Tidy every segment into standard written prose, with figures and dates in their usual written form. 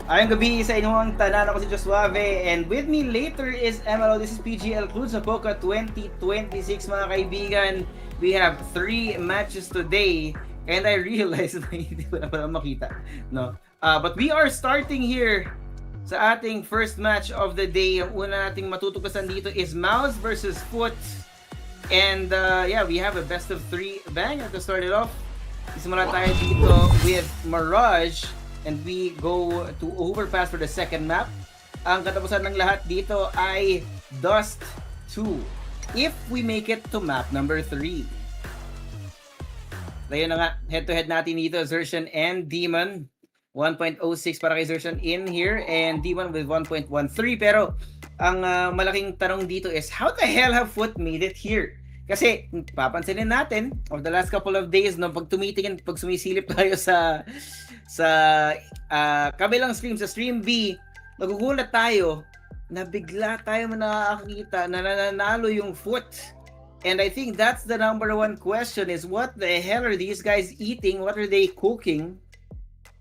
Ayong gabi sa inyong tanan, ako si Josuave, and with me later is MLO. This is PGL Cluj Napoca 2026, mga kaibigan. We have 3 matches today, and I realized na hindi ko na pala makita, no? But we are starting here sa ating first match of the day. Ang una nating matutukasan dito is MOUZ versus FUT. And yeah, we have a best of 3 bang to start it off. Isimula tayo dito with Mirage. And we go to overpass for the second map. Ang katapusan ng lahat dito ay Dust 2. If we make it to map number 3. Ayun na nga, head-to-head natin dito, Zertian and Demon. 1.06 para kay Zertian in here, and Demon with 1.13. Pero ang malaking tanong dito is, how the hell have FUT made it here? Kasi papansinin natin over the last couple of days, no, pag tumitingin, pag sumisilip tayo sa kabilang stream, sa stream B, nagugulat tayo na bigla tayo nakakita na nananalo yung foot. And I think that's the number one question is what the hell are these guys eating? What are they cooking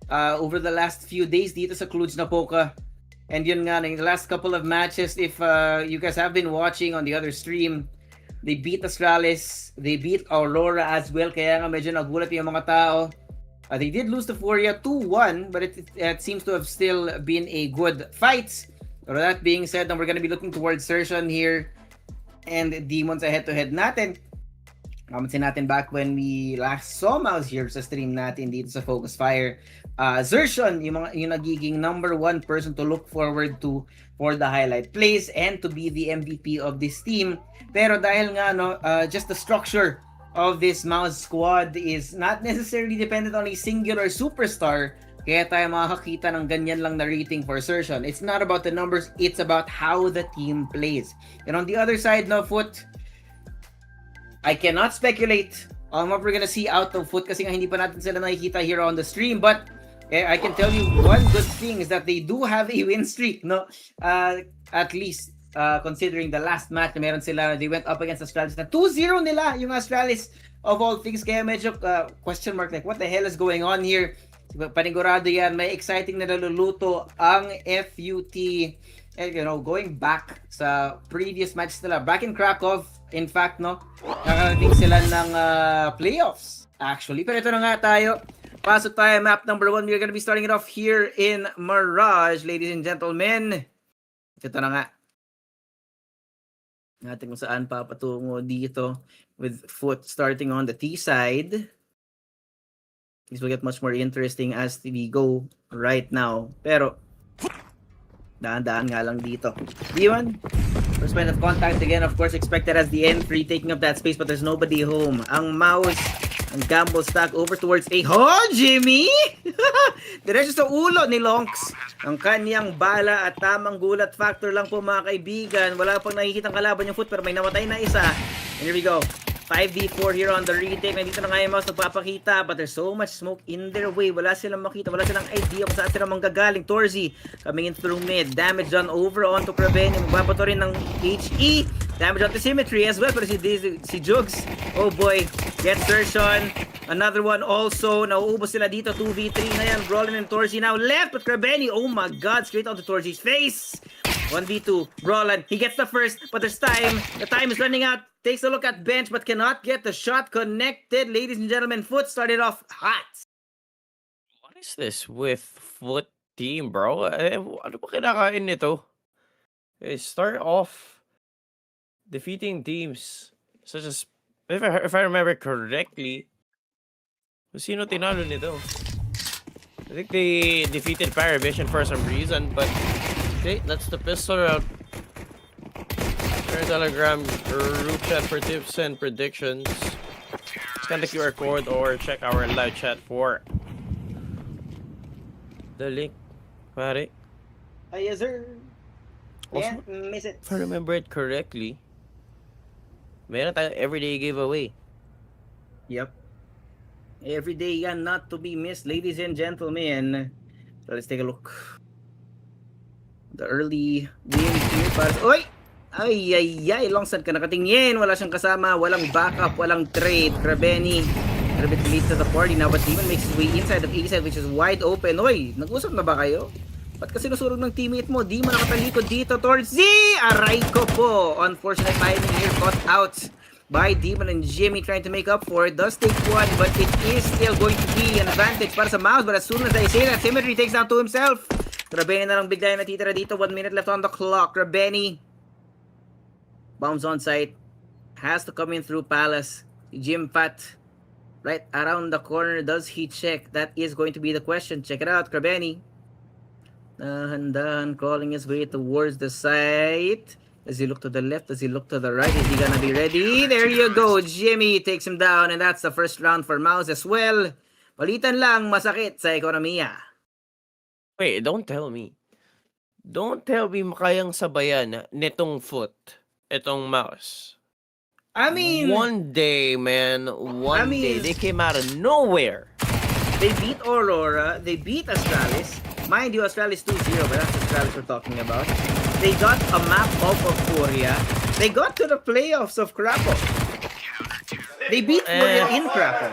over the last few days dito sa Cluj Napoca? And yun nga, in the last couple of matches, if you guys have been watching on the other stream, they beat Astralis, they beat Aurora as well, kaya nga medyo nagulat yung mga tao. They did lose to FURIA 2-1, but it seems to have still been a good fight. Pero that being said, we're gonna be looking towards Sersion here and Demons sa head-to-head natin. Kamansin natin back when we last saw MOUZ here sa stream natin dito sa FocusFire. Sersion, yung nagiging number one person to look forward to for the highlight plays and to be the MVP of this team. Pero dahil nga, just the structure of this MOUZ squad is not necessarily dependent on a singular superstar, kaya tayo makakakita ng ganyan lang na rating for Sersion. It's not about the numbers, it's about how the team plays. And on the other side, Foot, I cannot speculate on what we're gonna see out of Foot kasi nga hindi pa natin sila nakikita here on the stream, but I can tell you one good thing is that they do have a win streak, at least considering the last match na meron sila, they went up against Astralis na 2-0 nila yung Astralis of all things, kaya medyo question mark like what the hell is going on here. Panigurado yan, may exciting na naluluto ang FUT, going back sa previous matches nila back in Krakow. In fact, nakarating sila ng playoffs actually. Pero ito na nga tayo, pasok tayo map number 1. We're gonna be starting it off here in Mirage, ladies and gentlemen. Ito na nga natin kung saan papatungo dito with Foot starting on the T side. This will get much more interesting as we go right now. Pero daan-daan nga lang dito. D1, first point of contact again, of course, expected as the entry, taking up that space, but there's nobody home. Ang MOUZ, ang gamble stack over towards A. Jimmy! Diretso sa ulo ni Lonks. Ang kanyang bala at tamang gulat factor lang po mga kaibigan. Wala pang nakikitang kalaban yung Foot pero may namatay na isa. And here we go. 5v4 here on the retake. Nandito na nga yung MOUZ nagpapakita, but there's so much smoke in their way. Wala silang makita, wala silang idea kung saan sila manggagaling. Torzi coming in through mid. Damage done over onto Praveni. Magbabato rin ng HE. Damage onto Symmetry as well. Pero si Jugs, oh boy, get Sersion. Another one also. Nauubos sila dito. 2v3 na yan. Brolin and Torzi now left. But Praveni, oh my god, straight onto Torzi's face. 1v2. Brolin, he gets the first, but there's time. The time is running out. Takes a look at bench, but cannot get the shot connected. Ladies and gentlemen, Foot started off hot. What is this with Foot team, bro? Ano ba kinakain nito? Start off defeating teams such as, if I remember correctly, sino tinalo nito? I think they defeated PARIVISION for some reason, but okay, that's the pistol round. Telegram group chat for tips and predictions. Scan the QR code or check our live chat for the link. Pare. Yes, sir. Can't miss it. If I remember it correctly, meron tayong everyday giveaway. Yep. Everyday yan, not to be missed, ladies and gentlemen. So let's take a look. The early games here. Oy! Ay, Longsan ka nakatingin. Wala siyang kasama, walang backup, walang trade. Krabeni, a little bit late to the party now, but Demon makes his way inside of A side, which is wide open. Oy, nag-usap na ba kayo? Ba't kasi nusurog ng teammate mo? Demon nakatalikod dito towards Z! Aray ko po! Unfortunate timing here, caught out by Demon and Jimmy trying to make up for it. Does take one, but it is still going to be an advantage para sa MOUZ. But as soon as I say that, Symmetry takes down to himself. Krabeni na lang bigla yung natitira dito. 1 minute left on the clock. Krabeni bounce on site, has to come in through Palace. Jim Pat right around the corner. Does he check? That is going to be the question. Check it out, Krabeni. Dahan-dahan crawling his way towards the site. Does he look to the left? Does he look to the right? Is he gonna be ready? There you go. Jimmy takes him down, and that's the first round for MOUZ as well. Palitan lang, masakit sa ekonomiya. Wait, don't tell me. Don't tell me makayang sabayan nitong Foot. Itong MOUZ. I mean, one day, man. One day. They came out of nowhere. They beat Aurora. They beat Astralis. Mind you, Australia's 2-0, but that's Australia we're talking about. They got a map off of FURIA. They got to the playoffs of Krakow. They beat FURIA in Krakow.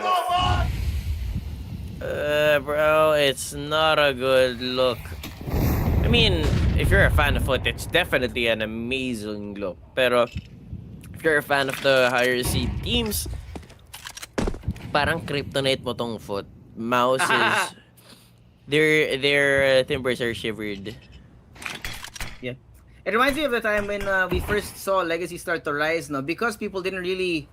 Bro, it's not a good look. I mean, if you're a fan of FUT, it's definitely an amazing look. Pero, if you're a fan of the higher seed teams, parang kryptonite mo tong FUT. MOUZ is... Their timbers are shivered. Yeah. It reminds me of the time when we first saw Legacy start to rise, no? Because people didn't really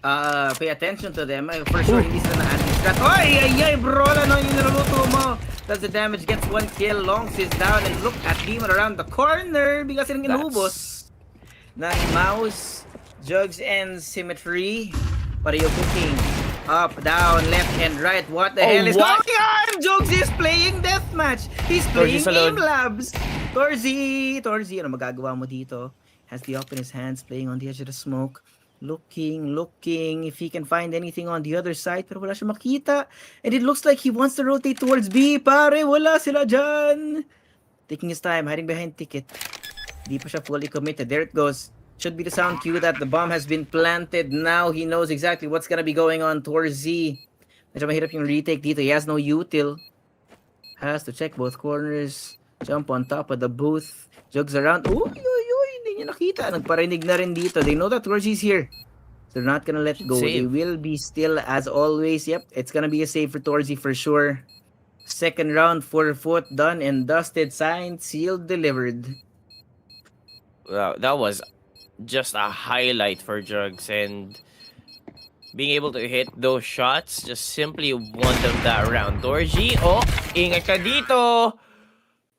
pay attention to them. For sure, hindi sila na-anti-strat. Ay, bro! Ano yung niluluto mo? Does the damage, gets 1 kill, longs is down, and look at Demon around the corner. Bigla silang inubos. Na MOUZ, Jugs, and Symmetry. Pareho cooking. Up, down, left, and right. What the hell is going on? Jugs is playing deathmatch. He's playing Game Labs. Torzi, ano magagawa mo dito? Has the up in his hands, playing on the edge of the smoke. Looking if he can find anything on the other side, pero wala siya makita. And it looks like he wants to rotate towards B. Pare, wala sila dyan. Taking his time, hiding behind Ticket. Di pa siya fully committed. There it goes. Should be the sound cue that the bomb has been planted. Now he knows exactly what's gonna be going on towards Z. Medyo mahirap yung retake dito. He has no util. Has to check both corners. Jump on top of the booth. Jugs around. Uy, hindi niya nakita. Nagparinig na rin dito. They know that Torzi's here. They're not gonna let go. They will be still as always. Yep, it's gonna be a save for Torzi for sure. Second round, 4 foot, done and dusted, signed, sealed, delivered. Wow, that was just a highlight for Jugs, and being able to hit those shots just simply won them that round. Torzi, ingat ka dito!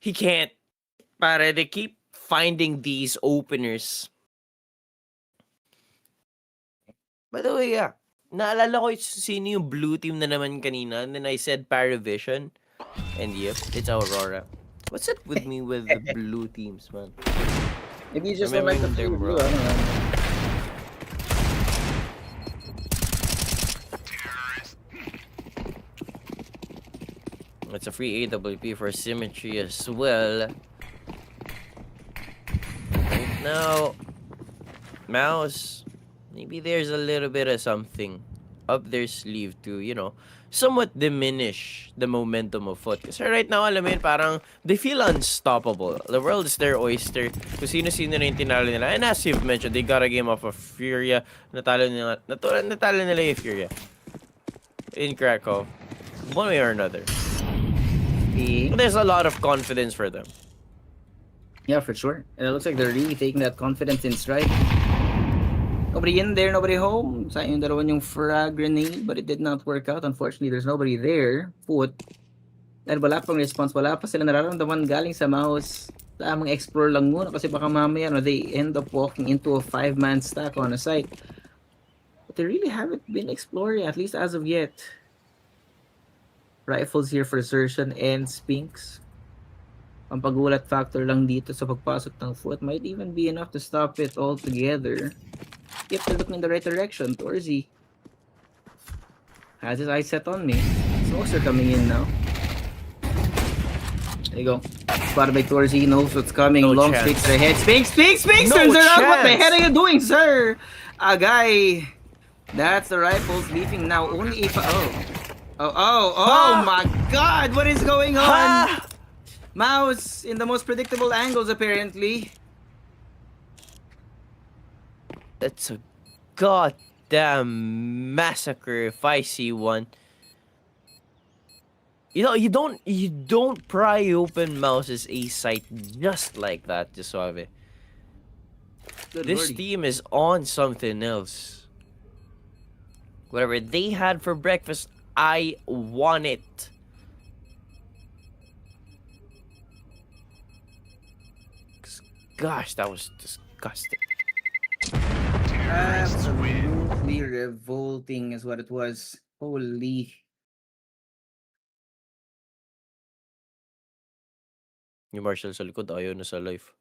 He can't. Para they keep finding these openers. By the way, yeah, naalala ko sino yung blue team na naman kanina, and then I said PARIVISION, and yep, it's Aurora. What's it with me with the blue teams, man? Maybe you just don't like the blue. I don't know. It's a free AWP for Symmetry as well. Right now, MOUZ, maybe there's a little bit of something up their sleeve to, you know, somewhat diminish the momentum of FUT. Kasi right now, alam mo yun, parang they feel unstoppable. The world is their oyster. Kung sino-sino na yung tinalo nila. And as you've mentioned, they got a game off of FURIA. Natalo nila yung FURIA in Krakow. One way or another. There's a lot of confidence for them. Yeah, for sure. And it looks like they're really taking that confidence in stride. Nobody in there, nobody home. Sayang yung dalawa yung frag grenade, but it did not work out. Unfortunately, there's nobody there. Foot. Dahil wala pang response, wala pa sila nararamdaman galing sa MOUZ. Tamang explore lang muna kasi baka mamaya they end up walking into a 5-man stack on a site. But they really haven't been exploring, at least as of yet. Rifles here for Zertian and Spinks. Ang pagulat factor lang dito sa pagpasok ng Foot might even be enough to stop it altogether. Yep, they're looking in the right direction. Torzi has his eyes set on me. Smokes are coming in now. There you go. Spotted by Torzi, knows what's coming. No Long chance. sticks ahead. Spinks No turns around. What the chance. hell are you doing, sir? Agay. That's the rifles leaving now. Only if Oh my god, what is going on? MOUZ in the most predictable angles apparently. That's a goddamn massacre if I see one. You know, you don't pry open MOUZ's A site just like that, Jasuave. This team is on something else. Whatever they had for breakfast, I want it. Gosh, that was disgusting. Absolutely revolting is what it was. Holy. Yung Marshall sa likod, ayaw na sa life.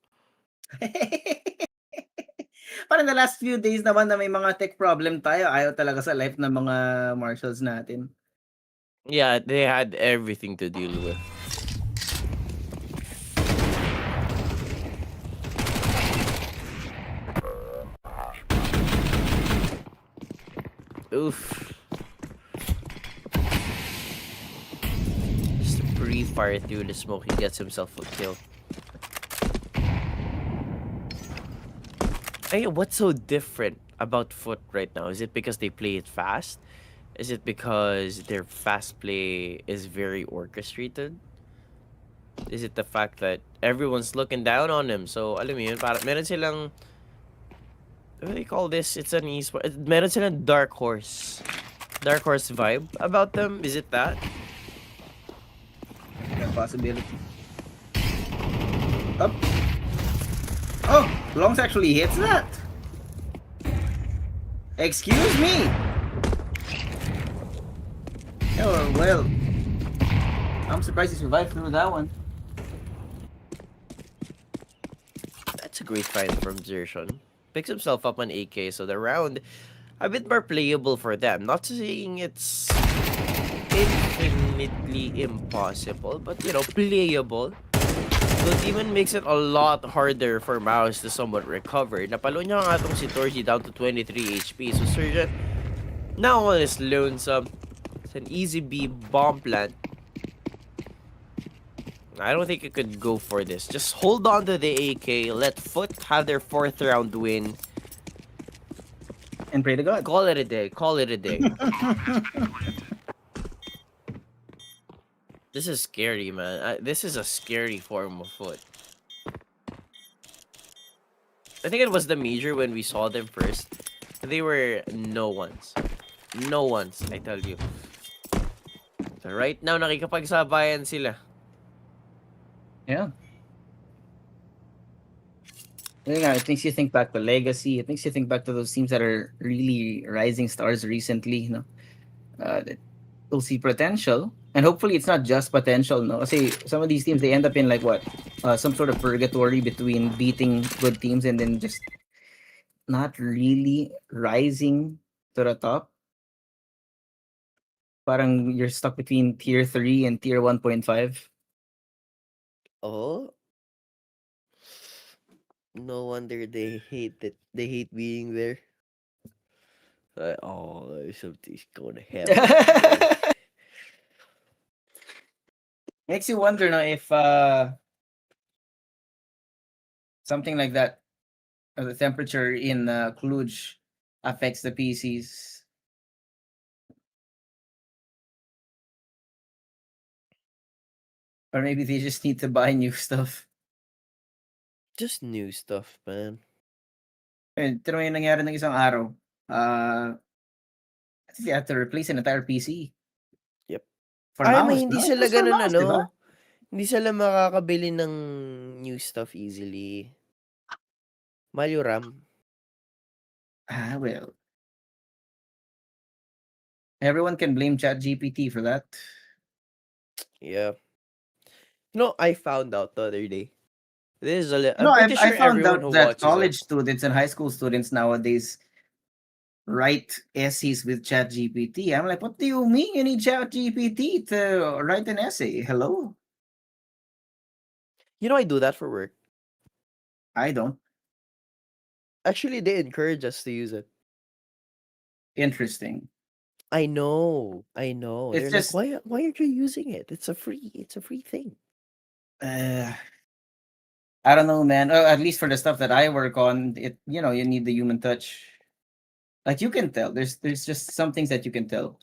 Parang the last few days naman na may mga tech problem tayo, ayaw talaga sa life ng mga marshals natin. Yeah, they had everything to deal with. Oof. Just pre-fire through the smoke, he gets himself a kill. Hey, what's so different about Foot right now? Is it because they play it fast? Is it because their fast play is very orchestrated? Is it the fact that everyone's looking down on them? So, alam mo yun, parang meron silang, what do they call this? It's an esport. Meron silang dark horse. Dark horse vibe about them? Is it that? Yeah, possibility. Up. Oh, Longs actually hits that. Excuse me. Oh, well. I'm surprised he survived through that one. That's a great fight from Zershan. Picks himself up on AK, so the round a bit more playable for them. Not saying it's infinitely impossible, but you know, playable. So it even makes it a lot harder for MOUZ to somewhat recover. Napalo niya nga itong si Torji down to 23 HP. So Surgeon now on his lonesome. It's an easy B bomb plant. I don't think you could go for this. Just hold on to the AK. Let Foot have their 4th round win. And pray to God. Call it a day. Call it a day. This is scary, man. This is a scary form of Foot. I think it was the major when we saw them first. They were no ones. No ones, I tell you. So right now, nakikipagsabayan sila. Yeah. Yeah, it makes you think back to Legacy. It makes you think back to those teams that are really rising stars recently. You know, that will see potential, and hopefully it's not just potential. No, say some of these teams they end up in like what, some sort of purgatory between beating good teams and then just not really rising to the top. Parang you're stuck between tier 3 and tier 1.5. Oh, no wonder they hate it. They hate being there. Oh, something's gonna happen. Makes you wonder now if something like that, the temperature in Cluj affects the PCs. Or maybe they just need to buy new stuff. Just new stuff, man. And tino yung nangyari ng isang araw. I think they had to replace an entire PC. Yep. For Ay, mouse, hindi no? sila Just for ganun, mouse, diba? Hindi sila makakabili ng new stuff easily. Mahal yung RAM. Well. Everyone can blame ChatGPT for that. Yeah. No, I found out the other day. This is I'm No, pretty I sure found everyone out who that watches college it. students and high school students nowadays write essays with ChatGPT. I'm like, what do you mean you need ChatGPT to write an essay? Hello? You know, I do that for work. I don't. Actually, they encourage us to use it. Interesting. I know. It's They're like, just why aren't you using it? It's a free thing. I don't know, man. At least for the stuff that I work on, you need the human touch. Like you can tell. There's just some things that you can tell.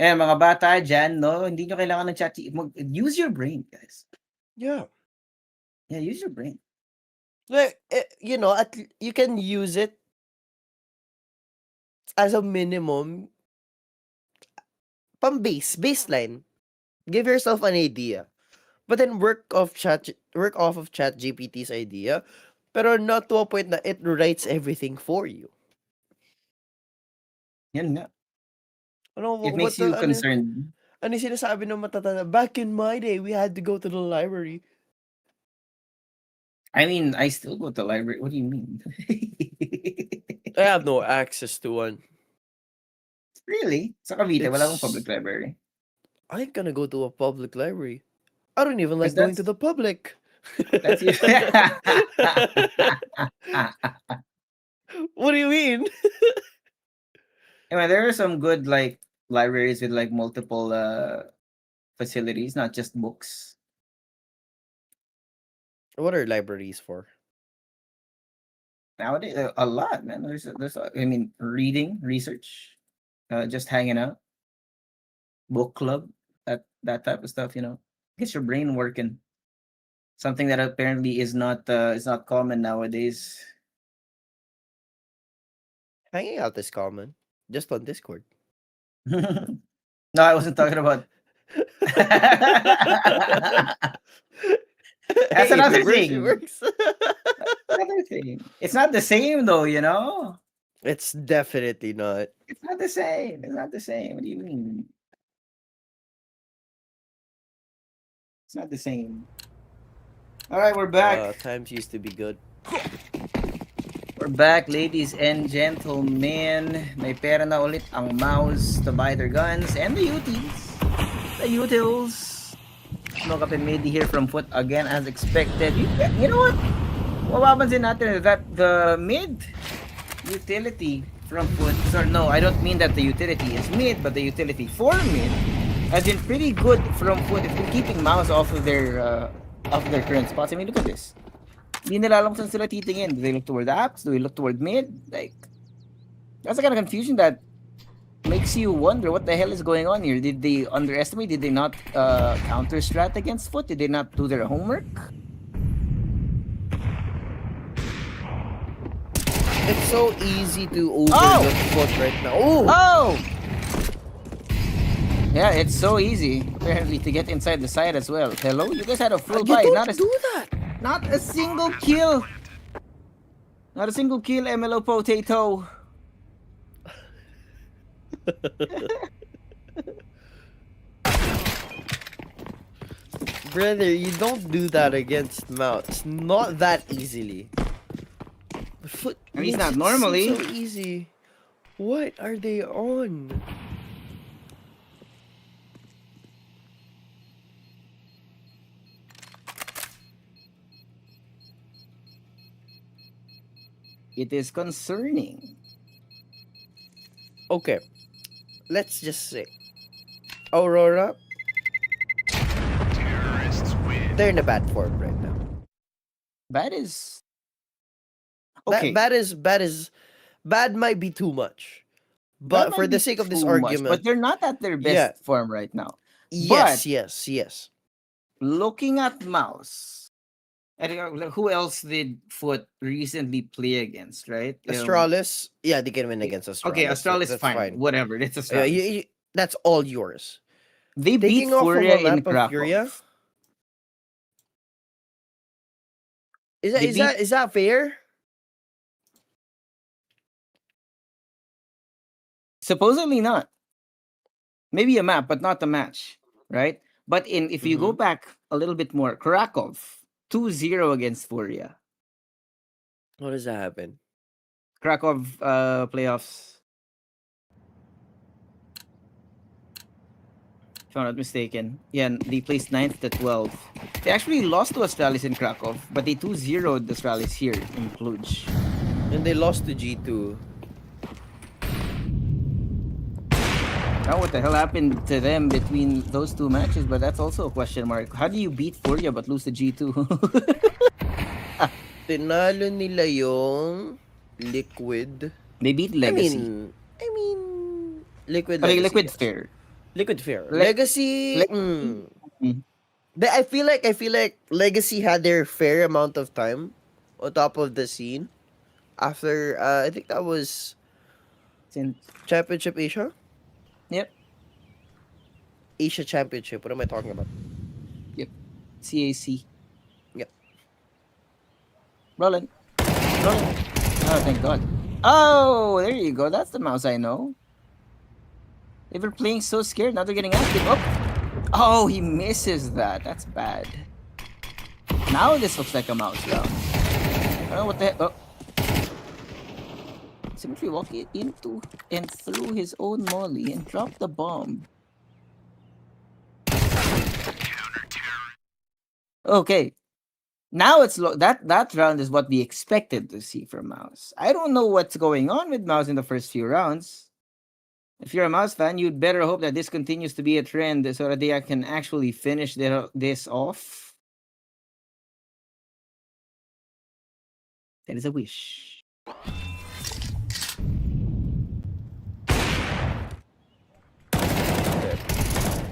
Mga bata dyan, no, hindi nyo kailangan ng chat. Use your brain, guys. Yeah. Yeah, use your brain. Like, you can use it as a minimum baseline. Give yourself an idea. But then work off of Chat GPT's idea, pero not to a point na it writes everything for you. Yan nga. Ano, It makes you concerned. Ano yung sinasabi ng matatanda? Back in my day, we had to go to the library. I mean, I still go to the library. What do you mean? I have no access to one. Really? Sa Cavite, wala akong public library. I ain't gonna go to a public library. I don't even like Because going to the public. That's you. What do you mean? I mean, there are some good like libraries with like multiple facilities, not just books. What are libraries for? Nowadays, a lot, man. I mean, reading, research, just hanging out, book club, that type of stuff. Gets your brain working. Something that apparently is not common nowadays. Hanging out is common. Just on Discord. No, I wasn't talking about. That's Hey, if it another works, it thing. works. Another thing. It's not the same though. It's definitely not. It's not the same. It's not the same. What do you mean? It's not the same. All right, we're back. Times used to be good. We're back, ladies and gentlemen. May pera na ulit ang MOUZ to buy their guns and the UTs. The utils. No Kapimedi here from Foot again as expected. You know what? Mapapansin natin that the mid utility from Foot, sorry, no, I don't mean that the utility is mid, but the utility for mid has been pretty good from Foot. It's been keeping MOUZ off of their current spots. I mean, look at this. Hindi nila alam kung saan sila titingin. Do they look toward the apps? Do they look toward mid? Like, that's the kind of confusion that makes you wonder what the hell is going on here. Did they underestimate? Did they not counter strat against Foot? Did they not do their homework? It's so easy to overlook Foot right now. Oh! Yeah, it's so easy, apparently, to get inside the side as well. Hello? You guys had a full buy. Don't do that. Not a single kill. Not a single kill, MLO Potato. Brother, you don't do that against MOUZ. Not that easily. Foot At least makes not it normally. seem so easy. What are they on? It is concerning. Okay, let's just say Aurora, they're in a bad form right now. Bad is okay. Bad might be too much, but That for might the be sake of this too much, argument, but they're not at their best Yeah. form right now. yes, But yes. looking at MOUZ, and who else did Foot recently play against? Right? Astralis, yeah, they can win against Astralis. Okay, Astralis that's fine. Whatever. It's Yeah, Astralis. that's all yours. They beat Taking off from Furia a in map of Krakow. Furia. They beat- Is that fair? Supposedly not. Maybe a map, but not a match, right? But if you go back a little bit more, Krakow 2-0 against Furia. How does that happen? Krakow playoffs. If I'm not mistaken. Yeah, they placed 9th to 12. They actually lost to Astralis in Krakow, but they 2-0'd Astralis here in Cluj. And they lost to G2. Now, what the hell happened to them between those two matches? But that's also a question mark. How do you beat Furia but lose to G2? Tinalo nila yung Liquid. They beat Legacy. I mean, Liquid Okay, Legacy. Liquid yes. Fair. Liquid Fair. Le- Legacy. Mm. I feel like Legacy had their fair amount of time on top of the scene. After I think that was Since Championship Asia. Yep. Asia Championship. What am I talking about? CAC. Yep. Rolling. Oh, thank God. Oh, there you go. That's the MOUZ I know. They were playing so scared. Now they're getting active. Oh, he misses that. That's bad. Now this looks like a MOUZ round. I don't know what the heck. Oh. Simply walking into and through his own molly and dropped the bomb. Okay. Now it's that round is what we expected to see from MOUZ. I don't know what's going on with MOUZ in the first few rounds. If you're a MOUZ fan, you'd better hope that this continues to be a trend so that they can actually finish this off. That is a wish.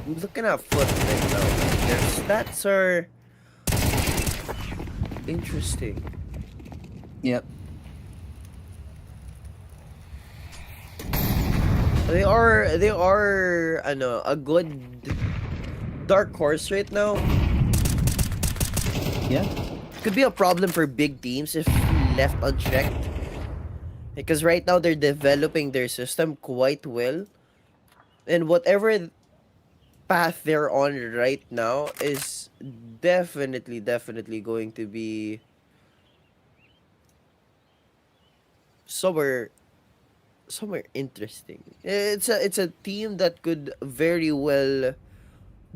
I'm looking at Foot right now. Their stats are interesting. Yep. They are a good dark horse right now. Yeah. Could be a problem for big teams if left unchecked. Because right now they're developing their system quite well. And whatever path they're on right now is definitely going to be somewhere interesting. It's a team that could very well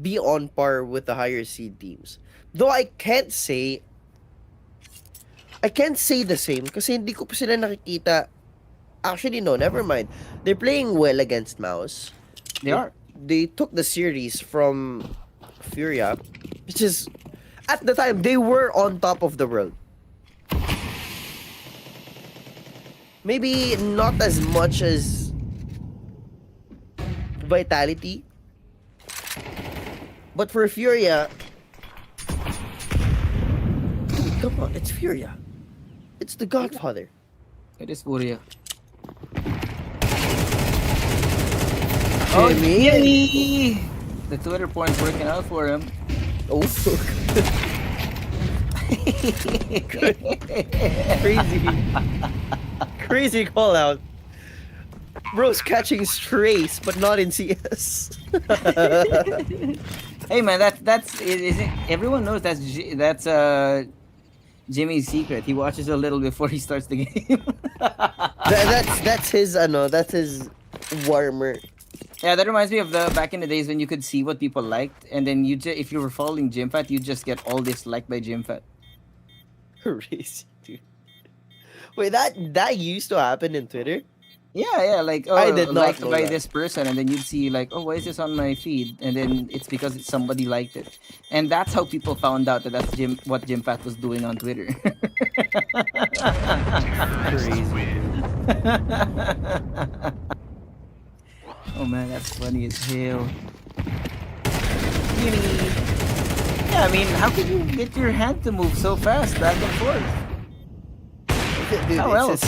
be on par with the higher seed teams. Though I can't say the same kasi hindi ko pa sila nakikita. Actually, no, never mind. They're playing well against MOUZ. They are. They took the series from FURIA, which is, at the time, they were on top of the world. Maybe not as much as Vitality, but for FURIA, dude, come on, it's FURIA. It's the Godfather. It is FURIA. Oh, yay! The Twitter porn's working out for him. Oh, crazy call out. Bro's catching strays, but not in CS. Hey man, that's everyone knows that's Jimmy's secret. He watches a little before he starts the game. That's his warmer. Yeah, that reminds me of the back in the days when you could see what people liked, and then if you were following GymFat, you'd just get all disliked by GymFat. Crazy, dude. Wait, that used to happen in Twitter? Yeah, like I did not liked know by that. this person, and then you'd see like, oh, why is this on my feed? And then it's because somebody liked it, and that's how people found out that that's what GymFat was doing on Twitter. Crazy. Oh man, that's funny as hell. Yeah, I mean, how could you get your hand to move so fast back and forth? Dude, How else?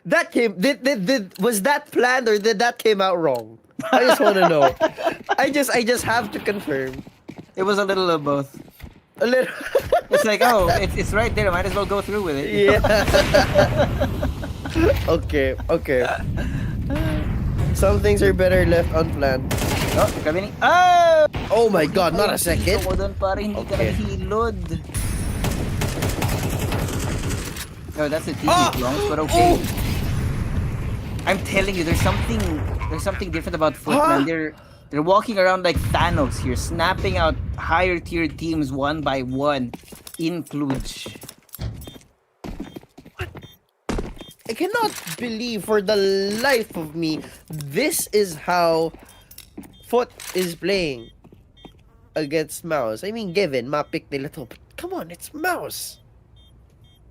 That was that planned or did that came out wrong? I just want to know. I just have to confirm. It was a little of both. A little. It's like, oh, it's right there. Might as well go through with it. Yeah. Okay. Some things are better left unplanned. Oh, kami ni... Oh! Oh my god, not a second. Ito mo doon, pare, hindi ka Okay. naghilod. Oh, that's the TV Ah! longs, but okay. Oh! I'm telling you, there's something different about Foot, Huh? man. They're walking around like Thanos here, snapping out higher tier teams one by one in Cluj. I cannot believe for the life of me this is how Foot is playing against MOUZ. I mean, given mapick nila to, but come on, it's MOUZ.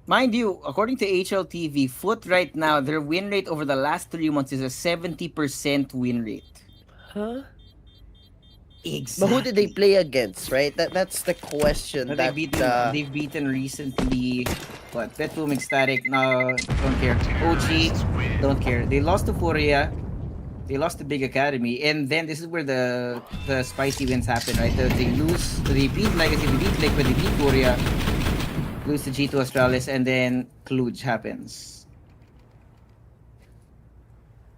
Mind you, according to HLTV, Foot right now, their win rate over the last 3 months is a 70% win rate. Huh? Exactly. But who did they play against, right? That's the question. No, that they've beaten recently. What? Petum, Ecstatic, no, don't care. OG, don't care. They lost to FURIA. They lost to Big Academy. And then this is where the spicy wins happen, right? They beat Legacy, they beat Liquid, they beat FURIA, lose to G2 Astralis, and then Cluj happens.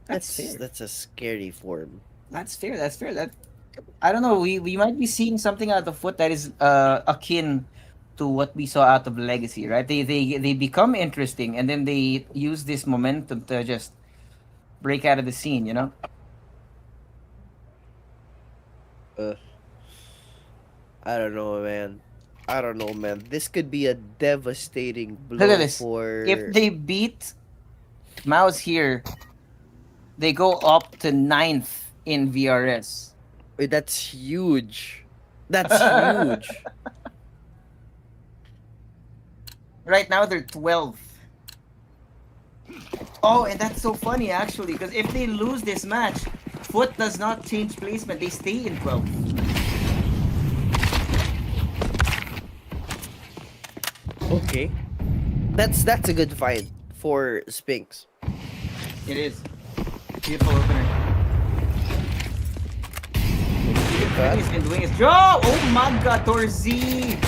That's fair. that's a scary form. That's fair. I don't know. We might be seeing something out of Foot that is akin to what we saw out of Legacy, right? They become interesting, and then they use this momentum to just break out of the scene, you know? I don't know, man. I don't know, man. This could be a devastating Look at blow this. If for. they beat MOUZ here, they go up to 9th in VRS. Wait, that's huge. That's huge. Right now they're 12th. Oh, and that's so funny actually, because if they lose this match, Foot does not change placement. They stay in 12th. Okay. That's a good find for Spinks. It is. Beautiful opener. He's been doing his job. Oh my god, Torzi.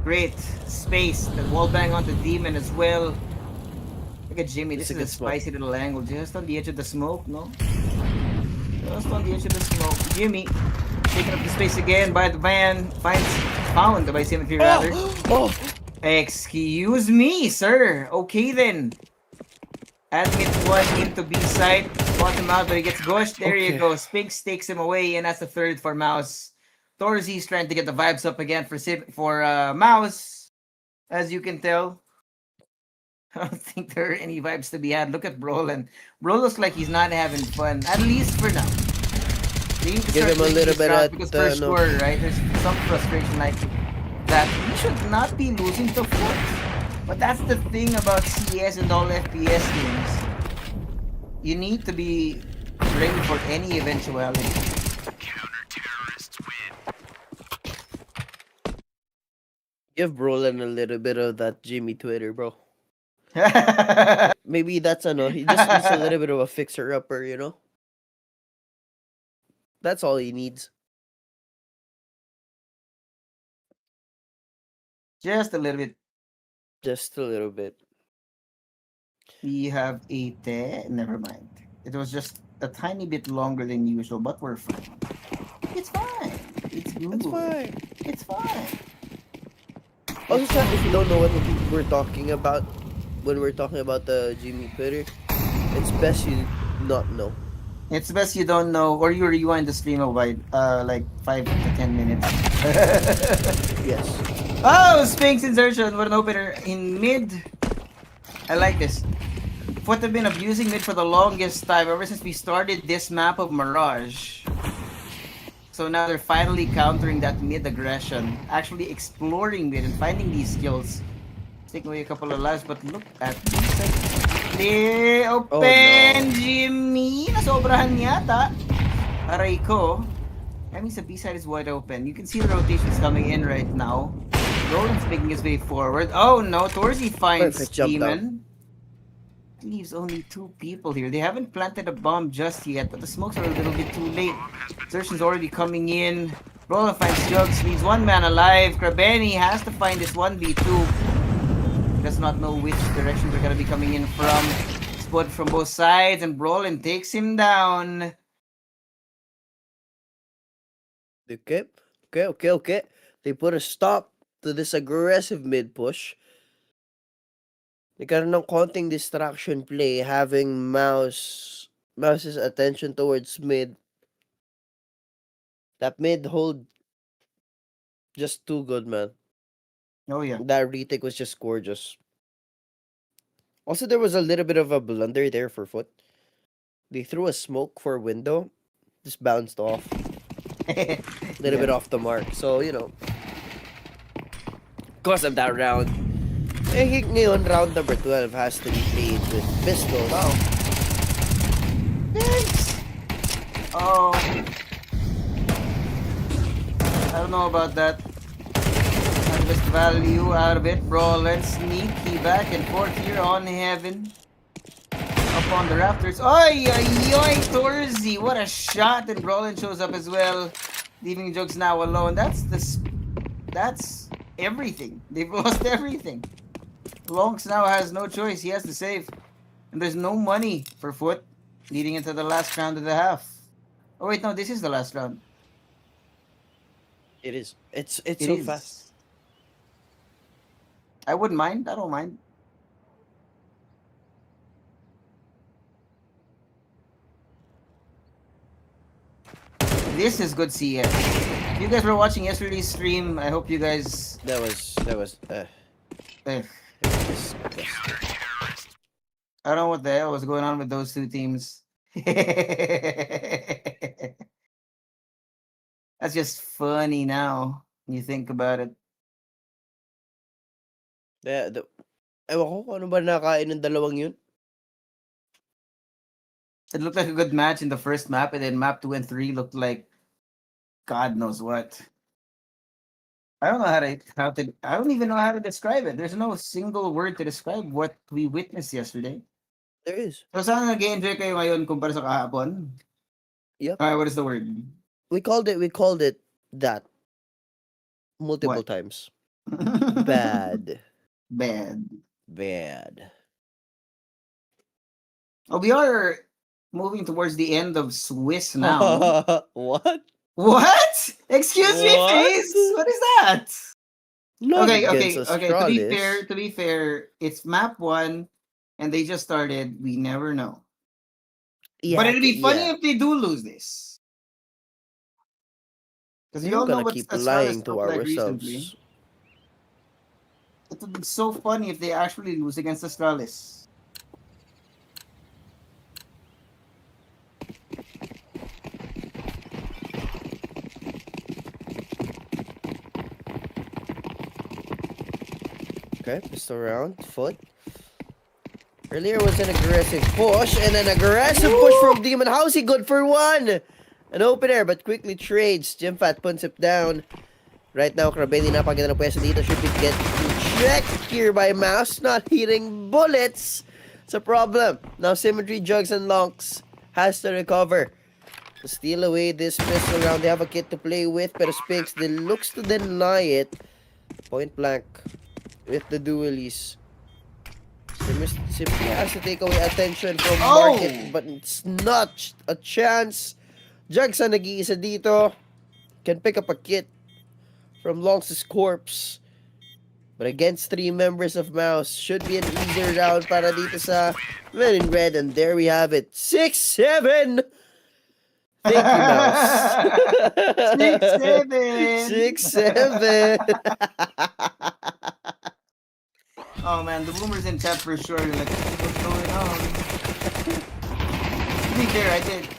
Great space. The wall bang onto Demon as well. Look at Jimmy. This It's a is a good smoke. spicy little angle. Just on the edge of the smoke, no? Just on the edge of the smoke. Jimmy taking up the space again by the van. Found by Symmetry rather. Oh! Excuse me, sir. Okay then. Admit one into B side. Spot him out, but he gets gushed. There you Okay. go. Spinks takes him away, and that's the third for MOUZ. Torzi's trying to get the vibes up again for MOUZ, as you can tell. I don't think there are any vibes to be had. Look at Brolin. Bro looks like he's not having fun, at least for now. They need to Give start him a doing little this bit route of because for no. sure, right? There's some frustration like that. We should not be losing to Foot. But that's the thing about CS and all FPS games. You need to be ready for any eventuality. Give Brolin a little bit of that Jimmy Twitter, bro. Maybe that's no. He just needs a little bit of a fixer upper, you know. That's all he needs. Just a little bit. Just a little bit. We have a never mind. It was just a tiny bit longer than usual, but we're fine. It's fine. It's good. That's fine. It's fine. Also, chat, if you don't know what we're talking about when we're talking about the Jimmy Twitter, it's best you not know. It's best you don't know, or you rewind the stream by like 5 to 10 minutes. Yes. Oh, Spinks insertion. What an opener in mid. I like this. Foot have been abusing mid for the longest time, ever since we started this map of Mirage. So now they're finally countering that mid aggression, actually exploring mid and finding these skills. Taking away a couple of lives, but look at this. Clear open, Oh, no. Jimmy. Nasobrahan yata. Aray ko. That means the B side is wide open. You can see the rotations coming in right now. Roland's making his way forward. Oh no, Torzi finds Perfect jump Demon. Leaves only 2 people here. They haven't planted a bomb just yet, but the smokes are a little bit too late. Insertion's already coming in. Roland finds Jugs, leaves 1 man alive. Krabeni has to find this 1v2. Does not know which direction they're gonna be coming in from. Spot from both sides, and Brolin takes him down. Okay. They put a stop to this aggressive mid push. Nagkaroon ng konting distraction play, having Mouse's attention towards mid. That mid hold just too good, man. Oh yeah. That retake was just gorgeous. Also, there was a little bit of a blunder there for Foot. They threw a smoke for a window, just bounced off. A little bit off the mark. So, you know, because of that round, I think ngayon, round number 12 has to be played with pistols. Wow. Thanks. Oh. I don't know about that. Harvest value out of it. Brolin sneaky back and forth here on Heaven. Up on the rafters. Oi, oi, oi, Torzi. What a shot. And Brolin shows up as well. Leaving Jugs now alone. That's everything. They've lost everything. Lonks now has no choice. He has to save. And there's no money for Foot leading into the last round of the half. Oh wait, no, this is the last round. It is. It's It so is. fast. I wouldn't mind. I don't mind. This is good CS. you guys were watching yesterday's stream, I hope you guys. That was Eh, disgusting. I don't know what the hell was going on with those two teams. That's just funny now when you think about it. Ewan ko kung ano ba nakain ng dalawang yun. It looked like a good match in the first map, and then map 2 and 3 looked like God knows what. I don't know I don't even know how to describe it. There's no single word to describe what we witnessed yesterday. There is. So saan nag-enjoy kayo ngayon kumpara sa kahapon? Yep. What is the word? We called it that multiple What? times. Bad. Bad. Oh, we are moving towards the end of Swiss now. What? What? Excuse me, What? face. What is that? Not Okay. against Astralis. To be fair, it's map 1, and they just started. We never know. Yeah, But it'd be funny yeah. if they do lose this. Because you We're all know gonna what keep Astralis lying to looked like recently. ourselves. It would be so funny if they actually lose against Astralis. Okay, pistol round, foot. Earlier was an aggressive push, and an aggressive push from Demon Housey, good for one! An opener, but quickly trades. Jimfat puts it down. Right now, Krabeli napaganda ng pwesto dito. Should be getting checked here by MOUZ. Not hitting bullets. It's a problem. Now, Symmetry, Jugs, and Lonks has to recover. To steal away this pistol round. They have a kit to play with, pero Spinks looks to deny it. Point blank with the dualies. Simply has to take away attention from Market, but it's not a chance. Jugs ang nag-iisa dito. Can pick up a kit from Lonks' corpse. But against 3 members of MOUZ, should be an easier round para dito sa Men in Red. And there we have it. 6-7! Thank you, MOUZ. 6-7! 6-7! Oh man, the boomers in chat for sure. They're like, what's going on? To be fair,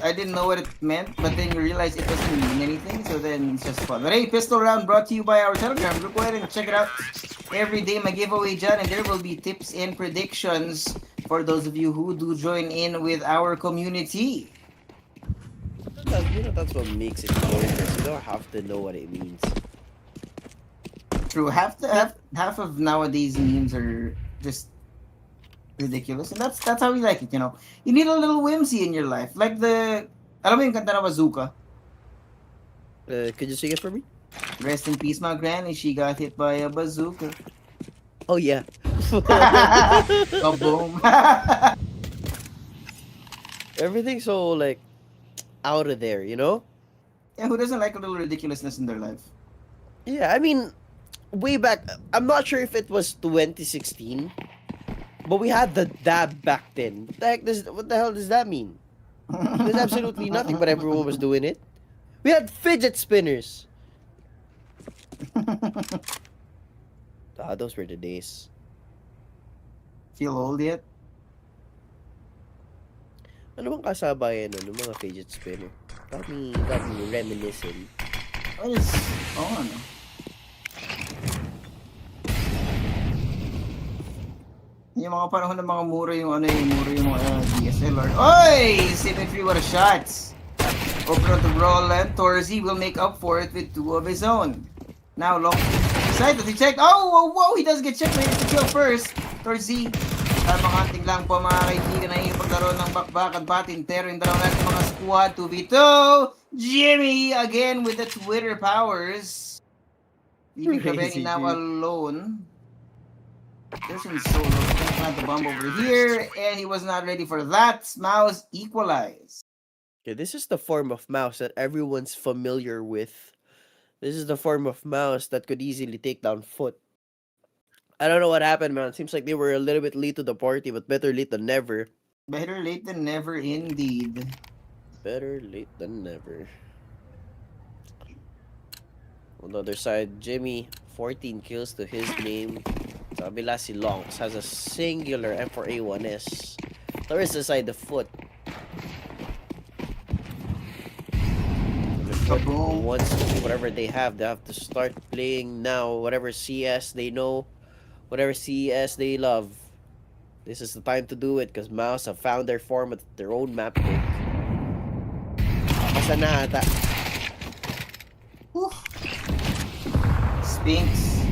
I didn't know what it meant, but then you realize it doesn't mean anything, so then it's just fun. But hey, pistol round brought to you by our Telegram group. Go ahead and check it out. Every day my giveaway dyan, and there will be tips and predictions for those of you who do join in with our community. That's what makes it gorgeous. You don't have to know what it means. True, half of nowadays memes are just ridiculous, and that's how we like it. You know, you need a little whimsy in your life, like alam mo yung kanta na Bazooka. Could you sing it for me? Rest in peace, my granny. She got hit by a bazooka. Oh yeah. Kaboom. Everything's so like out of there, you know? Yeah, who doesn't like a little ridiculousness in their life? Yeah, I mean, way back, I'm not sure if it was 2016, but we had the dab back then. What the hell does that mean? There's absolutely nothing, but everyone was doing it. We had fidget spinners. Those were the days. Feel old yet? Ano bang kasabayan ng mga fidget spinner? Got me reminiscing. What is on? Yung mga panahon ng mga mura yung DSLR. Oy! Symmetry, what a shot! Open up the brawl, and Torzi will make up for it with 2 of his own. Now, long excited, he checked. Oh, whoa, he does get checked, but he has to kill first. Torzi, mga hunting lang po mga kaibigan na ipaglaro ng bakbakan patintero yung dalawa natin mga squad 2v2. Jimmy again with the Twitter powers. Leaving Kabeni now alone. This one's solo. Gonna plant the bomb over here, and he was not ready for that. MOUZ equalized. Okay, this is the form of MOUZ that everyone's familiar with. This is the form of MOUZ that could easily take down Foot. I don't know what happened, man. It seems like they were a little bit late to the party, but better late than never. Better late than never, indeed. Better late than never. On the other side, Jimmy, 14 kills to his name. Sa kabila si Longs has a singular M4A1S. Towards the side, the foot. The foot Kaboom. wants to do whatever they have to start playing now. Whatever CS they know, whatever CS they love. This is the time to do it because MOUZ have found their form at their own map pick. Basta na ata. Whew. Spinks.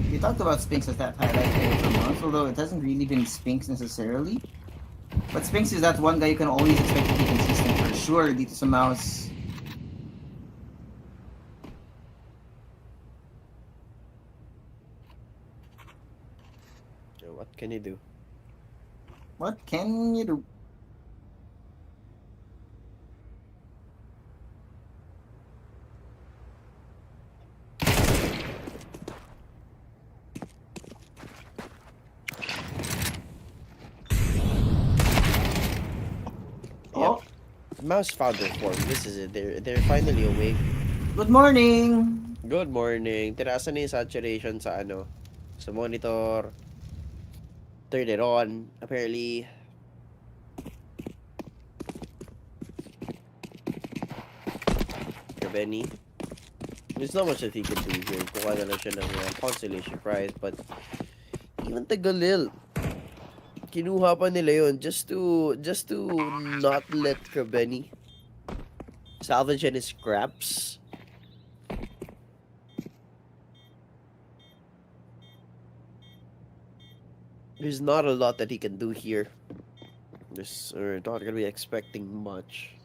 We talked about Spinks as that highlight player for months, although it hasn't really been Spinks necessarily. But Spinks is that one guy you can always expect to be consistent for sure dito sa MOUZ. What can you do? What can you do? Oh, MOUZ found their form. This is it. They're finally awake. good morning! Good morning. Tinasan na yung saturation sa sa monitor. Turn it on. Apparently. Benny. There's not much that he can do here. Kuha na lang siya ng consolation prize. But even the Galil, kinuha pa nila yun just to not let Benny salvage any scraps. There's not a lot that he can do here. We're not gonna be expecting much.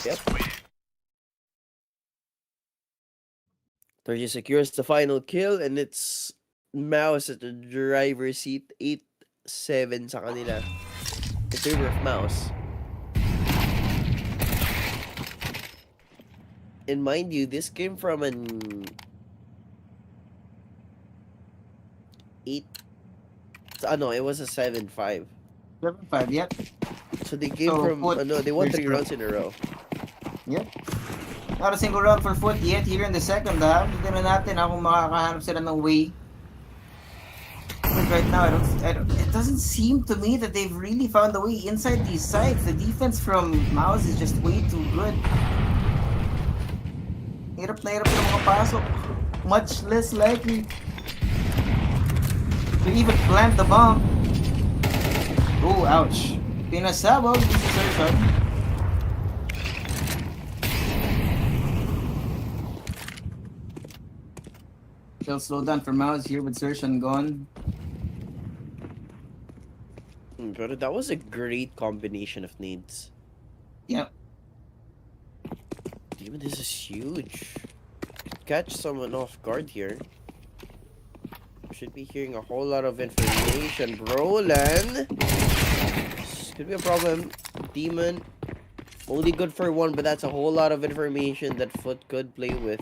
Yep. 30 secures the final kill, and it's MOUZ at the driver's seat. 8-7 sa kanila. In favor of MOUZ. And mind you, this came from an 8. It was a 7-5. 7-5, yep. So they came So, from Foot, they won there's 3 rounds in a row. Yep. Not a single round for Foot yet here in the second half. Tignan natin kung makakahanap sila ng way. But right now, it doesn't seem to me that they've really found a way inside these sites. The defense from MOUZ is just way too good. Hirap na makapasok. Much less likely to even plant the bomb. Oh, ouch. Pinasabog. This is her shot. Still slow down for MOUZ here with Sershan gone. But that was a great combination of needs. Yep. Even this is huge. Catch someone off guard here. Should be hearing a whole lot of information. Roland. This could be a problem. Demon. Only good for 1, but that's a whole lot of information that Foot could play with.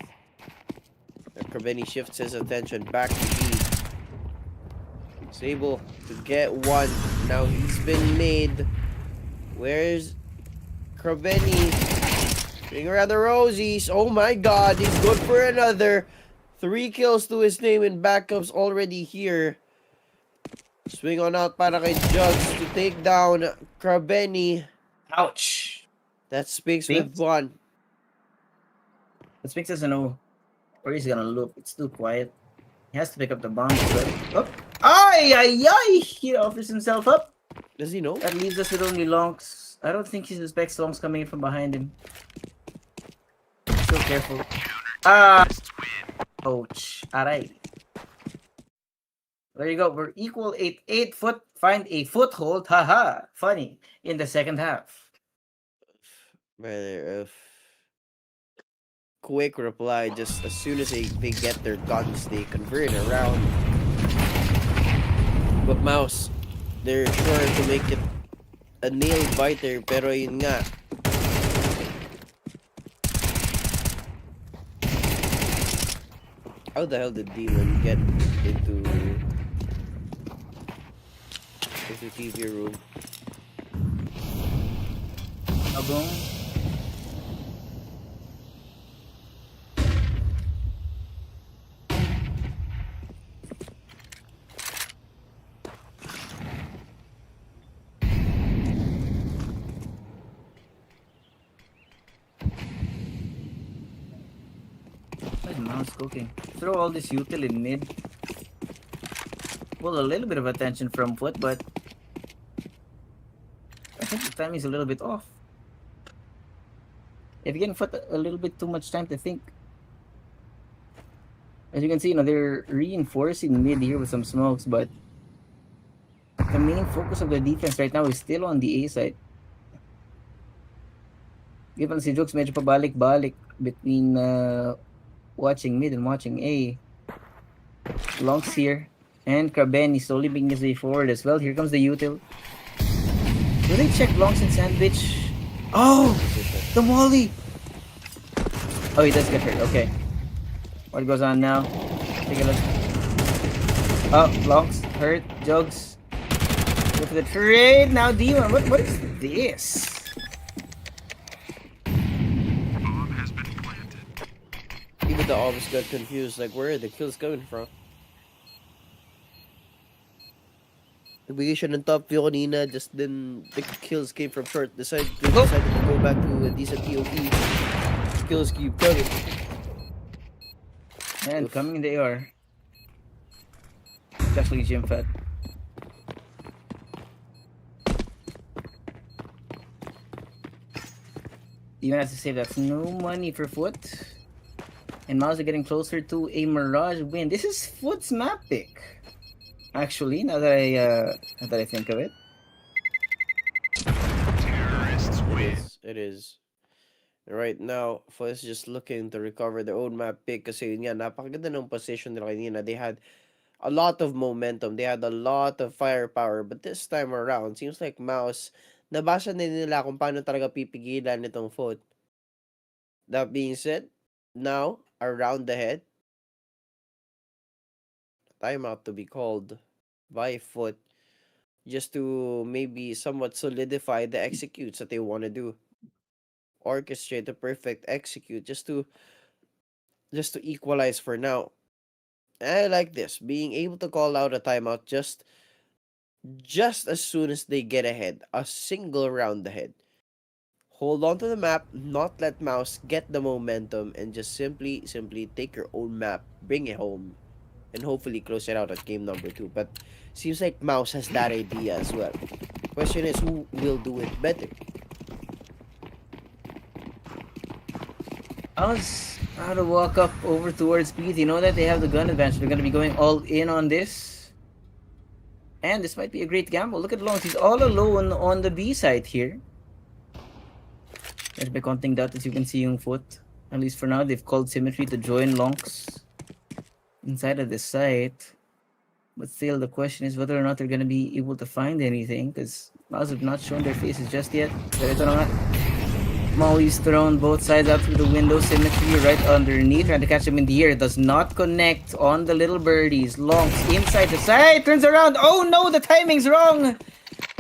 Krabeni shifts his attention back to B. He's able to get 1. Now he's been made. Where's Krabeni? Being around the rosies. Oh my god, he's good for another. 3 kills to his name and backups already here. Swing on out para kay Jugs to take down Krabeni. Ouch. That speaks Spinks? with 1. The Spinks doesn't know where he's gonna look. It's too quiet. He has to pick up the bomb as well. Oh. Ay, ay, ay! He offers himself up. Does he know? That leaves us with only Longs. I don't think he suspects Longs coming in from behind him. So careful. Ah! Ouch. Aray. There you go. We're equal 8-8. Foot find a foothold. Haha. Funny. In the second half. Rather, quick reply. Just as soon as they get their guns, they convert it around. But MOUZ, they're sure to make it a nail biter. Pero yun nga. How the hell did Demon get into TV room? Kaboom. MOUZ cooking. Throw all this util in mid. Pull a little bit of attention from Foot, but I think the timing's a little bit off. If you're getting Foot a little bit too much time to think. As you can see, they're reinforcing mid here with some smokes, but the main focus of the defense right now is still on the A side. Given si Jokes medyo pabalik-balik between watching mid and watching A. Longs here. And Kraben is slowly making his way forward as well. Here comes the util. Do they check longs and sandwich? Oh! The molly! Oh, he does get hurt. Okay. What goes on now? Take a look. Oh, longs. Hurt. Jugs. Go for the trade. Now Demon. What is this? Even the obs got confused, like where are the kills coming from? Nagbigay siya ng top view kanina, just then the kills came from short. Decided to go back to a decent POV. Kills keep coming. And coming in the AR. Definitely Gym Fat. Even has to say that's no money for Foot. And MOUZ are getting closer to a Mirage win. This is Foot's map pick. Actually, now that I think of it. It is. Right now, Foot is just looking to recover their own map pick kasi yun nga, napakaganda ng position nila kanina. They had a lot of momentum. They had a lot of firepower. But this time around, seems like MOUZ, nabasa na nila kung paano talaga pipigilan nitong Foot. That being said, now, around the head, timeout to be called by Foot just to maybe somewhat solidify the executes that they want to do. Orchestrate the perfect execute just to equalize for now. And I like this, being able to call out a timeout just as soon as they get ahead, a single round ahead. Hold on to the map, not let MOUZ get the momentum, and just simply take your own map, bring it home, and hopefully close it out at game number 2. But seems like MOUZ has that idea as well. Question is, who will do it better? MOUZ how to walk up over towards B. They know that they have the gun advantage. They're going to be going all in on this. And this might be a great gamble. Look at Longs. He's all alone on the B side here. There's by counting that, as you can see yung Foot. At least for now, they've called Symmetry to join Longs inside of this site. But still, the question is whether or not they're going to be able to find anything, because MOUZ have not shown their faces just yet. So ito na nga. Molly's thrown both sides out through the window. Symmetry right underneath, trying to catch him in the air. Does not connect on the little birdies. Longs inside the side, turns around. Oh no, the timing's wrong.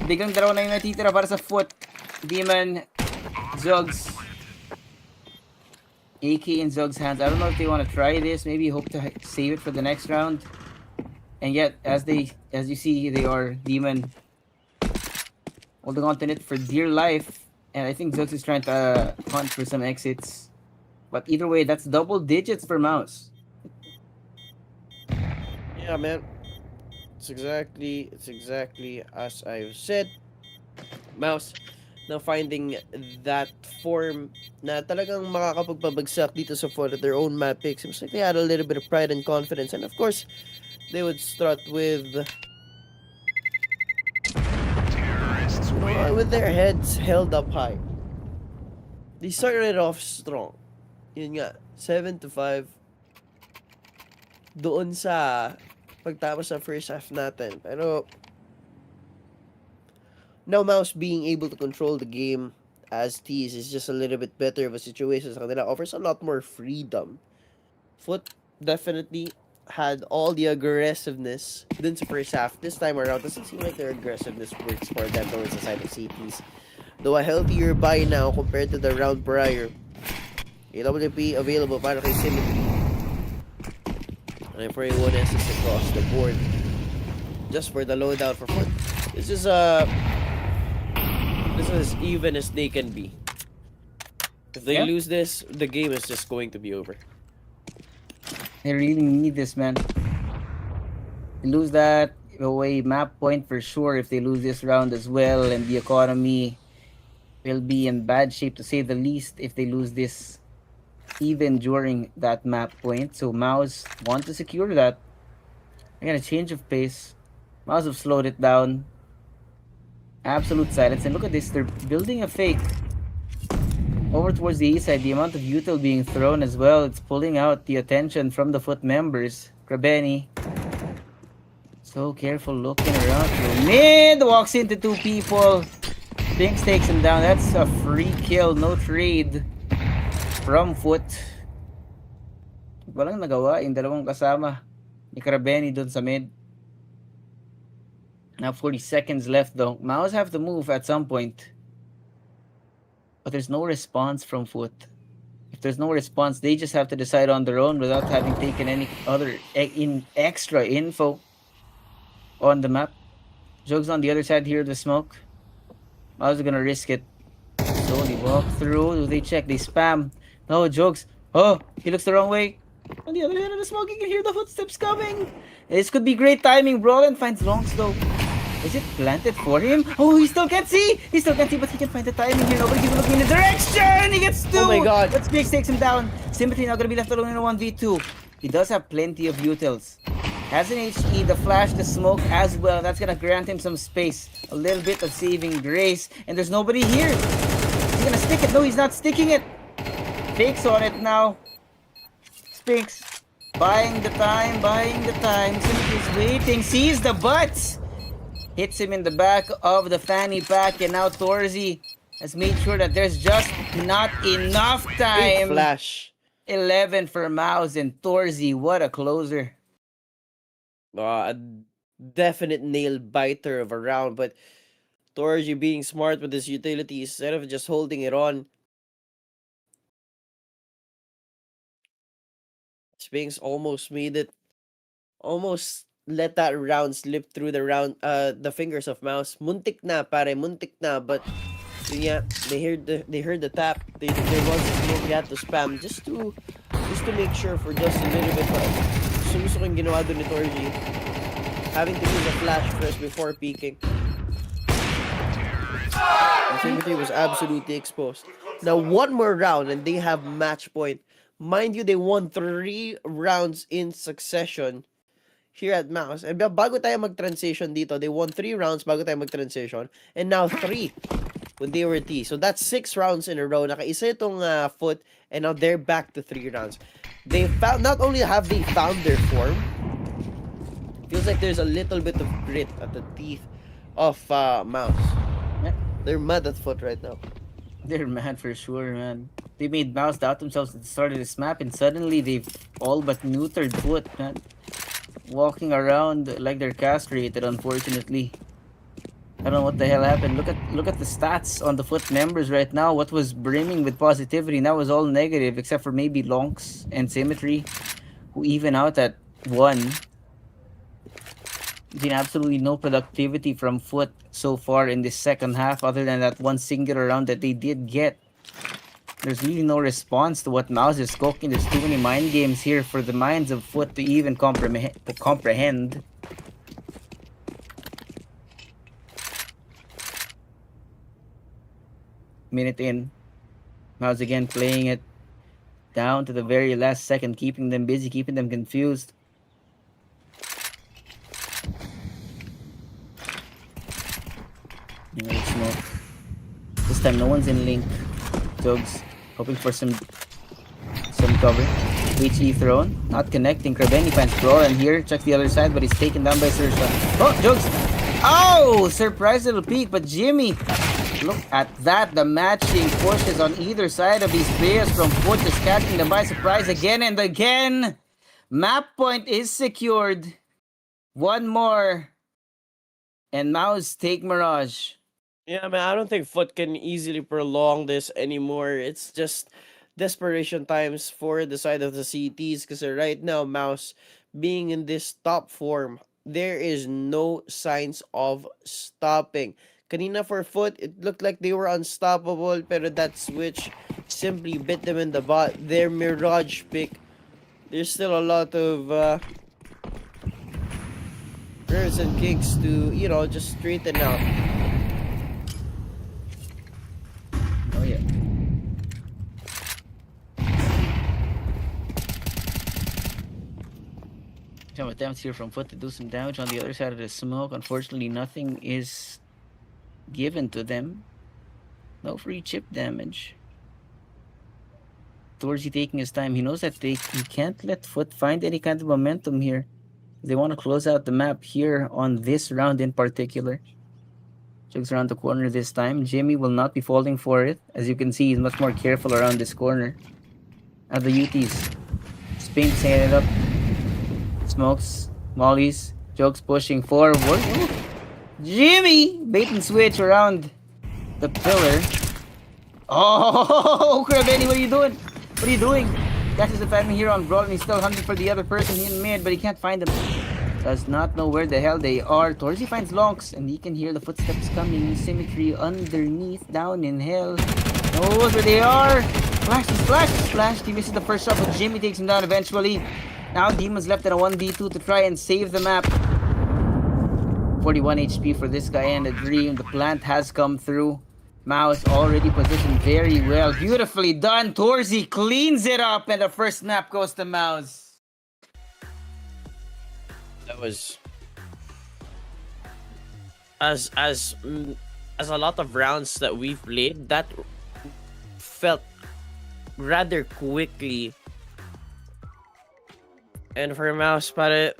Biglang dalawa na yung natitira para sa Foot. Demon, Zugs. AK in Zug's hands. I don't know if they want to try this. Maybe hope to save it for the next round. And yet, as you see, they are Demon holding on to it for dear life. And I think Zux is trying to hunt for some exits. But either way, that's double digits for MOUZ. Yeah, man. It's exactly as I've said. MOUZ now finding that form na talagang makakapagpabagsak dito sa Foot at their own map pick. Seems like they had a little bit of pride and confidence. And of course, they would start with their heads held up high. They started off strong. Yun nga, 7-5 doon sa pagtapos sa first half natin. Pero now MOUZ being able to control the game as teased is just a little bit better of a situation sa kanila. Offers a lot more freedom. Foot definitely had all the aggressiveness dun sa first half. This time around, doesn't seem like their aggressiveness works for them going sa side of CTs. Though a healthier buy now compared to the round prior. AWP available para kay Symmetry. And for a 1 assist across the board. Just for the loadout for Foot. This is as even as they can be. If they lose this, the game is just going to be over. They really need this, man. They lose that away map point for sure if they lose this round as well, and the economy will be in bad shape to say the least if they lose this even during that map point. So MOUZ want to secure that. Again, a change of pace. MOUZ have slowed it down. Absolute silence. And look at this, they're building a fake. Over towards the east side, the amount of util being thrown as well, it's pulling out the attention from the foot members. Krabeni. So careful looking around. Mid walks into two people. Binks takes him down. That's a free kill, no trade from foot. Walang nagawa yung dalawang kasama ni Krabeni dun sa mid. Now 40 seconds left though. MOUZ have to move at some point. But there's no response from foot. If there's no response, they just have to decide on their own without having taken any other extra info on the map. Jogs on the other side here of the smoke. MOUZ are gonna risk it. Slowly walk through. Do they check? They spam. No, Jogs. Oh, he looks the wrong way. On the other end of the smoke, you can hear the footsteps coming. This could be great timing. Brolin finds Longs though. Is it planted for him? Oh, he still can't see! He still can't see, but he can find the timing here. Nobody's even looking in the direction! He gets two! Oh my god. But Spix takes him down. Symmetry now gonna be left alone in a 1v2. He does have plenty of utils. Has an HE, the flash, the smoke as well. That's gonna grant him some space. A little bit of saving grace. And there's nobody here. Is he gonna stick it? No, he's not sticking it. Fakes on it now. Spix. Buying the time, buying the time. Symmetry's waiting. Sees the butts. Hits him in the back of the fanny pack, and now Torzi has made sure that there's just not enough Big time. flash. 11 for MOUZ and Torzi. What a closer. A definite nail biter of a round, but Torji being smart with his utility instead of just holding it on. Spinks almost made it. Almost let that round slip through the fingers of MOUZ. Muntik na, pare, muntik na, but yeah, they heard the tap. There was a smoke they had to spam just to make sure for just a little bit. Gusto kong ginawa doon ni Torji. Having to use a flash first before peeking. Infinity was absolutely exposed. Now one more round and they have match point. Mind you, they won 3 rounds in succession here at MOUZ. And bago tayo mag-transition dito, they won 3 rounds bago tayo mag-transition. And now 3 when they were T. So that's 6 rounds in a row. Nakaisa itong foot, and now they're back to 3 rounds. They found, not only have they found their form, feels like there's a little bit of grit at the teeth of MOUZ. Yeah. They're mad at foot right now. They're mad for sure, man. They made MOUZ doubt themselves at the start of this map, and suddenly they've all but neutered foot, man. Walking around like they're castrated, unfortunately. I don't know what the hell happened. Look at the stats on the foot members right now. What was brimming with positivity now was all negative, except for maybe Lonks and Symmetry, who even out at 1. Been absolutely no productivity from foot so far in this second half, other than that one singular round that they did get. There's really no response to what MOUZ is cooking. There's too many mind games here for the minds of foot to even comprehend. Minute in, MOUZ again playing it down to the very last second, keeping them busy, keeping them confused. Smoke. This time no one's in link. Jogs hoping for some cover. HE thrown, not connecting. Krabeni finds Floran here. Checks the other side, but he's taken down by Sersha. Oh, Jogs! Oh, surprise little peek, but Jimmy. Look at that, the matching pushes on either side of these players from foot, just catching them by surprise again and again. Map point is secured. One more. And MOUZ take Mirage. Yeah, man, I don't think foot can easily prolong this anymore. It's just desperation times for the side of the CTs, because right now, MOUZ being in this top form, there is no signs of stopping. Kanina for foot, it looked like they were unstoppable, pero that switch simply bit them in the butt. Their Mirage pick There's still a lot of curves and kinks to, you know, just straighten out. Oh yeah. Some attempts here from Foot to do some damage on the other side of the smoke. Unfortunately, nothing is given to them. No free chip damage. Towards taking his time. He knows that he can't let Foot find any kind of momentum here. They want to close out the map here on this round in particular. Checks around the corner this time. Jimmy will not be falling for it. As you can see, he's much more careful around this corner. At the UTs. Spinks headed up. Smokes. Mollies. Jokes pushing forward. Ooh. Jimmy! Bait and switch around the pillar. Oh, Kravenny, what are you doing? What are you doing? Catches the family here on Brawl and he's still hunting for the other person in mid, but he can't find them. Does not know where the hell they are. Torzi finds Lonks and he can hear the footsteps coming. Symmetry underneath, down in hell. Knows where they are. Splash. He misses the first shot, but Jimmy takes him down eventually. Now Demon's left at a 1v2 to try and save the map. 41 HP for this guy and a dream. The plant has come through. MOUZ already positioned very well. Beautifully done. Torzi cleans it up and the first snap goes to MOUZ. That was as a lot of rounds that we've played, that felt rather quickly. And for MOUZ,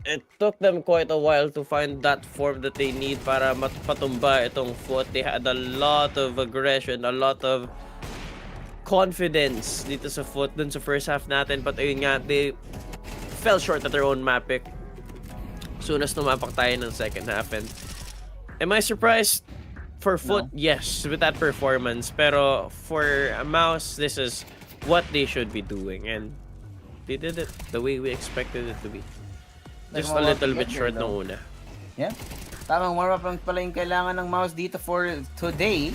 it took them quite a while to find that form that they need para patumba itong Foot. They had a lot of aggression, a lot of confidence dito sa Foot dun sa first half natin. But ayun nga, they fell short at their own map pick. Soon as tumapak tayo ng second half. And am I surprised? For Foot, no. Yes, with that performance. Pero for MOUZ, this is what they should be doing. And they did it the way we expected it to be. Just a little bit short nung una. Yeah. Tamang warm-up lang pala yung kailangan ng MOUZ dito for today.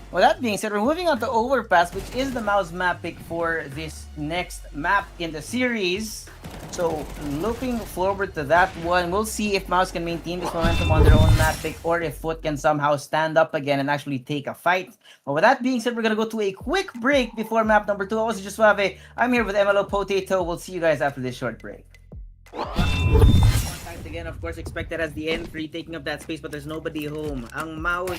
Well, that being said, we're moving on to Overpass, which is the MOUZ map pick for this next map in the series. So, looking forward to that one. We'll see if MOUZ can maintain this momentum on their own map pick or if Foot can somehow stand up again and actually take a fight. But with that being said, we're going to go to a quick break before map number 2. I was just Suave. I'm here with MLO Potato. We'll see you guys after this short break. Again, of course, expected as the N3 taking up that space, but there's nobody home. Ang MOUZ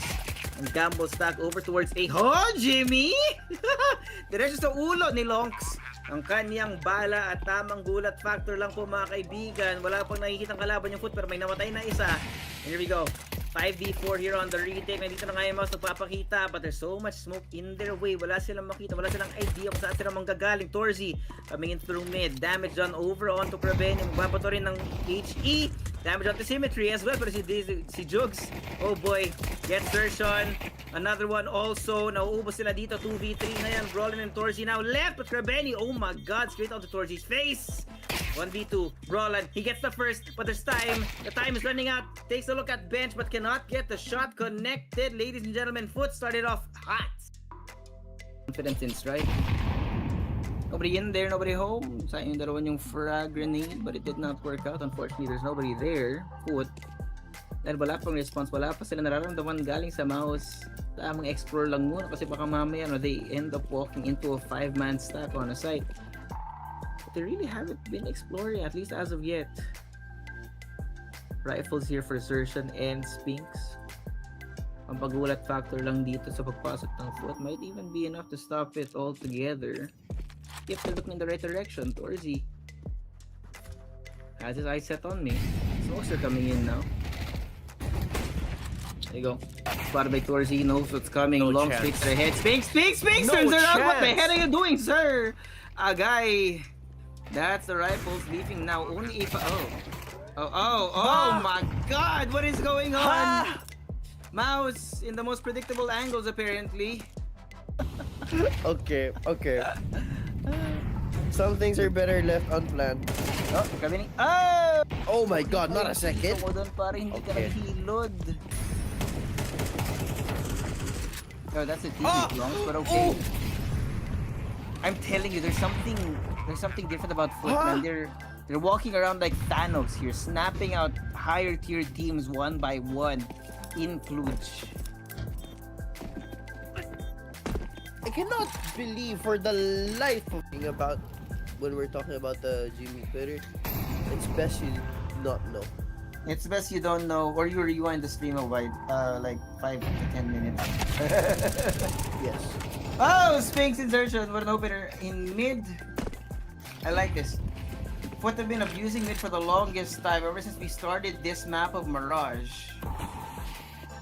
and Gamble stack over towards A. Oh, Jimmy! Diretso sa ulo ni Lonks. Ang kanyang bala at tamang gulat factor lang po mga kaibigan. Wala pang nakikitang kalaban yung Foot pero may namatay na isa. And here we go. 5v4 here on the retake. Nandito na nga yung MOUZ nagpapakita, but there's so much smoke in their way. Wala silang makita, wala silang idea kung saan sila manggagaling. Torzi coming in through mid. Damage done over onto Kravenny. Magbabato rin ng HE. Damage onto Symmetry as well. Pero si Jugs, oh boy, get Sertion. Another one also. Nauubos sila dito. 2v3 na yan. Brawlin and Torzi now left. But Kravenny, oh my god, straight onto Torzi's face. 1v2. Brawlin, he gets the first, but there's time. The time is running out. Takes a look at bench, but cannot get the shot connected. Ladies and gentlemen, Foot started off hot. Confidence in strike. Nobody in there, nobody home. Sayang yung dalawa yung frag grenade, but it did not work out. Unfortunately, there's nobody there. Foot. Dahil wala pang response, wala pa sila nararamdaman galing sa MOUZ. Tamang explore lang muna kasi baka mamaya they end up walking into a 5-man stack on a site. But they really haven't been exploring, at least as of yet. Rifles here for Sertion and Spinks. Ang pagulat factor lang dito sa pagpasok ng Foot might even be enough to stop it altogether. You have to look in the right direction. Torzi has his eyes set on me. Smokes are coming in now. There you go. Spotted by Torzi, knows what's coming. No Long chance. straight to the head. Spinks No turns around. What the chance. hell are you doing, sir? Guy. That's the rifles leaving now. Only if Oh my god, what is going on? MOUZ in the most predictable angles apparently. Okay. Some things are better left unplanned. Oh, kami ni... Oh! Oh my god, not a second. Ito mo doon para hindi ka Okay. naghilod. Oh, that's a TV Oh! Longs, but okay. I'm telling you, there's something different about Foot, man. They're walking around like Thanos here, snapping out higher tier teams one by one in Cluj. I cannot believe for the life of me about when we're talking about the Jimmy Twitter. It's best you not know. It's best you don't know, or you rewind the stream of like 5 to 10 minutes. Yes. Oh, Sphinx insertion with an opener in mid. I like this. Foot have been abusing mid for the longest time, ever since we started this map of Mirage.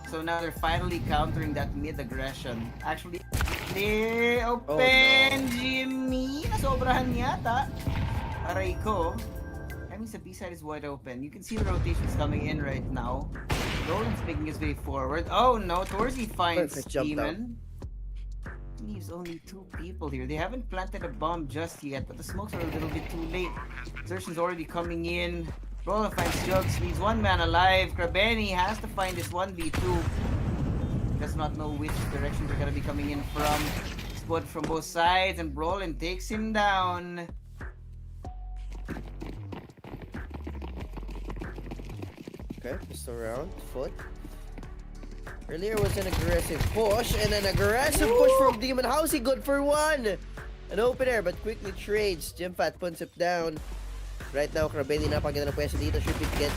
So now they're finally countering that mid aggression. Actually, they open no. Jimmy. Nasobrahan yata. Aray ko. I mean, the B-side is wide open. You can see the rotations coming in right now. Roland's making his way forward. Oh no, Torzy finds Perfect jump Demon. Leaves only 2 people here. They haven't planted a bomb just yet, but the smokes are a little bit too late. Zertion's already coming in. Roland finds Jugs, leaves 1 man alive. Krabeni has to find this 1v2. Does not know which direction they're gonna be coming in from. Spot from both sides, and Roland takes him down. Okay, pistol round, Foot. Earlier was an aggressive push, and an aggressive push from Demon. How's he good for 1? An opener, but quickly trades. Jimfat puts it down. Right now, Krabeni napaganda ng pwesto dito. Should be get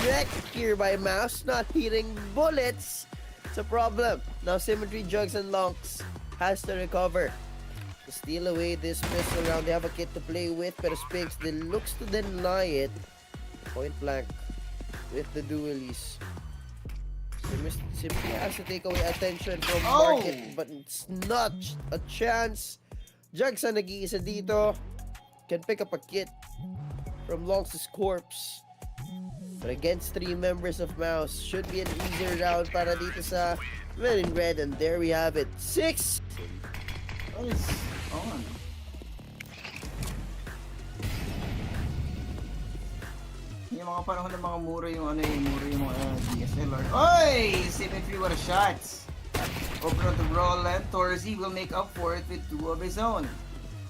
checked here by MOUZ. Not hitting bullets. It's a problem. Now, Symmetry, Jugs, and Lonks has to recover. To steal away this pistol round. They have a kit to play with, pero Sphinx looks to deny it. Point blank with the dualies. Simply has to take away attention from Market, but it's not a chance. Jugs ang nag-iisa dito. Can pick up a kit from Lonks' corpse. But against 3 members of MOUZ, should be an easier round para dito sa men in red. And there we have it. 6! What is on? Yung mga panahon ng mga mura yung mga DSLR. Oy! Symmetry, what a shot! Over on the Roland, Torzy will make up for it with 2 of his own.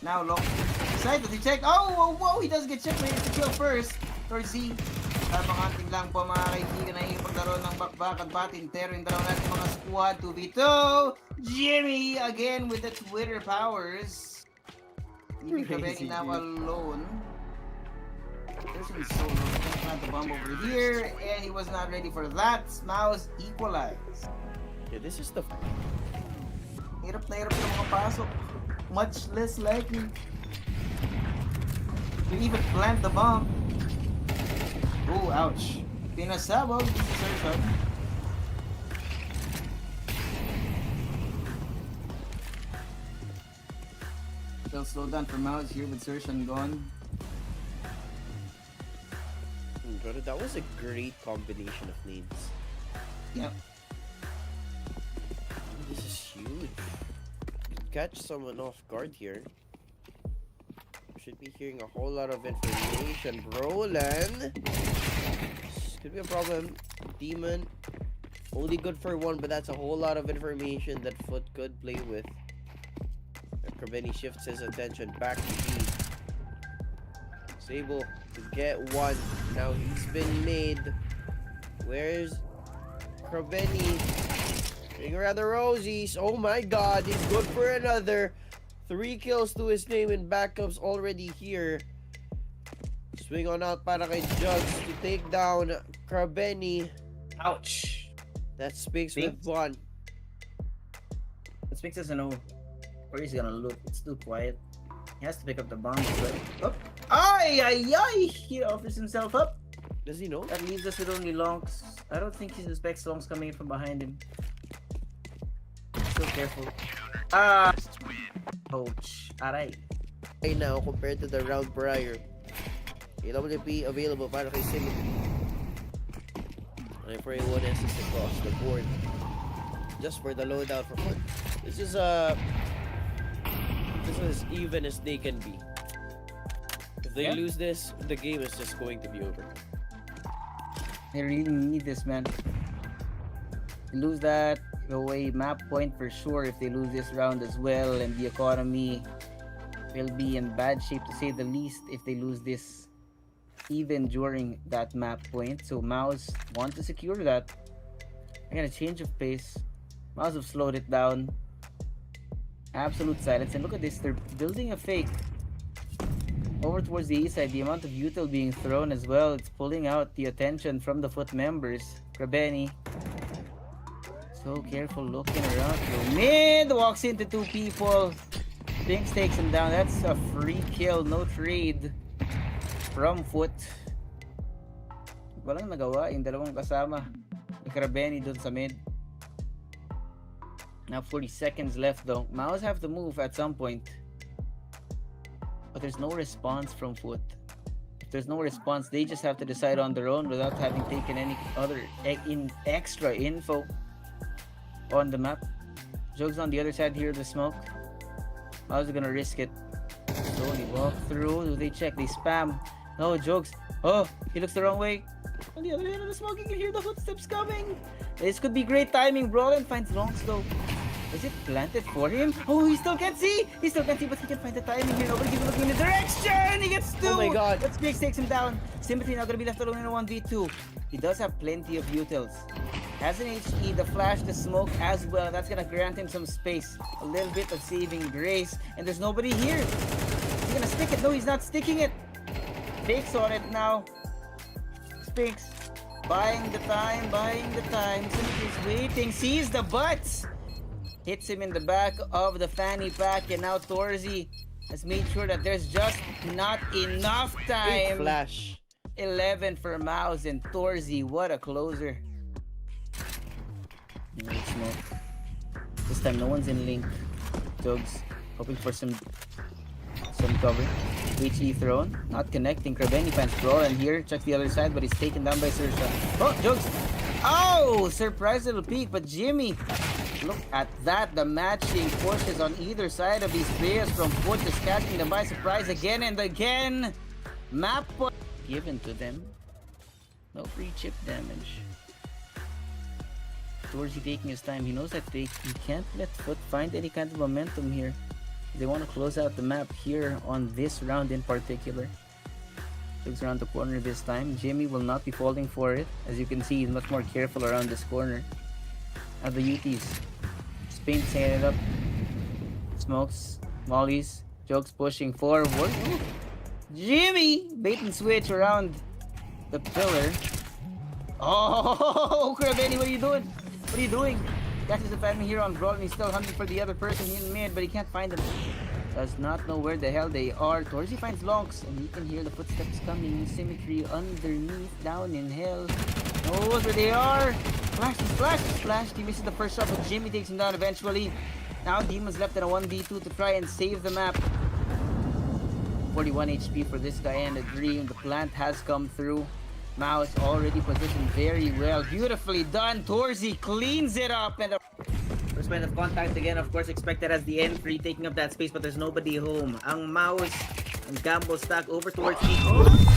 Now, Long excited to check. Oh, whoa! He does get checked, but he has to kill first. Torzy, tamang hunting lang po mga kaibigan na ipaglaro ng bakbak at batintero yung dalawa natin mga squad 2v2. Jimmy again with the Twitter powers. Leaving Kabeki now alone. Person is so low. He plant the bomb over here, and he was not ready for that. MOUZ equalized. Yeah, this is the... Hirap na makapasok. Much less likely to even plant the bomb. Oh, ouch. Pinasabog. Insertion. Still slow down for MOUZ here with Sershan gone. Brother, that was a great combination of needs. Yep. This is huge. Catch someone off guard here. Should be hearing a whole lot of information. Roland. This could be a problem. Demon. Only good for 1, but that's a whole lot of information that Foot could play with. Krabeni shifts his attention back to B. He's able to get 1. Now he's been made. Where's Krabeni? Getting around the rosies. Oh my god, he's good for another. 3 kills to his name, and backups already here. Swing on out para kay Jugs to take down Krabeni. Ouch. That Sphinx with 1. That Sphinx doesn't know where he's gonna look. It's too quiet. He has to pick up the bomb. But... Ay! He offers himself up. Does he know? That leaves us with only Lonks. I don't think he suspects Lonks coming in from behind him. So careful. Ouch. Aray. Right now, compared to the round prior, AWP available para kay Symmetry. And for a 1 assist across the board. Just for the loadout for Foot. This is as even as they can be. If they lose this, the game is just going to be over. They really need this, man. They lose that, go away map point for sure if they lose this round as well, and the economy will be in bad shape to say the least if they lose this even during that map point. So MOUZ want to secure that. I got a change of pace. MOUZ have slowed it down. Absolute silence. And look at this, they're building a fake. Over towards the east side, the amount of util being thrown as well, it's pulling out the attention from the foot members. Krabeni, so careful looking around. Yo, mid walks into two people. Binks takes him down. That's a free kill, no trade from foot. Walang nagawa yung dalawang kasama ni Krabeni dun sa mid. Now 40 seconds left though. MOUZ have to move at some point. But there's no response from foot. If there's no response, they just have to decide on their own without having taken any other extra info on the map. Joke's on the other side here of the smoke. MOUZ are gonna risk it. Slowly walk through. Do they check? They spam. No, Jokes. Oh, he looks the wrong way. On the other end of the smoke, you can hear the footsteps coming. This could be great timing. Brolin finds Longs though. Is it planted for him? Oh, he still can't see! He still can't see, but he can find the timing here. Nobody's even looking in the direction! He gets two! Oh my god. But Space takes him down. Symmetry now gonna be left alone in a 1v2. He does have plenty of utils. Has an HE, the flash, the smoke as well. That's gonna grant him some space. A little bit of saving grace. And there's nobody here. Is he gonna stick it? No, he's not sticking it. Fakes on it now. Spinks. Buying the time, buying the time. Symmetry's waiting. Sees the butts. Hits him in the back of the fanny pack, and now Torzy has made sure that there's just not enough Big time. flash. 11 for MOUZ and Torzy. What a closer. No smoke. This time no one's in link. Jugs hoping for some cover. HE thrown. Not connecting. Krabeni finds Brolin here. Checks the other side, but he's taken down by Sersha. Oh, Jugs! Oh! Surprise little peek, but Jimmy. Look at that, the matching pushes on either side of these players from foot is catching them by surprise again and again. Map given to them. No free chip damage. Towards he taking his time, he knows that he can't let foot find any kind of momentum here. They want to close out the map here on this round in particular. Looks around the corner this time. Jimmy will not be falling for it. As you can see, he's much more careful around this corner. Now the UTs. Spain setting it up. Smokes. Mollies. Jokes pushing forward. Ooh. Jimmy! Bait and switch around the pillar. Oh, Krabeni, what are you doing? What are you doing? Catches the family here on Brawl and he's still hunting for the other person in mid, but he can't find them. Does not know where the hell they are. Torzy finds Lonks and he can hear the footsteps coming. Symmetry underneath, down in hell. Knows where they are. Flash. He misses the first shot, but Jimmy takes him down eventually. Now Demon's left in a 1v2 to try and save the map. 41 HP for this guy and a dream. The plant has come through. MOUZ already positioned very well. Beautifully done. Torzy cleans it up. And first point of contact again, of course, expected as the entry, taking up that space, but there's nobody home. Ang MOUZ and Gamble stack over towards the...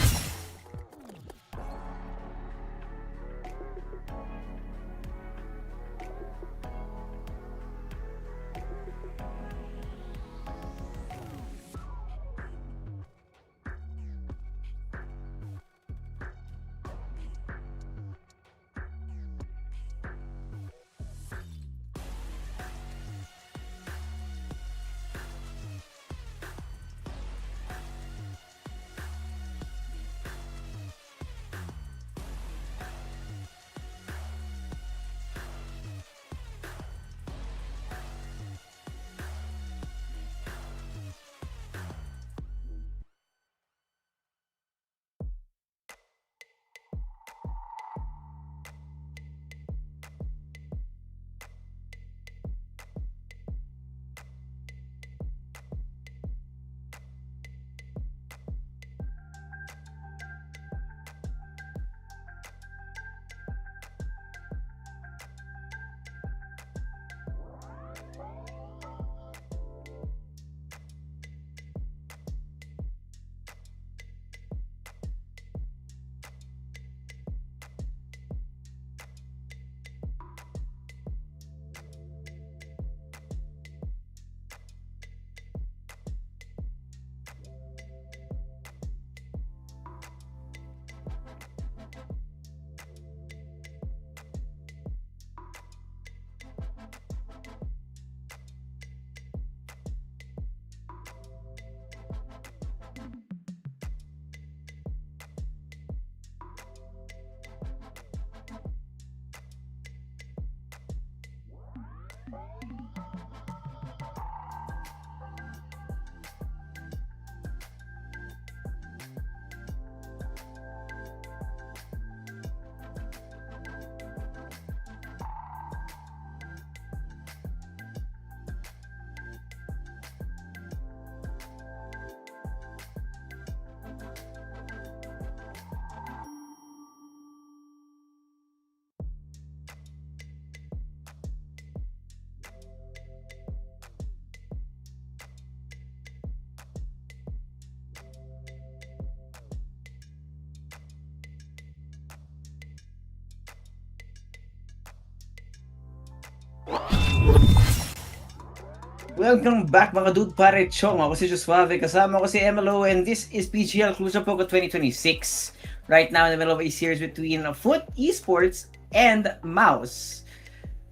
Welcome back mga dude pare chong. Ako si Josuave, kasama ko si MLO, and this is PGL Cluj Napoca 2026. Right now in the middle of a series between Foot Esports and MOUZ.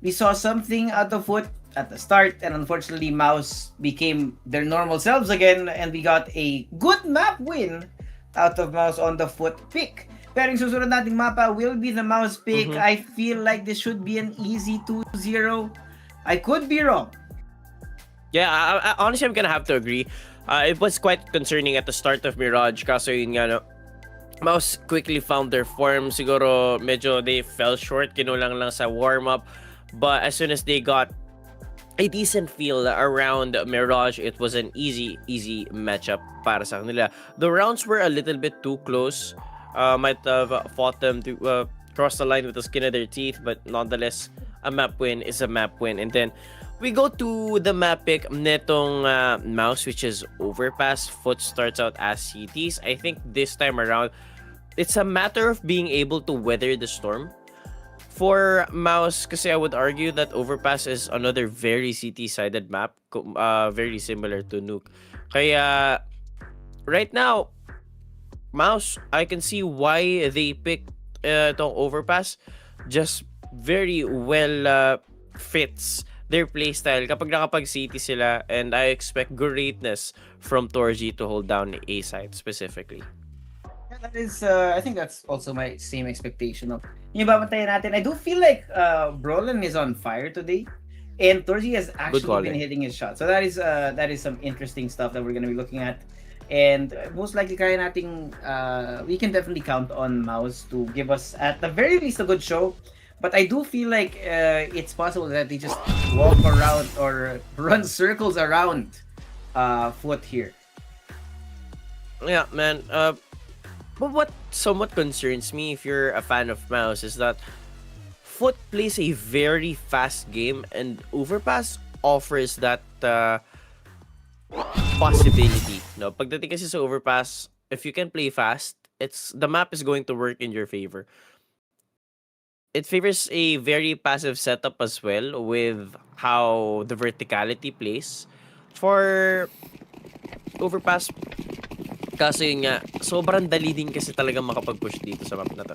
We saw something out of Foot at the start, and unfortunately MOUZ became their normal selves again, and we got a good map win out of MOUZ on the Foot pick. Pero yung susunod nating mapa will be the MOUZ pick. I feel like this should be an easy 2-0. I could be wrong. Yeah, honestly, I'm gonna have to agree. It was quite concerning at the start of Mirage, kaso yun nga, no, MOUZ quickly found their form. Siguro medyo they fell short, kinulang lang sa warm-up. But as soon as they got a decent feel around Mirage, it was an easy matchup para sa kanila. The rounds were a little bit too close. Might have fought them to cross the line with the skin of their teeth, but nonetheless, a map win is a map win. And then we go to the map pick netong MOUZ, which is Overpass. Foot starts out as CTs. I think this time around, it's a matter of being able to weather the storm. For MOUZ, kasi I would argue that Overpass is another very CT-sided map, very similar to Nuke. Kaya, right now, MOUZ, I can see why they picked itong Overpass. Just very well fits their playstyle kapag nakapag-CT sila, and I expect greatness from Torji to hold down A side specifically. That is, I think that's also my same expectation. No? Yung babantayan natin, I do feel like Brolin is on fire today, and Torji has actually been hitting his shot. So that is some interesting stuff that we're gonna be looking at. And most likely, kaya nating, we can definitely count on MOUZ to give us, at the very least, a good show. But I do feel like it's possible that they just walk around or run circles around Foot here. Yeah, man. But what somewhat concerns me, if you're a fan of MOUZ, is that Foot plays a very fast game, and Overpass offers that possibility. No, pagdating kasi sa Overpass, if you can play fast, the map is going to work in your favor. It favors a very passive setup as well, with how the verticality plays. For Overpass, kaso yun nga, sobrang dali din kasi talagang makapag-push dito sa map na to.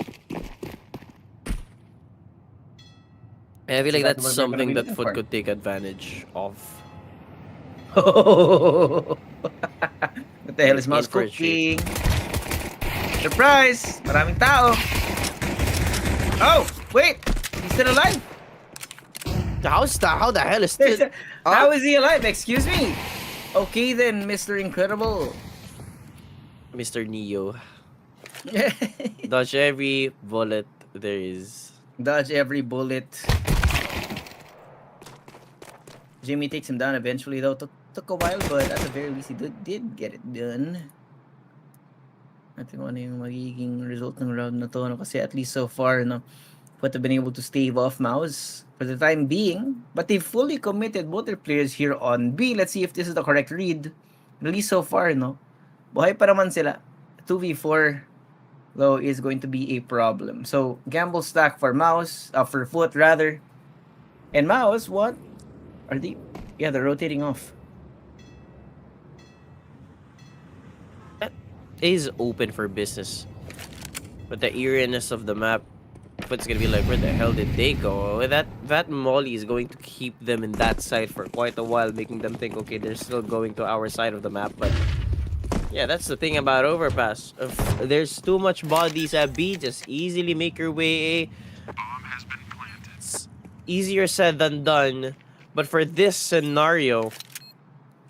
I feel like that's something that Foot could take advantage of. What the hell is MOUZ cooking? Surprise! Maraming tao! Oh! Wait! He's still alive! How the hell is this? How is he alive? Excuse me! Okay then, Mr. Incredible. Mr. Neo. Dodge every bullet there is. Dodge every bullet. Jimmy takes him down eventually, though. Took a while, but at the very least, he did get it done. I think ano yung magiging result ng round na to, no? Kasi at least so far, no, Foot have been able to stave off MOUZ for the time being, but they fully committed both their players here on B. Let's see if this is the correct read. At least so far, no, buhay pa naman sila. 2v4, though, is going to be a problem. So gamble stack for MOUZ, for Foot rather, and MOUZ, what are they? Yeah, they're rotating off. Is open for business, but the eeriness of the map, Foot's gonna be like, where the hell did they go? That molly is going to keep them in that side for quite a while, making them think, okay, they're still going to our side of the map. But yeah, that's the thing about Overpass. If there's too much bodies at B, just easily make your way A. It's easier said than done, but for this scenario,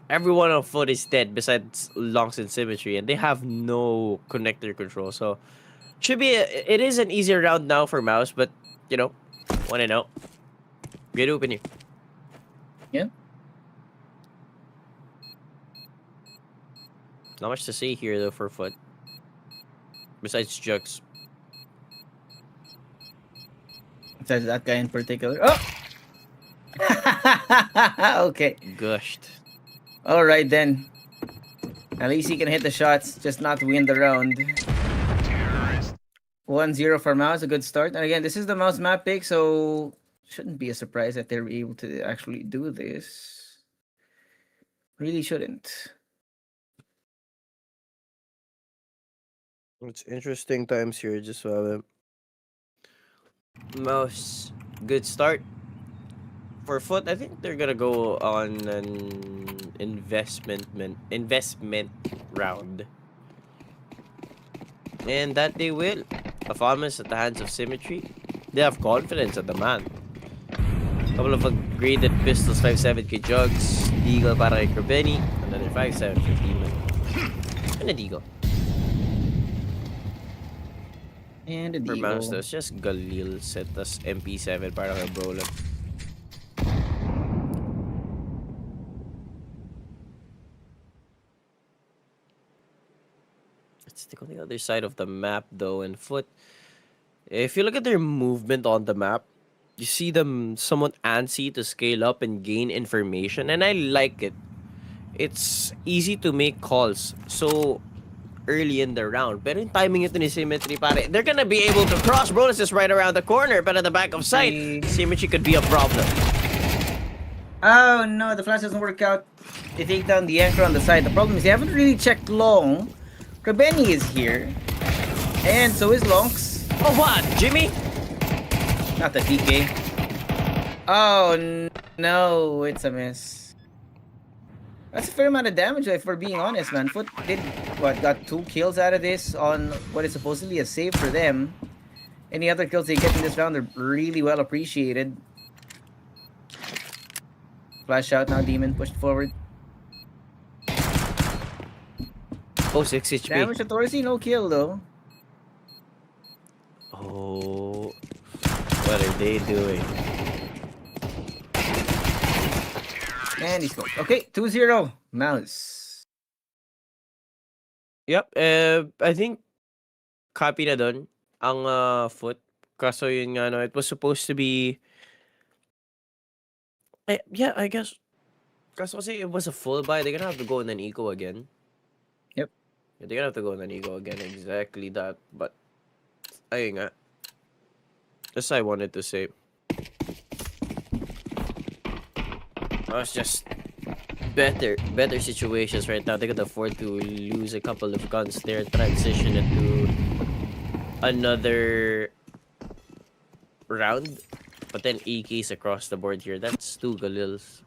everyone on Foot is dead besides Longs and Symmetry, and they have no connector control. So it is an easier round now for MOUZ, but you know, wanna know. Good open here. Yeah. Not much to say here though for Foot. Besides Jugs. Besides that guy in particular. Oh! Okay. Gushed. Alright then. At least he can hit the shots, just not win the round. 1-0 for MOUZ, a good start. And again, this is the MOUZ map pick, so shouldn't be a surprise that they're able to actually do this. Really shouldn't. It's interesting times here, just MOUZ, good start. For Foot, I think they're gonna go on an investment round. And that they will. Performance at the hands of Symmetry. They have confidence at the man. Couple of upgraded pistols, 5.7 kay Jugs. Deagle para kay Kerbeni. Another 5.7, 15 man. And a Deagle. And a For MOUZ, deal. that's just Galil set as MP7 para kay Brolan. Let's stick on the other side of the map though, and Foot. If you look at their movement on the map, you see them somewhat antsy to scale up and gain information, and I like it. It's easy to make calls so early in the round. Pero yung timing ito ni Symmetry, pare, they're gonna be able to cross. Brolis is right around the corner, but at the back of sight, Symmetry could be a problem. Oh no, the flash doesn't work out. They take down the anchor on the side. The problem is they haven't really checked long. Kerbeni is here. And so is Lonks. Oh, what? Jimmy? Not the DK. Oh no, it's a miss. That's a fair amount of damage, if we're being honest, man. Foot did, what, got 2 kills out of this on what is supposedly a save for them. Any other kills they get in this round are really well appreciated. Flash out now, Demon pushed forward. Oh, 6 HP. Damage to Torsi, no kill though. Oh, what are they doing? And he's going. Okay, 2-0. MOUZ. Yep, I think copy na dun ang Foot. Kaso yun nga, no, it was supposed to be... yeah, I guess. Kaso kasi it was a full buy. They're gonna have to go in an eco again. Yep. Yeah, they're gonna have to go in an eco again. Exactly that. But, ayun nga. That's I wanted to say. It's just better situations right now. They could afford to lose a couple of guns there, transition into another round. But then EKs across the board here. That's 2 Galils.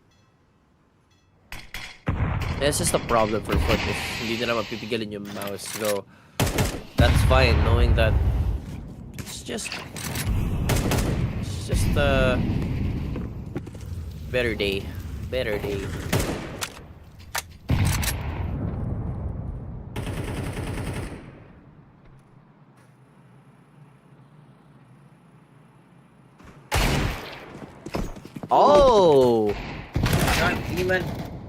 That's just a problem for Foot if hindi na mapipigilan yung MOUZ. So, that's fine knowing that it's just a better day. Better day. Oh! John, Demon.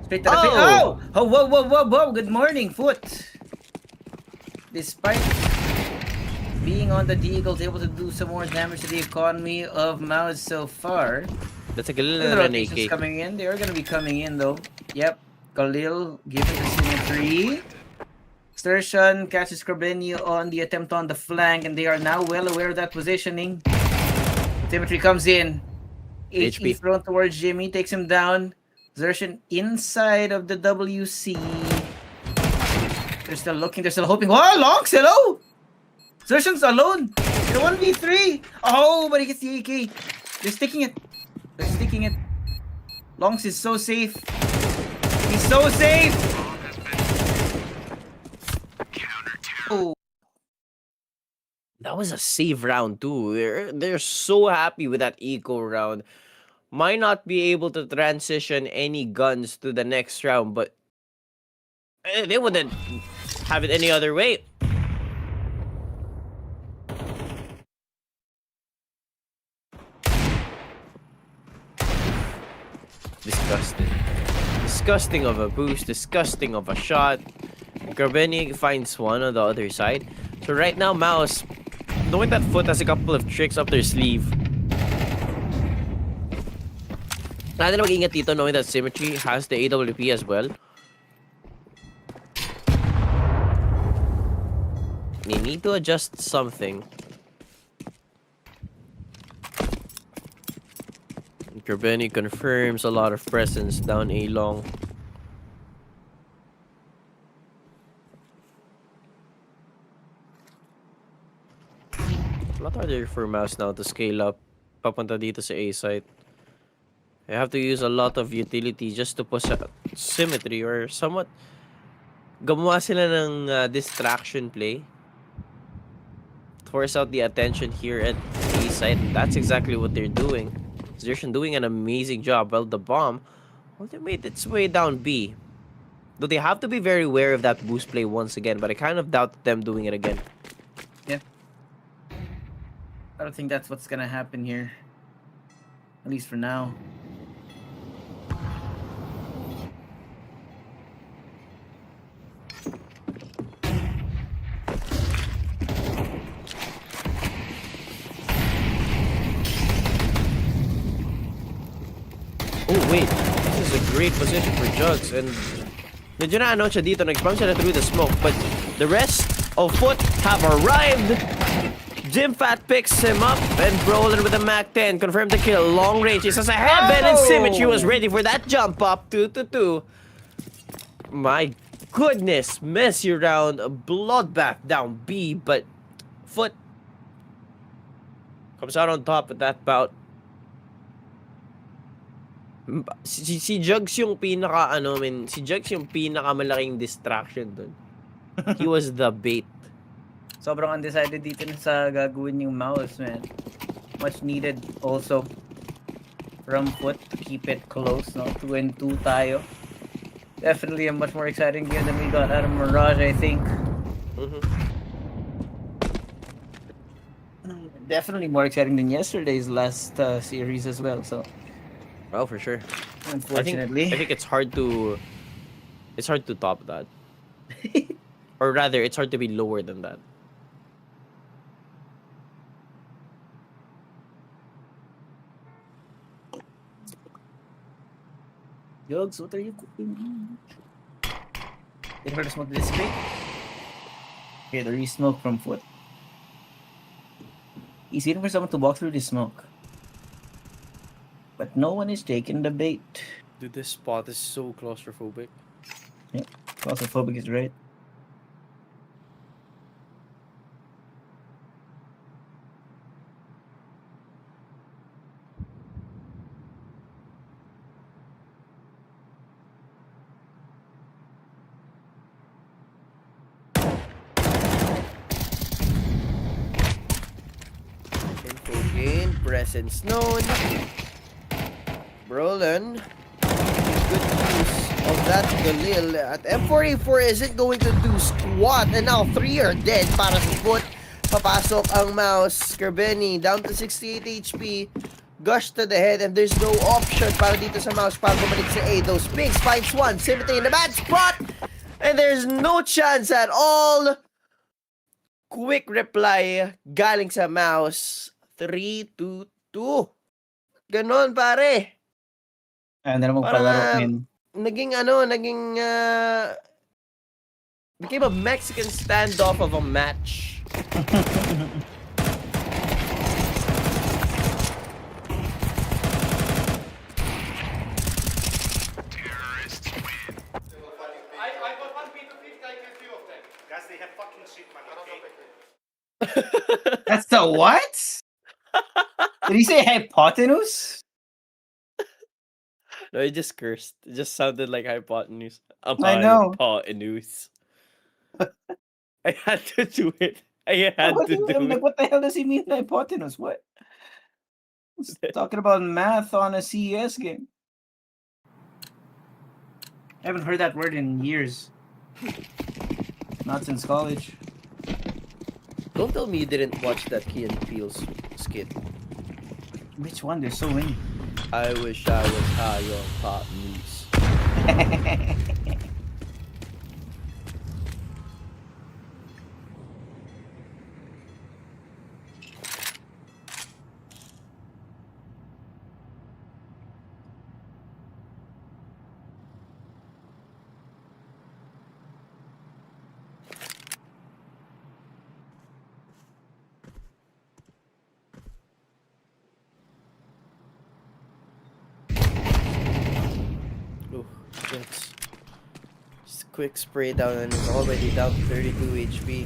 Straight to the face. Oh! Oh, whoa, whoa, whoa, whoa. Good morning, Foot. Despite being on the Deagles, able to do some more damage to the economy of MOUZ so far. That's a Galil The and an rotations AK. coming in. They are going to be coming in, though. Yep. Galil giving the Symmetry. Sturtion catches Kerbeni on the attempt on the flank, and they are now well aware of that positioning. Symmetry comes in. HP thrown towards Jimmy, takes him down. Zershin inside of the WC. They're still looking, they're still hoping. Oh, Lonks, hello! Zershin's alone. The 1v3. Oh, but he gets the AK. They're sticking it. They're sticking it. Lonks is so safe. He's so safe. Oh. That was a save round too. They're so happy with that eco round. Might not be able to transition any guns to the next round, but they wouldn't have it any other way. Disgusting. Disgusting of a boost. Disgusting of a shot. Kerbeni finds one on the other side. So right now, MOUZ, knowing that Foot has a couple of tricks up their sleeve, natin na mag-ingat dito knowing that Symmetry has the AWP as well. They need to adjust something. Kerbeni confirms a lot of presence down A long. a lot harder for MOUZ now to scale up papunta dito sa A site. You have to use a lot of utility just to push symmetry or somewhat gumawa sila ng distraction play. Force out the attention here at A site. That's exactly what they're doing. Zertian doing an amazing job. Well, the bomb, well, they made its way down B. Though they have to be very aware of that boost play once again, but I kind of doubt them doing it again. Yeah. I don't think that's what's gonna happen here. At least for now. Oh wait, this is a great position for Jugs, and medyo na-ano siya dito, nag-spam siya through the smoke, but the rest of Foot have arrived. Jim Fat picks him up, and Brolin with a Mac-10 confirmed the kill. Long range, he says a heaven, and Symmetry was ready for that jump up. 2-2. My goodness, messy round, a bloodbath down B, but Foot comes out on top with that bout. Si Jugs yung pinaka si Jugs yung pinaka malaking distraction dun. He was the bait. Sobrang undecided dito sa gagawin yung MOUZ, man. Much needed also from Foot to keep it close, no? 2-2 tayo. Definitely a much more exciting game than we got out of Mirage, I think. Definitely more exciting than yesterday's last series as well, so. Well, for sure. Unfortunately. I think it's hard to top that. Or rather, it's hard to be lower than that. Jugs, what are you cooking? Did you smoke this big? Okay, the re-smoke from Foot. He's waiting for someone to walk through the smoke. But no one is taking the bait. Dude, this spot is so claustrophobic. Yeah, claustrophobic is right. Info gain, presence known. Brolin, good use of that Galil at M4A4 isn't going to do squat, and now 3 are dead para sa Foot. Papasok ang MOUZ. Kerbeni down to 68 HP. Gush to the head, and there's no option para dito sa MOUZ para bumalik sa A. Those pigs finds one. Symmetry in the bad spot, and there's no chance at all. Quick reply galing sa MOUZ. 3-2-2. Ganon, pare. Ano naman palaro din. Became a Mexican standoff of a match. Terrorists win. I got one P250, I killed 2 of them. Guys, they have fucking shit, man. Okay? That's the what? Did he say hypotenuse? No, he just cursed. It just sounded like hypotenuse. I know. Hypotenuse. I had to do it. I had to do I'm like, it. what the hell does he mean hypotenuse? What? He's talking about math on a CES game. I haven't heard that word in years. Not since college. Don't tell me you didn't watch that Key and Peele's skit. Which one? There's so many. I wish I was high on pot news. Just a quick spray down, and it's already down to 32 HP.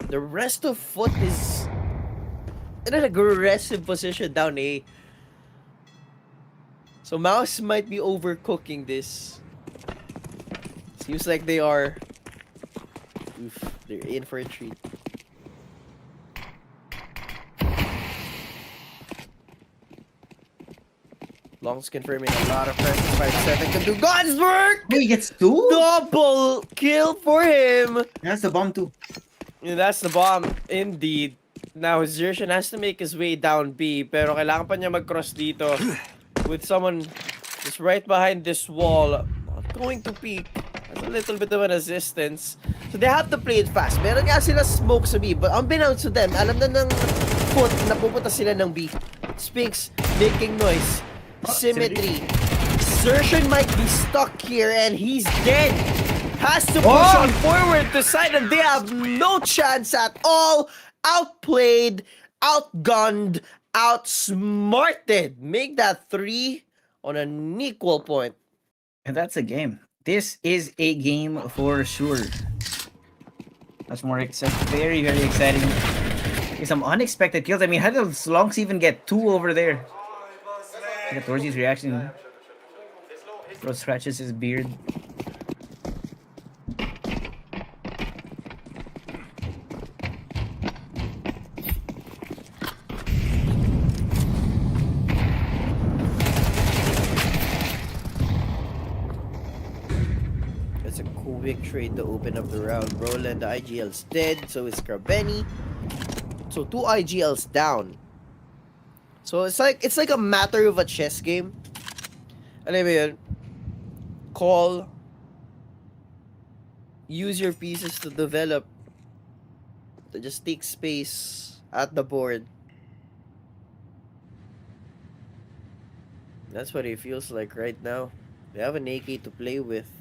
The rest of Foot is in an aggressive position down A. So MOUZ might be overcooking this. Seems like they are. Oof, they're in for a treat. Long's confirming a lot of pressure. 5-7 can do God's work! Oh, he gets 2? Double kill for him! That's the bomb too. Yeah, that's the bomb, indeed. Now, Zershan has to make his way down B, pero kailangan pa niya mag-cross dito with someone just right behind this wall. Not going to peek. That's a little bit of an assistance. So they have to play it fast. Meron nga sila smoke sa B, but unbeknownst to them, alam na ng Foot na pupunta sila ng B. Spinks making noise. Symmetry. Zershan might be stuck here and he's dead. Has to push on forward to side and they have no chance at all. Outplayed, outgunned, outsmarted. Make that 3 on an equal point. And that's a game. This is a game for sure. That's more very, very exciting. Some unexpected kills. I mean, how did Longs even get 2 over there? Look at Torzi's reaction. Bro scratches his beard. It's a quick trade to open up the round. Roland, the IGL's dead, so is Krabeni. So 2 IGLs down. So it's like a matter of a chess game. Alam mo yun? Call. Use your pieces to develop. To just take space at the board. That's what it feels like right now. They have an AK to play with.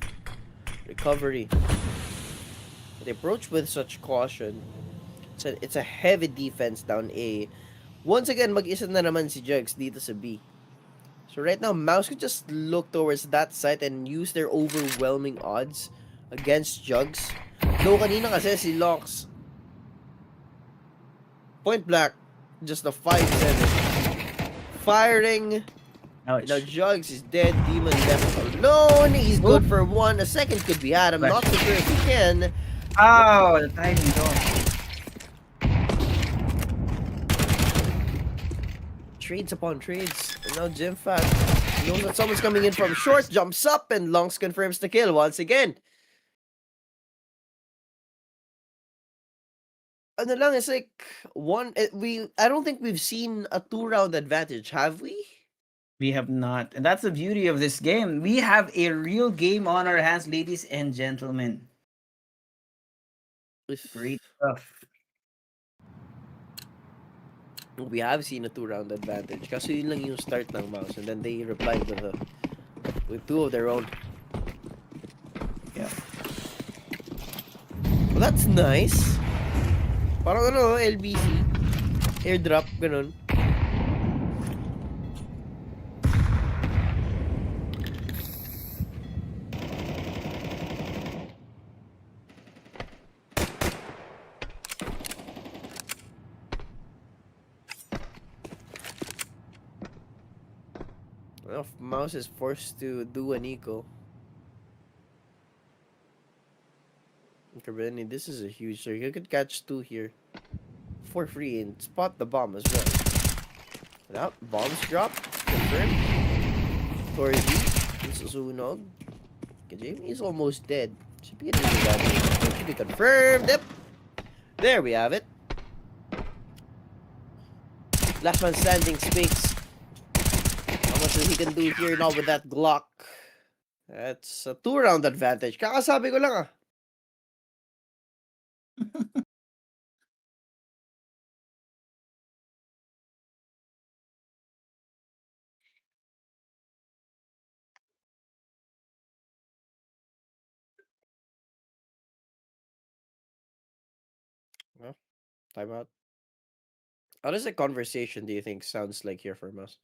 Recovery. They approach with such caution. It's a heavy defense down A. Once again, mag-isa na naman si Jugs dito sa B. So right now, MOUZ could just look towards that side and use their overwhelming odds against Jugs. Though kanina kasi si Lox, point blank, just a 5-7. Firing. Ouch. Now Jugs is dead. Demon left alone. He's good for 1. A second could be at him. Not so sure if he can. Oh, the timing though. Trades upon trades. And now Jimfat knows that someone's coming in from short, jumps up, and Longs confirms the kill once again. Ano lang, it's like I don't think we've seen a 2-round advantage, have we? We have not. And that's the beauty of this game. We have a real game on our hands, ladies and gentlemen. Great stuff. We have seen a 2-round advantage. Kasi yun lang yung start ng MOUZ. And then they replied with 2 of their own. Yeah. Well, that's nice. Parang ano, LBC. Airdrop, ganun. Well, MOUZ is forced to do an eco. Benny, this is a huge circle. You could catch 2 here for free and spot the bomb as well. Now, bombs drop. Confirmed. Torzi. Susunog. Jamie is almost dead. Should be an easy damage. Should be confirmed. Yep. There we have it. Last man standing speaks. How much he can do here now with that Glock. That's a 2-round advantage. Kakasabi ko lang ah. Well, timeout. How does the conversation do you think sounds like here from us?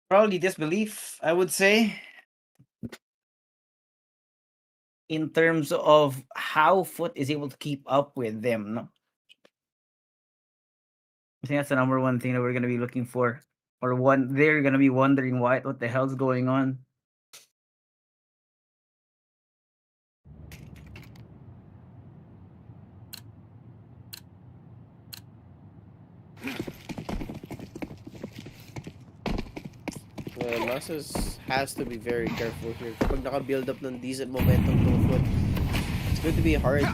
Probably disbelief, I would say. in terms of how Foot is able to keep up with them. No? I think that's the number one thing that we're gonna be looking for, or one they're gonna be wondering what the hell's going on. MOUZ has to be very careful here. Kapag naka-build up ng decent momentum tong Foot, it's going to be hard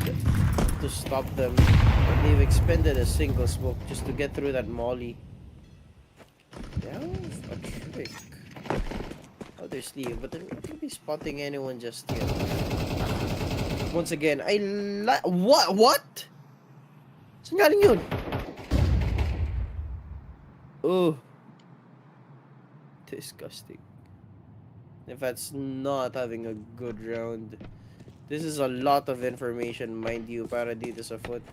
to stop them. But they've expended a single smoke just to get through that molly. Yeah, a trick. Oh, there's Steve, but they're not going to be spotting anyone just yet. Once again, What? Saan galing yun? Oh. Disgusting. If that's not having a good round. This is a lot of information, mind you, para dito sa Foot.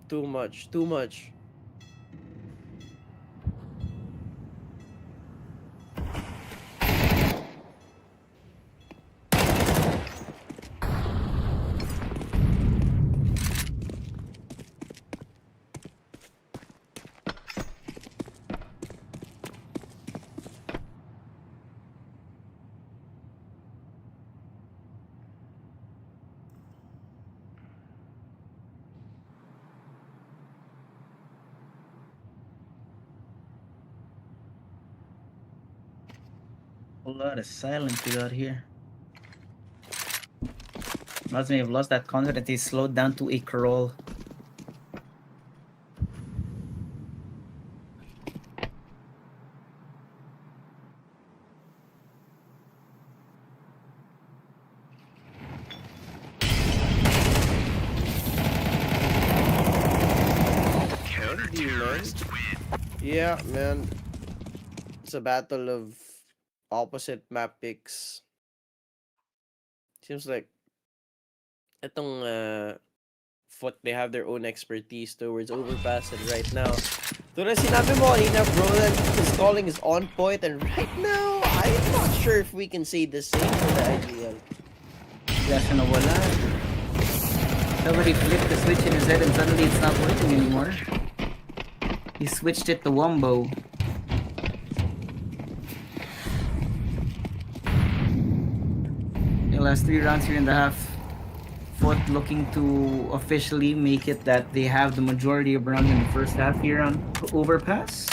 Too much. A lot of silence we got here. Must may have lost that confidence. He slowed down to a crawl. Yeah, man. It's a battle of opposite map picks. Seems like itong Foot, they have their own expertise towards overpass, and right now, tulad sinabi mo kanina, bro, that his calling is on point, and right now, I'm not sure if we can say the same for the IGL. Bigla siya nawala. Somebody flipped the switch in his head and suddenly it's not working anymore. He switched it to Wombo. The last 3 rounds here in the half. Foot looking to officially make it that they have the majority of rounds in the first half here on overpass.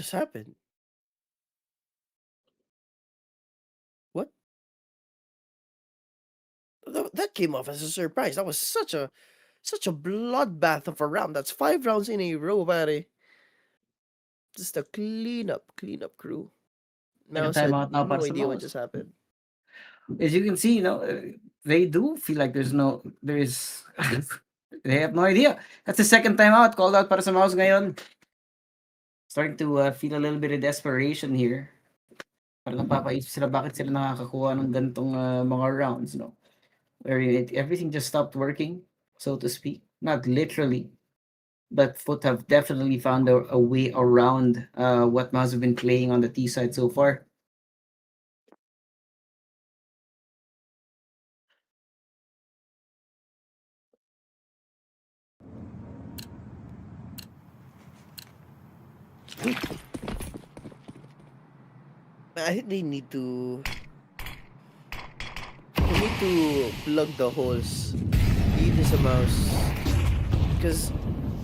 Happened? What? That came off as a surprise. That was such a bloodbath of a round. That's 5 rounds in a row, buddy. Just a cleanup crew. Now said, no idea what just happened. As you can see, they do feel like they have no idea. That's the second time out. Called out para sa MOUZ ngayon. Starting to feel a little bit of desperation here. Parang napapaisip sila bakit sila nakakakuha ng gantong mga rounds, no? Where everything just stopped working, so to speak. Not literally, but Foot have definitely found a way around what MOUZ have been playing on the T side so far. I think they need to plug the holes. Dito sa MOUZ. Because,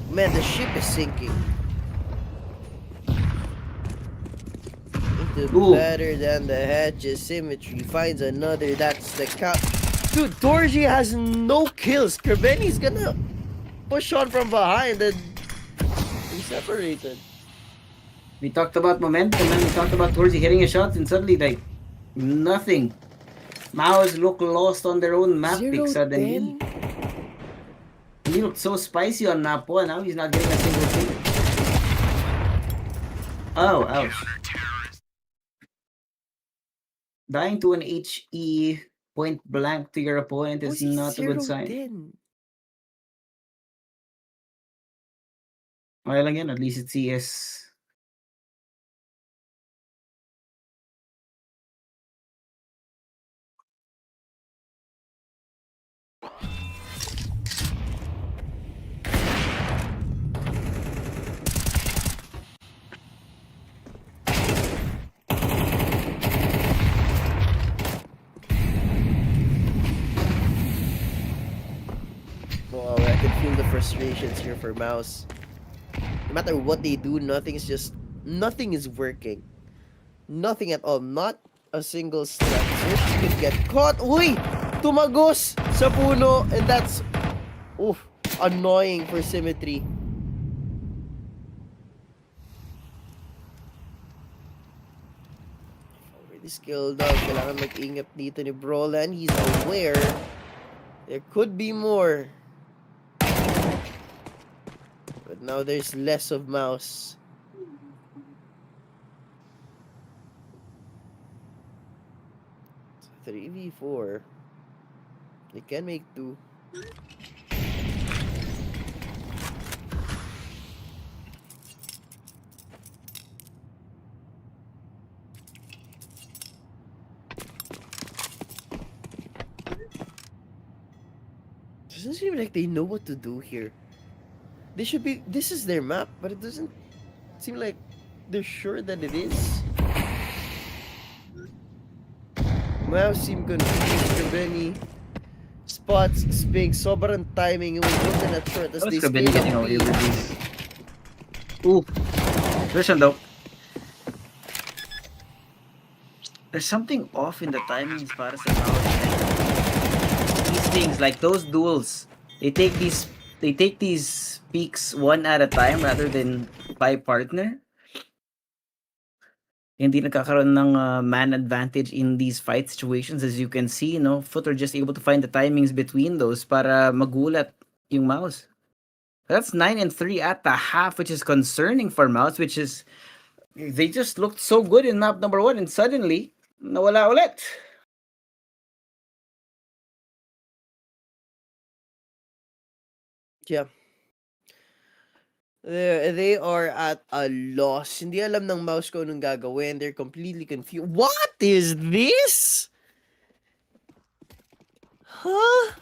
man, the ship is sinking. Better than the hatches. Symmetry finds another. That's the count. Dude, Torji has no kills. Kraveni's gonna push on from behind and he separated. We talked about momentum and we talked about Torzi hitting a shot and suddenly like nothing. MOUZ look lost on their own map pick suddenly. 0-10? He looked so spicy on map 1, now he's not getting a single kill. Oh, ouch. Dying to an HE point blank to your opponent is not a good sign. 0-10? Okay lang yan, at least it's CS. Wow, I can feel the frustrations here for MOUZ. No matter what they do, nothing is working. Nothing at all. Not a single step. If you can get caught, uy! Tumagos sa puno, and that's annoying for Symmetry. Already skilled up. Kailangan mag-ingat dito ni Brolan. He's aware there could be more. But now there's less of MOUZ. So 3v4. They can make 2. Doesn't seem like they know what to do here. This is their map, but it doesn't seem like they're sure that it is. MOUZ seem confused. Kabeni spots Spink. Sobrang timing. It was not that short as they Kabeni scale getting up away the- with this. Ooh. Vision though. There's something off in the timings para sa MOUZ. These things, like those duels, they take these peaks one at a time rather than by partner. Hindi nagkakaroon ng man advantage in these fight situations. As you can see, Foot are just able to find the timings between those para magulat yung MOUZ. That's 9-3 at the half, which is concerning for MOUZ, which is they just looked so good in map number 1 and suddenly nawala ulit. Yeah. They are at a loss. Hindi alam ng MOUZ kung anong gagawin. They're completely confused. What is this? Huh?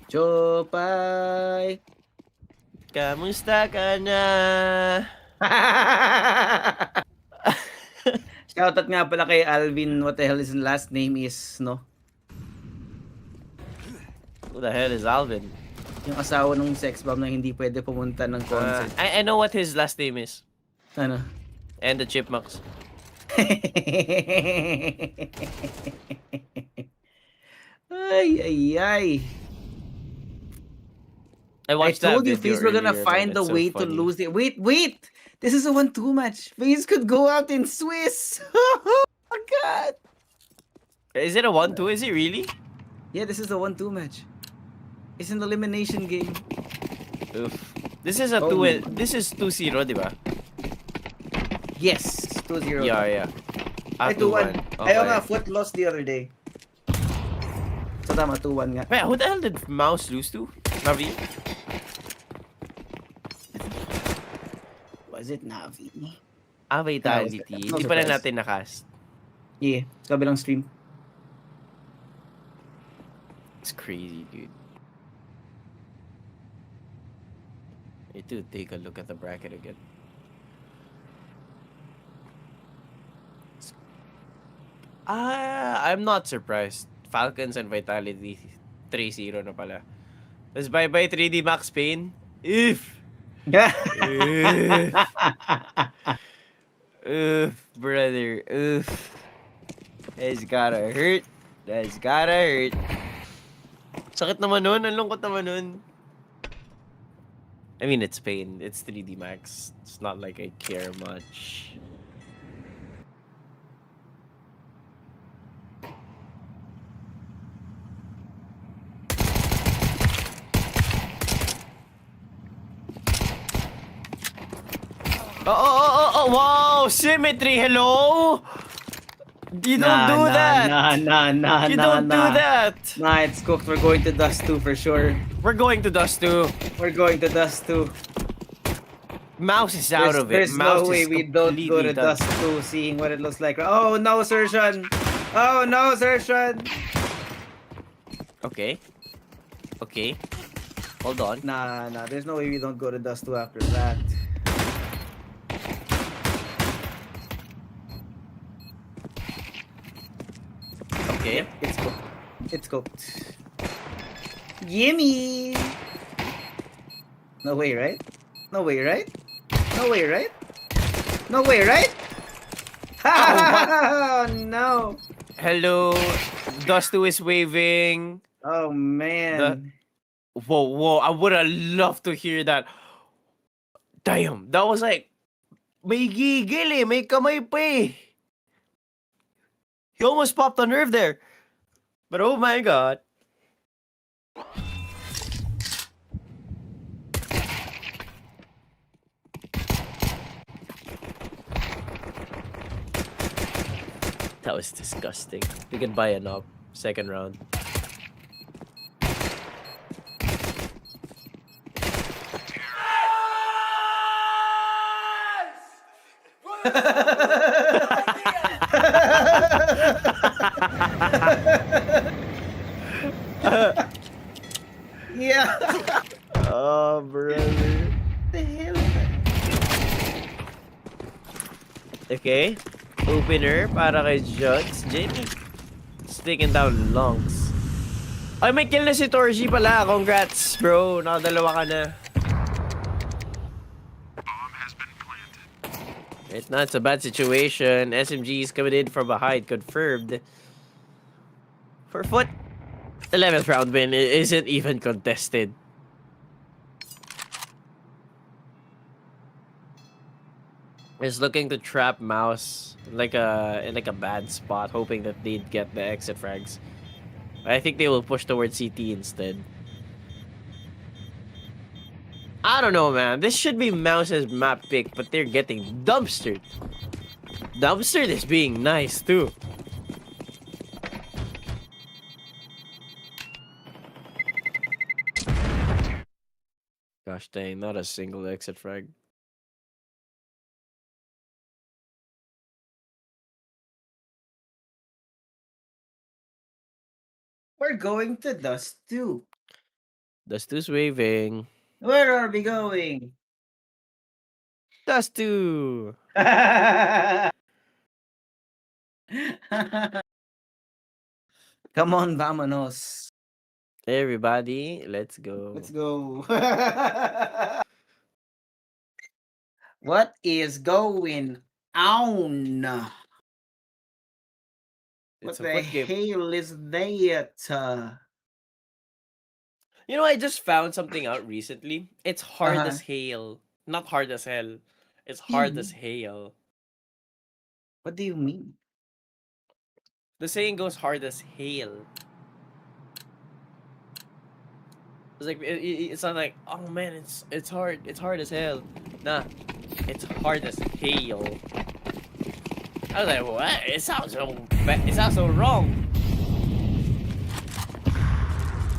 Chopay! Kamusta ka na? Shoutout nga pala kay Alvin, what the hell his last name is, no? Who the hell is Alvin? Yung asawa ng sex bomb na hindi pwede pumunta ng concert. I know what his last name is. Ano? And the Chipmunks. Ay. I I watched told that you video FaZe were gonna earlier, find man. a It's so way to funny. lose the... Wait! This is a 1-2 match. FaZe could go out in Swiss. Oh my god. Is it a 1-2? Is it really? Yeah, this is a 1-2 match. It's an elimination game. Oof. This is a Oh. 2. This is 2-0, di ba? Yes, 2-0. Yeah. Ay, 2-1. Ayaw nga, Foot lost the other day. So tama, 2-1 nga. Wait, who the hell did MOUZ lose to? Navi? Was it Navi? Vitality. No Hindi pala surprise. natin nakast. Yeah, sa kabilang stream. It's crazy, dude. I need to take a look at the bracket again. I'm not surprised. Falcons and Vitality 3-0 na pala. Tapos bye-bye 3D Max Payne. If! Brother. That's gotta hurt. Sakit naman nun. Ang lungkot naman nun. I mean, it's pain. It's 3D Max. It's not like I care much. Oh, wow! Symmetry, hello? You don't do that! You don't do that! Nah, it's cooked. We're going to Dust 2 for sure. We're going to Dust 2. We're going to Dust 2. MOUZ is out of it. There's MOUZ no way is we don't go completely to done. Dust 2 seeing what it looks like. Oh no, Sershan! Oh no, Sershan! Okay. Okay. Hold on. Nah, there's no way we don't go to Dust 2 after that. Okay. It's cooked. It's cooked. Gimme! No way, right? No way, right? No way, right? No way, right? Oh no! Hello. Dust 2 is waving. Oh man. Whoa. I would have loved to hear that. Damn. That was like, may gigil eh. May kamay pa eh. He almost popped a nerve there. But oh my god. That was disgusting. We can buy a knob. Second round. Yeah. Oh, brother. What the hell? Okay. Opener para kay Jugs. Jamie. Sticking down longs. Ay, may kill na si Torji pala. Congrats, bro. Nakadalawa ka na. It's not a bad situation. SMG is coming in from behind. Confirmed. For Foot, 11th round win isn't even contested. Is looking to trap MOUZ like in like a bad spot, hoping that they'd get the exit frags. I think they will push towards CT instead. I don't know, man. This should be MOUZ's map pick, but they're getting dumpstered. Dumpstered is being nice too. Gosh dang, not a single exit frag. We're going to Dust 2. Dust 2's waving. Where are we going? Dust 2! Come on, vámonos. Everybody, let's go. Let's go. What is going on? What It's a the Foot game. hell is that? You know, I just found something out recently. It's hard Uh-huh. as hail. Not hard as hell. It's hard as hail. What do you mean? The saying goes hard as hail. It's like it's not like, oh man, it's hard as hell. Nah, it's hard as hail. I was like, what? It sounds so wrong.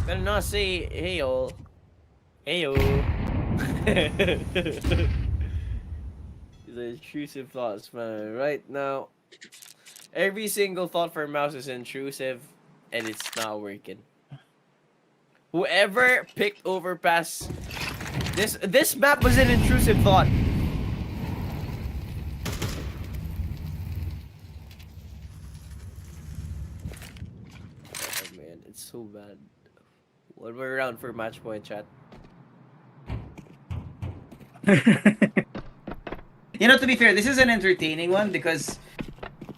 Better not say hail. Heyo. The intrusive thoughts, man. Right now, every single thought for MOUZ is intrusive, and it's not working. Whoever picked overpass, this map was an intrusive thought. Oh man, it's so bad. One more round for match point, chat. You know, to be fair, this is an entertaining one because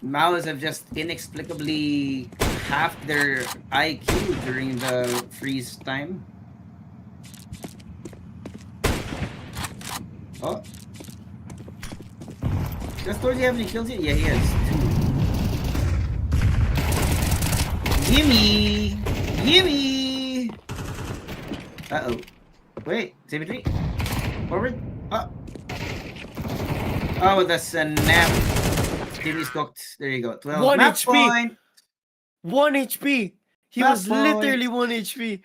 MOUZ have just inexplicably halved their IQ during the freeze time. Oh. Does Torgy have any kills yet? Yeah, he has 2. Gimme! Gimme! Uh-oh. Wait, symmetry? Forward? Oh. Oh, that's a nap. Jimmy's cooked. There you go. 12. 1 Map HP! point! 1 HP! He Map was point. literally 1 HP.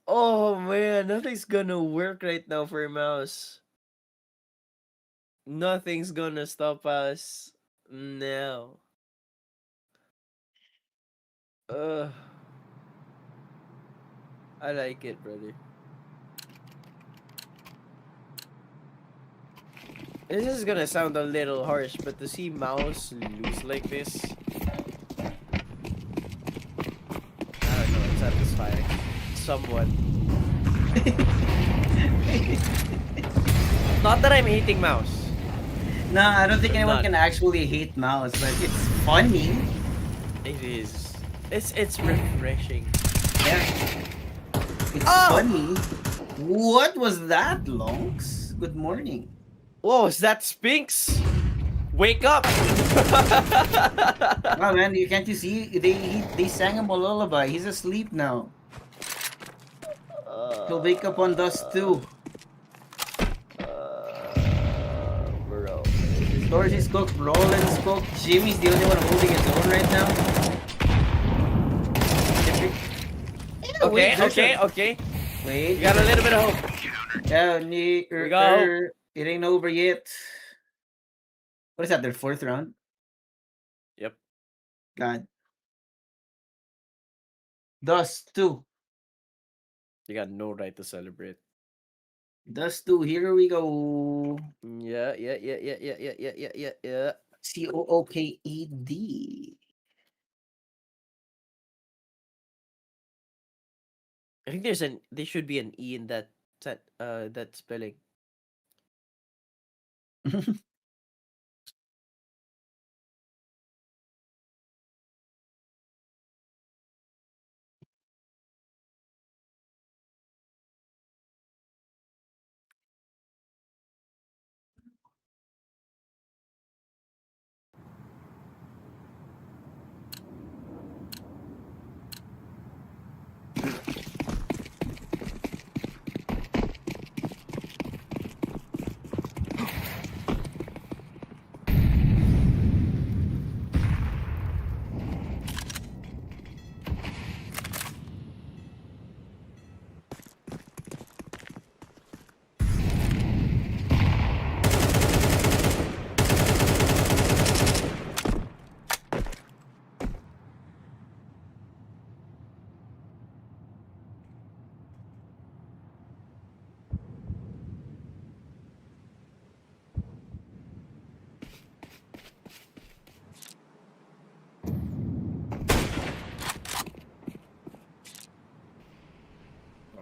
Oh man, nothing's gonna work right now for MOUZ. Nothing's gonna stop us now. I like it, brother. This is gonna sound a little harsh, but to see MOUZ lose like this, I don't know, it's satisfying. Somewhat. Not that I'm hating MOUZ. No, I don't think I'm anyone not. can actually hate MOUZ, but it's funny. It is. It's refreshing. Yeah. It's funny. What was that, Lonks? Good morning. Whoa, is that Spinks? Wake up! Wow, man, can't you see? They sang him a lullaby. He's asleep now. He'll wake up on dust too. Bro. Torgy's cooked, Roland's cooked, Jimmy's the only one holding his own right now. Okay. Wait. You got a little bit of hope. Yeah, we go. it ain't over yet. What is that, their 4th round? Yep. God. Dust 2. You got no right to celebrate. Dust 2, here we go. Yeah. COOKED. I think there should be an E in that spelling.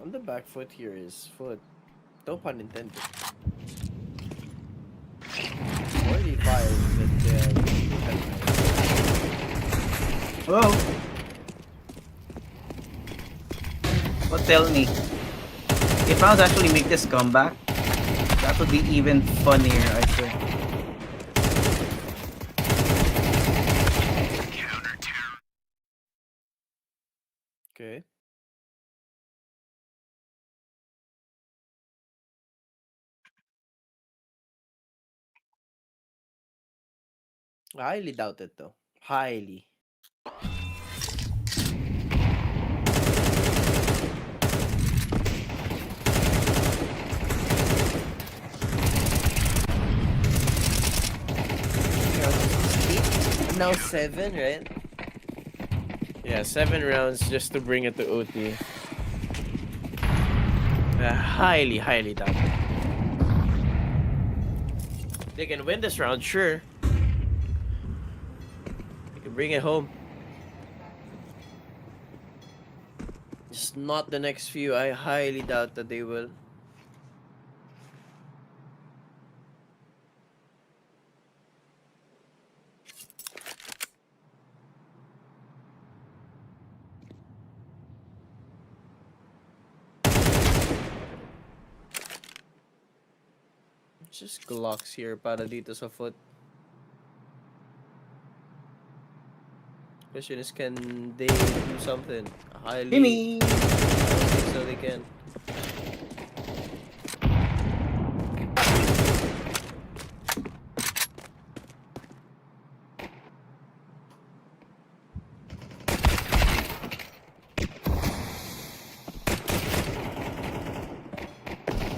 On the back foot here is foot. No pun intended. 45 and Hello. But tell me, if MOUZ actually make this comeback, that would be even funnier, I think. okay. I highly doubt it though. Highly. Now 7, right? Yeah, 7 rounds just to bring it to OT. Highly doubt it. They can win this round, sure. They can bring it home. Just not the next few. I highly doubt that they will. It's just Glocks here para dito sa foot. Question is, can they do something? Highly Gimme! so they can.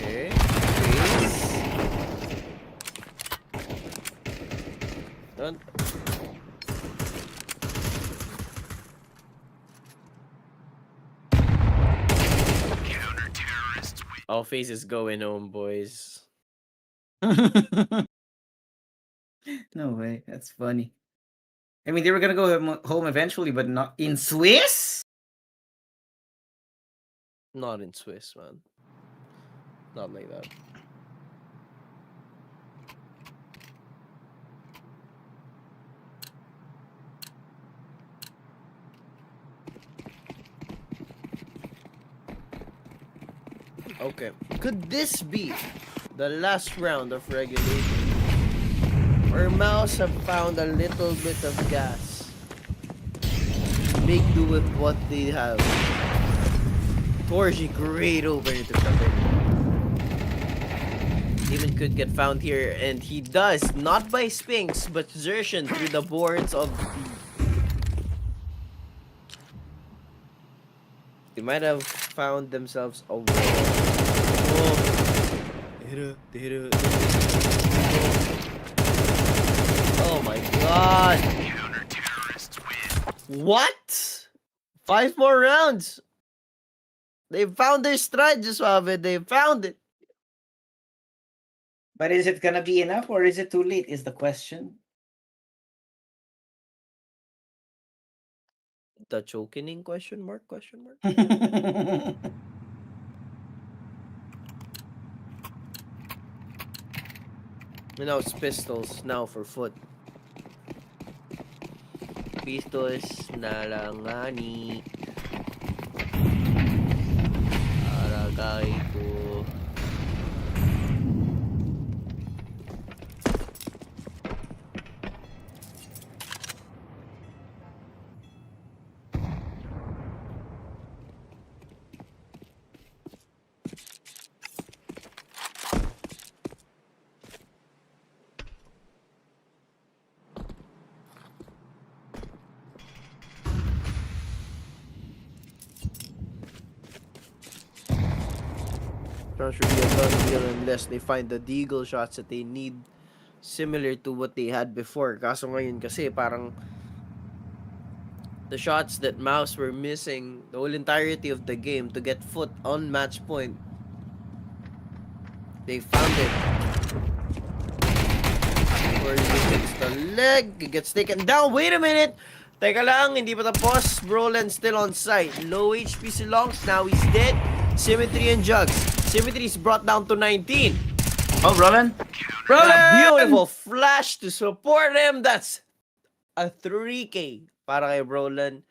Okay. Done. All FaZe is going home, boys. No way, that's funny. I mean, they were gonna go home eventually, but not in Swiss? Not in Swiss, man. Not like that. Okay. Could this be the last round of regulation? Or MOUZ have found a little bit of gas? Make do with what they have. Torji, great over into cover. Demon could get found here, and he does, not by Spinks, but Xertion through the boards of B. They might have found themselves a wall. Oh. They hit it. Oh my god. What? 5 more rounds. They found their stride, just They found it. But is it gonna be enough or is it too late? Is the question. The chokening question mark? And now it's pistols now for foot. Pistols na lang ngani. Aragay ko. Should be a done deal unless they find the deagle shots that they need similar to what they had before. Kaso ngayon kasi parang the shots that MOUZ were missing the whole entirety of the game to get foot on match point. They found it. Where he takes the leg, he gets taken down. Wait a minute! Teka lang, hindi pa tapos. Broland still on site. Low HP si Longs, now he's dead. Symmetry and Jugs. Symmetry is brought down to 19. Oh, Roland? A beautiful flash to support him. That's a 3K para kay Broland.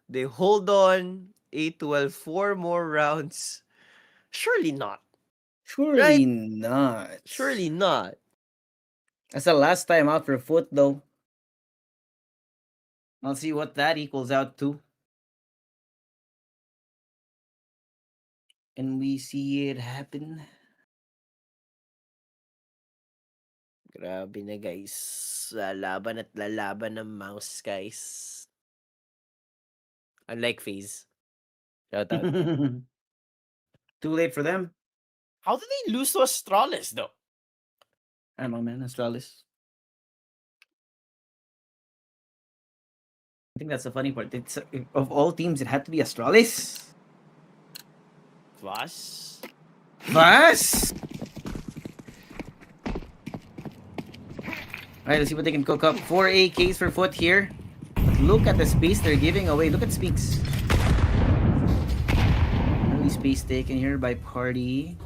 They hold on. 8-12, 4 more rounds. Surely not. Surely Right? not. Surely not. That's the last time out for foot, though. I'll see what that equals out to. And we see it happen. Grabe na guys. Lalaban at lalaban ng MOUZ, guys. Unlike FaZe. Shout out. Too late for them. How did they lose to Astralis though? I don't know, man. Astralis. I think that's the funny part. It's of all teams, it had to be Astralis. Was? Was? Alright, let's see what they can cook up. 4 AKs for foot here. But look at the space they're giving away. Look at Speaks. Early space taken here by Party.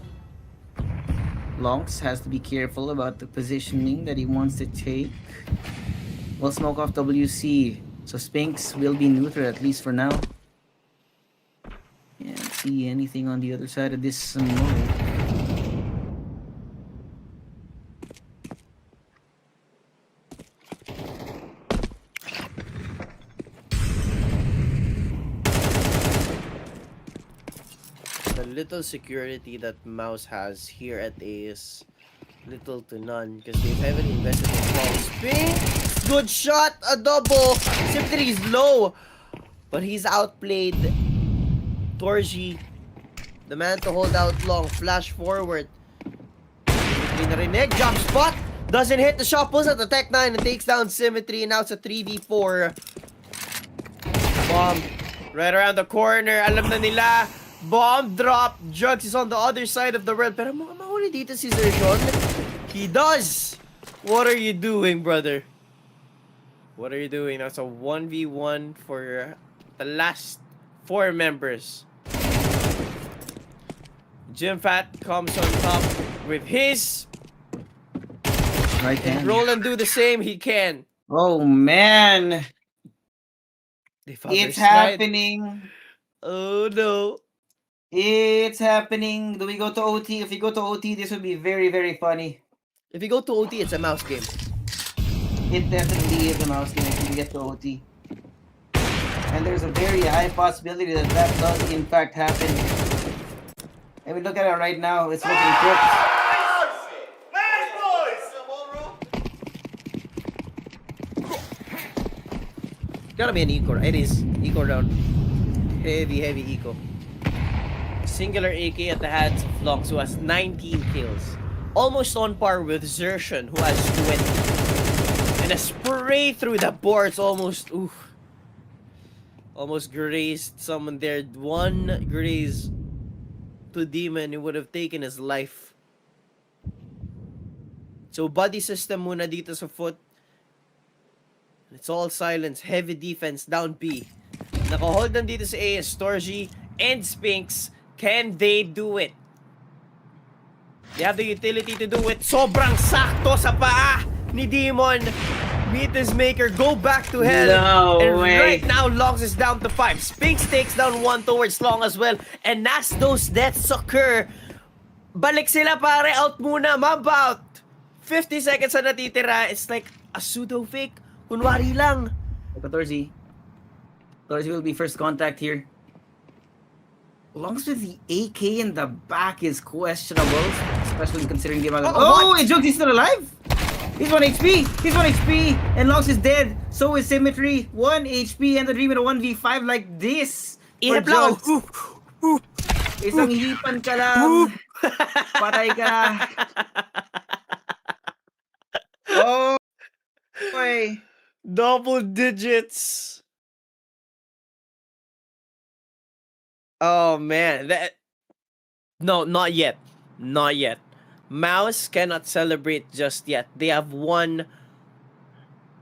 Lonks has to be careful about the positioning that he wants to take. We'll smoke off WC. So Spinks will be neutral at least for now. Can't see anything on the other side of this smoke. little security that MOUZ has here at A is little to none because they've heavily invested in long spin. Good shot, a double. Symmetry is low, but he's outplayed. Torji, the man to hold out long, flash forward. Pinarinig, jump spot, doesn't hit the shot, pulls out the Tech 9 and takes down Symmetry, and now it's a 3v4. Bomb right around the corner, alam na nila. Bomb drop, Jugs is on the other side of the world, pero mukhang mahuli dito si Zershon. He does! What are you doing, brother? What are you doing? That's a 1v1 for the last 4 members. Jim Fat comes on top with his. Right Can hand. Roland do the same? He can. Oh man, They found it's their stride. happening. Oh no. It's happening. Do we go to OT? If we go to OT, this would be very, very funny. If you go to OT, it's a MOUZ game. It definitely is a mouse game if we get to OT. And there's a very high possibility that that does in fact happen. And we look at it right now, it's looking cooked. Nice, boys! Gotta be an eco. It is. Eco round. Heavy eco. Singular AK at the hands of Longs, who has 19 kills. Almost on par with Zershon, who has 20. And a spray through the boards almost grazed someone there. One graze to Demon, who would have taken his life. So body system muna dito sa foot. It's all silence, heavy defense down B. Naka-hold lang dito sa A is Torji and Spinks. Can they do it? They have the utility to do it. Sobrang sakto sa paa ni Demon. Meet his maker, go back to hell. No and way. right now, Longs is down to 5. Spinks takes down 1 towards Long as well. And as those deaths occur, balik sila pare, out muna. Mabout 50 seconds na natitira. It's like a pseudo fake. Kunwari lang. Torzi will be first contact here. Longs with the AK in the back is questionable, especially considering the amount of... Oh, and Jugs is still alive? He's 1 HP! He's 1 HP! And Longs is dead! So is Symmetry. 1 HP and the Dream in a 1v5 like this! For Ihip lang. Jugs. Isang hipan ka lang. Patay ka. Oh, boy. Double digits. Oh man, no, not yet. Not yet. MOUZ cannot celebrate just yet. They have won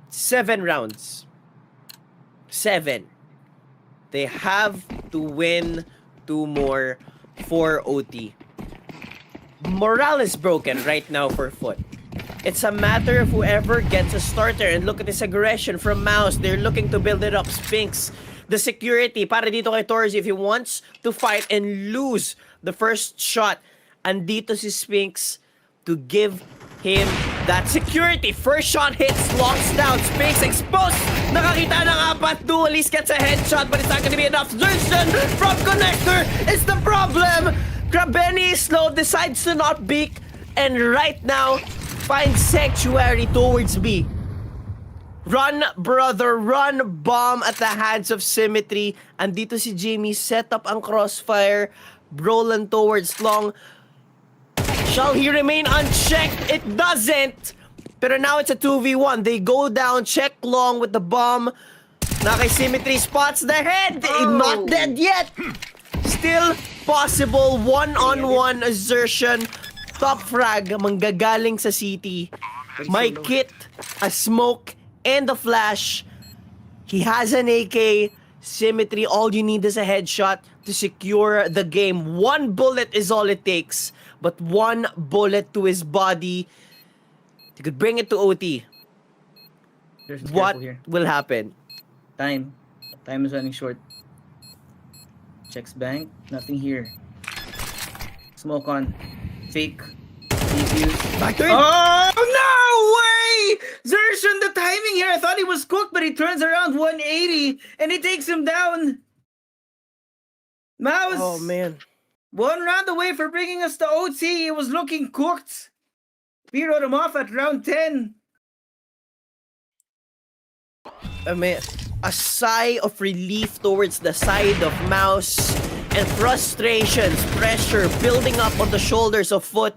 7 rounds. 7. They have to win 2 more for OT. Morale is broken right now for Foot. It's a matter of whoever gets a starter. And look at this aggression from MOUZ. They're looking to build it up. Spinks, the security para dito kay Torzi if he wants to fight and lose the first shot. Andito si Spinks to give him that security. First shot hits, locks down. Spinks exposed. Nakakita ng 4. Duelist gets a headshot, but it's not gonna be enough. Zershon from Connector is the problem. Krabeni is slow, decides to not peek, and right now finds sanctuary towards B. Run, brother, run. Bomb at the hands of Symmetry. Andito si Jamie, set up ang crossfire. Roland towards Long. Shall he remain unchecked? It doesn't. Pero now it's a 2v1. They go down, check Long with the bomb. Nakay Symmetry spots the head. Not dead yet. Still possible. 1-on-1 assertion. Top frag, manggagaling sa city. May kit, a smoke, and a flash. He has an AK. Symmetry, all you need is a headshot to secure the game. 1 bullet is all it takes. But 1 bullet to his body, you could bring it to OT. What will happen? Time is running short. Checks bank. Nothing here. Smoke on. Fake. Defuse. Back to it. Oh, no way! Zershon, the timing here. I thought he was cooked, but he turns around 180 and he takes him down. MOUZ. Oh man. 1 round away for bringing us to OT. It was looking cooked. We wrote him off at round 10. I mean, a sigh of relief towards the side of MOUZ, and frustrations, pressure building up on the shoulders of Foot.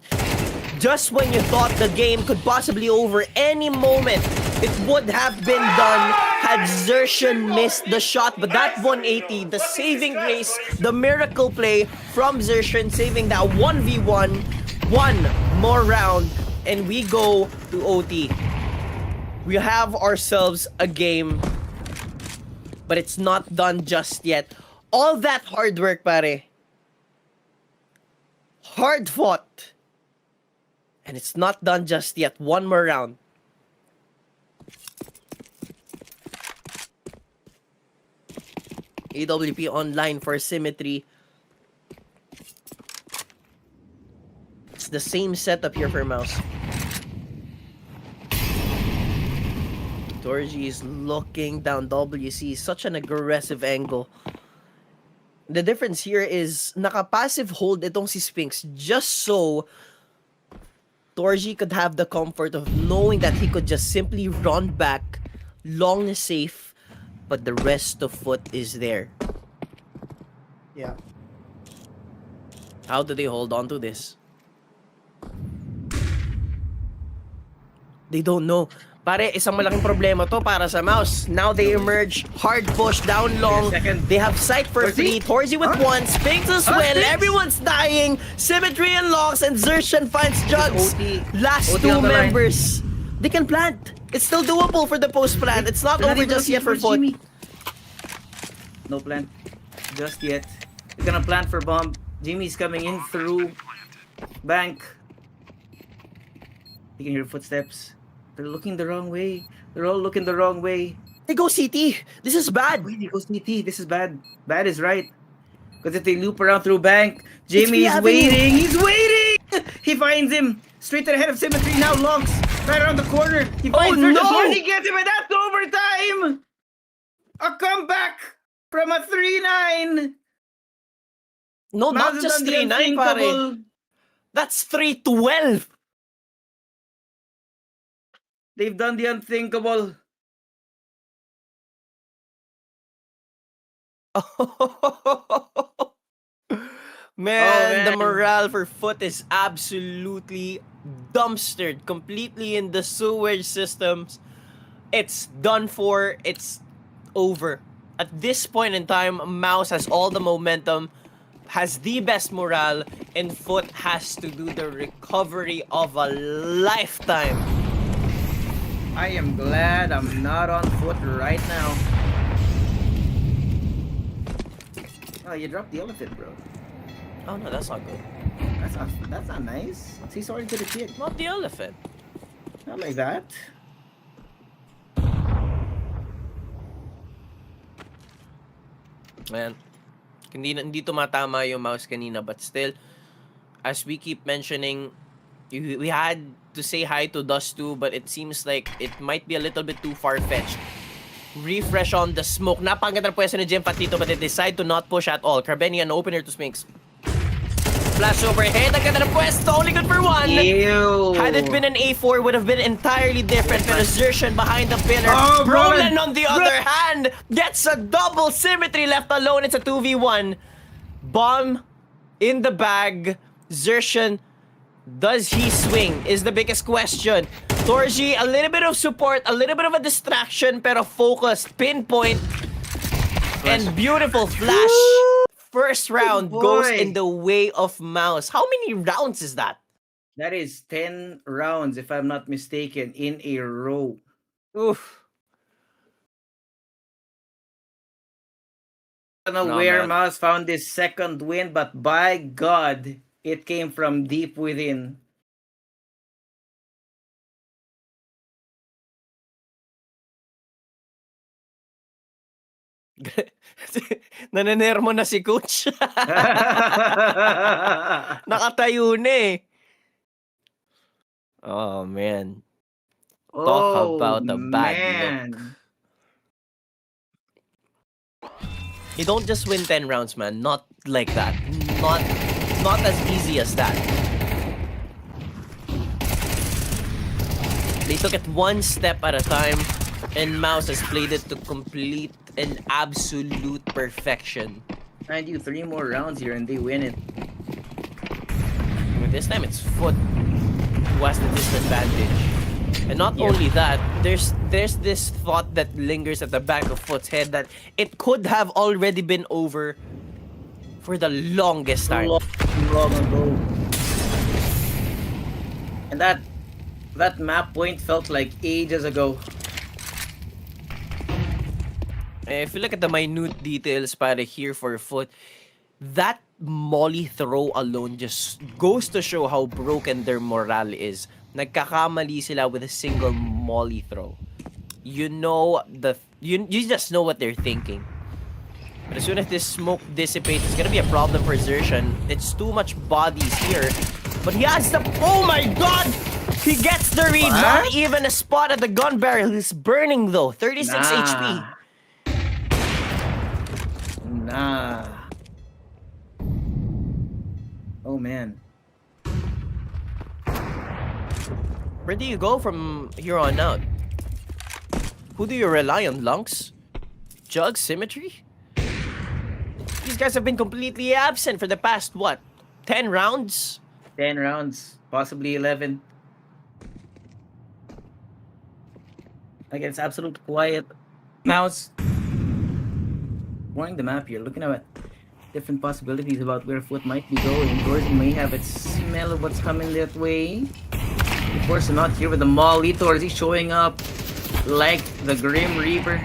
Just when you thought the game could possibly over any moment, it would have been done had Xerxian missed the shot. But that 180, the saving grace, the miracle play from Xerxian, saving that 1v1, one more round, and we go to OT. We have ourselves a game, but it's not done just yet. All that hard work, pare. Hard fought. And it's not done just yet. One more round. AWP online for Symmetry. It's the same setup here for MOUZ. Dorji is looking down WC. Such an aggressive angle. The difference here is naka-passive hold itong si Spinks just so Dorji could have the comfort of knowing that he could just simply run back, long and safe, but the rest of Foot is there. Yeah. How do they hold on to this? They don't know. Pare, isang malaking problema to para sa MOUZ. Now they emerge, hard push, down long. They have sight for Torzi? 3. Torzi with 1, Spinks as well. Spinks? Everyone's dying. Symmetry unlocks, and Xerxian finds Jugs. OT. Last OT 2 on the line. members. They can plant. It's still doable for the post plant. It's not They're over even just looking yet for Foot. Jimmy. No plant. Just yet. They're gonna plant for bomb. Jimmy's coming in through bank. You can hear footsteps. They're looking the wrong way. They're all looking the wrong way. They go CT. This is bad. Wait, he goes CT. This is bad. Bad is right. Because if they loop around through bank, Jimmy is Avenue. waiting. He's waiting! He finds him. Straight to the head of Symmetry. Now longs. Right around the corner. He finds no! Xerxian. He gets him, and that's overtime! A comeback from a 3-9. No, not MOUZ has just done the 3-9, pare. unthinkable. That's 3-12. They've done the unthinkable. Man, the man. morale for Foot is absolutely dumpstered. Completely in the sewage systems. It's done for. It's over. At this point in time, MOUZ has all the momentum, has the best morale, and Foot has to do the recovery of a lifetime. I am glad I'm not on foot right now. Oh, you dropped the elephant, bro. Oh no, that's not good. That's not nice. Say sorry to the kid. Not the elephant. Not like that. Man, hindi tumatama yung MOUZ kanina, but still, as we keep mentioning, we had to say hi to Dust too, but it seems like it might be a little bit too far-fetched. Refresh on the smoke. Napakaganda ng pwesto ni Jim Patito, but they decide to not push at all. Carbeni, an opener to Spinks. Flash overhead. Ang ganda ng pwesto. Only good for 1. Ew. Had it been an A4, would have been entirely different. Pero Xerxian behind the pillar. Oh, Roland Roland. on the other hand gets a double. Symmetry left alone. It's a 2v1. Bomb in the bag. Xerxian, does he swing? Is the biggest question. Torji, a little bit of support, a little bit of a distraction, pero focused, pinpoint, and beautiful flash. First round goes boy. in the way of MOUZ. How many rounds is that? That is 10 rounds, if I'm not mistaken, in a row. Oof. I don't know No, where man. MOUZ found this second win, but by God, it came from deep within. Nanenermo na si coach. Nakatayo na eh. Oh man. Talk about a bad look. You don't just win 10 rounds, man. Not like that. Not not as easy as that. They took it one step at a time, and MOUZ has played it to complete an absolute perfection. I do 3 more rounds here and they win it. But this time it's Foot who has the disadvantage. And not only that, there's this thought that lingers at the back of Foot's head that it could have already been over for the longest time. Long ago. And that map point felt like ages ago. If you look at the minute details para here for Foot, that molly throw alone just goes to show how broken their morale is. Nagkakamali sila with a single molly throw. You know you just know what they're thinking. But as soon as this smoke dissipates, it's gonna be a problem for Xerxian. It's too much bodies here. But he has the... Oh my god! He gets the read. What? Not even a spot at the gun barrel. He's burning though. 36 HP. Nah. Oh man. Where do you go from here on out? Who do you rely on, Lunks? Jug, Symmetry? These guys have been completely absent for the past, what, 10 rounds? 10 rounds, possibly 11. Like it's absolute quiet. MOUZ. Exploring the map here, looking at different possibilities about where Foot might be going. Gordon may have a smell of what's coming that way. Of course, not here with the Molitor. Is he showing up like the Grim Reaper?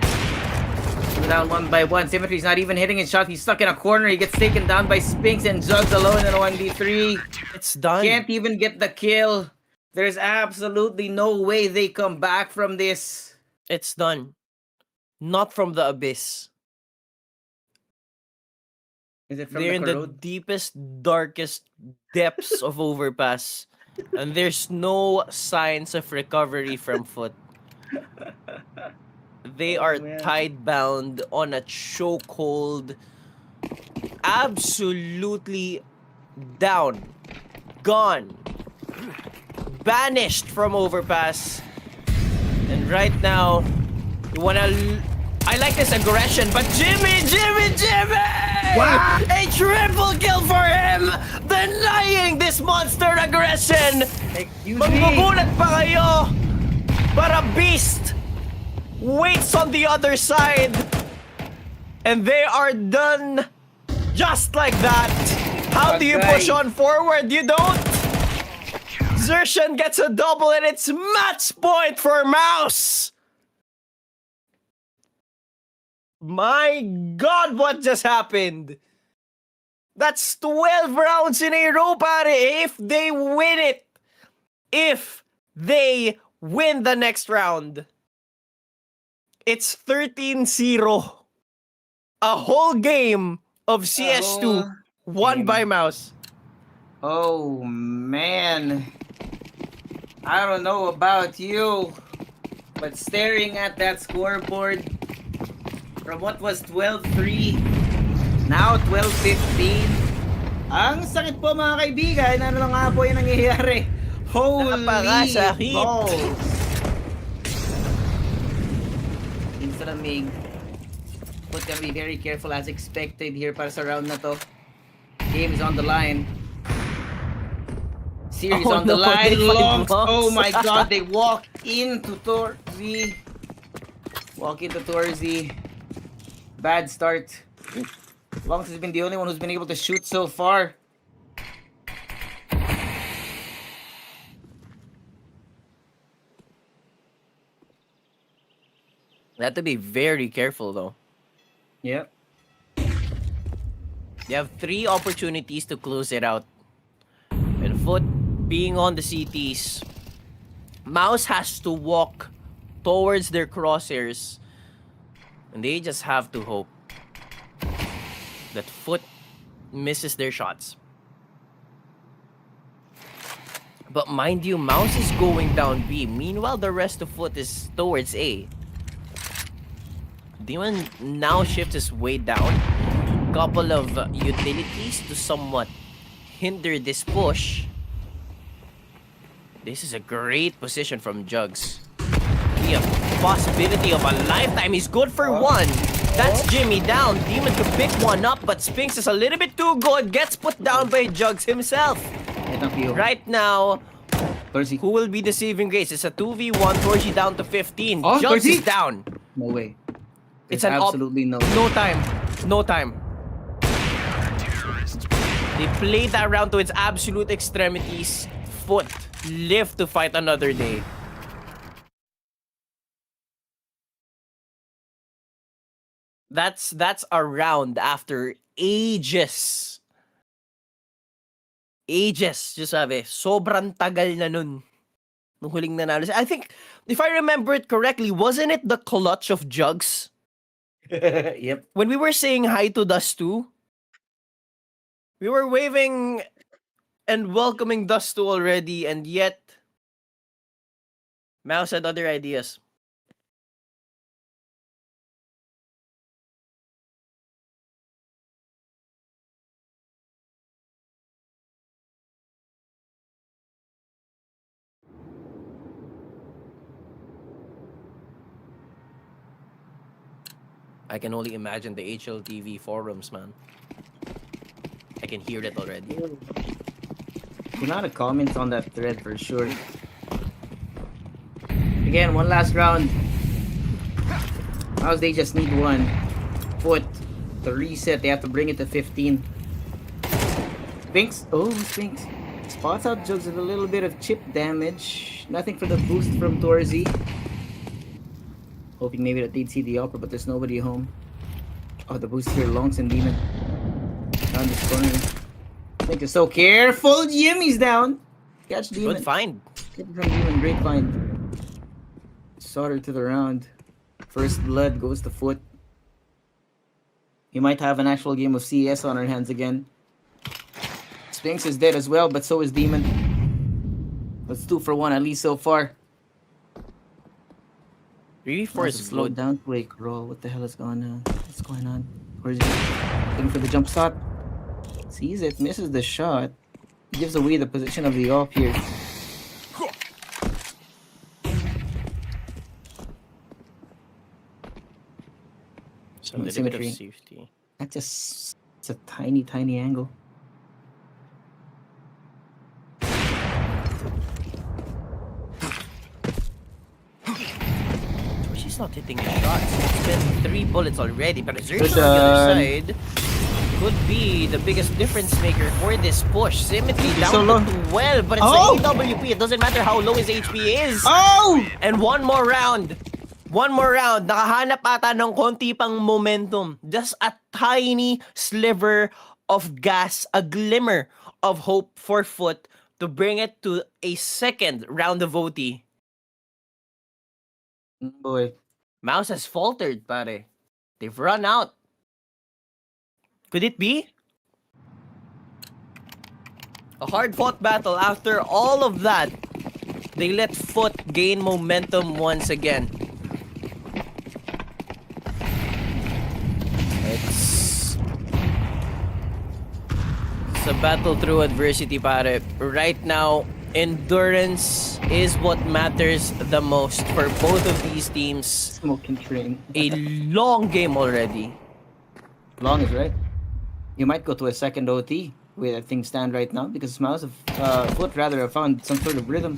Down one by one. Symmetry's not even hitting his shot. He's stuck in a corner. He gets taken down by Spinks and Jugs alone in a 1v3. It's done. Can't even get the kill. There's absolutely no way they come back from this. It's done. Not from the abyss. Is it from They're the in the corrode? deepest, darkest depths of Overpass. And there's no signs of recovery from Foot. They are man. tide-bound on a chokehold. Absolutely down. Gone. Banished from Overpass. And right now, you wanna... I like this aggression, but Jimmy! What? A triple kill for him! Denying this monster aggression! Excuse me. Magbubulat pa kayo! But a beast waits on the other side. And they are done just like that. How do you push on forward? You don't? Xerxian gets a double and it's match point for MOUZ! My god, what just happened? That's 12 rounds in a row, pare. If they win it. If they win the next round. It's 13-0. A whole game of CS2 won by MOUZ. Oh man. I don't know about you, but staring at that scoreboard from what was 12-3, now 12-15. Ang sakit po mga kaibigan. Ano na nga po yung nangyayari? Holy Napakasakit. balls. Sa lamig. But gonna be very careful as expected here para sa round na to. Game is on the line. Series Oh, on the no, line. they find Longs. Longs. Oh my god, they walk into Torzy. Walk into Torzy. Bad start. Longs has been the only one who's been able to shoot so far. They have to be very careful though. Yep. They have 3 opportunities to close it out. And Foot being on the CTs, MOUZ has to walk towards their crosshairs. And they just have to hope that Foot misses their shots. But mind you, MOUZ is going down B. Meanwhile, the rest of Foot is towards A. Demon now shifts his way down. Couple of utilities to somewhat hinder this push. This is a great position from Jugs. The possibility of a lifetime. He's good for one. That's Jimmy down. Demon could pick one up, but Spinks is a little bit too good. Gets put down by Jugs himself. Right now, Torsi. who will be the saving grace? It's a 2v1. Torsi down to 15. Oh, Jugs Torsi? is down. No way. It's There's an absolutely no. No time. No time. They played that round to its absolute extremities. Foot. Live to fight another day. That's a round after ages. Ages, just sabi. Sobrang tagal na nun. Nung huling nanalo. I think, if I remember it correctly, wasn't it the clutch of Jugs? Yep. When we were saying hi to Dust 2, we were waving and welcoming Dust 2 already, and yet MOUZ had other ideas. I can only imagine the HLTV forums, man. I can hear it already. The amount of comments on that thread for sure. Again, one last round. MOUZ, they just need one. Foot. The reset, they have to bring it to 15. Spinks. Oh, Spinks. Spots out Jugs with a little bit of chip damage. Nothing for the boost from Torsi. Hoping maybe that they'd see the upper, but there's nobody home. Oh, the boost here, Longs and Demon. Down this corner. Spinks is so careful. Jimmy's down. Catch Demon. Good find. Get from Demon, great find. Solder to the round. First blood goes to Foot. We might have an actual game of CS on our hands again. Spinks is dead as well, but so is Demon. That's 2 for 1 at least so far. Really Force forced slowed slowed down. Wait, roll. What the hell is going on? What's going on? Where's he? Looking for the jump shot. Sees it, misses the shot. Gives away the position of the off here. So a little bit of Symmetry. safety. That's just it's a tiny, tiny angle. She's not hitting his shots. It's been 3 bullets already, but Zersh on Good the other done. side could be the biggest difference maker for this push. Symmetry down so low. to 12, but it's Oh! the AWP. It doesn't matter how low his HP is. Oh! And one more round. One more round. Nakahanap ata ng konti pang momentum. Just a tiny sliver of gas, a glimmer of hope for Foot to bring it to a second round of OT. Boy. MOUZ has faltered, pare. They've run out. Could it be? A hard-fought battle. After all of that, they let Foot gain momentum once again. It's a battle through adversity, pare. Right now, endurance is what matters the most for both of these teams. Smoking train. A long game already. Long is right. You might go to a second OT where things stand right now because MOUZ Foot rather have found some sort of rhythm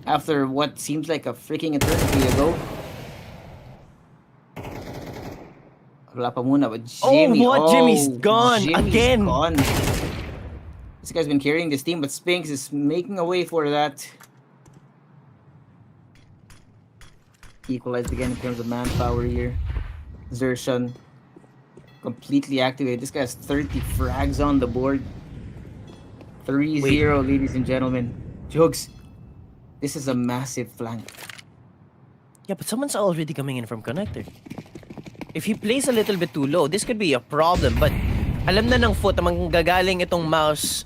after what seems like a freaking eternity ago. Wala pa muna, but Jimmy. Oh, what? Jimmy's gone Jimmy's again. gone. This guy's been carrying this team, but Spinks is making a way for that. Equalized again in terms of manpower here. Zershan completely activated. This guy has 30 frags on the board. 3-0, ladies and gentlemen. Jugs, this is a massive flank. Yeah, but someone's already coming in from connector. If he plays a little bit too low, this could be a problem. But alam na ng Foot na manggagaling itong MOUZ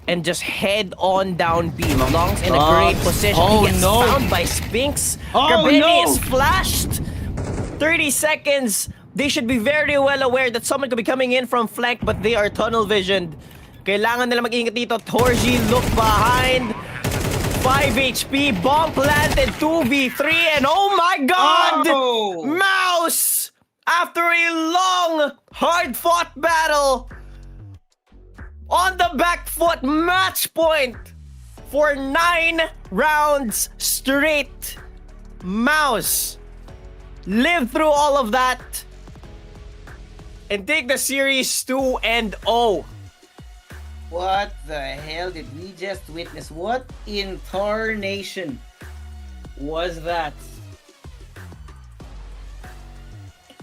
and just head on down B. Longs in a great position. Oh, He gets no. found by Spinks. Oh, Garbeni no. is flashed. 30 seconds. They should be very well aware that someone could be coming in from flank, but they are tunnel visioned. Kailangan nila mag-ingat dito. Torji look behind. 5 HP, bomb planted, 2v3, and oh my god! Oh! MOUZ! After a long, hard-fought battle, on the back foot, match point for 9 rounds straight. MOUZ live through all of that and take the series 2-0. What the hell did we just witness? What in tarnation was that?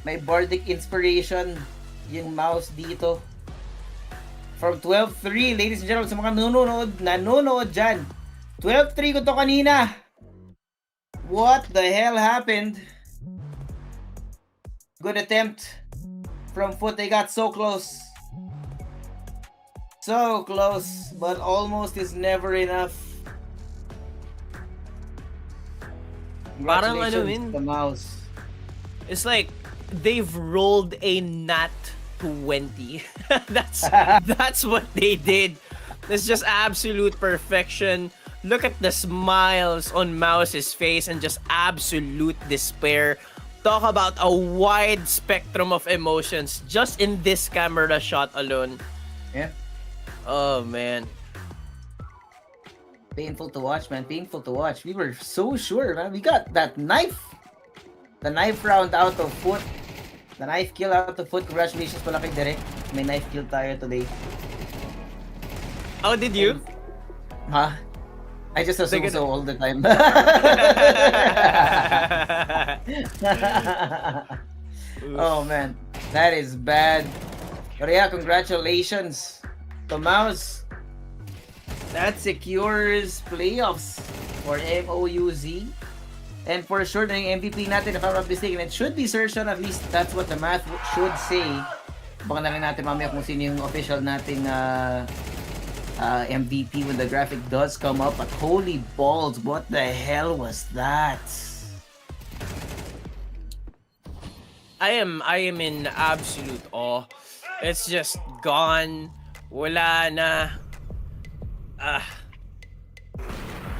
May bardic inspiration yung MOUZ dito. From 12-3, ladies and gentlemen, sa mga nanonood dyan. 12-3 ko to kanina. What the hell happened? Good attempt from Foot. They got so close. So close, but almost is never enough. Parang Congratulations, the MOUZ. It's like they've rolled a nat 20. That's what they did. It's just absolute perfection. Look at the smiles on MOUZ's face and just absolute despair. Talk about a wide spectrum of emotions just in this camera shot alone. Yeah. Oh man. Painful to watch, man. Painful to watch. We were so sure, man. We got that knife. The knife round out of Foot. The knife kill out of Foot. Congratulations pala kay Derek. May knife kill tayo today. Oh, did you? Huh? I just assume so all the time. Oh man. That is bad. But yeah, congratulations to MOUZ. That secures playoffs for MOUZ. And for sure, the MVP natin, if I'm not mistaken, it should be Sershan. At least that's what the math should say. Baka na rin natin mamaya kung sino yung official nating MVP when the graphic does come up. But holy balls, what the hell was that? I am in absolute awe. It's just gone. Wala na.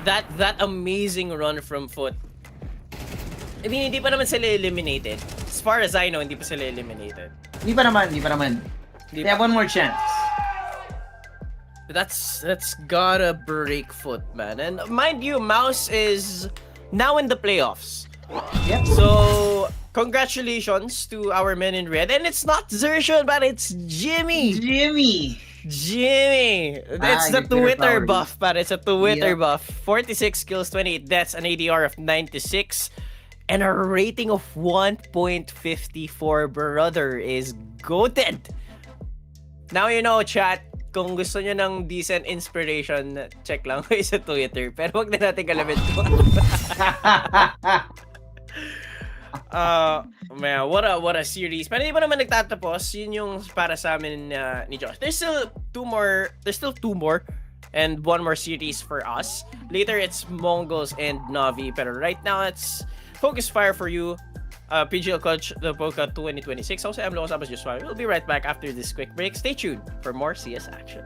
That amazing run from Foot. I mean, hindi pa naman sila eliminated. As far as I know, hindi pa sila eliminated. Hindi pa naman. They have one more chance. That's gotta break Foot, man. And mind you, MOUZ is now in the playoffs. Yep. So, congratulations to our men in red. And it's not Zershan, but it's Jimmy. Jimmy. It's the your Twitter power. buff, but it's a Twitter Yeah. buff. 46 kills, 28 deaths, an ADR of 96, and a rating of 1.54. Brother is goated. Now you know, chat. Kung gusto nyo ng decent inspiration, check lang kayo sa Twitter. Pero wag na natin kalamin ko. Man, what a series. Pero hindi pa naman nagtatapos. Yun yung para sa amin ni Josh. There's still two more and one more series for us. Later it's MongolZ and NAVI. Pero right now it's FocusFire for you. PGL Cluj Napoca 2026. Also, I'm Locos Just Fine. We'll be right back after this quick break. Stay tuned for more CS action.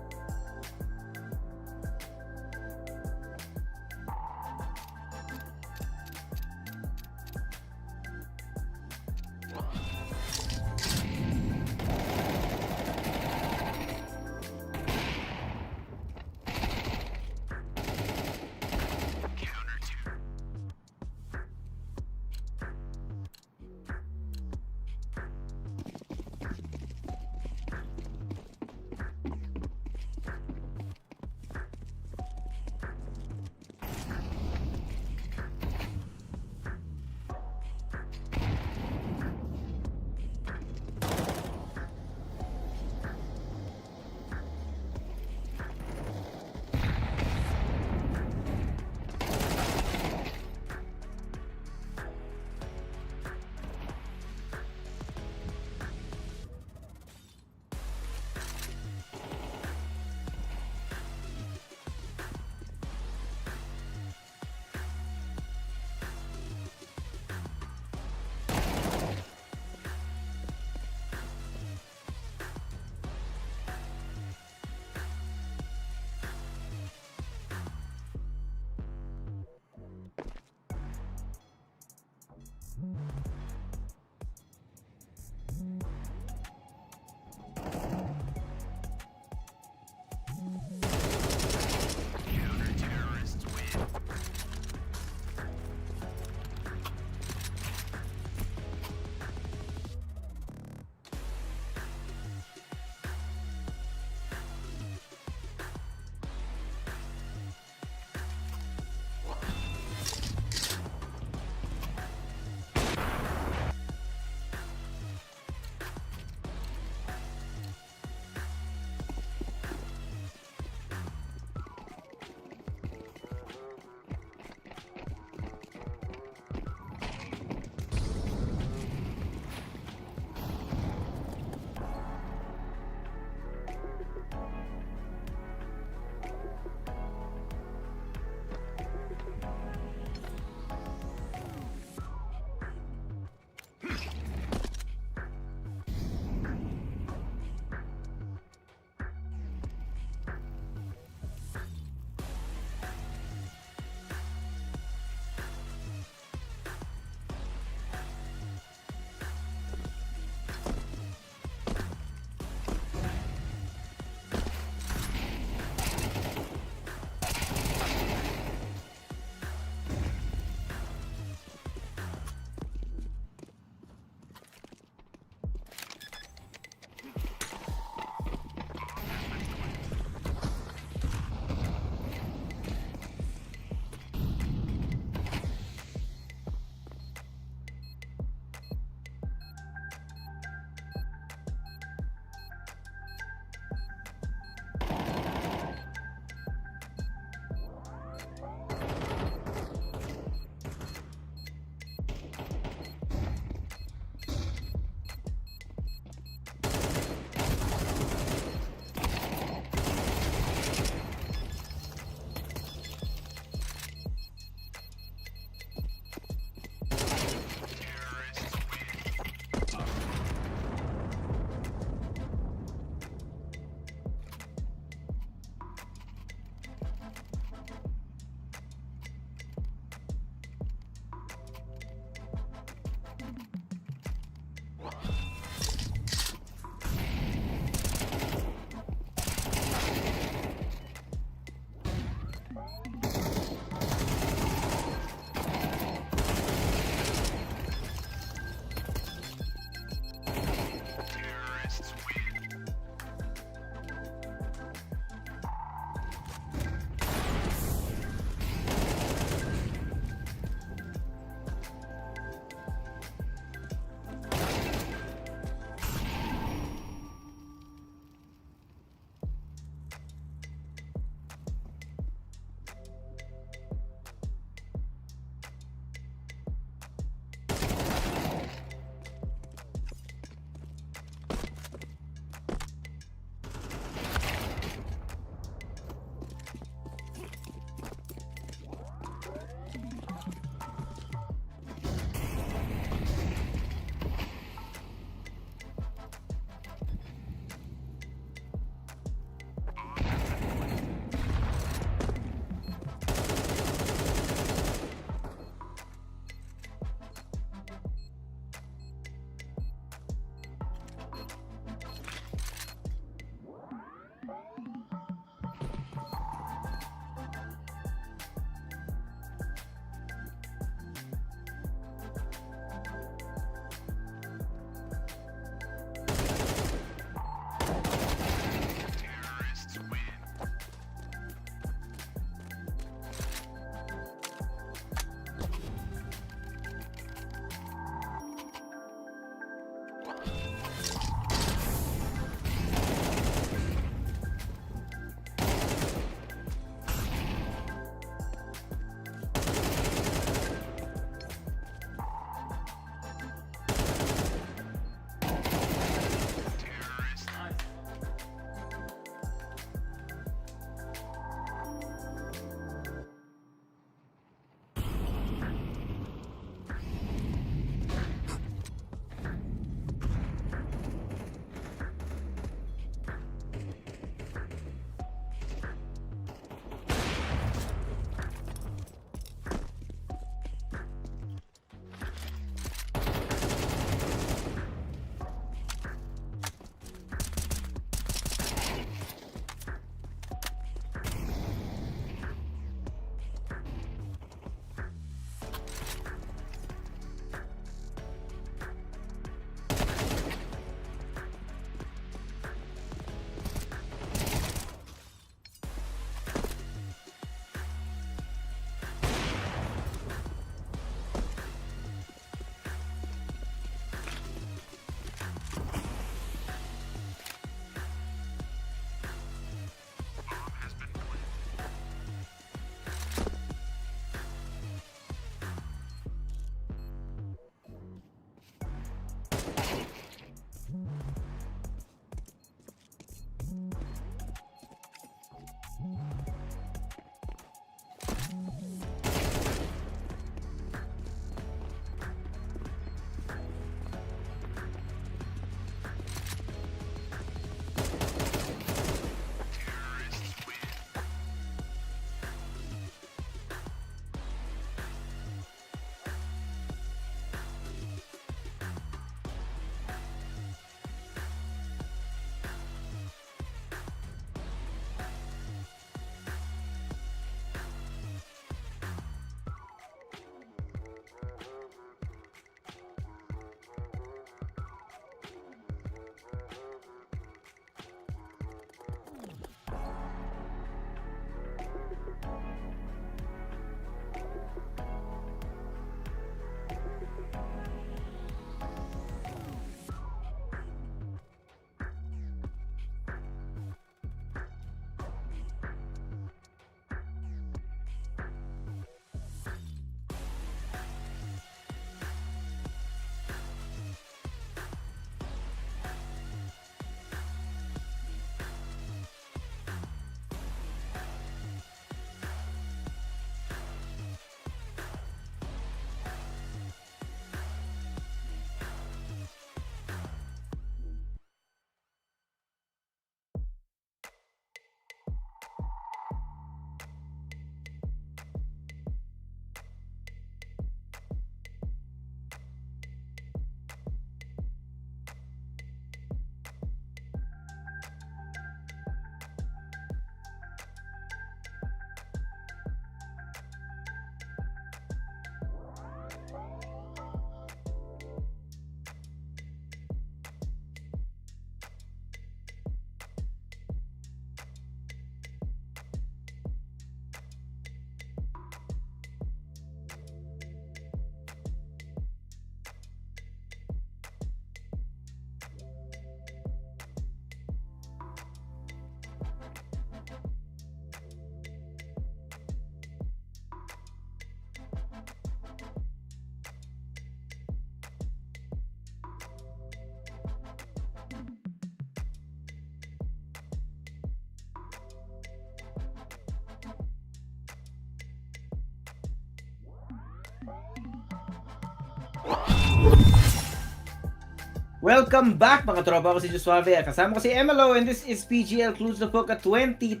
Welcome back mga tropa, ako si Josuave at kasama ko si Emelo and this is PGL Cluj Napoca 2026.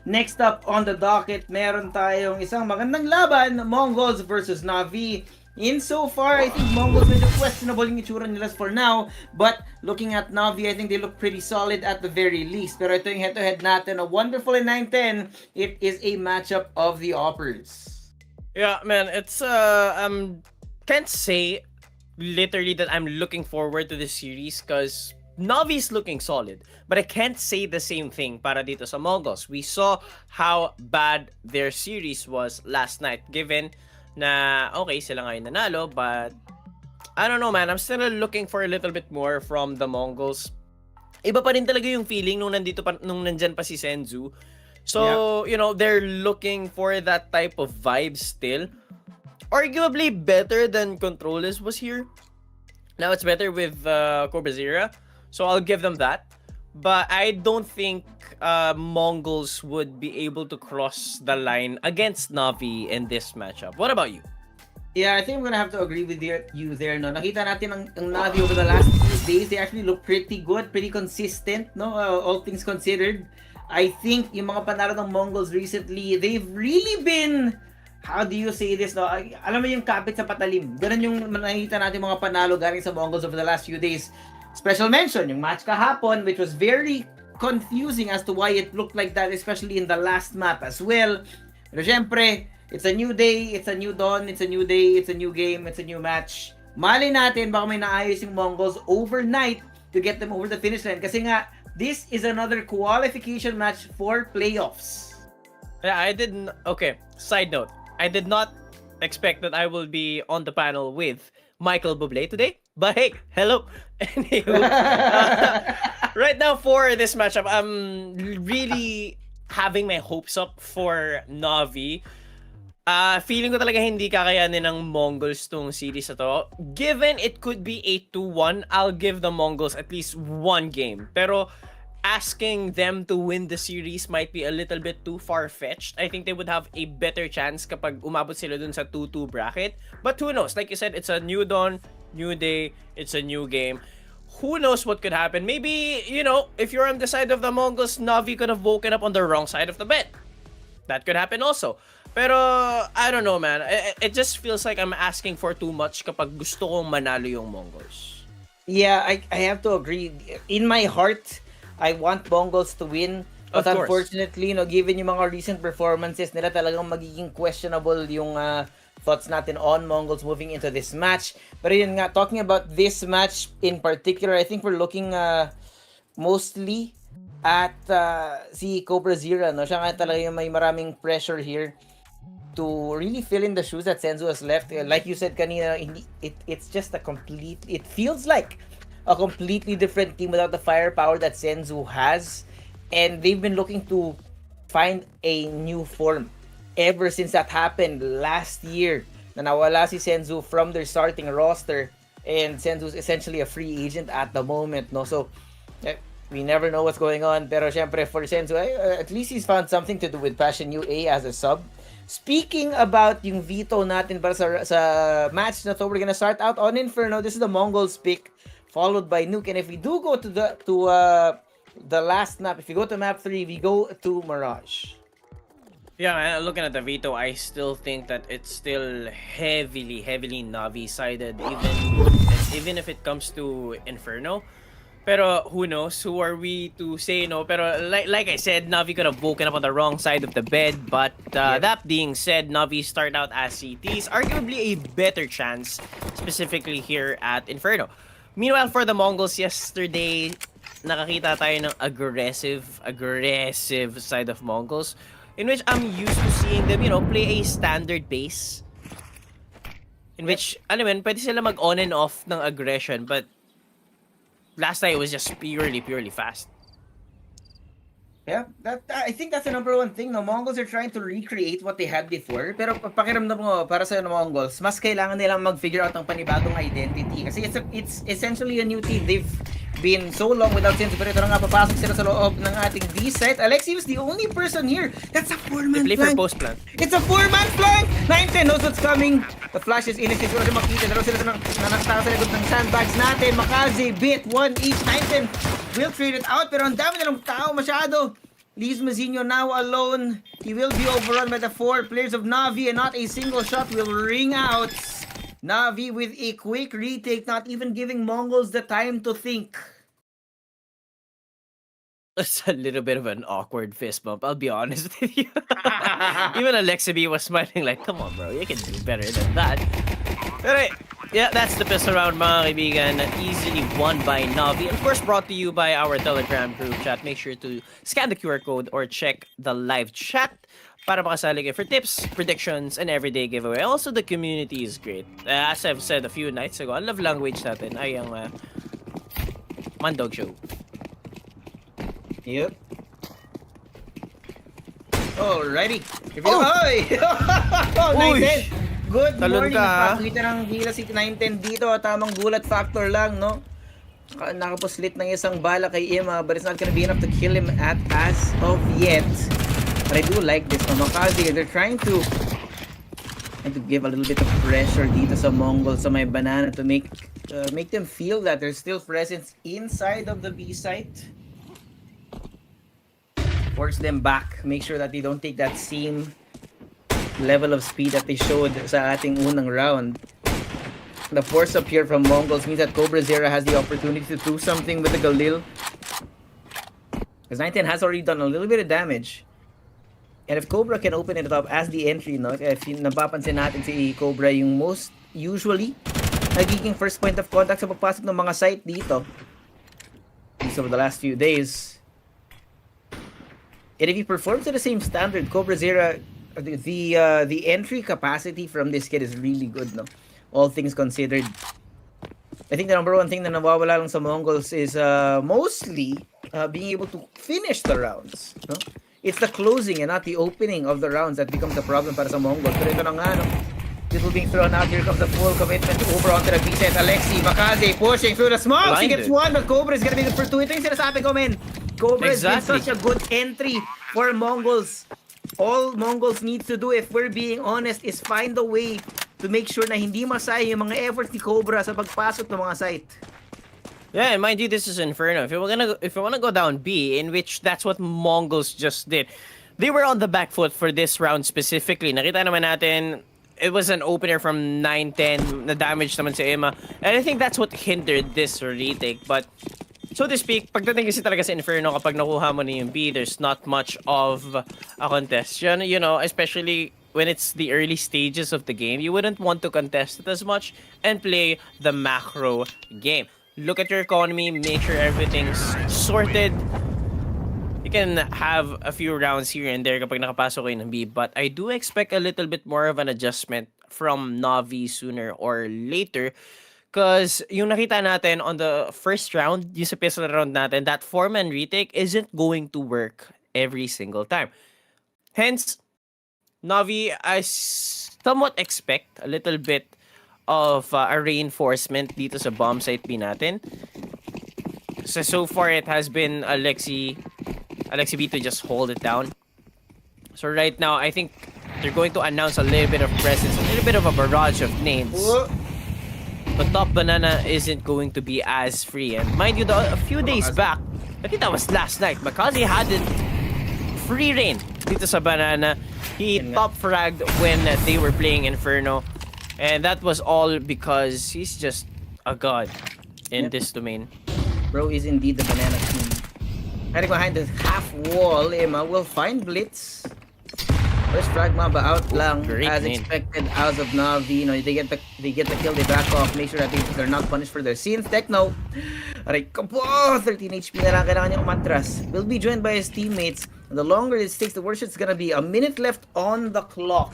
Next up on the docket, meron tayong isang magandang laban, MongolZ versus NAVI. Insofar, I think MongolZ medyo questionable yung itsura nila for now, but looking at NAVI, I think they look pretty solid at the very least. Pero ito yung head-to-head natin, a wonderful in 9-10, it is a matchup of the Oppers. Yeah, man, it's can't say literally that I'm looking forward to this series because Navi's looking solid, but I can't say the same thing para dito sa MongolZ. We saw how bad their series was last night, given na okay sila ngayon nanalo, but I don't know, man. I'm still looking for a little bit more from the MongolZ. Iba pa rin talaga yung feeling nung nandyan pa si Senzu. So, you know, they're looking for that type of vibe still. Arguably better than Controles was here. Now it's better with Corbazira, so I'll give them that. But I don't think MongolZ would be able to cross the line against Navi in this matchup. What about you? Yeah, I think I'm gonna have to agree with you there. No, nakita natin ang Navi over the last few days. They actually look pretty good, pretty consistent. No, all things considered. I think yung mga panalo ng MongolZ recently, they've really been. How do you say this, no? Alam mo yung kapit sa patalim. Ganun yung nakikita natin mga panalo galing sa MongolZ over the last few days. Special mention, yung match kahapon, which was very confusing as to why it looked like that, especially in the last map as well. Pero syempre, it's a new day, it's a new dawn, it's a new day, it's a new game, it's a new match. Mali natin, baka may naayos yung MongolZ overnight to get them over the finish line. Kasi nga, this is another qualification match for playoffs. Yeah, okay, side note. I did not expect that I will be on the panel with Michael Bublé today. But hey, hello. Anywho, right now for this matchup, I'm really having my hopes up for Navi. Feeling ko talaga hindi kakayanin ng MongolZ tong series na to. Given it could be 8-1, I'll give the MongolZ at least one game. Pero asking them to win the series might be a little bit too far-fetched. I think they would have a better chance kapag umabot sila dun sa 2-2 bracket. But who knows? Like you said, it's a new dawn, new day, it's a new game. Who knows what could happen? Maybe, you know, if you're on the side of the MongolZ, Navi could have woken up on the wrong side of the bed. That could happen also. Pero, I don't know, man. It just feels like I'm asking for too much kapag gusto kong manalo yung MongolZ. Yeah, I have to agree. In my heart, I want MongolZ to win. But Of course. unfortunately, no, given yung mga recent performances nila, talagang magiging questionable yung thoughts natin on MongolZ moving into this match. Pero yun nga, talking about this match in particular, I think we're looking mostly at si Corbazira. No? Siya nga talaga yung may maraming pressure here to really fill in the shoes that Senzu has left. Like you said kanina, it's just a complete, it feels like a completely different team without the firepower that Senzu has. And they've been looking to find a new form ever since that happened last year. Na nawala si Senzu from their starting roster. And Senzu's essentially a free agent at the moment. No, so we never know what's going on. Pero syempre for Senzu, at least he's found something to do with Passion UA as a sub. Speaking about yung veto natin para sa match na to, we're gonna start out on Inferno. This is the MongolZ pick, followed by Nuke. And if we do go to the last map, if we go to map 3, we go to Mirage. Yeah, looking at the veto, I still think that it's still heavily Navi-sided, even if it comes to Inferno. Pero who knows? Who are we to say no? Pero like I said, Navi could have woken up on the wrong side of the bed. But that being said, Navi start out as CTs, arguably a better chance, specifically here at Inferno. Meanwhile, for the MongolZ yesterday, nakakita tayo ng aggressive side of MongolZ, in which I'm used to seeing them, you know, play a standard base. In which, alam mo, pwede sila mag-on and off ng aggression, but last night it was just purely fast. Yeah, I think that's the number one thing. No, MongolZ are trying to recreate what they had before. Pero pakiramdam mo, para sa MongolZ, mas kailangan nilang mag-figure out ng panibagong identity. Kasi it's essentially a new team. been so long without Sense, pero ito na nga, papasok sila sa loob ng ating B site. Alexi was the only person here. That's a 4-man Play for flank. post plant. It's a 4-man flank! 9-10 knows what's coming. The flash is in it. Siguro siya makita. Dalawa sila nakastaka sa likod ng sandbags natin. MongolZ, bit, 1 each. 9-10 will trade it out, pero ang dami nilang tao masyado. Leaves Mazinho now alone. He will be overrun by the 4 players of NAVI, and not a single shot will ring out. NAVI with a quick retake, not even giving MongolZ the time to think. It's a little bit of an awkward fist bump, I'll be honest with you. Even Alexi B was smiling like, come on bro, you can do better than that. Alright, yeah, that's the pistol round mga kaibigan. Easily won by NAVI. Of course, brought to you by our Telegram group chat. Make sure to scan the QR code or check the live chat para makasali kayo for tips, predictions, and everyday giveaway. Also, the community is great. As I've said a few nights ago, ang love language natin ay ang Mandog Show. Yep. Alrighty. Oy! Oh, 9-10. Good Talon morning. ka, ha? Napakita ng hila si 9-10 dito. Tamang gulat factor lang, no? Nakapuslit ng isang bala kay Ima, but it's not gonna be enough to kill him as of yet. But I do like this from MongolZ. They're trying to give a little bit of pressure dito sa Mongol sa may banana to make them feel that there's still presence inside of the B site. Force them back. Make sure that they don't take that same level of speed that they showed sa ating unang round. The force up here from MongolZ means that Cobra Zera has the opportunity to do something with the Galil. Because 9-10 has already done a little bit of damage. And if Cobra can open it up as the entry, no? If napapansin natin si Cobra yung most usually nagiging first point of contact sa pagpasok ng mga site dito. So over the last few days. And if he performs to the same standard, Cobra Zera, the entry capacity from this kid is really good, no? All things considered. I think the number one thing na nawawala lang sa MongolZ is mostly being able to finish the rounds, no? It's the closing and not the opening of the rounds that becomes the problem para sa MongolZ. Pero ito na nga, no? Little being thrown out. Here comes the full commitment over onto the B-set. Alexi, MongolZ pushing through the smokes. He gets one, but Cobra is gonna be good for 2. Ito yung sinasabi ko, men. Cobra has been such a good entry for MongolZ. All MongolZ needs to do, if we're being honest, is find a way to make sure na hindi masayang yung mga efforts ni Cobra sa pagpasok ng mga site. Yeah, and mind you, this is Inferno. If you wanna go down B, in which that's what MongolZ just did. They were on the back foot for this round specifically. Nakita naman natin, it was an opener from 9-10, na damage naman si Emma. And I think that's what hindered this retake. But, so to speak, pagdating kasi talaga sa Inferno, kapag nakuha mo na yung B, there's not much of a contest. You know, especially when it's the early stages of the game, you wouldn't want to contest it as much and play the macro game. Look at your economy, make sure everything's sorted. You can have a few rounds here and there kapag nakapasok kayo ng B, but I do expect a little bit more of an adjustment from NAVI sooner or later. Because yung nakita natin on the first round, yung sa pistol round natin, that 4-man retake isn't going to work every single time. Hence, NAVI, I somewhat expect a little bit of a reinforcement dito sa bomb site B natin. So far, it has been Alexi B to just hold it down. So right now, I think they're going to announce a little bit of presence, a little bit of a barrage of nades. But Top Banana isn't going to be as free. And mind you, a few days back, I think that was last night, because he had it free reign dito sa Banana. He top fragged when they were playing Inferno. And that was all because he's just a god in this domain. Bro is indeed the Banana King. Hiding behind the half wall, Emma will find Blitz. First frag Maba out lang, as expected out of NAVI. You know, they get the kill, they back off, make sure that they're not punished for their sins. Techno, aray ko po, 13 HP na lang kailangan niya umatras. Will be joined by his teammates. And the longer it takes, the worse it's gonna be. A minute left on the clock.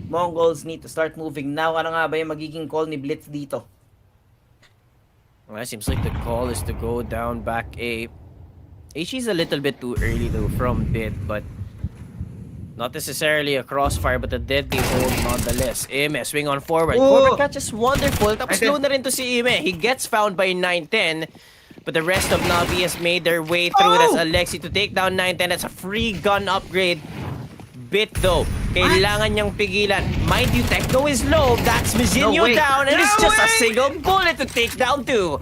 MongolZ need to start moving now. Ano nga ba yung magiging call ni Blitz dito? Well, it seems like the call is to go down back A. HE's a little bit too early though from mid, but not necessarily a crossfire, but a deadly hold nonetheless. Ime, swing on forward. Forward catch is wonderful. Tapos slow na rin to si Ime. He gets found by 9-10. But the rest of Navi has made their way through. That's Oh! Alexi to take down 910. That's a free gun upgrade. Bit though. Kailangan niyang pigilan. Mind you, Techno is low. That's Mizinho way. down. And it's No just a way. single bullet to take down 2.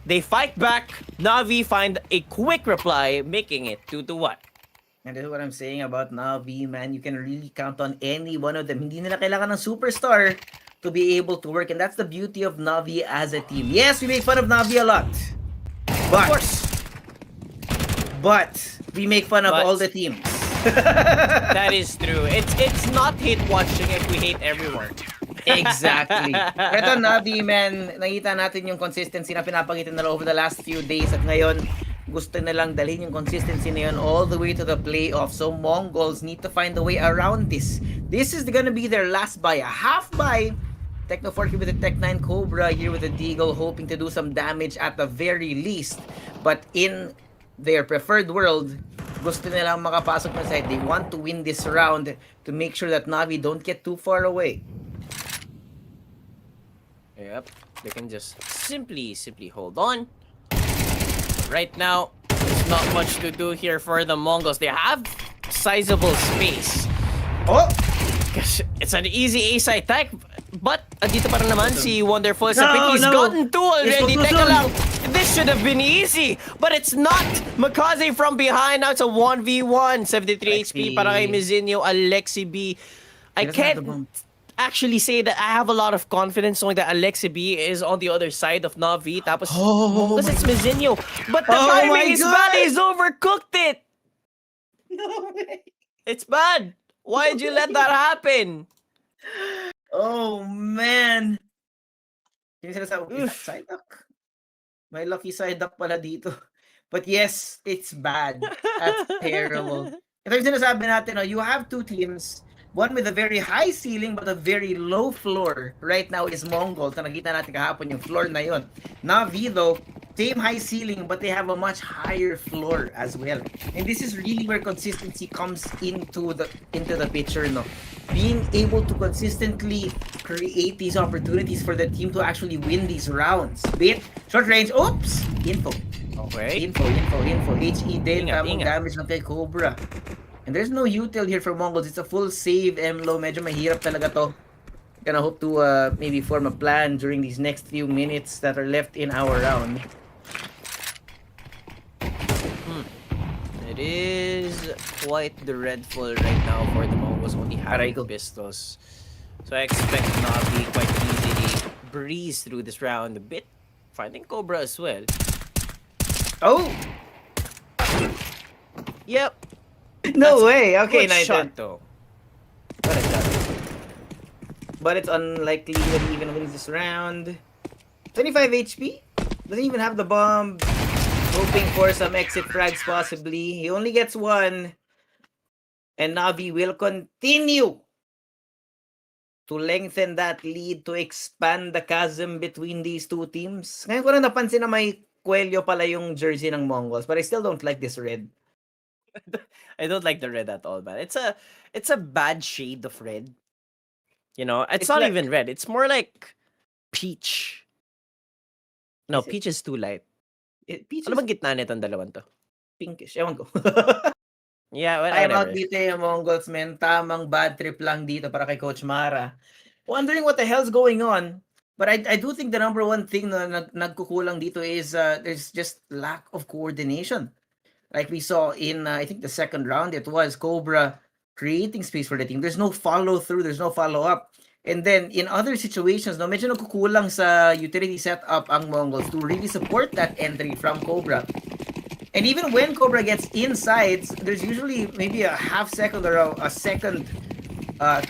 They fight back. Navi find a quick reply, making it 2-1. And that's what I'm saying about Navi, man. You can really count on any one of them. Hindi nila kailangan ng superstar to be able to work. And that's the beauty of Navi as a team. Yes, we make fun of Navi a lot. Of course. But we make fun of But- all the teams. That is true. It's not hate watching if we hate everyone. Exactly. Ito, Navi, man, nakita natin yung consistency na pinapakita nila over the last few days. At ngayon, gusto nilang dalhin yung consistency na yun all the way to the playoffs. So, MongolZ need to find a way around this. This is gonna be their last buy. A half buy. Techno 4K with the Tech 9 Cobra here with the Deagle, hoping to do some damage at the very least. But in their preferred world, gusto nilang makapasok na side. They want to win this round to make sure that Navi don't get too far away. Yep. They can just simply hold on. Right now, there's not much to do here for the Mongols. They have sizable space. Oh! Gosh, it's an easy A-side attack. But, andito pa rin naman si Wonderful sa No, pick. He's no. gotten 2 already. It's Teka Focus lang. This should have been easy. But it's not. MongolZ from behind. Now it's a 1v1. 73 HP para kay Mizinho. Alexi B. I He doesn't have the can't bomb. actually say that I have a lot of confidence knowing that Alexi B is on the other side of Navi. Tapos, Oh because my it's Mizinho. But the Oh my timing is God. bad. He's overcooked it. No way. It's bad. Why did you let that happen? Oh, man. Yung sinasabi, is that Oof. side duck? May lucky side duck pala dito. But yes, it's bad. That's terrible. Ito yung sinasabi natin, you have two teams. One with a very high ceiling but a very low floor. Right now is MongolZ. Na nakita natin kahapon yung floor na yun. Navi though, same high ceiling but they have a much higher floor as well. And this is really where consistency comes into the picture, no? Being able to consistently create these opportunities for the team to actually win these rounds. Bit, short range, oops! Info. Okay. Info. HE din, Ingat, tamang ingat. damage ng kay Cobra. And there's no util here for MongolZ. It's a full save, MLO. Medyo mahirap talaga to. Gonna hope to maybe form a plan during these next few minutes that are left in our round. It is quite dreadful right now for the Mongols only having Aray ko. pistols. So I expect Navi quite easily breeze through this round a bit. Finding Cobra as well. Oh! Yep. No way! Okay, Good nice. shot though. What a shot. But it's unlikely that he even wins this round. 25 HP? Doesn't even have the bomb. Hoping for some exit frags possibly. He only gets one. And Navi will continue to lengthen that lead, to expand the chasm between these two teams. Ngayon ko na napansin na may Coelho pala yung jersey ng Mongols, but I still don't like this red. I don't like the red at all, man. It's a bad shade of red. You know, it's not like- even red. It's more like peach. No, Is it? peach is too light. Peach Ano is bang gitna nitong dalawang to? pinkish. Ewan ko. Yeah, Time whatever. out dito yung Mongols, man. Tamang bad trip lang dito para kay Coach Mara. Wondering what the hell's going on. But I do think the number one thing na nagkukulang dito is there's just lack of coordination. Like we saw in, I think the second round, it was Cobra creating space for the team. There's no follow through, there's no follow up. And then in other situations, no, medyo nagkukulang sa utility setup ang Mongols to really support that entry from Cobra. And even when Cobra gets inside, there's usually maybe a half second or a second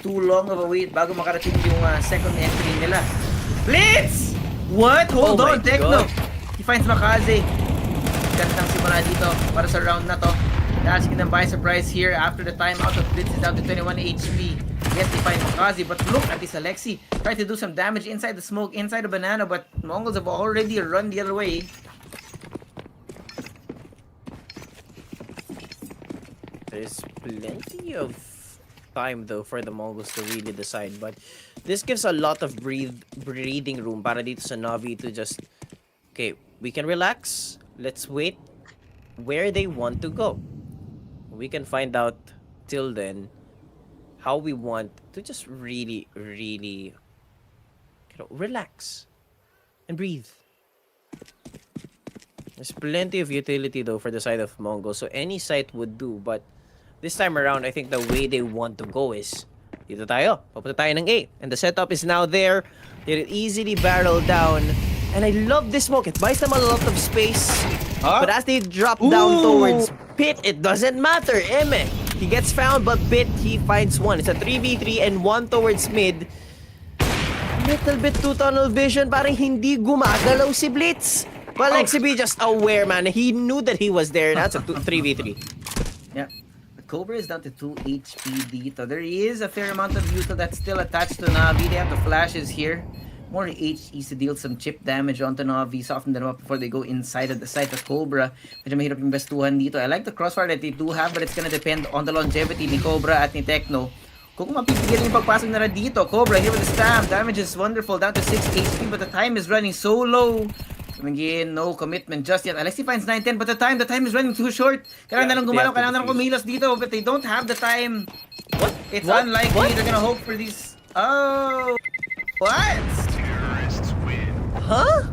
too long of a wait bago makarating yung second entry nila. Blitz! What? Hold Oh my on, Techno. God. He finds MongolZ. Gandang simula dito para sa round na to. Asking them by surprise here after the timeout of Blitz is down to 21 HP. Yes, they find MongolZ, but look at this Alexi. Try to do some damage inside the smoke, inside the banana, but Mongols have already run the other way. There's plenty of time though for the Mongols to really decide, but this gives a lot of breathing room para dito sa Navi to just, okay, we can relax. Let's wait where they want to go. We can find out till then how we want to just really, really, relax and breathe. There's plenty of utility though for the side of Mongol, so any site would do. But this time around, I think the way they want to go is dito tayo. Papunta tayo ng A. And the setup is now there. They can easily barrel down. And I love this smoke. It buys them a lot of space. But as they drop down towards Pit, it doesn't matter. Eme, he gets found, but Pit, he finds one. It's a 3v3 and one towards mid. Little bit too tunnel vision. Parang hindi gumagalaw si Blitz. But Lexi just aware, man. He knew that he was there. That's a 3v3. Yeah. Cobra is down to 2 HP dito. There is a fair amount of Utah that's still attached to Navi. They have the flashes here. More HEs to deal some chip damage onto Navi. Soften them up before they go inside of the site of Cobra. Medyo mahirap yung bestuhan dito. I like the crossfire that they do have, but it's gonna depend on the longevity ni Cobra at ni Tekno. Kung mapipigil yung pagpasok nila dito, Cobra here with the stab. Damage is wonderful. Down to 6 HP, but the time is running so low. Again, no commitment just yet. Alexi finds 9-10, but the time is running too short. Kailangan na lang gumalaw, kailangan na lang kumilos dito, but they don't have the time. It's unlikely. They're gonna hope for these. Oh, what? Terrorists win. Huh?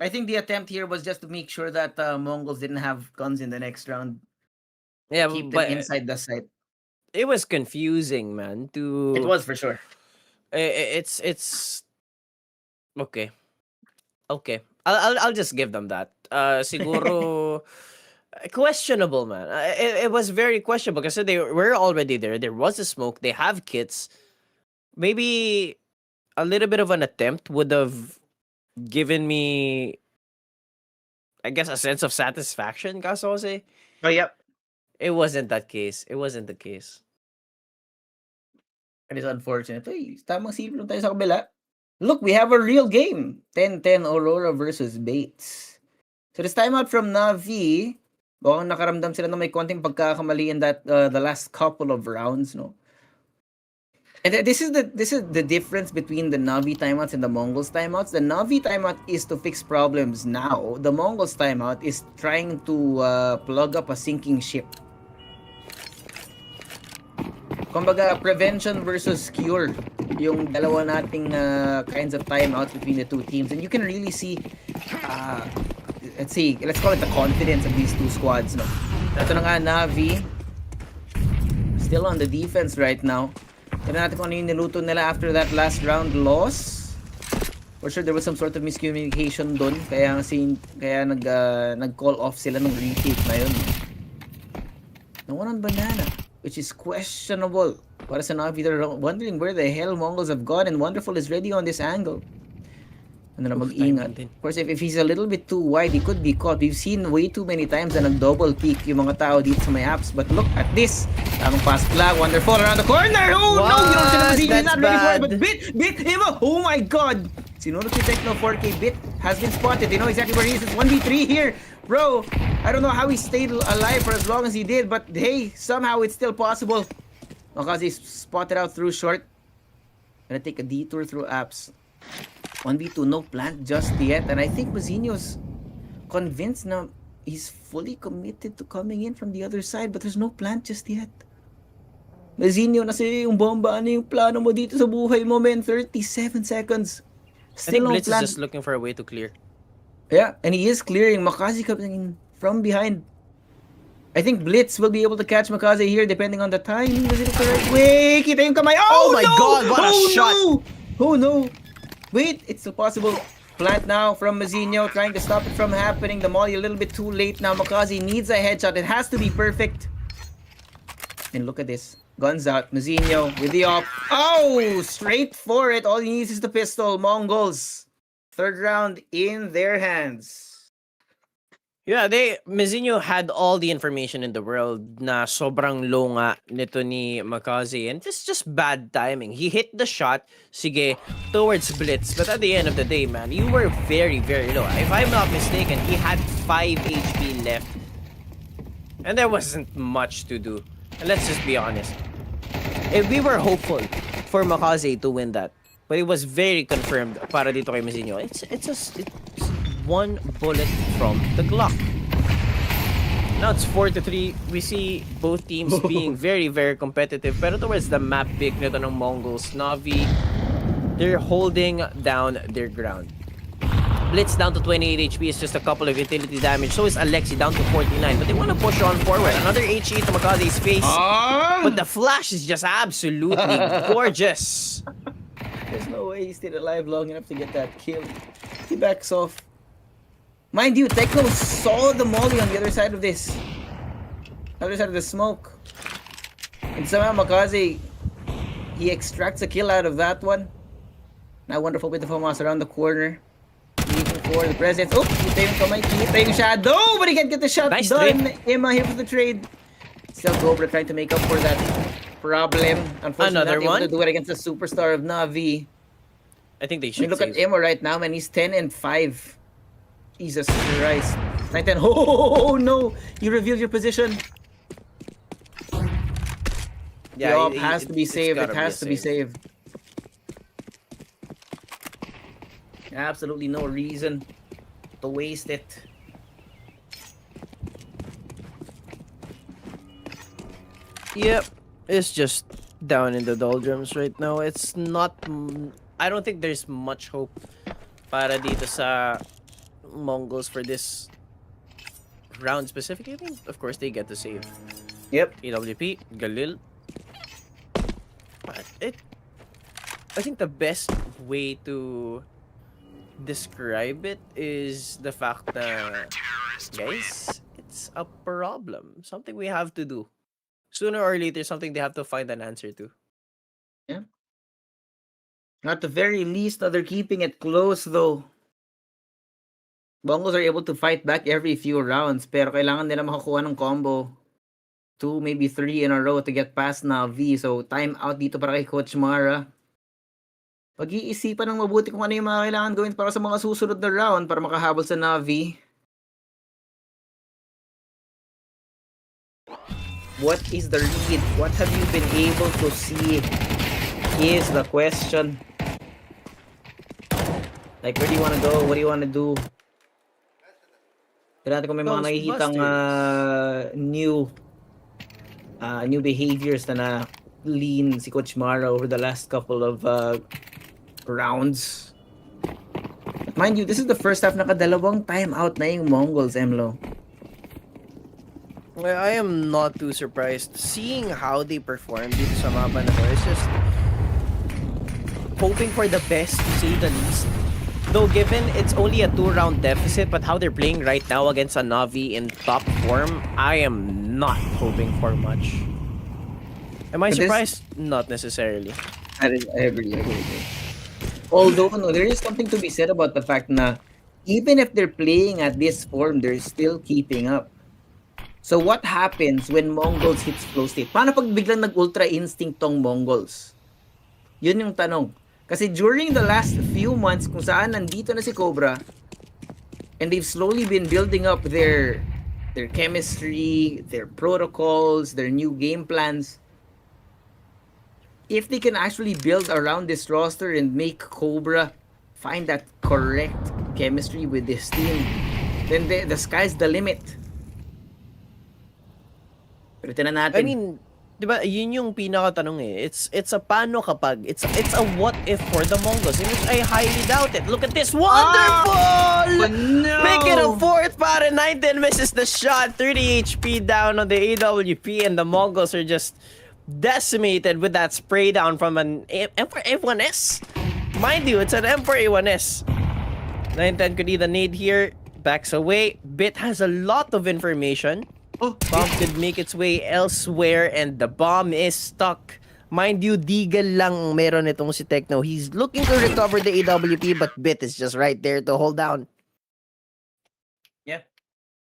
I think the attempt here was just to make sure that Mongols didn't have guns in the next round. Yeah, Keep but them inside the site. it was confusing, man. It was for sure. It's okay. Okay. I'll just give them that. Siguro questionable, man. It was very questionable because they were already there. There was a smoke. They have kits. Maybe a little bit of an attempt would have given me, I guess, a sense of satisfaction, kaso kasi. Oh, yep. It wasn't that case. It wasn't the case. It is unfortunate. Uy, tamang siplo tayo sa kabila. Look, we have a real game. 10-10 Aurora versus Bates. So this timeout from Navi, baka nakaramdam sila na may konting pagkakamali in that the last couple of rounds, no? And this is the difference between the Navi timeouts and the MongolZ timeouts. The Navi timeout is to fix problems now. The MongolZ timeout is trying to plug up a sinking ship. Kumbaga, prevention versus cure yung dalawa nating kinds of timeouts between the two teams. And you can really see, let's call it the confidence of these two squads. No? Ito na nga, Navi, still on the defense right now. Tignan natin kung ano yung niluto nila after that last round loss. For sure, there was some sort of miscommunication dun. Kaya nag-call off sila ng retake na yun. No one on banana, which is questionable. Para sa Navi, they're wondering where the hell Mongols have gone, and Wonderful is ready on this angle. Ano na mag-ingat. Of course, if he's a little bit too wide, he could be caught. We've seen way too many times na nag-double peek yung mga tao dito sa may apps. But look at this. Tamang pass flag. Wonderful around the corner. Oh no! You don't see the not ready for it. But Bit him up. Oh my god! Sinunod si Tekno 4K. Bit has been spotted. They know exactly where he is. It's 1v3 here. Bro, I don't know how he stayed alive for as long as he did. But hey, somehow it's still possible. Because he's spotted out through short. Gonna take a detour through apps. 1v2, no plant just yet. And I think Mazinho's convinced na he's fully committed to coming in from the other side. But there's no plant just yet. Mazinho, nasa yung bomba. Ano yung plano mo dito sa buhay mo, man? 37 seconds. Still no Blitz plant. is just looking for a way to clear. Yeah, and he is clearing. Makazi coming in from behind. I think Blitz will be able to catch Makaze here depending on the timing. Was it the right way? Kita yung kamay. Oh my no! God, what a shot! No! Oh no! Wait, it's still possible. Plant now from Mazinho, trying to stop it from happening. The molly a little bit too late now. Makaze needs a headshot. It has to be perfect. And look at this. Guns out. Mazinho with the op. Oh! Straight for it. All he needs is the pistol. MongolZ. Third round in their hands. Yeah, Mazinho had all the information in the world na sobrang low nga nito ni Makaze, and it's just bad timing. He hit the shot, sige, towards Blitz, but at the end of the day, man, you were very, very low. If I'm not mistaken, he had 5 HP left, and there wasn't much to do. And let's just be honest. If we were hopeful for Makaze to win that, but it was very confirmed para dito kay Mazinho. It's one bullet from the Glock. Now it's 4-3. We see both teams being very, very competitive. Pero towards the map pick nito ng MongolZ, NAVI, they're holding down their ground. Blitz down to 28 HP is just a couple of utility damage. So is Alexi down to 49. But they want to push on forward. Another HE to Makaze's face. But the flash is just absolutely gorgeous. There's no way he stayed alive long enough to get that kill. He backs off. Mind you, Tekno saw the molly on the other side of this. Other side of the smoke. And somehow Makaze, he extracts a kill out of that one. Now wonderful bit of Hamas around the corner. Leaving for the presence. Oh, hitting shadow, but he can't get the shot Nice done. trade. Emma here for the trade. Still Cobra trying to make up for that problem. Unfortunately, Another not able one? to do it against the superstar of Navi. I think they I mean, should look at save. Emo right now, man. He's 10-5. Jesus Christ. 9-10. Oh no! You revealed your position. Yeah, The op has to be it's saved. gotta It has a to be save. saved. Absolutely no reason to waste it. Yep, it's just down in the doldrums right now. It's not... I don't think there's much hope para dito sa MongolZ for this round specifically. I mean, of course, they get to save. Yep. EWP, Galil. But I think the best way to describe it is the fact that, guys, it's a problem. Something we have to do. Sooner or later, something they have to find an answer to. Yeah. At the very least, they're keeping it close though. Bongos are able to fight back every few rounds, pero kailangan nila makakuha ng combo. 2, maybe 3 in a row to get past Navi. So, time out dito para kay Coach Mara. Pag-iisipan ng mabuti kung ano yung mga kailangan gawin para sa mga susunod na round para makahabol sa Navi. What is the lead? What have you been able to see is the question. Like, where do you want to go? What do you want to do? Tignan natin kung may mga nakikitang new behaviors na lean si Coach Mara over the last couple of rounds. Mind you, this is the first half nakadalawang timeout na yung MongolZ, Emlo. Well, I am not too surprised. Seeing how they perform dito sa mapa na to, it's just hoping for the best to say the least. Though given it's only a 2-round deficit, but how they're playing right now against a Navi in top form, I am not hoping for much. Am I But this- surprised? Not necessarily. I agree. Although, no, there is something to be said about the fact na even if they're playing at this form, they're still keeping up. So what happens when MongolZ hits flow state? Paano pag biglang nag-ultra instinct tong MongolZ? Yun yung tanong. Kasi during the last few months kung saan nandito na si Cobra and they've slowly been building up their chemistry, their protocols, their new game plans. If they can actually build around this roster and make Cobra find that correct chemistry with this team, then the sky's the limit. Pero tinan natin. I mean, di ba, yun yung pinaka-tanong eh. It's a paano kapag, it's a what if for the MongolZ, in which I highly doubt it. Look at this, wonderful! But no! Make it a fourth para 9-10 misses the shot, 30 HP down on the AWP, and the MongolZ are just decimated with that spray down from an M4 A1S. Mind you, it's an M4 A1S. 9-10 could either nade here, backs away. Bit has a lot of information. Oh, Bomb could make its way elsewhere and the bomb is stuck. Mind you, Deagle lang meron itong si Tekno. He's looking to recover the AWP but Bit is just right there to hold down. yeah.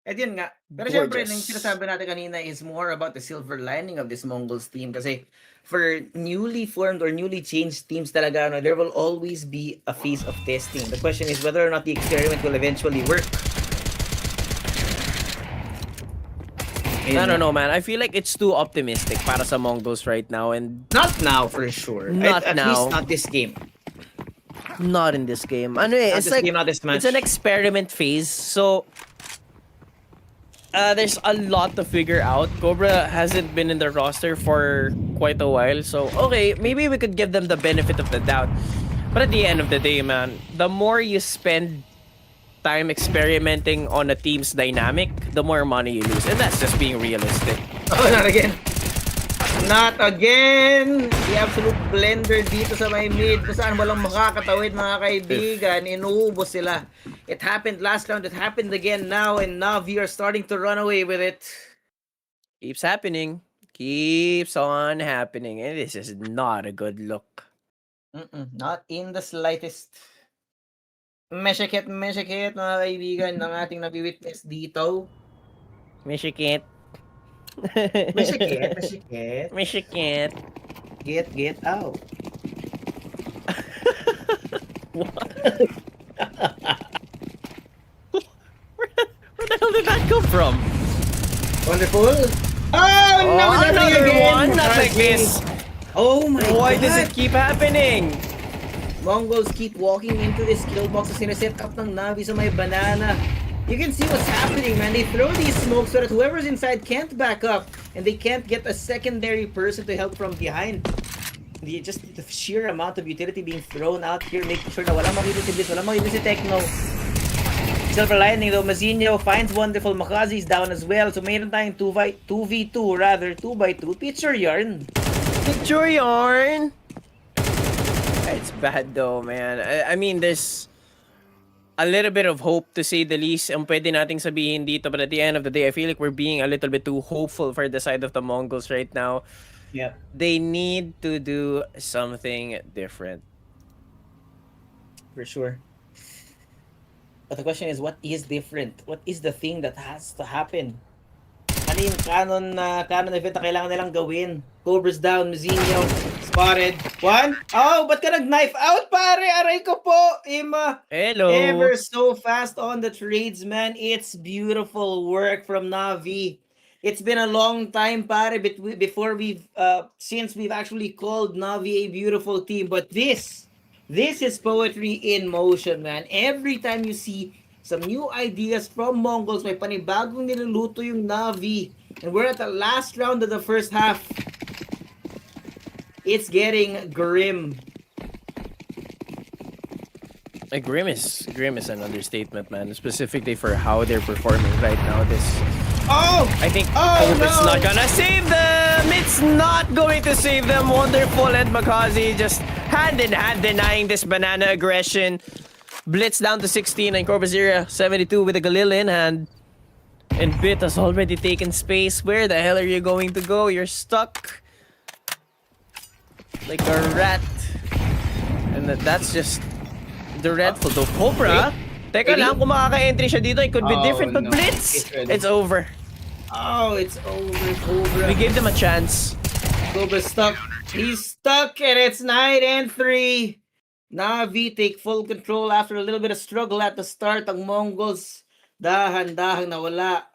At yun nga. Pero syempre, Gorgeous. yung sinasabi natin kanina is more about the silver lining of this MongolZ team. Kasi for newly formed or newly changed teams talaga, no, there will always be a phase of testing. The question is whether or not the experiment will eventually work. I don't know, man. I feel like it's too optimistic para sa MongolZ right now and Not now, for sure. Not at now. least not this game. Not in this game. Ano eh, Not it's this like game, not this match. it's an experiment phase. So there's a lot to figure out. Cobra hasn't been in the roster for quite a while. So okay, maybe we could give them the benefit of the doubt. But at the end of the day, man, the more you spend time experimenting on a team's dynamic, the more money you lose. And that's just being realistic. Oh, not again. Not again! The absolute blender dito sa may mid kung saan walang makakatawid mga kaibigan. Inuubos sila. It happened last round. It happened again now. And NAVI are starting to run away with it. Keeps happening. Keeps on happening. And this is not a good look. Not in the slightest. Meshikit mga kaibigan ng ating nabi-witness dito. Michigan. Meshikit. Michigan. Get out. Where the hell did that come from? Wonderful. Oh, no, Another again. one? Not like this. Oh my Why god. does it keep happening? Mongols keep walking into this kill box na sineset up ng Navi sa may banana. You can see what's happening, man. They throw these smokes so that whoever's inside can't back up and they can't get a secondary person to help from behind. Just the sheer amount of utility being thrown out here, making sure na walang makita si Blitz, walang makita si Techno. Silver lining though, Mazinho finds Wonderful. Makazi's down as well. So mayroon tayong 2v2 rather, 2x2. Picture yarn. Picture yarn. It's bad though, man. I mean, there's a little bit of hope to say the least ang pwede nating sabihin dito, but at the end of the day, I feel like we're being a little bit too hopeful for the side of the Mongols right now. Yeah. They need to do something different. For sure. But the question is, what is different? What is the thing that has to happen? Ano yung canon event na kailangan nilang gawin? Cobra's down, Mazinho spotted. One. Oh, ba't ka nag-knife out, pare? Aray ko po, Ima. Hello. Ever so fast on the trades, man. It's beautiful work from Navi. It's been a long time, pare, before since we've actually called Navi a beautiful team. But this is poetry in motion, man. Every time you see some new ideas from Mongols, may panibagong niluluto yung Navi. And we're at the last round of the first half. It's getting grim. Grim is an understatement, man. Specifically for how they're performing right now. I think Cobra's not gonna save them. It's not going to save them. Wonderful and Makazi just hand in hand denying this banana aggression. Blitz down to 16 and Cobra 72 with a Galil in hand. And Bit has already taken space. Where the hell are you going to go? You're stuck like a rat. And that's just dreadful. Though Cobra, teka lang, kung makaka-entry siya dito, it could be different. But no. Blitz, it's over. Oh, it's over, Cobra. We gave them a chance. Cobra's stuck. He's stuck, and it's 9-3. Navi take full control after a little bit of struggle at the start. Ang Mongols, dahan-dahang nawala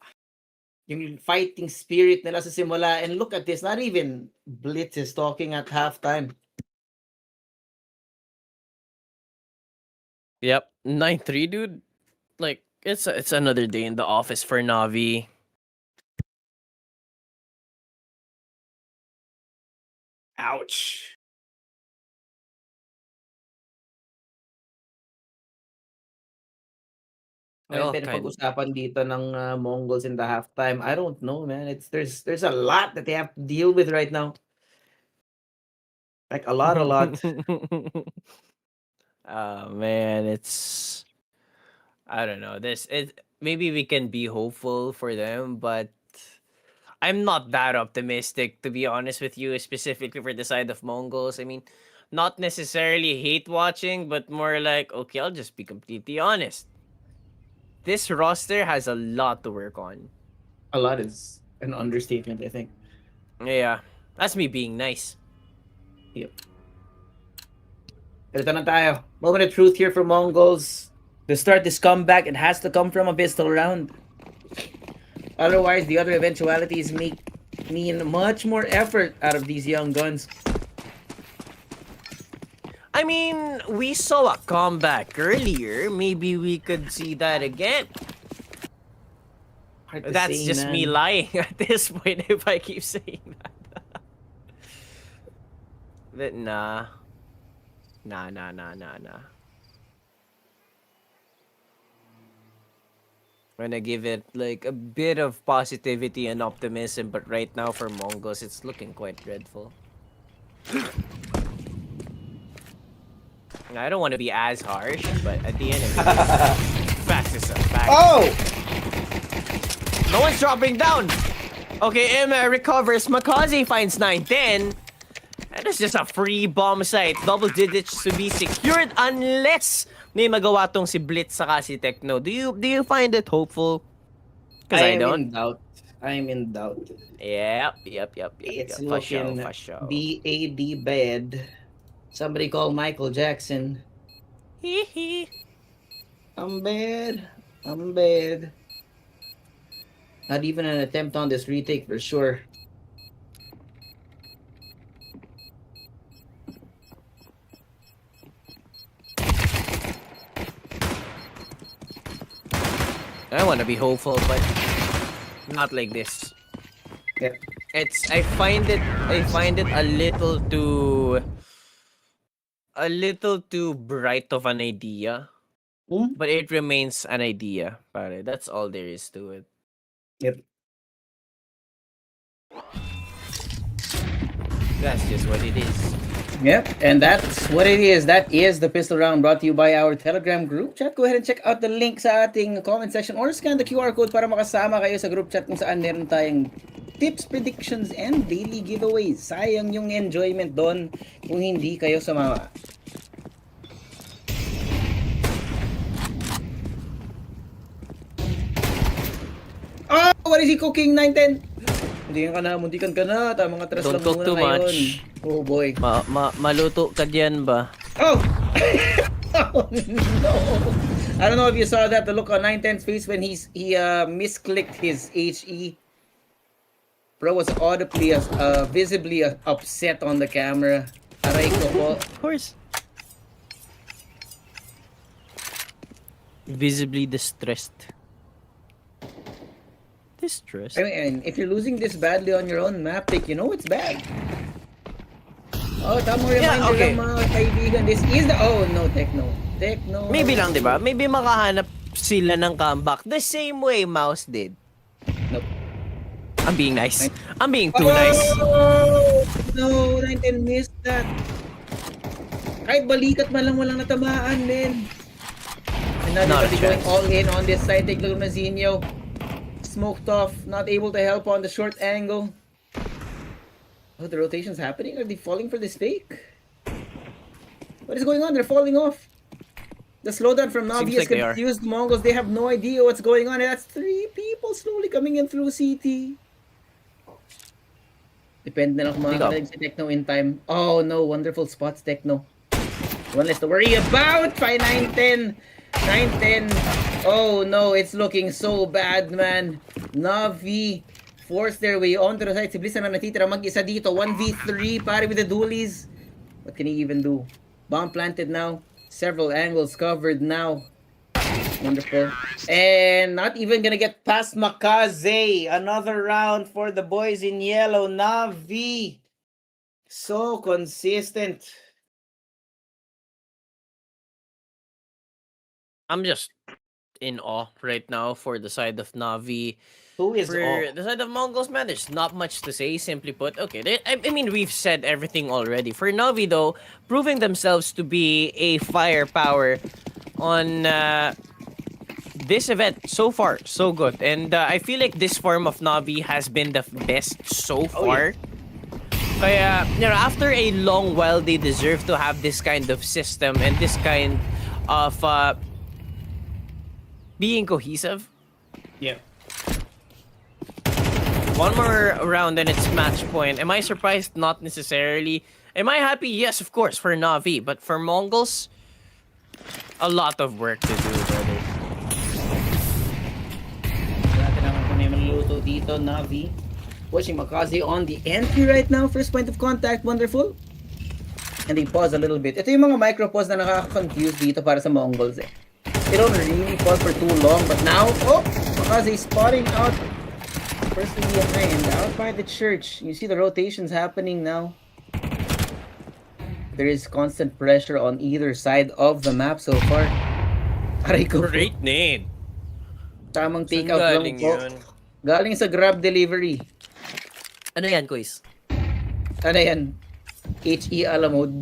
yung fighting spirit nila sa simula. And look at this, not even Blitz is talking at halftime. Yep, 9-3, dude. Like, it's another day in the office for Navi. Ouch. Ano yung pag-usapan dito ng Mongols in the halftime? I don't know, man. There's a lot that they have to deal with right now. Like a lot. Man, I don't know. Maybe we can be hopeful for them, but I'm not that optimistic, to be honest with you, specifically for the side of Mongols. I mean, not necessarily hate watching, but more like, okay, I'll just be completely honest. This roster has a lot to work on. A lot is an understatement, I think. Yeah, that's me being nice. Yep. Ito na tayo. Moment of truth here for Mongols. To start this comeback, it has to come from a pistol round. Otherwise, the other eventualities mean much more effort out of these young guns. I mean, we saw a comeback earlier. Maybe we could see that again. Hard to That's say, just me man. lying at this point if I keep saying that. But nah. Nah. I'm gonna give it like a bit of positivity and optimism, but right now for MongolZ, it's looking quite dreadful. I don't want to be as harsh, but at the end of the day, facts is a fact. Oh! No one's dropping down! Okay, Emma recovers. MongolZ finds 910. And it's just a free bomb site. Double digits to be secured unless may magawa tong si Blitz saka si Techno. Do you find it hopeful? Because I I'm don't. in doubt. I'm in doubt. Yep. It's For sure, looking for sure. BAD bad. Somebody call Michael Jackson. Hee hee. I'm bad. I'm bad. Not even an attempt on this retake for sure. I want to be hopeful, but not like this. Yeah. I find it a little too bright of an idea, Hmm? but it remains an idea. Pare. That's all there is to it. Yep. That's just what it is. Yep, and that's what it is. That is the pistol round brought to you by our Telegram group chat. Go ahead and check out the link sa ating comment section or scan the QR code para makasama kayo sa group chat kung saan meron tayong tips, predictions, and daily giveaways. Sayang yung enjoyment doon kung hindi kayo sumama. Oh, what is he cooking? 910. Muntikan ka na. Tamang atras Don't lang talk muna too ngayon. much. Oh boy. Maluto ka diyan ba? Oh! Oh no! I don't know if you saw that, the look on 910's face when he misclicked his HE. Bro was audibly, visibly upset on the camera. Aray ko po. Of course. Visibly distressed. Distressed? I mean, if you're losing this badly on your own map, like, you know it's bad. Oh, tamang reminder okay. lang mga kaibigan. This is the... Oh, no, Techno. Techno. Maybe lang, di ba? Maybe makahanap sila ng comeback the same way MOUZ did. Nope. I'm being nice. I'm being too nice. Oh, no, 910 missed that. Kahit balikat man lang walang natamaan, man. And now Not a they're going chance. all in on this side. Take a look at Mazinho. Smoked off, not able to help on the short angle. Oh, the rotation's happening? Are they falling for this fake? What is going on? They're falling off. The slowdown from Navi Seems has like they are. confused the Mongols. They have no idea what's going on. And that's 3 people slowly coming in through CT. Depende na lang kung makakarating si Techno in time. Oh no, wonderful spots, Techno. One less to worry about. Try 910. 910. Oh no, it's looking so bad, man. Navi force their way onto the side. Si Bliss na natitira mag-isa dito. 1v3, pare with the dualies. What can he even do? Bomb planted now. Several angles covered now. Wonderful. And not even gonna get past MongolZ. Another round for the boys in yellow. Navi. So consistent. I'm just in awe right now for the side of Navi. Who is For all? the side of MongolZ, man, there's not much to say, simply put. Okay, I mean, we've said everything already. For Navi, though, proving themselves to be a firepower on this event so far, so good. And I feel like this form of Navi has been the best so far. Kaya, you know, after a long while, they deserve to have this kind of system and this kind of being cohesive. Yeah. One more round and it's match point. Am I surprised? Not necessarily. Am I happy? Yes, of course, for Navi. But for MongolZ, a lot of work to do, brother. Natin naman kung may maluluto dito, Navi. Watching MongolZ on the entry right now. First point of contact, wonderful. and they pause a little bit. Ito yung mga micro-pause na nakaka-confuse dito para sa MongolZ eh. They don't really pause for too long, but now, oh, MongolZ is spotting out personally behind, out by the church. You see the rotations happening now. There is constant pressure on either side of the map so far. Aray ko po. Great nade. Tamang Saan take out lang galing po. yun? Galing sa Grab delivery. Ano yan, Quiz? Ano yan? HE Alamod.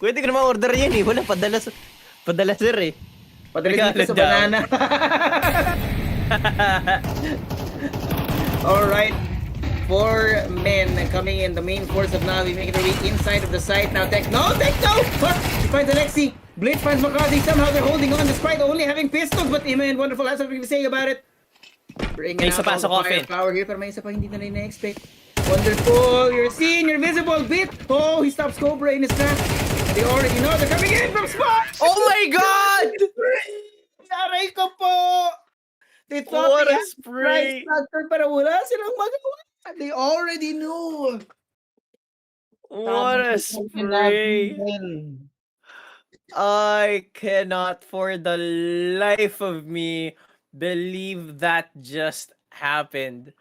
Pwede ko naman order yan eh. Wala, padala sir eh. Padala dito sa Regalo daw. banana. Alright. 4 men coming in. The main force of Navi making their way inside of the site. Now Tech. No! Fuck! He finds Alexi. Blade finds McCarthy. Somehow they're holding on despite only having pistols. But Iman, wonderful. That's what we were saying about it. Bringing May out isa pa all sa the coffin. firepower here. Pero may isa pa hindi na na-expect. Wonderful. You're seen. You're visible. Bit. Oh, he stops Cobra in his trap. They already know they're coming in from spot. Oh my God! Aray ko po! They thought What they a had spray! price factor pero wala silang magawa. They already knew. What a spray! I cannot for the life of me believe that just happened.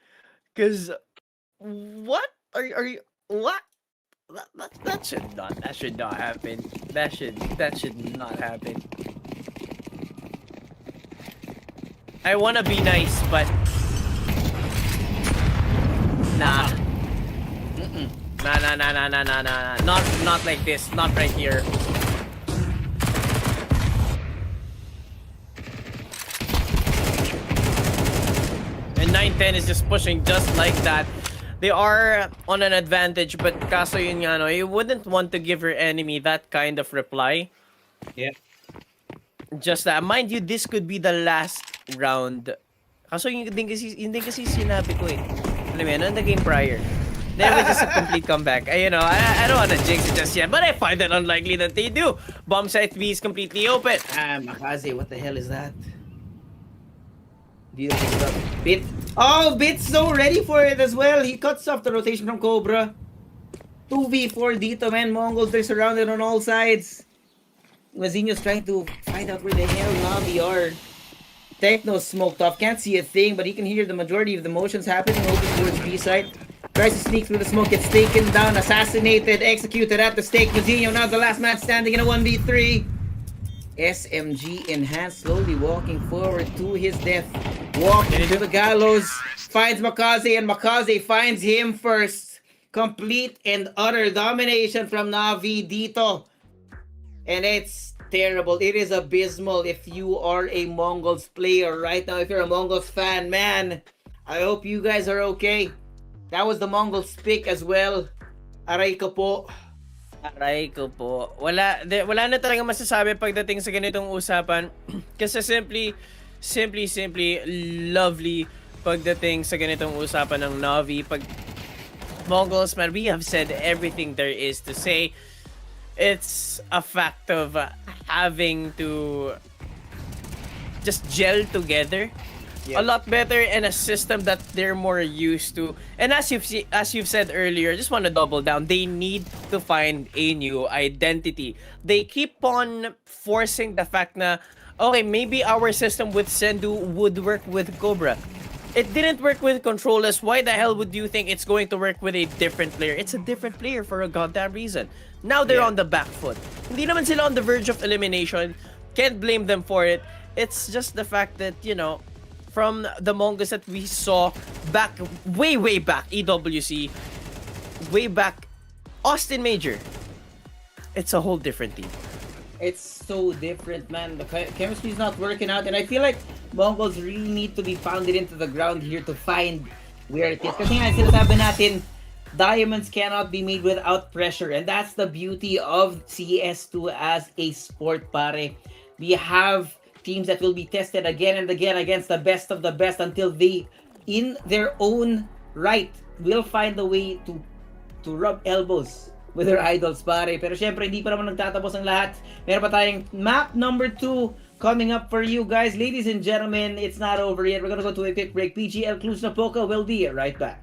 Cause what are you what? That should not happen. That should not happen. I wanna be nice, but nah. Nah. Not like this. Not right here. And 9-10 is just pushing just like that. They are on an advantage, but kaso yun nga, no, you wouldn't want to give your enemy that kind of reply. Yeah. Just that. Mind you, this could be the last round. Kaso yun din kasi sinabi ko eh. Alam mo yun, on the game prior. Never just a complete comeback. I don't want to jinx it just yet, but I find it unlikely that they do. Bomb site B is completely open. Makaze, what the hell is that? Bit. Oh, Bit's so ready for it as well. He cuts off the rotation from Cobra. 2v4 dito, man. Mongols, they're surrounded on all sides. Mazinho's trying to find out where the hell Navi are. Techno smoked off. Can't see a thing, but he can hear the majority of the motions happening over towards B side. Tries to sneak through the smoke, gets taken down, assassinated, executed at the stake. Mazinho now the last man standing in a 1v3. SMG enhanced, slowly walking forward to his death. Walking to the gallows. Finds Makaze, and Makaze finds him first. Complete and utter domination from Navi dito. And it's terrible. It is abysmal if you are a MongolZ player right now. If you're a MongolZ fan, man, I hope you guys are okay. That was the MongolZ pick as well. Aray ko po. Aray ko po. Wala na talaga masasabi pagdating sa ganitong usapan. Kasi simply lovely pagdating sa ganitong usapan ng Navi. Pag MongolZ, man, we have said everything there is to say. It's a fact of having to just gel together a lot better in a system that they're more used to. And as you've said earlier, I just want to double down. They need to find a new identity. They keep on forcing the fact na, okay, maybe our system with Sendu would work with Cobra. It didn't work with Controllers. Why the hell would you think it's going to work with a different player? It's a different player for a goddamn reason. Now they're on the back foot. Hindi naman sila on the verge of elimination. Can't blame them for it. It's just the fact that, from the MongolZ that we saw back, way back, EWC, way back, Austin Major, it's a whole different team. It's so different, man. The chemistry is not working out, and I feel like MongolZ really need to be pounded into the ground here to find where it is. Kasi nga, sinasabi natin, diamonds cannot be made without pressure, and that's the beauty of CS2 as a sport, pare. We have teams that will be tested again and again against the best of the best until they, in their own right, will find a way to rub elbows with their idols, pare. Pero syempre, hindi pa naman nagtatapos ang lahat. Meron pa tayong map number 2 coming up for you guys. Ladies and gentlemen, it's not over yet. We're gonna go to a quick break. PGL Cluj Napoca will be right back.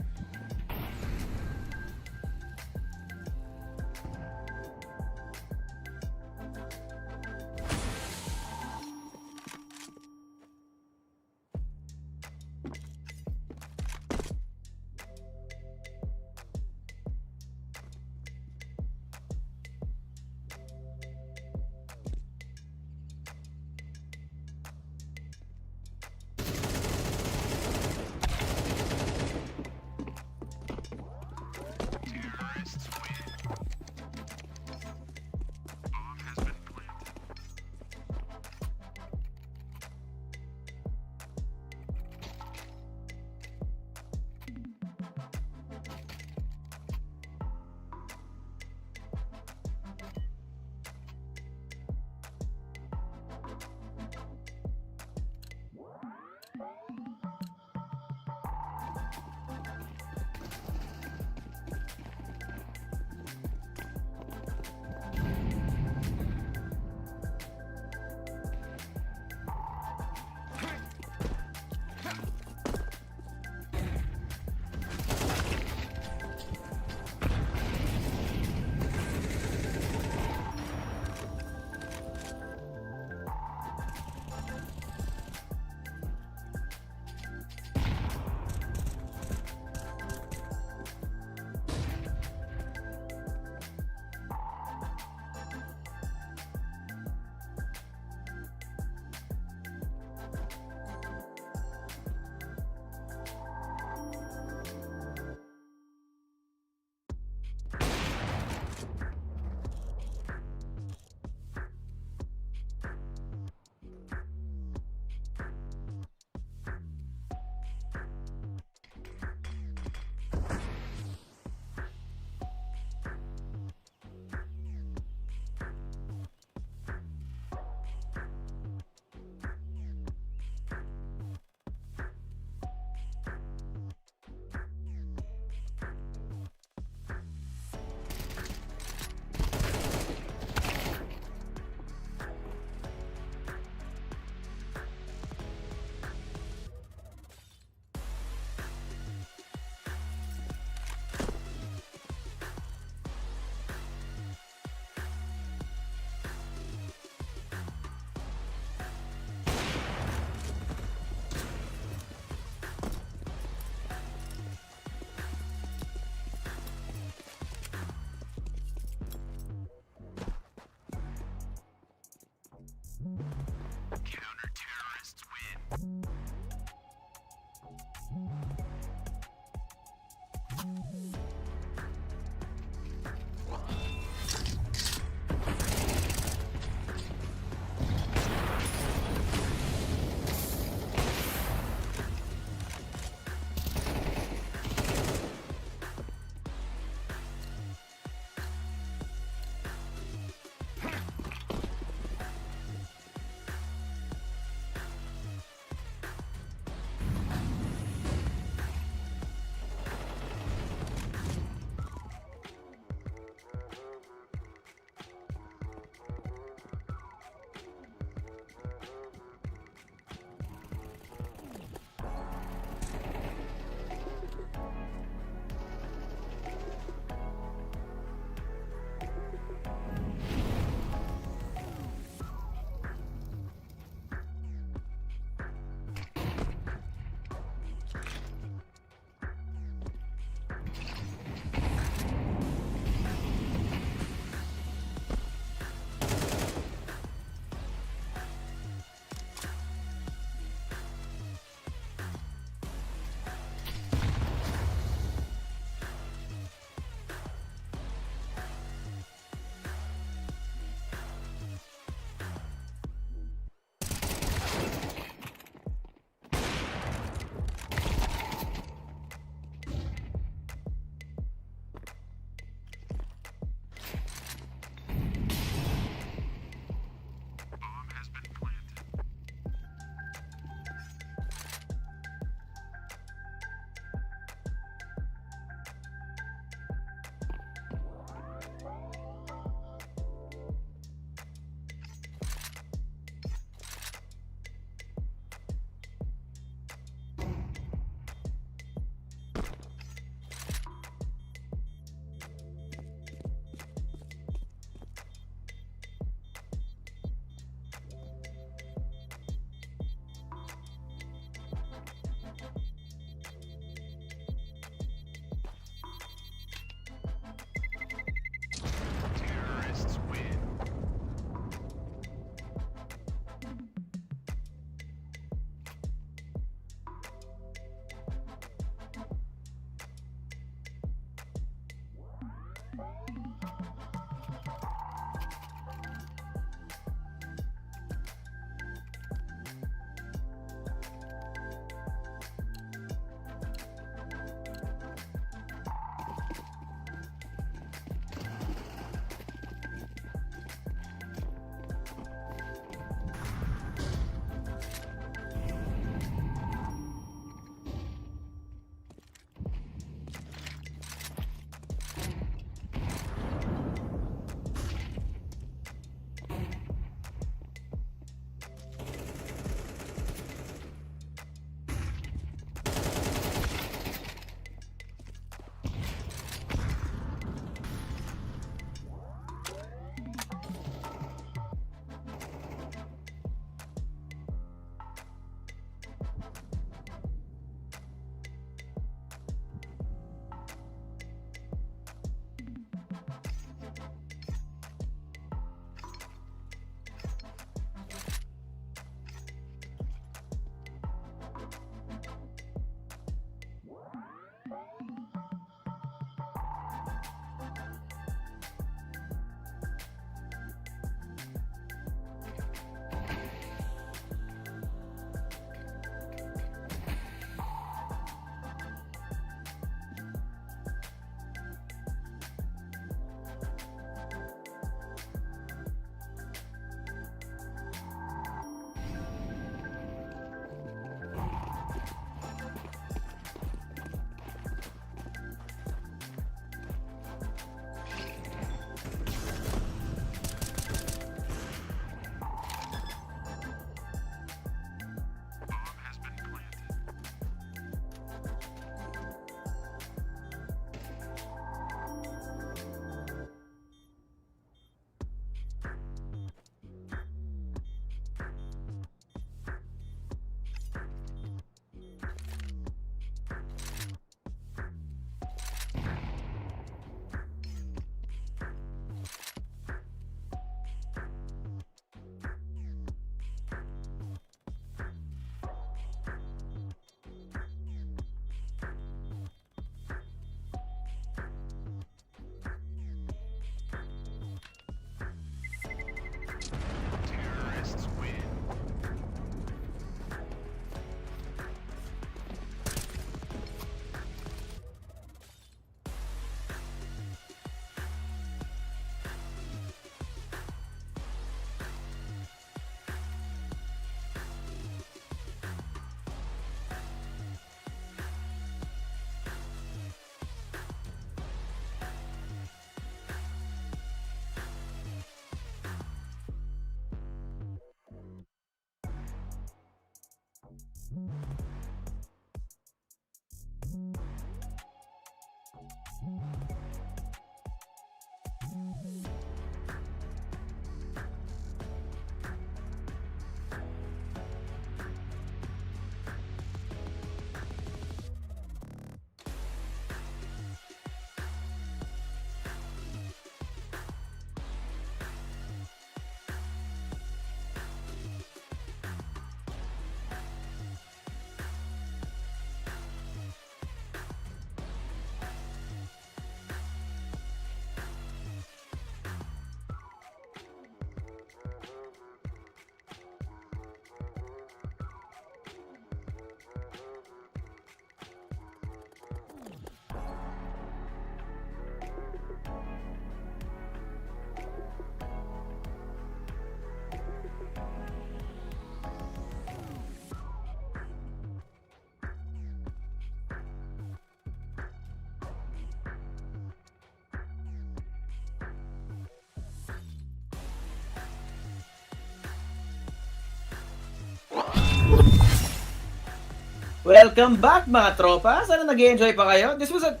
Welcome back mga tropa. Sana nag-enjoy pa kayo. This was a...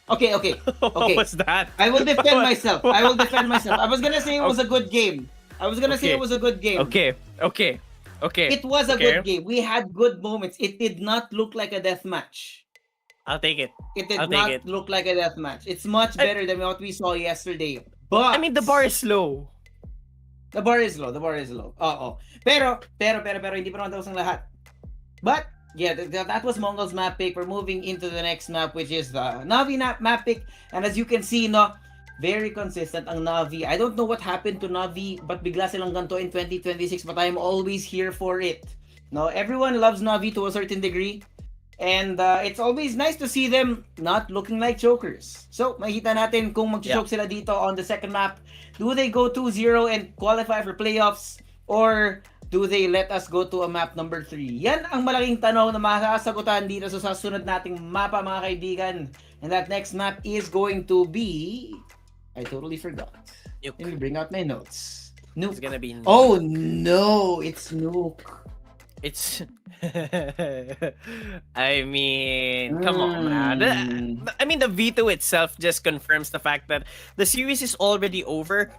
Okay. What was that? I will defend myself. I was gonna say it was a good game. Okay. It was a good game. We had good moments. It did not look like a death match. I'll take it. It did I'll take not it. look like a death match. It's much better than what we saw yesterday. But I mean, the bar is low. The bar is low. Oo. Pero hindi pa naman tapos ang lahat. But yeah, that was MongolZ map pick. We're moving into the next map, which is the NAVI map pick. And as you can see, no, very consistent ang NAVI. I don't know what happened to NAVI, but bigla silang ganito in 2026. But I'm always here for it. No, everyone loves NAVI to a certain degree. And it's always nice to see them not looking like chokers. So, makikita natin kung mag-choke sila dito on the second map. Do they go 2-0 and qualify for playoffs? Or do they let us go to a map number 3? Yan ang malaking tanong na masasagutan dito sa susunod nating mapa, mga kaibigan. And that next map is going to be... I totally forgot. Nuke. Let me bring out my notes. Nuke. It's gonna be Nuke. Oh no, it's Nuke. It's... I mean, come on, man. I mean, the veto itself just confirms the fact that the series is already over.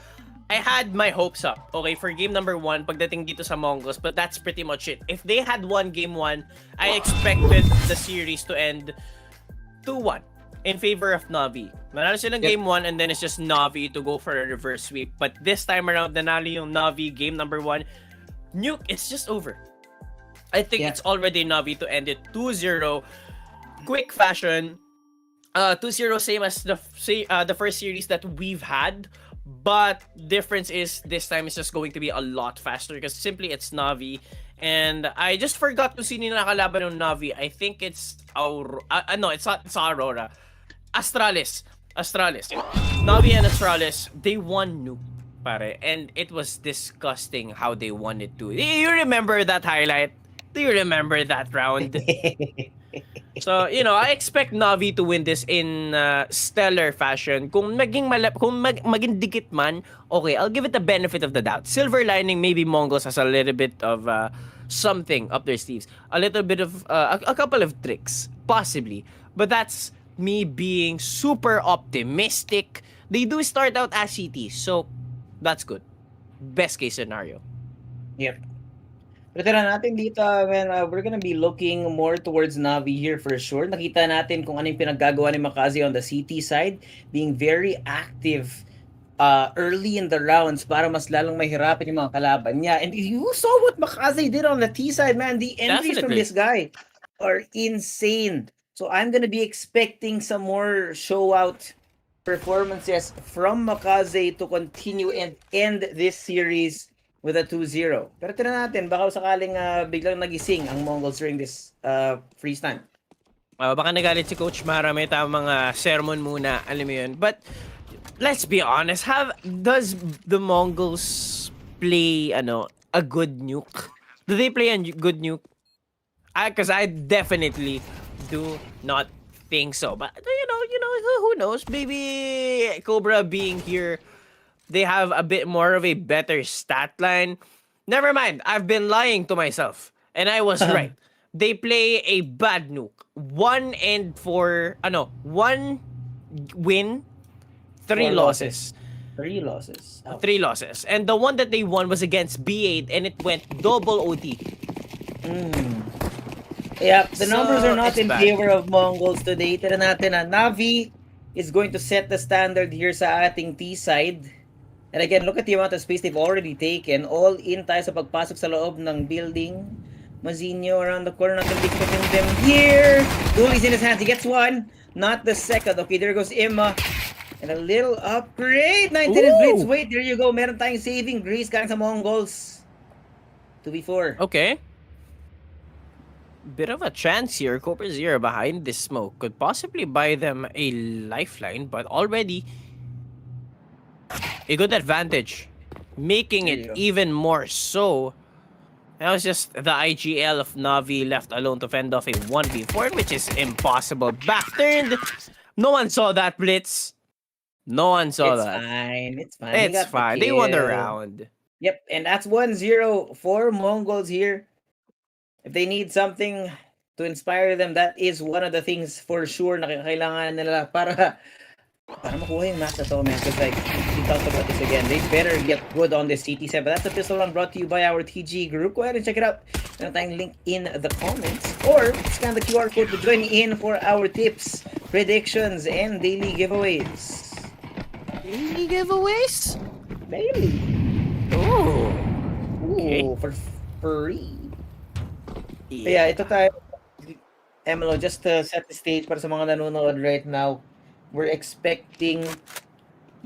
I had my hopes up, okay, for game number 1 pagdating dito sa MongolZ, but that's pretty much it. If they had won game 1, I expected the series to end 2-1 in favor of NAVI. Nanalo silang game 1 and then it's just NAVI to go for a reverse sweep. But this time around, nanalo yung NAVI game number 1. Nuke, it's just over. I think it's already NAVI to end it 2-0. Quick fashion. 2-0 same as the first series that we've had. But difference is this time it's just going to be a lot faster because simply it's NAVI. And I just forgot to sino yung nakalaban ng NAVI. I think it's no, it's not. It's Aurora. Astralis. NAVI and Astralis, they won Nuke, pare. And it was disgusting how they won it too. You remember that highlight? Do you remember that round? So, you know, I expect NAVI to win this in stellar fashion. Kung maging dikit man, okay, I'll give it the benefit of the doubt. Silver lining, maybe MongolZ has a little bit of something up their sleeves. A little bit of, a couple of tricks, possibly. But that's me being super optimistic. They do start out as CT, so that's good. Best case scenario. Yep. Pero tira natin dito, we're gonna be looking more towards NAVI here for sure. Nakita natin kung ano yung pinaggagawa ni Makaze on the CT side, being very active early in the rounds para mas lalong mahirapan yung mga kalaban niya. And you saw what Makaze did on the T side, man. The entries from this guy are insane. So I'm gonna be expecting some more show out performances from Makaze to continue and end this series with a 2-0. Pero tira natin, baka sakaling biglang nagising ang MongolZ during this freeze time. Baka nagalit si Coach Mara, may tamang sermon muna, alam mo yun. But let's be honest, does the MongolZ play a good nuke? Do they play a good nuke? Because I definitely do not think so. But you know, who knows? Maybe Cobra being here, they have a bit more of a better stat line. Never mind, I've been lying to myself. And I was right. They play a bad nuke. 1 win, 3 losses. 3 losses. Oh. 3 losses. And the one that they won was against B8 and it went double OT. Yeah, the numbers are not it's in bad. favor of MongolZ today. Tira natin na NAVI is going to set the standard here sa ating T side. And again, look at the amount of space they've already taken. All in tayo sa pagpasok sa loob ng building. Mazinho around the corner, not gonna be expecting them here. Dooley's in his hands, he gets one. Not the second. Okay, there goes Emma. And a little upgrade. 19 Blitz. Wait, there you go. Meron tayong saving grace galing sa MongolZ. 2v4. Okay. Bit of a chance here. Cobra Zero behind this smoke could possibly buy them a lifeline, but already a good advantage, making it even more so. That was just the IGL of Navi left alone to fend off a 1v4, which is impossible. Backturned. No one saw that blitz. No one saw that. It's fine. It's fine. They won the round. Yep, and that's 1-0 for MongolZ here. If they need something to inspire them, that is one of the things for sure na kailangan nila para makuha yung match na to, man. Because like, we talked about this again. They better get good on this CT7. But that's the pistol run brought to you by our TG group. Go ahead and check it out. Meron tayong link in the comments. Or scan the QR code to join in for our tips, predictions, and daily giveaways. Daily giveaways? Daily. Oh. Okay. Ooh, for free. Yeah, ito tayo. Emelo, just to set the stage para sa mga nanonood right now, we're expecting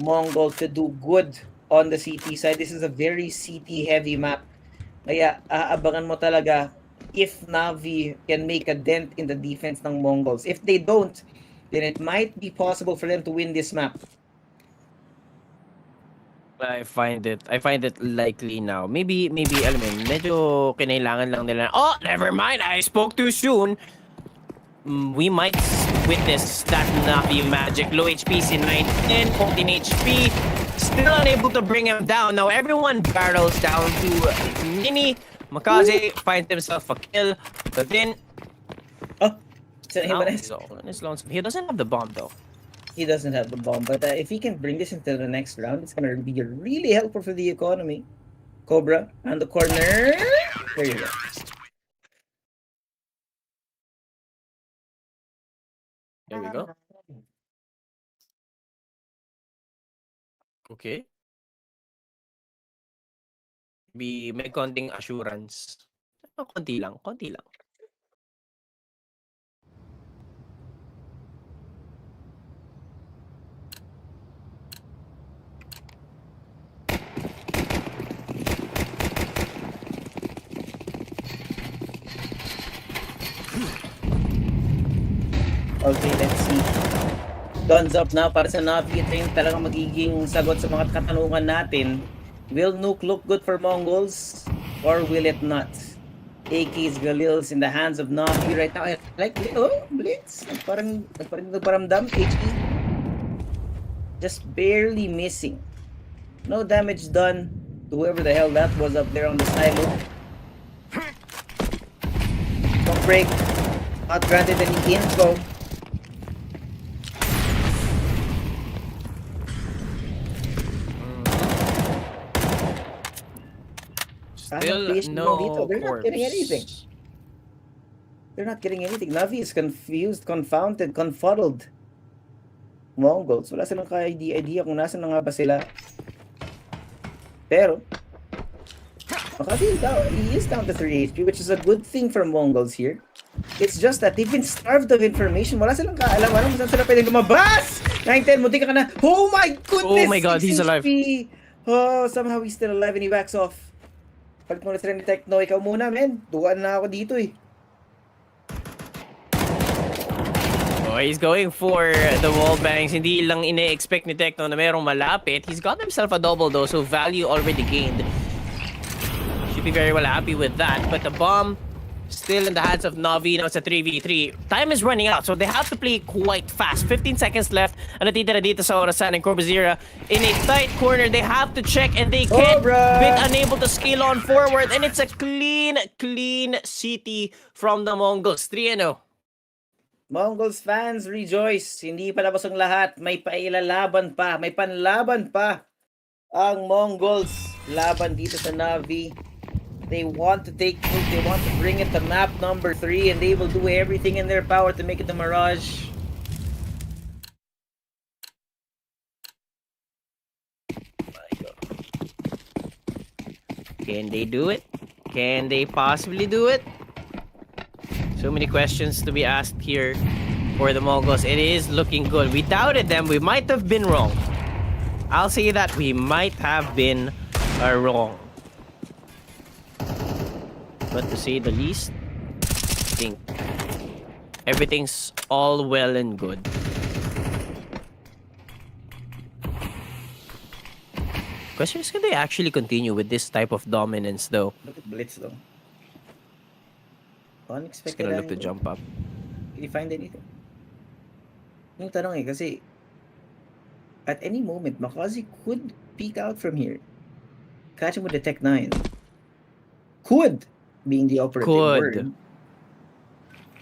Mongol to do good on the CT side. This is a very CT heavy map. Kaya aabangan mo talaga if Navi can make a dent in the defense ng Mongols. If they don't, then it might be possible for them to win this map. I find it likely now. Maybe alam mo, medyo kinailangan lang nila. Oh, never mind. I spoke too soon. We might witness that Navi magic. Low HP, C9, 10, 14 HP. Still unable to bring him down. Now everyone barrels down to Mini. MongolZ finds himself a kill. But then now he's all on his lonesome. He doesn't have the bomb though. He doesn't have the bomb, but if he can bring this into the next round, it's going to be really helpful for the economy. Cobra on the corner. There you go. There we go. Okay. May konting assurance. Konti lang. Okay, let's see. Guns up now para sa Navi. Ito yung talagang magiging sagot sa mga katanungan natin. Will Nuke look good for Mongols? Or will it not? AK's Galil's in the hands of Navi right now. I like, Blitz. Parang nagparamdam. HE. Just barely missing. No damage done to whoever the hell that was up there on the silo. Don't break. Not granted any info. Still no They're not getting anything. They're not getting anything. Navi is confused, confounded, confuddled. Mongols, wala silang idea kung nasa na nga ba sila. Pero, he is down to 3 HP, which is a good thing for Mongols here. It's just that they've been starved of information. Wala silang kaalam. Alam mo saan sila pwedeng lumabas? 9-10, munti ka na. Oh my goodness! Oh my god, he's alive. Oh, somehow he's still alive and he backs off. Palit mo na sila ni Techno. Ikaw muna, men. Duwan na ako dito eh. Oh, he's going for the wall bangs. Hindi lang ine-expect ni Techno na merong malapit. He's got himself a double though, so value already gained. Should be very well happy with that. But the bomb still in the hands of Navi. Now it's a 3v3. Time is running out, so they have to play quite fast. 15 seconds left. Ano natitira dito sa orasan ng Corbazira. In a tight corner, they have to check and they can't. Bit unable to scale on forward. And it's a clean CT from the Mongols. 3-0. Mongols fans, rejoice. Hindi pa labas ang lahat. May pailalaban pa. May panlaban pa. Ang Mongols laban dito sa Navi. They want to take foot. They want to bring it to map number 3 and they will do everything in their power to make it the Mirage. Can they do it? Can they possibly do it? So many questions to be asked here for the Mongols. It is looking good. We doubted them. We might have been wrong. I'll say that we might have been wrong. But to say the least, I think everything's all well and good. Question is, can they actually continue with this type of dominance though? Look at Blitz though. Just Unexpected. gonna look to jump up. Did you find anything? Yung tanong eh, kasi at any moment, MongolZ could peek out from here. Catch him with the Tech 9. Could! being the operative Could. word.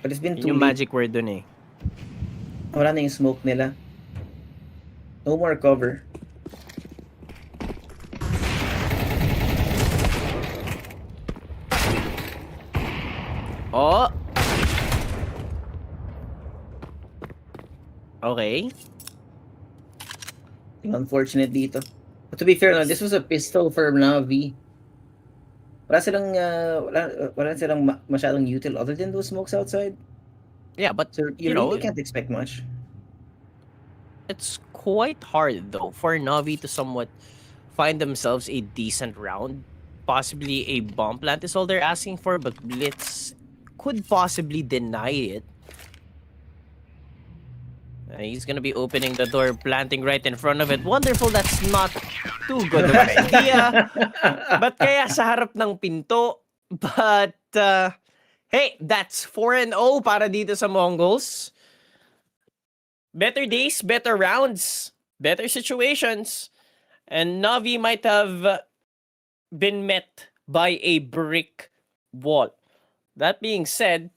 But it's been Yun too yung late. magic word dun eh. Wala na yung smoke nila. No more cover. Oh! Okay. Yung unfortunate dito. But to be fair, no, this was a pistol for NAVI. Wala silang masyadong util other than those smokes outside. Yeah, but So you you know, really can't expect much. it's quite hard though for Navi to somewhat find themselves a decent round. Possibly a bomb plant is all they're asking for, but Blitz could possibly deny it. He's gonna be opening the door, planting right in front of it. Wonderful, that's not too good of an idea. But kaya sa harap ng pinto. But, hey, that's 4-0 para dito sa MongolZ. Better days, better rounds, better situations. And Navi might have been met by a brick wall. That being said,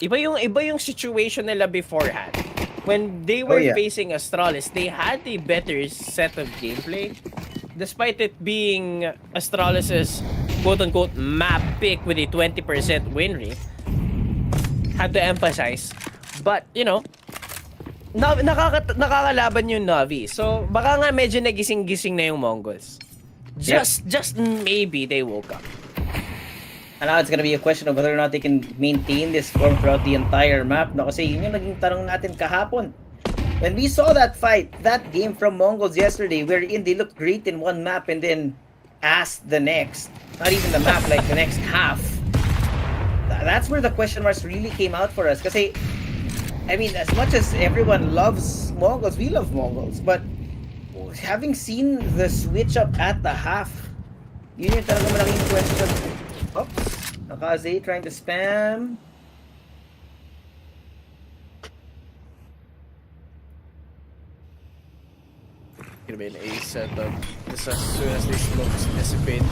iba yung situation nila beforehand. When they were facing Astralis, they had a better set of gameplay. Despite it being Astralis' quote-unquote map pick with a 20% win rate. Had to emphasize. But, you know, nakakalaban yung Navi. So, baka nga medyo nagising-gising na yung MongolZ. Just maybe they woke up. And now it's gonna be a question of whether or not they can maintain this form throughout the entire map. No, kasi yun yung naging tanong natin kahapon. When we saw that fight, that game from MongolZ yesterday, wherein they looked great in one map and then ass the next. Not even the map, like the next half. That's where the question marks really came out for us. Kasi, I mean, as much as everyone loves MongolZ, we love MongolZ, but having seen the switch up at the half, yun yung talaga malaking question. Oops, MongolZ trying to spam. Gonna be an A setup. Just as soon as these smokes dissipate.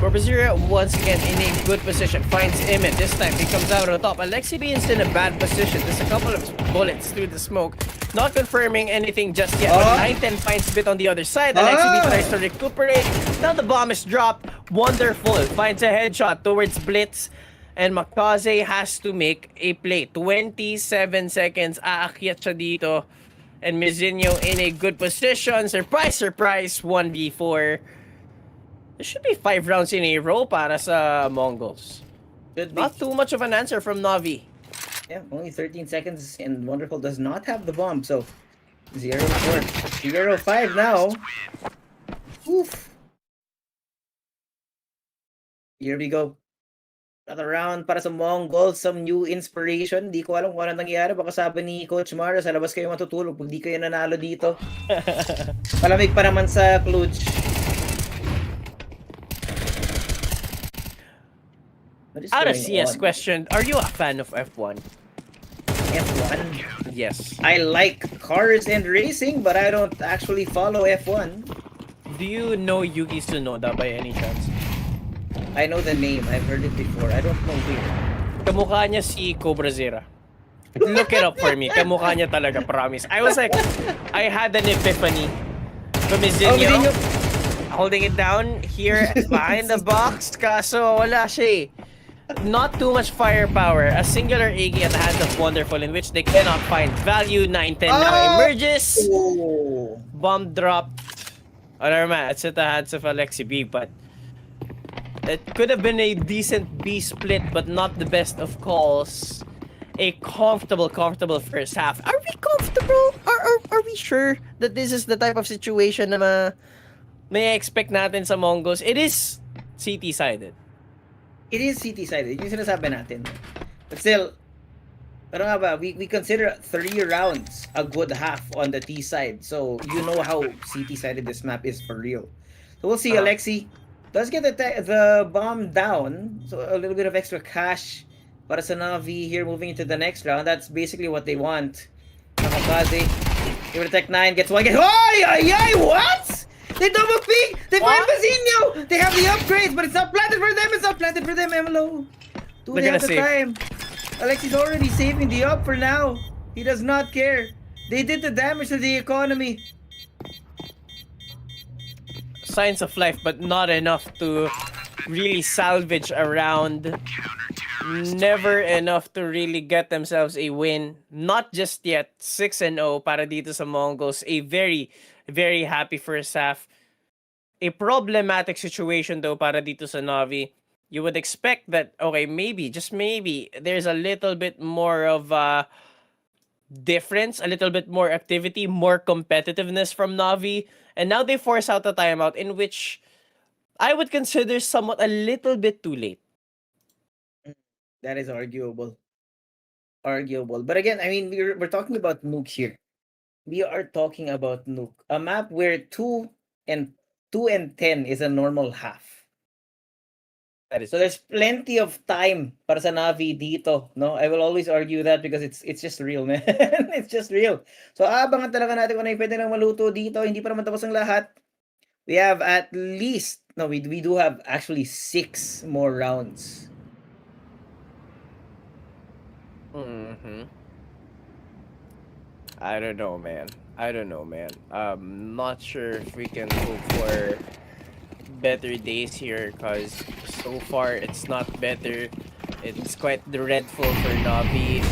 Corpuzera once again in a good position. Finds Emmett. This time he comes out on top. Alexi B is in a bad position. There's a couple of bullets through the smoke. Not confirming anything just yet. But 9-10 finds Bit on the other side. Alexi B tries to recuperate. Now the bomb is dropped. Wonderful. Finds a headshot towards Blitz. And MongolZ has to make a play. 27 seconds. Aakyat siya dito. And Mizinho in a good position. Surprise, surprise. 1v4. There should be 5 rounds in a row para sa MongolZ. Not too much of an answer from Navi. Yeah, only 13 seconds, and Wonderful does not have the bomb, so 0-4. 0-5 now. Oof. Here we go. Another round para sa MongolZ, some new inspiration. Di ko alam kung ano nangyayari. Baka sabi ni Coach Mario, sa labas kayo matutulog pag di kayo nanalo dito. Palamig pa naman sa Cluj. Out of CS question, are you a fan of F1? F1? Yes. I like cars and racing, but I don't actually follow F1. Do you know Yuki Tsunoda by any chance? I know the name. I've heard it before. I don't know where. Kamukha niya si Corpuzera. Look it up for me. Kamukha niya talaga, promise. I was like, I had an epiphany. Mizinho, holding it down here behind the box. Kaso wala siya eh. Not too much firepower. A singular Iggy at the hands of Wonderful in which they cannot find value. 9-10 now emerges. Bomb dropped. It's at the hands of Alexi B, but it could have been a decent B split, but not the best of calls. A comfortable first half. Are we comfortable? Are we sure that this is the type of situation na may expect natin sa MongolZ? It is CT-sided. It is CT-sided. Yung sinasabi natin. But still, pero nga ba, we consider 3 rounds a good half on the T side. So, you know how CT-sided this map is for real. So, we'll see. Alexi does get the bomb down. So, a little bit of extra cash para sa Navi here moving into the next round. That's basically what they want. MongolZ. Give it a Tech 9. Gets one. What? They double peek! They find What? Bazinho! They have the upgrades, but it's not planted for them! It's not planted for them, MLO! Do They're they have gonna the save. time? Alexi's already saving the up for now. He does not care. They did the damage to the economy. Signs of life, but not enough to really salvage a round. Never enough to really get themselves a win. Not just yet. 6-0 para dito sa MongolZ. A very, very happy first half. A problematic situation though para dito sa NAVI. You would expect that, okay, maybe, just maybe, there's a little bit more of a difference, a little bit more activity, more competitiveness from NAVI. And now they force out a timeout in which I would consider somewhat a little bit too late. That is arguable. Arguable. But again, I mean, we're talking about Nuke here. We are talking about Nuke. A map where 2 and 10 is a normal half. So there's plenty of time para sa Navi dito, no? I will always argue that because it's just real, man. It's just real. So abangan talaga natin kung ano yung pwede nang maluto dito. Hindi pa naman tapos ang lahat. We have at least, no, we do have actually 6 more rounds. I don't know, man. Not sure if we can hope for better days here, because so far it's not better. It's quite dreadful for NAVI.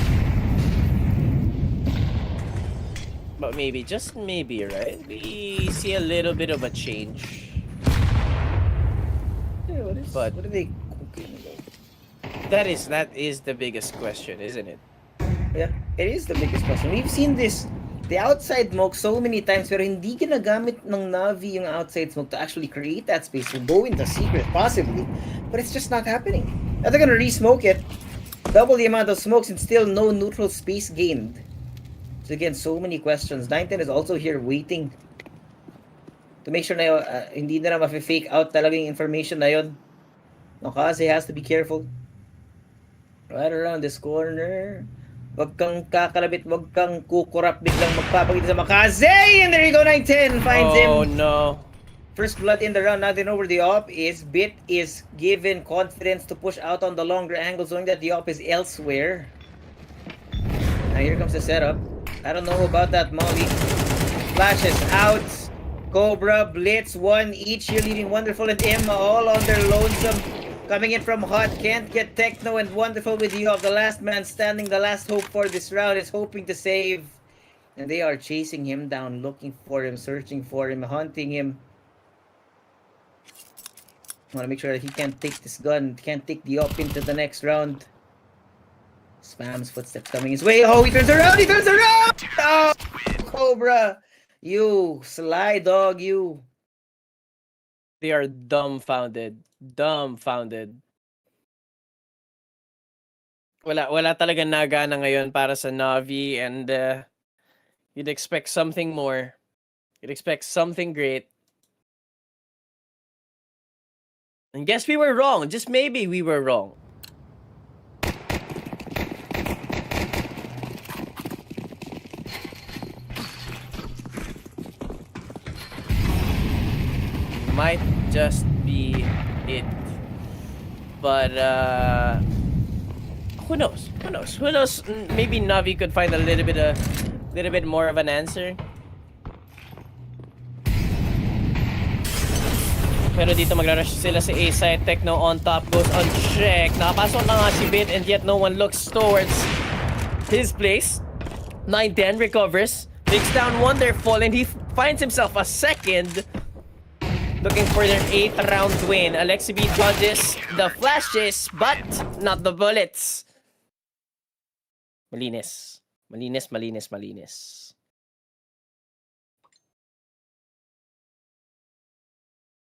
But maybe, just maybe, right? We see a little bit of a change. Yeah, But- what are they cooking about? That is the biggest question, isn't it? Yeah, it is the biggest question. We've seen this, the outside smoke so many times, pero hindi ginagamit ng Navi yung outside smoke to actually create that space to go into secret, possibly. But it's just not happening. Now they're gonna re-smoke it, double the amount of smokes, and still no neutral space gained. So again, so many questions. 910 is also here waiting to make sure na hindi na ma-fake out talaga yung information na yun. Kasi has to be careful. Right around this corner. Wag kang kakalabit, wag kang kukurap, biglang magpapakita sa Makaze! And there you go, 910 finds him. Oh no. First blood in the round. Now they know where the op is. Bit is given confidence to push out on the longer angle, knowing that the op is elsewhere. Now here comes the setup. I don't know about that Molly. Flashes out. Cobra, Blitz, 1 each. You're leading Wonderful and Emma all on their lonesome. Coming in from hot, can't get Techno and Wonderful with you off. The last man standing, the last hope for this round is hoping to save. And they are chasing him down, looking for him, searching for him, hunting him. I want to make sure that he can't take this gun, can't take the up into the next round. Spam's footsteps coming his way. Oh, he turns around! Oh, Cobra! You, sly dog, you. They are dumbfounded. Wala talaga nagana ngayon para sa Navi, and you'd expect something more. You'd expect something great. And guess we were wrong. Just maybe we were wrong. Might just be it. But who knows? Maybe Navi could find a little bit more of an answer. Pero dito magra-rush sila sa A-side. Techno on top, goes unchecked. Nakapasok na nga si Bit, and yet no one looks towards his place. 910 recovers, takes down Wonderful, and he finds himself a second. Looking for their 8th round win. Alexi B dodges the flashes, but not the bullets. Malinis.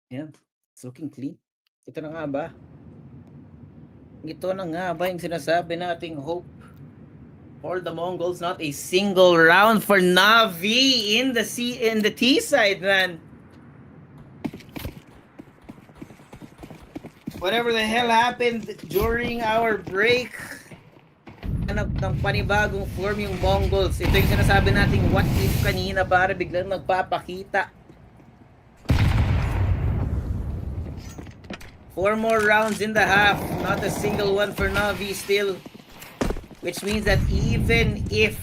Yeah, it's looking clean. Ito na nga ba? Ito na nga ba yung sinasabi nating hope for the Mongols? Not a single round for Navi in the T side, man. Whatever the hell happened during our break, hanap ng panibagong form yung Mongols. Ito yung sinasabi nating what if kanina, para biglang magpapakita. 4 more rounds in the half. Not a single one for Navi still. Which means that even if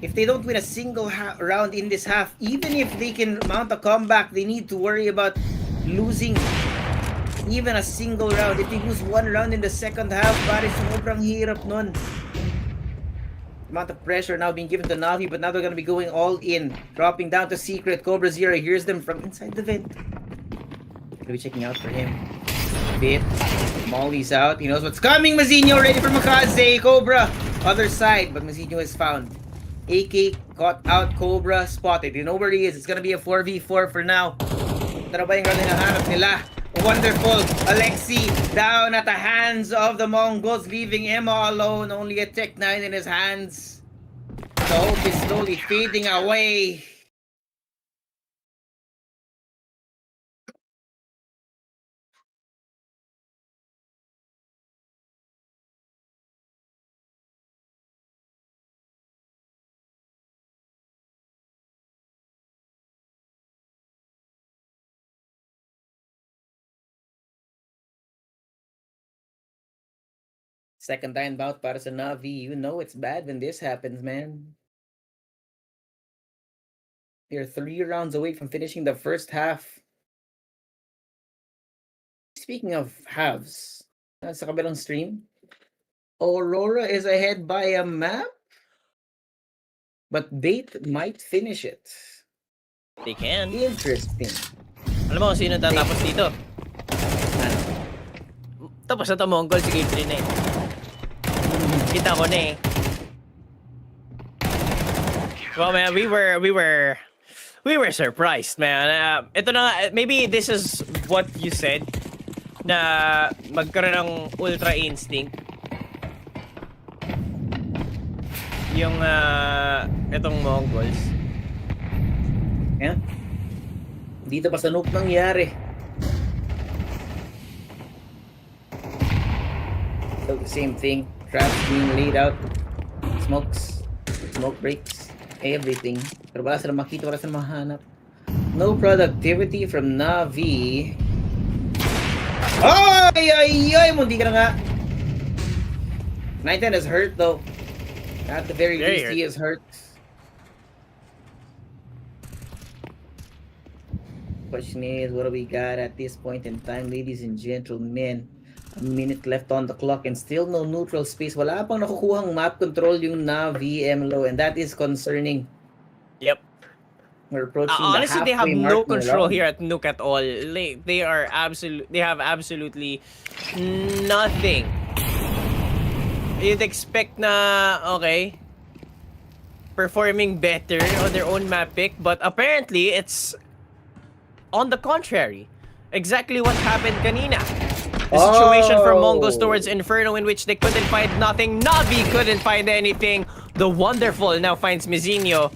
they don't win a single round in this half, even if they can mount a comeback, they need to worry about losing even a single round. If they lose 1 round in the second half, pare, sobrang hirap nun. Amount of pressure now being given to Navi, but now they're gonna be going all in. Dropping down to Secret. Cobra Zero hears them from inside the vent. Gonna be checking out for him. Bit. Molly's out. He knows what's coming. Mazinho ready for MongolZ. Cobra. Other side, but Mazinho is found. AK caught out. Cobra spotted. You know where he is. It's gonna be a 4v4 for now. Tara ba yung round na hinahanap nila? Wonderful. Alexi down at the hands of the Mongols, leaving him all alone. Only a Tech 9 in his hands. The hope is slowly fading away. Second time bout para sa Navi. You know it's bad when this happens, man. They're 3 rounds away from finishing the first half. Speaking of halves, sa kabilang stream, Aurora is ahead by a map, but Bait might finish it. They can. Interesting. Alam mo kung sino tatapos dito? Tapos na to Mongol, si Gabriel na eh. Kita ko na eh. Well, man, we were surprised, man. Ito na, maybe this is what you said, na magkaroon ng ultra instinct. Yung, itong Mongols. Yeah. Dito pa sa noob nangyari. So the same thing. Traps being laid out. Smokes. Smoke breaks. Everything. Pero wala sila makita, wala sila mahanap. No productivity from Navi. Ay! Mundi ka na nga. 910 is hurt though. At the very least, he is hurt. Question is, what do we got at this point in time, ladies and gentlemen? A minute left on the clock and still no neutral space. Wala pang nakukuhang map control yung Navi MLO, and that is concerning. Yep. We're approaching Honestly, the they have halfway no mark control round. here at Nuke at all. They have absolutely nothing. You'd expect na, okay, performing better on their own map pick, but apparently it's on the contrary. Exactly what happened kanina. The situation from Mongols towards Inferno, in which they couldn't find nothing. Navi couldn't find anything. The Wonderful now finds Mizinho.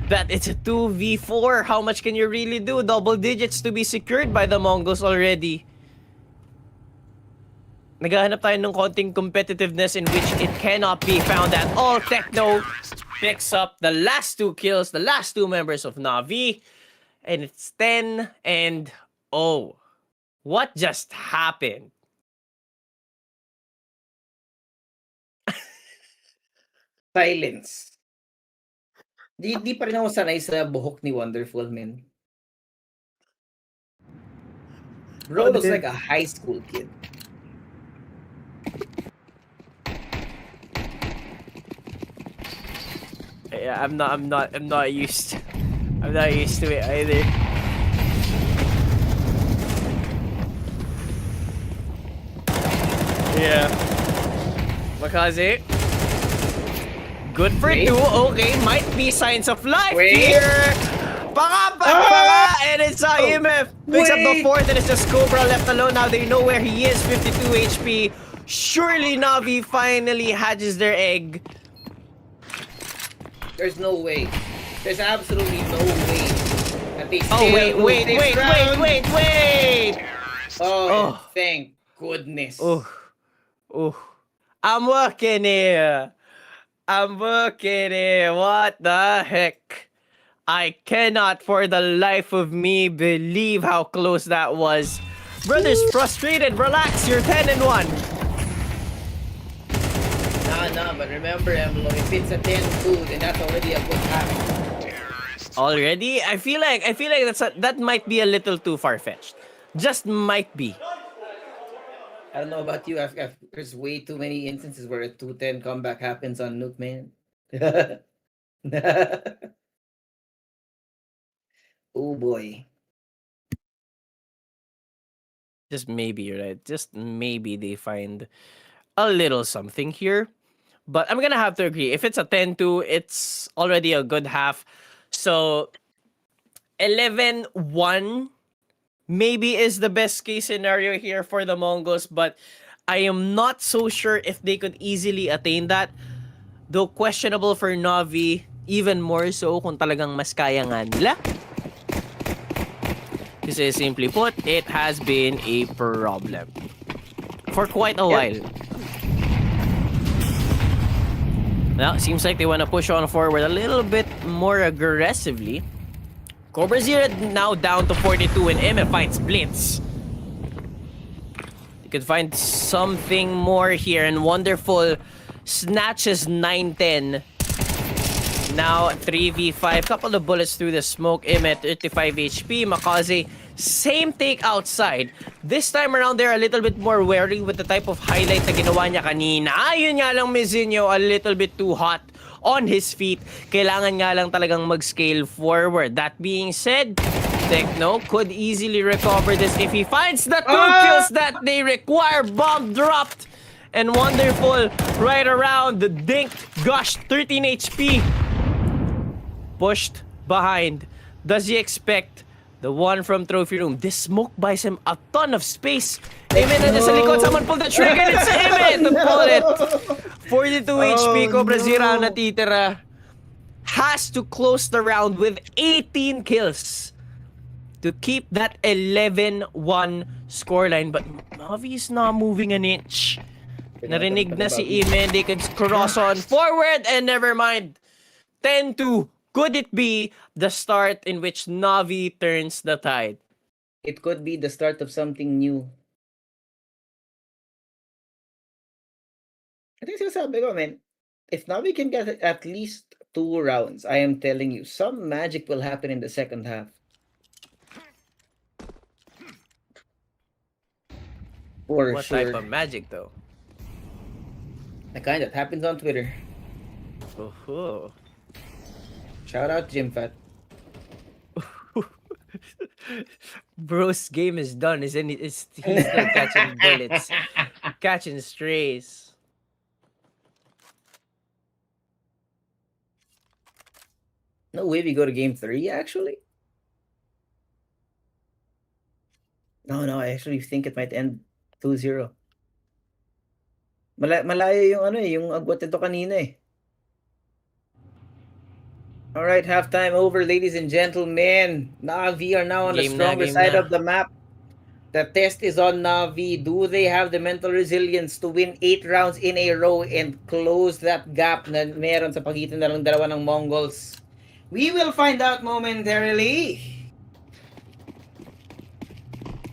That it's a 2v4. How much can you really do? Double digits to be secured by the Mongols already. Naghahanap tayo ng konting competitiveness in which it cannot be found at all. Techno picks up the last 2 kills, the last 2 members of Navi. And it's 10 and 0. What just happened? Silence. Di pa rin ako sanay sa buhok ni Wonderful, man. Bro looks like a high school kid. Yeah, I'm not used to it either. Yeah. MongolZ. Good for 2. Okay, might be signs of life here. Panga! And it's EMF. Picks up the 4th and it's just Cobra left alone. Now they know where he is. 52 HP. Surely Navi finally hatches their egg. There's no way. There's absolutely no way that they still Wait. Oh, thank goodness. I'm working here. What the heck? I cannot for the life of me believe how close that was. Brother's frustrated. Relax. You're 10 and 1. Nah, but remember, Emlo, if it's a 10-2, then that's already a good half. Already? I feel like that might be a little too far-fetched. Just might be. I don't know about you. There's way too many instances where a 2-10 comeback happens on Nuke, man. Oh boy. Just maybe, right? Just maybe they find a little something here. But I'm gonna have to agree. If it's a 10-2, it's already a good half. So 11-1 maybe is the best case scenario here for the MongolZ, but I am not so sure if they could easily attain that. Though questionable for NAVI, even more so kung talagang mas kaya nga nila. Kasi simply put, it has been a problem for quite a while. Now, seems like they want to push on forward a little bit more aggressively. CobraZero now down to 42 and MF finds Blitz. You could find something more here, and Wonderful snatches 9-10. Now 3v5, couple of bullets through the smoke. At 35 HP. MongolZ, same take outside. This time around, they're a little bit more wary with the type of highlight na ginawa niya kanina. Yun nga lang, Mizinho, a little bit too hot on his feet. Kailangan nga lang talagang mag-scale forward. That being said, Techno could easily recover this if he finds the 2 kills that they require. Bomb dropped. And Wonderful right around the dink. Gosh, 13 HP. Pushed behind. Does he expect the one from Trophy Room? This smoke buys him a ton of space. Amen na sa likod. Someone pull the trigger. It's Amen to pull it. 42 HP. CobraZero ang natitira. Has to close the round with 18 kills to keep that 11-1 scoreline. But Navi is not moving an inch. Narinig na si Amen. They could cross on forward and never mind. 10-2. Could it be the start in which Navi turns the tide? It could be the start of something new. I think sinasabi ko, man, if Navi can get at least 2 rounds, I am telling you, some magic will happen in the second half. For What sure. type of magic, though? The kind that happens on Twitter. Oh. Shout out Jim Fat. Bro's game is done, isn't it? He's still catching bullets, catching strays. No way we go to game 3, actually. No, I actually think it might end 2-0. Malayo yung yung agwat ito kanina eh. All right, halftime over, ladies and gentlemen. Navi are now on the stronger side of the map. The test is on Navi. Do they have the mental resilience to win 8 rounds in a row and close that gap na meron sa pagitan ng dalawa ng MongolZ? We will find out momentarily.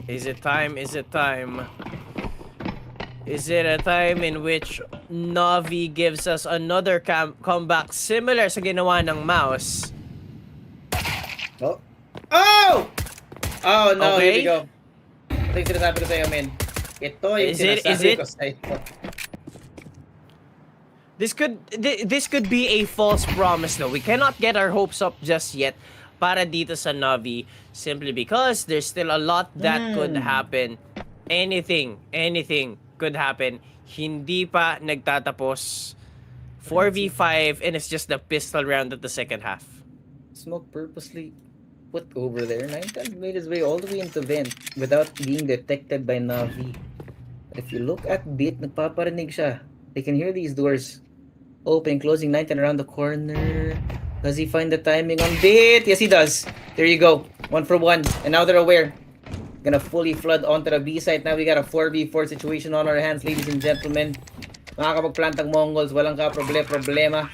Is it time? Is it time? Is it a time in which Navi gives us another comeback similar sa ginawa ng MOUZ? Oh! Oh! Oh no, Okay. here we go. Ito yung sinasabi ko sa'yo, men. Ito yung sinasabi ko sa'yo. This could be a false promise though. We cannot get our hopes up just yet para dito sa Navi simply because there's still a lot that could happen. Anything could happen. Hindi pa nagtatapos. 4v5 and it's just the pistol round at the second half. Smoke purposely put over there. 9-10 made his way all the way into vent without being detected by Navi. But if you look at Bit, nagpaparinig siya. They can hear these doors open, closing. 9-10 around the corner. Does he find the timing on Bit? Yes, he does. There you go. 1 for 1. And now they're aware. Gonna fully flood onto the B site. Now we got a 4v4 situation on our hands, ladies and gentlemen. Makakapagplant ang MongolZ, walang ka problema.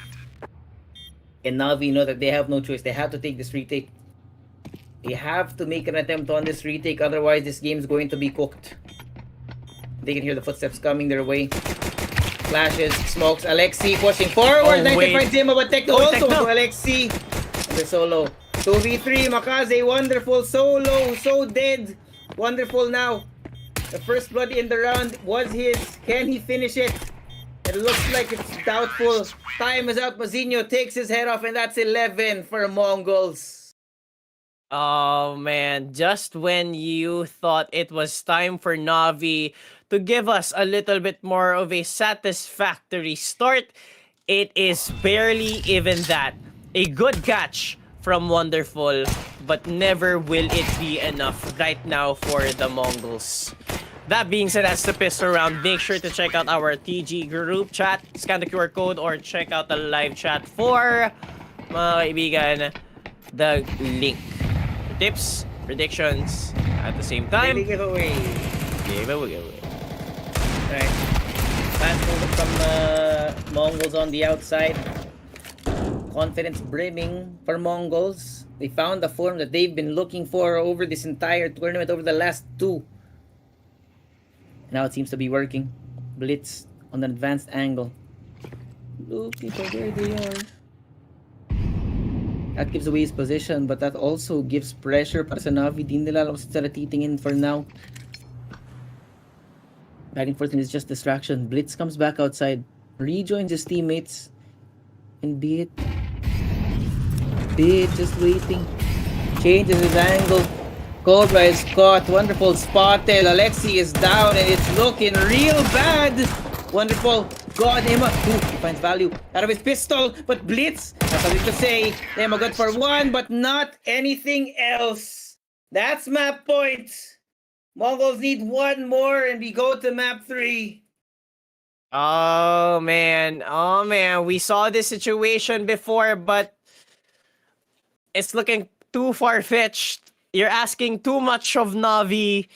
And Navi know that they have no choice. They have to take this retake. They have to make an attempt on this retake, otherwise this game's going to be cooked. They can hear the footsteps coming their way. Flashes, smokes, Alexi pushing forward. Oh, wait. Finds him, but Techno Oh, also Techno. to Alexi. The solo. 2v3, MongolZ, wonderful solo, so dead. Wonderful now. The first blood in the round was his. Can he finish it? It looks like it's doubtful. Time is out. Mazinho takes his head off, and that's 11 for MongolZ. Oh man, just when you thought it was time for Navi to give us a little bit more of a satisfactory start, it is barely even that. A good catch from Wonderful, but never will it be enough right now for the MongolZ. That being said, that's the pistol round. Make sure to check out our TG group chat, scan the QR code, or check out the live chat for, mga kaibigan, the link. Tips, predictions, at the same time. Daily giveaway. Giveaway. Right. Fast movement from MongolZ on the outside. Confidence brimming for MongolZ. They found the form that they've been looking for over this entire tournament, over the last two. Now it seems to be working. Blitz on an advanced angle. Look people, there they are. That gives away his position, but that also gives pressure para sa Navi. Di nila alam sila titingin for now. Back and forth, and it's just distraction. Blitz comes back outside, rejoins his teammates, and Bit just waiting. Changes his angle. Cobra is caught. Wonderful spotted. Alexi is down, and it's looking real bad. Wonderful. God, Emma. Ooh, he finds value out of his pistol, but Blitz, that's something to say. Emma good for one, but not anything else. That's map point. Mongols need one more, and we go to map 3. Oh man, we saw this situation before, but it's looking too far-fetched. You're asking too much of Navi.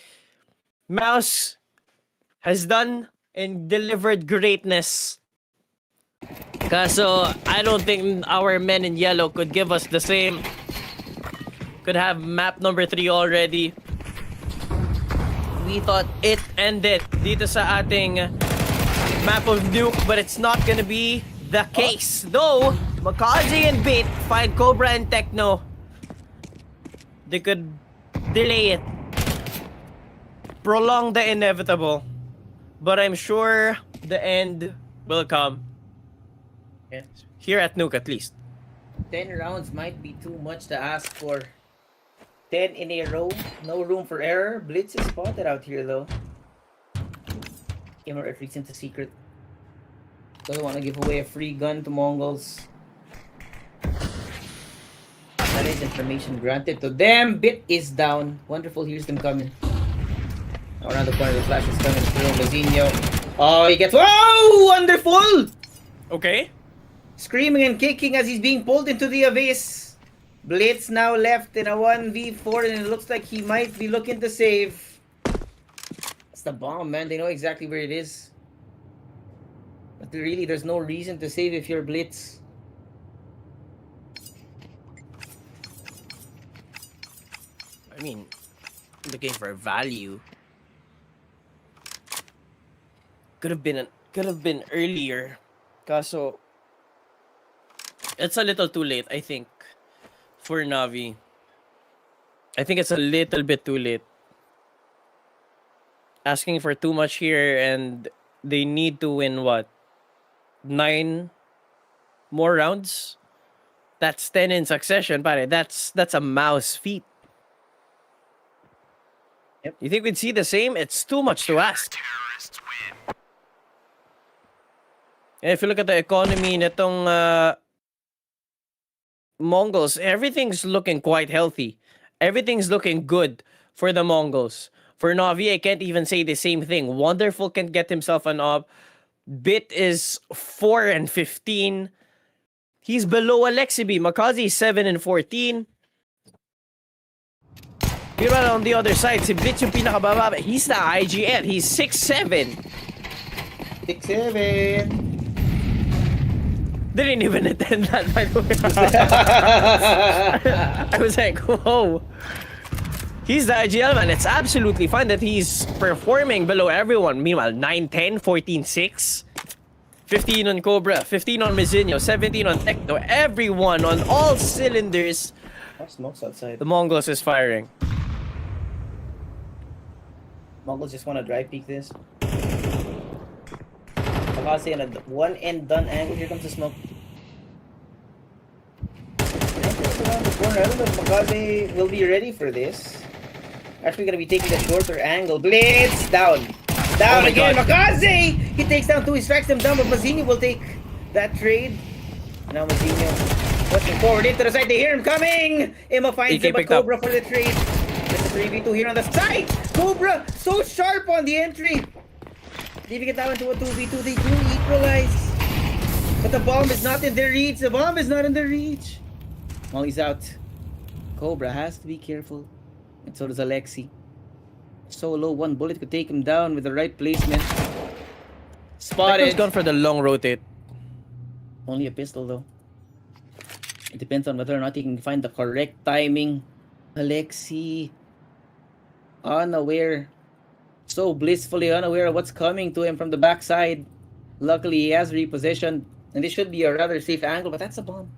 MOUZ has done and delivered greatness. Kaso, I don't think our men in yellow could give us the same. Could have map number 3 already. We thought it ended dito sa ating map of Nuke, but it's not gonna be the case. Though, MongolZ and Bait find Cobra and Techno. They could delay it. Prolong the inevitable. But I'm sure the end will come. Yeah. Here at Nuke, at least. 10 rounds might be too much to ask for. 10 in a row. No room for error. Blitz is spotted out here, though. Gamer retreats into secret. Doesn't want to give away a free gun to MongolZ. That is information granted to them. Bit is down. Wonderful, here's them coming. Around the corner, the flash is coming through. Mazinho. Oh, he gets... Whoa! Wonderful! Okay. Screaming and kicking as he's being pulled into the abyss. Blitz now left in a 1v4, and it looks like he might be looking to save. It's the bomb, man. They know exactly where it is. But really, there's no reason to save if you're Blitz. I mean, looking for value. Could have been earlier. Kaso, it's a little too late, I think, for Navi. I think it's a little bit too late. Asking for too much here, and they need to win what? 9 more rounds? That's 10 in succession, pare. That's a MOUZ feat. Yep. You think we'd see the same? It's too much to ask. And if you look at the economy nitong MongolZ, everything's looking quite healthy. Everything's looking good for the MongolZ. For Navi, I can't even say the same thing. Wonderful can get himself an up. Bit is 4-15. He's below Alexi B. MongolZ is 7-14. Pero on the other side, si Blitz yung pinakababa. He's the IGL. He's 6-7. 6-7. Didn't even attend that, by the way. I was like, whoa. He's the IGL man. It's absolutely fine that he's performing below everyone. Meanwhile, 9-10, 14-6. 15 on Cobra, 15 on Mizinho, 17 on Techno. Everyone on all cylinders. Smokes outside. The MongolZ is firing. MongolZ just want to dry peek this. Makase in a one and done angle. Here comes the smoke. Around the corner. I don't know if Makase will be ready for this. Actually gonna be taking the shorter angle. Blitz down. Down Oh again. God. Makase! He takes down 2, he strikes them down, but Mazzini will take that trade. Now Mazzini pushing forward into the side. They hear him coming! Emma finds EK him, but picked up. Cobra for the trade. There's a 3v2 here on the side. Cobra so sharp on the entry. Leaving it down into a 2v2. They do equalize. But the bomb is not in their reach. The bomb is not in their reach. Molly's out. Cobra has to be careful. And so does Alexi. So low, one bullet could take him down with the right placement. Techno's Spotted. gone for the long rotate. Only a pistol though. It depends on whether or not he can find the correct timing. Alexi, unaware. So blissfully unaware of what's coming to him from the backside. Luckily, he has repositioned. And this should be a rather safe angle, but that's a bomb.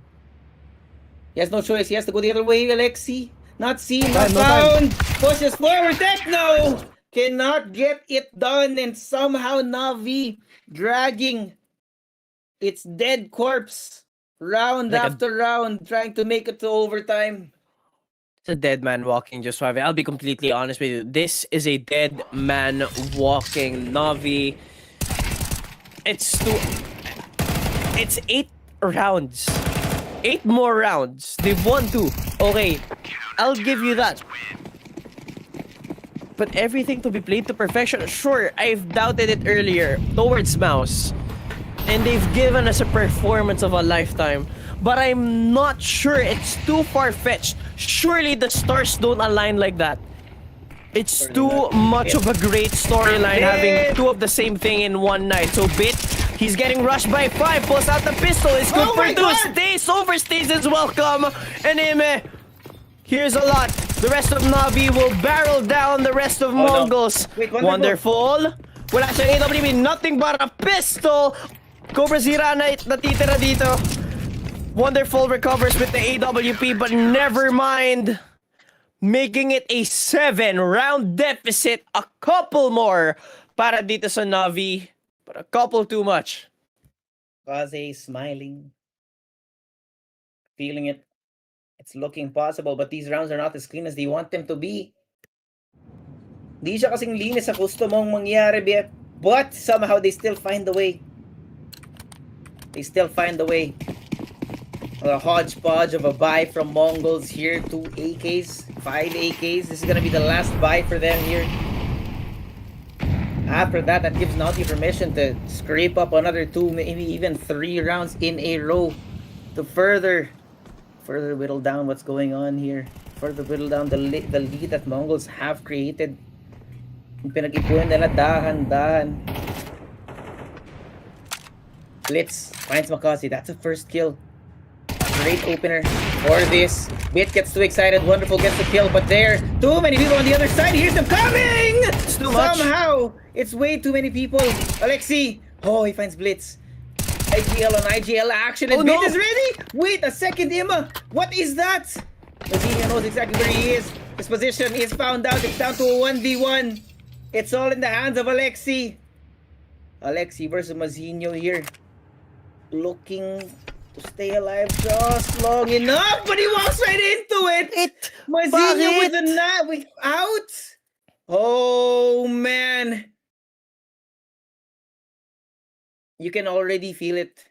He has no choice. He has to go the other way, Alexi. Not seen, not found. Pushes forward. Techno cannot get it done. And somehow Navi dragging its dead corpse round Like a- after round, trying to make it to overtime. It's a dead man walking, just Suave. I'll be completely honest with you. This is a dead man walking. Navi. It's 8 rounds. 8 more rounds. They've won 2. Okay, I'll give you that. But everything to be played to perfection. Sure, I've doubted it earlier towards MOUZ. And they've given us a performance of a lifetime. But I'm not sure, it's too far-fetched. Surely the stars don't align like that. It's too much of a great storyline having 2 of the same thing in one night. So Bit, he's getting rushed by 5, pulls out the pistol, it's good Oh for my 2, God! stays, overstays is welcome. And Ime, here's a lot. The rest of Navi will barrel down the rest of no. MongolZ. Wait, Wonderful. Wala siyang AWP, nothing but a pistol. Cobra Zira na natitira dito. Wonderful recovers with the AWP, but never mind. Making it a 7-round deficit. A couple more para dito sa Navi. But a couple too much. Kaze smiling. Feeling it. It's looking possible, but these rounds are not as clean as they want them to be. Di siya kasing linis sa gusto mong mangyari, but somehow they still find the way. They still find the way. A hodgepodge of a buy from MongolZ here. 2 AKs, 5 AKs. This is gonna be the last buy for them here. After that, that gives Navi permission to scrape up another 2, maybe even 3 rounds in a row to further whittle down what's going on here. Further whittle down the lead that MongolZ have created. Yung pinag-ipuan nila dahan-dahan. Blitz finds Makase. That's a first kill. Great opener for this. Bit gets too excited. Wonderful gets the kill, but there too many people on the other side. Here's them coming. It's too much. Somehow it's way too many people. Alexi. Oh, he finds Blitz. IGL on IGL action, and Oh, Bit no. is ready. Wait a second, Emma. What is that? Mazzini knows exactly where he is. His position is found out. It's down to a 1v1. It's all in the hands of Alexi. Alexi versus Mazzino here. Looking to stay alive just long enough, but he walks right into it. Mazzino with the NAVI out. Oh man, you can already feel it.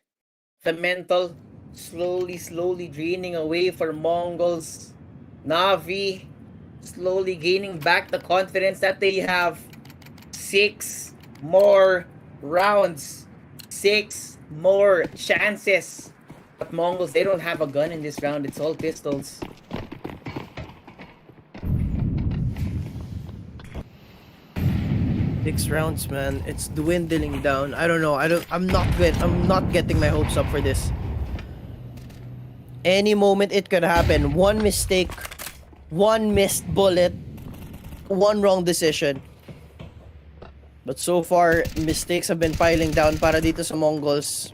The mental slowly draining away for MongolZ. Navi slowly gaining back the confidence that they have. 6 more rounds. 6 more chances. But MongolZ, they don't have a gun in this round. It's all pistols. Six rounds, man. It's dwindling down. I don't know. I'm not getting my hopes up for this. Any moment it could happen. One mistake, one missed bullet, one wrong decision. But so far, mistakes have been piling down para dito sa MongolZ.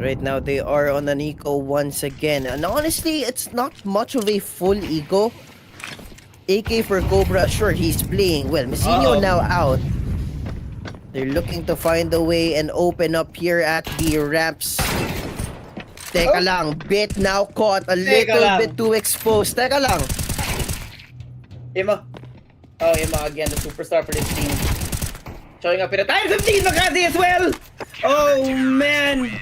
Right now, they are on an eco once again. And honestly, it's not much of a full eco. AK for Cobra, sure, he's playing well. Messinho now out. They're looking to find a way and open up here at the ramps. Teka lang, bit now caught. A little bit too exposed. Teka lang. Ima. Oh, Ima again, the superstar for this team. Showing up in a time 15 Makati as well! Oh, man!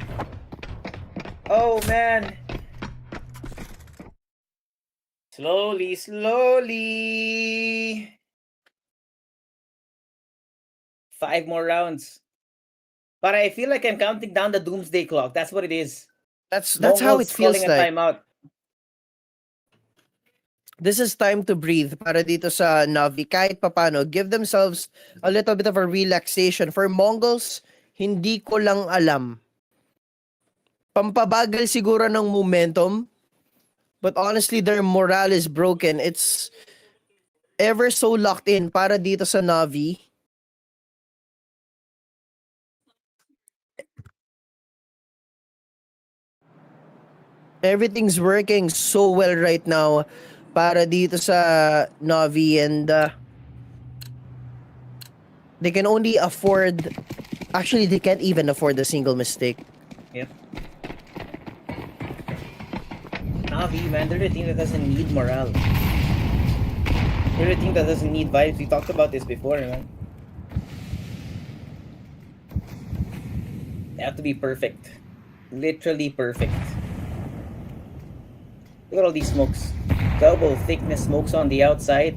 Oh, man. Slowly, slowly. 5 more rounds. But I feel like I'm counting down the doomsday clock. That's what it is. That's how it MongolZ feels calling a like. timeout. This is time to breathe para dito sa Navi. Kahit papano, give themselves a little bit of a relaxation. For MongolZ, hindi ko lang alam. Pampabagal siguro ng momentum. But honestly, their morale is broken. It's ever so locked in para dito sa Navi. Everything's working so well right now para dito sa Navi, and they can only afford, actually they can't even afford a single mistake. Yep. Navi, man, they're the team that doesn't need morale. They're the team that doesn't need vibes. We talked about this before, man. They have to be perfect. Literally perfect. Look at all these smokes. Double thickness smokes on the outside.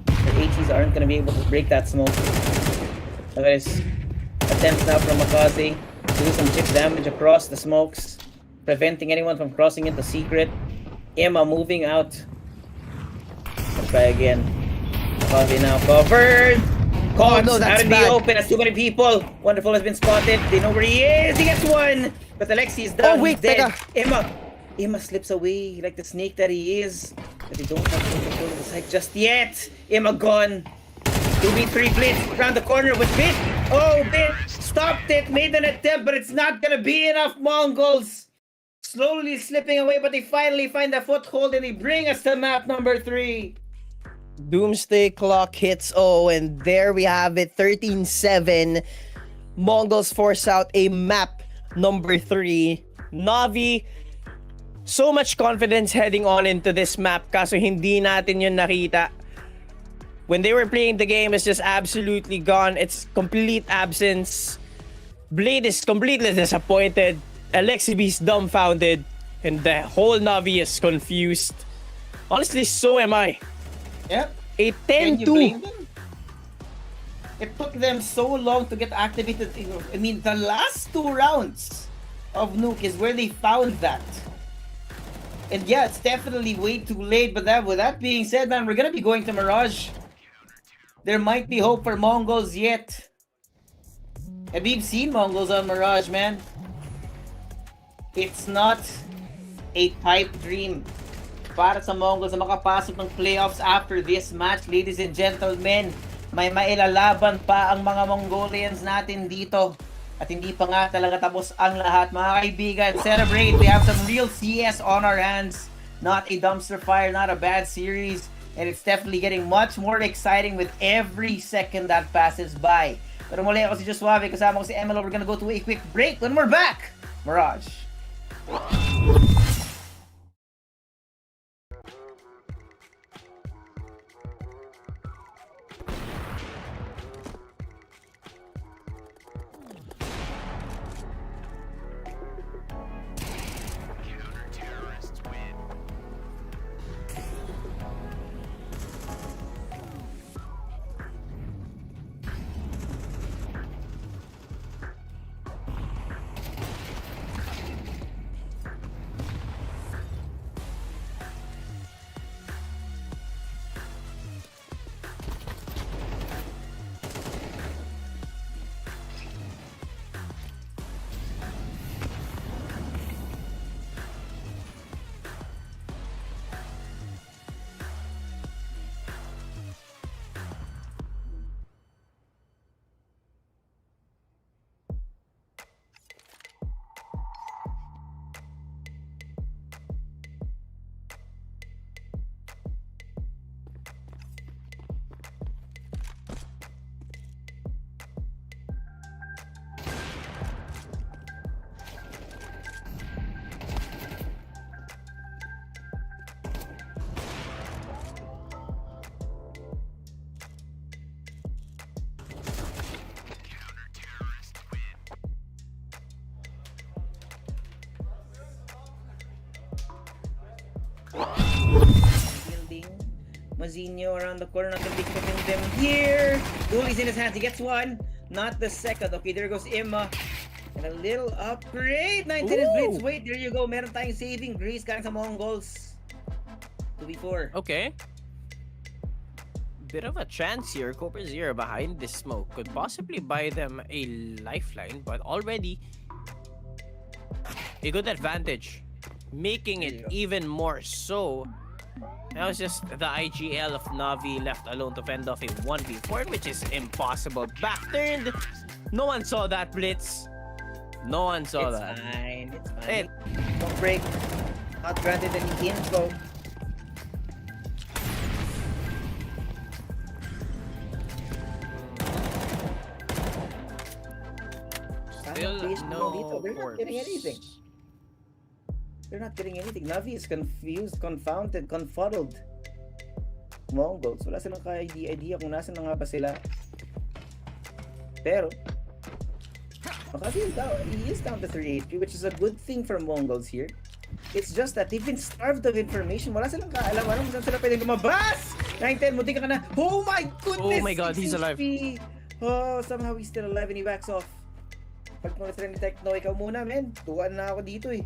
The HEs aren't going to be able to break that smoke. Look at this. Attempts now from Makaze to do some chip damage across the smokes, preventing anyone from crossing into secret. Emma moving out. Let's try again. Makaze now covered. Caught no, that's out in bad. the open as too many people. Wonderful has been spotted. They know where he is. He gets one. But Alexi is done. Oh, wait, He's dead. teka. Emma slips away like the snake that he is. But they don't have full control of the site just yet. Emma gone. 2v3 blitz around the corner with Bit. Oh, Bit stopped it, made an attempt, but it's not gonna be enough. MongolZ slowly slipping away, but they finally find a foothold and they bring us to map number 3. Doomsday clock hits. Oh, and there we have it. 13-7. MongolZ force out a map number 3. Navi, so much confidence heading on into this map, kaso hindi natin yun nakita. When they were playing the game, it's just absolutely gone. It's complete absence. Blade is completely disappointed. Alexi B's dumbfounded. And the whole Navi is confused. Honestly, so am I. Yep. A Can you blame 10-2. them? It took them so long to get activated. I mean, the last 2 rounds of Nuke is where they found that. And yeah, it's definitely way too late. But with that being said, man, we're gonna be going to Mirage. There might be hope for MongolZ yet. And we've seen MongolZ on Mirage, man. It's not a pipe dream para sa MongolZ na makapasok ng playoffs after this match, ladies and gentlemen. May mailalaban pa ang mga Mongolians natin dito. At hindi pa nga talaga tapos ang lahat. Mga kaibigan, celebrate. We have some real CS on our hands. Not a dumpster fire, not a bad series. And it's definitely getting much more exciting with every second that passes by. Pero muli ako si Josuave, kasama ko si MLO. We're gonna go to a quick break. When we're back, Mirage. Mazinho around the corner, not gonna be expecting them here. Dooley's in his hands, he gets one, not the second. Okay, there goes Imma. And a little upgrade. 9-10 is Blitz. Wait, there you go. Meron tayong saving grace galing sa MongolZ. 2v4. Okay. Bit of a chance here. Cobra Zero behind this smoke could possibly buy them a lifeline, but already a good advantage, making it even more so. Now it's just the IGL of Navi left alone to fend off a 1v4, which is impossible. Back turned. No one saw that blitz. No one saw that. It's fine. Don't break. Not granted any info. Still no They're not getting anything. They're not getting anything. Navi is confused, confounded, confuddled. MongolZ, wala silang idea kung nasa na nga ba sila. Pero, he is down to 3 HP, which is a good thing for MongolZ here. It's just that they've been starved of information. Wala silang kaalam. Anong saan sila pwedeng lumabas? 9-10, munti ka na. Oh my goodness! Oh my god, he's alive. Oh, somehow he's still alive and he backs off. Pag mga sila ni Techno, ikaw muna, men. Tuwan na ako dito eh.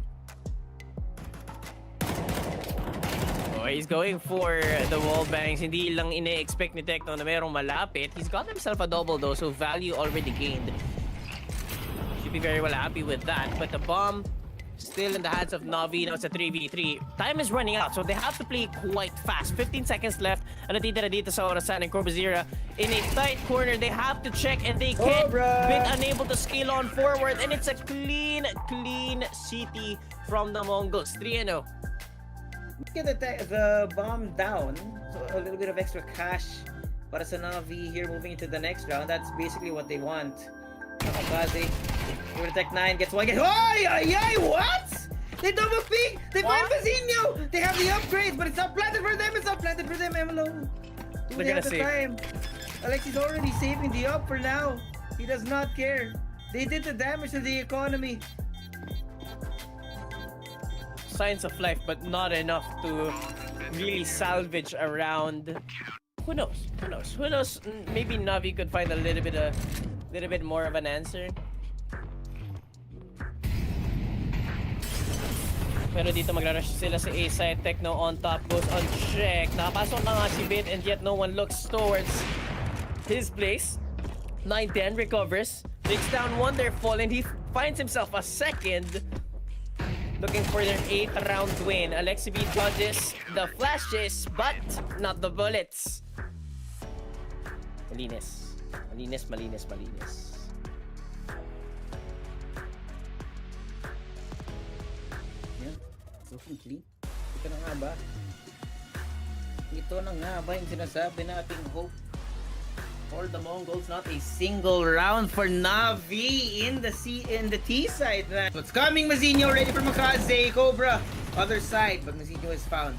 Oh, he's going for the wall bangs. Hindi lang ine-expect ni Techno na merong malapit. He's got himself a double though, so value already gained. Be very well happy with that, but the bomb still in the hands of Navi. Now it's a 3v3. Time is running out, so they have to play quite fast. 15 seconds left. Ano natitira dito sa orasan ng Corbazira in a tight corner. They have to check and they can't. Bit unable to scale on forward, and it's a clean CT from the MongolZ. 3-0. Get the bomb down, so a little bit of extra cash para sa Navi here moving into the next round. That's basically what they want. Nakakaze. Tech 9 gets one. What? They double peek! They find Mazinho! They have the upgrades, but it's not planted for them! It's not planted for them, Emelo! Two at a time. Alexi's already saving the up for now. He does not care. They did the damage to the economy. Signs of life, but not enough to really salvage around. Who knows? Who knows? Who knows? Maybe Navi could find a little bit more of an answer. Pero dito magra-rush sila sa A-side. Techno on top, goes on check. Nakapasok na nga si Bit and yet no one looks towards his place. 9-10 recovers. Takes down Wonderful and he finds himself a second. Looking for their 8th round win. Alexi B dodges the flashes but not the bullets. Malinis. Malinis, malinis, malinis. Looking clean. Ito na nga ba? Ito na nga ba yung sinasabi nating hope for the MongolZ? Not a single round for Navi in the T side. It's coming, Mazinho ready for MongolZ. Cobra other side, but Mazinho is found.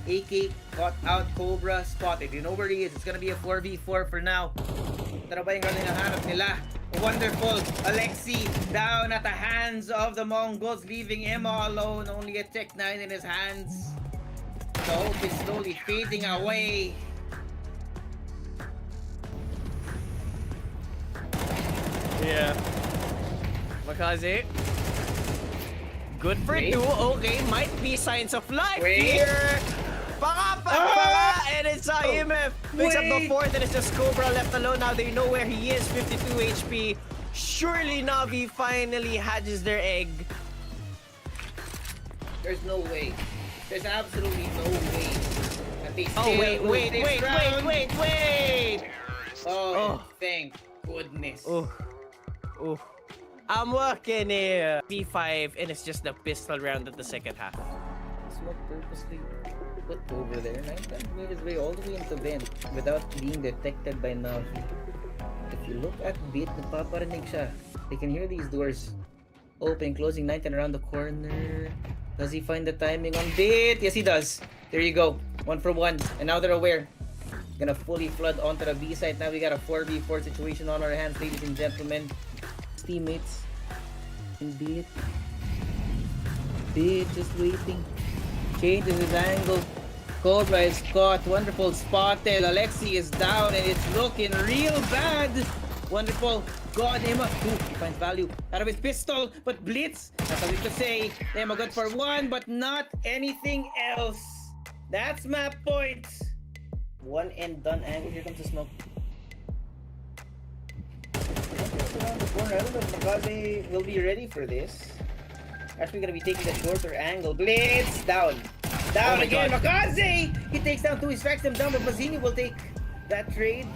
AK caught out, Cobra spotted. You know where he is. It's gonna be a 4v4 for now. Ito na ba yung gano'n hinahanap nila? Wonderful. Alexi down at the hands of the MongolZ, leaving him all alone. Only a Tech 9 in his hands. The hope is slowly fading away. Yeah. MongolZ. Good for two. Okay, might be signs of life here. Panga! And it's IMF. Picks up the 4th and it's just Cobra left alone. Now they know where he is. 52 HP. Surely Navi finally hatches their egg. There's no way. There's absolutely no way that they Oh, wait. Oh, thank goodness. Oh. I'm working here. V5 and it's just the pistol round at the second half. Smoke purposely put over there. 9-10 made his way all the way into vent without being detected by Navi. If you look at Bit, napaparinig siya. They can hear these doors open, closing. 9-10 around the corner. Does he find the timing on Bit? Yes, he does. There you go. 1 for 1. And now they're aware. Gonna fully flood onto the B side. Now we got a 4v4 situation on our hands, ladies and gentlemen. Teammates. And Bit just waiting. Changes his angle. Cobra is caught. Wonderful spotted. Alexi is down and it's looking real bad. Wonderful. God, Emma. Ooh, he finds value out of his pistol. But Blitz, that's something to say. Emma good for one, but not anything else. That's map point. One and done angle. Here comes the smoke. Around the corner. I don't know if MongolZ will be ready for this. Actually gonna be taking the shorter angle. Blitz down. Down again. MongolZ! He takes down two. He strikes them down, but Mazzini will take that trade.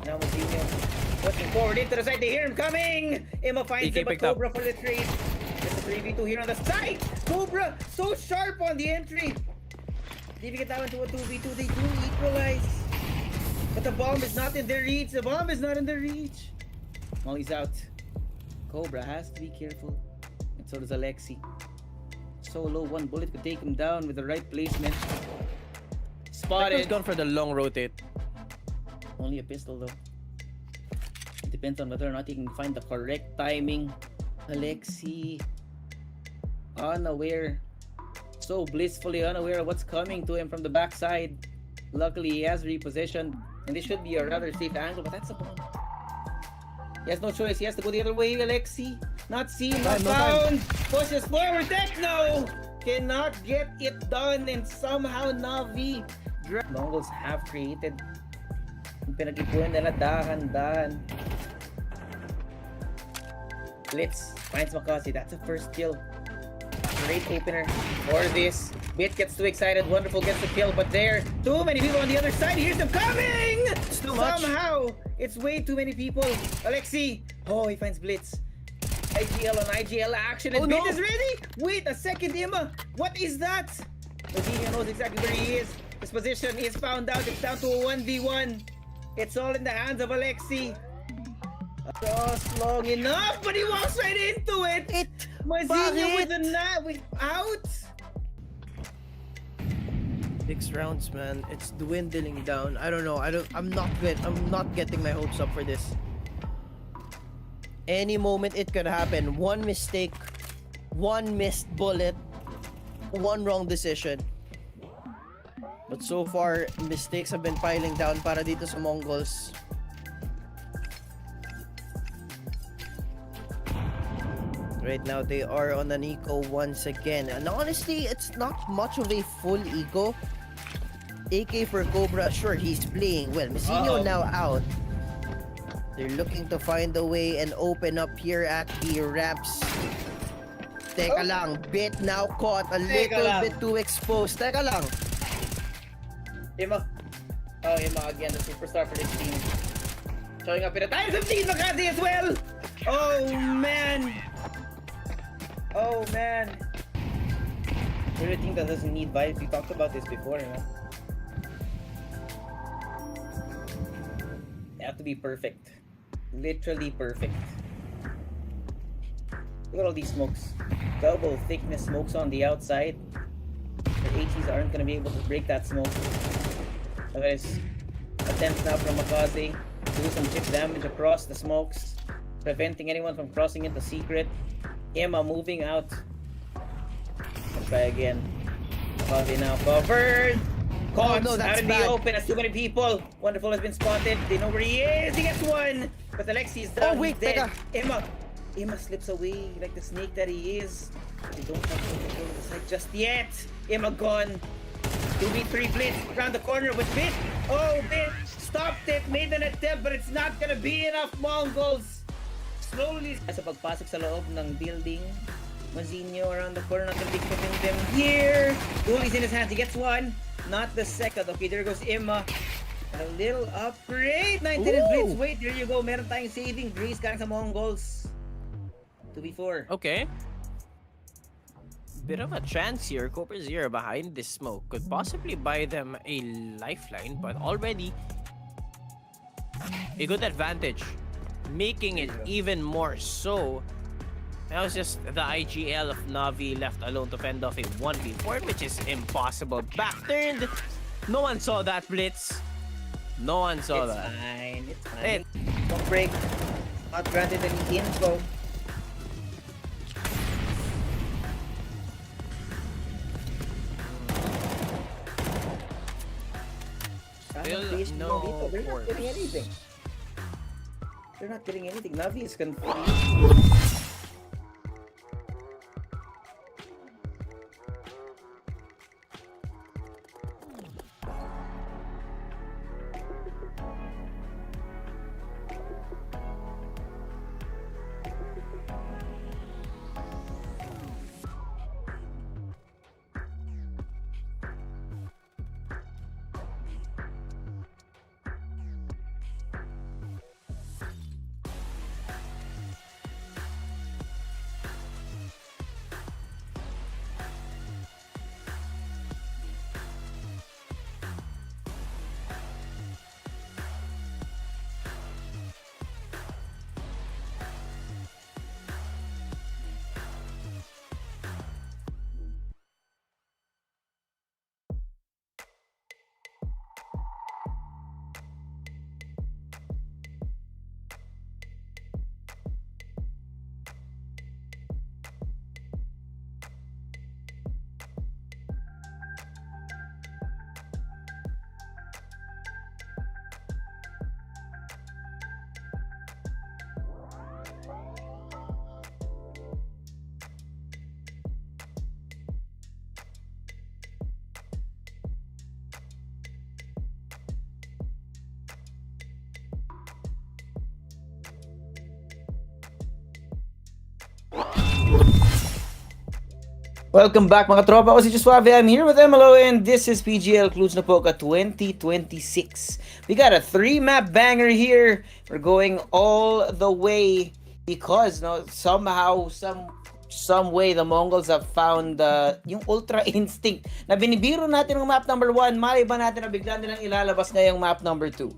Now Mazzini pushing forward into the side. They hear him coming. Emma finds him, but Cobra for the trade. There's a 3v2 here on the side. Cobra so sharp on the entry. Leaving it down into a 2v2. They do equalize. But the bomb is not in their reach. The bomb is not in their reach. Molly's out. Cobra has to be careful. And so does Alexi. So low, one bullet could take him down with the right placement. Spotted. He's gone for the long rotate. Only a pistol though. It depends on whether or not he can find the correct timing. Alexi, unaware. So blissfully unaware of what's coming to him from the backside. Luckily, he has repositioned. And this should be a rather safe angle, but that's a bomb. He has no choice. He has to go the other way, Alexi. Not seen, not found. Pushes forward. Techno cannot get it done, and somehow Navi. Mongols have created. Pinag-ipuan nila dahan-dahan. Blitz finds Makasi. That's a first kill. Great opener for this. Bit gets too excited. Wonderful gets the kill, but there too many people on the other side. Here's them coming. It's too much. Somehow it's way too many people. Alexi. Oh, he finds Blitz. IGL on IGL action, and Bit is ready. Wait a second, Emma. What is that? Mazzini knows exactly where he is. His position is found out. It's down to a 1v1. It's all in the hands of Alexi. Just long enough, but he walks right into it. Mazzini with the out. 6 rounds, man. It's dwindling down. I don't know. I'm not good. I'm not getting my hopes up for this. Any moment it could happen. One mistake, one missed bullet, one wrong decision. But so far, mistakes have been piling down para dito sa MongolZ. Right now, they are on an eco once again. And honestly, it's not much of a full eco. AK for Cobra, sure, he's playing well. Messinio now out. They're looking to find a way and open up here at the ramps. Teka lang, Bit now caught a little bit too exposed. Teka lang. Emma. Oh, Emma again, the superstar for this team. Showing up in a time 15 Makati as well. Oh man. Oh man. You're a team that doesn't need vibes. We talked about this before, you know. They have to be perfect. Literally perfect. Look at all these smokes. Double thickness smokes on the outside. The HEs aren't going to be able to break that smoke. Look at this attempt now from MongolZ to do some chip damage across the smokes, preventing anyone from crossing into secret. Emma moving out. Let's try again. MongolZ now covered. Caught out in the open as too many people. Wonderful has been spotted. They know where he is. He gets one. But Alexi is down. Oh, wait, dead. Emma slips away like the snake that he is. They don't have control of the side just yet. Emma gone. 2v3 blitz around the corner with Bit. Oh, Bit stopped it. Made an attempt, but it's not gonna be enough. MongolZ slowly sa pagpasok sa loob ng building. Mazzinho around the corner, not gonna be putting them here. Goal is in his hands. He gets one. Not the second. Okay, there goes Emma. A little upgrade. 19 and Blitz. Wait, there you go. Meron tayong saving grace galing sa MongolZ. 2v4. Okay. Bit of a chance here. Cobra Zero behind this smoke could possibly buy them a lifeline, but already a good advantage, making it even more so. Now it's just the IGL of Navi left alone to fend off a 1v4, which is impossible. Backturned. No one saw that blitz. No one saw that. It's fine. Don't break. Not granted any info. Still no They're not getting forms. anything. They're not getting anything. Navi is confused. Welcome back mga tropa, ako si Suave. I'm here with MLO and this is PGL Cluj Napoca 2026. We got a 3-map banger here. We're going all the way because somehow, some way the Mongols have found yung Ultra Instinct na binibiro natin ng map number 1. Mali ba natin na bigla nilang ilalabas ngayong map number 2?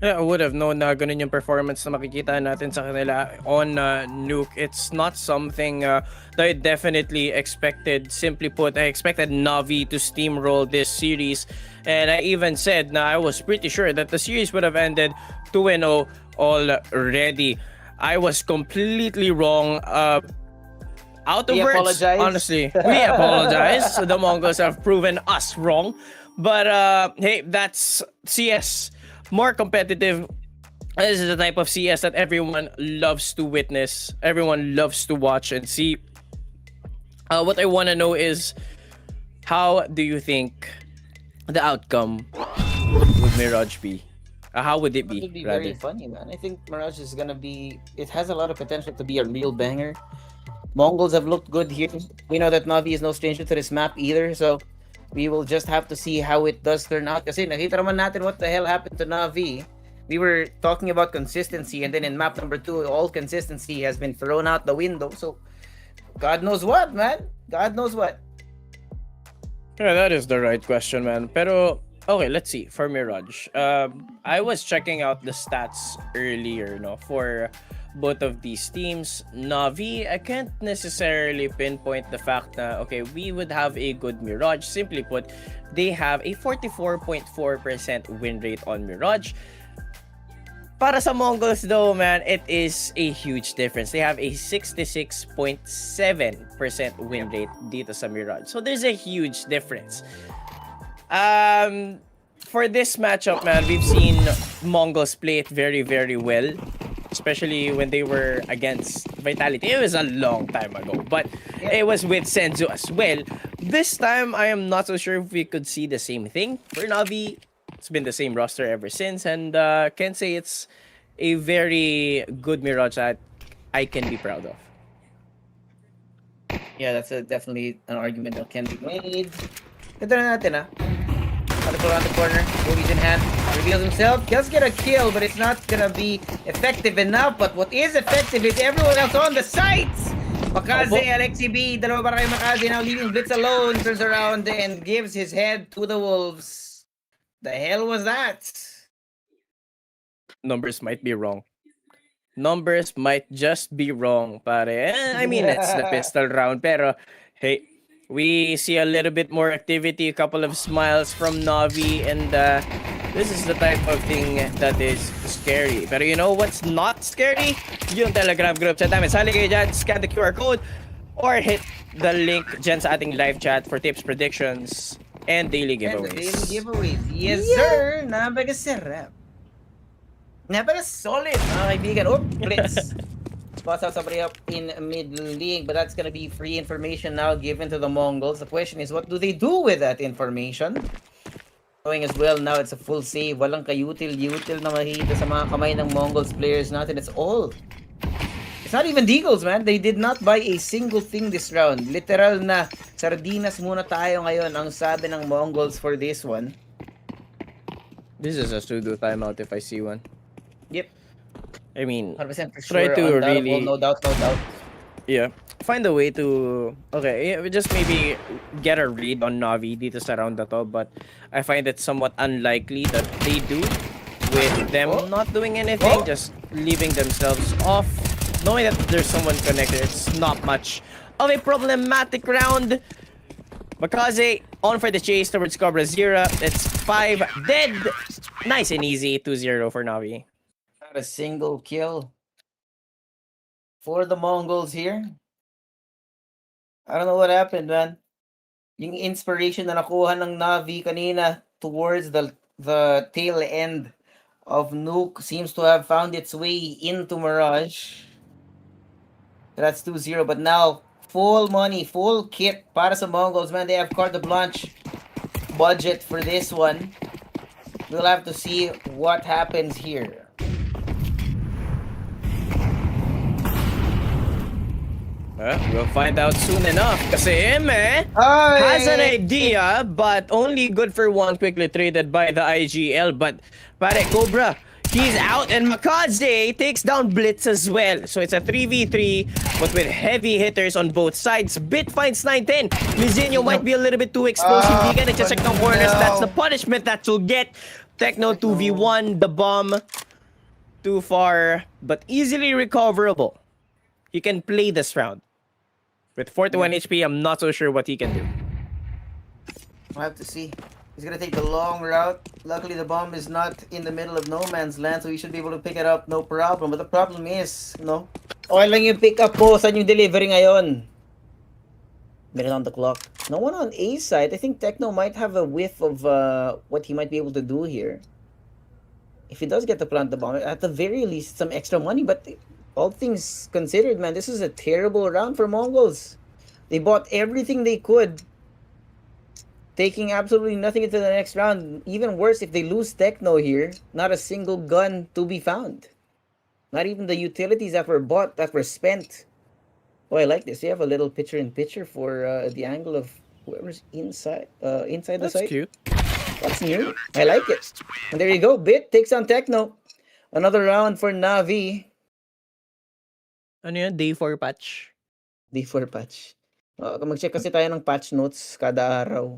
Yeah, I would have known na ganun yung performance na makikita natin sa kanila on Nuke. It's not something that I definitely expected. Simply put, I expected NAVI to steamroll this series. And I even said na I was pretty sure that the series would have ended 2-0 already. I was completely wrong. Out of We words, apologize. honestly. We apologize. The Mongols have proven us wrong. But hey, that's CS. More competitive. This is the type of CS that everyone loves to witness. Everyone loves to watch and see. What I want to know is, how do you think the outcome would Mirage be? How would it It would be, be very rather? funny, man. I think Mirage is gonna be. It has a lot of potential to be a real banger. Mongols have looked good here. We know that Navi is no stranger to this map either, so we will just have to see how it does turn out. Kasi nakita naman natin what the hell happened to Navi. We were talking about consistency, and then in map number 2, all consistency has been thrown out the window. So, God knows what, man. God knows what. Yeah, that is the right question, man. Pero, okay, let's see. For Mirage, I was checking out the stats earlier, for both of these teams. Navi, I can't necessarily pinpoint the fact that, okay, we would have a good Mirage. Simply put, they have a 44.4% win rate on Mirage. Para sa Mongols though, man, it is a huge difference. They have a 66.7% win rate dito sa Mirage. So there's a huge difference. For this matchup, man, we've seen Mongols play it very, very well. Especially when they were against Vitality. It was a long time ago, but it was with Senzu as well. This time, I am not so sure if we could see the same thing. For Navi, it's been the same roster ever since, and can say it's a very good Mirage that I can be proud of. Yeah, that's definitely an argument that can be made. Ito na natin, around the corner, boogies in hand, reveals himself, does get a kill, but it's not gonna be effective enough. But what is effective is everyone else on the sites! Makaze, Alexi B, dalawa para kay Makaze, now leaving Blitz alone, turns around and gives his head to the wolves. The hell was that? Numbers might be wrong. Numbers might just be wrong, pare. I mean, it's the pistol round, pero hey, we see a little bit more activity, a couple of smiles from Navi, and this is the type of thing that is scary. Pero you know what's not scary? Yung Telegram group chat namin. Sali kayo dyan, scan the QR code, or hit the link dyan sa ating live chat for tips, predictions, And daily And the daily giveaways. giveaways. Yes, sir! Napakasarap. Napaka-solid, mga kaibigan. Oh, Blitz. Spots out somebody up in mid-league, but that's gonna be free information now given to the Mongols. The question is, what do they do with that information? Knowing as well, now it's a full save. Walang kayutil-yutil na makikita sa mga kamay ng Mongols players natin. It's all. It's not even Deagles, man. They did not buy a single thing this round. Literal na sardinas muna tayo ngayon ang sabi ng Mongols for this one. This is a pseudo timeout if I see one. Yep. I mean, 100% for try sure. to Undoubtable, really, no doubt, no doubt. yeah, find a way to, okay, yeah, just maybe get a read on Navi dito sa round na to, but I find it somewhat unlikely that they do, with them not doing anything, just leaving themselves off. Knowing that there's someone connected, it's not much of a problematic round. Makaze on for the chase towards Cobra Zero. It's 5 dead. Nice and easy. 2-0 for Navi. Not a single kill for the Mongols here. I don't know what happened, man. Yung inspiration na nakuha ng Navi kanina towards the tail end of Nuke seems to have found its way into Mirage. That's 2-0, but now full money, full kit para sa Mongols, man. They have carte blanche budget for this one. We'll have to see what happens here. We'll find out soon enough. Kasi has an idea, but only good for one. Quickly traded by the IGL. But pare, Cobra, he's out, and MongolZ takes down Blitz as well. So it's a 3v3, but with heavy hitters on both sides. Bit finds 9-10. Mizinho might be a little bit too exposed. Hindi ka na-check ng corners. That's the punishment that you'll get. Techno 2v1, the bomb. Too far, but easily recoverable. He can play this round. With 41 HP, I'm not so sure what he can do. We'll have to see. He's gonna take the long route. Luckily, the bomb is not in the middle of no man's land, so he should be able to pick it up, no problem. But the problem is, okay lang yung pick up mo, saan yung delivery ngayon? Minute on the clock. No one on A side. I think Techno might have a whiff of what he might be able to do here. If he does get to plant the bomb, at the very least, some extra money. But all things considered, man, this is a terrible round for Mongols. They bought everything they could, taking absolutely nothing into the next round. Even worse, if they lose Techno here, not a single gun to be found. Not even the utilities that were bought, that were spent. Oh, I like this. They have a little picture-in-picture for the angle of whoever's inside the That's site. cute. That's new. I like it. And there you go. Bit takes on Techno. Another round for Navi. Ano yun? Day 4 patch. D4 patch. Mag-check kasi tayo ng patch notes kada araw.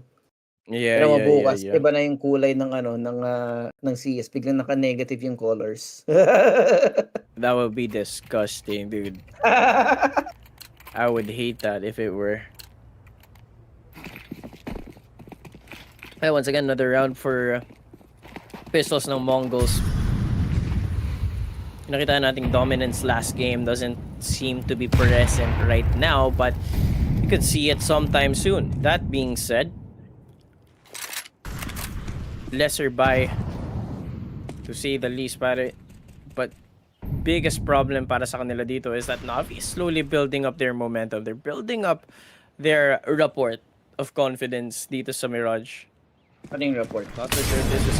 Yeah, Pero yeah, bukas, yeah. iba na yung kulay ng ng CS. Biglang naka-negative yung colors. That would be disgusting, dude. I would hate that if it were. Okay, once again, another round for Pistols ng Mongols. Nakita nating dominance last game doesn't seem to be present right now, but you could see it sometime soon. That being said, lesser buy, to say the least, pare. But biggest problem para sa kanila dito is that Navi is slowly building up their momentum. They're building up their rapport of confidence dito sa Mirage. Ano yung report? Not for sure this is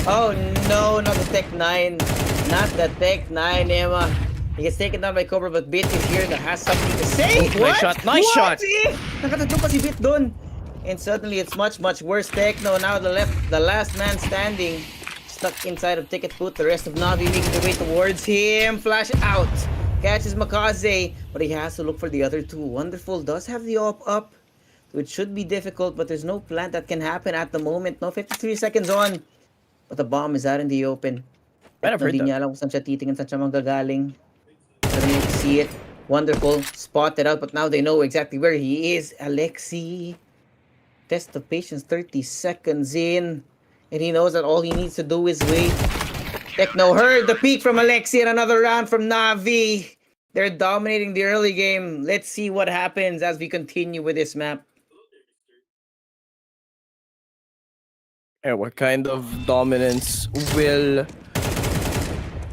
Oh no, not the Tech 9. Not the Tech 9, Emma. He gets taken down by Cobra, but Bit is here that has something to say. Oh, nice shot, nice shot. Nakatatlo pa si Bit dun. And suddenly it's much worse. Techno now the last man standing. Stuck inside of Ticket Boot. The rest of Navi making their way towards him. Flash out. Catches MongolZ, but he has to look for the other two. Wonderful does have the op up. So it should be difficult, but there's no plant that can happen at the moment. No, 53 seconds on. But the bomb is out in the open. I've heard Hindi niya alam kung saan siya titingin, saan siya manggagaling. Pero you can see it. Wonderful. Spotted out, but now they know exactly where he is. Alexi. Test of patience, 30 seconds in. And he knows that all he needs to do is wait. Techno heard the peak from Alexi and another round from Navi. They're dominating the early game. Let's see what happens as we continue with this map. And what kind of dominance will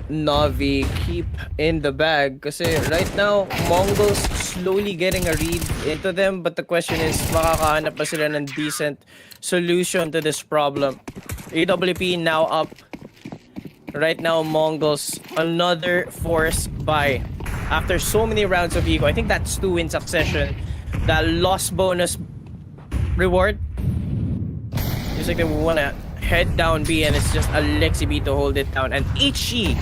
Navi keep in the bag? Kasi right now, MongolZ slowly getting a read into them, but the question is, makakahanap ba sila ng decent solution to this problem? AWP now up. Right now, MongolZ, another forced buy. After so many rounds of eco, I think that's 2 in succession. That loss bonus reward. It's like they want to head down B, and it's just Alexi B to hold it down. And HE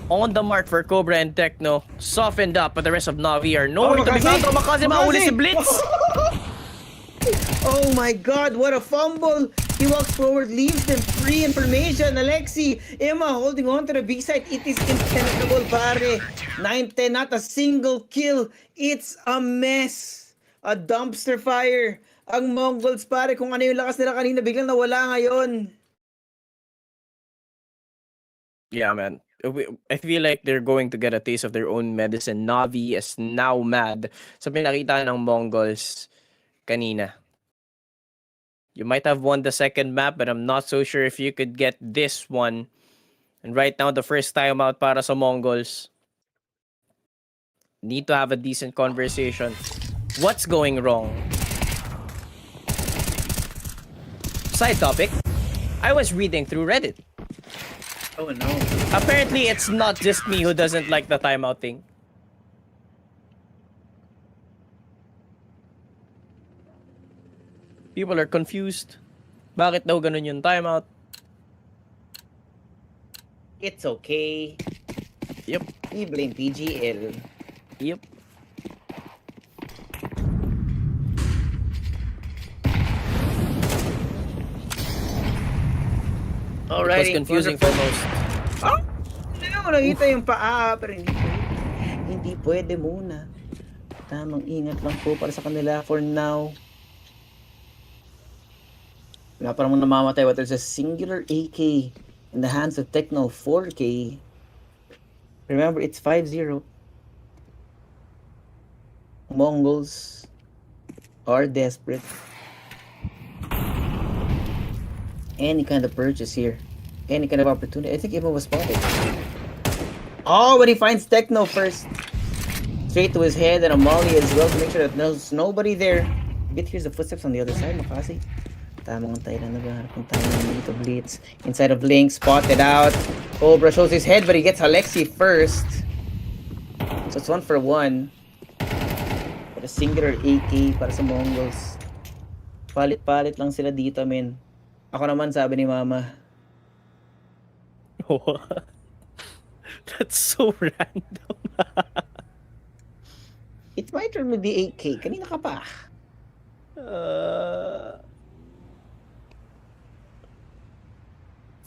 on the mark for Cobra and Techno. Softened up, but the rest of Navi are nowhere to be found. Makaze mahuli si Blitz! Oh my god, what a fumble! He walks forward, leaves them free information. Alexi, Emma holding on to the B side. It is impenetrable, pare. 9-10, not a single kill. It's a mess. A dumpster fire. Ang MongolZ, pare, kung ano yung lakas nila kanina, biglang nawala ngayon. Yeah, man. I feel like they're going to get a taste of their own medicine. Navi is now mad sa pinakita ng MongolZ kanina. You might have won the second map, but I'm not so sure if you could get this one. And right now, the first timeout para sa MongolZ. Need to have a decent conversation. What's going wrong? Side topic. I was reading through Reddit. Oh no. Apparently, it's not just me who doesn't like the timeout thing. People are confused. Bakit daw ganun yung timeout? It's okay. Yep. We blame PGL. Yep. Alright. It was confusing for most. Oh! No, nakita yung paa, pero hindi pwede muna. Tamang ingat lang po para sa kanila for now. Wala parang namamatay, but there's a singular AK in the hands of Techno 4K. Remember, it's 5-0. MongolZ are desperate. Any kind of purchase here. Any kind of opportunity. I think Emma was spotted. Oh, but he finds Techno first. Straight to his head and a molly as well to make sure that there's nobody there. Bit hears the footsteps on the other side, Makasi. Tamang tayo na naghahanap ng tayo dito, Blitz. Inside of Link, spotted out. Cobra shows his head, but he gets Alexi first. So it's 1 for 1. But a singular AK para sa MongolZ. Palit-palit lang sila dito, men. Ako naman, sabi ni Mama. What? That's so random. It's my turn with the 8K. Kanina ka pa.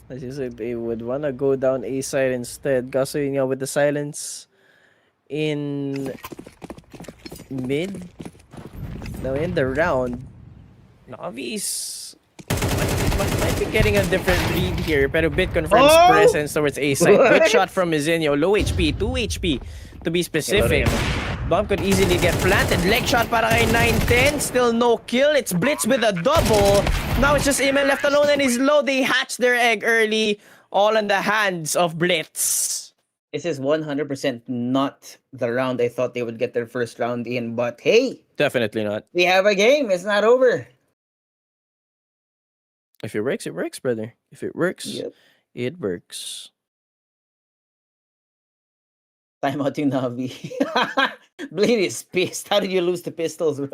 As you said, they would wanna go down A side instead. Kaso yun nga, with the silence in mid, now in the round, Navi's might be getting a different read here, pero Bit confirms presence towards A side. Good shot from Mizenio. Low HP, 2 HP to be specific. Bomb could easily get planted. Leg shot para kay 9-10. Still no kill. It's Blitz with a double. Now it's just Emil left alone and he's low. They hatch their egg early. All in the hands of Blitz. This is 100% not the round I thought they would get their first round in, but hey, Definitely not. we have a game. It's not over. If it works, brother. If it works, Yep. it works. Time out yung Navi. Blade is pissed. How did you lose the pistols, bro?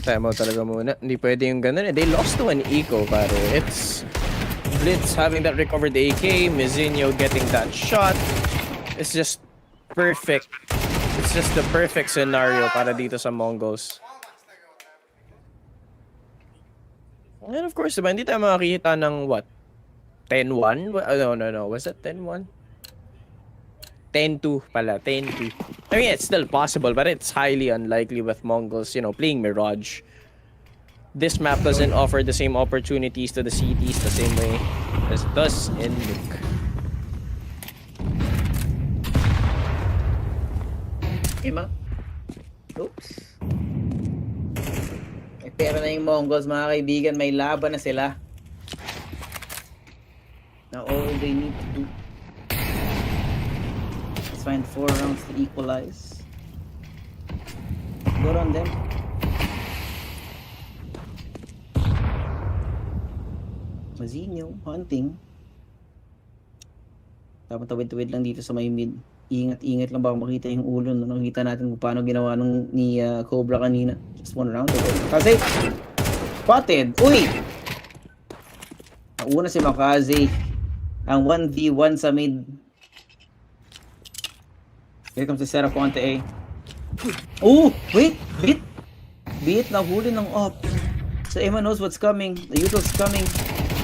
Timeout talaga muna. Hindi pwede yung ganun eh. They lost to an eco, pare. It's Blitz having that recovered AK, Mizinho getting that shot. It's just perfect. It's just the perfect scenario para dito sa MongolZ. And of course, diba, hindi tayo makakita ng what? 10-1? No. Was that 10-1? 10-2 pala. 10-2. I mean, it's still possible, but it's highly unlikely with MongolZ, playing Mirage. this map doesn't offer the same opportunities to the CTs the same way as it does in Nuke. Ima. Oops. May pera na yung MongolZ, mga kaibigan. May laban na sila. Now all they need to do is find 4 rounds to equalize. Good on them. Mazinho, hunting. Dapat tawid-tawid lang dito sa may mid. Ingat-ingat lang baka makita yung ulo. No? Nakita natin kung paano ginawa ni Cobra kanina. Just 1 round. Kasi, spotted. Uy! Nauna si Makaze. Ang 1v1 sa mid. Here comes the setup onto A. Oh! Wait! Beat! Nahuli ng op. So Emma knows what's coming. The util's coming.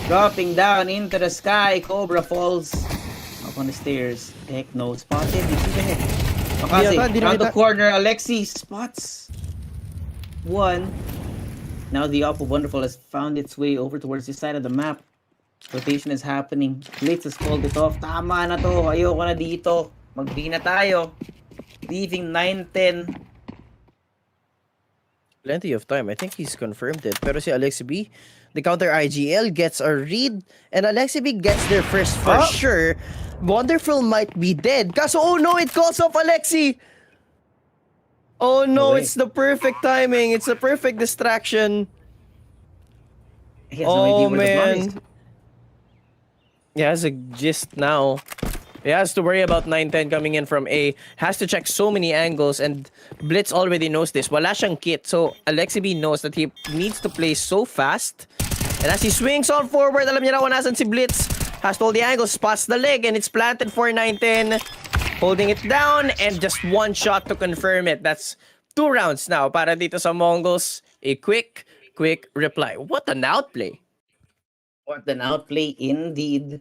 Dropping down into the sky. Cobra falls. Up on the stairs. Heck no. Spotted. You see the heck. Makaze. Around the corner. Alexi spots. 1. Now the op of Wonderful has found its way over towards this side of the map. Rotation is happening. Blitz has called it off. Tama na to. Ayoko na dito. Mag-B na tayo. Leaving 9-10. Plenty of time. I think he's confirmed it. Pero si Alexi B, the counter IGL gets a read, and Alexi B gets there first for sure. Wonderful might be dead. Kaso, oh no, it calls off Alexi! Oh no, it's the perfect timing. It's the perfect distraction. Oh man. He has a gist now. He has to worry about 9-10 coming in from A. Has to check so many angles, and Blitz already knows this. Wala siyang kit, so Alexi B knows that he needs to play so fast. And as he swings on forward, alam niya na kung nasan si Blitz. Has to hold the angle, spots the leg, and it's planted for 9-10. Holding it down, and just 1 shot to confirm it. That's 2 rounds now para dito sa MongolZ. A quick reply. What an outplay. What an outplay indeed.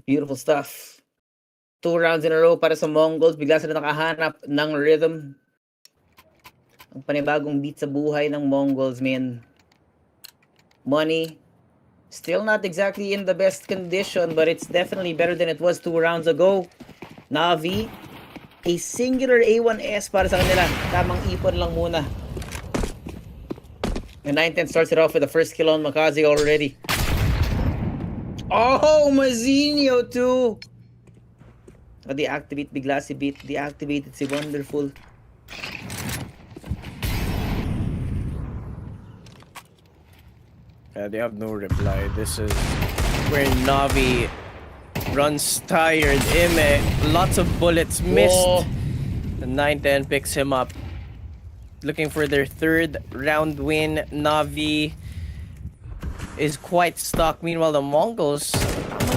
Beautiful stuff. 2 rounds in a row para sa MongolZ. Bigla sila nakahanap ng rhythm. Ang panibagong beat sa buhay ng MongolZ, man. Money. Still not exactly in the best condition, but it's definitely better than it was 2 rounds ago. NAVI. A singular A1S para sa kanila. Tamang ipon lang muna. And 9-10 starts it off with the first kill on Makaze already. Oh, Mazinho too! Deactivate bigla si Beat. Deactivated si Wonderful. They have no reply. This is where Navi runs tired. Ime, lots of bullets missed. Oh. The 9-10 picks him up. Looking for their 3rd round win. Navi is quite stuck. Meanwhile, the MongolZ,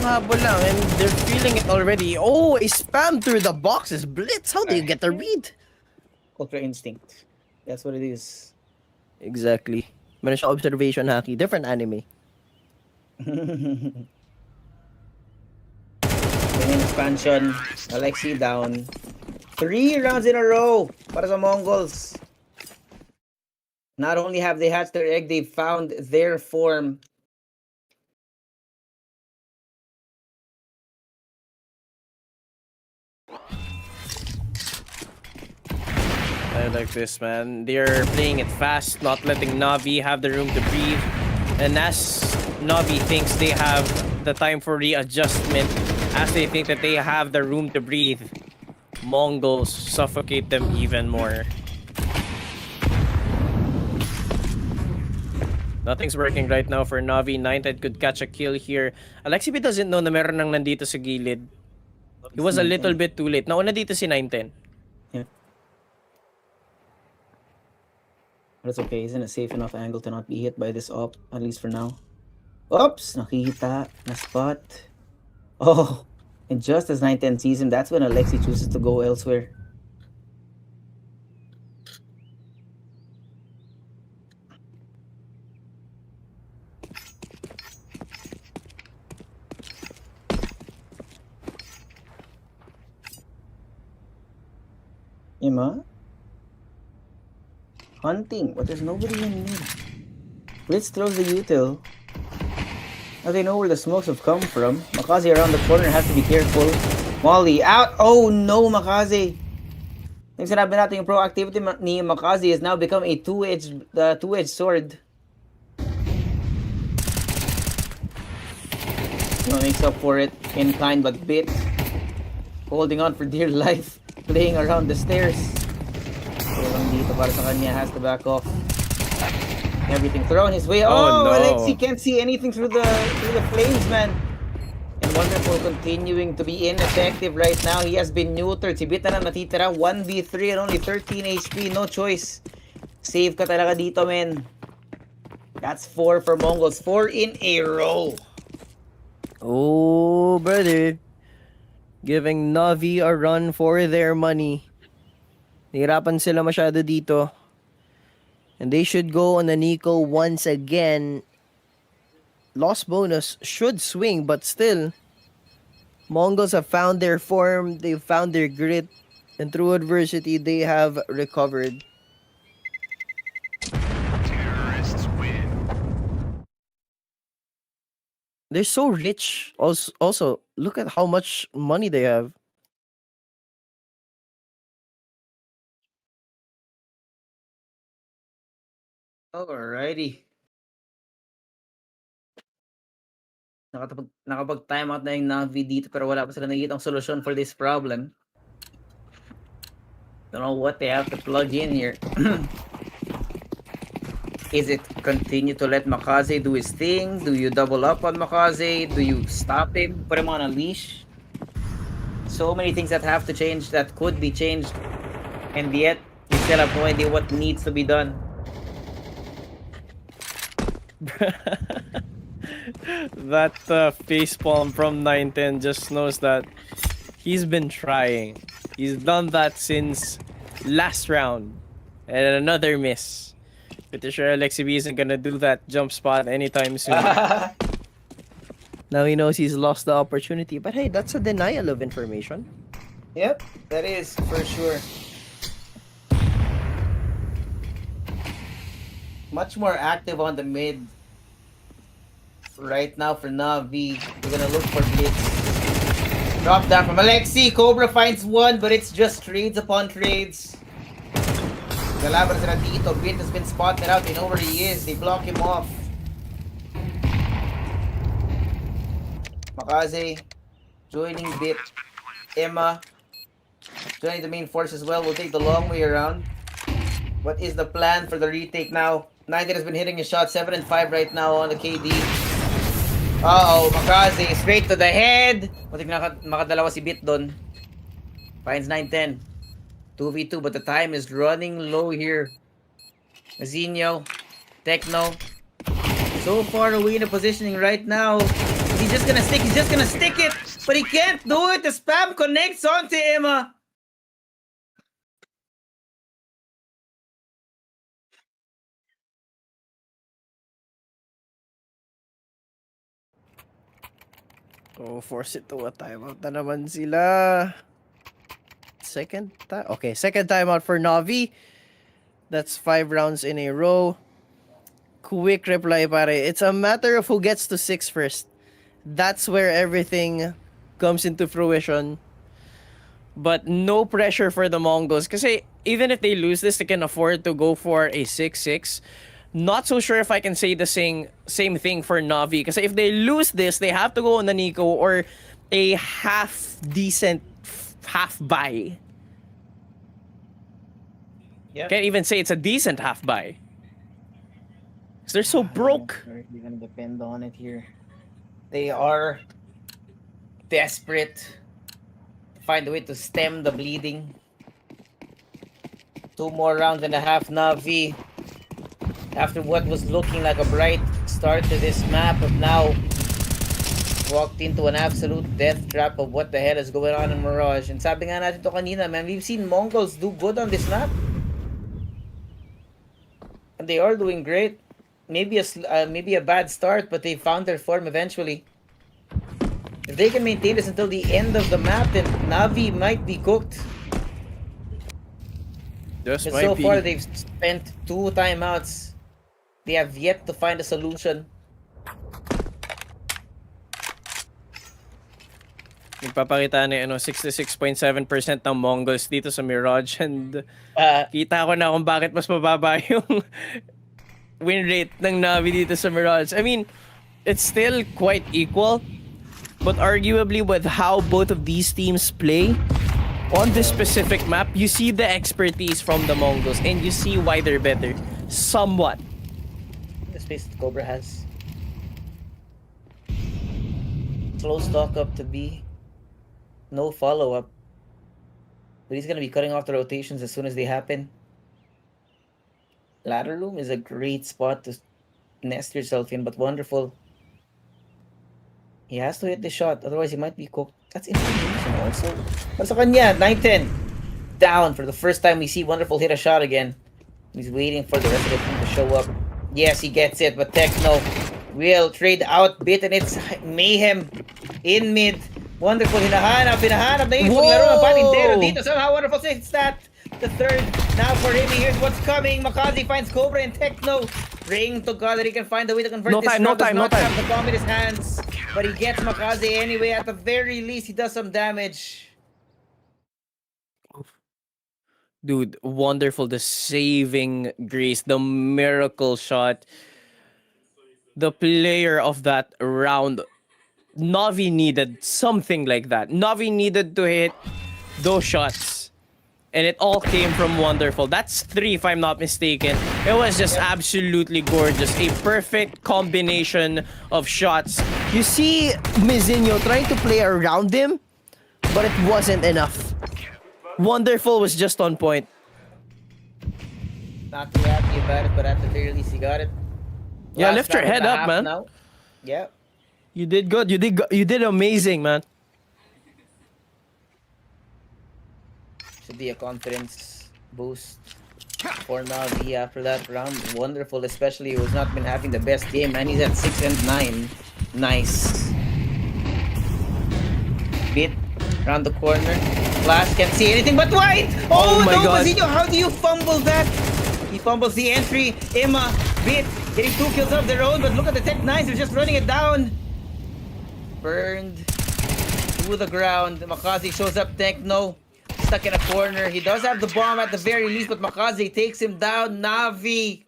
habol lang, and they're feeling it already. Oh, a spam through the boxes. Blitz, how do you get the read? Ultra Instinct. That's what it is. Exactly. Meron siya observation haki. Different anime. Then expansion. Alexi down. 3 rounds in a row para sa MongolZ. Not only have they hatched their egg, they've found their form. I like this, man. They're playing it fast, not letting Navi have the room to breathe. And as Navi thinks they have the time for readjustment, as they think that they have the room to breathe, MongolZ suffocate them even more. Nothing's working right now for Navi. 9-10 could catch a kill here. Alexi B doesn't know na meron nang nandito sa gilid. It was a little bit too late. Nauna dito si 9-10. Yeah. But it's okay. He's in a safe enough angle to not be hit by this op, at least for now. Oops! Nakita. Na-spot. Oh! And just as 9-10 sees him, that's when Alexi chooses to go elsewhere. Ima? hunting, but there's nobody in mid. Blitz throws the util. Now they know where the smokes have come from. Makaze around the corner has to be careful. Molly out. Oh no, Makaze. Yung sinabi natin yung proactivity ni Makaze has now become a two-edged sword. No, makes up for it in kind but bit. Holding on for dear life. Playing around the stairs. So lang dito para sa kanya, has to back off. Everything thrown his way. Oh, no. Alexi can't see anything through the flames, man. And Wonderful continuing to be ineffective right now. He has been neutered. Si Bit na lang natitira. 1v3 and only 13 HP. No choice. Save ka talaga dito, man. That's 4 for MongolZ. 4 in a row. Oh, brother. Giving Navi a run for their money. Nahirapan sila masyado dito. And they should go on the Nico once again. Lost bonus should swing, but still, MongolZ have found their form, they've found their grit, and through adversity, they have recovered. Terrorists win. They're so rich. Also, look at how much money they have. Alrighty. Nakapag-timeout na yung Navi dito pero wala pa sila nakikitang solusyon for this problem. Don't know what they have to plug in here. Is it continue to let Makaze do his thing? Do you double up on Makaze? Do you stop him? Put him on a leash? So many things that have to change, that could be changed. And yet, we still have no idea what needs to be done. That facepalm from 910 just knows that he's been trying. He's done that since last round. And another miss. Pretty sure Alexi B isn't gonna do that jump spot anytime soon. Now he knows he's lost the opportunity, but hey, that's a denial of information. Yep, that is for sure. Much more active on the mid right now for Navi. We're gonna look for blitz. Drop down from Alexi. Cobra finds one, but it's just trades upon trades. Galaban sila dito. Bit has been spotted out. They know where he is. They block him off. Makaze joining Bit. Emma joining the main force as well. We'll take the long way around. What is the plan for the retake now? 90 has been hitting his shot. 7 and 5 right now on the KD. Uh-oh, Makaze straight to the head. Matik makadalawa si Bit doon. Finds 910. 2v2, but the time is running low here. Mazinho, Techno. So far away in the positioning right now. He's just gonna stick. He's just gonna stick it. But he can't do it. The spam connects onto Emma. Oh, force it to a timeout na naman sila. Second timeout for Navi. That's 5 rounds in a row. Quick reply, pare. It's a matter of who gets to 6 first. That's where everything comes into fruition. But no pressure for the MongolZ. Kasi even if they lose this, they can afford to go for a 6-6. Not so sure if I can say the same thing for Navi. Because if they lose this, they have to go on the Nico or a half-decent half-buy. Yep. Can't even say it's a decent half-buy. Because they're so broke. They're gonna depend on it here. They are desperate to find a way to stem the bleeding. 2 more rounds and a half, Navi. After what was looking like a bright start to this map, have now walked into an absolute death trap of what the hell is going on in Mirage. And sabi nga natin to kanina, man, we've seen MongolZ do good on this map. And they are doing great. Maybe a bad start, but they found their form eventually. If they can maintain this until the end of the map, then Navi might be cooked. Just But might so be. far, they've spent 2 timeouts. They have yet to find a solution. Nagpapakita na 66.7% ng MongolZ dito sa Mirage and Uh, kita ko na kung bakit mas mababa yung win rate ng Navi dito sa Mirage. I mean, it's still quite equal, but arguably with how both of these teams play on this specific map, you see the expertise from the MongolZ and you see why they're better. Somewhat. the space that Cobra has. Slow stock up to B. No follow-up. But he's going to be cutting off the rotations as soon as they happen. Ladder room is a great spot to nest yourself in, but wonderful. He has to hit the shot, otherwise he might be cooked. That's information also. But sa kanya, 9-10. Down for the first time we see Wonderful hit a shot again. He's waiting for the rest of the team to show up. Yes, he gets it, but Techno will trade out bit, and it's mayhem in mid. Wonderful, hinahanap na yung paglaro ng Patintero dito. Somehow Wonderful hits that. The third now for him. Here's what's coming. MongolZ finds Cobra and Techno. Praying to God that he can find a way to convert No this. time, no round. Does time, no not time. have the bomb in his hands, but he gets MongolZ anyway. At the very least, he does some damage. Dude, wonderful. The saving grace, the miracle shot. The player of that round, Navi needed something like that. Navi needed to hit those shots. And it all came from Wonderful. That's 3 if I'm not mistaken. It was just absolutely gorgeous. A perfect combination of shots. You see Mizinho trying to play around him, but it wasn't enough. Wonderful was just on point. Not too happy about it, but at the very least, he got it. Yeah, Last lift your round and head a up, half man. Now. Yeah. You did good. You did amazing, man. Should be a confidence boost for Navi after that round. Wonderful, especially who's not been having the best game, man. He's at 6 and 9. Nice. Bit around the corner. Flash can't see anything but white. Oh Oh, my no, God. Basilio, how do you fumble that? He fumbles the entry. Emma, Bit, getting 2 kills of their own, but look at the Tech-9s, they're just running it down. Burned to the ground. MongolZ shows up. Techno stuck in a corner. He does have the bomb at the very least, but MongolZ takes him down. Navi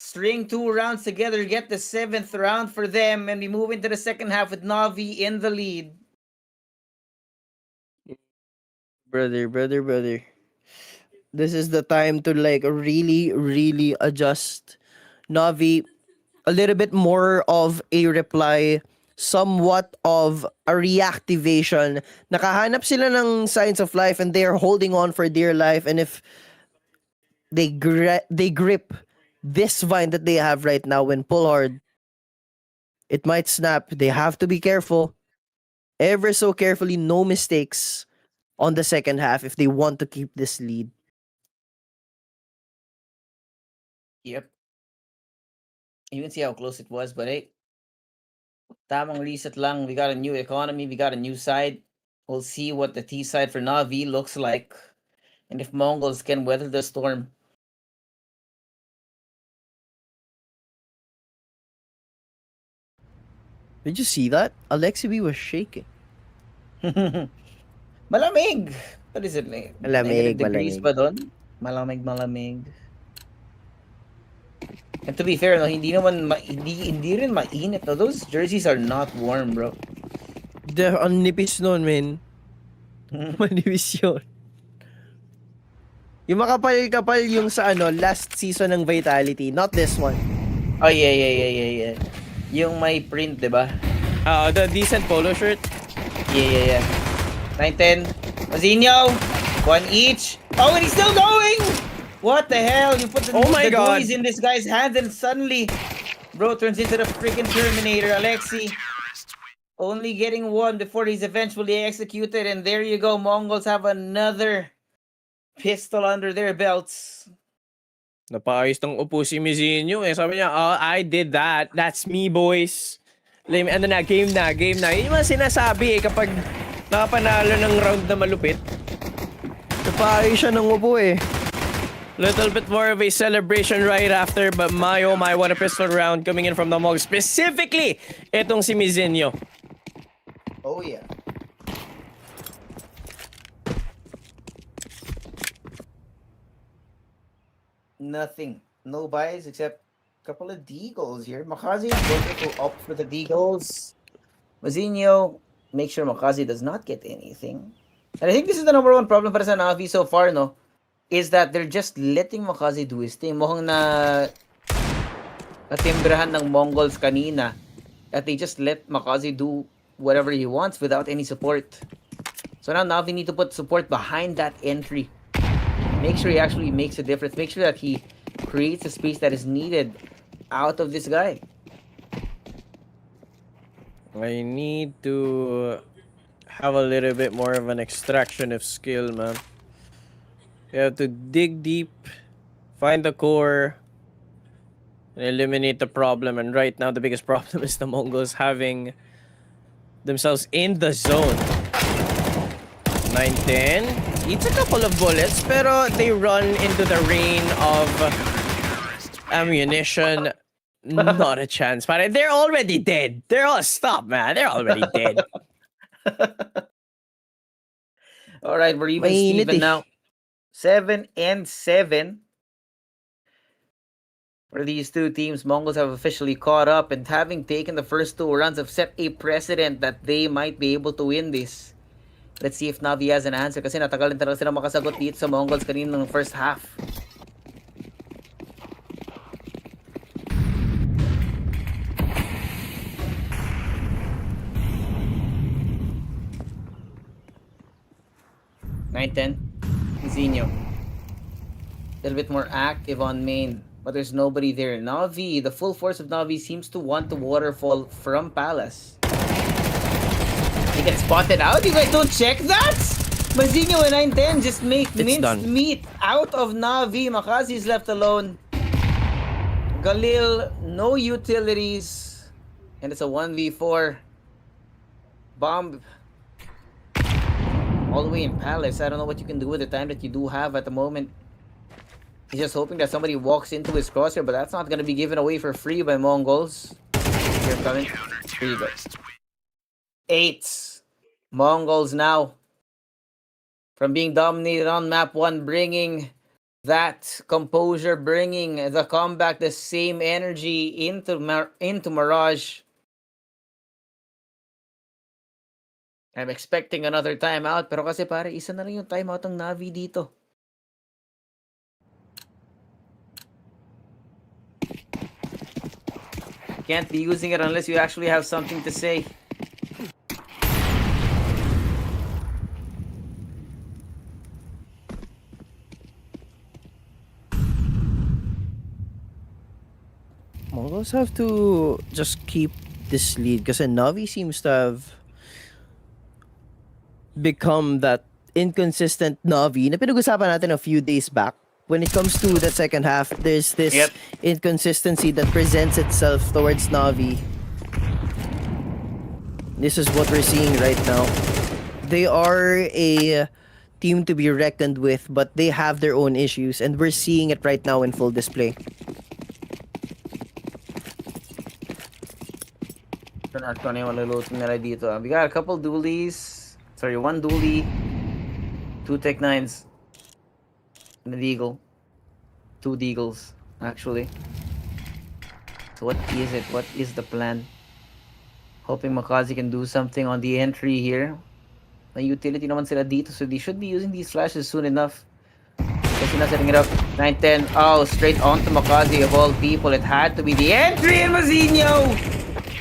string 2 rounds together, get the 7th round for them, and we move into the second half with Navi in the lead. Brother. This is the time to like really adjust. Navi, a little bit more of a reply, somewhat of a reactivation. Nakahanap sila ng signs of life and they are holding on for dear life, and if they grip this vine that they have right now and pull hard, it might snap. They have to be careful. Ever so carefully, no mistakes on the second half if they want to keep this lead. Yep. You can see how close it was, but hey, tamang reset lang. We got a new economy, we got a new side. We'll see what the T side for Navi looks like, and if MongolZ can weather the storm. Did you see that? Alexi B was shaking. Malamig! What is it? Like, Malamig, negative degrees malamig. ba doon? Malamig. And to be fair, no, hindi rin mainit. No? Those jerseys are not warm, bro. Ang nipis nun, men. Manipis yun. Yung makapal-kapal yung sa last season ng Vitality, not this one. Oh, yeah. Yung may print, di ba? The decent polo shirt. Yeah. 9-10. Mazinho! 1 each. Oh, and he's still going! What the hell? You put the, Oh my the God. noise in this guy's hands and suddenly, bro turns into the freaking Terminator. Alexi only getting 1 before he's eventually executed. And there you go. MongolZ have another pistol under their belts. Napaayos ng upo si Mizinho eh. Sabi niya, I did that. That's me, boys. Game na. Yun yung mga sinasabi eh kapag nakapanalo ng round na malupit. Napaayos siya ng upo eh. Little bit more of a celebration right after, but my oh my, what a pistol round coming in from the MOUZ. Specifically, itong si Mizinho. Oh yeah. Nothing. No buys except a couple of deagles here. Makazi is going to opt for the deagles. Mazinho, make sure Makazi does not get anything. And I think this is the number one problem para sa Navi so far, no? Is that they're just letting Makazi do his thing. Mukhang na natimbrahan ng MongolZ kanina that they just let Makazi do whatever he wants without any support. So now Navi need to put support behind that entry. Make sure he actually makes a difference. Make sure that he creates a space that is needed out of this guy. I need to have a little bit more of an extraction of skill, man. You have to dig deep, find the core, and eliminate the problem. And right now, the biggest problem is the MongolZ having themselves in the zone. 9-10. Eats a couple of bullets, pero they run into the rain of ammunition. Not a chance. But they're already dead. They're all stop, man. They're already dead. All right, we're even Mainit Steven eh. now. 7-7 for these two teams. MongolZ have officially caught up, and having taken the first two rounds have set a precedent that they might be able to win this. Let's see if Navi has an answer kasi natagal din talaga sila makasagot dito sa MongolZ kanina ng first half. Nine-10. Zinho. A little bit more active on main, but there's nobody there. Navi, the full force of Navi seems to want the waterfall from Palace. He gets spotted out. You guys don't check that? Mazinho and 9-10 just make minced done. meat out of Navi. Makazi is left alone. Galil, no utilities. And it's a 1v4. Bomb all the way in Palace. I don't know what you can do with the time that you do have at the moment. He's just hoping that somebody walks into his crosshair, but that's not going to be given away for free by MongolZ. Here coming. Here you go. 8. MongolZ now, from being dominated on map 1, bringing that composure, bringing the comeback, the same energy into Mirage. I'm expecting another timeout, pero kasi pare, isa na lang yung timeout ng Navi dito. Can't be using it unless you actually have something to say. MongolZ have to just keep this lead kasi Navi seems to have become that inconsistent Navi na pinag-usapan natin a few days back. When it comes to the second half, there's this inconsistency that presents itself towards Navi. This is what we're seeing right now. They are a team to be reckoned with, but they have their own issues, and we're seeing it right now in full display. At ko na yung maluluto nila dito. We got a couple dualies. Sorry, 1 dually, 2 Tech 9s, and a deagle. 2 deagles, actually. So what is it? What is the plan? Hoping Makazi can do something on the entry here. May utility naman sila dito, so they should be using these flashes soon enough. Kasi na setting it up. 9-10. Oh, straight on to Makazi of all people. It had to be the entry in Mazinho!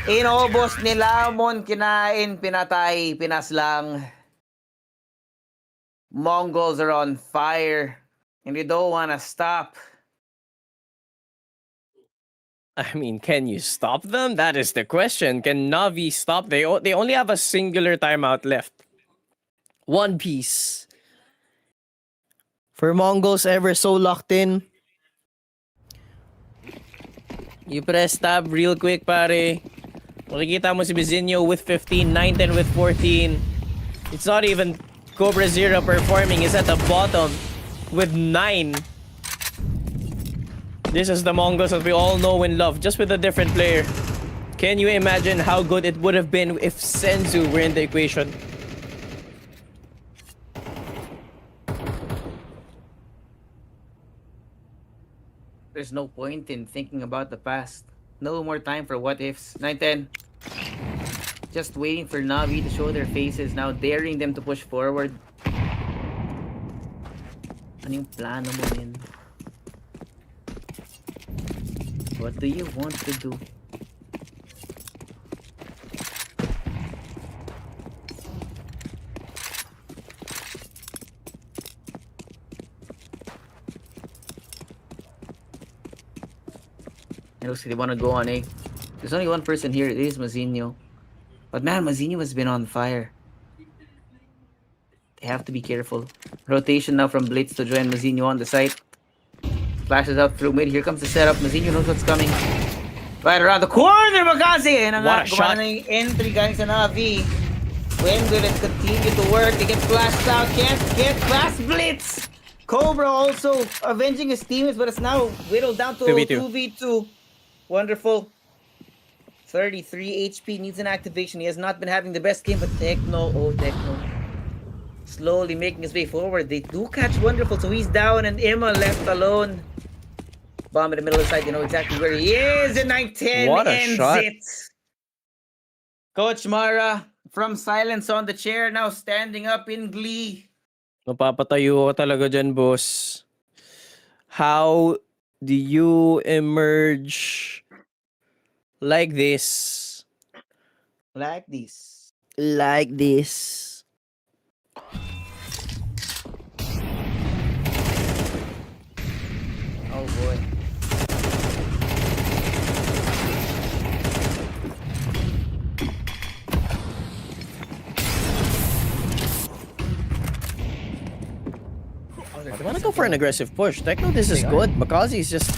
Inobos ni Lamon, kinain, pinatay, pinaslang. MongolZ are on fire, and they don't want to stop. I mean, can you stop them? That is the question. Can Navi stop? They only have a singular timeout left. One piece. For MongolZ ever so locked in. You press tab real quick, pare. Makikita mo si Mizinho with 15, 9-10 with 14. It's not even Cobra Zero performing. He's at the bottom with 9. This is the MongolZ that we all know and love, just with a different player. Can you imagine how good it would have been if Senzu were in the equation? There's no point in thinking about the past. No more time for what ifs. 9-10. Just waiting for Navi to show their faces, now daring them to push forward. Ano yung plano mo, men? What do you want to do? It looks like they want to go on A. There's only one person here. It is Mazinho. But man, Mazinho has been on fire. They have to be careful. Rotation now from Blitz to join Mazinho on the site. Flashes out through mid. Here comes the setup. Mazinho knows what's coming. Right around the corner, Magazi! And What a shot. gumana na yung entry galing sa Navi. When will it continue to work? They get flashed out. Can't get past Blitz! Cobra also avenging his teammates, but it's now whittled down to 2v2. 2v2. Wonderful. 33 HP, needs an activation. He has not been having the best game, but Techno, slowly making his way forward. They do catch Wonderful, so he's down and Emma left alone. Bomb in the middle of the side, you know exactly where he is. And 9-10 What a ends shot. it. Coach Mara, from silence on the chair, now standing up in glee. Mapapatayo ka talaga dyan, boss. How do you emerge like this? Like this. Like this. Oh boy. I want to go for an aggressive push. Techno, this is good. Makazi's just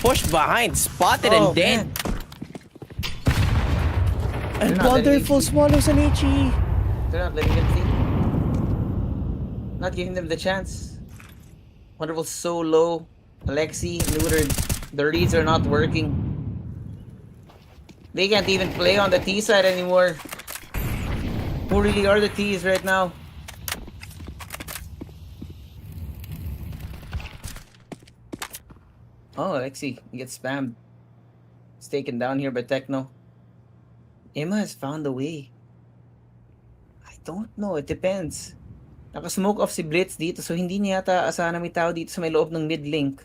pushed behind, spotted and dead. Man. And They're not letting Wonderful it- swallows an HE. They're not letting them see. Not giving them the chance. Wonderful so low. Alexi, neutered. The reads are not working. They can't even play on the T side anymore. Who really are the T's right now? Oh, Alexi, he gets spammed. It's taken down here by Techno. Emma has found a way. I don't know, it depends. Naka-smoke off si Blitz dito, so hindi niya yata asahan na may tao dito sa may loob ng mid-link. I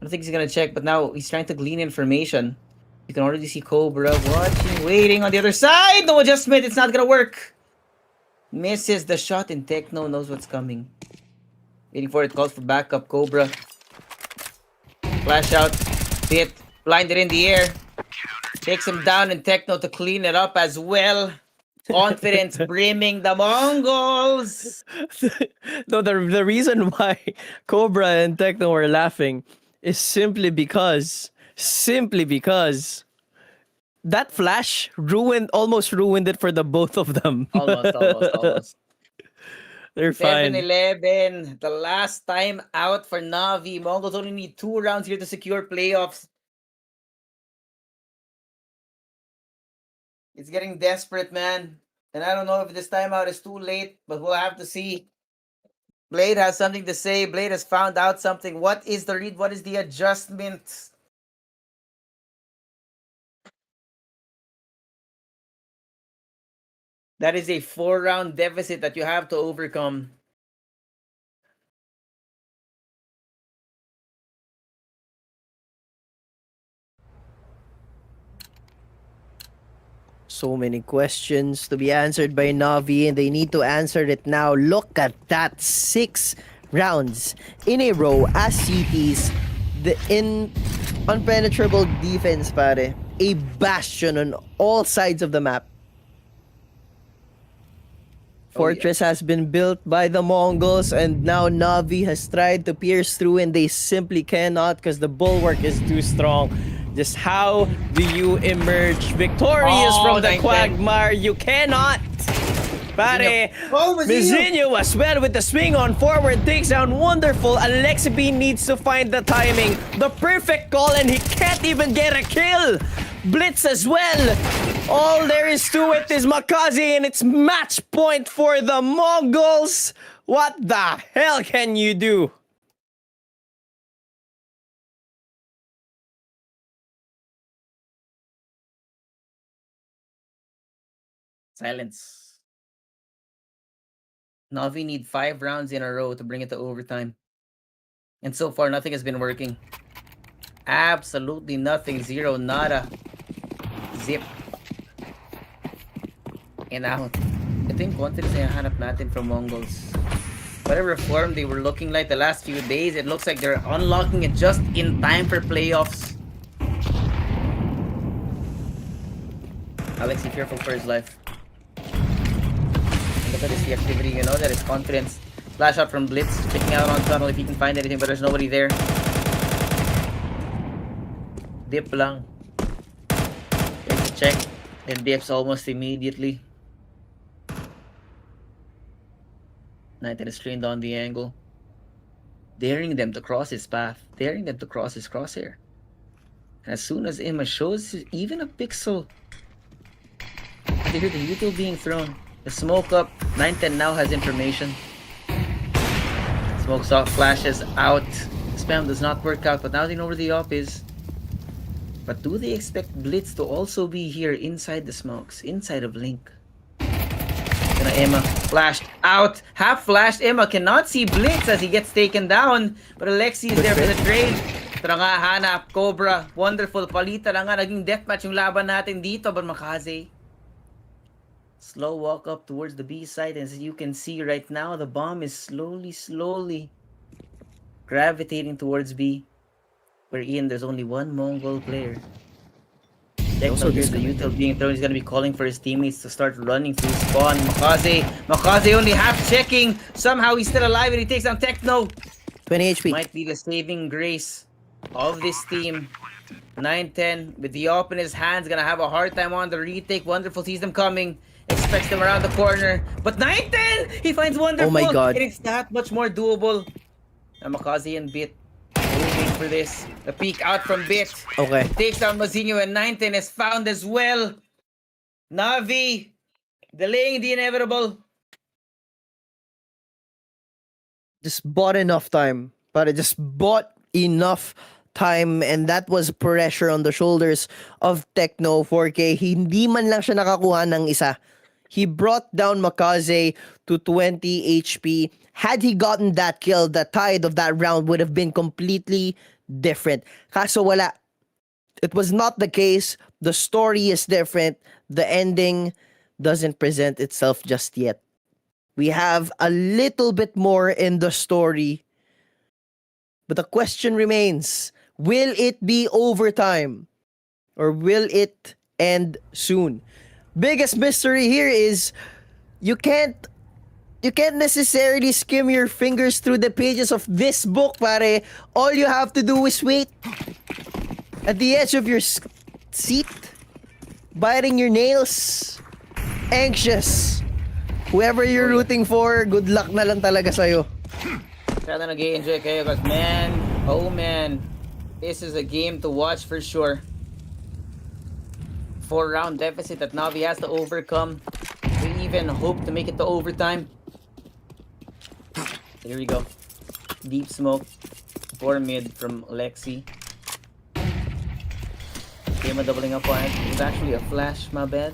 don't think he's gonna check, but now he's trying to glean information. You can already see Cobra watching, waiting on the other side! No adjustment, it's not gonna work! Misses the shot, and Techno knows what's coming. Waiting for it, calls for backup, Cobra. Flash out, hit, blinded in the air. Takes him down, and Techno to clean it up as well. Confidence brimming the Mongols. No, the reason why Cobra and Techno were laughing is simply because that flash almost ruined it for the both of them. Almost. They're fine. 7-11. The last time out for Navi. Mongols only need 2 rounds here to secure playoffs. It's getting desperate, man. And I don't know if this time out is too late, but we'll have to see. Blade has something to say. Blade has found out something. What is the read? What is the adjustment? That is a 4-round deficit that you have to overcome. So many questions to be answered by Navi, and they need to answer it now. Look at that, 6 rounds in a row as CTs. The unpenetrable defense, pare. A bastion on all sides of the map. Fortress has been built by the Mongols, and now Navi has tried to pierce through, and they simply cannot because the bulwark is too strong. Just how do you emerge victorious from the thank quagmire? You cannot! Pare, Oh, Mazinho! Mazinho as well with the swing on forward, takes down wonderful. Alexi B needs to find the timing, the perfect call, and he can't even get a kill. Blitz as well. All there is to it is Makazi, and it's match point for the Mongols. What the hell can you do? Silence. Navi need 5 rounds in a row to bring it to overtime. And so far, nothing has been working. Absolutely nothing. Zero, nada. Zip. And out. Ito yung confidence na hanap natin from MongolZ. Whatever form they were looking like the last few days, it looks like they're unlocking it just in time for playoffs. Alexi fearful for his life. Look at this, the activity, you know, that is confidence. Flash out from Blitz, checking out on tunnel if he can find anything, but there's nobody there. Dip lang. There's a check, then dips almost immediately. Nighten is trained on the angle. Daring them to cross his path, daring them to cross his crosshair. And as soon as Emma shows even a pixel, they hear the util being thrown. The smoke up, 910 now has information. Smoke soft flashes out. Spam does not work out, but now they know where the op is. But do they expect Blitz to also be here inside the smokes, inside of Link? Emma flashed out, half flashed. Emma cannot see Blitz as he gets taken down, but Alexi is there for the trade. Tara nga, hanap, Cobra, wonderful, palita lang nga, naging deathmatch yung laban natin dito, but Makaze. Slow walk up towards the B side, and as you can see right now, the bomb is slowly gravitating towards B. Wherein there's only one Mongol player. Also, here's the util being thrown. He's gonna be calling for his teammates to start running through spawn. Makaze only half checking. Somehow he's still alive and he takes down Techno. 20 HP. Might be the saving grace of this team. 910 with the op in his hands, gonna have a hard time on the retake. Wonderful sees them coming, expects them around the corner, but 910 he finds Wonderful. Oh my god! And it's that much more doable. And Makaze and Bit moving for this. The peek out from Bit. Okay. Takes down Mazinho, and 910 is found as well. Navi delaying the inevitable. Just bought enough time. But just bought enough time, and that was pressure on the shoulders of Techno 4K. Hindi man lang siya nakakuha ng isa. He brought down Makaze to 20 HP. Had he gotten that kill, the tide of that round would have been completely different. Kaso wala. It was not the case. The story is different. The ending doesn't present itself just yet. We have a little bit more in the story. But the question remains, will it be overtime? Or will it end soon? Biggest mystery here is you can't necessarily skim your fingers through the pages of this book, pare. All you have to do is wait at the edge of your seat, biting your nails, anxious. Whoever you're rooting for, good luck na lang talaga sa'yo. Sana nag-i-enjoy kayo because man, oh man, this is a game to watch for sure. 4-round deficit that Navi has to overcome. We even hope to make it to overtime. Here we go. Deep smoke for mid from Alexi. Kema doubling up on it. It's actually a flash, my bad.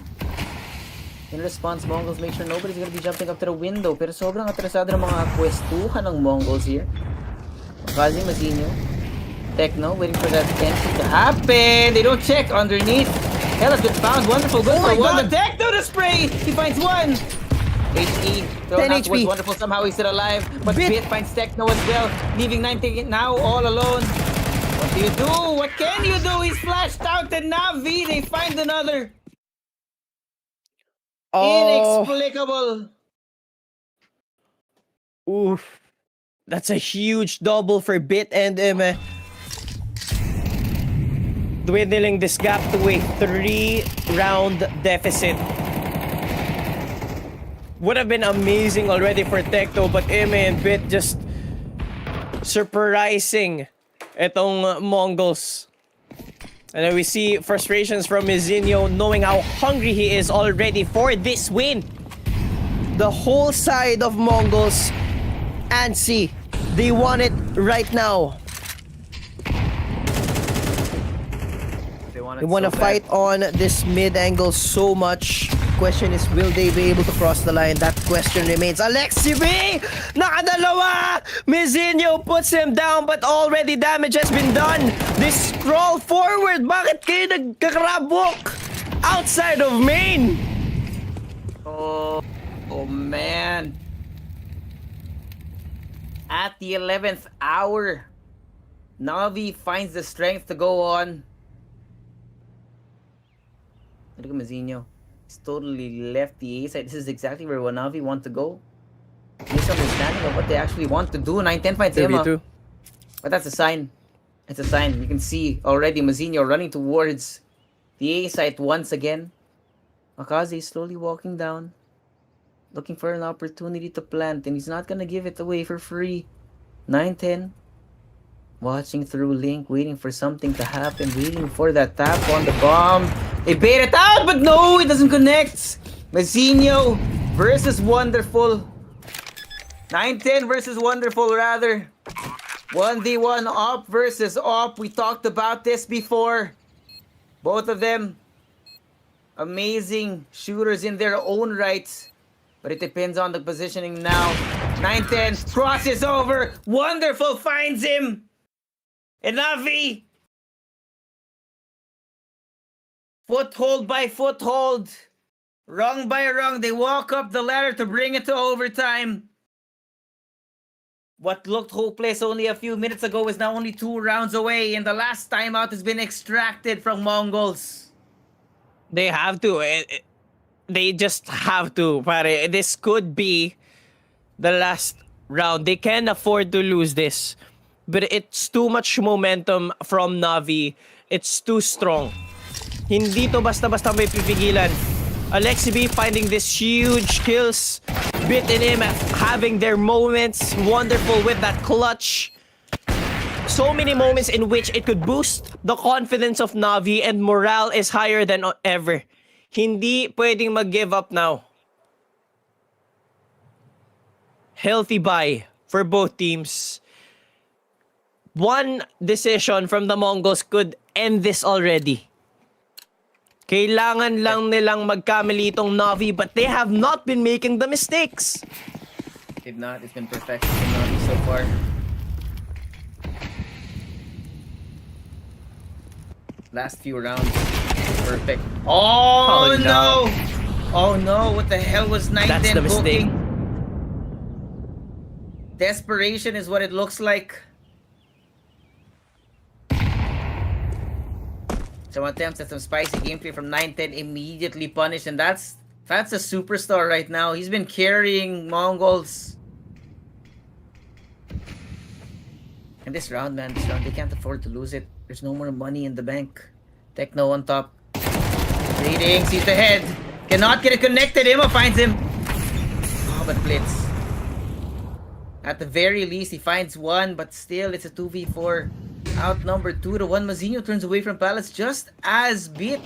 In response, MongolZ make sure nobody's gonna be jumping up to the window. Pero sobrang atrasado ng mga kwestuhan ng MongolZ here. Makaze, Mazinho. Techno waiting for that entry to happen. They don't check underneath. Hell has been found. Wonderful. Good for one. The Techno to spray. He finds one. HE thrown 10 out towards HP. Wonderful. Somehow he's still alive. But Bit finds Techno as well. Leaving 9 now all alone. What do you do? What can you do? He's flashed out and Navi. They find another. Inexplicable. Oof. That's a huge double for Bit and Dwindling this gap to a 3-round deficit. would have been amazing already for Tecto, but Eme and Bit just surprising itong MongolZ. And then we see frustrations from Mizinho knowing how hungry he is already for this win. The whole side of MongolZ antsy. They want it right now. They want They want to fight on this mid angle so much. Question is, will they be able to cross the line? That question remains. Alexi B! Nakadalawa! Mizinho puts him down, but already damage has been done. They scroll forward. Bakit kayo nagkakrabok? Outside of main. Oh man. At the 11th hour, Navi finds the strength to go on. Look at Mizinho. He's totally left the A side. This is exactly where Navi want to go. Misunderstanding of what they actually want to do. 9-10 finds him. But that's a sign. It's a sign. You can see already Mizinho running towards the A site once again. Akaze is slowly walking down, looking for an opportunity to plant, and he's not gonna give it away for free. 9-10. Watching through Link, waiting for something to happen, waiting for that tap on the bomb. They bait it out, but no, it doesn't connect. Mizinho versus Wonderful. 9-10 versus Wonderful, rather. 1v1 op versus op. We talked about this before. Both of them amazing shooters in their own rights, but it depends on the positioning now. 9-10 crosses over. Wonderful finds him. And Navi, foothold by foothold, rung by rung, they walk up the ladder to bring it to overtime. What looked hopeless only a few minutes ago is now only 2 rounds away, and the last timeout has been extracted from MongolZ. They have to. They just have to. Pare. This could be the last round. They can't afford to lose this. But it's too much momentum from Navi. It's too strong. Hindi to basta-basta may pipigilan. Alexi B finding this huge kills. Bit and him having their moments. Wonderful with that clutch. So many moments in which it could boost the confidence of Navi, and morale is higher than ever. Hindi pwedeng mag-give up now. Healthy buy for both teams. One decision from the MongolZ could end this already. Kailangan lang nilang magkamali itong Navi, but they have not been making the mistakes. If not, it's been perfection for Navi so far. Last few rounds, perfect. Oh, no! Oh no, what the hell was 9-10 That's the mistake. booking? Desperation is what it looks like. Some attempts at some spicy gameplay from 9-10 immediately punished, and that's a superstar right now. He's been carrying MongolZ. And this round, man, they can't afford to lose it. There's no more money in the bank. Techno on top. Reading, sees the head. Cannot get it connected. Emma finds him. Oh, but Blitz. At the very least, he finds one, but still, it's a 2v4. Outnumbered 2-1. Mizinho turns away from Palace just as Bit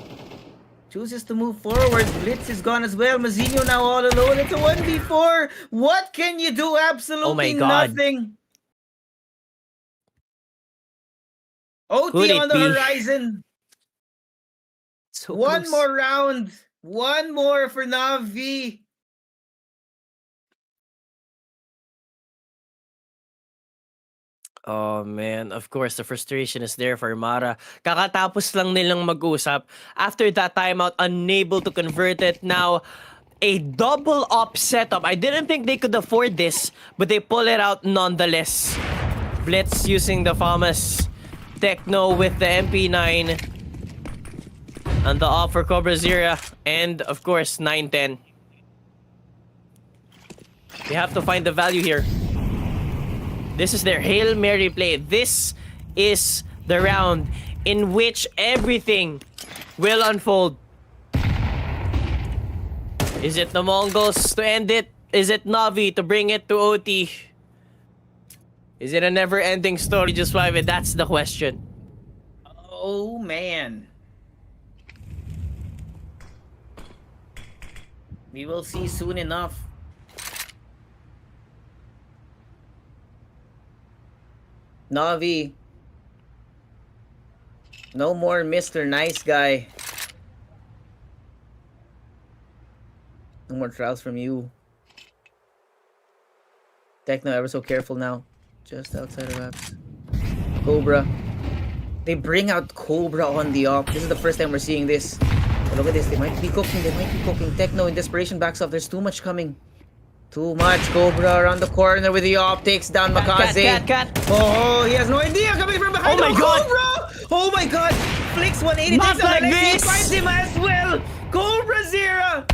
chooses to move forward. Blitz is gone as well. Mizinho now all alone. It's a 1v4. What can you do? Absolutely Oh my God. nothing. OT Could it on the be? horizon. So One close. more round. One more for Navi. Oh man, of course the frustration is there for Mara. Kakatapos lang nilang mag-usap. After that timeout, unable to convert it. Now, a double op setup. I didn't think they could afford this, but they pull it out nonetheless. Blitz using the famous Techno with the MP9. And the op for Cobra Zira. And of course, 9-10. They have to find the value here. This is their Hail Mary play. This is the round in which everything will unfold. Is it the Mongols to end it? Is it Navi to bring it to OT? Is it a never-ending story, just why? That's the question. Oh man. We will see soon enough. Navi. No more Mr. Nice Guy. No more trials from you. Techno ever so careful now. Just outside of apps. Cobra. They bring out Cobra on the op. This is the first time we're seeing this. But look at this. They might be cooking. They might be cooking. Techno in desperation backs up. There's too much coming. Too much. Cobra around the corner with the op. Takes down Makaze. Cat. Oh, he has no idea coming from behind. Oh my God. Cobra! Oh my God! Flicks 180. Not takes out like Alexi, this. finds him as well. Cobra Zero.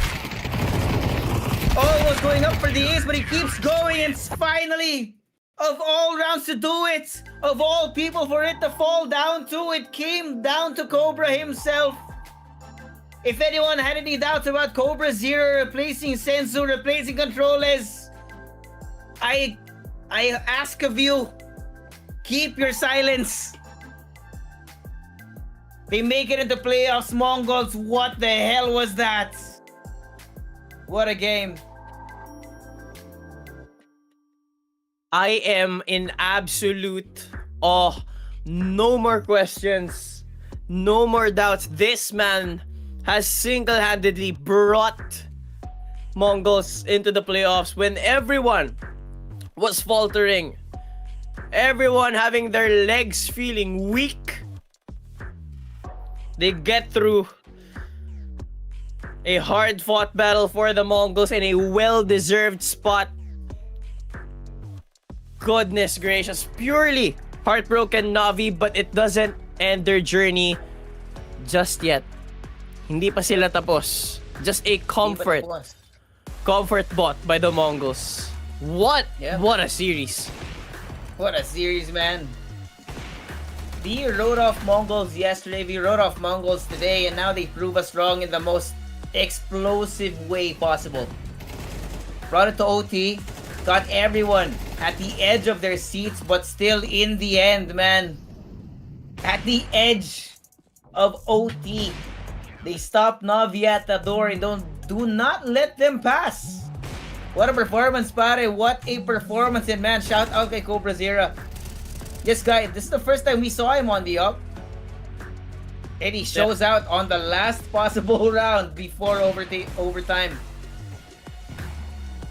Almost going up for the ace, but he keeps going, and finally, of all rounds to do it, of all people for it to fall down to, it came down to Cobra himself. If anyone had any doubts about Cobra Zero replacing Senzu, replacing Controles, I ask of you, keep your silence. They make it into playoffs, Mongols. What the hell was that? What a game. I am in absolute awe. No more questions. No more doubts. This man has single-handedly brought MongolZ into the playoffs when everyone was faltering. Everyone having their legs feeling weak. They get through a hard-fought battle for the Mongols in a well-deserved spot. Goodness gracious, purely heartbroken Navi, but it doesn't end their journey just yet. Hindi pa sila tapos. Just a comfort bought by the Mongols. What a series. What a series, man. We wrote off Mongols yesterday, we wrote off Mongols today, and now they prove us wrong in the most explosive way possible. Brought it to OT, got everyone at the edge of their seats, but still in the end, man, at the edge of OT, they stop Navi at the door and do not let them pass. What a performance, pare. What a performance. And man, shout out kay Cobra Zero. This guy, this is the first time we saw him on the up. And he shows out on the last possible round before overtime.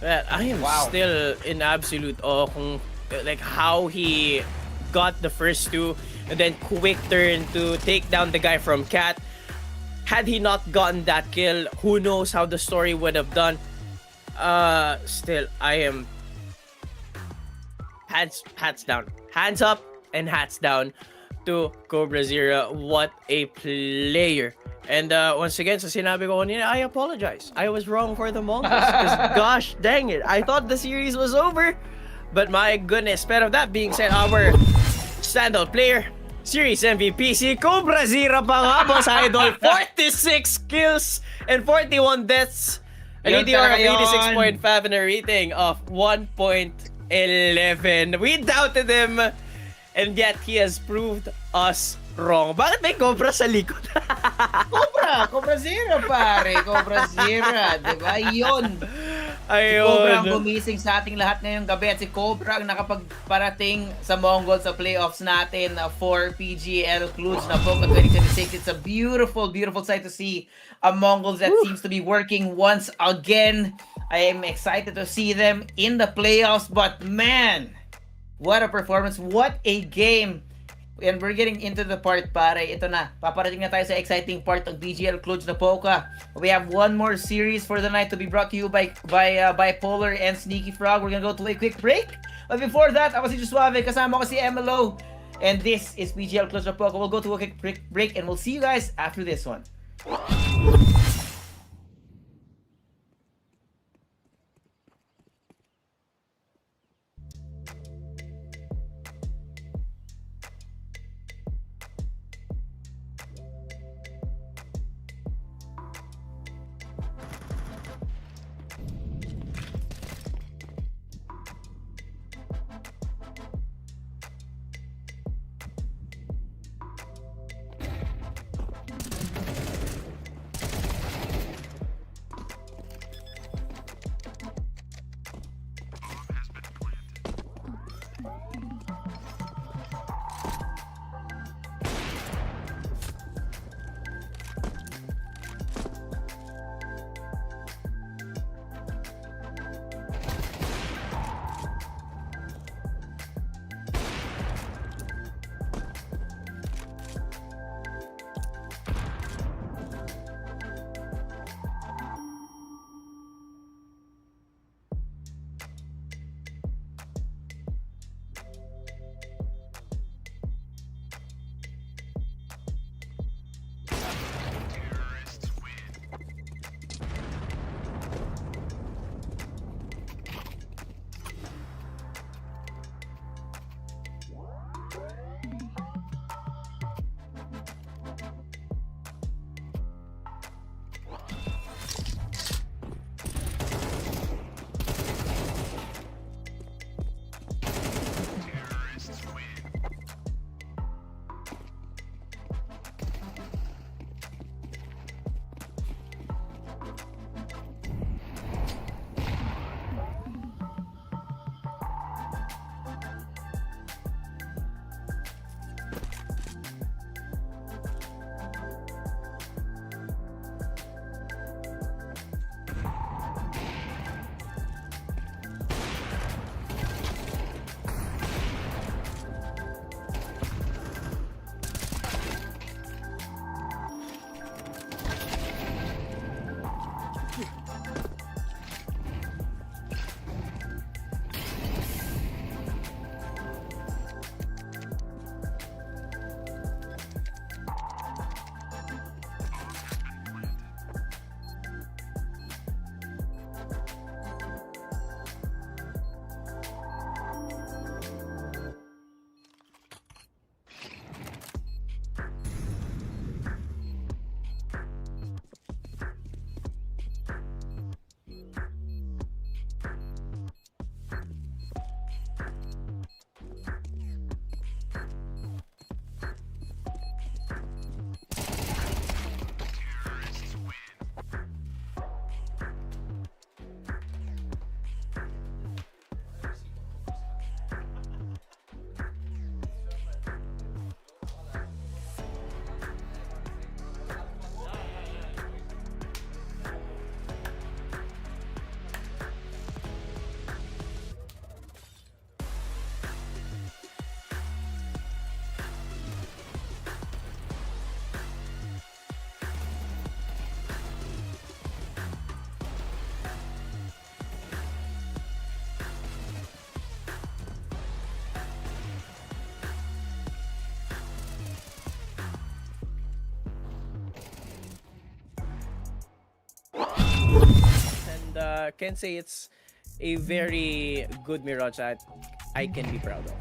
Well, I am still in absolute awe kung, like how he got the first two and then quick turn to take down the guy from Cat. Had he not gotten that kill, who knows how the story would have done. Still, I am hats down. Hands up and hats down to Cobra Zero. What a player. And once again, sa sinabi ko kanina, I apologize. I was wrong for the Mongols. Because gosh dang it, I thought the series was over. But my goodness, but of that being said, our standout player, Series MVP, si Cobra Zero pa nga, boss idol. 46 kills and 41 deaths. An ADR of 86.5 and a rating of 1.11. We doubted him, and yet he has proved us wrong. Bakit may Cobra sa likod? Cobra Zero, pare. Cobra Zero, diba? Yun. Ayun. Si Cobra ang gumising sa ating lahat ngayong gabi, at si Cobra ang nakapagparating sa Mongol sa playoffs natin for PGL Cluj Napoca 2026. It's a beautiful, beautiful sight to see a Mongols that seems to be working once again. I am excited to see them in the playoffs, but man, what a performance, what a game. And we're getting into the part, pare. Ito na. Paparating na tayo sa exciting part ng PGL Cluj Napoca. We have one more series for the night to be brought to you by Bipolar and Sneaky Frog. We're gonna go to a quick break. But before that, ako si Josuave, kasama ko si MLO. And this is PGL Cluj Napoca. We'll go to a quick break and we'll see you guys after this one. can say it's a very good Mirage that I can be proud of.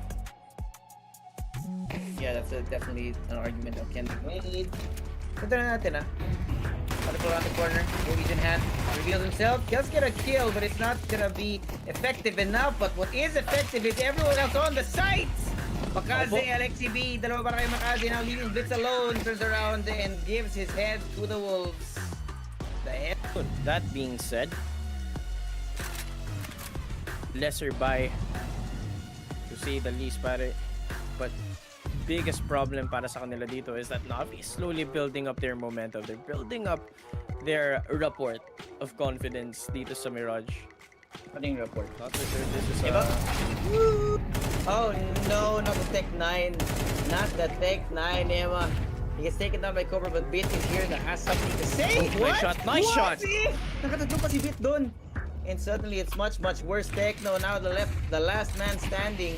Yeah, that's definitely an argument that can be made. Ito na natin, Wonderful around the corner. Movies in hand. Reveals himself. Just get a kill, but it's not gonna be effective enough. But what is effective is everyone else on the sites. Makaze, Alexi B. Dalawa para kay Makaze. Now leaving Blitz alone. Turns around and gives his head to the Wolves. The head. That being said, lesser buy to say the least, pare. But biggest problem para sa kanila dito is that Navi is slowly building up their momentum. They're building up their rapport of confidence dito sa Mirage. Ano yung report? Not for sure this is Oh no, not the Tech 9. Not the Tech 9, Emma. He gets taken down by Cobra, but Bit is here that has something to say. Oh, nice shot, nice shot. Nakatatlo pa si Bit dun. And suddenly it's much worse. Techno now the last man standing.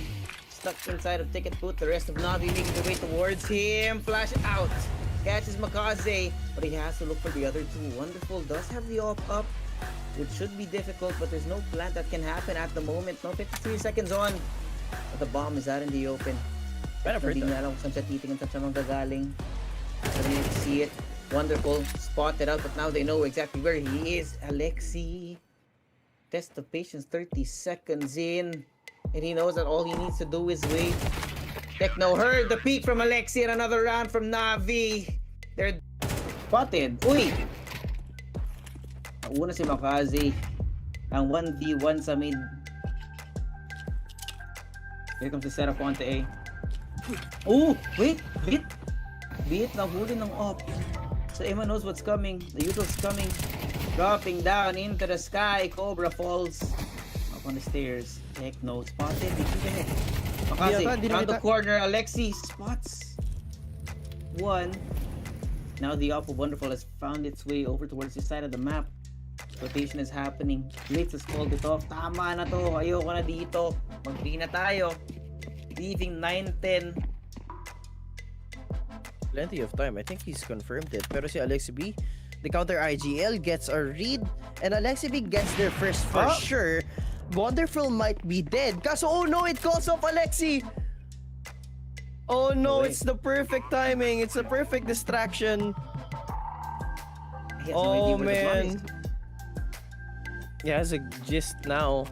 Stuck inside of Ticket Boot. The rest of Navi making their way towards him. Flash out. Catches Makaze, but he has to look for the other two. Wonderful does have the op up, which should be difficult, but there's no plant that can happen at the moment. No 53 seconds on. But the bomb is out in the open. Better for Hindi them. niya alam kung saan siya titingin, saan siya manggagaling. But they see it. Wonderful. Spotted out, but now they know exactly where he is. Alexi. Test of patience 30 seconds in. And he knows that all he needs to do is wait. Techno heard the peak from Alexi and another round from Navi. They're spotted. Uy! Una si Makaze. Ang 1v1 sa mid. Here comes the setup onto A. Oh! Wait! Beat nahuli ng op. So Emma knows what's coming. The usual's coming. Dropping down into the sky. Cobra falls. Up on the stairs. Techno spotted. They shoot ahead. Makaze, around the corner. Alexi spots one. Now the op of Wonderful has found its way over towards the side of the map. Rotation is happening. Blitz has called it off. Tama na to. Ayoko na dito. Mag-3 na tayo. Leaving 9-10. Plenty of time. I think he's confirmed it. Pero si Alexi B, the counter IGL gets a read, and Alexi B gets there first for sure. Wonderful might be dead. Kaso, oh no, it calls off Alexi! Oh no, it's the perfect timing. It's the perfect distraction. He has no idea Oh where the bomb is. man. He has a gist now.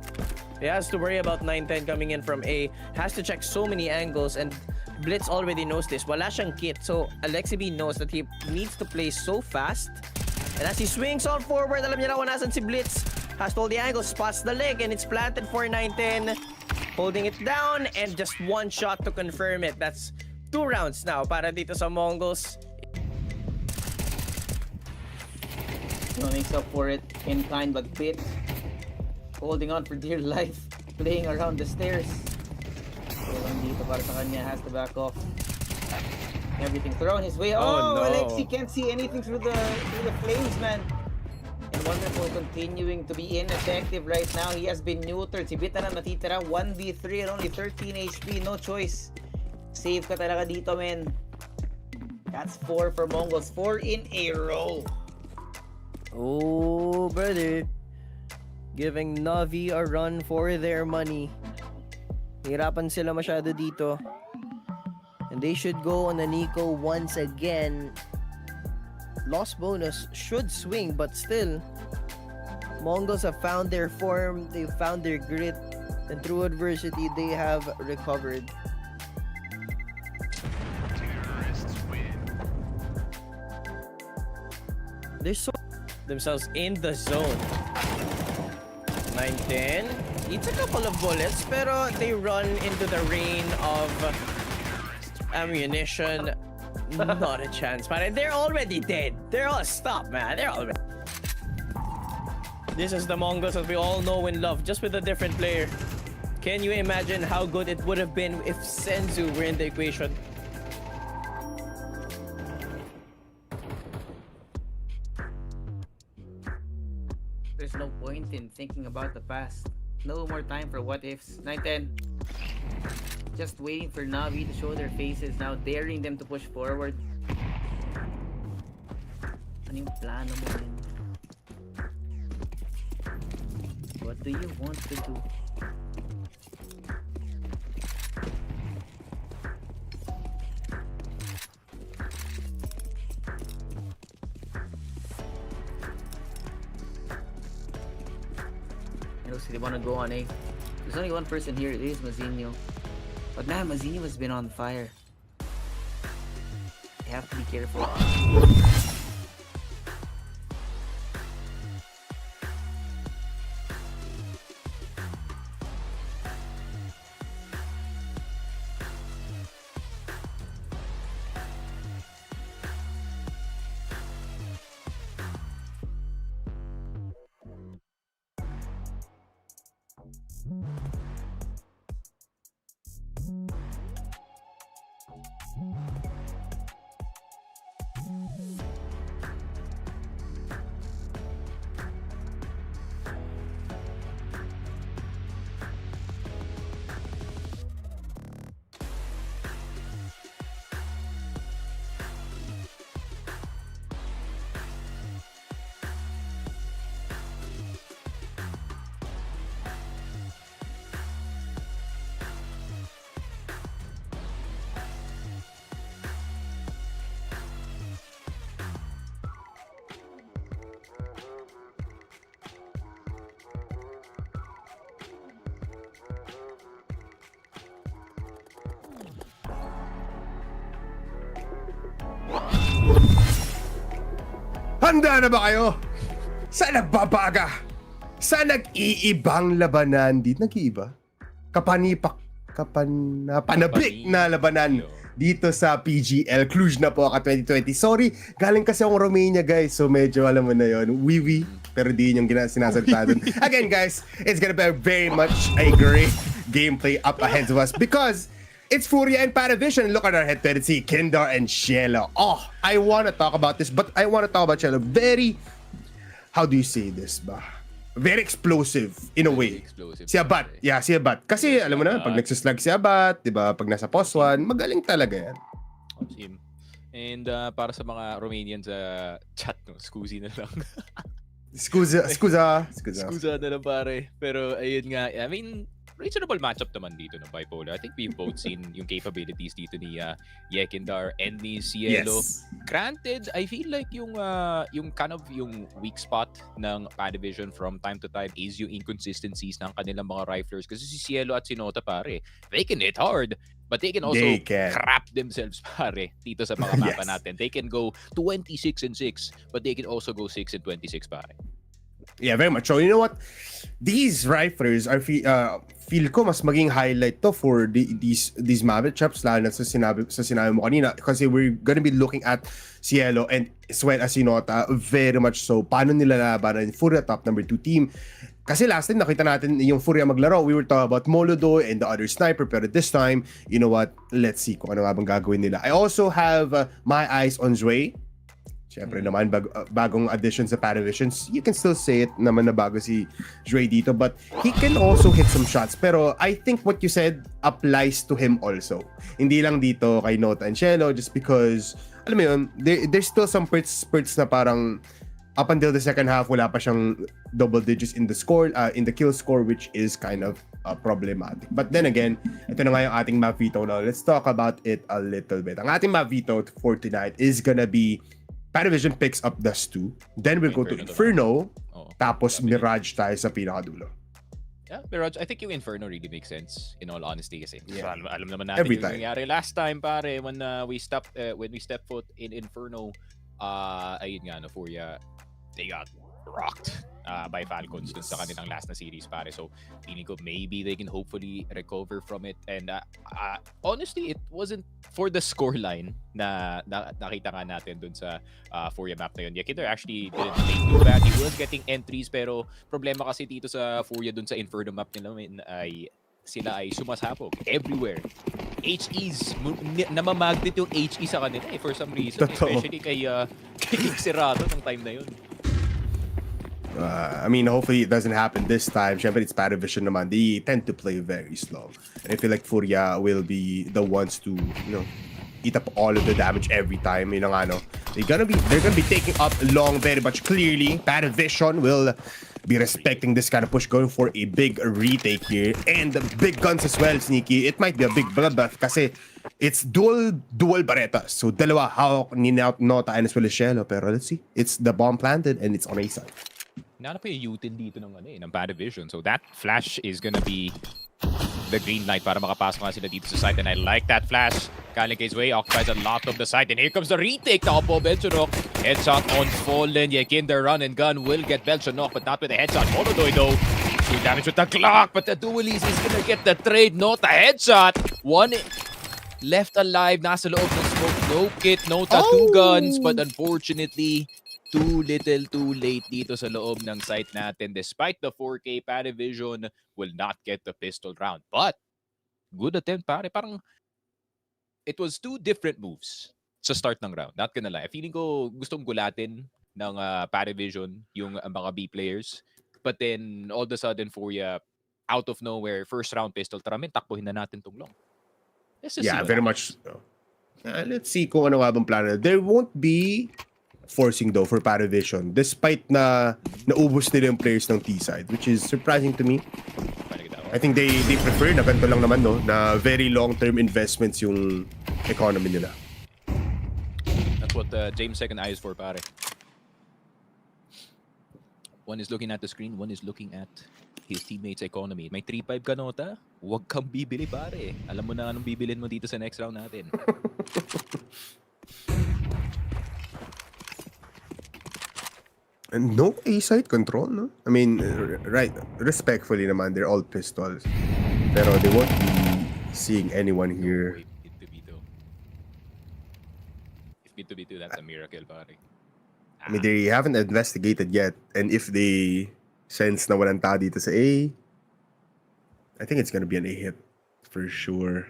He has to worry about 9-10 coming in from A. Has to check so many angles, and Blitz already knows this. Wala siyang kit, so Alexi B knows that he needs to play so fast. And as he swings on forward, alam niya na kung nasan si Blitz. Has to hold the angle, spots the leg, and it's planted for 9-10. Holding it down, and just one shot to confirm it. That's 2 rounds now para dito sa MongolZ. No makes up for it. Incline but Bit. Holding on for dear life. Playing around the stairs. Walang dito para sa kanya. Has to back off. Everything thrown his way. Oh, no. Alexi can't see anything through the flames, man. And Wonderful continuing to be ineffective right now. He has been neutered. Si Bit na natitira. 1v3 and only 13 HP. No choice. Save ka talaga dito, man. That's 4 for MongolZ. 4 in a row. Oh, brother. Giving Navi a run for their money. Hirapan sila masyado dito. And they should go on a Nico once again. Loss bonus should swing, but still, MongolZ have found their form, they've found their grit, and through adversity, they have recovered. They're so Themselves in the zone. 9-10. Eats a couple of bullets, pero they run into the rain of ammunition. Not a chance, man. They're already dead. They're all stop, man. They're already. This is the MongolZ that we all know and love, just with a different player. Can you imagine how good it would have been if Senzu were in the equation? There's no point in thinking about the past. No more time for what ifs. 9-10. Just waiting for Navi to show their faces now, daring them to push forward. Ano yung plano mo rin? What do you want to do? I know, so they want to go on A. There's only one person here. It is Mazinho. But man, Mazinho has been on fire. They have to be careful. Handa na ba kayo? Sa nagbabaga? Sa nag-iibang labanan? Di nag-iiba? Panabik na labanan dito sa PGL Cluj Napoca 2020. Sorry, galing kasi akong Romania, guys. So medyo alam mo na yun. Wiwi. Pero di yun yung sinasalita dun. Again, guys, it's gonna be very much a great gameplay up ahead of us because it's FURIA and PARIVISION. Look at our head to head. See Kindar and Cielo. Oh, I want to talk about this, but I want to talk about Cielo. Very, how do you say this ba? Very explosive in a way. Si Abat. Yeah, si Abat. Kasi alam mo na, pag nagsislag si Abat, di ba, pag nasa post 1, magaling talaga yan. Same. And para sa mga Romanians sa chat, no, scusi na lang. Skuza Scusa na lang pare. Pero ayun nga, I mean, reasonable matchup naman dito ng Bipolar. I think we've both seen yung capabilities dito ni Yekindar and ni Cielo. Yes. Granted, I feel like yung kind of yung weak spot ng PARIVISION from time to time is yung inconsistencies ng kanilang mga riflers. Kasi si Cielo at si Nota pare, they can hit hard, but they can also crap themselves pare dito sa mga mapa natin. They can go 26-6, but they can also go 6-26 pare. Yeah, very much so. You know what? These riflers are feel ko mas maging highlight to for these matchups, lalo na sa sinabi mo kanina, kasi we're gonna be looking at Cielo and as well as Sinota, very much so. Paano nila labanan FURIA top number 2 team? Kasi last time nakita natin yung FURIA maglaro, we were talking about MongolZ and the other sniper, pero this time, you know what? Let's see kung ano nga bang gagawin nila. I also have my eyes on Zway. Siyempre naman, bagong addition sa PARIVISION. You can still say it naman na bago si Dre dito, but he can also hit some shots. Pero I think what you said applies to him also. Hindi lang dito kay Nota and Cielo, just because, alam mo yun, there's still some spurts na parang up until the second half, wala pa siyang double digits in the score, in the kill score, which is kind of problematic. But then again, ito na nga yung ating map veto now. Let's talk about it a little bit. Ang ating map veto for tonight is gonna be PARIVISION picks up Dust 2, then we'll go to Inferno, tapos Mirage tayo sa pinakadulo. Yeah, Mirage, I think yung Inferno really makes sense, in all honesty kasi. Yeah. So, alam naman natin Every yung time. nangyari last time pare when we stepped foot in Inferno, ayun nga no, FURIA, they got rocked by Falcons dun sa kanilang last na series pare. So feeling ko maybe they can hopefully recover from it, and honestly it wasn't for the scoreline na nakita nga natin dun sa FURIA map na yun. Yekindar actually didn't play too bad. He was getting entries, pero problema kasi dito sa FURIA dun sa Inferno map nila ay sila ay sumasabog everywhere. HEs, namamagnet yung HE sa kanila for some reason. Especially kay Xerato ng time na yun. I mean, hopefully it doesn't happen this time. Siyempre, it's PARIVISION naman. They tend to play very slow. And I feel like FURIA will be the ones to, you know, eat up all of the damage every time. You know, they're gonna be taking up long very much clearly. PARIVISION will be respecting this kind of push, going for a big retake here. And the big guns as well, Sneaky. It might be a big bloodbath kasi it's dual Berettas. So dalawa hawak ni Nota and as well as Shelo. Pero let's see. It's the bomb planted and it's on A side. Nana pa yung util dito ng PARIVISION. So that flash is gonna be the green light para makapasok nga sila dito sa site. And I like that flash. Kalinke's way occupies a lot of the site. And here comes the retake. Tapo Belchonok. Headshot on Fallen. Yekinder run and gun will get Belchonok, but not with a headshot. Molodoy though. 2 damage with the clock, but the Dualies is gonna get the trade. Not a headshot. One left alive. Nasa loob ng smoke. No kit. Nota 2 guns. But unfortunately, too little, too late dito sa loob ng site natin. Despite the 4K, PARIVISION will not get the pistol round. But, good attempt, pare. Parang, it was 2 different moves sa start ng round. Not gonna lie. Feeling ko gustong gulatin ng PARIVISION yung mga B players. But then, all of a sudden, FURIA, out of nowhere, first round pistol. Tara, men, takbuhin na natin tong long. Yeah, very much so. Let's see kung ano nga bang plano. There won't be forcing though for PARIVISION despite na naubos nila yung players ng T-side, which is surprising to me. I think they prefer na ganito lang naman, no, na very long-term investments yung economy nila. That's what James' second eye is for, pare. One is looking at the screen, one is looking at his teammates' economy. May 3-5 ka, Nota? Huwag kang bibili, pare. Alam mo na anong bibilin mo dito sa next round natin. And no A-side control, no? I mean, right, respectfully naman, they're all pistols. Pero they won't be seeing anyone here. Wait, If B2B2, that's a miracle, pare. I mean, they haven't investigated yet. And if they sense na walang tao dito sa A, I think it's gonna be an A hit. For sure.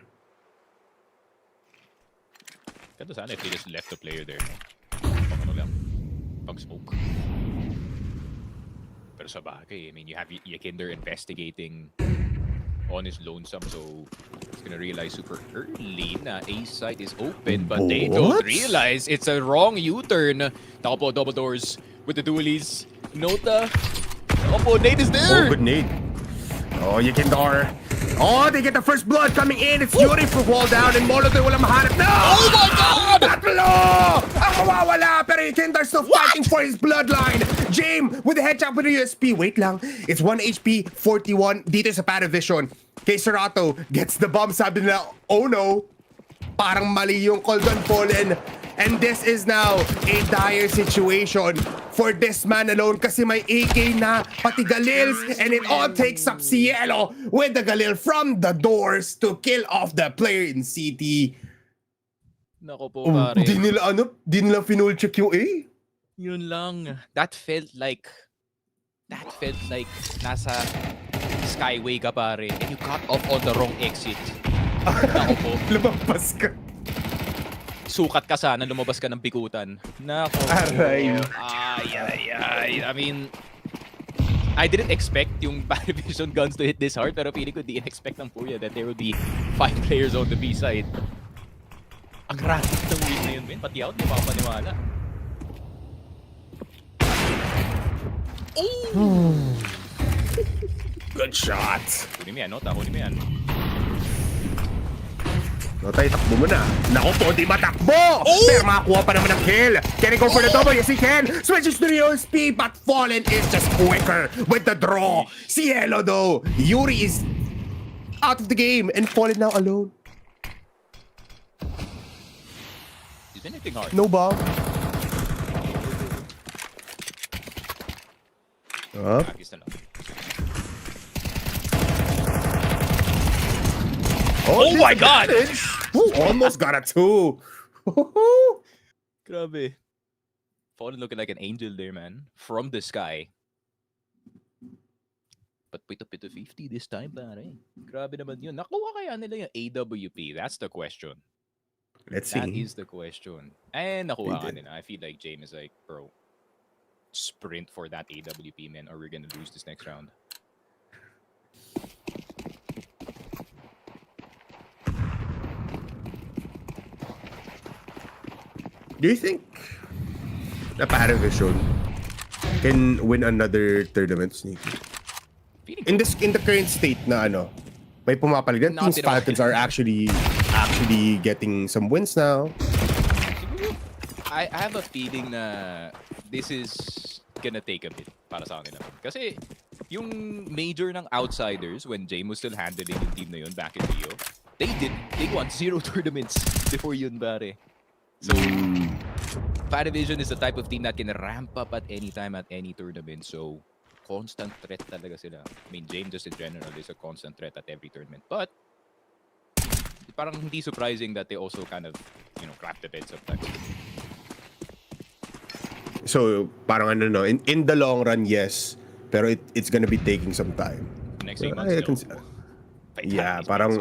Ganda sana if they just left the player there. Pang ano lang. Pang smoke. Pero sa bagay, I mean, you have Yekinder investigating on his lonesome, so he's gonna realize super early na A site is open, but they don't realize it's a wrong U-turn. Tapo double doors with the dualies. Nota. Tapo, nade is there! Oh, good nade. Oh, Yekinder. Oh, they get the first blood coming in. It's Yuri for wall down and Molotov walang mahanap. No! Oh my God! Tatlo! Ang mawawala, pero Yekinder still fighting for his bloodline. James with the headshot with the USP. Wait lang. It's 1 HP, 41 dito sa PARIVISION. Kay Serato gets the bomb. Sabi nila, oh no. Parang mali yung call doon, Fallen. And this is now a dire situation for this man alone kasi may AK na pati Galils, and it all takes up Cielo with the Galil from the doors to kill off the player in CT. Nako po, pare. Di nila finul check yung A. Yun lang. That felt like nasa skyway ka, pare, and you cut off on the wrong exit. Nako po. Lumabas ka. Sukat ka sana, lumabas ka ng bikutan. Nako. Aray. Ay. I mean, I didn't expect yung PARIVISION guns to hit this hard, pero feeling ko di in-expect ng FURIA that there would be 5 players on the B side. Ang rapid ng win na yun, man. Pati out, di makapaniwala. Good shot. Kunin mo yan, Nota. Kunin mo yan. Notay, takbo mo na. Naku po, di matakbo! Pero makakuha pa naman ng kill. Can he go for the double? Yes, he can. Switches to the USP, but Fallen is just quicker with the draw. Cielo, though. Yuri is out of the game, and Fallen now alone. Is anything hard? No bomb. Up. Agis na lang. Oh my God! Ooh, almost got a 2. Grabe. Fallen looking like an angel there, man. From the sky. But pito 50 this time, pare. Grabe naman yun. Nakuha kaya nila yung AWP? That's the question. Let's That see. is the question. And nakuha ka They did. nila. I feel like James is like, bro, sprint for that AWP, man, or we're gonna lose this next round. Do you think the PARIVISION can win another tournament, Sneaky. In the current state na may pumapalitan. Not Teams at all. Falcons are actually getting some wins now. I have a feeling na this is gonna take a bit para sa akin naman. Kasi yung major ng outsiders when James was still handling yung team na yun back in Rio, they won 0 tournaments before yun, pare. So, PARIVISION is the type of team that can ramp up at any time at any tournament. So, constant threat talaga sila. I mean, James just in general is a constant threat at every tournament. But, parang hindi surprising that they also kind of, crap the bed sometimes. So, parang in the long run, yes. Pero it's gonna be taking some time. Next 3 I months, can- no. Yeah, parang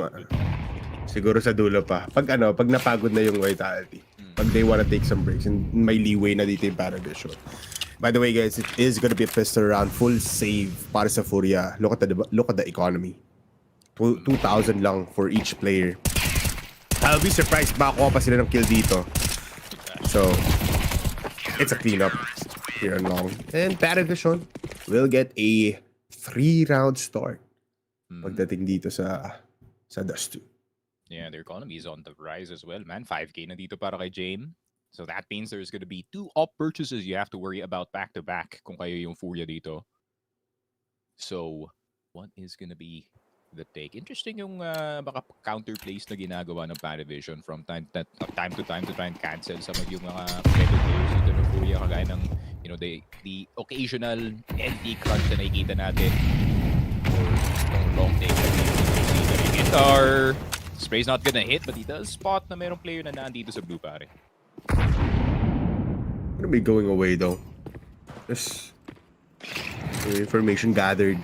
siguro sa dulo pa. Pag napagod na yung Vitality. Pag they wanna take some breaks and may leeway na dito yung PARIVISION. By the way, guys, it is gonna be a pistol round, full save para sa FURIA. Look at the economy. 2,000 lang for each player. I'll be surprised makuha pa sila ng kill dito. So, it's a cleanup here and long. And PARIVISION will get a 3-round start pagdating dito sa Dust 2. Yeah, their economy is on the rise as well, man. 5K na dito para kay James. So that means there's going to be 2 up purchases you have to worry about back-to-back kung kayo yung FURIA dito. So, what is going to be the take? Interesting yung baka counterplays na ginagawa ng PARIVISION from time to time to try and cancel some of yung mga better players dito ng FURIA kagaya ng, the occasional NT crunch na nakikita natin or long take na the guitar. Spray's not gonna hit, but he does spot na merong player na nandito sa blue, pare. Gonna be going away though. Just information gathered.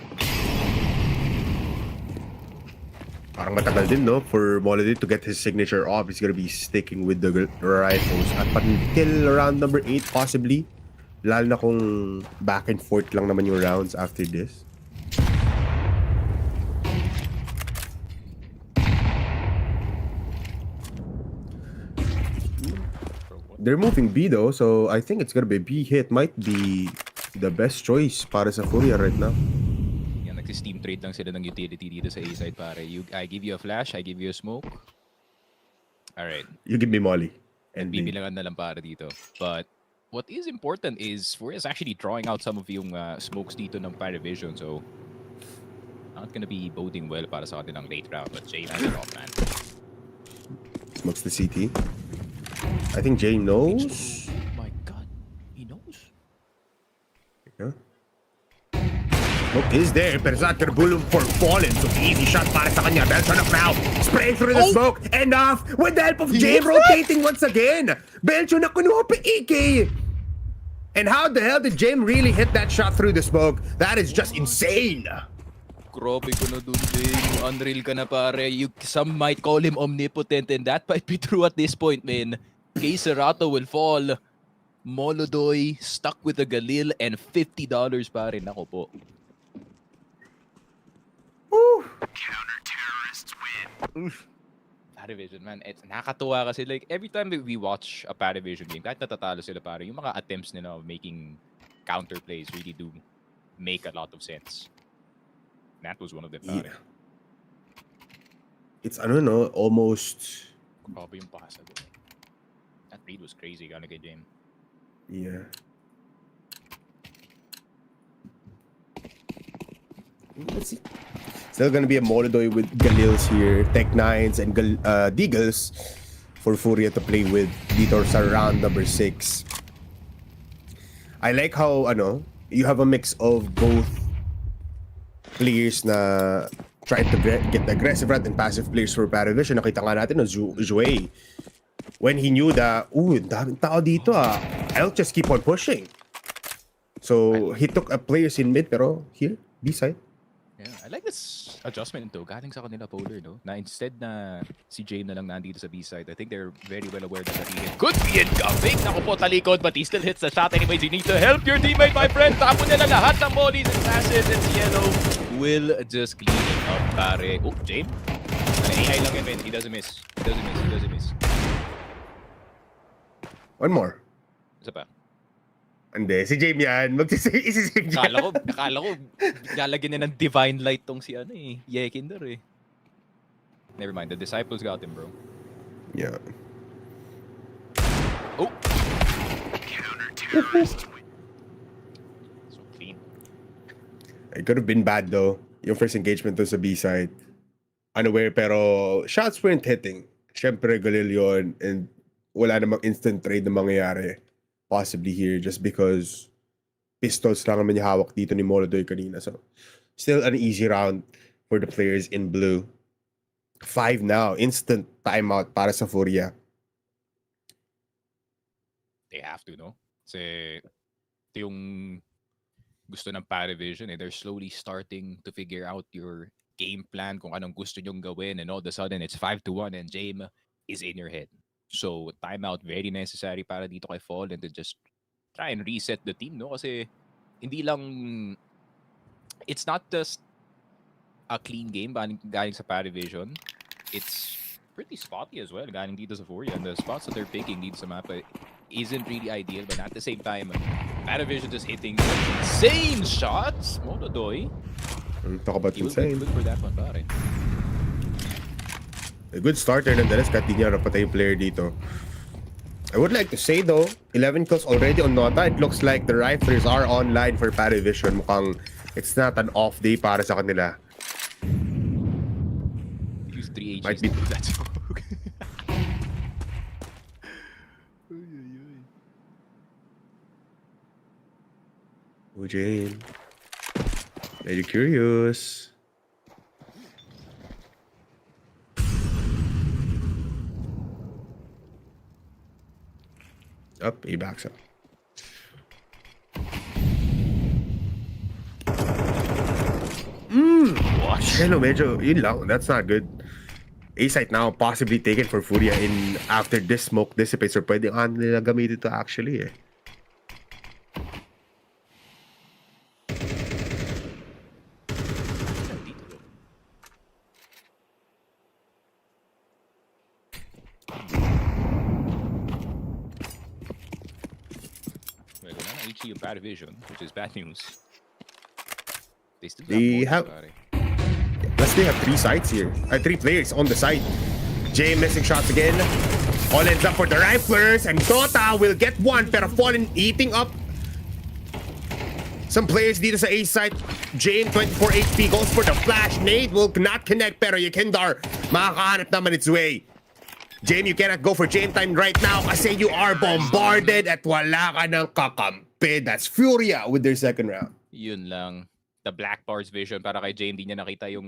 Parang matagal din, no? For MongolZ to get his signature off, he's gonna be sticking with the rifles. At until round number 8 possibly. Lalo na kung back and forth lang naman yung rounds after this. They're moving B though, so I think it's gonna be B hit. Might be the best choice para sa FURIA right now. Yan, nagsi-steam trade lang sila ng utility dito sa A-side, pare. I give you a flash, I give you a smoke. Alright. You give me Molly. And B. Bibilangan na lang para dito. But what is important is FURIA is actually drawing out some of yung smokes dito ng PARIVISION, so not gonna be boding well para sa kanilang late round. But Jay has it off, man. Smokes the CT. I think Jay knows. Oh my god, he knows. Yeah. Smoke is there, pero it's not gonna bullet for fallen. So easy shot para sa kanya. Belchon up now. Spraying through the smoke. Enough with the help of Jay rotating once again. Belchon na kunuha pa EK. And how the hell did Jim really hit that shot through the smoke? That is just insane. Grabe ko na dun, Jay. Unreal ka na, pare. Some might call him omnipotent, and that might be true at this point, man. Kay Serato will fall. MongolZ stuck with a Galil and $50, pare. Nako po. Counter-terrorists win. PARIVISION, man. It's nakakatuwa kasi like every time we watch a PARIVISION game, kahit natatalo sila, pare, yung mga attempts nila of making counter plays really do make a lot of sense. That was one of them, pare. Yeah. It's almost. Grabe yung pasa doon. That read was crazy, gonna kay James. Yeah. Let's see. Still gonna be a MongolZ with Galils here, Tech 9s and Deagles for FURIA to play with dito sa round number 6. I like how you have a mix of both players na trying to get aggressive and passive players for PARIVISION. Nakita nga natin Zhuey. When he knew that, daming tao dito I'll just keep on pushing. So he took a players in mid pero here, B side. Yeah, I like this adjustment though, galing sa kanila Polar, no? Na instead na si James na lang nandito sa B-side, I think they're very well aware that he could be incoming. Naku po, talikod, but he still hits the shot anyways. You need to help your teammate, my friend. Tapon niya na lahat ng mollies and passes, and Cielo will just clean it up, pare. Oh, James? AI lang yun, man. He doesn't miss. He doesn't miss. One more. Isa pa. Hindi, si James yan. Isi-save niya. Akala ko, lalagyan niya ng divine light tong si Yekinder eh. Never mind, the disciples got him, bro. Yeah. Oh! So clean. It could have been bad though. Yung first engagement doon sa B side. Unaware pero shots weren't hitting. Siyempre Galil yun and wala namang instant trade na mangyayari. Possibly here just because pistols lang naman yung hawak dito ni Molodoy kanina. So still an easy round for the players in blue. 5 now. Instant timeout para sa FURIA. They have to, no? Kasi ito yung gusto ng PARIVISION eh. They're slowly starting to figure out your game plan, kung anong gusto nyong gawin, and all of a sudden it's 5-1 and James is in your head. So timeout very necessary para dito kay Fall and to just try and reset the team, no? Kasi hindi lang, it's not just a clean game galing sa PARIVISION. It's pretty spotty as well galing dito sa FURIA, and the spots that they're picking dito sa map isn't really ideal, but at the same time PARIVISION just hitting insane shots. Molodoy, Talk about he will be insane. good for that one, pare. A good starter nonetheless, kahit di niya napatay yung player dito. I would like to say though, 11 kills already on Nota. It looks like the riflers are online for PARIVISION. Mukhang it's not an off day para sa kanila. Use 3 AGs Might be- to do that. Oh, Jane. Very curious. Up, he backs up. Hello, medyo, yun lang. That's not good. A-site now possibly taken for FURIA in after this smoke dissipates, or pwede nila gamitin ito actually eh. Well, wala na HE yung PARIVISION, which is bad news. They still They have have- pare. Plus they have 3 sides here. 3 players on the side. Jay missing shots again. All ends up for the riflers, and Dota will get one, pero Fallen eating up some players dito sa A side. Jane 24 HP goes for the flash. Nade will not connect, pero Yekindar makakahanap naman its way. Jane, you cannot go for Jane time right now kasi you are bombarded at wala ka ng kakampi. That's FURIA with their second round. Yun lang. The black bars vision para kay Jane, di niya nakita yung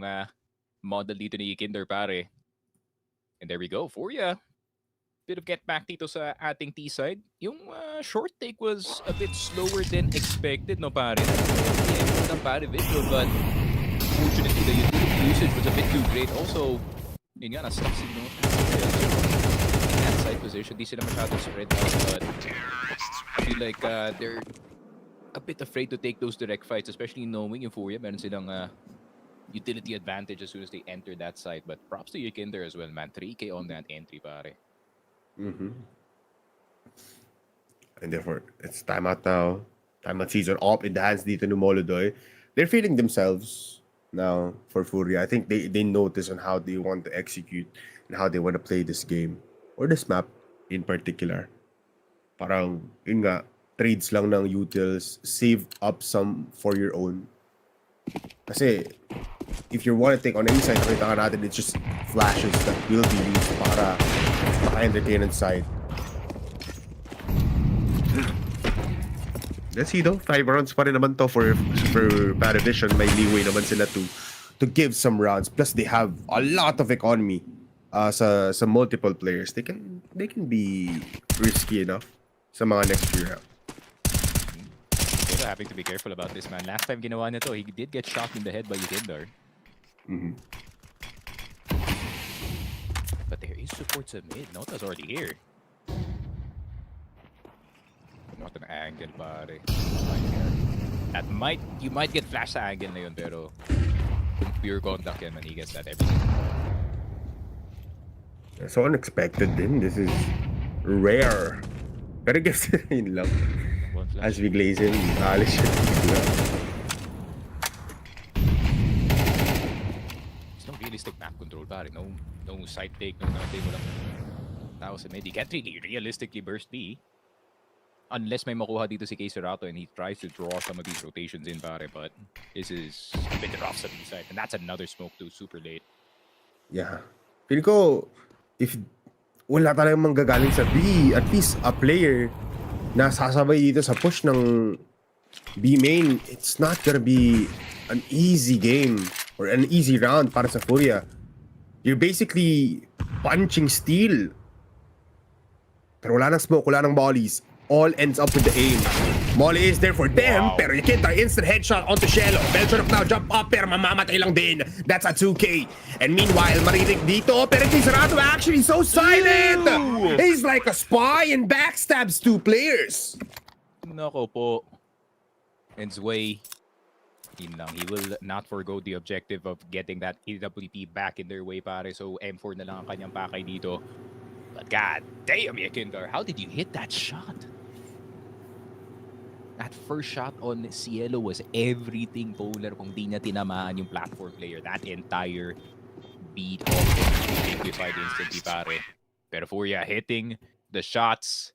model dito ni Kinder, pare. And there we go, FURIA. Bit of get back dito sa ating T side. Yung short take was a bit slower than expected, no, pare? Yeah, ng PARIVISION, but unfortunately the utility usage was a bit too great. Also, yun nga, na-stuck si no? In that side position, di sila masyadong spread out, but I feel like they're a bit afraid to take those direct fights, especially knowing yung FURIA, meron silang utility advantage as soon as they enter that side. But props to Yekinder as well, man. 3K on that entry, pare. And therefore, it's timeout now. Timeout season up in the hands dito ni Molodoy. They're feeling themselves now for FURIA. I think they notice on how they want to execute and how they want to play this game. Or this map in particular. Parang, yun nga, trades lang ng utils, save up some for your own. Kasi, if you want to take on any side, nakita ka natin, it's just flashes that will be used para maka-entertain side. Let's see though, 5 rounds pa rin naman to for PARIVISION. May leeway naman sila to give some rounds. Plus, they have a lot of economy sa multiple players. They can be risky enough sa mga next few rounds. Pero having to be careful about this, man. Last time ginawa niya to, he did get shot in the head by Yekinder. But there is support sa mid. Nota's already here. Not an angle, pare. That you might get flash sa angle na yun, pero pure contact yan, man. He gets that every time. So unexpected din. This is rare. Pero guess yun lang. One flash. As we glaze in, alis siya. There's no realistic map control, pare. No side take, no nothing. Walang tao sa mid. You can't really realistically burst B. Unless may makuha dito si Serato and he tries to draw some of these rotations in, pare. But this is a bit rough sa B side. And that's another smoke too, super late. Yeah. Feel ko, if wala talagang manggagaling sa B, at least a player na sasabay dito sa push ng B main, it's not gonna be an easy game or an easy round para sa FURIA. You're basically punching steel. Pero wala nang smoke, wala nang volleys. All ends up with the aim. Molly is there for them, pero you can't instant headshot onto Shello. Bell should have now jump up, pero mamamatay lang din. That's a 2K. And meanwhile, marinig dito, pero Serato actually so silent. He's like a spy and backstabs two players. Nako po. And Zway, he will not forgo the objective of getting that AWP back in their way, pare. So M4 na lang ang kanyang pakay dito. But god damn, Yakindar, how did you hit that shot? That first shot on Cielo was everything polar kung di niya tinamaan yung platform player. That entire beat of liquefied instantly, pare. Pero FURIA hitting the shots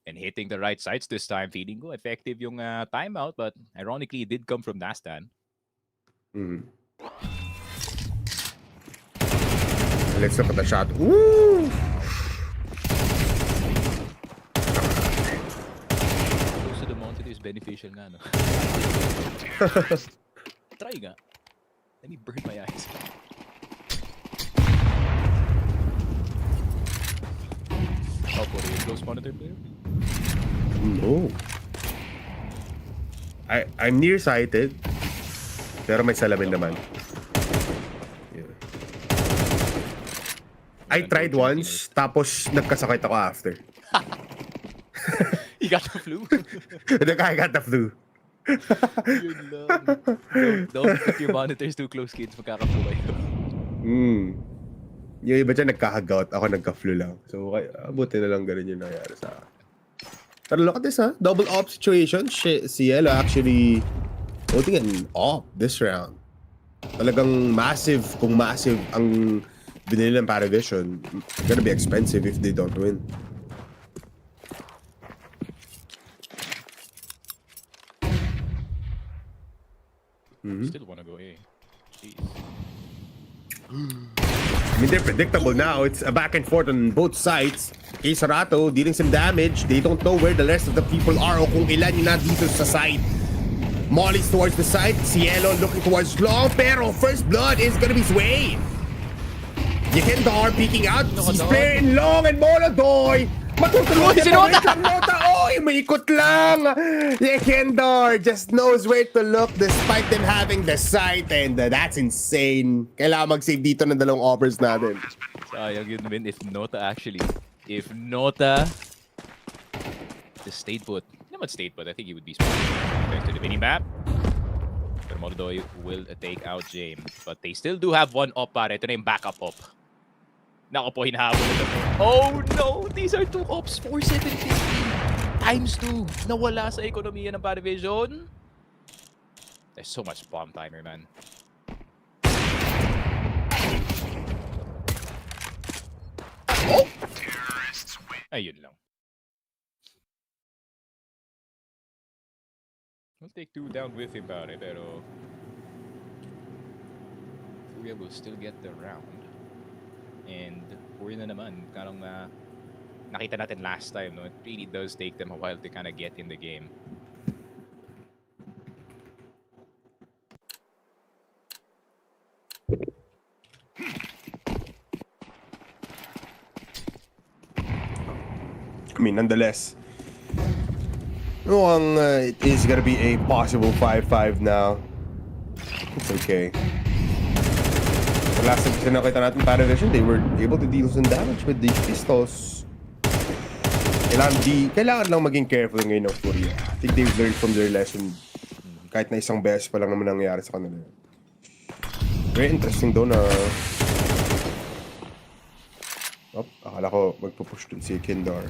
and hitting the right sides this time. Feeling ko effective yung timeout, but ironically, it did come from Nastan. Let's look at the shot. Woo! Close to the mountain is beneficial nga, no? Try nga. Let me burn my eyes. Oh, what are you, close monitor player? No. I'm nearsighted. Pero may salamin naman. Yeah. I tried once, tapos nagkasakit ako after. You got the flu? I got the flu. Yun lang. Don't put your monitors too close, kids. Magkaka-flu kayo. Yung iba dyan nagkakagout, ako nagka-flu lang. So, buti na lang ganun yung nangyari sa akin. Pero look at this, ha? Double op situation. Cielo actually holding an op this round. Talagang massive, kung massive ang binili ng PARIVISION, gonna be expensive if they don't win. Still wanna go A. Jeez. I mean, they're predictable now. It's a back and forth on both sides. Serato dealing some damage. They don't know where the rest of the people are o kung ilan yung nandito sa side. Molly's towards the side. Cielo looking towards long, pero first blood is gonna be Sway. Yakindar peeking out. He's playing long and MongolZ. Matutulog niya pa Nota. Oy, may ikot lang. Yakindar just knows where to look despite them having the sight, and that's insane. Kailangan mag-save dito ng dalawang offers natin. Sayang yun din if Nota just stayed put. Not stayed put, I think he would be smart. Thanks to the mini-map. Pero MongolZ will take out James. But they still do have one op, pare. Ito na yung backup op. Nako po, hinahabol na ito. Oh no! These are two ops. 4,750 times 2. Nawala sa ekonomiya ng PARIVISION. There's so much bomb timer, man. Oh! Ayun lang. We'll take 2 down with him, pare, pero FURIA will still get the round. And FURIA na naman, karang nakita natin last time, no? It really does take them a while to kind of get in the game. I mean, nonetheless, it is gonna be a possible 5-5 now. It's okay. Last time nakita natin PARIVISION, they were able to deal some damage with these pistols. Kailangan lang maging careful ngayon ng FURIA. I think they've learned from their lesson. Kahit na isang beses pa lang naman nangyari sa kanila. Very interesting though na... akala ko magpupush dun si Yakindar.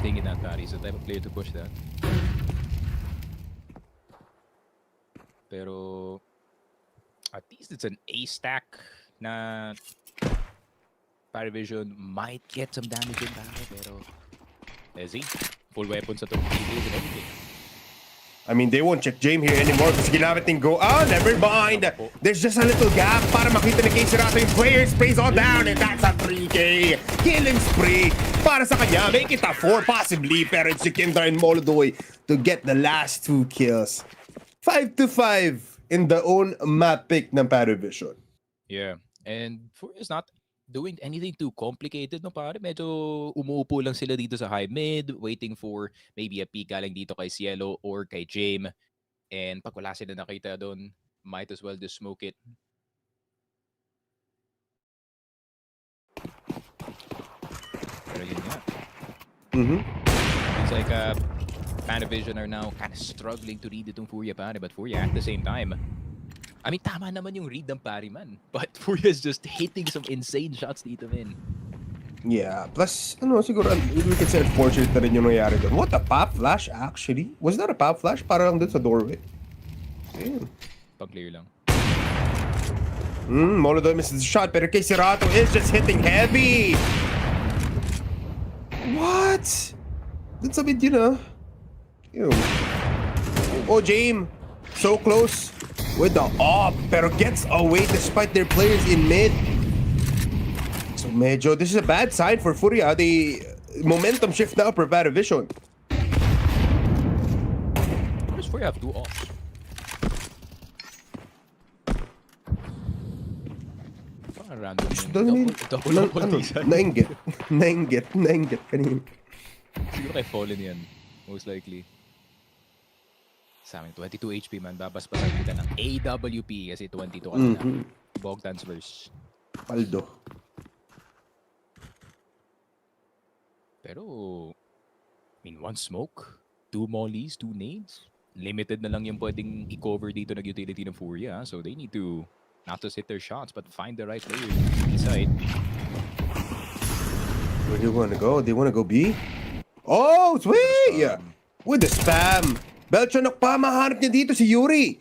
thinking that, Pari. He's the type of player to push that. Pero at least it's an A stack na PARIVISION might get some damage in pare, pero Ezzy, full weapons at the and everything. I mean, they won't check James here anymore kasi ginamit ng go. Oh, never mind. There's just a little gap para makita ni Casey Rato yung player sprays all down and that's a 3K. Killing spree para sa kanya. Make it a 4 possibly, pero it's Kindra and MongolZ to get the last 2 kills. 5-5 in the own map pick ng PARIVISION. Yeah, and FURIA is not doing anything too complicated, no pare. Medyo umuupo lang sila dito sa high mid, waiting for maybe a peek galing dito kay Cielo or kay James. And pag wala sila nakita doon, might as well just smoke it. Pero yun nga. It's like PARIVISION are now kind of struggling to read itong FURIA pare, but FURIA at the same time, I mean, tama naman yung read ng pari man. But FURIA is just hitting some insane shots dito, man. Yeah, plus, ano, siguro, we can say unfortunate na rin yung nangyari doon. What, a pop flash, actually? Was that a pop flash? Para lang doon sa doorway. Damn. Pag-clear lang. MongolZ misses the shot, pero Casey Rato is just hitting heavy! What? Dun sa mid yun, ah. Ew. Oh, James. So close. With the op, pero gets away despite their players in mid. So medyo, this is a bad sign for FURIA. The momentum shift now for PARIVISION. Why does FURIA have 2 ops? Parang random yung double design. Nainggit kanina. Siguro kay Fallen yan, most likely. Sa amin, 22 HP man, babaspasan kita ng AWP kasi 22 ka na. Bogdan's verse. Paldo. Pero, I mean, 1 smoke, 2 mollies, 2 nades. Limited na lang yung pwedeng i-cover dito ng utility ng FURIA. So they need to not just hit their shots, but find the right players on the side. Where do you want to go? They want to go B? Oh, sweet! With the spam. Belchonok pa, mahanap niya dito si Yuri.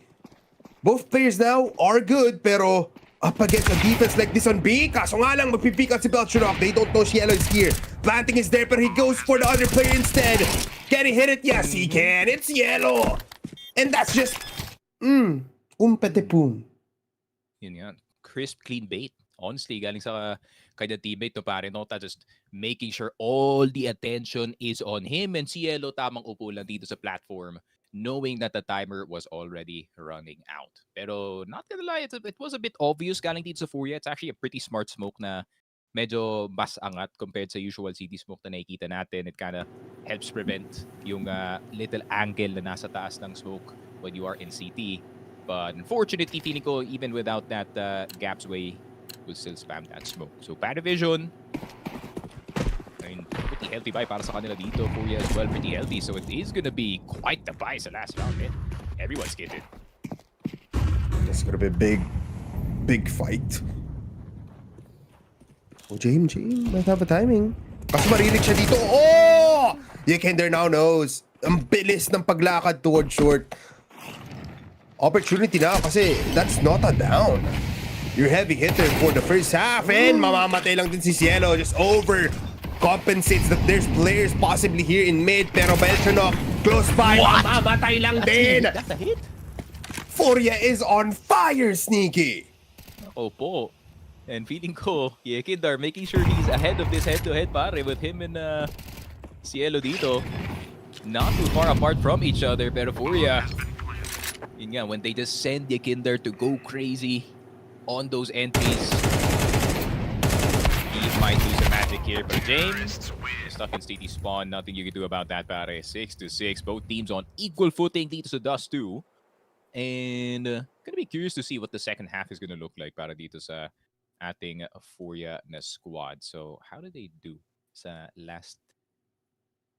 Both players now are good, pero up against a defense like this on B. Kaso nga lang, magpipick out si Belchonok. They don't know Cielo is here. Planting is there, but he goes for the other player instead. Can he hit it? Yes, he can. It's Cielo. And that's just... pete-pum. Yun nga, crisp, clean bait. Honestly, galing sa kanya teammate to pare Nota, just making sure all the attention is on him. And Cielo tamang upo lang dito sa platform, knowing that the timer was already running out. Pero not gonna lie, it was a bit obvious galing dito sa FURIA. It's actually a pretty smart smoke na medyo mas angat compared sa usual city smoke na nakikita natin. It kind of helps prevent yung little angle na nasa taas ng smoke when you are in CT. But unfortunately, feeling ko even without that gaps way, will still spam that smoke. So PARIVISION, I mean, pretty healthy buy para sa kanila dito. FURIA as well, pretty healthy. So it is gonna be quite the buy sa last round, man. Everyone's getting. It's gonna be a big fight. Oh, James might have a timing. Kasi marinig siya dito. Oh! Yekender now knows. Ang bilis ng paglakad towards short. Opportunity now kasi that's not a down. Your heavy hitter for the first half and mamamatay lang din si Cielo. Just overcompensates that there's players possibly here in mid pero Belchonok close by. Mamamatay lang din. That's a hit? FURIA is on fire, Sneaky. Opo. And feeling ko, Yekindar making sure he's ahead of this head-to-head pare with him and Cielo dito. Not too far apart from each other pero FURIA, yun nga, when they just send Yekindar to go crazy on those entries, he might lose a magic here. But James, stuck in CT spawn. Nothing you can do about that, pare. 6-6. Both teams on equal footing dito sa Dust 2. And gonna be curious to see what the second half is gonna look like para dito sa ating FURIA na squad. So, how did they do sa last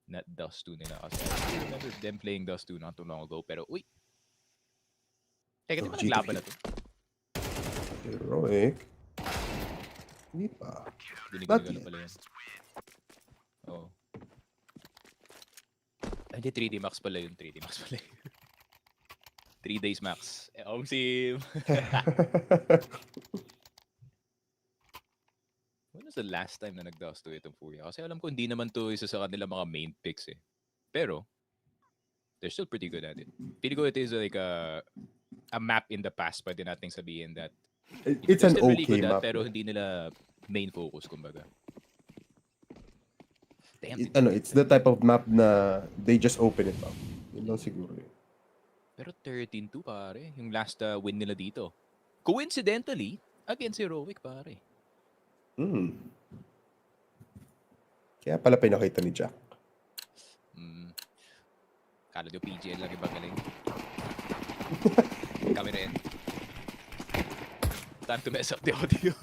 na Dust 2 nila? Kasi I remember them playing Dust 2 not too long ago. Pero, uy! Teka, di ba naglaban na to? Heroic. Hindi pa. Dinig Not na yet. pala yan. Oh. Hindi, 3D max pala yun. 3D max pala yun. 3 days max. Sim. When was the last time na nag-dust to itong Furia? Kasi alam ko hindi naman to isa sa kanila mga main picks eh. Pero, they're still pretty good at it. Feeling ko it is like a map in the past, pwede nating sabihin that It's they're an still really okay good at, map. pero hindi nila main focus, kumbaga. Damn, It's the type of map na they just open it up. Yun lang siguro yun. pero 13-2 pare, yung last win nila dito. Coincidentally, against Heroic pare. Kaya pala pinakita ni Jack. Kala nyo PGL lang iba galing. Kami rin. Time to mess up the audio.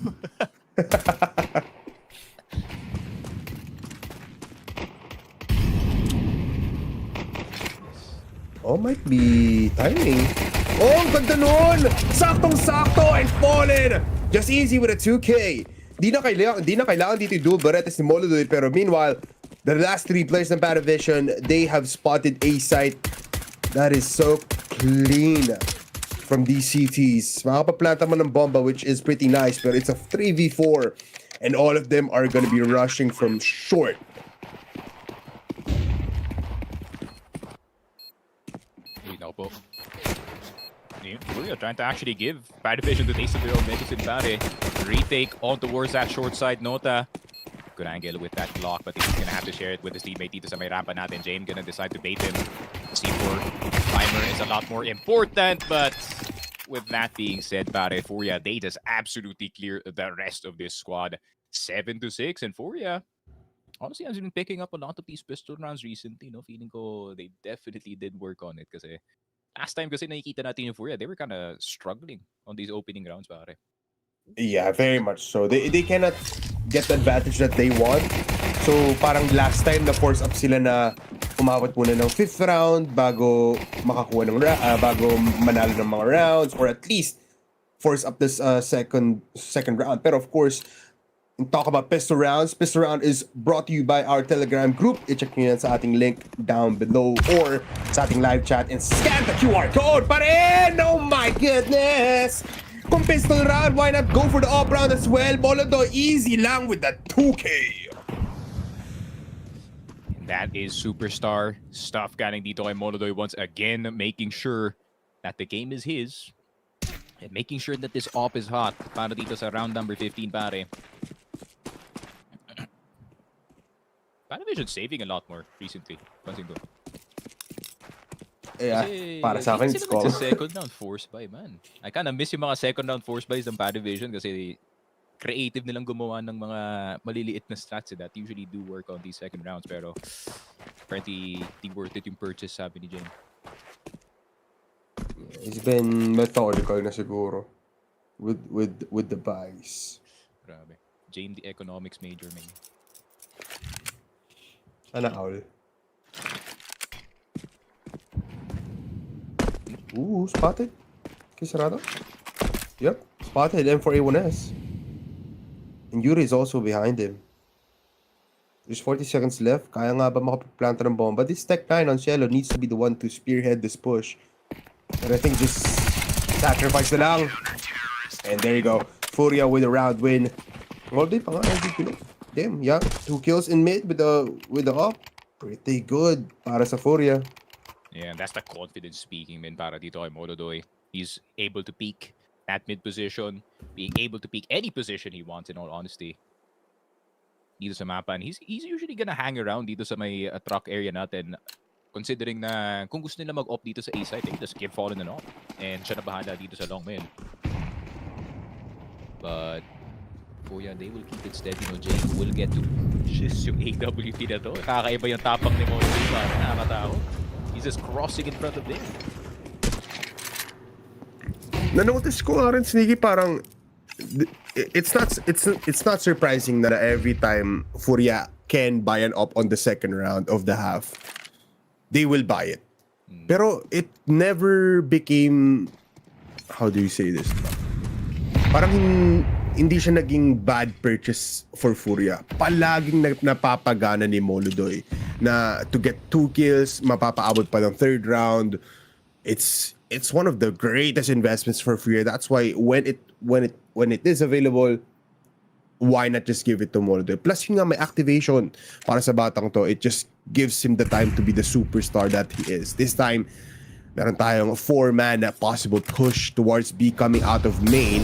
Oh, might be timing. Oh, ang ganda nun! Saktong-sakto and fallen! Just easy with a 2K. Di na kailangan dito yung dual barettes ni MongolZ, pero meanwhile, the last 3 players ng PARIVISION, they have spotted a site that is so clean from these CTs. Makapaplanta mo ng bomba, which is pretty nice, but it's a 3v4, and all of them are gonna be rushing from short. Po. Furia trying to actually give PARIVISION the taste of their own medicine, pare. Retake on towards that short side, Nota. Good angle with that block, but he's gonna have to share it with his teammate dito sa may rampa natin. James gonna decide to bait him. C4 timer is a lot more important, but with that being said, pare, Furia, they just absolutely clear the rest of this squad. 7-6, and Furia, honestly, I've been picking up a lot of these pistol rounds recently, no? Feeling ko they definitely did work on it kasi last time kasi nakikita natin yung Furia, they were kind of struggling on these opening rounds, pare. Yeah, very much so. They cannot get the advantage that they want. So, parang last time na force up sila na umabot muna ng 5th round bago makakuha ng bago manalo ng mga rounds, or at least force up this second round. Pero of course, talk about pistol rounds. Pistol round is brought to you by our Telegram group. I-check nyo yan sa ating link down below or sa ating live chat and scan the QR code pa rin! Oh my goodness! Kung pistol round, why not go for the up round as well? MongolZ, easy lang with that 2K. That is superstar stuff galing dito kay MongolZ once again, making sure that the game is his and making sure that this op is hot para dito sa round number 15, pare. PARIVISION saving a lot more recently. Pansin ko. Yeah, para sa akin, it's called. Second round force buy, man. I kinda miss yung mga second round force buys ng PARIVISION kasi creative nilang gumawa ng mga maliliit na strats that usually do work on these second rounds, pero apparently di worth it yung purchase, sabi ni Jane. He's been methodical na siguro with the buys. Grabe. Jane, the economics major, man. Sana all. Ooh, spotted. Okay, sarado. Yep, spotted M4A1S. And Yuri is also behind him. There's 40 seconds left. Kaya nga ba makaplanta ng bomba? This Tech 9 on Cielo needs to be the one to spearhead this push. And I think just sacrifice na lang. And there you go. Furia with a round win. Moldy pa nga, MVP. Damn, yeah. 2 kills in mid with the up. Pretty good para sa Furia. Yeah, that's the confidence speaking, man, para dito kay MongolZ. He's able to peak that mid position, being able to peak any position he wants, in all honesty. Dito sa mapa, and he's usually gonna hang around dito sa may truck area natin, considering na kung gusto nila mag-op dito sa A site, they just give Fallen an op. And siya na bahala dito sa long main. But oh yeah, they will keep it steady, no? Jake will get to just yung AWP na to. Kakaiba yung tapang ni MongolZ, nakakatakot. He's just crossing in front of them. Na-notice ko nga rin, Sneaky, parang it's not surprising that every time Furia can buy an op on the second round of the half, they will buy it. Pero it never became, how do you say this? Parang hindi siya naging bad purchase for Furia. Palaging napapagana ni MongolZ na to get 2 kills, mapapaabot pa ng third round. It's one of the greatest investments for FURIA. That's why when it is available, why not just give it to MongolZ? Plus yun nga, may activation para sa batang to. It just gives him the time to be the superstar that he is. This time, meron tayong 4-man possible push towards B coming out of main.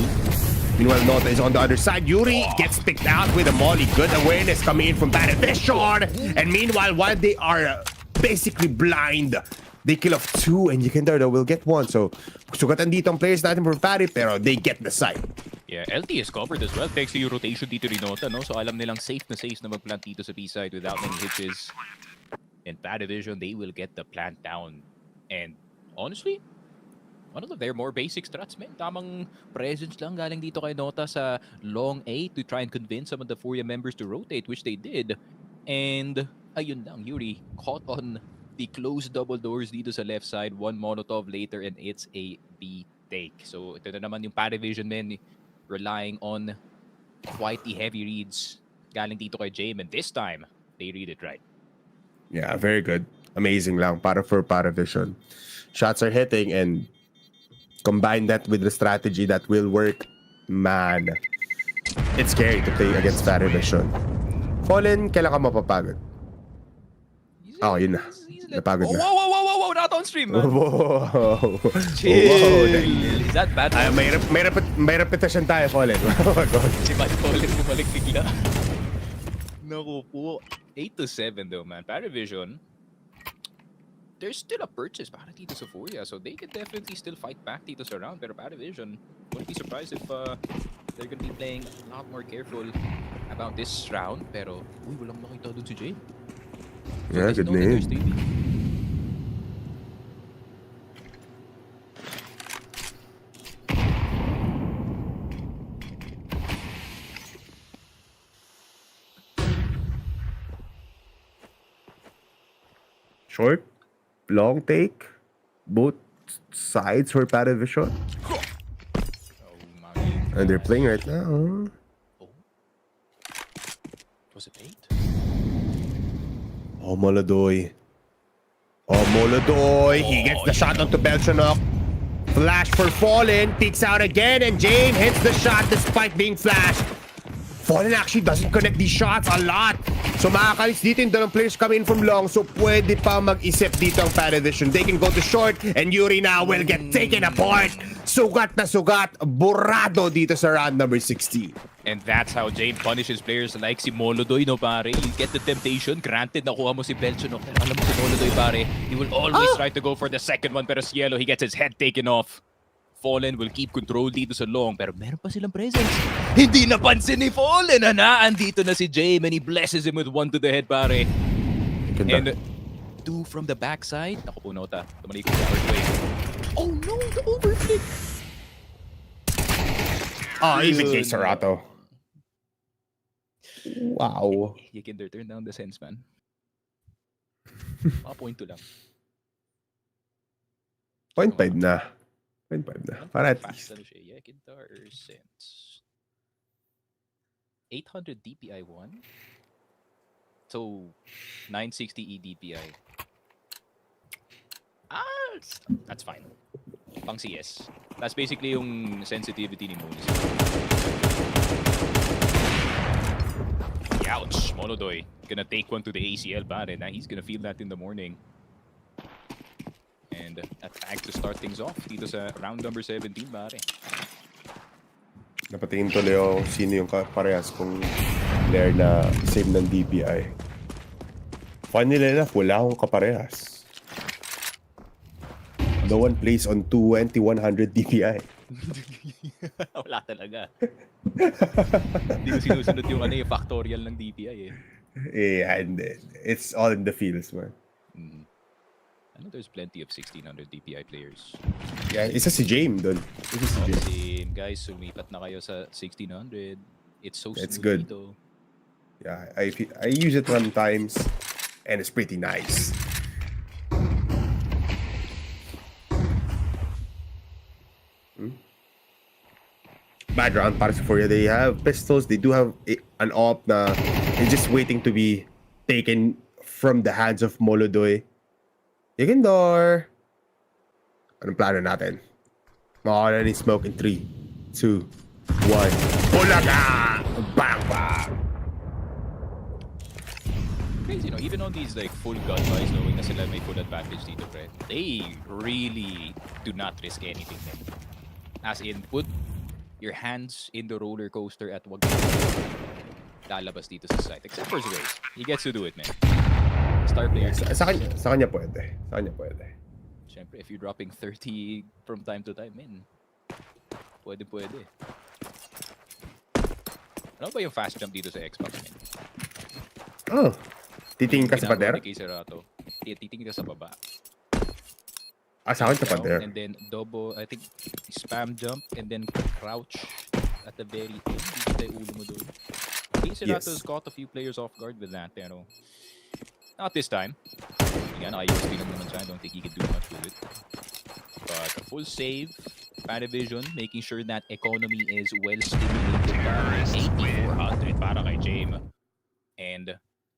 Meanwhile, Nota is on the other side. Yuri gets picked out with a molly. Good awareness coming in from PARIVISION. And meanwhile, while they are basically blind, they kill off 2 and Yekindar will get 1. So, sugatan dito ang players natin for Pari, pero they get the side. Yeah, LT is covered as well. Thanks to yung rotation dito ni Nota, no? So alam nilang safe na mag-plant dito sa B-side without any hitches. And PARIVISION, they will get the plant down. And honestly, one of their more basic strats, man. Tamang presence lang galing dito kay Nota sa long A to try and convince some of the FURIA members to rotate, which they did. And ayun lang, Yuri caught on the closed double doors dito sa left side. 1 Molotov later and it's a B take. So ito na naman yung PARIVISION, men, relying on quite the heavy reads galing dito kay Jame. And this time, they read it right. Yeah, very good. Amazing lang for PARIVISION. Shots are hitting and combine that with the strategy that will work. Man, it's scary to play against PARIVISION. Fallen, kailan ka mapapagod? Oh, yun na. Napagod na. Whoa, not on stream, man. Whoa. Chill. Is that bad? May repetition tayo, Fallen. Si Bad Fallen bumalik bigla. Naku po. 8-7 though, man. PARIVISION, there's still a purchase para dito sa FURIA, so they can definitely still fight back dito sa round. Pero PARIVISION, wouldn't be surprised if they're gonna be playing a lot more careful about this round. Pero, walang makita dun si Jay. Yeah, good name. Short, long take, both sides for PARIVISION. Oh, And they're playing right now. was it bait? Oh, MongolZ. Oh, MongolZ. He gets the shot onto Belchonok. Flash for Fallen. Peeks out again. And Jane hits the shot despite being flashed. Fallen actually doesn't connect these shots a lot. So makakalis dito yung dalawang players come in from long. So pwede pa mag-isip dito ang PARIVISION. They can go to short. And Yuri now will get taken apart. Sugat na sugat. Burado dito sa round number 16. And that's how Jane punishes players like si MongolZ, no pare. You get the temptation. Granted, nakuha mo si Belchonok. Pero alam mo si MongolZ, pare, he will always try to go for the second one. Pero si Yellow, he gets his head taken off. Fallen will keep control dito sa long. Pero meron pa silang presence. Hindi napansin ni Fallen. Hanaan dito na si Jame and he blesses him with 1 to the head, pare. Ganda. And 2 from the backside. Naku po, Nota. Tumalikod sa first wave. Oh no, the overflick. Oh, even kay Serato. Wow. You can turn down the sense, man. Mga point 2 lang. 0.5 na. 0.5 na. Para at least. Fast ano siya. Yeah, guitar sense. 800 DPI 1. So, 960 EDPI. That's fine. Pang CS. That's basically yung sensitivity ni MOUZ. Ouch! MongolZ gonna take 1 to the ACL, pare. Now he's gonna feel that in the morning. And attack to start things off dito sa round number 17, pare. Napatingin to, Leo, sino yung parehas kung player na same ng DPI. Funny enough, wala akong kaparehas. No one plays on 2100 DPI. Wala talaga. Hindi ko sinusunod yung yung factorial ng DPI eh. Yeah, and it's all in the fields, man. I know there's plenty of 1600 DPI players. Yeah, isa si Jame dun. Isa si Jame. Same, guys, sumipat na kayo sa 1600. It's so smooth It's good. dito. Yeah, I use it sometimes, and it's pretty nice. Bad round para sa FURIA. They have pistols. They do have an op na they're just waiting to be taken from the hands of Molodoy. Yekindor! Anong plano natin? Makakala ni smoke in 3, 2, 1. Bulaga! Bang, bang! Crazy, even on these like full gun buys, knowing na sila may full advantage dito, pre, they really do not risk anything, man. As in, put your hands in the roller coaster at wag lalabas dito sa site. Except for Zways. He gets to do it, man. Star player. Sa kanya pwede. Sa kanya pwede. Siyempre, if you're dropping 30 from time to time, man, pwede. Ano ba yung fast jump dito sa Xbox, man? Oh. Titingin ka sa pader? Titingin ka sa baba. Sa akin sa pader. And then double, I think, spam jump and then crouch at the very end. Hindi tayo ulo mo doon. Cerato's caught a few players off guard with that, pero not this time. Again, I used to naman siya. I don't think he could do much with it. But a full save, PARIVISION, making sure that economy is well stimulated by 8,400 para kay James. And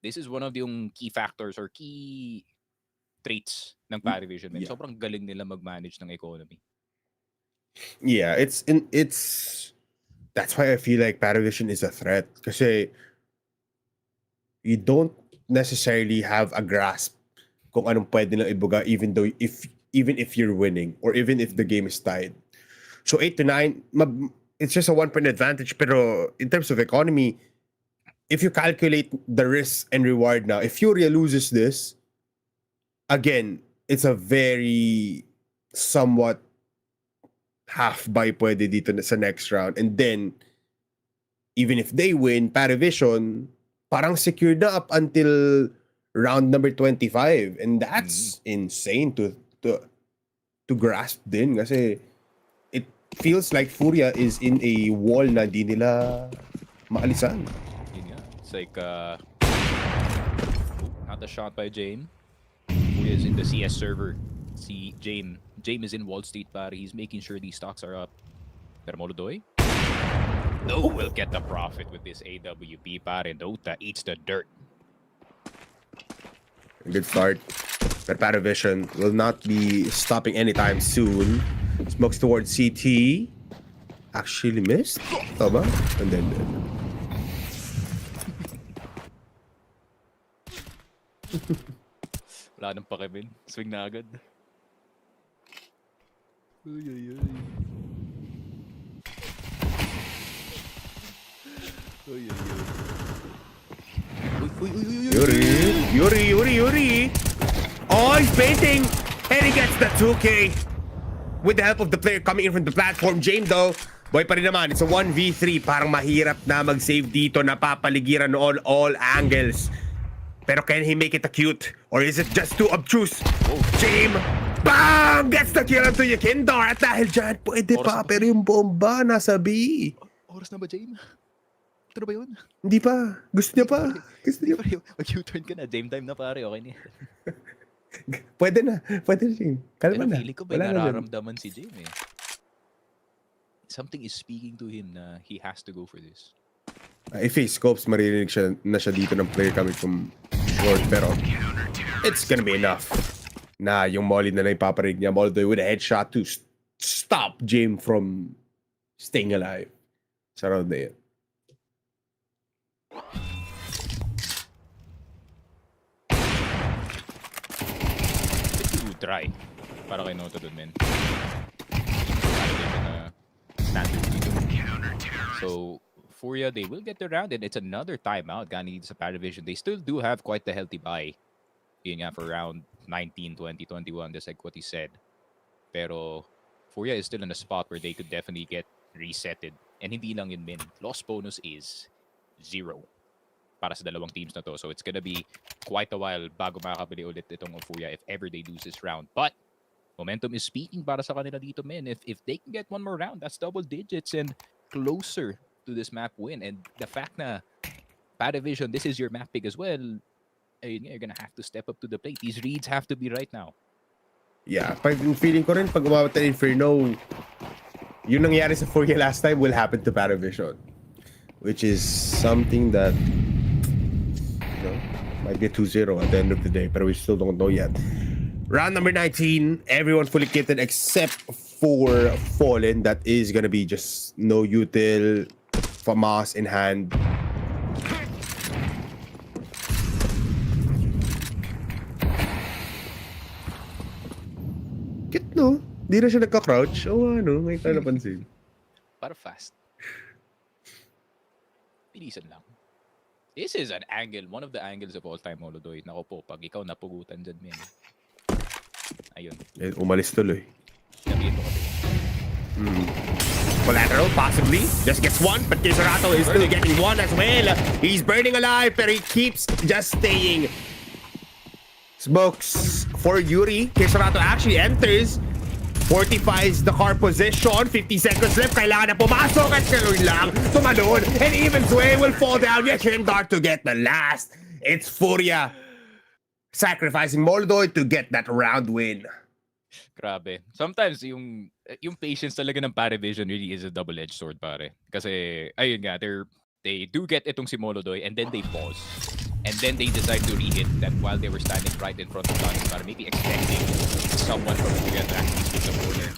this is one of the key factors or key traits ng PARIVISION. Yeah. Sobrang galing nila mag-manage ng economy. Yeah, it's that's why I feel like PARIVISION is a threat. Kasi you don't necessarily have a grasp kung anong pwede nilang ibuga even if you're winning or even if the game is tied. So 8 to 9, it's just a 1-point advantage. Pero in terms of economy, if you calculate the risk and reward now, if FURIA loses this, again, it's a very somewhat half buy pwede dito sa next round. And then, even if they win, PARIVISION, parang secured na up until round number 25. And that's insane to grasp din. Kasi it feels like FURIA is in a wall na di nila maalisan. It's like, not a shot by Jame. Who is in the CS server. See Jame is in Wall Street, pare. He's making sure these stocks are up. Pero Molodoy? No, will get the profit with this AWP, pare. Dota eats the dirt. Good start. But PARIVISION will not be stopping anytime soon. Smokes towards CT. Actually missed. Tama? And then Wala nang pakibin. Swing na agad. Uy. Yuri. Oh, he's painting. And he gets the 2K. With the help of the player coming in from the platform. James though, boy pa rin naman. It's a 1v3. Parang mahirap na mag-save dito. Napapaligiran on all angles. Pero can he make it acute? Or is it just too obtuse? James, bang! Gets the kill onto Yekindor. At dahil dyan, pwede pa. Pero yung bomba nasa B. Oras na ba, Jame? Ito na ba yun? Hindi pa. Gusto niya pa. Mag-U-turn ka na. Jame time na, pare. Okay na. Pwede na. Jim. Kalma Pero na. feeling ko ba Wala na dyan. nararamdaman si Jame eh. Something is speaking to him na he has to go for this. If he scopes, maririnig na siya dito ng player coming from short. Pero it's gonna be enough na yung molly na ipaparig niya. Molly with a headshot to stop James from staying alive. Sa round na yun. Too dry. Para kay Noto dun, men. So, FURIA, they will get the round and it's another timeout. Gani sa PARIVISION. They still do have quite the healthy buy. Yun nga for round 19, 20, 21, just like what he said. Pero FURIA is still in a spot where they could definitely get resetted. And hindi lang yun, men. Loss bonus is 0 para sa dalawang teams na to. So it's gonna be quite a while bago makakabili ulit itong FURIA if ever they lose this round. But momentum is speaking para sa kanila dito, men. If they can get one more round, that's double digits and closer to this map win. And the fact na PARIVISION, this is your map pick as well, you're gonna have to step up to the plate. These reads have to be right now. Yeah, feeling ko rin pag umabot ng Inferno, yung nangyari sa FURIA last time will happen to PARIVISION. Which is something that, Might be 2-0 at the end of the day, but we still don't know yet. Round number 19, everyone fully kitted except for Fallen. That is gonna be just no util, FAMAS in hand. Kit, no? Di na siya nagka-crouch. O ano, may ka napansin. Para fast. Bilisan lang. This is an angle, one of the angles of all time, Molodoy. Nako po, pag ikaw napugutan dyan, men. Ayun. Eh, umalis tuloy. Sabihin mo kasi. Collateral, possibly. Just gets one, but Kisarato is still getting one as well. He's burning alive, but he keeps just staying. Smokes for Yuri. Kisarato actually enters. Fortifies the car position. 50 seconds left. Kailangan na pumasok at Shalom lang. Tumalon. And even Sway will fall down. Yet Dark to get the last. It's FURIA. Sacrificing Moldoy to get that round win. Grabe. Sometimes yung patience talaga ng PARIVISION really is a double-edged sword, pare. Kasi, ayun nga, they do get itong si Molodoy and then they pause. And then they decide to re-hit that while they were standing right in front of us, para maybe expecting someone from FURIA to actually switch the corner.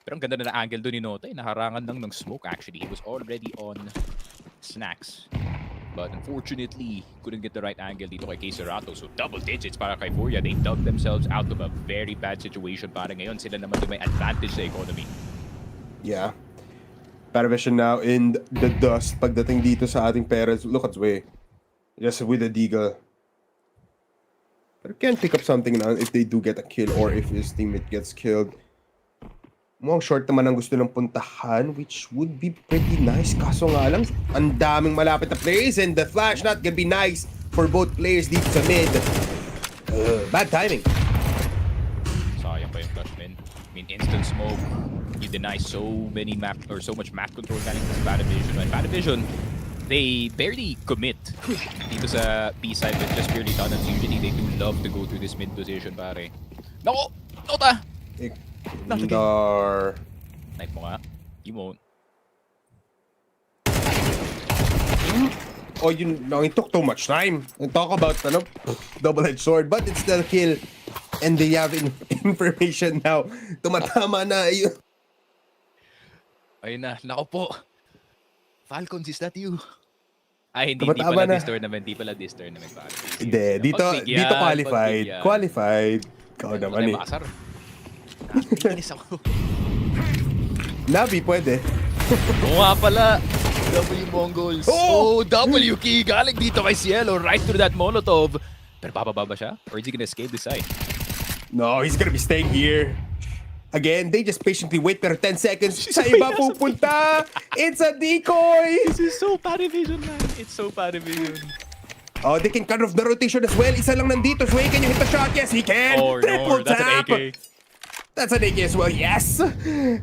Pero ang ganda na angle doon ni Note, naharangan lang ng smoke actually. He was already on snacks. But unfortunately, couldn't get the right angle dito kay Kisarato. So double digits para kay FURIA. They dug themselves out of a very bad situation. Para ngayon, sila naman yung may advantage sa economy. Yeah. PARIVISION now in the dust. Pagdating dito sa ating parents, look at Zway. Just with the Deagle. But can pick up something now if they do get a kill or if his teammate gets killed. Mukhang short naman ang gusto ng puntahan, which would be pretty nice. Kaso nga lang, ang daming malapit na players and the flash not gonna be nice for both players dito sa mid. Bad timing. Sayang pa yung flash, man. I mean, instant smoke. You deny so many map or so much map control galing sa PARIVISION. And PARIVISION, they barely commit dito sa B side with just purely tunnels. Usually, they do love to go to this mid position, pare. Nako! Nota! Dar. Knife mo nga. You won't. Oh, it took too much time. And talk about double-edged sword, but it's still a kill. And they have information now. Tumatama na yun. Ayun na. Nako po. Falcons, is that you? Ay, hindi Tumatama pala na. this tournament. Hindi pala this tournament. Hindi, dito qualified. Pagbigyan. Qualified. Ikaw naman eh. Makasar. Nakikinis ako. NAVI pwede. Oo nga pala. W MongolZ. Oh, W key. Galing dito kay Cielo. Right through that Molotov. Pero bababa ba siya? Or is he gonna escape this side? No, he's gonna be staying here. Again, they just patiently wait pero 10 seconds. Sa iba pupunta. It's a decoy. This is so PARIVISION, man. It's so PARIVISION. Oh, they can cut off the rotation as well. Isa lang nandito. Sway, can you hit the shot? Yes, he can. Oh, Triple no. That's tap. an AK. That's an AK as well, yes!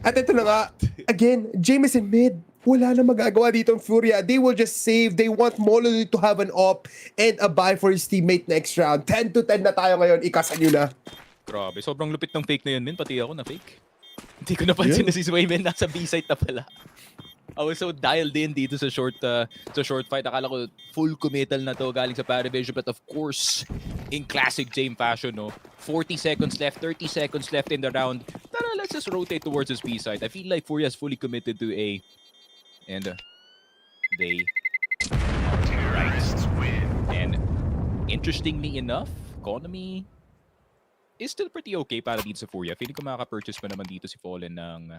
At ito na nga, again, Jameson mid. Wala na magagawa dito ang FURIA. They will just save. They want MongolZ to have an op and a buy for his teammate next round. 10-10 na tayo ngayon. Ikasan nyo na. Grabe, sobrang lupit ng fake na yun, min. Pati ako na fake. Hindi ko napansin na si Swayman nasa B-site na pala. I was so dialed in dito sa short fight. Akala ko full committal na to galing sa PARIVISION. But of course, in classic Jame fashion, no? 40 seconds left, 30 seconds left in the round. Tara, let's just rotate towards his B side. I feel like FURIA is fully committed to A. And they are right. And interestingly enough, economy is still pretty okay para dito sa FURIA. Feeling ko makaka-purchase pa naman dito si Fallen ng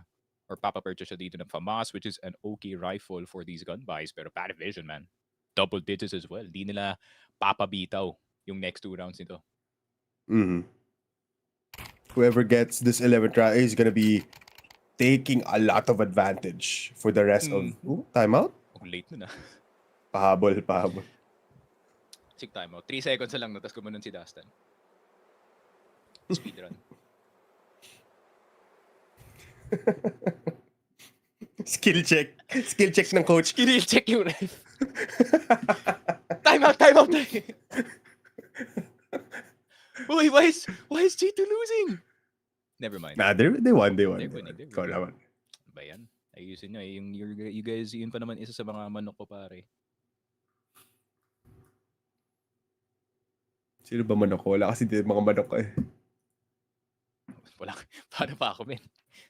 or papa-purchase siya dito ng FAMAS, which is an okay rifle for these gun buys. Pero PARIVISION, man, double digits as well. Di nila papabitaw yung next 2 rounds nito. Whoever gets this 11th round is gonna be taking a lot of advantage for the rest of... Ooh, timeout? Late na na. Pahabol. Sig timeout. 3 seconds na lang, no? Tapos gumanon si Dastan. Speedrun. Skill check ng coach. Skill check yung ref. Timeout. Uy, why is G2 losing? Never mind. Nah, they won. They're winning. Ikaw naman. Ba yan? Ayusin nyo. You guys, yun pa naman isa sa mga manok ko, pare. Sino ba manok ko? Wala kasi din mga manok ko eh. Wala. Paano pa ako, men?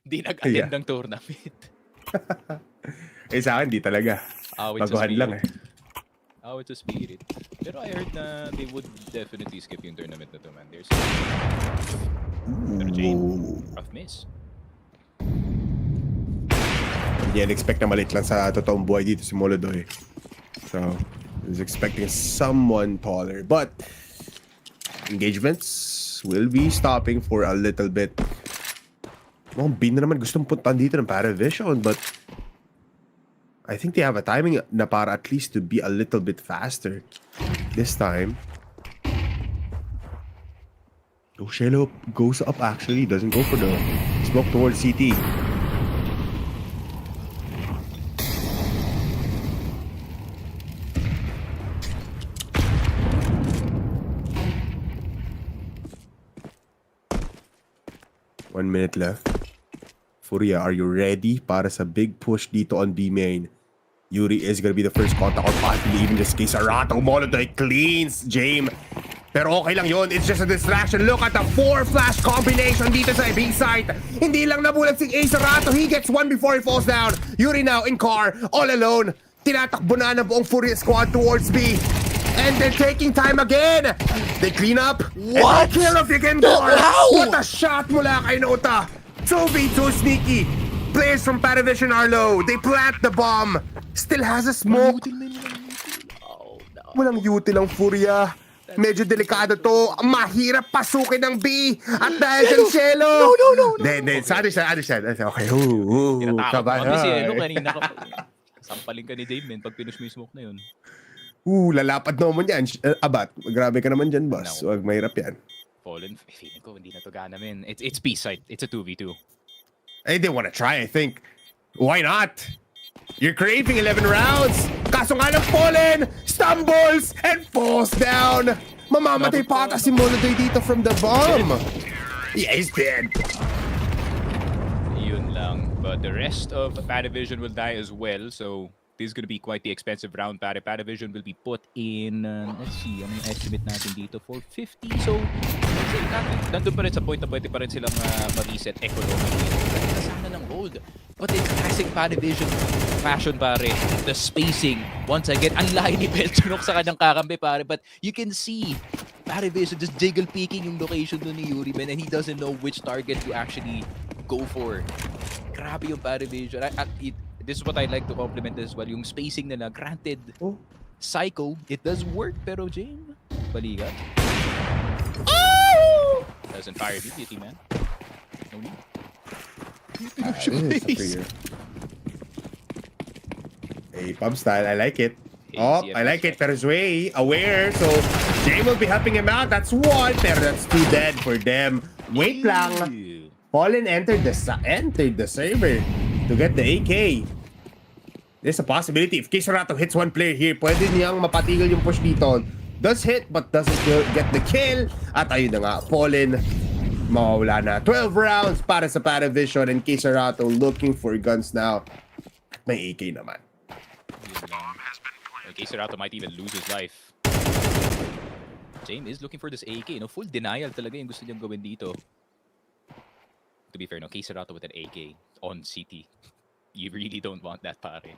Hindi nag-attend ng tournament. Sa akin, di talaga. Baguhan lang eh. It's a spirit. Pero I heard na they would definitely skip yung tournament na to, man. There's Pero Jane, rough miss. Hindi expect na malit lang sa totoong buhay dito si Molodoy. So, I was expecting someone taller. But, engagements will be stopping for a little bit. Bin na naman gustong puntaan dito ng PARIVISION, but I think they have a timing na para at least to be a little bit faster this time. Shelo goes up actually, doesn't go for the smoke towards CT. One minute left. Furia, are you ready para sa big push dito on B main? Yuri is gonna be the first contact or possibly even just Kisarato. Molotov cleans James. Pero okay lang yun. It's just a distraction. Look at the 4 flash combination dito sa B site. Hindi lang nabulag si Kisarato. He gets one before he falls down. Yuri now in car, all alone. Tinatakbo na ng buong Furia squad towards B. And they're taking time again. They clean up. What? And kill of Gendor. What a shot mula kay Nota. 2v2 sneaky. Players from PARIVISION are low. They plant the bomb. Still has a smoke. Walang util ang Furia. Medyo delikado to. Mahirap pasukin ng B. At dahil sa Shelo. No. Then, sa other side. Okay. Tinatakot Kabayan. mo kasi kanina ka pa. Sampaling ka ni Dave, man, pag pinush mo yung smoke na yun. Lalapad naman yan. Abat, grabe ka naman dyan, boss. No. Wag mahirap yan. Fallen, feeling ko, hindi na to gana, man. It's B-side. It's a 2v2. They want to try, I think. Why not? You're craving 11 rounds. Kaso nga ng Fallen, stumbles, and falls down. Mamamatay pa ata si Molodoy dito from the bomb. Yeah, he's dead. Yun lang. But the rest of PARIVISION will die as well, so this is gonna be quite the expensive round. PARIVISION will be put in, let's see, ano yung estimate natin dito? 450. So, nandun pa rin sa point na pwede pa rin silang ma-reset economically. Sana ng hold. But in classic PARIVISION fashion, pare, the spacing, once again, ang lahi ni Belchonok sa kanyang kakampi, pare. But you can see, PARIVISION just jiggle peeking yung location doon ni Yuri, man, and he doesn't know which target to actually go for. Grabe yung PARIVISION. This is what I like to compliment as well. Yung spacing nila, granted, Psycho, it does work, pero Jane, baliga. Oh! Doesn't fire immediately, man. No need. Hey, pub style, I like it. Hey, I like it, pero he's way aware, so Jay will be helping him out. That's one, pero that's two dead for them. Wait lang. Fallen entered the server to get the AK. There's a possibility if Kisarato hits one player here, pwede niyang mapatigil yung push dito. Does hit but doesn't get the kill. At ayun na nga, Fallen mawawala na. 12 rounds para sa PARIVISION and Kisarato looking for guns now. May AK naman. Kisarato might even lose his life. James is looking for this AK. No, full denial talaga yung gusto niyang gawin dito. To be fair, no, Kisarato with an AK on CT. You really don't want that, pare.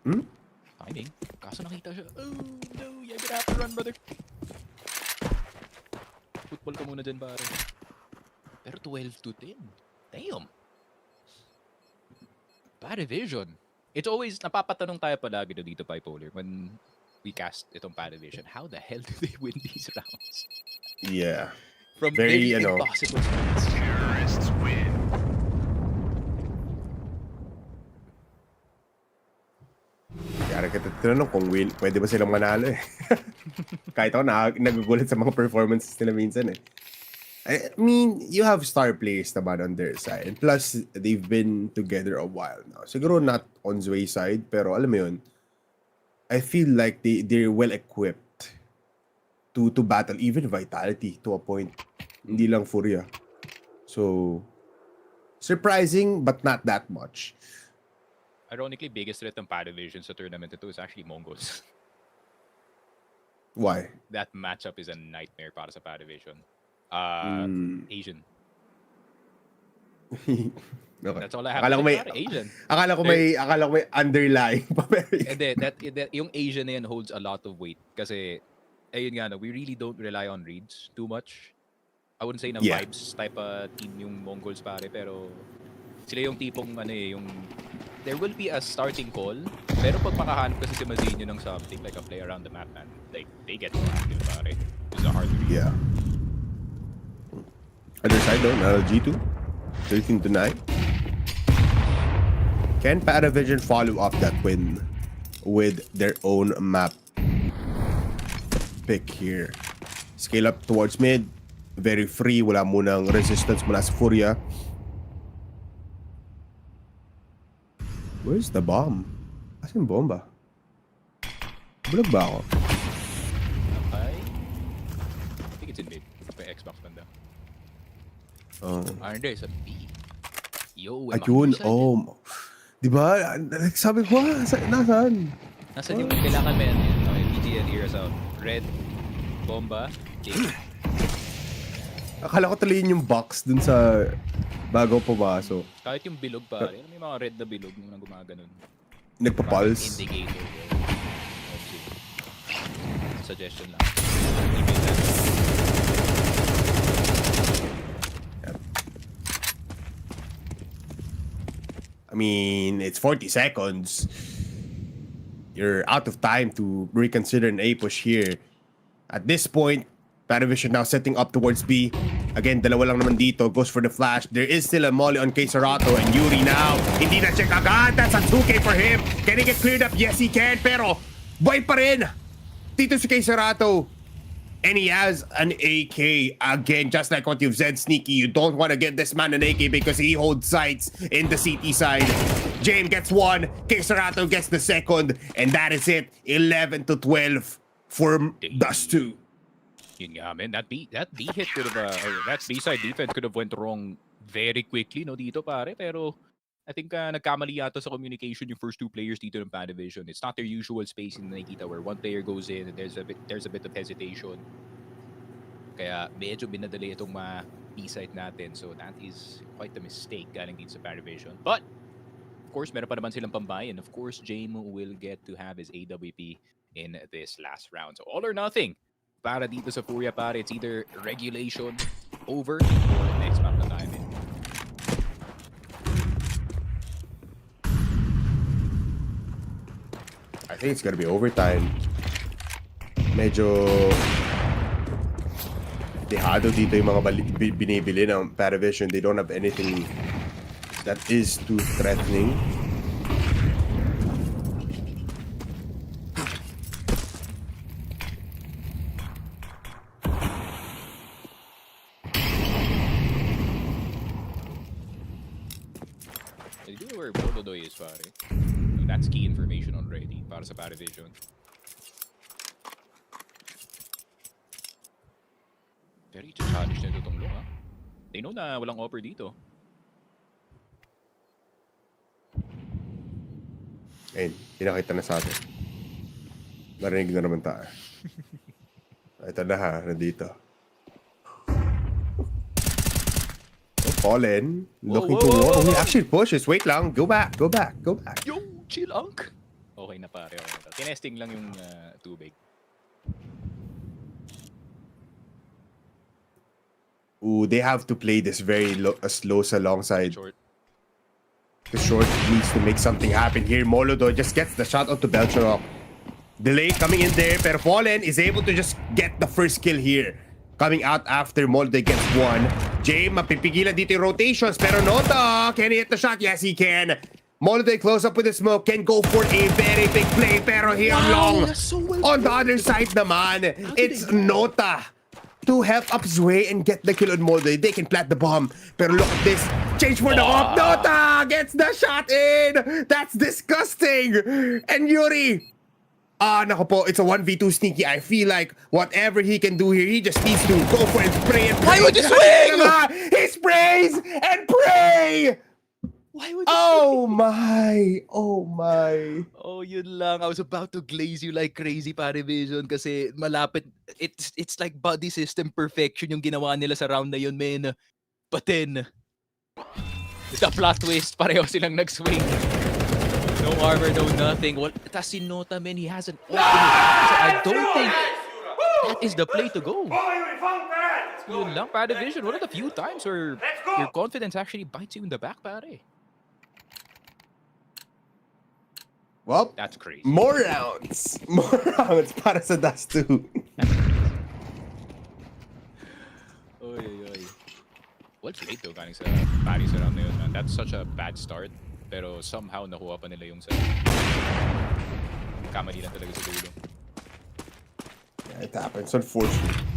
Timing. Kaso nakita siya. Oh, no. You're gonna have to run, brother. Football ka muna dyan, pare. Pero 12-10. Damn. PARIVISION. It's always, napapatanong tayo palagi dito, Bipolar, when we cast itong PARIVISION. How the hell do they win these rounds? Yeah. From Very, very impossible spots. Terrorists win. Kaya kita tinanong kung pwede ba silang manalo eh. Kahit ako nagugulat sa mga performances nila minsan eh. I mean, you have star players naman on their side. Plus, they've been together a while now. Siguro not on Zway's side, pero alam mo yun, I feel like they're well equipped to battle even Vitality to a point. Hindi lang Furia. So, surprising but not that much. Ironically, biggest threat ng PARIVISION sa tournament ito is actually MongolZ. Why? That matchup is a nightmare para sa PARIVISION. Asian. Okay. That's all I have to say, pare. Asian. Akala ko may underlying pa. And then yung Asian na yan holds a lot of weight kasi ayun nga, no, we really don't rely on reads too much. I wouldn't say na Yeah. vibes type team yung MongolZ pare, pero sila yung tipong yung there will be a starting call, pero pag makahanap kasi si Mazinho ng something like a play around the map, man, like they get more active pare. It's a hard read. Yeah. Other side though, now G2. 13-9. Can PARIVISION follow up that win with their own map pick here? Scale up towards mid. Very free. Wala munang resistance mula sa FURIA. Where's the bomb? Asan yung bomba? Bulag ba ako? Okay. I think it's in mid. May Xbox banda. Hindi, sa B. Yo, Ayun, oh. Diba? Sabi ko, nasaan? Nasaan yung kailangan men? Okay, PGL heroes out. Red, bomba, J. Akala ko tuloy yun yung box dun sa bago pumasok. Kahit yung bilog pare, may mga red na bilog nung gumaganon. Nagpa-pulse. Indicator. Okay. Suggestion lang. I mean, it's 40 seconds. You're out of time to reconsider an A push here. At this point, PARIVISION now setting up towards B. Again, dalawa lang naman dito. Goes for the flash. There is still a molly on Keisarato and Yuri now. Hindi na check agad. That's a 2K for him. Can he get cleared up? Yes, he can. Pero, boy pa rin. Dito si Keisarato. And he has an AK. Again, just like what you've said, Sneaky, you don't want to get this man an AK because he holds sights in the CT side. James gets one, Keisarato gets the second, and that is it. 11-12 for Dust 2. Yun nga, man. That B hit could have, or that B-side defense could have went wrong very quickly, no, dito pare. Pero I think nagkamali yata sa communication yung first two players dito ng PARIVISION. It's not their usual spacing na nakikita where one player goes in and there's a bit of hesitation. Kaya medyo binadali itong B-side natin. So that is quite a mistake galing dito sa PARIVISION. But of course, meron pa naman silang pambayan. Of course, James will get to have his AWP in this last round. So all or nothing para dito sa FURIA pare. It's either regulation over or next map na tayo din. I think it's gonna be overtime. Medyo dehado dito yung mga binibili ng PARIVISION. They don't have anything that is too threatening. They do know where Bordodoy is, pare. That's key information already para sa PARIVISION. Very challenge na itong long, ha? They know na walang offer dito. Ayun, pinakita na sa atin. Narinig na naman tayo. Ito na ha, nandito. Oh, Fallen. Looking to war. Oh, he actually pushes. Wait lang. Go back. Yo, chill, Unk! Okay na pare. Okay na. Tinesting lang yung tubig. Ooh, they have to play this very slow sa long side. Short. The short needs to make something happen here. Molodo just gets the shot onto Belcherok. Delay coming in there, pero Fallen is able to just get the first kill here. Coming out after Molodo gets one. James, mapipigilan dito yung rotations, pero Nota, can he hit the shot? Yes, he can. Molodo close up with the smoke, can go for a very big play, pero here long. So well On the other side naman, it's Nota to help up Zway and get the kill on Molde. They can plant the bomb. Pero look at this. Change for the op. Nota gets the shot in. That's disgusting. And Yuri. Nako po. It's a 1v2 Sneaky. I feel like whatever he can do here, he just needs to go for it. Spray and pray. Why would you swing? He sprays and pray. Why would Oh my! Oh my! Oh, yun lang. I was about to glaze you like crazy, PARIVISION, kasi malapit. It's like body system perfection yung ginawa nila sa round na yun, man. But then, the plot twist, pareho silang nag-swing. No armor, no nothing. Well, tas si Nota, man, he has an opening. So I don't think that is the play to go. Yun lang, PARIVISION. One of the few times where your confidence actually bites you in the back, pare. Well, That's crazy. more rounds! More rounds para sa Dust 2. Oy, oy, oy. Well played though, galing sa Paris sa round na yun, man. That's such a bad start. Pero somehow nakuha pa nila yung sa kamali lang talaga sa dulo. Yeah, it happens, unfortunately.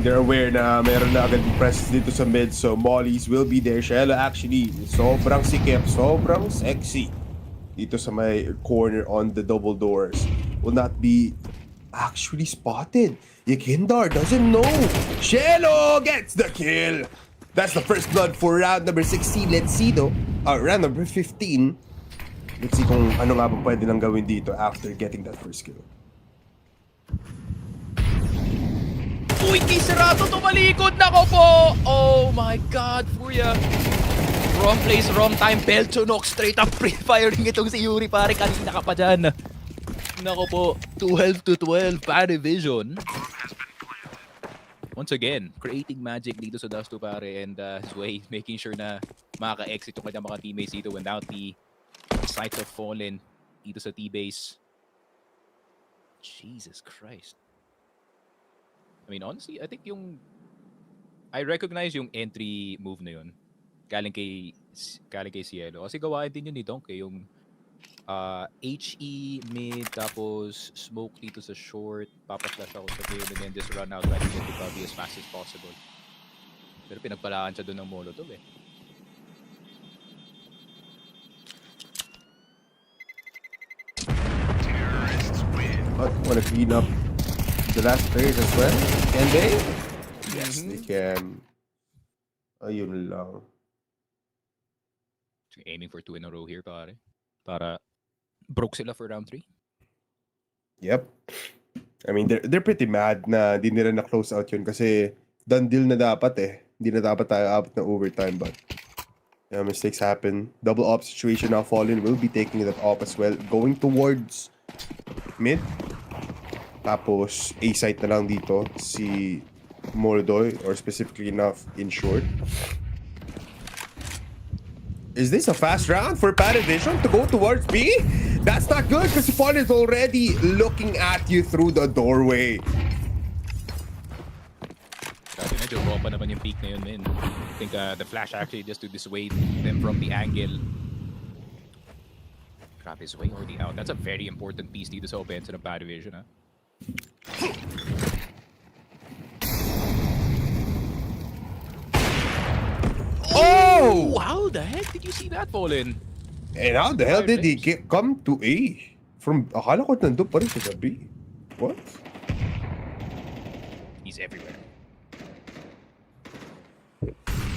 They're aware na meron na agad presence dito sa mid, so Mollies will be there. Shelo actually, sobrang sikip, sobrang sexy dito sa may corner on the double doors. Will not be actually spotted. Yakindar doesn't know. Shelo gets the kill. That's the first blood for round number 16. Let's see though. Round number 15. Let's see kung ano nga ba pwede lang gawin dito after getting that first kill. Uy, Kiserato tumalikod! Nako po! Oh my God, FURIA. Wrong place, wrong time. Belchonok straight up pre-firing itong si Yuri, pare. Kanina ka pa dyan. Nako po, 12 to 12, PARIVISION. Once again, creating magic dito sa Dust 2, pare. And his way, making sure na makaka-exit yung kanyang mga teammates dito without the sight of fallen dito sa T-base. Jesus Christ. I mean, honestly, I think I recognize yung entry move na yun. Galing kay Cielo. Kasi gawain din yun ni Donkey, yung HE mid, tapos smoke dito sa short, papaflash ako sa game, and then just run out right to get the Bobby as fast as possible. Pero pinagpalaan siya doon ng Molotov eh. Want to clean up the last players as well? Can they? Yes, they can. Ayun lang. Aiming for 2 in a row here, pare. Para broke sila for round 3. Yep. I mean, they're pretty mad na di nila na-close out yun kasi done deal na dapat eh. Hindi na dapat tayo abot na overtime, but mistakes happen. Double op situation now. Fallen will be taking that op as well. Going towards mid. Tapos A-site na lang dito si Moldoy, or specifically enough in short. Is this a fast round for PARIVISION to go towards B? That's not good because Fallen is already looking at you through the doorway. Grabe, medyo raw pa naman yung peak na yun, man. I think the flash actually just to dissuade them from the angle. Grabe, is way already out. That's a very important piece dito sa offense ng PARIVISION, ha? Oh! How the heck did you see that fall in? And how the hell did he come to A? From, akala ko nandun pa rin sa B. What? He's everywhere.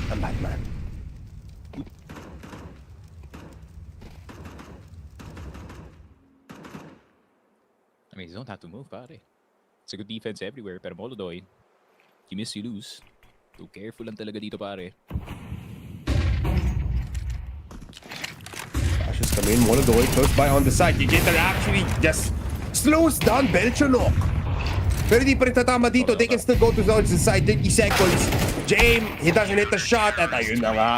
I'm Batman. I mean, you don't have to move, pare. It's a good defense everywhere, pero Moldoy, you miss, you lose. So careful lang talaga dito, pare. Flashes come in, Moldoy close by on the side. Gigator actually just slows down Belchonok. Pero di pa rin tatama dito. They can still go towards the side. 30 seconds. James, he doesn't hit the shot. At ayun na nga.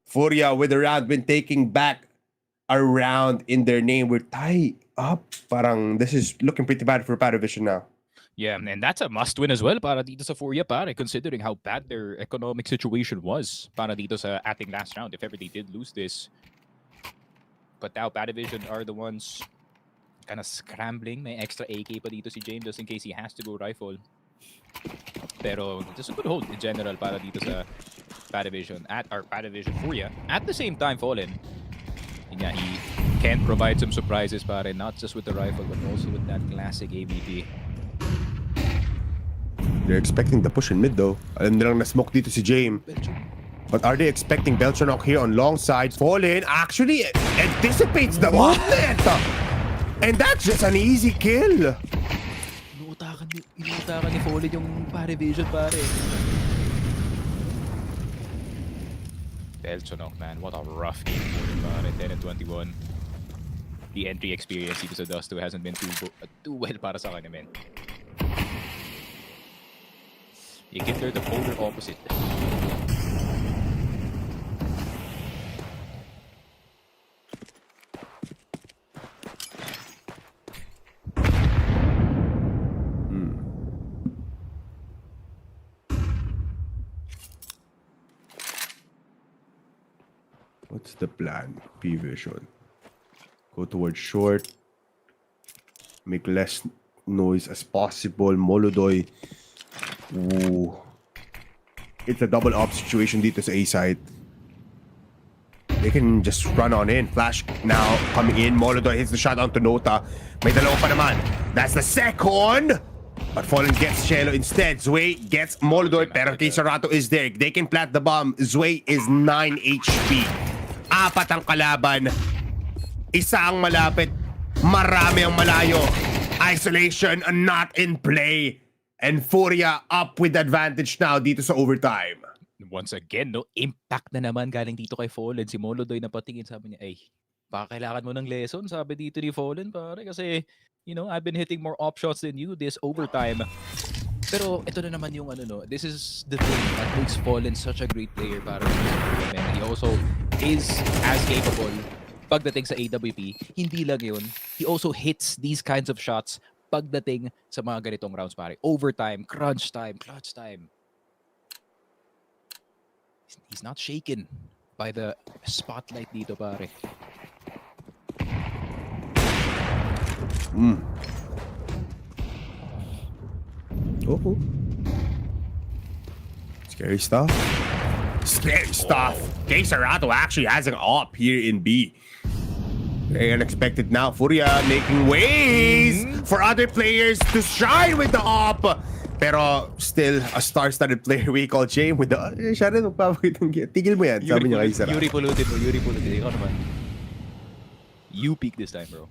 FURIA with the round win, taking back a round in their name. We're tied up. Parang this is looking pretty bad for PARIVISION now. Yeah, and that's a must-win as well para dito sa FURIA, pare, considering how bad their economic situation was para dito sa ating last round, if ever they did lose this. But now PARIVISION are the ones kind of scrambling. May extra AK pa dito si James just in case he has to go rifle. Pero just a good hold in general para dito sa PARIVISION PARIVISION FURIA. At the same time, Fallen, yeah, he can provide some surprises, pare, not just with the rifle but also with that classic AVP. They're expecting the push in mid though. Alam nilang na-smoke dito si James. But are they expecting Beltranok here on long side? Fallen actually anticipates the movement. And that's just an easy kill. Inutakan ni Fallen yung PARIVISION, pare. Beltranok, man, what a rough game for him, pare. 10 and 21. The entry experience dito sa Dust 2 hasn't been too well para sa kanya, man. You give her the polar opposite. What's the plan? P-Vision. Go towards short. Make less noise as possible. Molodoy. Ooh. It's a double up situation dito sa A side. They can just run on in. Flash now coming in. Molodoy hits the shot onto Nota. May dalawa pa naman. That's the second. But Fallen gets Cello instead. Zwei gets Molodoy. Pero Kisarato is there. They can plant the bomb. Zwei is 9 HP. Apat ang kalaban. Isa ang malapit. Marami ang malayo. Isolation not in play. And FURIA up with advantage now dito sa overtime. Once again, no, impact na naman galing dito kay Fallen. Si Molodoy na patingin, sabi niya, ay, baka kailangan mo ng lesson, sabi dito ni Fallen, pare. Kasi, you know, I've been hitting more options than you this overtime. Pero ito na naman yung ano, no, this is the thing that makes Fallen such a great player, para he also is as capable pagdating sa AWP. Hindi lang yun, he also hits these kinds of shots pagdating sa mga ganitong rounds, pare. Overtime, crunch time, clutch time. He's not shaken by the spotlight dito, pare. Oh. Scary stuff. Scary stuff. Kisarato actually has an op here in B. Very unexpected now. FURIA making ways for other players to shine with the op. Pero still a star-studded player we call Jame with the... Siya rin magpapakita ng... Tigil mo yan. Sabi niya kay Sara. Yuri pulutin mo. Ikaw naman. You peak this time, bro.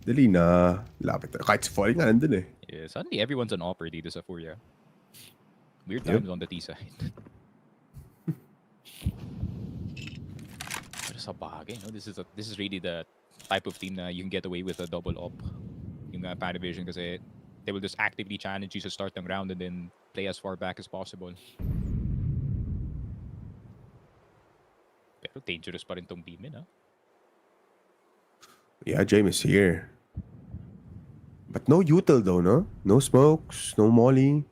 Dali na. Lapit na. Kahit si Falling nga nandun eh. Yeah, suddenly everyone's an opper dito sa FURIA. Weird times on the T side. Pero sa bagay, no? This is really the type of team na you can get away with a double op. Yung PARIVISION kasi they will just actively challenge you to start ng round and then play as far back as possible. Pero dangerous pa rin tong team ha? Yeah, Jame is here. But no util though, no? No smokes, no molly.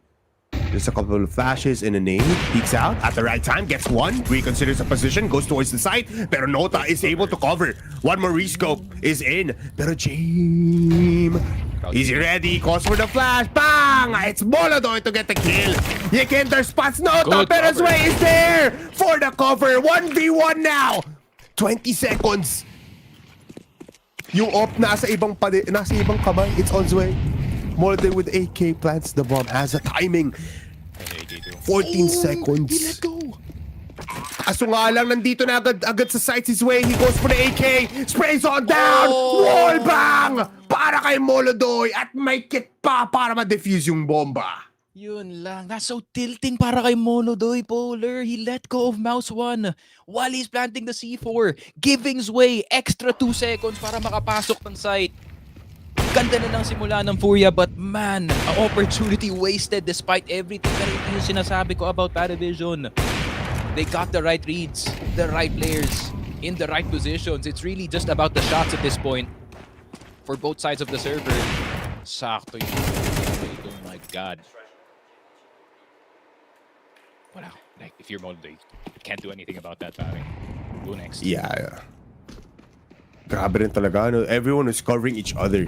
Just a couple of flashes and a nade. Peeks out at the right time, gets one, reconsiders a position, goes towards the side. Pero Nota is able to cover. One more rescope is in. Pero Jame, is he ready? Calls for the flash. Bang! It's Molodoy to get the kill. Yekender spots Nota, pero Zwei is there for the cover. 1v1 now. 20 seconds. Yung op nasa ibang kamay. It's on Zwei. Molodoy with AK plants the bomb. Has a timing. 14 seconds. He let go. Kaso nga lang, nandito na agad sa site si Zwei. He goes for the AK. Sprays on down. Wall bang! Para kay Molodoy. At may kit pa para ma-defuse yung bomba. Yun lang. That's so tilting para kay Molodoy, Polar. He let go of MOUZ 1 while he's planting the C4. Giving Zwei extra 2 seconds para makapasok ng site. Ganda na ng simula ng FURIA, but man, an opportunity wasted despite everything na rin yung sinasabi ko about PARIVISION. They got the right reads, the right players, in the right positions. It's really just about the shots at this point for both sides of the server. Sakto yun. Oh my God. Wow. Like, if you're Molodoy, you can't do anything about that, pare. Go next. Yeah. Grabe rin talaga, no? Everyone was covering each other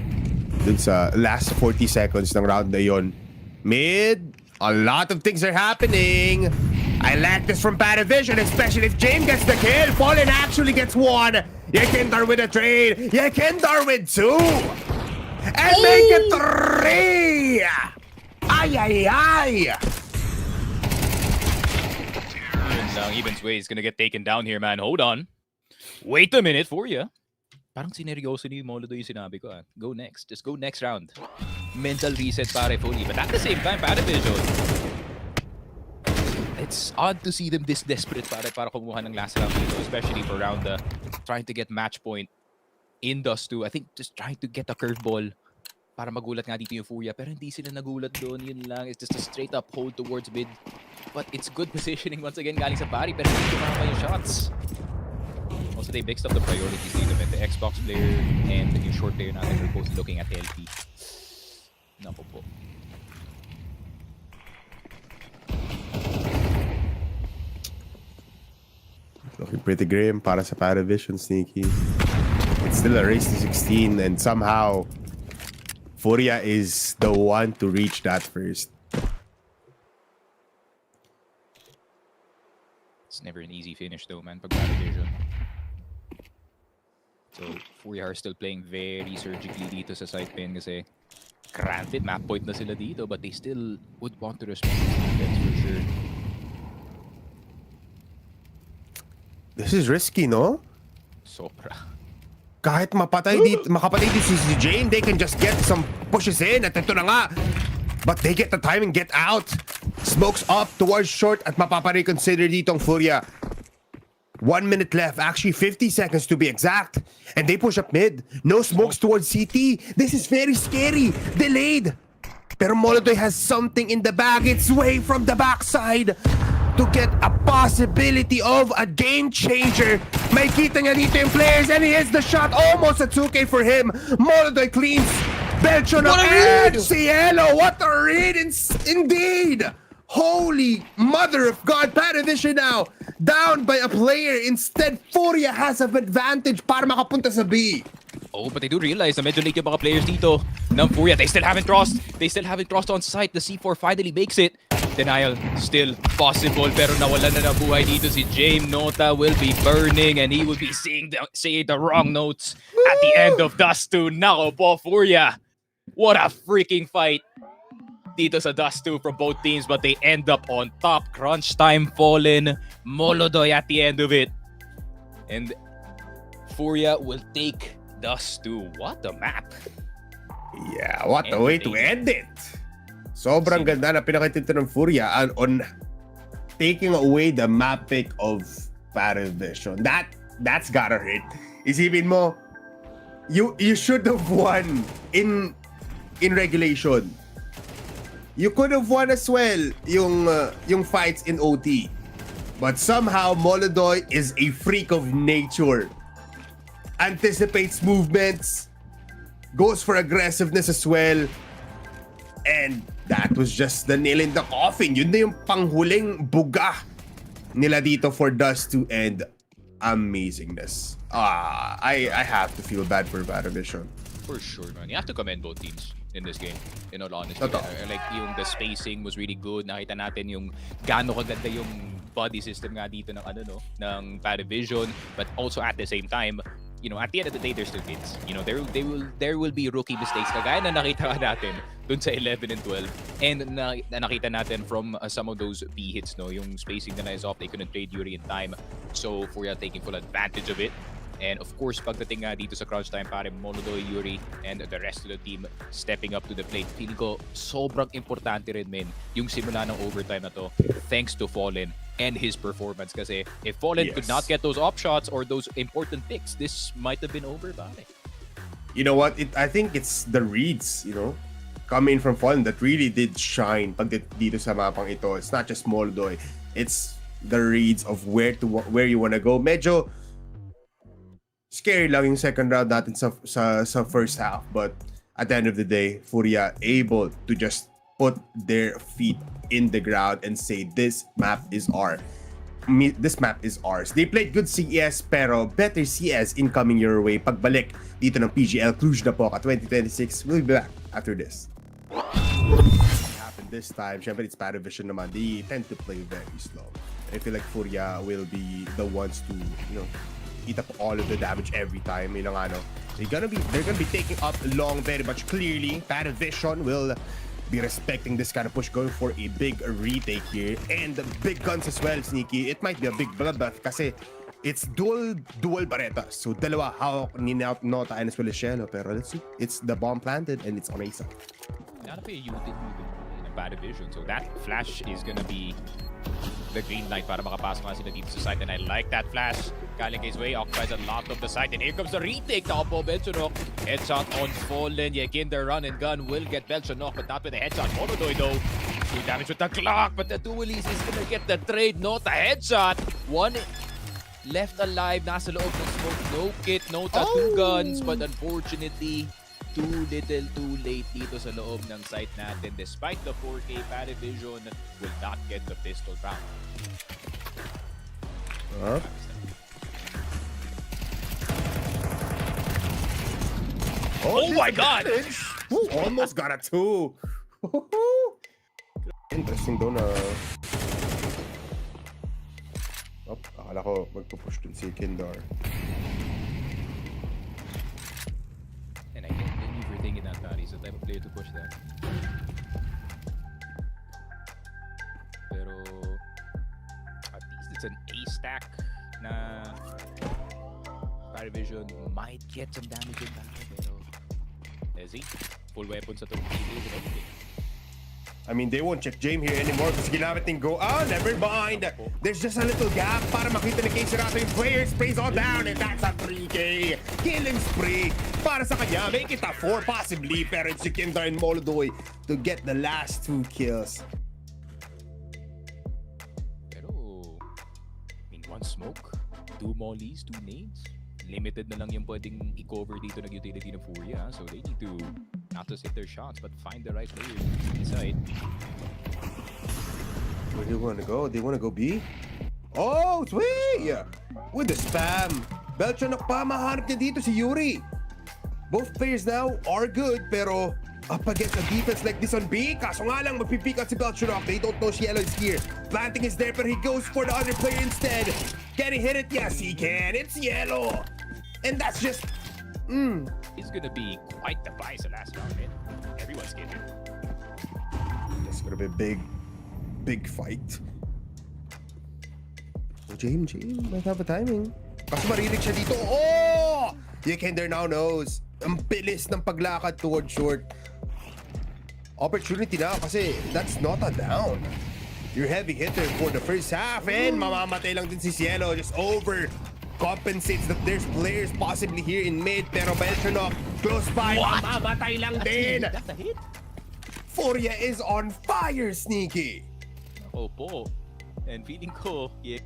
dun sa last 40 seconds ng round na yon. Mid, a lot of things are happening. I like this from PARIVISION, especially if Jame gets the kill. Fallen actually gets one. Yekender with a trade. Yekender with two. And make it three. Ay, ay, ay. Eben's way is gonna get taken down here, man. Hold on. Wait a minute, FURIA. Parang sineryoso ni MongolZ yung sinabi ko. Go next. Just go next round. Mental reset pare fully. But at the same time, PARIVISION, it's odd to see them this desperate para kumuha ng last round dito, especially for round trying to get match point in Dust 2. I think just trying to get a curveball para magulat nga dito yung FURIA. Pero hindi sila nagulat doon. Yun lang. It's just a straight up hold towards mid. But it's good positioning once again galing sa Pari. Pero hindi kumaka yung shots. Also, they mixed up the priorities dito. The Xbox player and yung short player natin are both looking at LP. Naku po. Looking pretty grim para sa PARIVISION, Sneaky. It's still a race to 16 and somehow FURIA is the one to reach that first. It's never an easy finish though, man, pag PARIVISION. So, FURIA are still playing very surgically dito sa side pin kasi granted, map point na sila dito, but they still would want to respond to defense for sure. This is risky, no? Sobra. Kahit makapatay dito si Jane, they can just get some pushes in at ito na nga. But they get the time and get out. Smokes up towards short at mapapareconsider dito ang FURIA. 1 minute left, actually 50 seconds to be exact. And they push up mid. No smokes towards CT. This is very scary. Delayed. Pero MongolZ has something in the bag. It's way from the backside to get a possibility of a game changer. May kita niya dito yung players and he hits the shot. Almost a 2K for him. MongolZ cleans. Belchon up and Cielo. What a read indeed. Holy mother of God. PARIVISION now down by a player. Instead, FURIA has an advantage para makapunta sa B. Oh, but they do realize na medyo late yung mga players dito ng FURIA. They still haven't crossed. They still haven't crossed on site. The C4 finally makes it. Denial still possible, pero nawala na buhay dito si James. Nota will be burning and he will be saying the wrong notes at the end of Dust 2. Nako po, FURIA. What a freaking fight dito sa Dust 2 from both teams, but they end up on top. Crunch time fallen. MongolZ at the end of it. And FURIA will take Dust 2. What a map. Yeah, what a way to end it. Sobrang ganda na pinakita ng FURIA on taking away the map pick of PARIVISION. That's gotta hurt. Isipin mo, you should have won in regulation. You could have won as well yung fights in OT. But somehow MongolZ is a freak of nature. Anticipates movements, goes for aggressiveness as well. And that was just the nail in the coffin. Yun na yung panghuling buga nila dito for Dust 2 and amazingness. I have to feel bad for PARIVISION. For sure, man. You have to commend both teams in this game, in all honesty. Like, the spacing was really good. Nakita natin yung gaano kaganda yung body system nga dito ng PARIVISION. But also at the same time, at the end of the day, they're still kids. There will be rookie mistakes. Kagaya na nakita natin dun sa 11 and 12. And nakita natin from some of those B hits, yung spacing nila is off. They couldn't trade Yuri in time. So FURIA taking full advantage of it. And of course, pagdating nga dito sa crunch time, pare MongolZ, Yuri, and the rest of the team stepping up to the plate. Feeling ko, sobrang importante rin, men, yung simula ng overtime na to, thanks to Fallen and his performance. Kasi if Fallen could not get those op shots or those important picks, this might have been over, pare. You know what? I think it's the reads, coming from Fallen that really did shine pag dito sa mapang ito. It's not just MongolZ. It's the reads of where you wanna go. Medyo scary lang yung second round natin sa first half, but at the end of the day, FURIA able to just put their feet in the ground and say this map is ours. They played good CS pero better CS incoming your way pagbalik dito ng PGL Cluj Napoca 2026. We'll be back after this. What happened this time? Syempre it's PARIVISION naman. They tend to play very slow. I feel like FURIA will be the ones to eat up all of the damage every time. They're gonna be taking up long very much clearly. PARIVISION will be respecting this kind of push, going for a big retake here. And the big guns as well, Sneaky. It might be a big bloodbath kasi it's dual barreta. So dalawa hawak ni Nota and as well as Shelo. Pero let's see. It's the bomb planted and it's on A side. Not a utility in a PARIVISION. So that flash is gonna be the green light para makapasok nga sila dito sa site. And I like that flash. Galing his way, occupies a lot of the site. And here comes the retake now po Belchonok. Headshot on Fallen. Yekinder run and gun will get Belchonok, but not with the headshot. MongolZ though. 2 damage with the clock, but the duelist is gonna get the trade. Nota headshot. 1 left alive. Nasa loob ng smoke. No kit. Nota 2 guns, but unfortunately, too little, too late dito sa loob ng site natin. Despite the 4K, PARIVISION will not get the pistol round. Oh my God! Ooh, almost got a 2. Interesting though na... Oh, akala ko magpupush dun si Kindar. And I can't blame you for thinking that, Tari. He's the type of player to push that. Pero at least it's an A stack na PARIVISION might get some damage in that. Pero Ezzy, full weapons sa itong PGL and everything. I mean, they won't check James here anymore kasi ginamit ng go. Oh, never mind. There's just a little gap para makita ni Keiserato yung player. Sprays all down and that's a 3K. Killing spree para sa kanya. Make it a 4 possibly. Pero it's si Kindar and MongolZ to get the last 2 kills. Pero, I mean, 1 smoke, 2 mollies, 2 nades. Limited na lang yung pwedeng i-cover dito ng utility ng FURIA. So they need to not just hit their shots, but find the right player inside. Where do you want to go? They want to go B? Oh, sweet! With the spam. Belchonok pa, mahanap niya dito si Yuri. Both players now are good, pero up against a defense like this on B. Kaso nga lang, magpipick out si Belchonok. They don't know Cielo is here. Planting is there, but he goes for the other player instead. Can he hit it? Yes, he can. It's Cielo. And that's just... It's gonna be quite the buy sa last round, man. Everyone's getting it. It's gonna be a big fight. Oh, James might have a timing. Kaso marinig siya dito. Oh! Yekinder now knows. Ang bilis ng paglakad towards short. Opportunity now kasi that's not a down. Your heavy hitter for the first half and mamamatay lang din si Cielo. Just over compensates that there's players possibly here in mid pero Belchonok close by. Mamamatay lang din. That's a hit. FURIA is on fire, Sneaky. Opo. And feeling ko, yeah.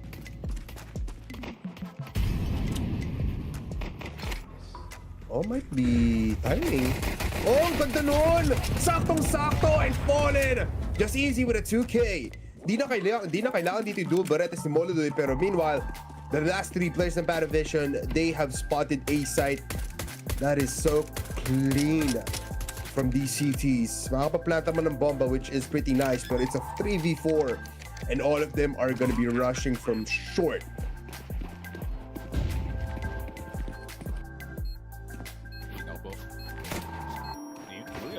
Oh, might be timing. Oh, ang ganda nun! Saktong-sakto and Fallen! Just easy with a 2K. Di na kailangan dito yung dual barretas ni MongolZ, pero meanwhile, the last 3 players ng PARIVISION, they have spotted A site. That is so clean from these CTs. Makapaplanta man ng bomba, which is pretty nice, but it's a 3v4. And all of them are gonna be rushing from short.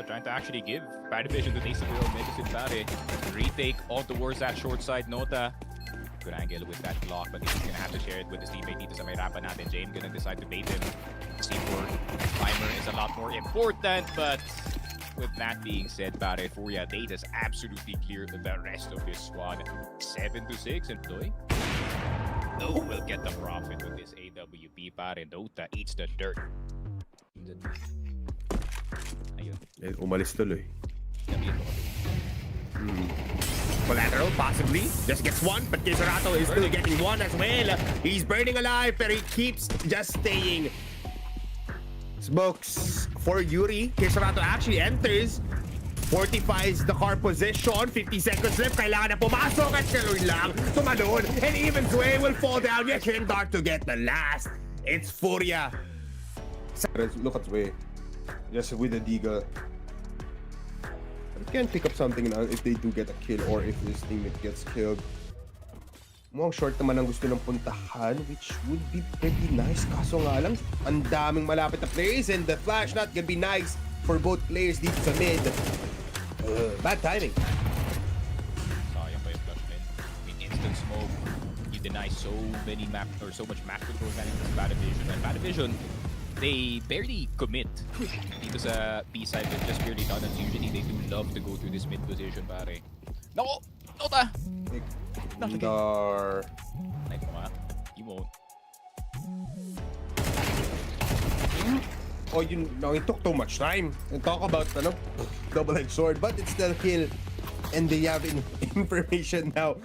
Trying to actually give PARIVISION the taste of their own medicine, pare. Retake all towards that short side. Nota, good angle with that block, but he's gonna have to share it with his teammate dito sa may rampa natin. Jane gonna decide to bait him. C4 timer is a lot more important, but with that being said, pare, FURIA, they just absolutely clear the rest of his squad. 7-6, and Ploy will get the profit with this AWP, pare. Nota eats the dirt. Umalis tuloy. Collateral, possibly. Just gets one, but Keiserato is still getting one as well. He's burning alive, but he keeps just staying. Smokes for Yuri. Keiserato actually enters. Fortifies the car position. 50 seconds left. Kailangan na pumasok at Kaloy lang. Tumalon. And even Zway will fall down. Yekinder to get the last. It's FURIA. Look at Zway. Just with the Diga. Can pick up something now if they do get a kill or if this teammate gets killed. Mukhang short naman ang gusto ng puntahan, which would be pretty nice. Kaso nga lang, ang daming malapit na players and the flash not gonna be nice for both players dito sa mid. Bad timing. Sayang pa yung flash din. I mean, instant smoke. You deny so much map control galing sa PARIVISION. And PARIVISION, they barely commit dito sa B side with just purely tunnels. Usually they do love to go to this mid position, pare. Nako! Nota! Dar. Knife mo nga. You won't. Oh, it took too much time. And talk about double-edged sword, but it's still kill. And they have information now.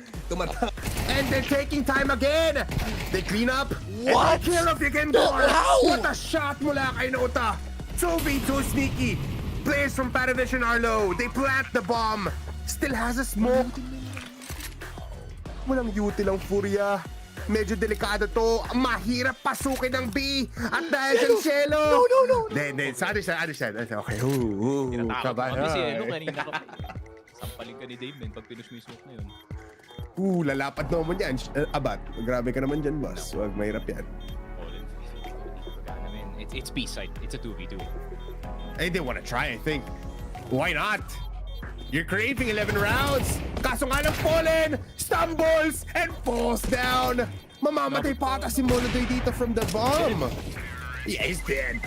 And they're taking time again. They clean up. What? And they kill off again more. How? What a shot mula kay Nota. 2v2 sneaky. Players from PARIVISION are low. They plant the bomb. Still has a smoke. Walang util ang FURIA. Medyo delikado to. Mahirap pasukin ng B. At dahil sa Cielo. No. Then, understand. Okay. Tinatakot Kabayan. mo kasi kanina ka pa. Sampaling ka ni Dave, man, pag pinush mo yung smoke na yun. Lalapad naman yan. Abat, grabe ka naman dyan, boss. Huwag mahirap yan. It's B side. It's a 2v2. Hey, they wanna try, I think. Why not? You're craving 11 rounds. Kaso nga lang Fallen, stumbles, and falls down. Mamamatay pa ata si MongolZ dito from the bomb. Yeah, he's dead.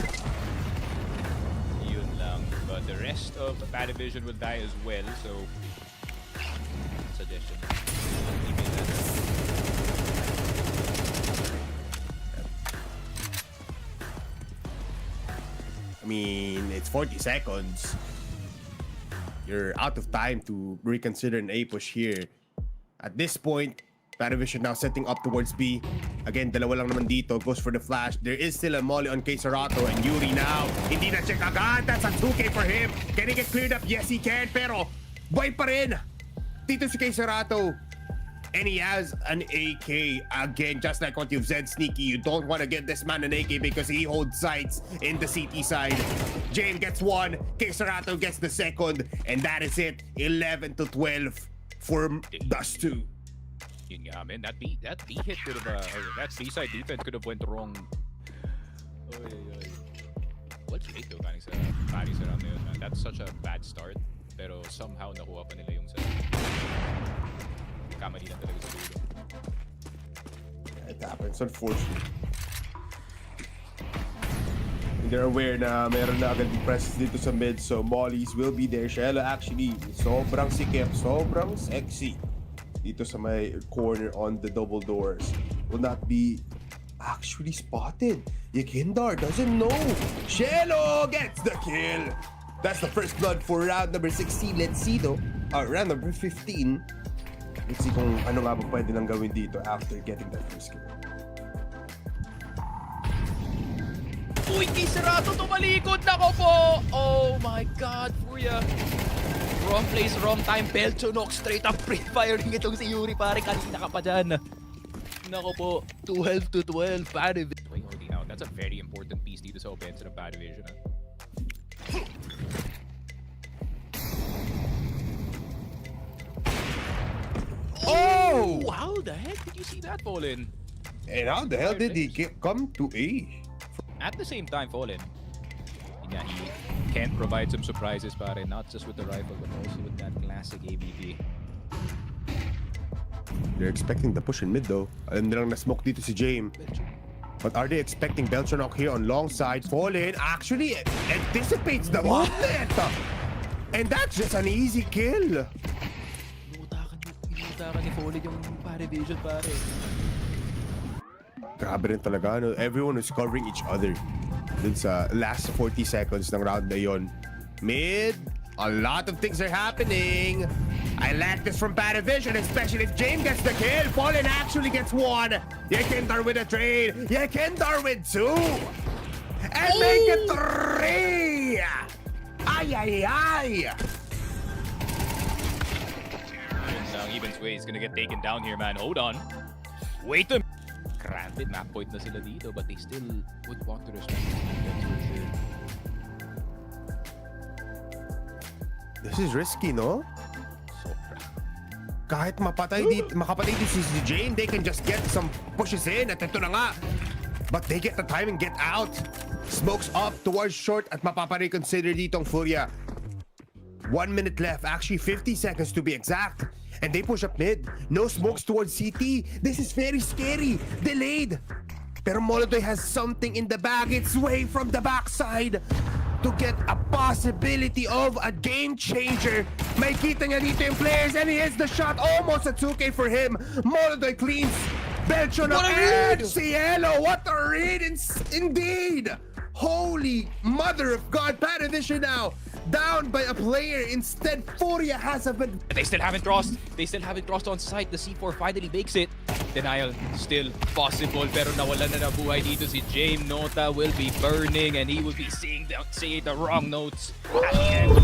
Yun lang. But the rest of PARIVISION will die as well, so... Suggestion. I mean, it's 40 seconds. You're out of time to reconsider an A push here. At this point, PARIVISION now setting up towards B. Again, dalawa lang naman dito. Goes for the flash. There is still a molly on Keisarato. And Yuri now, hindi na check agad. That's a 2K for him. Can he get cleared up? Yes, he can. Pero, buhay pa rin. Dito si Keisarato. And he has an AK. Again, just like what you've said, Sneaky, you don't want to get this man an AK because he holds sights in the CT side. Jane gets one, Keisarato gets the second, and that is it. 11 to 12 for Dust 2. Yun nga, man. That B hit could have, that B side defense could have went wrong. What's late though, galing sa Paris around na yun, man. That's such a bad start. Pero somehow nakuha pa nila yung set. Kamali lang talaga sa dulo. It happens, unfortunately. They're aware na meron na agad presence dito sa mid, so mollies will be there. Shella actually, sobrang sikip, sobrang sexy dito sa may corner on the double doors. Will not be actually spotted. Yakindar doesn't know. Shelo gets the kill. That's the first blood for round number 16. Let's see though. Round number 15. Let's see kung ano nga ba pwede lang gawin dito after getting that first kill. Uy, Keisarato tumalikod! Nako po! Oh my God, FURIA! Wrong place, wrong time. Belchonok straight up pre-firing itong si Yuri, pare. Kanina ka pa dyan. Nako po, 12 to 12. PARIVISION. Holding out. That's a very important piece dito sa offense ng PARIVISION. Oh! How the heck did you see that, Fallen? And how the hell did he come to A? At the same time, Fallen, he can provide some surprises, pare, not just with the rifle, but also with that classic ABB. They're expecting the push in mid though. Alam nilang na-smoke dito si James. But are they expecting Belchonok here on long side? Fallen actually anticipates the movement! And that's just an easy kill! Inutakan ni Fallen yung PARIVISION, pare. Grabe rin talaga, no? Everyone is covering each other. Dun sa last 40 seconds ng round na yon. Mid, a lot of things are happening. I like this from PARIVISION, especially if James gets the kill. Fallen actually gets one. Yakindar with a trade. Yakindar with two. And make it three. Ay, ay, ay. Even Sway is gonna get taken down here, man. Hold on. Wait a minute. Granted, map point na sila dito, but they still would want to respect this defense for sure. This is risky, no? Sobra. Kahit makapatay dito si Jane, they can just get some pushes in at ito na nga. But they get the time and get out. Smokes up towards short at mapapareconsider dito ang FURIA. 1 minute left, actually 50 seconds to be exact. And they push up mid. No smokes towards CT. This is very scary. Delayed. Pero MongolZ has something in the bag. It's way from the backside to get a possibility of a game changer. May kita niya dito yung players and he hits the shot. Almost a 2K for him. MongolZ cleans. Belcho na edge. Cielo, what a read indeed. Holy mother of God. PARIVISION now down by a player. Instead, FURIA has a bit. They still haven't crossed. They still haven't crossed on site. The C4 finally makes it. Denial still possible, pero nawalan na buhay dito si James. Nota will be burning and he will be saying the wrong notes at the end.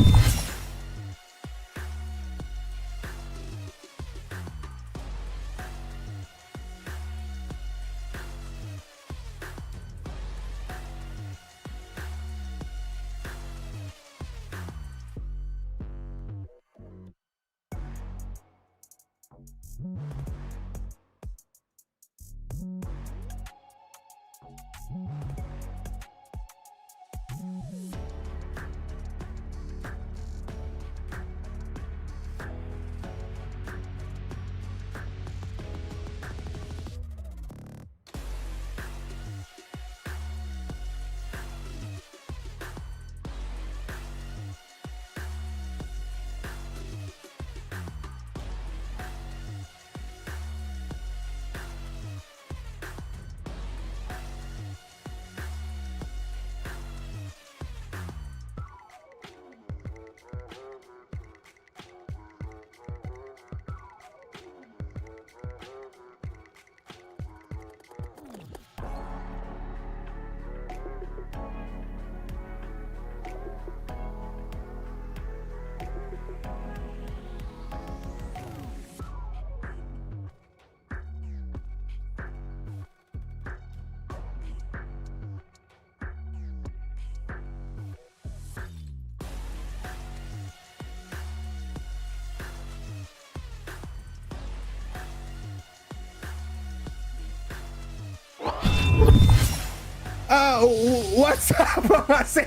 What's up mga sir?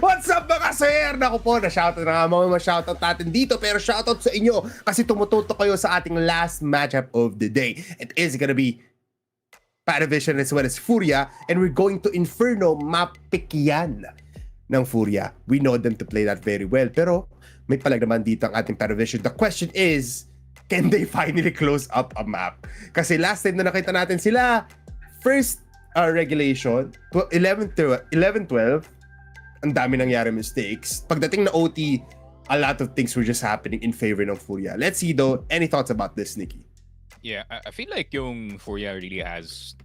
What's up mga sir? Naku po, na-shoutout na nga mga shoutout natin dito, pero shoutout sa inyo kasi tumututok kayo sa ating last matchup of the day. It is gonna be PARIVISION as well as FURIA, and we're going to Inferno. Mapik yan ng FURIA. We know them to play that very well, pero may palag naman dito ang ating PARIVISION. The question is, can they finally close up a map? Kasi last time na nakita natin sila, first regulation, 11-12, ang dami nangyari mistakes. Pagdating na OT, a lot of things were just happening in favor ng FURIA. Let's see though, any thoughts about this, Nikki? Yeah, I feel like yung FURIA really has,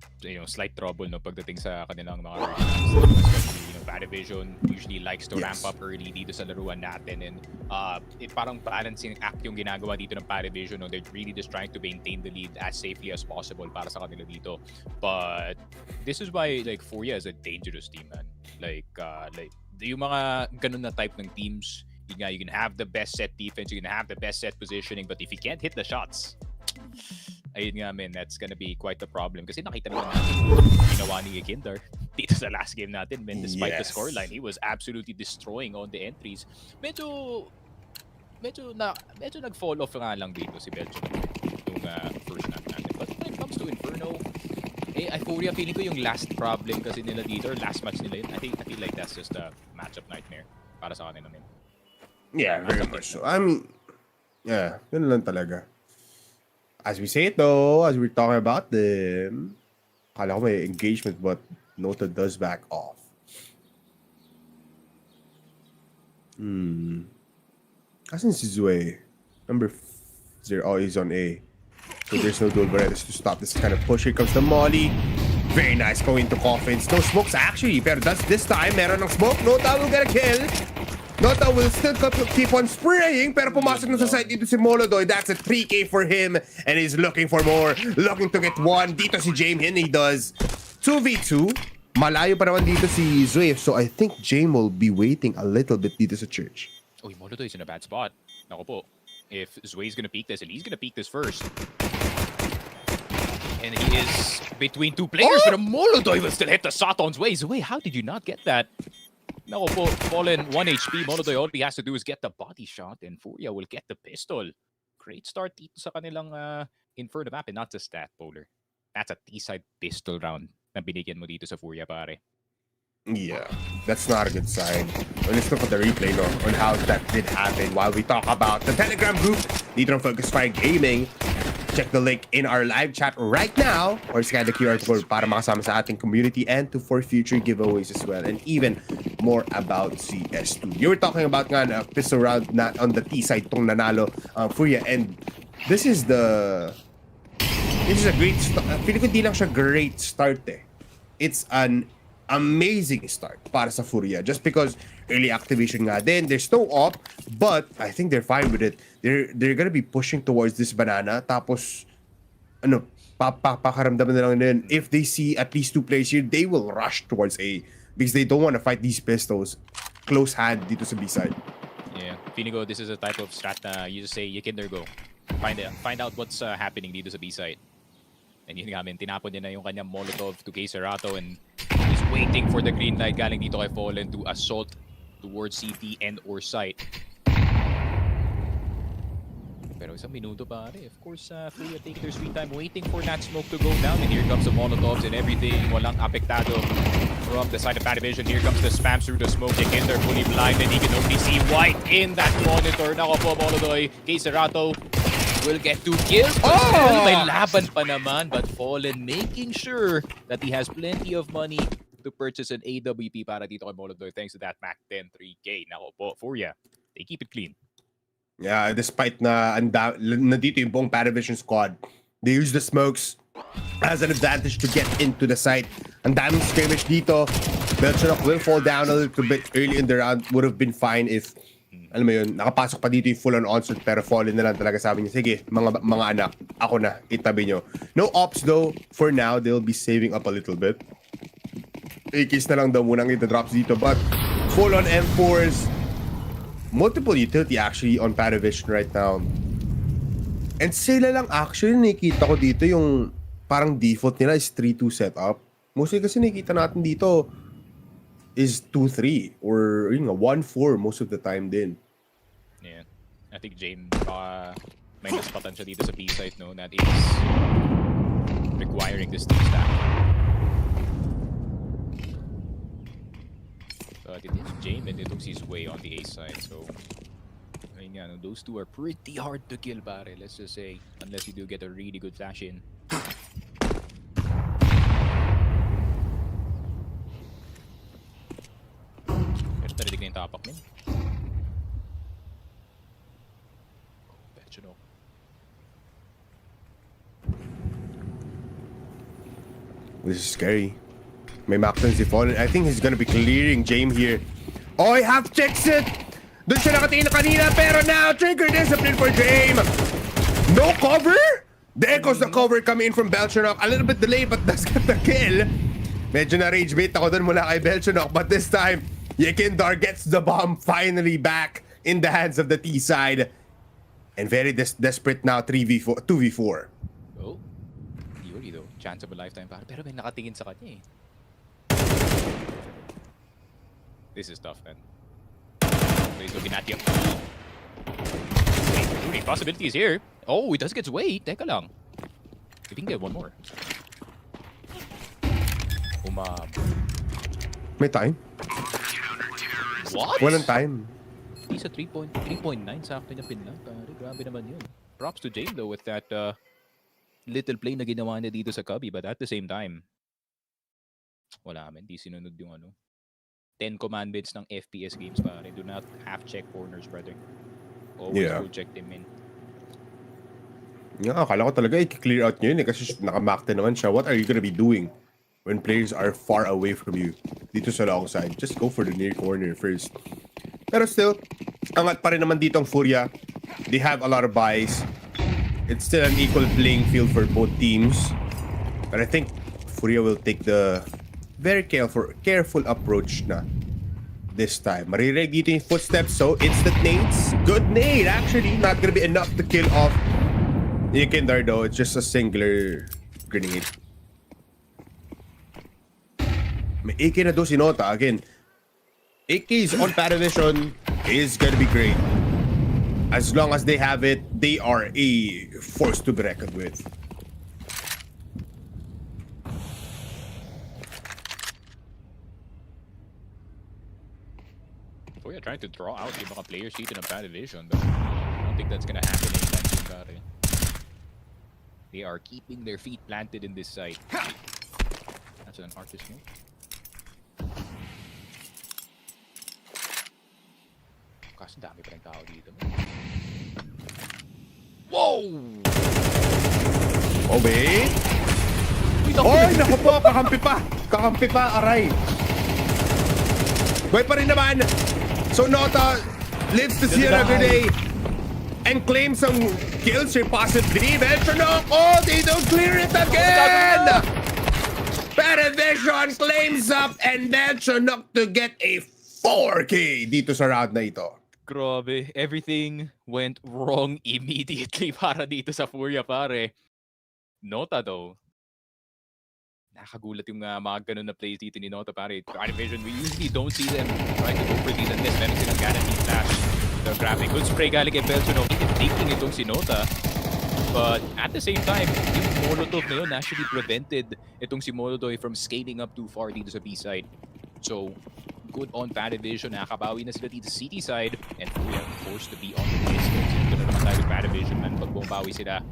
slight trouble no pagdating sa kanilang mga especially, PARIVISION usually likes to ramp up early dito sa laruan natin, and parang balancing act yung ginagawa dito ng PARIVISION. No? They're really just trying to maintain the lead as safely as possible para sa kanila dito. But this is why FURIA is a dangerous team, man. Yung mga ganun na type ng teams, you can have the best set defense, you can have the best set positioning, but if you can't hit the shots, ayun nga, man, that's gonna be quite the problem. Kasi nakita naman natin ginawa ni Kinder dito sa last game natin, man. Despite the scoreline, he was absolutely destroying on the entries. Medyo nag-fall off nga lang dito si Belgium yung first snap natin. But when it comes to Inferno, FURIA feeling ko yung last problem kasi nila dito, or last match nila yun. I feel like that's just a matchup nightmare para sa kanila, man. Yeah, very much so. Yeah, yun lang talaga. As we say it though, as we're talking about them, kala ko may engagement, but Nota does back off. Asan si Zue? Number 0. Oh, he's on A. So there's no dual barreras to stop this kind of push. Here comes the molly. Very nice going to coffins. No smokes actually, pero that's this time. Meron ng smoke. Nota will get a kill. Nota will still keep on spraying, pero pumasok na sa side dito si MongolZ. That's a 3K for him, and he's looking for more. Looking to get one. Dito si James, and he does. 2v2. Malayo pa naman dito si Zue, so I think James will be waiting a little bit dito sa church. Oh, MongolZ is in a bad spot. Nako po. If Zue's gonna peek this, and he's gonna peek this first. And he is between two players, but MongolZ will still hit the shot on Zue. Zue, how did you not get that? Nako po, Fallen 1 HP. MongolZ, all he has to do is get the body shot and FURIA will get the pistol. Great start dito sa kanilang Inferno map and not just that, Polar. That's a T-side pistol round na binigyan mo dito sa FURIA, pare. Yeah, that's not a good sign. Let's look at the replay no, on how that did happen while we talk about the Telegram group dito ng FocusFire Gaming. Check the link in our live chat right now or scan the QR code para makasama sa ating community and for future giveaways as well and even more about CS2. You were talking about nga na pistol round na on the T side tong nanalo FURIA, and this is a great start. Feeling ko di lang siya great start eh. It's an amazing start para sa FURIA just because early activation nga din. There's no op, but I think they're fine with it. They're gonna be pushing towards this banana. Tapos, ano, papakaramdaman na lang din. If they see at least 2 players here, they will rush towards A because they don't want to fight these pistols close hand dito sa B side. Yeah, feeling ko this is a type of strat na you just say, you can there go. Find out what's happening dito sa B side. And yun nga, tinapon niya na yung kanyang Molotov to Kay Serato and he's waiting for the green light galing dito kay Fallen to assault towards CT and or site. Pero isang minuto pare. Of course, FURIA take their sweet time waiting for that smoke to go down. And here comes the Molotovs and everything. Walang apektado from the side of PARIVISION. Here comes the spam through the smoke. Again, they're fully blind and he can only see white in that monitor. Nako po, MongolZ. Kay Serato will get 2 kills. But still, may laban pa naman. But Fallen making sure that he has plenty of money to purchase an AWP para dito kay MongolZ thanks to that Mac 10 3K. Nako po, FURIA, they keep it clean. Yeah, despite na nandito yung buong PARIVISION squad, they use the smokes as an advantage to get into the site. Ang daming skirmish dito. Belchenok will fall down a little bit early in the round. Would have been fine if, alam mo yun, nakapasok pa dito yung full-on onslaught pero Fallen na lang talaga sabi niya, sige, mga anak, ako na, itabi nyo. No ops though, for now, they'll be saving up a little bit. AKs na lang daw munang ita-drops dito, but full-on M4s, multiple utility actually on PARIVISION right now. And sila lang actually nakikita ko dito yung parang default nila is 3-2 setup. Mostly kasi nakikita natin dito is 2-3 or yun nga 1-4 most of the time din. Yeah. I think James may naspatan siya dito sa B site no that is requiring this team stack. But it is James and it looks his way on the A side, so ayun nga, no, those two are pretty hard to kill pare, let's just say, unless you do get a really good flash in. Pero narinig na yung tapak min. Betcha no. This is scary. May Macton si Fallen. I think he's gonna be clearing James here. Oh, he half checks it! Doon siya nakatingin na kanina, pero now, trigger discipline for James! No cover? The echoes the cover coming in from Belchenok. A little bit delayed, but does get the kill. Medyo na rage bait ako doon mula kay Belchenok, but this time, Yekindar gets the bomb finally back in the hands of the T side. And very desperate now, 2v4. Oh, Yuri though, chance of a lifetime pare. Pero may nakatingin sa kanya eh. This is tough, man. So he's looking at you. Wait, possibilities here. Oh, he does get weight. Teka lang. If he can get one more. May time? What? Walang time. He's a 3.9 sakto niya pinlang. Pare, grabe naman yun. Props to James though with that little play na ginawa niya dito sa Cubby, but at the same time, wala man, di sinunod yung 10 commandments ng FPS games pare. Do not half check corners, brother. Always go check them in. Yeah, akala ko talaga i-clear out nyo yun eh kasi naka-Mac 10 naman siya. What are you gonna be doing when players are far away from you dito sa long side? Just go for the near corner first. Pero still, angat pa rin naman dito ang FURIA. They have a lot of buys. It's still an equal playing field for both teams. But I think FURIA will take the very careful approach na this time. Maririnig dito yung footsteps, so instant nades. Good nade, actually. Not gonna be enough to kill off Yekindar though. It's just a singular grenade. May AK na do si Nota. Again, AK's on PARIVISION is gonna be great. As long as they have it, they are a force to be reckoned with. We are trying to draw out yung mga players dito ng PARIVISION, but I don't think that's gonna happen anytime soon, pare. They are keeping their feet planted in this site. That's an artist move. Kasi dami pa rin tao dito. Wow! Okay. Oy, naku po, kakampi pa, aray. Boy pa rin naman. So Nota lives to see another day and claims some kills here possibly. Beltranok, oh, they don't clear it again. PARIVISION claims up and Beltranok to get a 4K dito sa round na ito. Grabe, everything went wrong immediately para dito sa FURIA, pare. Nota though. Nakagulat yung mga ganun na plays dito ni Nota, pare. PARIVISION, we usually don't see them try to go for these unless meron silang guaranteed flash. So grabe, good spray galing kay Beltranok. Taking itong si Nota. But at the same time, yung Molotov na yun actually prevented itong si Molotov from scaling up too far dito sa B-side. So, good on PARIVISION. Nakakabawi na sila dito sa city side. And FURIA forced to be on the distance. Ito na naman tayo with PARIVISION, man. Pag bumabawi sila,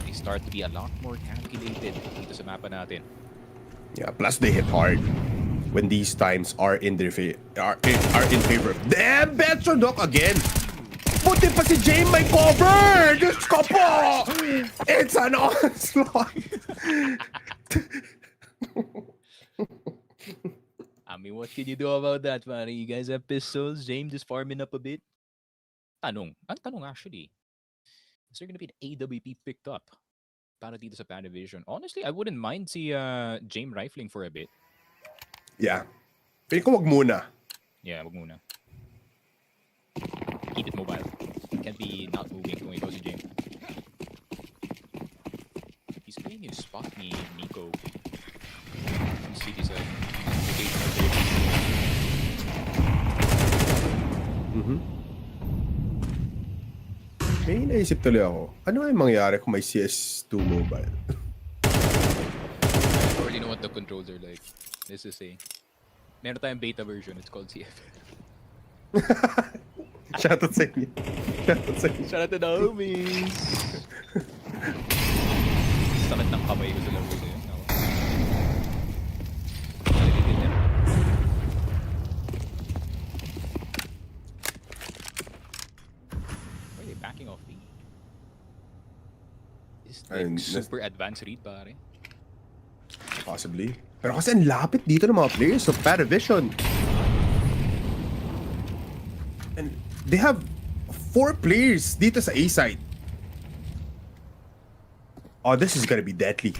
they start to be a lot more calculated dito sa mapa natin. Yeah, plus they hit hard when these times are in their are in favor of them. Beltranok again. Buti pa si James may cover! Diyos ko po! It's an onslaught! I mean, what can you do about that, man? You guys have pistols. James is farming up a bit. Ang tanong actually, is there gonna be an AWP picked up para dito sa PARIVISION? Honestly, I wouldn't mind si James rifling for a bit. Yeah. Pero ko wag muna. Yeah, wag muna. Keep it mobile. Can't be not moving kung ikaw si James. He's playing yung spot ni Nico. Yung city side. May naisip tuloy ako. Ano ay mangyari kung may CS2 mobile? I already know what the controls are like. Let's just say. Meron tayong beta version. It's called CFL. Shoutout sa inyo. Shoutout sa inyo. Shout out to the homies! Sakit ng kamay ko sa laro ko yun. Ako. Why are they backing off B? Is like super advanced read, pare. Possibly. Pero kasi ang lapit dito ng mga players of PARIVISION. And they have 4 players dito sa A side. Oh, this is gonna be deadly.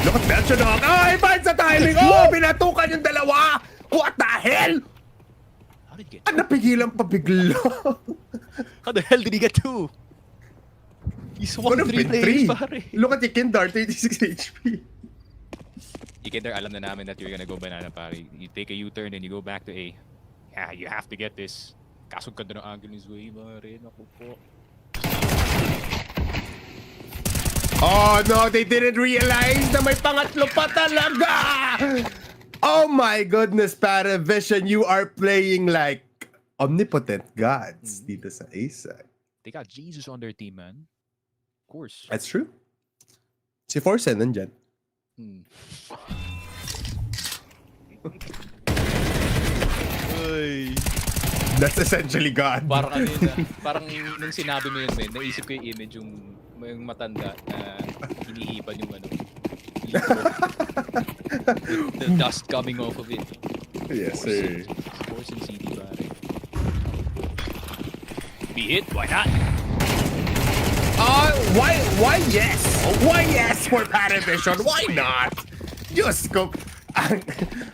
Look at Beltranok. Oh, bad sa timing. Oh, pinatukan yung dalawa. What the hell? How did he get Ah, napigilan pa bigla. How the hell did he get 2? He's 1-3 players, pare. Look at Yekindar, 36 HP. Yekindar, alam na namin that you're gonna go banana, pare. You take a U-turn and you go back to A. Yeah, you have to get this. Kaso ganda ng angle ni Zway, pare. Naku po. Oh no, they didn't realize na may pangatlo pa talaga! Oh my goodness, PARIVISION, you are playing like omnipotent gods dito sa A side. They got Jesus on their team, man. Of course. That's true. Si Forsen nandyan. Uy. That's essentially God. Parang ano yun, parang nung sinabi mo yun, man, naisip ko yung image yung matanda na hinihipan yung ano. The dust coming off of it. Yes, sir. Force and CD, pare. Be hit, why not? Why yes? Why yes for PARIVISION? Why not? Diyos ko.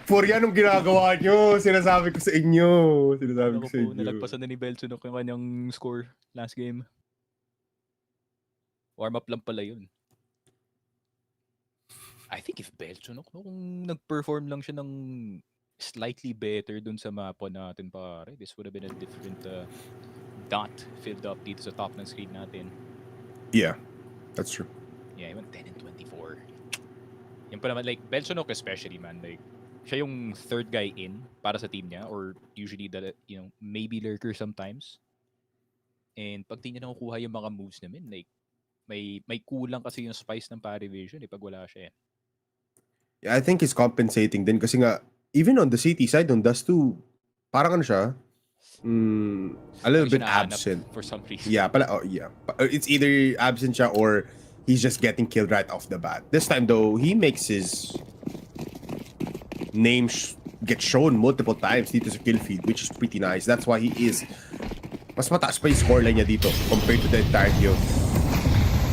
FURIA, anong ginagawa nyo? Sinasabi ko sa inyo. Sinasabi ko sa inyo. Nalagpasan na ni Beltranok yung kanyang score last game. Warm up lang pala yun. I think if Beltranok, no, kung nag-perform lang siya ng slightly better dun sa mapa natin, pare. This would have been a different dot filled up dito sa top ng screen natin. Yeah, that's true. Yeah, he went 10 and 24. Yan pa naman, like, Belchonok especially, man. Like, siya yung third guy in para sa team niya, or usually the, you know, maybe lurker sometimes. And pag di niya nakukuha yung mga moves namin, like, may kulang kasi yung spice ng PARIVISION pag wala siya. Yeah, I think he's compensating din kasi nga, even on the CT side, on Dust 2, parang ano siya, a little bit absent. For some reason. Yeah, yeah. It's either absent siya or he's just getting killed right off the bat. This time though, he makes his name get shown multiple times dito sa kill feed, which is pretty nice. That's why he is mas mataas pa yung scoreline niya dito compared to the entirety of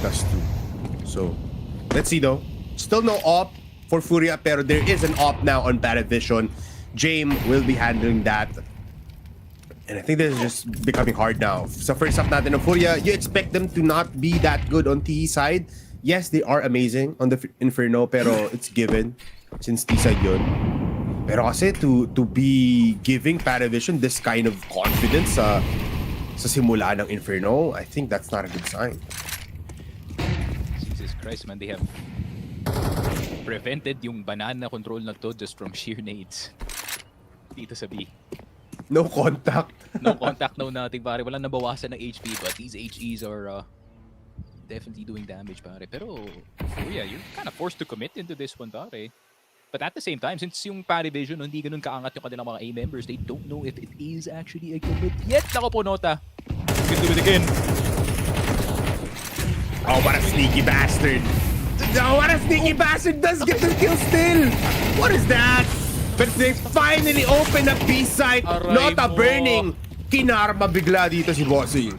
Dust 2. So, let's see though. Still no op for FURIA, pero there is an op now on PARIVISION. Jame will be handling that. And I think this is just becoming hard now. Sa first up natin ng FURIA, you expect them to not be that good on TE side. Yes, they are amazing on the Inferno, pero it's given since T side yun. Pero kasi to be giving PARIVISION this kind of confidence sa simula ng Inferno, I think that's not a good sign. Jesus Christ, man, they have prevented yung banana control na to just from sheer nades. Dito sa B. No contact. No contact no nothing, pare. Walang nabawasan ng HP, but these HEs are definitely doing damage, pare. Pero, FURIA, you're kind of forced to commit into this one, pare. But at the same time, since yung PARIVISION hindi ganun kaangat yung kanilang mga A members, they don't know if it is actually a commit yet. Nako po, Nota. You can do it again. Oh, what a sneaky bastard. Oh, what a sneaky bastard does get the kill still. What is that? But they finally open up B-side. Not a burning. Kinarma bigla dito si Bossing.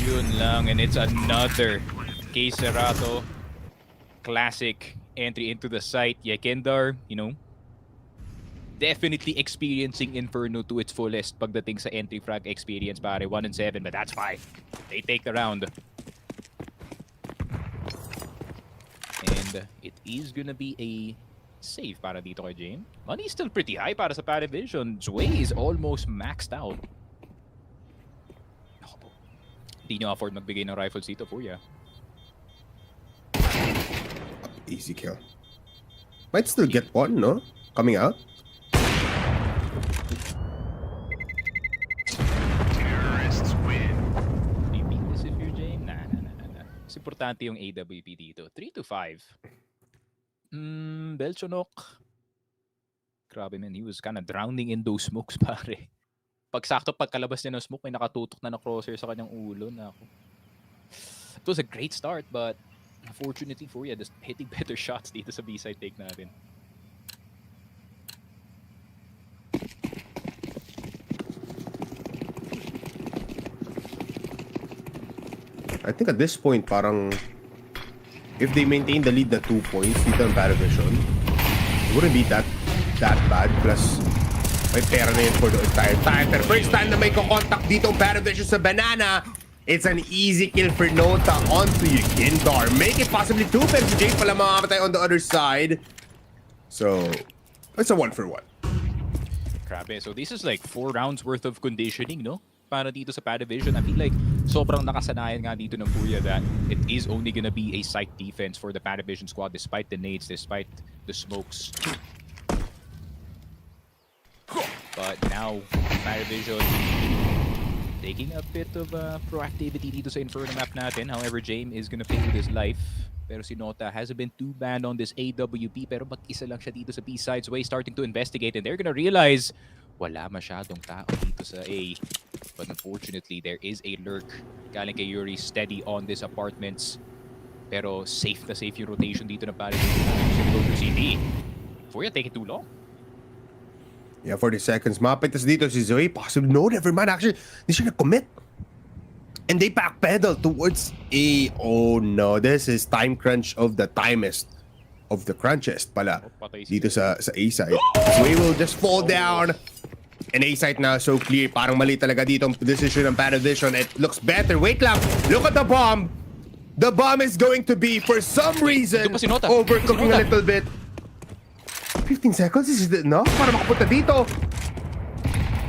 Yun lang, and it's another case Serato classic entry into the site. Yekendar, you know, definitely experiencing Inferno to its fullest pagdating sa entry frag experience, pare. 1 and 7, but that's fine. They take the round. And it is gonna be a save para dito kay Jame. Money is still pretty high para sa PARIVISION. Zway is almost maxed out. Ako po. Hindi nyo afford magbigay ng rifles dito, FURIA. Easy kill. Might still get one, no? Coming out. Terrorists win. Do you beat this if you're Jame? Nah. Mas importante yung AWP dito. 3-5. Belchonok. Grabe, man. He was kind of drowning in those smokes, pare. Pagsakto pagkalabas niya ng smoke, may nakatutok na crosshair sa kanyang ulo. Nako. It was a great start, but unfortunately FURIA just hitting better shots dito sa B-side take natin. I think at this point, parang if they maintain the lead na 2 points dito ng PARIVISION, it wouldn't be that bad. Plus, may pera na yun for the entire time. Pero first time na may contact dito ang PARIVISION sa banana, it's an easy kill for Nota onto Yekindar. Make it possibly 2, pero si Jake pala makamatay on the other side. So, it's a 1-for-1. Grabe. So this is like 4 rounds worth of conditioning, no? Para dito sa PARIVISION. I feel like sobrang nakasanayan nga dito ng FURIA that it is only gonna be a site defense for the PARIVISION squad despite the nades, despite the smokes. But now, PARIVISION taking a bit of proactivity dito sa Inferno map natin. However, Jame is gonna play with his life. Pero si Nota hasn't been too bad on this AWP, pero mag-isa lang siya dito sa B-side. Way starting to investigate, and they're gonna realize wala masyadong tao dito sa A. But unfortunately, there is a lurk. Galing kay Yuri, steady on this apartments. Pero safe na safe yung rotation dito ng PARIVISION. Go to CD. FURIA taking too long. Yeah, 40 seconds. Mapitas dito si Zoe. Possibly, no, never mind. Actually, hindi siya nag-commit. And they backpedal towards A. Oh no, this is time crunch of the timest of the crunchest pala. Dito sa A side. Zoe will just fall down. And A side now so clear. Parang mali talaga dito ang decision ng PARIVISION. It looks better. Wait lang. Look at the bomb. The bomb is going to be, for some reason, overcooking a little bit. 15 seconds? Is it enough para makapunta dito?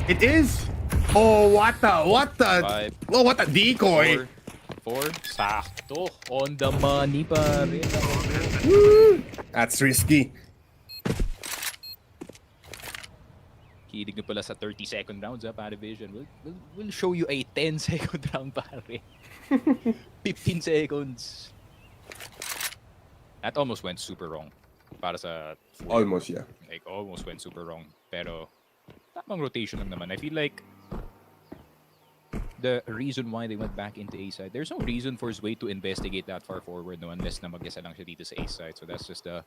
It is. Oh, what a decoy. 4, sakto. On the money, pare. That's risky. Kilig na pala sa 30-second rounds, ha, PARIVISION. We'll show you a 10-second round, pare. 15 seconds. That almost went super wrong. Para sa... Almost, yeah. Like, almost went super wrong. Pero, tamang rotation lang naman. I feel like the reason why they went back into A side, there's no reason for Zway to investigate that far forward, no, unless na mag-isa lang siya dito sa A side. So that's just a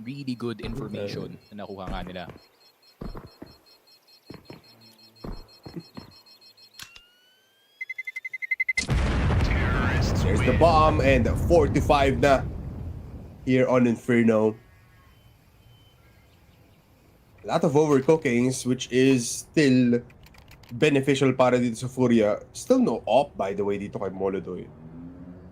really good information na nakuha nga nila. There's the bomb and 4-5 na here on Inferno. A lot of overcookings, which is still beneficial para dito sa FURIA. Still no op, by the way, dito kay MongolZ.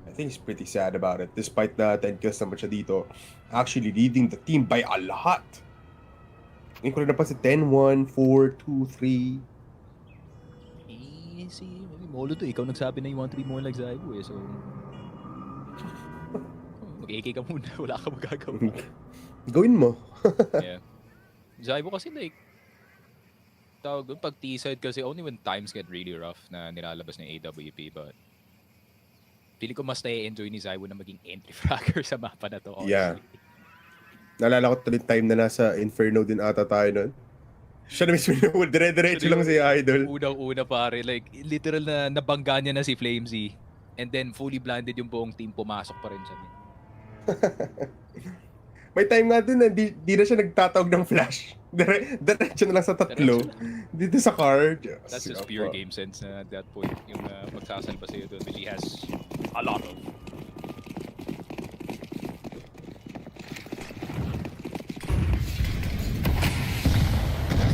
I think he's pretty sad about it, despite na 10 kills naman siya dito. Actually leading the team by a lot. Ngayon ko rin napansin 10-1, 4-2-3. Si MongolZ, ikaw nagsabi na you want to be more like Zaibu, eh, so... Mag-AK ka muna, wala ka magagawa. Gawin mo. Yeah. Zaibu kasi like, tawag doon, pag T-side kasi only when times get really rough na nilalabas ng AWP, but feeling ko mas na-enjoy ni Zaibu na maging entry fragger sa mapa na to, honestly. Yeah. Naalala ko tuloy time na nasa Inferno din ata tayo nun. Siya na mismo yung dire-diretso lang si Idol. Unang-una pare, like literal na nabangga niya na si Flamesy, and then fully blinded yung buong team, pumasok pa rin siya. May time nga din na di na siya nagtatawag ng flash. Diretso na lang sa tatlo. Dito sa car. That's just pure game sense na at that point. Yung magsasalpa sa'yo doon, which he has a lot of.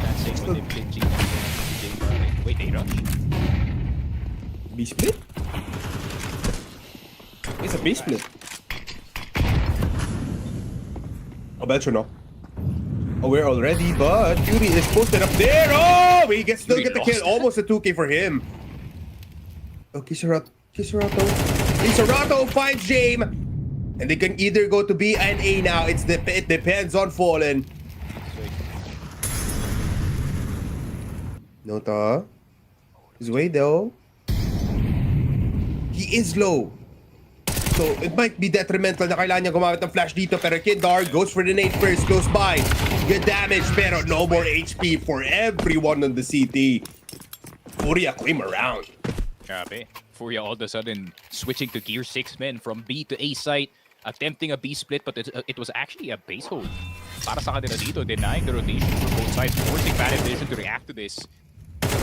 That's same with him pinching. Wait, they rush? B-split? It's a B-split. Oh, Belcher, no. Aware already, but Fury is posted up there. Oh, he gets still get the kill. Almost a 2K for him. Oh, Kisarato finds Jame, and they can either go to B and A now. It depends on Fallen. Nota. He's way though. He is low. So, it might be detrimental na kailangan niya gumamit ng flash dito, pero Kindar goes for the nade first, close by. Good damage, pero no more HP for everyone on the CT. FURIA claim around. Grabe. FURIA all of a sudden switching to gear 6 men from B to A site, attempting a B split, but it was actually a base hold. Para sa kanila dito, denying the rotation for both sides, forcing PARIVISION to react to this.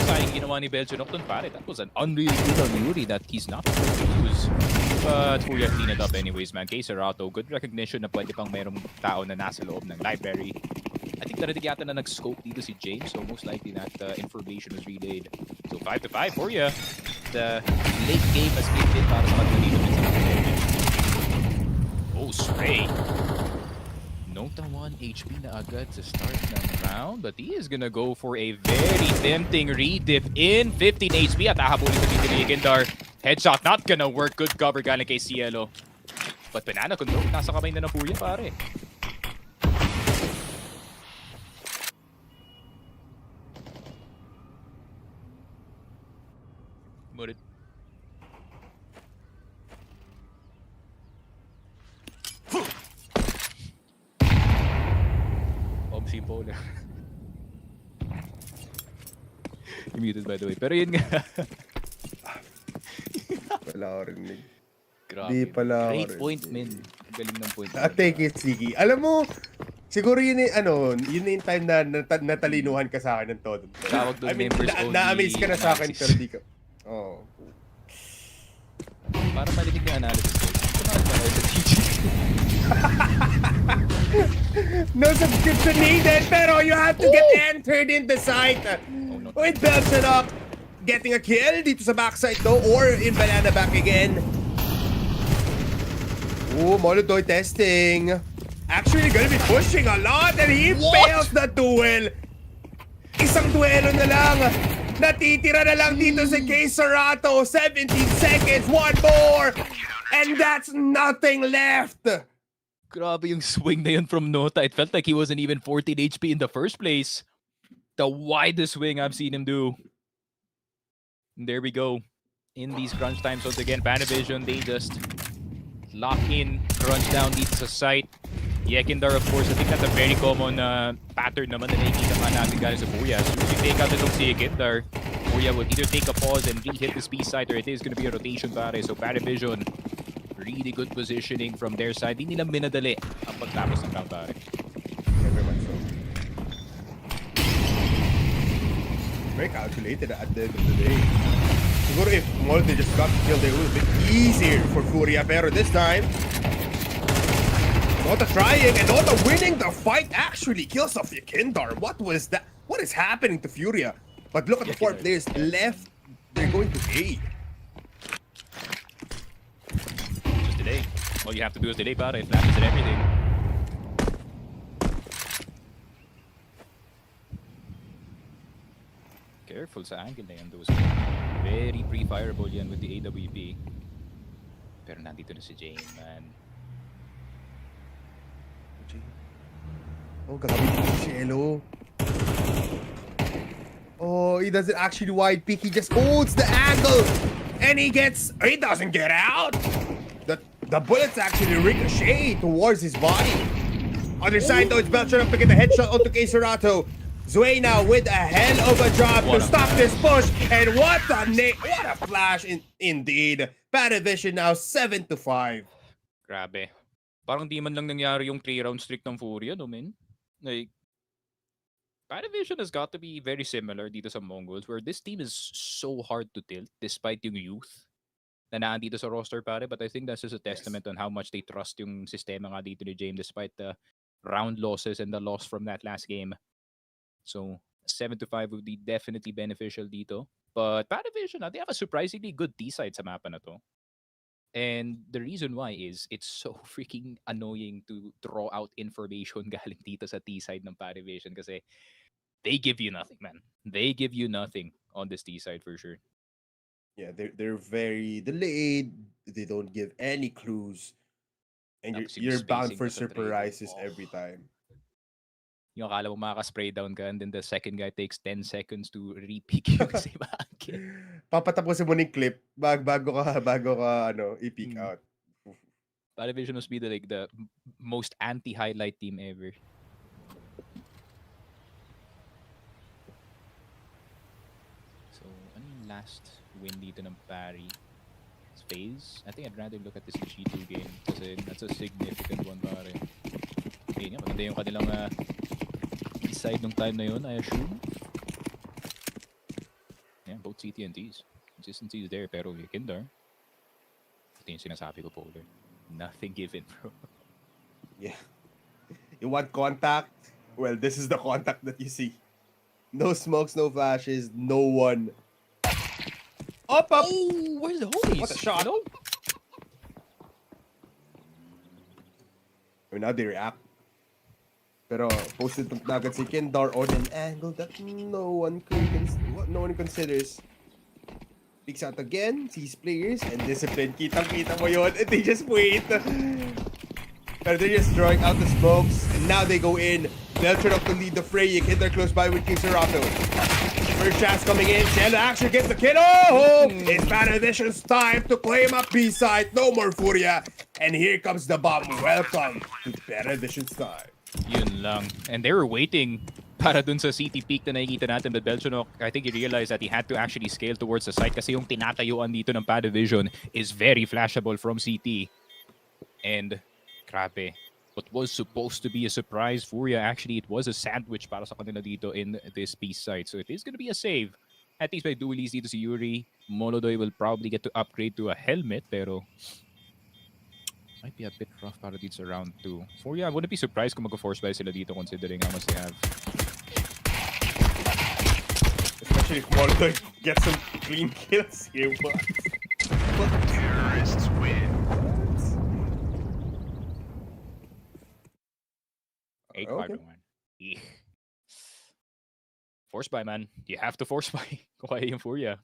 Sayang ginawa ni Belgian Nocturne, pare. That was an unreal good on Yuri that he's not supposed to use. But FURIA clean it up anyways, man. Kisarato, good recognition na pwede pang merong tao na nasa loob ng library. I think narinig yata na nag-scope dito si James, so most likely that information was relayed. So 5-5 FURIA. The late game has made it para sa kanila dito. Oh, spray. Nota 1 HP na agad to start ng round, but he is gonna go for a very tempting redip in 15 HP at hahabulin sa dito ni Kindar. Headshot not gonna work. Good cover galing kay Cielo. But banana control, nasa kamay na ng FURIA, pare. Murid. Simple. Muted by the way. Pero yun nga. Wala ko rin. Grabe. Di pala ako Great rin. point, man. Galing ng point. Take it, Siki. Alam mo, siguro yun yung time na natalinuhan ka sa akin ng todo. Tawag doon members only. Na-amaze ka na sa akin, pero di ka. Oh. Para marinig na analysis ko. Ito na sa TG. No subscription needed, pero you have to get entered in the site. With Belson up, getting a kill dito sa backside though, or in banana back again. Oh, MongolZ testing. actually gonna be pushing a lot and he fails the duel. Isang duelo na lang. Natitira na lang dito si K. Serato. 17 seconds, one more. And that's nothing left. Grabe yung swing na yun from Nota. It felt like he wasn't even 14 HP in the first place. The widest swing I've seen him do. And there we go. In these crunch times once again, PARIVISION, they just lock in, crunch down dito sa site. Yekindar, of course, I think that's a very common pattern naman na nakikita nga natin galing sa FURIA. As soon as you take out itong si Yekindar, FURIA would either take a pause and re-hit this B side or it is going to be a rotation pare. So PARIVISION, really good positioning from their side. Hindi nila minadali ang pagtapos ng round pare. Very much so. Very calculated at the end of the day. Siguro if MongolZ just got the kill, they would have been easier for FURIA. Pero this time, Nota trying and Nota winning the fight actually kills off Yekindar. What was that? What is happening to FURIA? But look at the 4 players left. They're going to A. Just delay. All you have to do is delay pare. Flashes and everything. Careful sa angle na yan. Those very pre-fireable yan with the AWP. Pero nandito na si Jane, man. Oh, grabe yung Cielo. Oh, he doesn't actually wide peek. He just holds the angle. And he doesn't get out. The bullets actually ricochet towards his body. Other side though, it's Belcher picking the headshot onto K. Serato. Zway now with a hell of a job to stop this push. And what a flash indeed. PARIVISION now 7-5. Grabe. Parang di man lang nangyari yung 3-round streak ng FURIA, no, men? Like, PARIVISION has got to be very similar dito sa MongolZ, where this team is so hard to tilt despite yung youth na naandito sa roster pare. But I think that's just a testament on how much they trust yung sistema nga dito ni James despite the round losses and the loss from that last game. So 7-5 would be definitely beneficial dito. But PARIVISION, they have a surprisingly good D-side sa mapa na to. And the reason why is it's so freaking annoying to draw out information galing dito sa T-side ng PARIVISION kasi they give you nothing, man. They give you nothing on this T-side for sure. Yeah, they're very delayed. They don't give any clues. And Tapos yung you're bound spacing for pa sa trade, surprises oh. every time. Yung akala mo makaka-spray down ka and then the second guy takes 10 seconds to re-pick yung same angle. Papatapusin mo ng clip bago ka i-peek out. PARIVISION must be the most anti-highlight team ever. So, ano yung last win dito ng Pari? Phase? I think I'd rather look at this G2 game kasi that's a significant one pare. Okay nga, maganda yung kanilang side nung time na yun, I assume. Yeah, both CT&Ts. Consistency is there, pero Yekindar. Ito yung sinasabi ko, Polar. Nothing given, bro. Yeah. You want contact? Well, this is the contact that you see. No smokes, no flashes, no one. Up! Oh, where's the homies? What a shot. No? I mean, now they react. Pero posted na agad si Kindar on an angle that no one considers. Peeks out again, sees players, and discipline. Kitang-kita mo yun, and they just wait. Pero they're just drawing out the smokes, and now they go in. They'll try to lead the fray. Kindar close by with K. Serato. First chance coming in. Cielo actually gets the kill. Oh! It's PARIVISION's time to claim up B-side. No more FURIA. And here comes the bomb. Welcome to PARIVISION's time. Yun lang. And they were waiting para dun sa CT peak na nakikita natin. But Belchonok, I think he realized that he had to actually scale towards the site kasi yung tinatayuan dito ng PARIVISION is very flashable from CT. And grabe. What was supposed to be a surprise FURIA, actually it was a sandwich para sa kanila dito in this piece site. So it is going to be a save. At least by duelies dito si Yuri. Molodoy will probably get to upgrade to a helmet pero might be a bit rough para dito sa round 2. FURIA, I wouldn't be surprised kung mag-force buy sila dito considering how much they have. Especially if Molodoy gets some clean kills here. But 8-5 Okay. naman. Eh. Force buy, man. You have to force buy. Kung kaya yung Furia.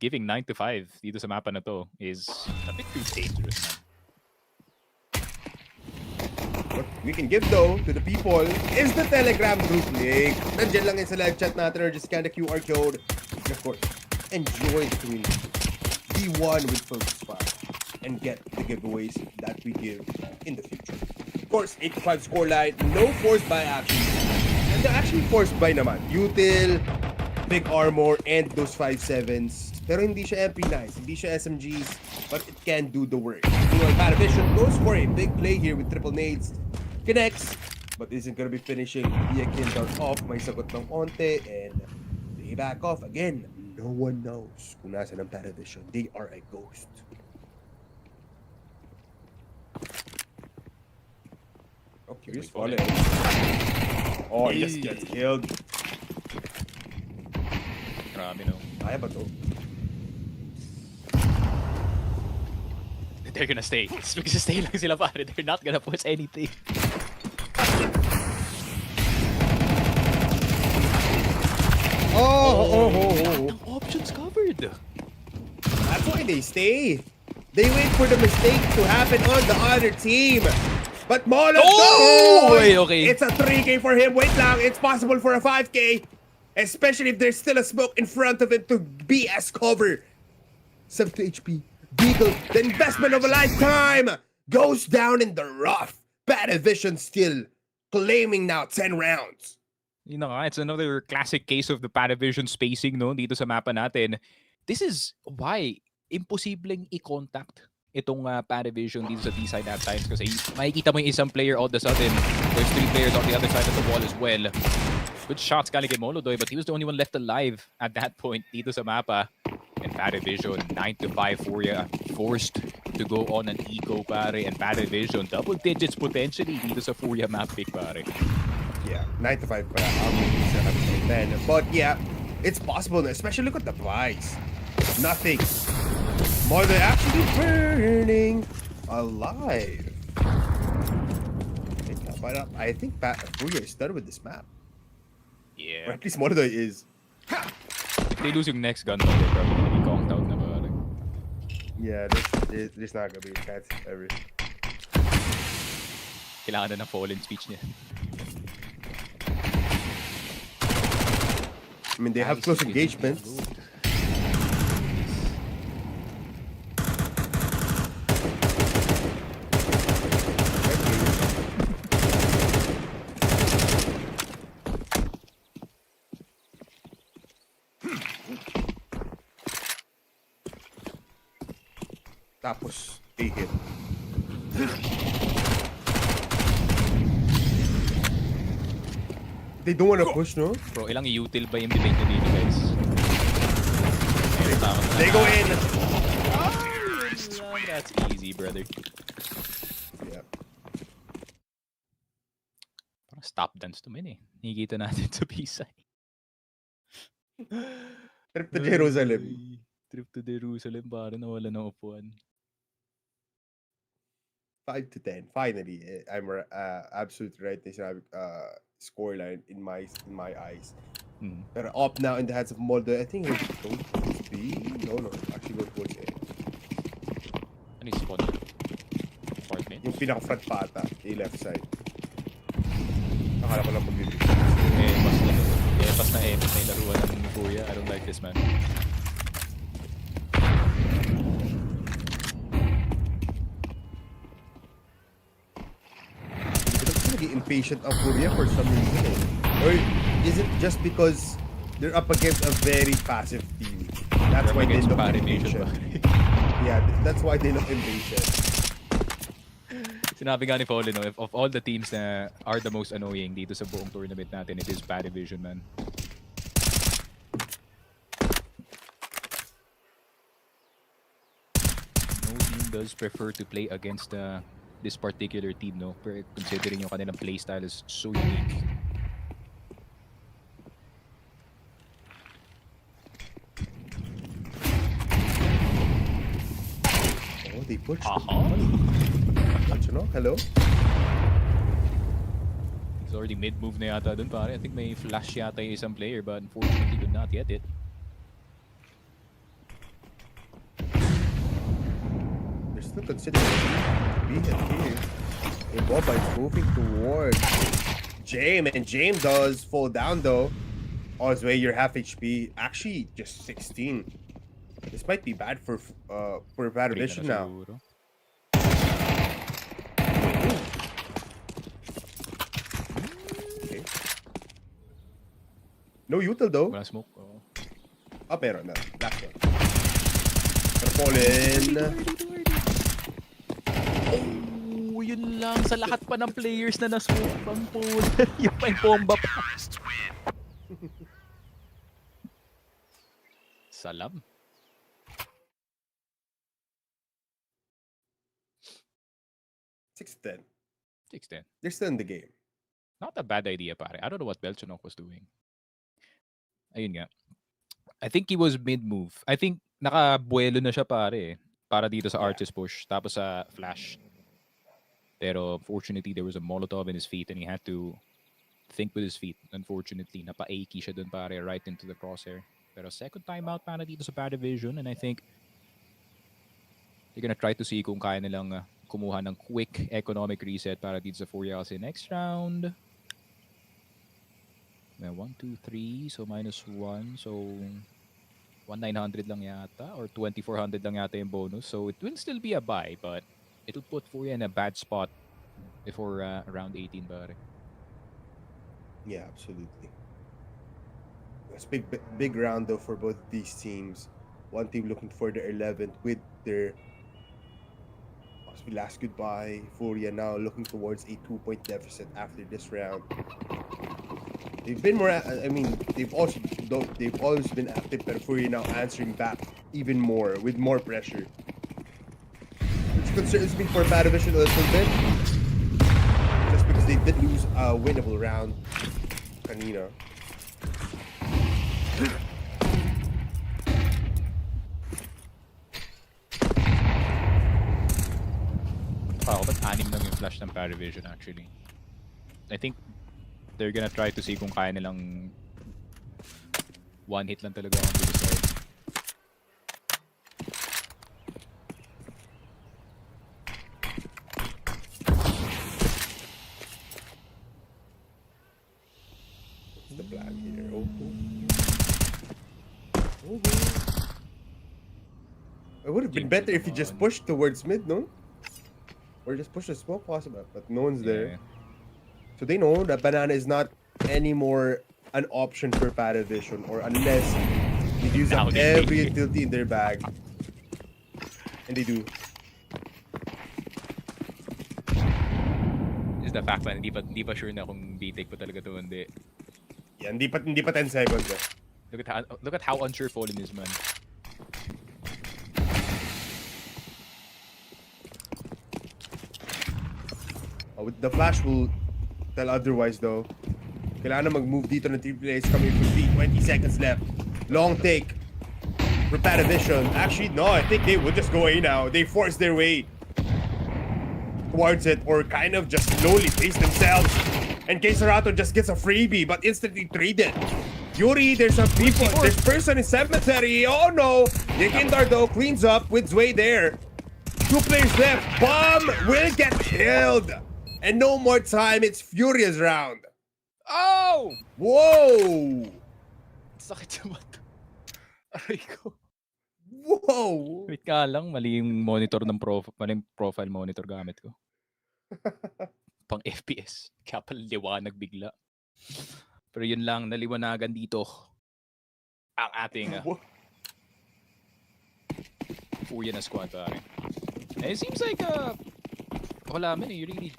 Giving 9-5 dito sa mapa na to is a bit too dangerous, man. What we can give though to the people is the Telegram group link. Nandiyan lang yun sa live chat natin or just scan the QR code. And of course, enjoy the community. Be one with FocusFire and get the giveaways that we give in the future. Of course, 8-5 scoreline, no forced buy action. And they're actually forced buy naman. Util, big armor, and those 5.7s. Pero hindi siya MP9s, hindi siya SMGs, but it can do the work. PARIVISION goes for a big play here with triple nades. Connects, but isn't gonna be finishing via kill down off. May sagot ng onte, and they back off again. No one knows kung nasa ng PARIVISION. They are a ghost. Oh, curious falling. Oh, he just gets killed. Grabe, no? Kaya ba to? They're gonna stay. Stay lang sila pare. They're not gonna push anything. Oh. Options covered. That's why they stay. They wait for the mistake to happen on the other team. But MongolZ, Oh! Okay. It's a 3K for him. Wait lang, it's possible for a 5K. Especially if there's still a smoke in front of it to be as cover. 70 HP. Beagle, the investment of a lifetime, goes down in the rough. PARIVISION still claiming now 10 rounds. You know, it's another classic case of the PARIVISION spacing, no? Dito sa mapa natin. This is why imposibleng i-contact itong PARIVISION dito sa T-side at times kasi makikita mo yung isang player all of a sudden. There's 3 players on the other side of the wall as well. Good shots galing kay MongolZ, but he was the only one left alive at that point dito sa mapa. And PARIVISION, 9-5 FURIA, forced to go on an eco, pare. And PARIVISION, double digits potentially dito sa FURIA map pick, pare. Yeah, 9-5 pa. Then, but yeah, it's possible, especially look at the price. Nothing. More than actually burning alive. But I think FURIA is done with this map. Yeah. Or at least MongolZ is. If they lose yung next gun, they're probably gonna be conked out na pare. Yeah, there's not gonna be a chance ever. Kailangan na ng fallen speech niya. I mean, they have close engagements. Tapos, take it. They don't want to push, no? Bro, ilang util ba yung debate na dito, guys? They go in. That's easy, brother. Yeah. Parang stop dance to min eh. Nakikita natin sa B-side. Trip to Jerusalem. Trip to Jerusalem para nawala ng upuan. 5-10. Finally, I'm absolutely right. They should have scoreline in my eyes. But up now in the hands of MongolZ. I think it's towards B. No. Actually, go towards A. Ano yung spawn? Part mid? Yung pinaka-front pa ata. A left side. Akala ko lang mag-video. Pas na may laruan ng FURIA. I don't like this, man. Impatient of FURIA for some reason, or is it just because they're up against a very passive team? That's why they look impatient. Yeah, that's why they look impatient. Sinabi nga ni Fallen, no, if of all the teams na are the most annoying dito sa buong tournament natin, it is PARIVISION, man. No team does prefer to play against this particular team, no? Pero considering yung kanilang playstyle is so unique. Oh, they pushed. Aha! You know? Hello? already mid-move na yata dun, pare. I think may flash yata yung isang player, but unfortunately could not get it. They're still considering B hit here. And Boba is moving towards Jame, and Jame does fall down though. Ozway, you're half HP. Actually, just 16. This might be bad for PARIVISION now. Siguro. Okay. No util though. Walang smoke. Oh. Ah, pero na. Last one. Pero fall in. Oh, yun lang. Sa lahat pa ng players na na-smoke pang pool. Yung pa yung bomba pa. Salam. 6-10. 6-10. They're still in the game. Not a bad idea, pare. I don't know what Belchonok was doing. Ayun nga. I think he was mid-move. I think nakabuelo na siya, pare. Para dito sa Arches push. Tapos sa flash. Pero fortunately, there was a Molotov in his feet and he had to think with his feet. Unfortunately, napa-aki siya dun, pare. Right into the crosshair. Pero second timeout para dito sa PARIVISION. And I think they're gonna try to see kung kaya nilang kumuha ng quick economic reset para dito sa FURIA kasi next round. May 1, 2, 3. So -1. So 1,900 lang yata. Or 2,400 lang yata yung bonus. So it will still be a buy. But it'll put FURIA in a bad spot before round 18, pare. Yeah, absolutely. It's big round though for both these teams. One team looking for their 11th with their last goodbye. FURIA now looking towards a 2-point deficit after this round. They've been more. I mean, they've always been active, but FURIA now answering back even more with more pressure, which concerns me for PARIVISION a little bit, just because they did lose a winnable round. Kanina. Ako, ba't 6 lang yung flash ng PARIVISION actually? I think they're gonna try to see kung kaya nilang one hit lang talaga on the side. What's the plan here? Oh. It would have been better if you just pushed towards mid, no? Or just push the smoke possible, but no one's there. So they know that banana is not anymore an option for PARIVISION, or unless they use up every utility in their bag. And they do. Is the fact man, hindi pa sure na kung B-take pa talaga to hindi. Yeah, hindi pa 10 seconds. Eh. Look at how unsure Fallen is, man. The flash will tell otherwise though. Kailangan na mag-move dito ng 3 players coming from B. 20 seconds left. Long take for PARIVISION. Actually, no, I think they will just go A now. They force their way towards it, or kind of just slowly pace themselves. And Kesarato just gets a freebie, but instantly traded. Yuri, there's a people. This person is cemetery. Oh no! Yekindar though cleans up with Zwei there. 2 players left. Bomb will get killed. And no more time. It's Furia's round. Oh! Whoa! Sakit sa mata. Aray ko. Whoa! Wait ka lang, mali yung monitor ng maling profile monitor gamit ko. Pang FPS. Kaya pala liwanag bigla. Pero yun lang, naliwanagan dito ang ating FURIA na squad, pare. It seems like wala man, you really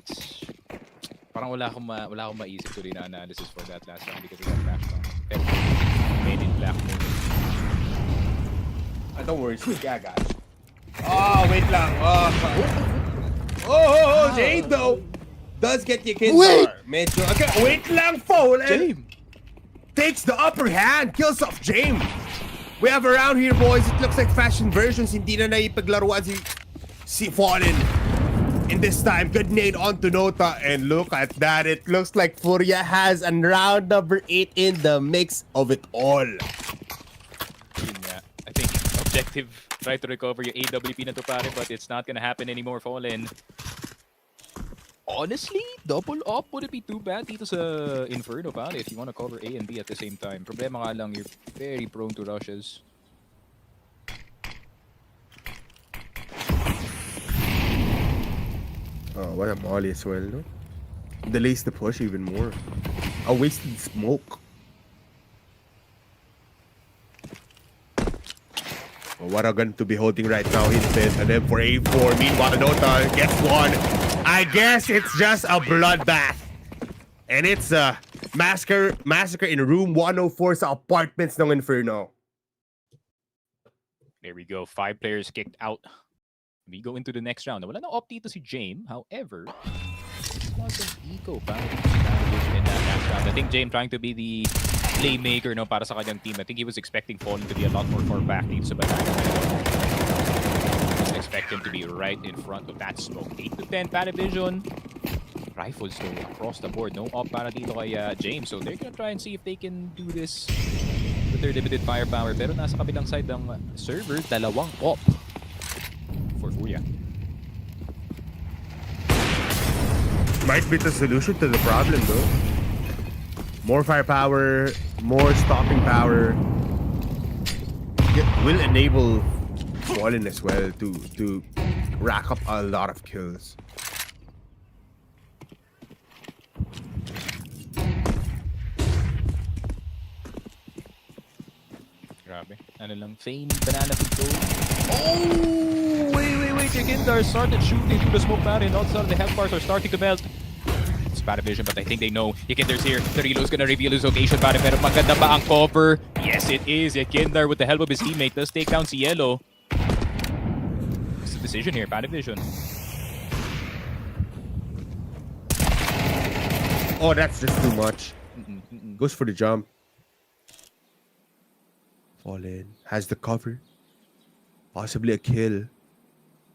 parang wala akong maisip tuloy na analysis for that last round because of that flash round. Pero made in black mode. Don't worry, yeah, guys. Oh, wait lang. Oh, Jade though does get Yekindar. Medyo, okay, wait lang, Foul. Jame takes the upper hand, kills off Jame. We have around here, boys. It looks like fashion versions. Hindi na naipaglaruan si Fallen. And this time, good nade onto Nota. And look at that. It looks like FURIA has a round number 8 in the mix of it all. Yun nga. I think objective, try to recover your AWP na to pare, but it's not gonna happen anymore, Fallen. Honestly, double up wouldn't be too bad dito sa Inferno pare if you wanna cover A and B at the same time. Problema nga lang, you're very prone to rushes. Oh, what a molly as well, no? Delays the push even more. A wasted smoke. Oh, what a gun to be holding right now, Hinfit. And then for A4, meanwhile, Nota gets one. I guess it's just a bloodbath. And it's a massacre in room 104 sa apartments ng Inferno. There we go, 5 players kicked out. We go into the next round. Wala na op dito si James. However, it was an eco para in that last round. I think James trying to be the playmaker no para sa kanyang team. I think he was expecting Fallen to be a lot more far back dito sa banana. Just expect him to be right in front of that smoke. 8 to 10 PARIVISION. Rifles though across the board. No op para dito kay James. So they're gonna try and see if they can do this with their limited firepower. Pero nasa kabilang side ng server, dalawang op for FURIA. Might be the solution to the problem, though. More firepower, more stopping power will enable Fallen as well to rack up a lot of kills. Grabe. Ano lang, feign banana pito. Oh! Wait. Jigindar started shooting through the smoke mountain. All of a sudden, the health bars are starting to melt. It's PARIVISION, but I think they know Jigindar's here. The reload's gonna reveal his location, pare. Pero maganda ba ang cover? Yes, it is. Jigindar, with the help of his teammate, does take down si Yellow. It's a decision here, PARIVISION. Oh, that's just too much. Goes for the jump. Fallen has the cover. Possibly a kill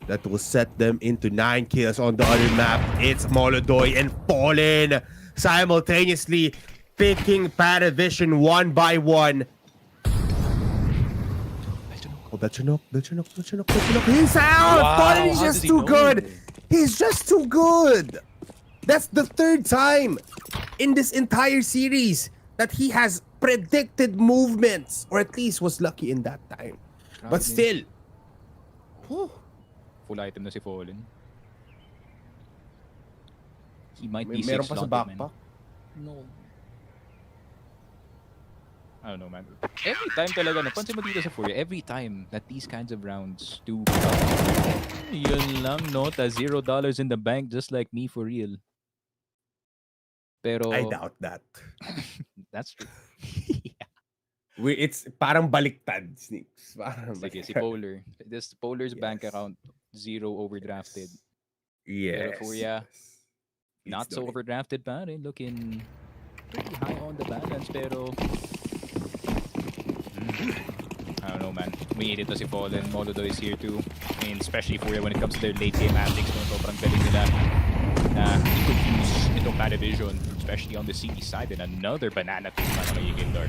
that will set them into 9 kills on the other map. It's MongolZ and Fallen simultaneously picking PARIVISION one by one. Oh, that's a knock. He's out! Wow, Fallen is how just does he too know? good. He's just too good. That's the 3rd time in this entire series that he has predicted movements, or at least was lucky in that time. But still, Full item na si Fallen. He might be meron 6 pa sa slotted, man. backpack. No. I don't know, man. Every time talaga, napansin mo dito sa FURIA, every time that these kinds of rounds do come, yun lang, nota, $0 in the bank, just like me for real. Pero, I doubt that. that's true. It's parang baliktad, Sneaks. Parang Sige, si baliktad. Polar. This Polar's bank Yes. account, 0 overdrafted. Yes. Pero FURIA, yes. not It's so doing- overdrafted pa rin. Looking pretty high on the balance, pero I don't know, man. Umiinit na si Fallen. MongolZ is here too. I mean, especially FURIA when it comes to their late game antics. No, sobrang galing nila na i-confuse itong PARIVISION, especially on the CE side. And another banana team na kay Gildor.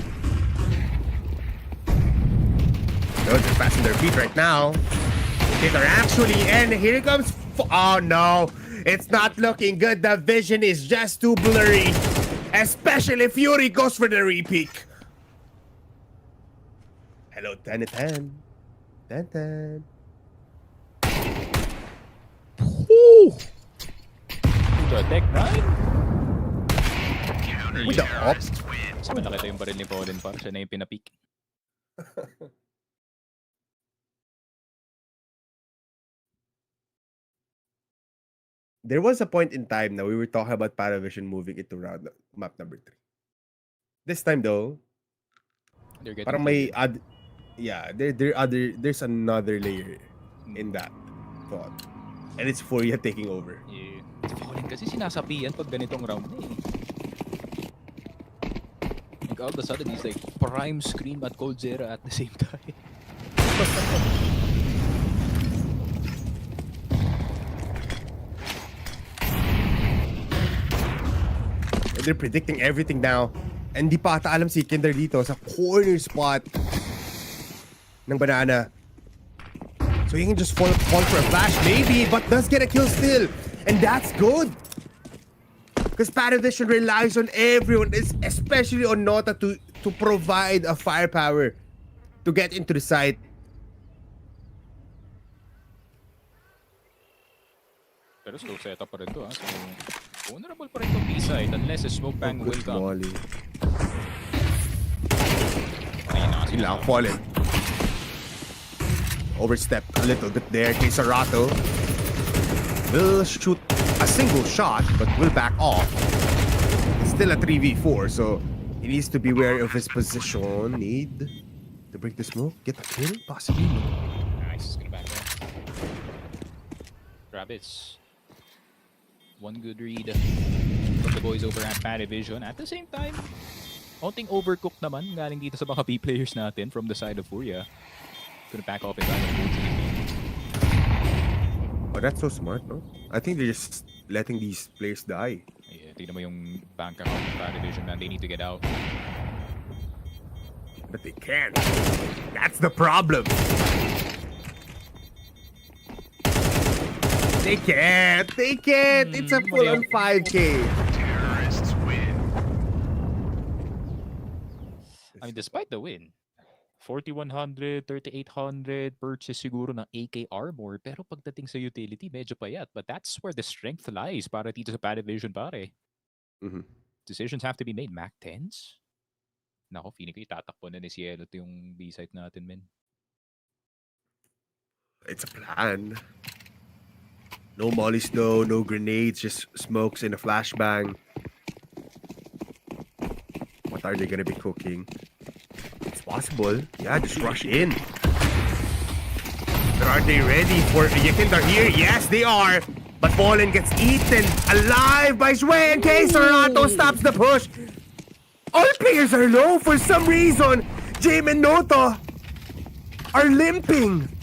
They're just passing their feet right now. They are actually, and here comes. Oh no, it's not looking good. The vision is just too blurry. Especially if Fury goes for the repeat. Hello, 10-10. 10-10. Woo! So, Tech 9. With the up. Mas malaki yung baril ni Fallen pa. Siya na yung pinapik. There was a point in time that we were talking about PARIVISION moving it to map number 3. This time though, They're getting parang may there's another layer in that thought. And it's FURIA taking over. Yeah. Si Fallen kasi sinasabihan pag ganitong round na eh. Like all of a sudden he's like prime scream at MongolZ at the same time. they're predicting everything now. And di pa ata alam si Kinder dito sa corner spot ng banana. So he can just fall for a flash maybe, but does get a kill still. And that's good. Because PARIVISION relies on everyone, especially on Nota, to provide a firepower to get into the site. Pero slow setup pa rin to, ha? So, vulnerable pa rin itong B-side unless a smoke bang will come. Molly. Ayun na, Sila ang fallen. Overstep a little bit there. Sarato will shoot a single shot, but will back off. It's still a 3v4, so he needs to be wary of his position. Need to break the smoke, get a kill, possibly. Nice, he's gonna back off. Rabbits. One good read from the boys over at PARIVISION. At the same time, konting overcooked naman galing dito sa mga B players natin from the side of FURIA. Gonna back off in line of Oh, that's so smart, no? I think they're just letting these players die. yeah, tignan mo yung bank account ng PARIVISION na they need to get out. But they can't. That's the problem. They can't. They can't. It's a full-on 5K. Terrorists win. I mean, despite the win, 4,100, 3,800, purchase siguro ng AK armor, pero pagdating sa utility, medyo payat. But that's where the strength lies para dito sa PARIVISION, pare. Mhm. Decisions have to be made. Mac 10s? Nako, feeling ko itatakbo na ni Cielo yung B-site natin, men. It's a plan. No mollies though, no grenades, just smokes and a flashbang. What are they gonna be cooking? It's possible. Yeah, just rush in. But are they ready for Yakinda here? Yes, they are. But Fallen gets eaten alive by Shway, and Sarato stops the push. All players are low for some reason. Jame and Nota are limping.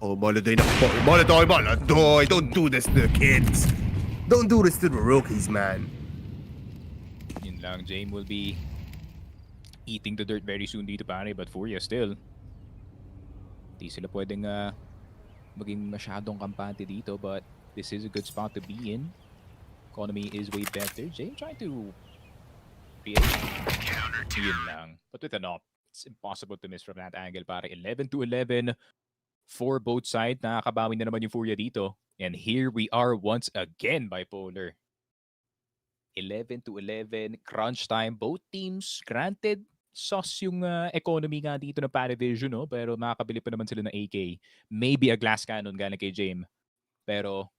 Oh, Molodoy na po. Molodoy. Don't do this to the kids. Don't do this to the rookies, man. Yun lang, Jame will be eating the dirt very soon dito, pare. But FURIA still, di sila pwedeng maging masyadong kampante dito. But this is a good spot to be in. Economy is way better. Jame trying to create. Yun lang. But with an op, it's impossible to miss from that angle, pare. 11-11 for both sides. Nakakabawi na naman yung FURIA dito. And here we are once again, Bipolar. 11-11, crunch time. Both teams, granted, sauce yung economy nga dito ng PARIVISION, no? Pero makakabili pa naman sila ng AK. Maybe a glass cannon galing kay Jame. Pero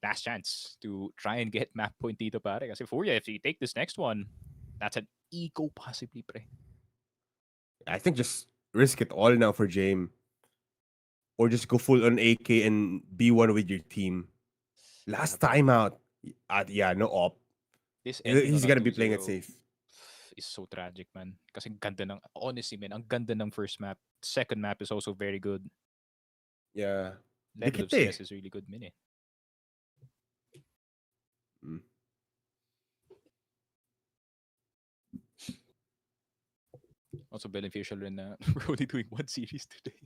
last chance to try and get map point dito, pare. Kasi FURIA, if you take this next one, that's an eco possibly, pre. I think just risk it all now for Jame. Or just go full on AK and be one with your team. Last time out, no op. This He's gonna be playing it safe. Is so tragic, man. Kasi ganda ng, honestly, man, ang ganda ng first map. Second map is also very good. Yeah. Level of CS is really good, man, eh. Also, beneficial rin na we're only doing one series today.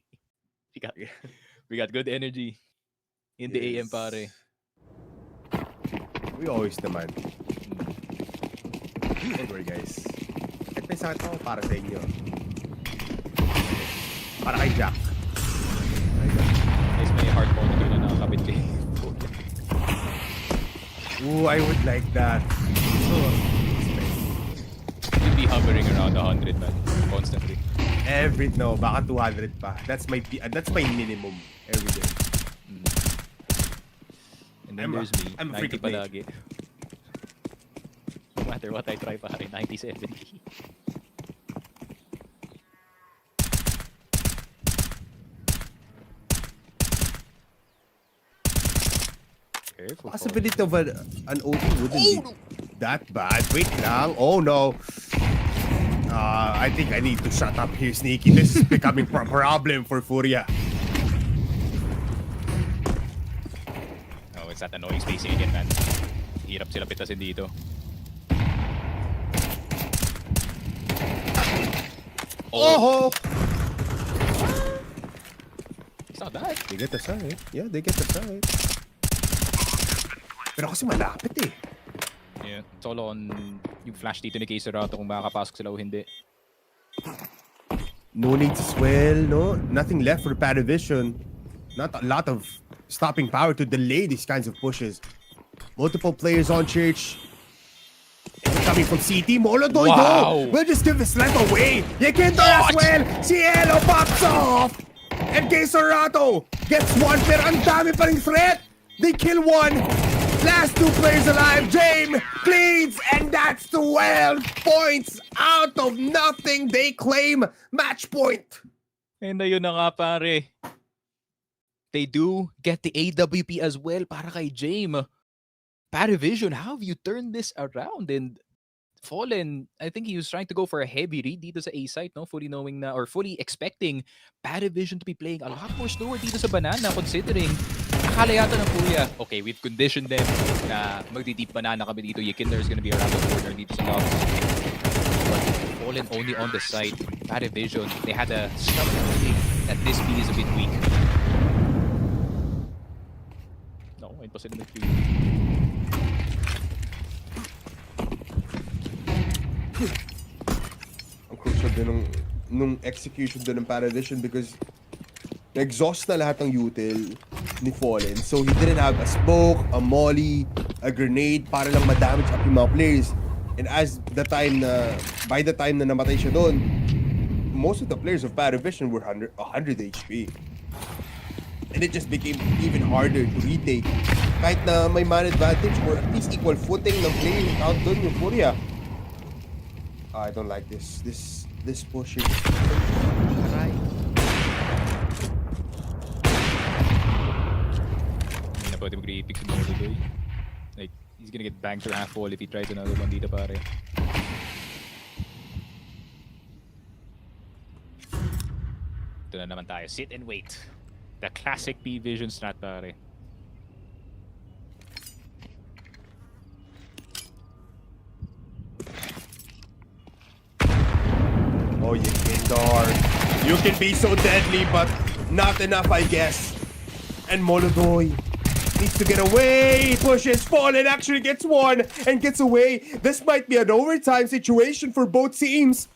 we got good energy in the AM, pare. We always demand. Don't worry, guys. Kahit may sakit ako para sa inyo. Para kay Jack. Guys, may hard monitor na nakakabit kay Ooh, I would like that. You'll be hovering around 100, man, constantly. Baka 200 pa. That's my minimum every day. And then there's me, I'm a freak 90 of nature. palagi. No matter what I try, pare, 90-70. Careful. Possibility of an OT wouldn't be that bad. Wait lang. Oh no. I think I need to shut up here, Sneaky. This is becoming a problem for FURIA. Oh, it's that annoying spacing again, man. Hirap sila pitasin dito. Oh! It's not bad. They get the side. Yeah, they get the side. Pero kasi malapit eh. Yeah, it's all on yung flash dito ni Keserato kung makakapasok sila o hindi. No needs as well, no? Nothing left for PARIVISION. Not a lot of stopping power to delay these kinds of pushes. Multiple players on church. Coming from CT, MongolZ Wow. will just give his life away. Yekindar as well. Cielo pops off. And Keserato gets one, pero ang dami pa ring threat. They kill one. Last two players alive. James cleans, and that's 12 points out of nothing. They claim match point. And ayun na nga, pare. They do get the AWP as well para kay James. PARIVISION, how have you turned this around? And Fallen, I think he was trying to go for a heavy read dito sa A site, no? Fully knowing na, or fully expecting PARIVISION to be playing a lot more slower dito sa banana, considering akala yata ng FURIA, okay, we've conditioned them na magdi-deep banana kami dito. Yekindar is gonna be around the corner dito sa lobs. But Fallen only on the site. PARIVISION, they had a slight feeling that this B is a bit weak. No, ayun pa sila nag-3. Ang crucial din nung execution din ng PARIVISION because exhaust na lahat ng util ni Fallen. So he didn't have a smoke, a molly, a grenade para lang ma-damage up yung mga players. And by the time na namatay siya doon, most of the players of PARIVISION were 100 HP. And it just became even harder to retake. Kahit na may man advantage or at least equal footing ng players out doon yung FURIA. I don't like this pushing. Aray. Hindi na pwede mag-re-epic si MongolZ. Like, he's gonna get banged for half wall if he tries another one dito, pare. Ito na naman tayo. Sit and wait. The classic P-Vision strat, pare. Oh, Yekindar. You can be so deadly, but not enough, I guess. And MongolZ needs to get away. He pushes. Fallen actually gets one and gets away. This might be an overtime situation for both teams.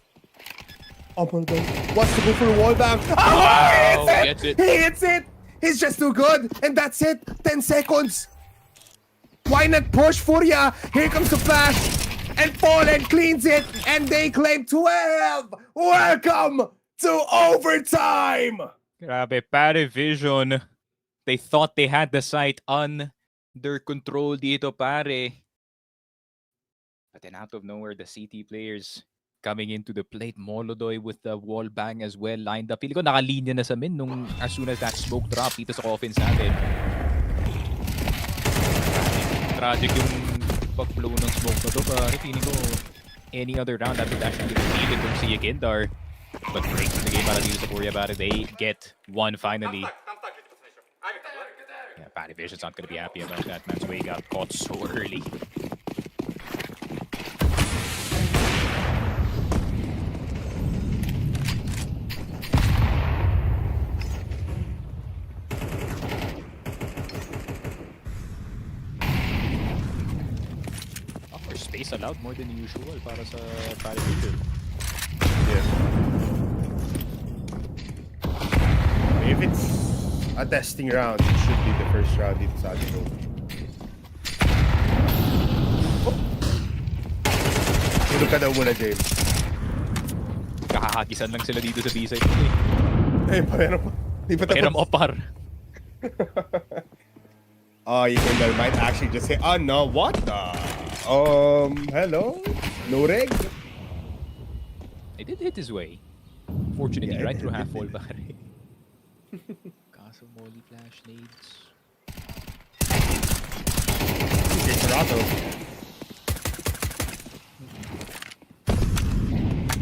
Oh, MongolZ wants to go for a wall bang. Oh, he hits it! He hits it! He's just too good. And that's it. 10 seconds. Why not push FURIA? Here comes the flash. And Fallen cleans it, and they claim 12! Welcome to overtime! Grabe, PARIVISION. They thought they had the site under control dito, pare. But then out of nowhere, the CT players coming into the plate. MongolZ with the wall bang as well, lined up. Pili ko nakalinya na sa min nung as soon as that smoke drop dito sa coffins natin. Tragic yung pag-blow ng smoke na to, pare. Feeling ko any other round that would actually be it kung si Yekindar. But breaks the game para dito sa FURIA, pare. They get one finally. Yeah, PARIVISION's not gonna be happy about that, man. So he got caught so early. Space allowed more than usual para sa PARIVISION. Yeah. If it's a testing round, it should be the first round dito sa ating road. Tulog ka daw muna, James. Kakahakisan lang sila dito sa B-side. Eh, pareram. Di pa Pahiram tapos. opar. Oh, Yekindar might actually just say, oh no, what the? Hello? No reg? It did hit his way. Fortunately, Yeah, right it through did. half wall, pare. Kaso molly flash nades. Keserato.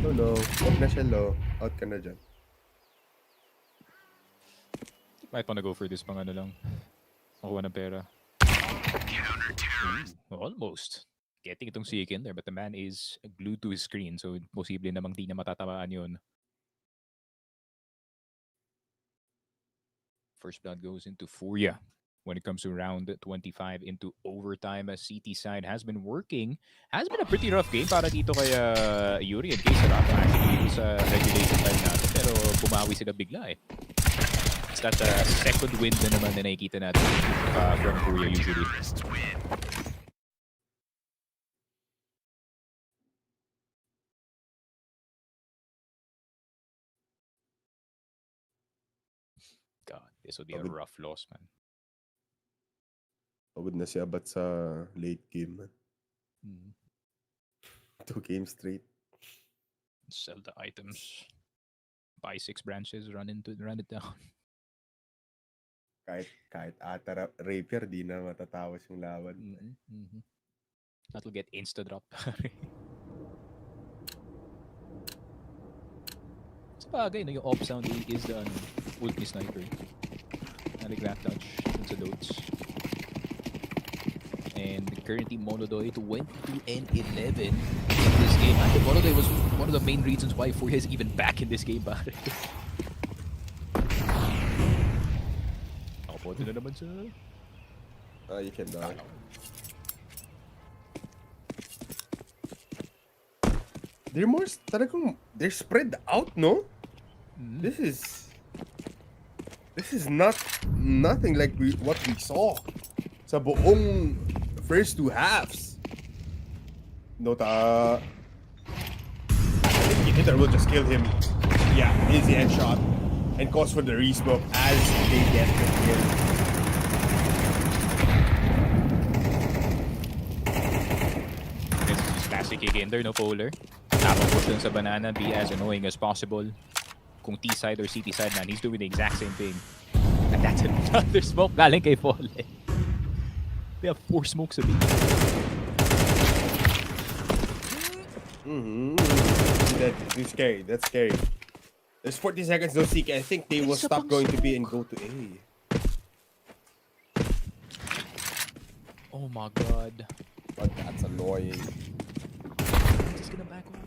Oh no. Huwag na siya low. Out ka na dyan. Might wanna go for this pang ano lang. Makuha ng pera. Almost. Getting itong Seekin there, but the man is glued to his screen, so posible namang di na matatamaan yun. First blood goes into FURIA. When it comes to round 25 into overtime, CT side has been working. Has been a pretty rough game para dito kay Yuri and case Rafa actually dito sa regulation time natin. Pero bumawi sila bigla eh. It's that second win na naman na nakikita natin from FURIA usually. God, this would be a rough loss, man. Pagod na siya ba't sa late game, man. 2 games straight. Sell the items. Buy 6 branches, run it down. Kahit ata rapier, di na matatawas yung laban. That'll get insta-drop. Sa bagay, no, yung op sound is the ulti sniper. Nag-grab touch dun sa loads. And currently MongolZ 22-11 in this game. I think MongolZ was one of the main reasons why FURIA is even back in this game, pare. Nakapote na naman siya. You can die. They're more they're spread out, no? This is nothing like what we saw sa buong first 2 halves. Nota, I think Hitter will just kill him. Yeah, easy headshot and cause for the resmoke as they get the kill. This is classic Iginder, no Polar. Napapush dun sa banana, be as annoying as possible. Kung T side or CT side man, he's doing the exact same thing. And that's another smoke galing kay Fole. They have 4 smokes a beat. That's scary. That's scary. There's 40 seconds no seek. I think they will stop going to B and go to A. Oh my god. But that's annoying. Just gonna back off.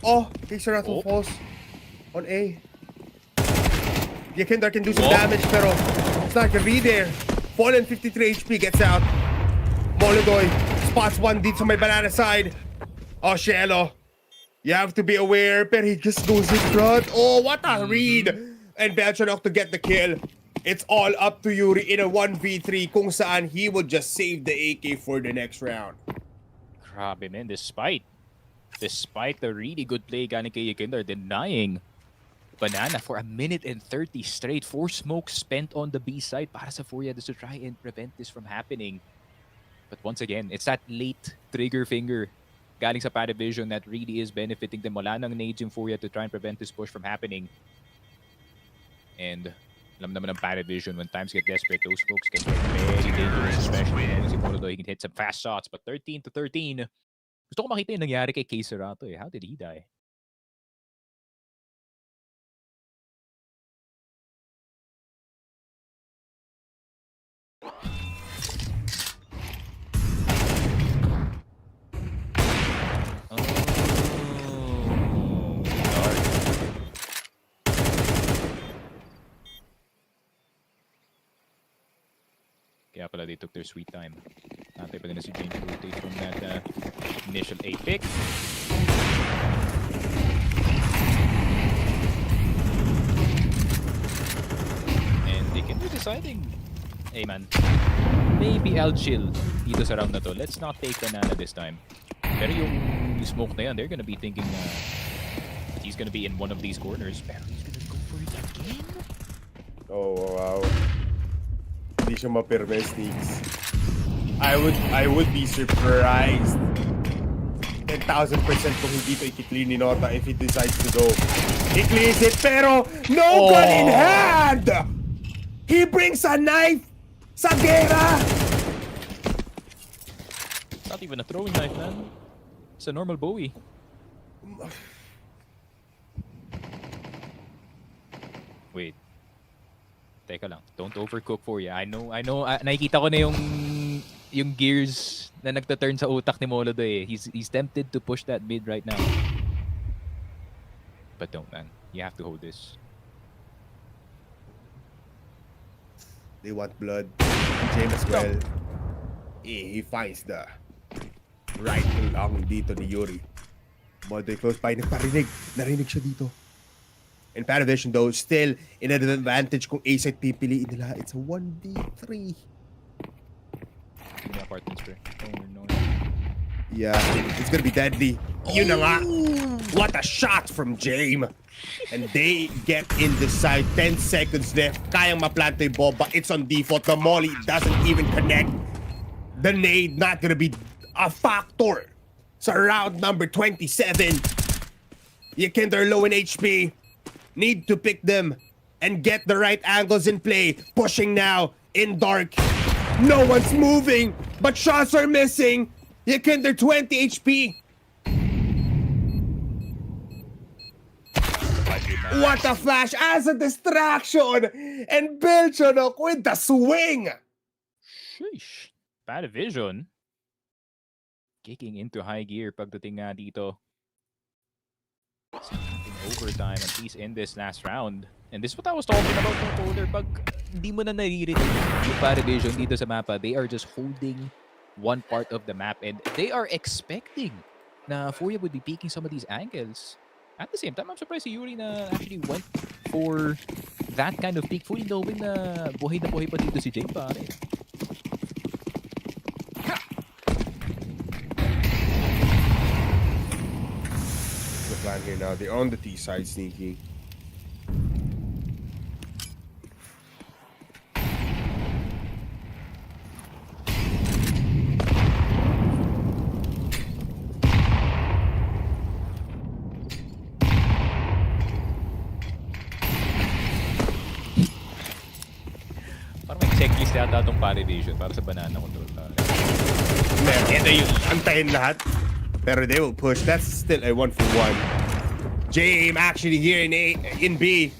Oh, Kixerato falls on A. Yakindar can do some damage, pero it's not gonna be there. Fallen 53 HP gets out. MongolZ spots one dito sa may banana side. Oh, Shelo. You have to be aware, but he just goes in front. Oh, what a read! And Belchanok to get the kill. It's all up to Yuri in a 1v3 kung saan he will just save the AK for the next round. Grabe, man. Despite the really good play galing kay Yakindar, denying banana for 1 minute and 30 straight. 4 smokes spent on the B side para sa FURIA to try and prevent this from happening. But once again, it's that late trigger finger galing sa PARIVISION that really is benefiting them. Wala nang nades yung FURIA to try and prevent this push from happening. And alam naman ng PARIVISION, when times get desperate, those folks can get very dangerous, especially when si MongolZ, he can hit some fast shots. But 13-13, gusto ko makita yung nangyari kay Kixerato eh. How did he die? Kaya pala they took their sweet time. Natay pa din na si Jane to rotate from that initial A pick. And they can be deciding, hey man, maybe I'll chill dito sa round na to. Let's not take banana this time. Pero yung smoke na yan, they're gonna be thinking that he's gonna be in one of these corners. Pero he's gonna go for it again? Oh, wow. Hindi siya mapirme, Sneaks. I would be surprised 10,000% kung hindi ito i-clear ni Nota if he decides to go. He clears it, pero no gun in hand! He brings a knife sa gera! Not even a throwing knife, man. It's a normal Bowie. Wait. Teka lang. Don't overcook for ya. I know. Nakikita ko na yung gears na nagta-turn sa utak ni Molodo eh. He's tempted to push that mid right now. But don't, man. You have to hold this. They want blood. James as well. He finds the right lang dito ni Yuri. Molodo close by. Narinig siya dito. And PARIVISION though, still in an advantage kung A-side pipiliin nila. It's a 1v3. Yung apartments, bro. No. Yeah, it's gonna be deadly. Yun na nga. What a shot from James. And they get in the side. 10 seconds left. Kayang ma-plant yung bomb, but it's on default. The molly doesn't even connect. The nade not gonna be a factor. So round number 27. Yikinder low in HP. Need to pick them and get the right angles in play. Pushing now in dark. No one's moving, but shots are missing. Yikinder 20 HP. What a flash as a distraction. And Belchonok with the swing. Sheesh. PARIVISION kicking into high gear pagdating nga dito. Something overtime at least in this last round. And this is what I was talking about no Polar. Pag hindi mo na naririnig yung PARIVISION dito sa mapa, they are just holding one part of the map and they are expecting na FURIA would be peeking some of these angles. At the same time, I'm surprised si Yuri na actually went for that kind of peek, fully knowing na buhay pa dito si Jay pare. Plan here now. They're on the T side, sneaky. Parang may checklist yata itong PARIVISION para sa banana control. Ito yung antayin lahat. Pero they will push. That's still a 1-for-1. James actually here in B.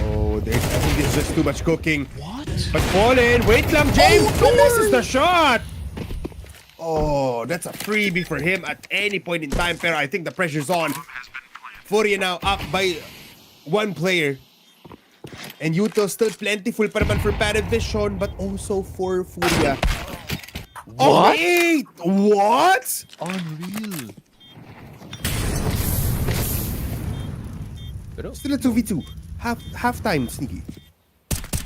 Oh, I think this is just too much cooking. What? But Fallen, wait lang, James! Oh, misses the shot! Oh, that's a freebie for him at any point in time. Pero I think the pressure's on. FURIA now up by one player. And Yuto still plentiful pa naman for PARIVISION, but also for FURIA. What? Oh, wait! What? Unreal. Pero Still a 2v2. Half-time, sneaky.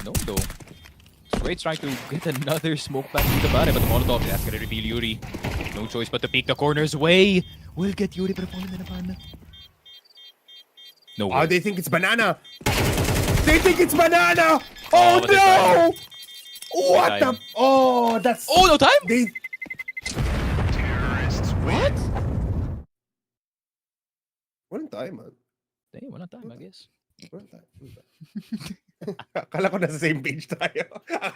no though. Straight's trying to get another smoke back dito pare, but the Molotov that's gonna reveal Yuri. No choice but to peek the corner's way. Will get Yuri, pero falling na naman. No Oh, way. they think it's banana. They think it's banana. Oh, but it's no! time. What the? Time. Oh, that's. Oh, no time? They. What? Walang time, man. Hey, walang time, I guess. Walang time. Akala ko nasa same page tayo.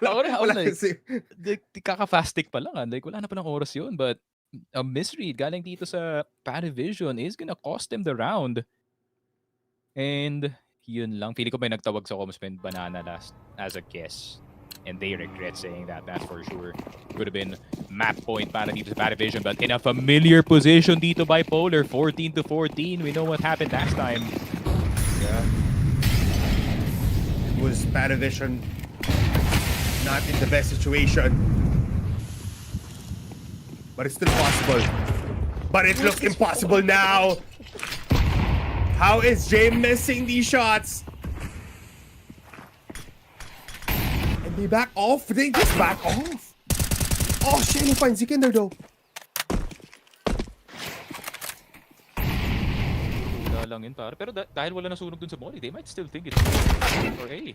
Ako rin, Wala like, kasi- kaka-fastic pa lang. Like, wala na palang oras yun. But a misread galing dito sa PARIVISION is gonna cost them the round. And yun lang. Feeling ko may nagtawag sa Comspend Banana last as a guess. And they regret saying that, that's for sure. Could have been map point para dito sa PARIVISION. But in a familiar position dito by Polar. 14-14. We know what happened last time. Yeah. It was PARIVISION not in the best situation. But it's still possible. But it looks impossible now. How is Jay missing these shots? And they back off. They just back off. Oh, Shelly finds Zikinder though. Wala lang yun, pare. Pero dahil wala nasunog dun sa Molly, they might still think it's or A.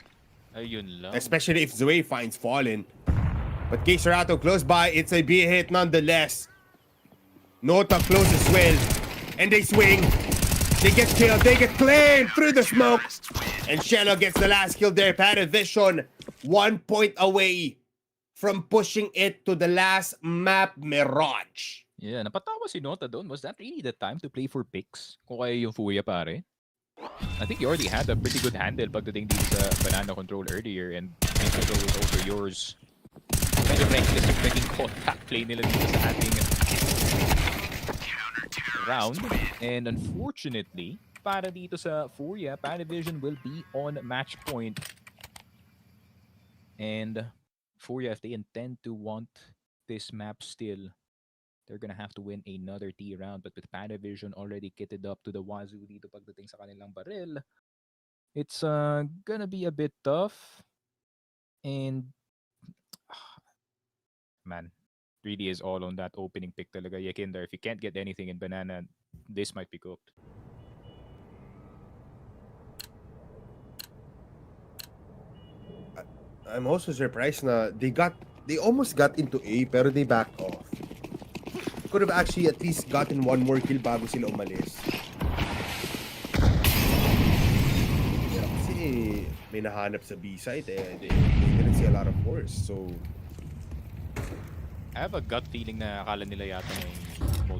Ayun lang. Especially if Zoe finds Fallen. But Kisarato close by. It's a B hit nonetheless. Nota close as well. And they swing. They get killed. They get claimed through the smoke. And Shello gets the last kill there. PARIVISION 1 point away from pushing it to the last map, Mirage. Yeah, napatawa si Nota doon. Was that really the time to play for picks? Kung kaya yung FURIA, pare? I think you already had a pretty good handle pagdating dito sa banana control earlier, and Prince was also yours. Medyo reckless yung naging contact play nila dito sa ating round. And unfortunately, para dito sa FURIA, PARIVISION will be on match point. And FURIA, if they intend to want this map still, they're gonna have to win another T round. But with PARIVISION already kitted up to the wazoo dito pagdating sa kanilang baril, it's gonna be a bit tough. And man, really is all on that opening pick talaga. Yakinder, if you can't get anything in banana, this might be cooked. I'm also surprised na they almost got into A pero they backed off. Could have actually at least gotten one more kill bago sila umalis. Yeah, kasi may nahanap sa B side they didn't see a lot of force. So I have a gut feeling na akala nila yata na yung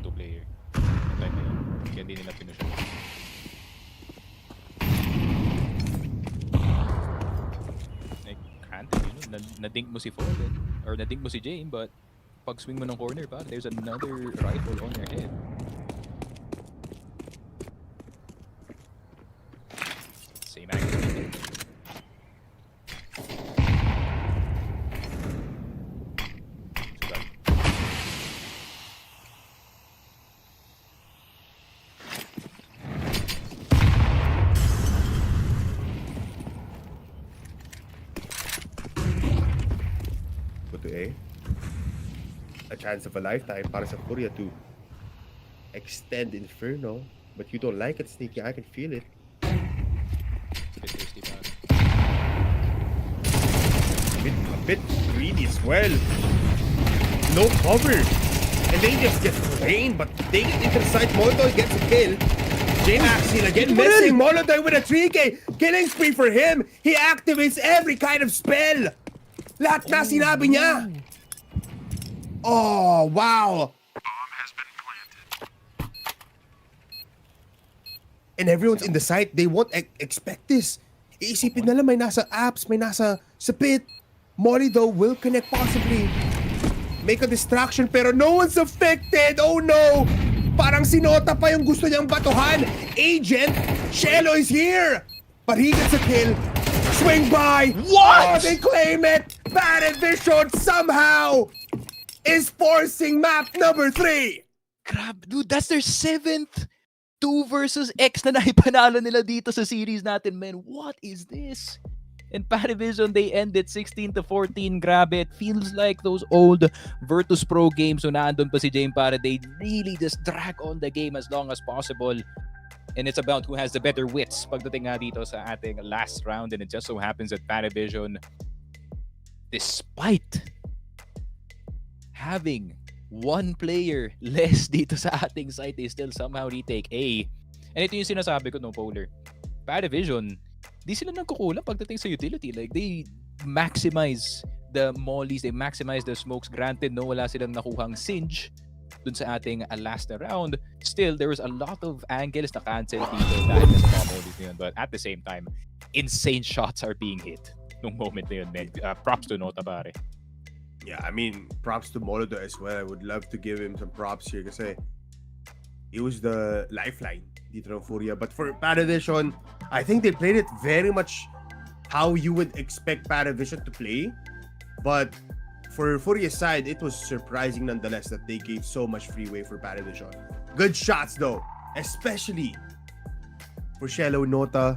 Moto player. Yung time na yun. Kaya hindi nila pinusyon. Like, granted, you know, nadink mo si Foden or nadink mo si Jane, but pag swing mo ng corner pa, there's another rifle on your head. Same angle. go to A. A chance of a lifetime para sa FURIA to extend Inferno. But you don't like it, Sneaky. I can feel it. A bit greedy as well. No cover. And they just get rained, but they get into the side. Molotov gets a kill. Jane Axel again missing. Molotov with a 3K. Killing spree for him. He activates every kind of spell. Lahat na sinabi niya. Oh, wow. And everyone's in the site. They won't expect this. Iisipin nila may nasa apps, may nasa sapit. Molly though will connect possibly. Make a distraction pero no one's affected. Oh no! Parang sinota pa yung gusto niyang batuhan. Agent, Shelo is here! But he gets a kill. Swing by! What? Oh, they claim it! PARIVISION somehow is forcing map number 3! Grab, dude, that's their 7th 2 versus X na naipanalo nila dito sa series natin, man. What is this? In PARIVISION, they ended 16-14. Grab it. Feels like those old Virtus Pro games when naandun pa si Jane Para. They really just drag on the game as long as possible. And it's about who has the better wits pagdating nga dito sa ating last round. And it just so happens that PARIVISION, despite having one player less dito sa ating site, they still somehow retake A. And ito yung sinasabi ko, no, Polar. PARIVISION, di sila nagkukulang pagdating sa utility. Like, they maximize the mollies, they maximize the smokes. Granted, no, wala silang nakuhang singe dun sa ating last round. Still, there was a lot of angles na cancel dito dahil sa mga mollies na yun. But at the same time, insane shots are being hit nung moment na yun, man. Props to Nota, pare. Yeah, I mean, props to Molotov as well. I would love to give him some props here kasi he was the lifeline dito ng FURIA. But for PARIVISION, I think they played it very much how you would expect PARIVISION to play. But for FURIA's side, it was surprising nonetheless that they gave so much freeway for PARIVISION. Good shots though, especially for Shelo, Nota.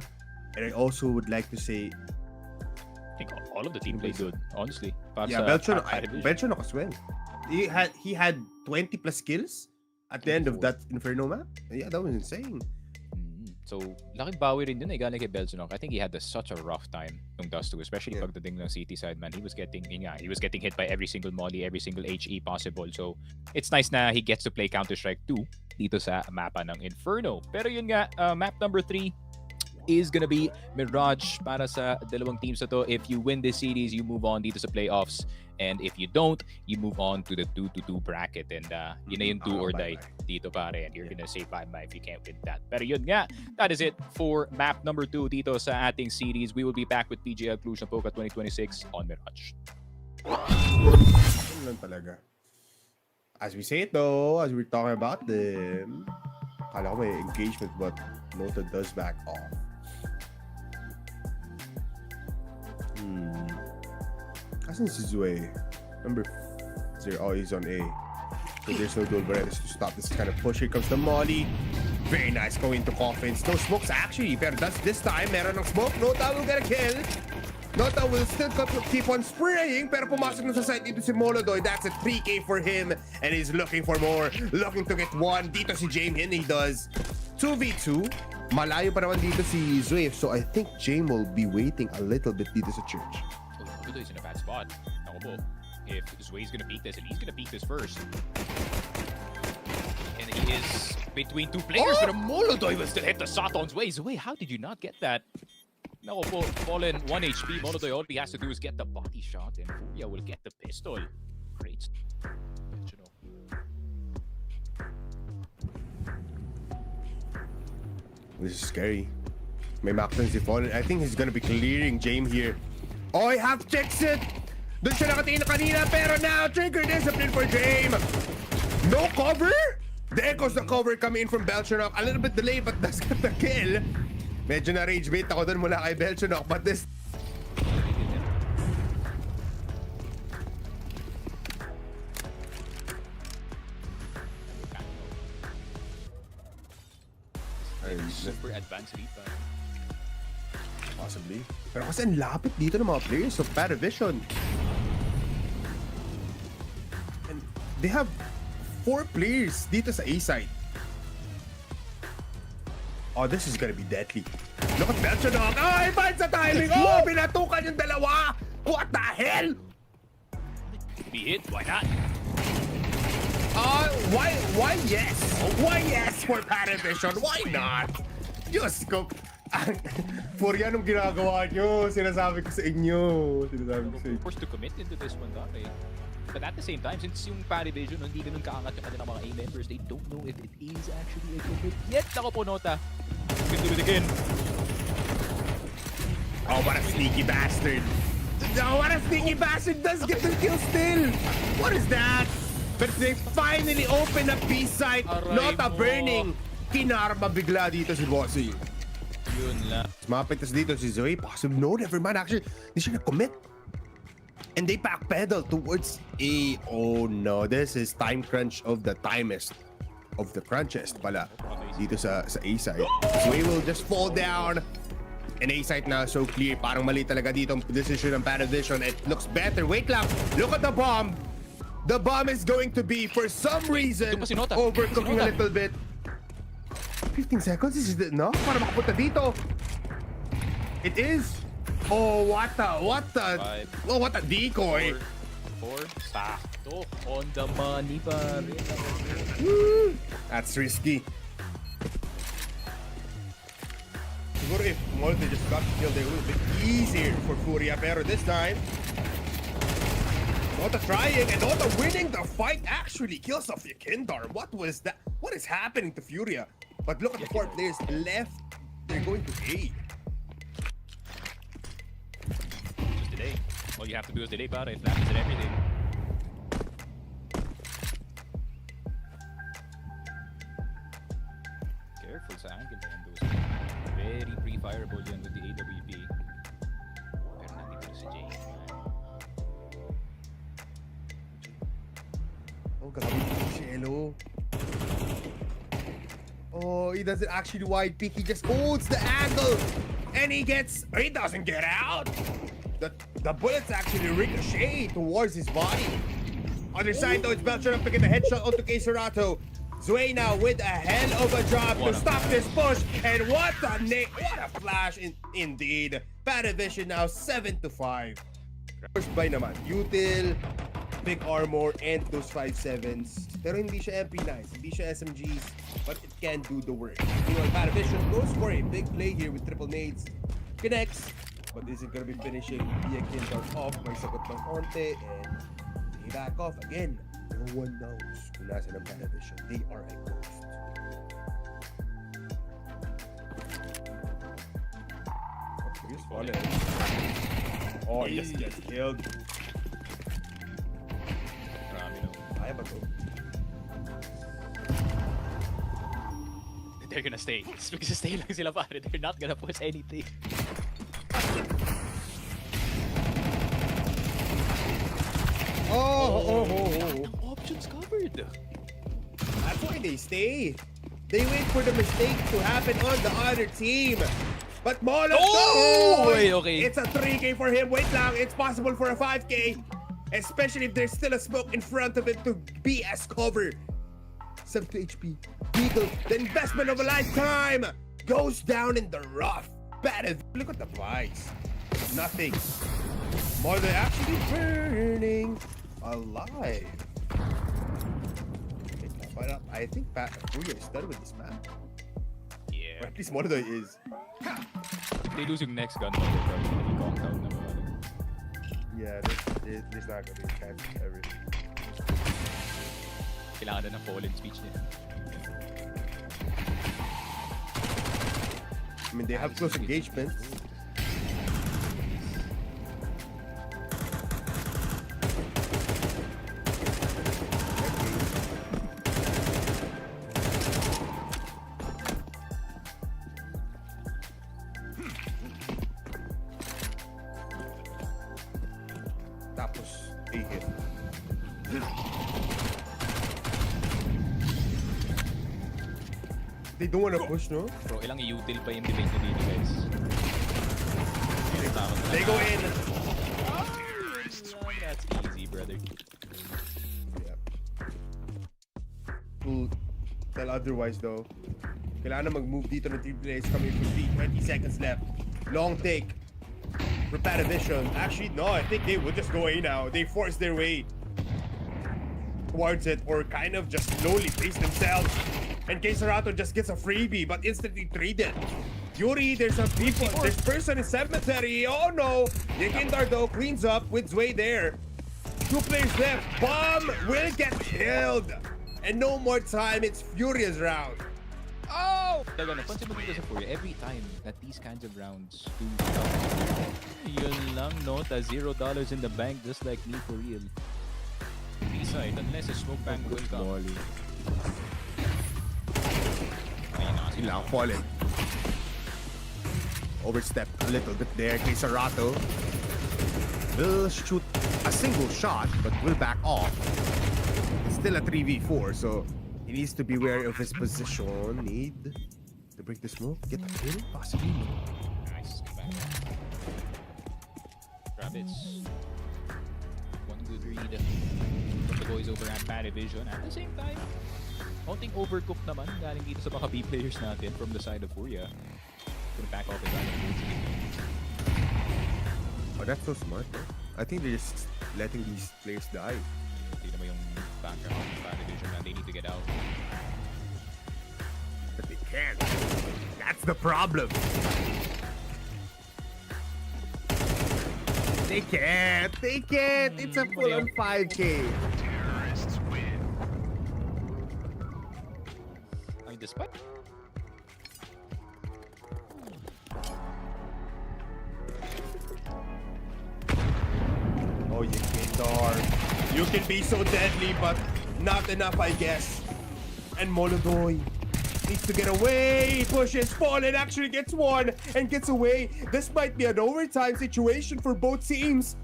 And I also would like to say, I think all of the team played good, honestly. yeah, Belchon as well. He had 20 plus kills at the end of that Inferno map. Yeah, that was insane. So, laking bawi rin yun galing kay Belzunok. I think he had such a rough time nung Dust 2, especially pagdating ng City side, man. He was getting hit by every single molly, every single HE possible. So, it's nice na he gets to play Counter-Strike 2 dito sa mapa ng Inferno. Pero yun nga, map number 3, is gonna be Mirage para sa dalawang teams na to. If you win this series, you move on dito sa playoffs. And if you don't, you move on to the 2-2 bracket. And yun na yung do or die dito pare. And you're gonna say bye-bye if you can't win that. Pero yun nga, that is it for map number 2 dito sa ating series. We will be back with PGL Cluj Napoca 2026 on Mirage. Ano lang talaga. As we say it though, as we're talking about them, akala ko may engagement but Nota does back off. Asan si Zue? Number 0. Oh, he's on A. So there's no dual Berettas to stop this kind of push. Here comes the Molly. Very nice going to coffins. No smokes actually, pero that's this time. Meron ng smoke. Nota will get a kill. Nota will still keep on spraying, pero pumasok na sa side dito si Molodoy. That's a 3K for him, and he's looking for more. Looking to get one. Dito si James, and he does. 2v2. Malayo pa naman dito si Zue, so I think James will be waiting a little bit dito sa church. Molodoy's in a bad spot. Ako po, if Zue's gonna beat this, and he's gonna beat this first. And he is between two players, but Molodoy will still hit the shot on Zue. Zue, how did you not get that? Now, fallen 1 HP. Molodoy, all he has to do is get the body shot, and FURIA will get the pistol. Great. You know. This is scary. May Macton si Fallen. I think he's gonna be clearing James here. Oh, he half checks it! Doon siya nakatingin na kanina, pero now, trigger discipline for James! No cover? There goes the cover coming in from Belchonok. A little bit delayed, but does get the kill. Medyo na rage bait ako doon mula kay Belchonok, but this... Super advanced lead. Possibly. Pero kasi ang lapit dito ng mga players of PARIVISION. And they have 4 players dito sa A-side. Oh, this is gonna be deadly. Look at Belchonok. Oh, he finds the timing. Oh, pinatukan yung dalawa. What the hell? Be hit, why not? Why yes? Why yes for PARIVISION? Why not? Diyos ko. FURIA, anong ginagawa nyo? Sinasabi ko sa inyo. Sinasabi ko sa inyo. Forced to commit into this one, dati. But at the same time, since yung PARIVISION hindi ganun kaangat yung kanilang mga A members, they don't know if it is actually a commit yet. Ako po, Nota. You can do it again. Oh, what a sneaky bastard. Oh, what a sneaky bastard does get the kill still. What is that? But they finally open up B-side. Nota burning. Kinarma bigla dito si Bossy. Yun lang. Mapitas dito si Zoe. Possible. No, never mind. Actually, hindi siya nag-commit. And they backpedal towards A. Oh no, this is time crunch of the timest. Of the crunchest pala. Dito sa A-side. Zoe will just fall down. And A-side now so clear. Parang mali talaga dito ang decision ng PARIVISION. It looks better. Wait lang. Look at the bomb. The bomb is going to be, for some reason, overcooking a little bit. 15 seconds? Is it enough para makapunta dito? It is. Oh, what a decoy. 4. Sakto. On the money pa rin. That's risky. Siguro if MongolZ just got killed, it would be easier for FURIA. Pero this time, Nota trying and Nota winning the fight actually kills off Yakindar. What was that? What is happening to FURIA? But look at the 4 players left. They're going to A. Just delay. All you have to do is delay, pare. It happens in everything. Careful sa angle na yan, those. Very pre-fireable yan with the AWP. Pero nandito si Jay. Oh, grabe yung Cielo. Oh, he doesn't actually wide peek. He just holds the angle. And he doesn't get out. The bullets actually ricochet towards his body. Other side though, it's Belchonok picking the headshot onto Keserato. Zue now with a hell of a job to stop this push. And what a flash indeed. PARIVISION now 7-5. First by naman, Util. big armor and those 5.7s. Pero hindi siya MP9s, hindi siya SMGs, but it can do the work. Meanwhile, PARIVISION goes for a big play here with triple nades. Connects, but isn't gonna be finishing via Kindar off. May sagot ng onte, and they back off again. No one knows kung nasa ng PARIVISION. They are a ghost. He's falling. Oh, he just gets killed. Marami no. Kaya ba to? They're gonna stay. Stay lang sila pare. They're not gonna push anything. Options covered. That's why they stay. They wait for the mistake to happen on the other team. But MongolZ! Oh! Okay. It's a 3K for him. Wait lang. It's possible for a 5K. Especially if there's still a smoke in front of it to be as cover. 70 HP. Beagle, the investment of a lifetime, goes down in the rough. Bad. Look at the vibes. Nothing. More than actually burning alive. I think FURIA is done with this map. Yeah. Or at least one of them is. They lose yung next gun, they're probably gonna be conked out na mga. Yeah, there's not gonna be a chance ever. Kailangan na ng fallen speech niya. I mean, they have close engagements. Tapos, hit. They don't want to push, no? Bro, ilang i-util pa yung debate na dito, guys. They go in. That's easy, brother. Yeah. We'll tell otherwise, though. Kailangan na mag-move dito ng 3 players coming from 20 seconds left. Long take. For PARIVISION. Actually, no, I think they will just go A now. They force their way towards it, or kind of just slowly pace themselves. And Kesarato just gets a freebie, but instantly traded. Yuri, there's a people, this person is cemetery. Oh no! Yakindar though cleans up with Zway there. 2 players left. Bomb will get killed. And no more time, it's Furia's round. Oh! Talaga, napansin mo dito sa FURIA, every time that these kinds of rounds do come, yun lang, no? Ta $0 in the bank, just like me for real. B-side, unless a smoke bank will come. Yun lang, falling. Overstep a little bit there. Kesarato will shoot a single shot, but will back off. It's still a 3v4, so he needs to be wary of his position. Need to break the smoke, get a kill, possibly. Nice, back. Rabbits. One good read from the boys over at PARIVISION. At the same time, konting overcooked naman galing dito sa mga B players natin from the side of FURIA. Gonna back off his island. Oh, that's so smart, though. I think they're just letting these players die. Hindi naman yung background ng PARIVISION na they need to get out. But they can't. That's the problem. They can't. They can't. It's a full-on 5K. Terrorists win. I mean, despite Oh, you Kindar. You can be so deadly, but not enough, I guess. And MongolZ needs to get away. He pushes, Fallen actually gets one and gets away. This might be an overtime situation for both teams.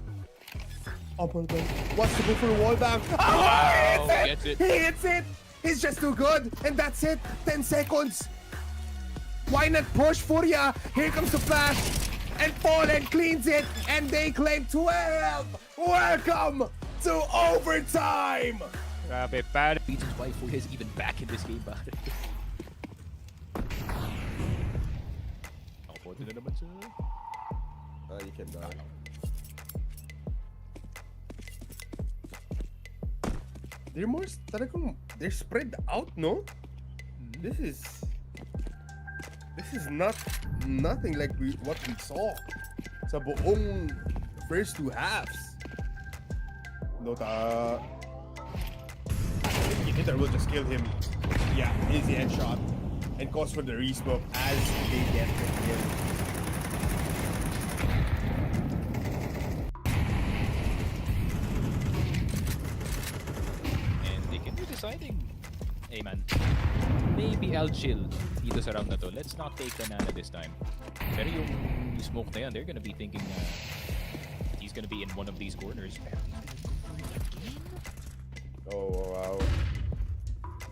Oh, MongolZ wants to go for a wall bang. Oh, he hits it! He hits it! He's just too good, and that's it. 10 seconds. Why not push FURIA? Here comes the flash. And Fallen cleans it, and they claim 12! Welcome to overtime! grabe, bad reasons why FURIA is even back in this game, pare. Ako na naman sa... You can die. they're spread out, no? This is nothing like what we saw sa buong first two halves. Nota, Hitler will just kill him. Yeah, easy headshot and calls for the resmoke as they get the kill. And they can be deciding, hey man, maybe I'll chill dito sa round na to. Let's not take banana this time. Pero yung smoke na yan, they're gonna be thinking he's gonna be in one of these corners. Oh wow.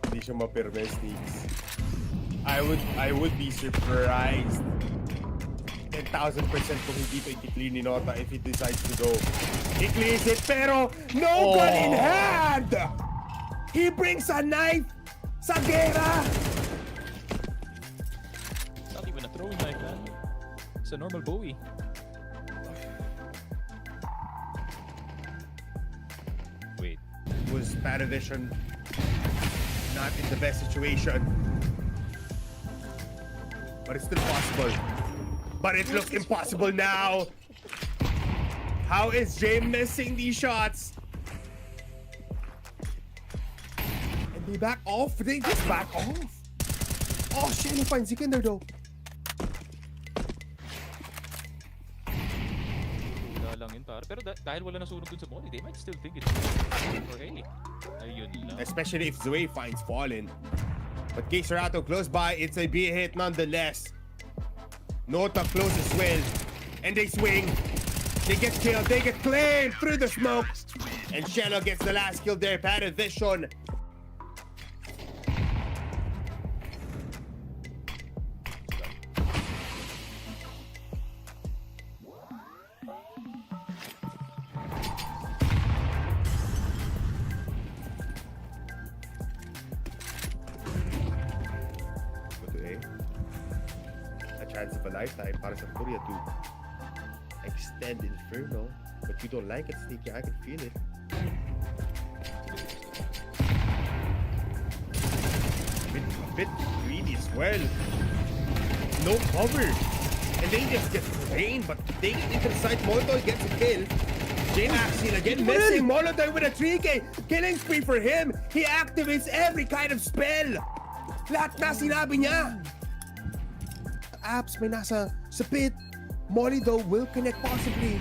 Hindi siya mapirme, Sneaks. I would be surprised 10,000% kung hindi pa i-clear ni Nota if he decides to go. He clears it, pero no gun in hand! He brings a knife sa gera! It's not even a throwing knife, man. It's a normal Bowie. Wait. Was PARIVISION not in the best situation? But it's still possible. But it looks impossible now. How is Jay missing these shots? And they back off. They just back off. Oh shit, he finds Zikinder though. Wala lang yun, pare. Pero dahil wala nasunog dun sa Molly, they might still think it's for Haley. Ayun lang. Especially if Zoe finds Fallen. But Geserato close by, it's a B hit nonetheless. Nota closes well, and they swing. They get killed, they get claimed through the smoke. And Shello gets the last kill there, PARIVISION. Chance of a lifetime para sa FURIA to extend Inferno, but you don't like it, Sneaky. I can feel it. A bit greedy as well. No cover, and they just get drained. But they get into the side. Molotov gets a kill. Jane Axel again missing. Molotov with a 3K killing spree for him. He activates every kind of spell. Lahat na sinabi niya. Apps may nasa sa pit. Molly though will connect possibly.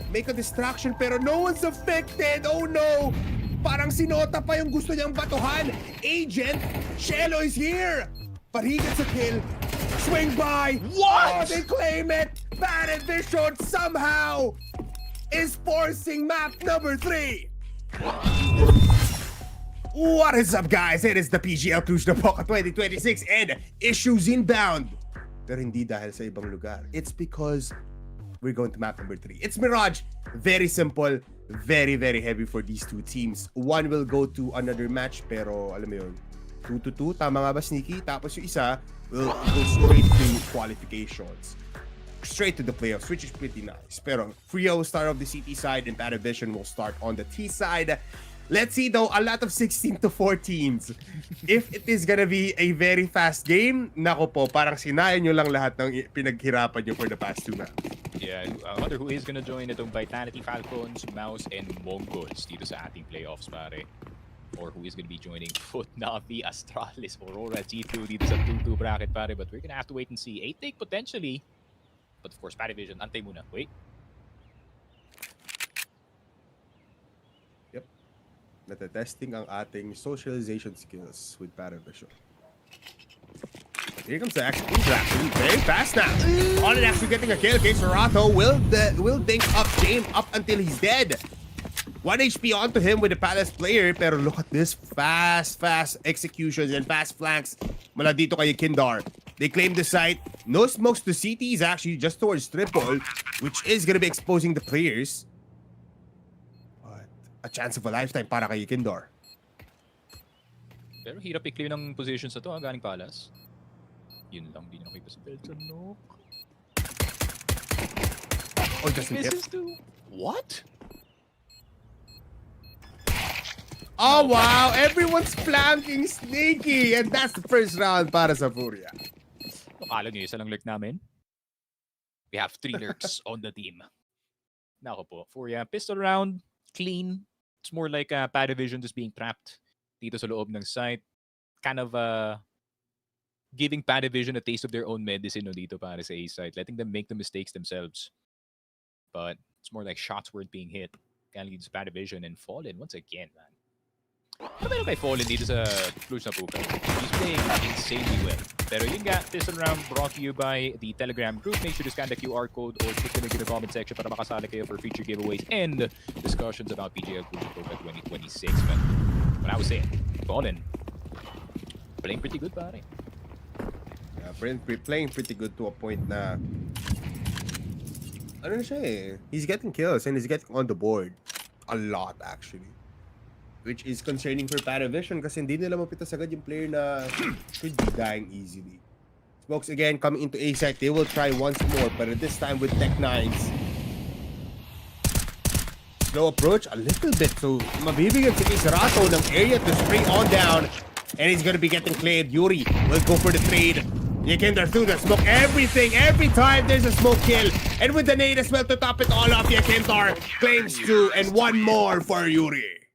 Make a distraction pero no one's affected. Oh no! Parang si Nota pa yung gusto niyang batuhan. Agent, Shello is here! But he gets a kill. Swing by! What? Oh, they claim it! PARIVISION somehow is forcing map number 3! What is up, guys? It is the PGL Cluj Napoca 2026 and issues inbound. Pero hindi dahil sa ibang lugar. It's because we're going to map number 3. It's Mirage. Very simple. Very, very heavy for these two teams. One will go to another match, pero alam mo yun, 2-2. Tama nga ba, Sneaky? Tapos yung isa will go straight to qualifications. Straight to the playoffs, which is pretty nice. Pero FURIA will start off the CT side and PARIVISION will start on the T side. Let's see though, a lot of 16-4 teams. If it is gonna be a very fast game, nako po, parang sinayan nyo lang lahat ng pinaghirapan nyo for the past 2 maps. Yeah, I wonder who is gonna join itong Vitality Falcons, MOUZ, and MongolZ dito sa ating playoffs, pare. Or who is gonna be joining FUT, NAVI, Astralis, Aurora, G2 dito sa 2-2 bracket, pare. But we're gonna have to wait and see. 8-take potentially. But of course, PARIVISION, antay muna. Wait. Natetesting ang ating socialization skills with PARIVISION. Here comes the actual interaction. Very fast now. On it actually getting a kill. Geserato will dink up James up until he's dead. 1 HP onto him with the Palace player. Pero look at this fast executions and fast flanks mula dito kay Kindar. They claim the site. No smokes to CT is actually just towards triple, which is gonna be exposing the players. A chance of a lifetime para kay Kindor. Pero hirap i-clear ng position sa to, galing Palace. Yun lang, di na nakita si Belton, no? Oh, just in Misses too. What? Oh wow, everyone's flanking sneaky, and that's the first round para sa FURIA. Akala nyo, isa lang lurk namin? We have 3 lurks on the team. Nako po. FURIA, pistol round, clean. It's more like PARIVISION just being trapped dito sa loob ng site. Kind of giving PARIVISION a taste of their own medicine no, dito para sa A site. Letting them make the mistakes themselves. But it's more like shots weren't being hit. Kaya leads PARIVISION and Fallen once again, man. Ano meron kay Fallen dito sa Cluj Napoca? He's playing insanely well. Pero yun nga, this round brought to you by the Telegram group. Make sure to scan the QR code or click the link in the comment section para makasali kayo for future giveaways and discussions about PGL Cluj Napoca 2026. But what I was saying, Fallen, playing pretty good, pare. Yeah, playing pretty good to a point na ano na siya eh. He's getting kills and he's getting on the board. A lot actually. Which is concerning for PARIVISION kasi hindi nila mapitas agad yung player na should be dying easily. Smokes again coming into A site. They will try once more, but this time with Tech 9s. Slow approach a little bit. So mabibigyan si Kisarato ng area to spring on down. And he's gonna be getting cleared. Yuri will go for the trade. Yakinder through the smoke. Everything, every time there's a smoke kill. And with the nade as well to top it all off, Yakinder claims 2 and 1 more for Yuri.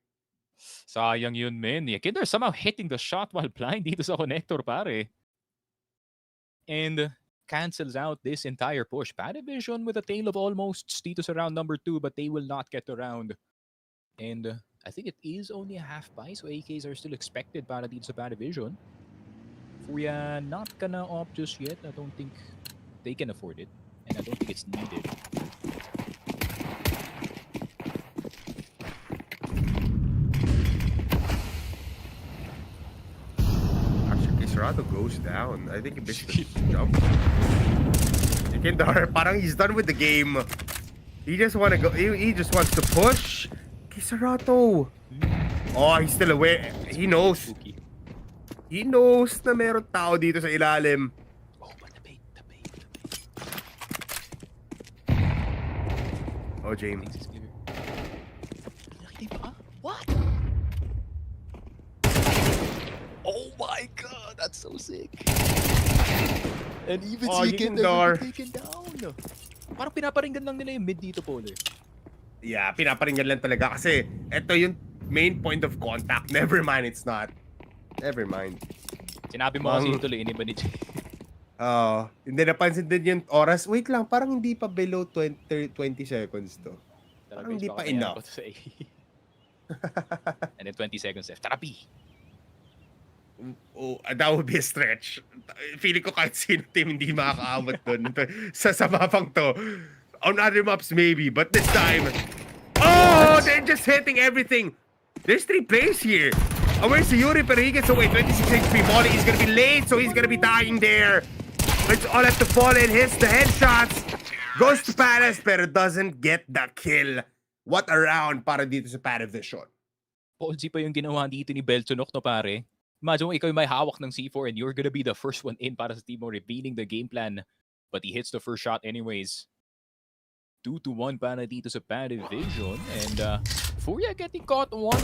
Sayang yun, men. Yakinder somehow hitting the shot while blind dito sa connector, pare. And cancels out this entire push. PARIVISION with a tail of almost dito sa round number 2, but they will not get the round. And I think it is only a half buy, so AKs are still expected para dito sa PARIVISION. FURIA not gonna opt just yet. I don't think they can afford it. And I don't think it's needed. Kisarato goes down. I think he basically jumped. Yakinder, parang he's done with the game. He just wanna go. He just wants to push. Kisarato. Oh, he's still aware. He knows. He knows na meron tao dito sa ilalim. Oh, but the bait. Oh, James. Things is clear. What? Oh my god, that's so sick. And even Yakinder taken down. Parang pinaparinggan lang nila yung mid dito, Polar. Yeah, pinaparinggan lang talaga kasi ito yung main point of contact. Never mind, it's not. Never mind. Sinabi mo kasi yung tuloy, ba ni Jay? Hindi napansin din yung oras. Wait lang, parang hindi pa below 20 seconds to. Parang hindi pa enough. And then 20 seconds left. Therapy! Oh, that would be a stretch. Feeling ko kahit sino team hindi makakaabot dun sa mapang to. On other maps maybe, but this time, oh, they're just hitting everything. There's 3 players here. Oh, where's Yuri? Pero he gets away. 26 HP. Molly is gonna be late, so he's gonna be dying there. It's all at the fall and hits the headshots. Goes to Palace, pero doesn't get the kill. What a round para dito sa PARIVISION. PongolZ pa yung ginawa dito ni Belchonok, no pare? Imagine mo ikaw yung may hawak ng C4 and you're gonna be the first one in para sa team mo, revealing the game plan. But he hits the first shot anyways. 2-1 para dito sa PARIVISION. And FURIA getting caught one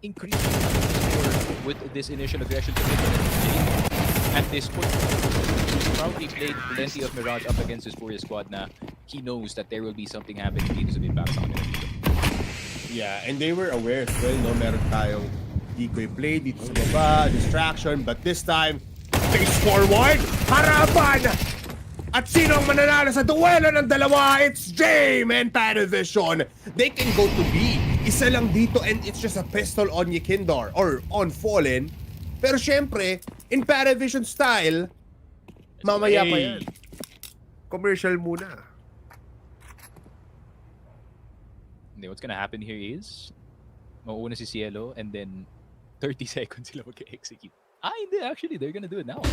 increase with this initial aggression to at this point. He's probably played plenty of Mirage up against his FURIA squad na he knows that there will be something happening dito sa mid para sa kanila dito. Yeah, and they were aware as well, no? Meron tayong decoy play dito sa baba, distraction, but this time, face forward, harapan! At sino ang mananalo sa duelo ng dalawa? It's Jame and PARIVISION. They can go to B. Isa lang dito and it's just a pistol on Yakinder or on Fallen. Pero syempre, in PARIVISION style, mamaya pa yan. Commercial muna. What's gonna happen here is, mauuna si Cielo and then 30 seconds sila mag-execute. Hindi, actually, they're gonna do it now.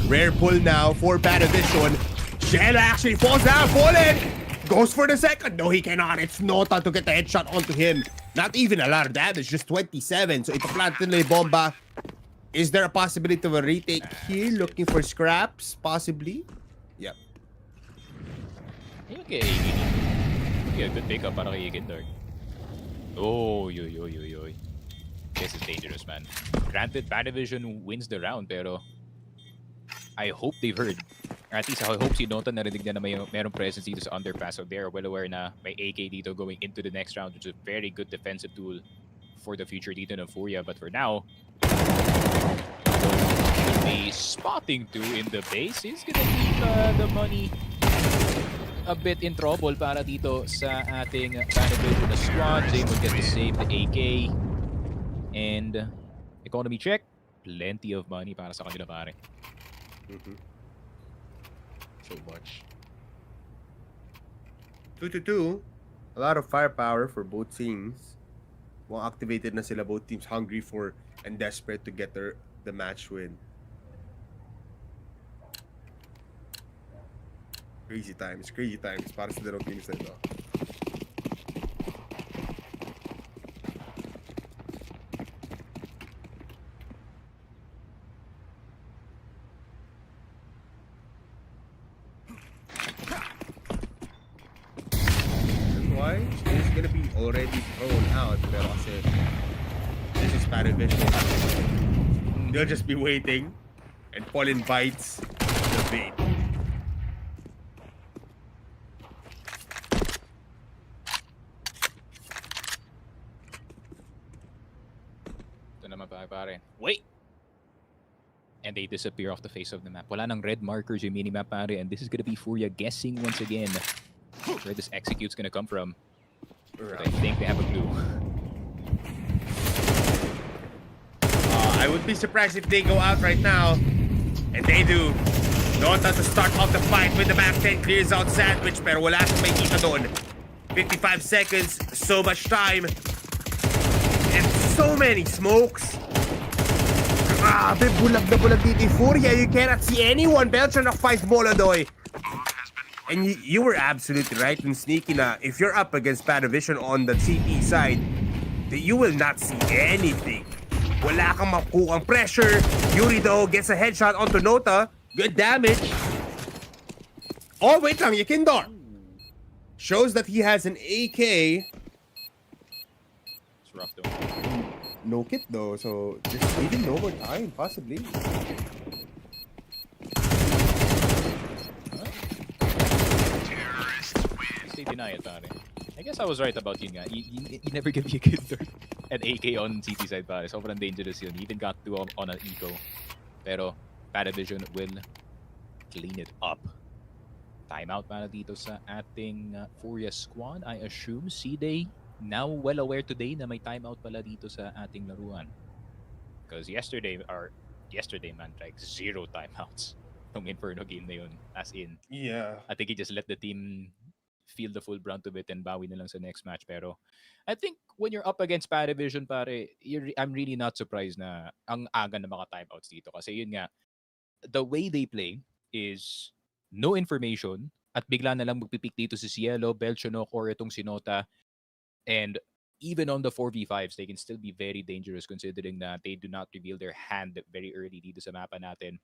Rare pull now for PARIVISION. Cielo actually falls down. Fallen goes for the second. No, he cannot. It's Nota to get the headshot onto him. Not even a lot of damage, just 27. So ipaplant nila yung bomba. Is there a possibility of a retake here? Looking for scraps, possibly? Yep. Okay. Yeah, good pickup para kay Kindor. Oh, yoy. This is dangerous, man. Granted, PARIVISION wins the round, pero I hope they've heard. Or at least I hope si Nota narinig na merong presence dito sa underpass. So they're well aware na may AK dito going into the next round, which is a very good defensive tool for the future dito ng FURIA. But for now, the spotting 2 in the base is gonna keep the money a bit in trouble para dito sa ating PARIVISION na squad. Zane will get to save the AK. And economy check. Plenty of money para sa kanila, pare. So much. 2-2. A lot of firepower for both teams. Well activated na sila, both teams hungry for and desperate to get the match win. Crazy times para sa dalawang teams na ito. Why? It's gonna be already thrown out, pero kasi this is PARIVISION. They'll just be waiting and Pollen bites the bait. Ito naman pare. Wait! And they disappear off the face of the map. Wala nang red markers yung minimap, pare. And this is gonna be FURIA guessing once again where this execute's gonna come from. But I think they have a clue. I would be surprised if they go out right now. And they do. Nota to start off the fight with the map 10 clears out sandwich, pero wala siyang may kita doon. 55 seconds, so much time. And so many smokes. Grabe, bulag na bulag dito yung FURIA. You cannot see anyone. Belcher na fight Molodoy. And you were absolutely right when Sneaky na if you're up against PARIVISION on the CP side, that you will not see anything. Wala kang makukuhang pressure. Yuri though gets a headshot onto Nota. Good damage. Oh, wait lang, Yakindor. Shows that he has an AK. It's rough though. No kit though, so just even no more time, possibly. They deny it, pare. I guess I was right about yun nga. You never give me a kid an AK on CT side, pare. Sobrang dangerous yun. He even got to on an eco. Pero PARIVISION will clean it up. Timeout para dito sa ating FURIA squad. I assume C-Day now well aware today na may timeout pala dito sa ating laruan. Because yesterday man, like 0 timeouts nung Inferno game na yun. As in, Yeah. I think he just let the team feel the full brunt of it and bawi na lang sa next match. Pero I think when you're up against PARIVISION, pare, I'm really not surprised na ang aga na mga timeouts dito. Kasi yun nga, the way they play is no information at bigla na lang magpipick dito si Cielo, Belchonok, or itong Sinota. And even on the 4v5s, they can still be very dangerous considering that they do not reveal their hand very early dito sa mapa natin.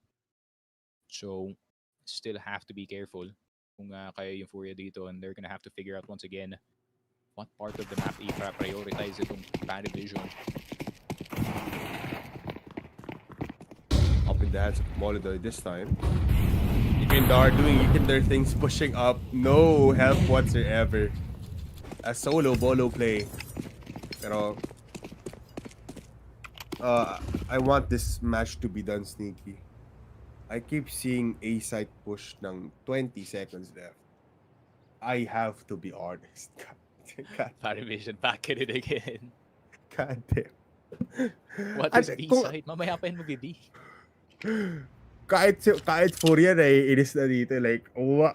So, still have to be careful kung kaya yung FURIA dito, and they're gonna have to figure out once again what part of the map i-prioritize itong PARIVISION. Up in the hands of Molodoy this time. Yakindar doing Yakindar things, pushing up. No help whatsoever. A solo bolo play. Pero I want this match to be done, Sneaky. I keep seeing A side push ng 20 seconds left. I have to be honest. God, PARIVISION back at it again. God damn. What is B side? Mamaya pa yun mag-B. Kahit FURIA na inis na dito. Like,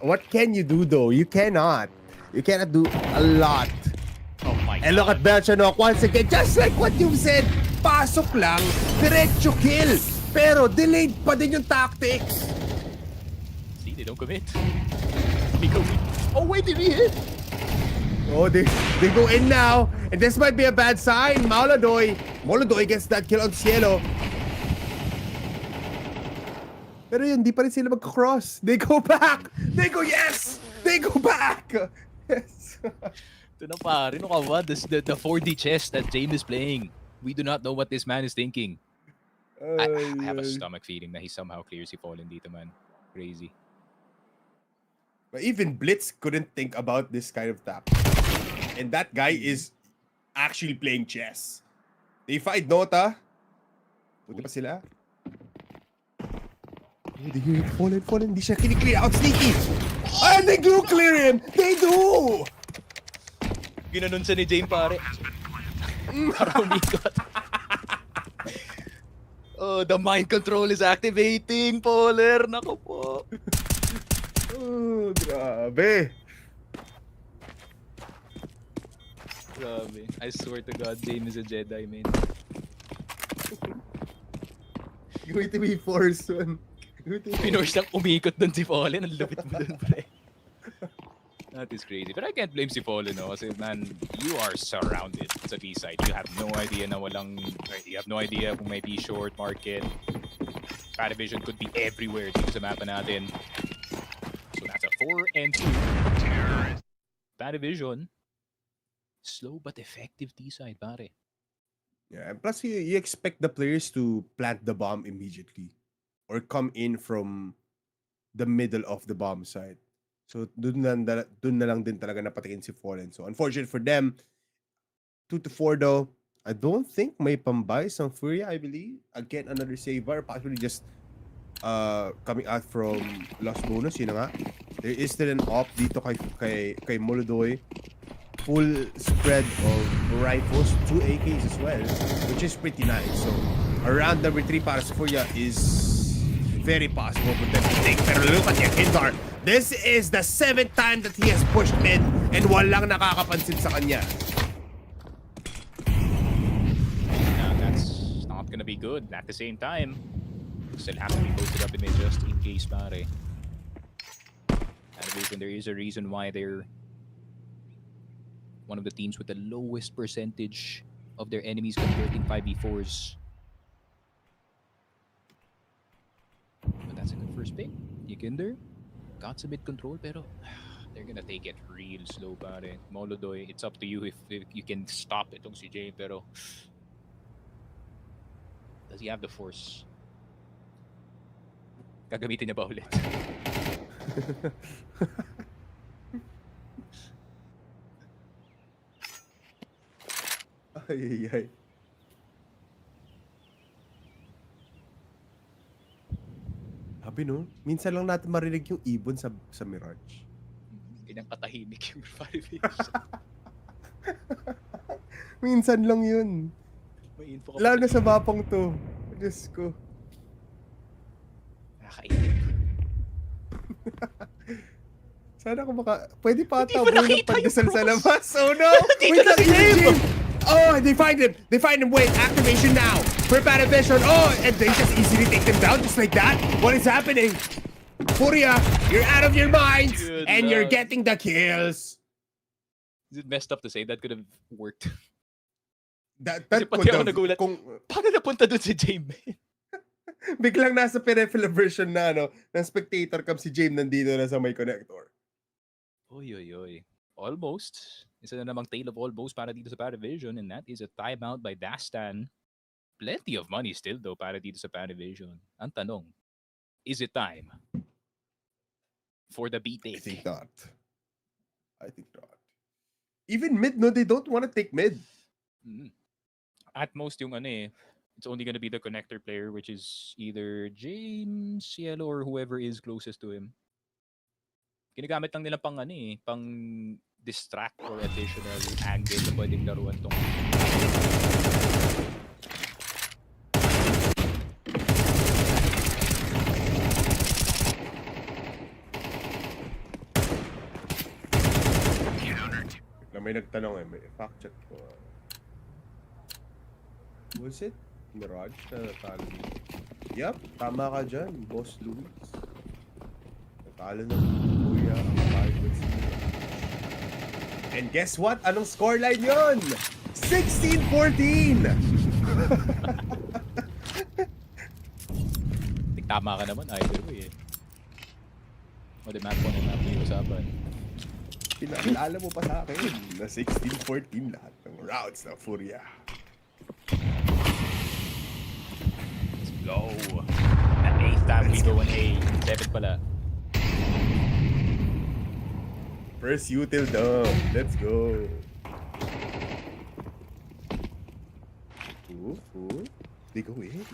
what can you do though? You cannot. You cannot do a lot. Oh my And look God. at Belchonok once again, just like what you've said, pasok lang, diretso kill. Pero delayed pa din yung tactics. See, they don't commit. They go in. Oh wait, did he hit? Oh, they go in now. And this might be a bad sign. Molodoy gets that kill on Cielo. Pero yun, di pa rin sila magka-cross. They go back. They go, yes! They go back! Yes. Ito na pare, no ka ba? The 4D chess that James is playing. We do not know what this man is thinking. I have a stomach feeling that he somehow clears si Fallen dito, man. Crazy. But even Blitz couldn't think about this kind of tap. And that guy is actually playing chess. They fight Dota. Buti pa sila. Oh, they hear it. Fallen. Hindi siya kiniklear out. Sneaky. And they do clear him. They do. Ginanon siya ni James, pare. Para umikot. Oh, the mind control is activating, Polar. Nako po. Oh, grabe. Grabe. I swear to God, James is a Jedi, man. Going to be forced one. Pinorse lang umikot dun si Fallen. Ang lupit mo dun, pre. That is crazy. But I can't blame si Fallen, no? Kasi, man, you are surrounded sa B-side. You have no idea na walang... You have no idea kung may be short market. PARIVISION could be everywhere dito sa mapa natin. So that's a 4 and 2. PARIVISION. Slow but effective D-side, pare. Yeah, and plus you expect the players to plant the bomb immediately or come in from the middle of the bomb side. So dun na lang din talaga napatikin si Fallen. So unfortunate for them, 2-4 though. I don't think may pambay sang FURIA, I believe. Again, another saver, possibly just coming out from lost bonus. Yun na nga. There is still an op dito kay MongolZ. Full spread of rifles, 2 AKs as well, which is pretty nice. So around number 3 para sa FURIA is very possible for them to take. Pero look at Hindar. This is the 7th time that he has pushed mid and walang nakakapansin sa kanya. That's not gonna be good. At the same time, still have to be posted up in mid just in case, pare. And there is a reason why they're one of the teams with the lowest percentage of their enemies converting 5v4s. But that's a good first pick. Yikinder got some mid control, pero they're gonna take it real slow, pare. MongolZ, it's up to you if you can stop itong si Jay, pero does he have the force? Gagamitin niya ba ulit? Ay. Sabi no, minsan lang natin marinig yung ibon sa Mirage. Kanyang katahimik yung PARIVISION. Minsan lang yun. May info ka Lalo na sa mapang to. Diyos ko. Nakakainip. Sana kung pwede pa Hindi ata ba nakita yung pagdasal sa cross? labas. Oh no! Dito na si James! Oh, they find him! They find him! Wait, activation now! For PARIVISION! Oh, and they just easily take them down just like that? What is happening? FURIA, you're out of your minds! Good And you're Lord. getting the kills! Is it messed up to say? That could have worked. That Kasi pati could ako have- nagulat. Kung Paano napunta dun si James? biglang nasa peripheral version na, ng spectator cam si James nandito na sa may connector. Oy. Almost. Isa na namang tale of almost para dito sa PARIVISION, and that is a timeout by Dastan. Plenty of money still though para dito sa PARIVISION. Ang tanong, is it time for the B-take? I think not. Even mid, no, they don't want to take mid. Mm. At most yung it's only gonna be the connector player, which is either James, Cielo, or whoever is closest to him. Ginagamit lang nila pang pang distract or additional angle na pwedeng laruan tong May nagtanong may fact check ko. Was it Mirage na natalo? Yup, tama ka dyan, Boss Luis. Natalo ng Kuya ang PARIVISION. And guess what? Anong scoreline yun? 16-14! tama ka naman either way eh. O, the map po na map yung usapan. Pinaalala mo pa sa akin na 16-14 lahat ng rounds ng FURIA. Let's go. At 8th time we go on A. 7 pala. First util down. Let's go. Ooh. They go in.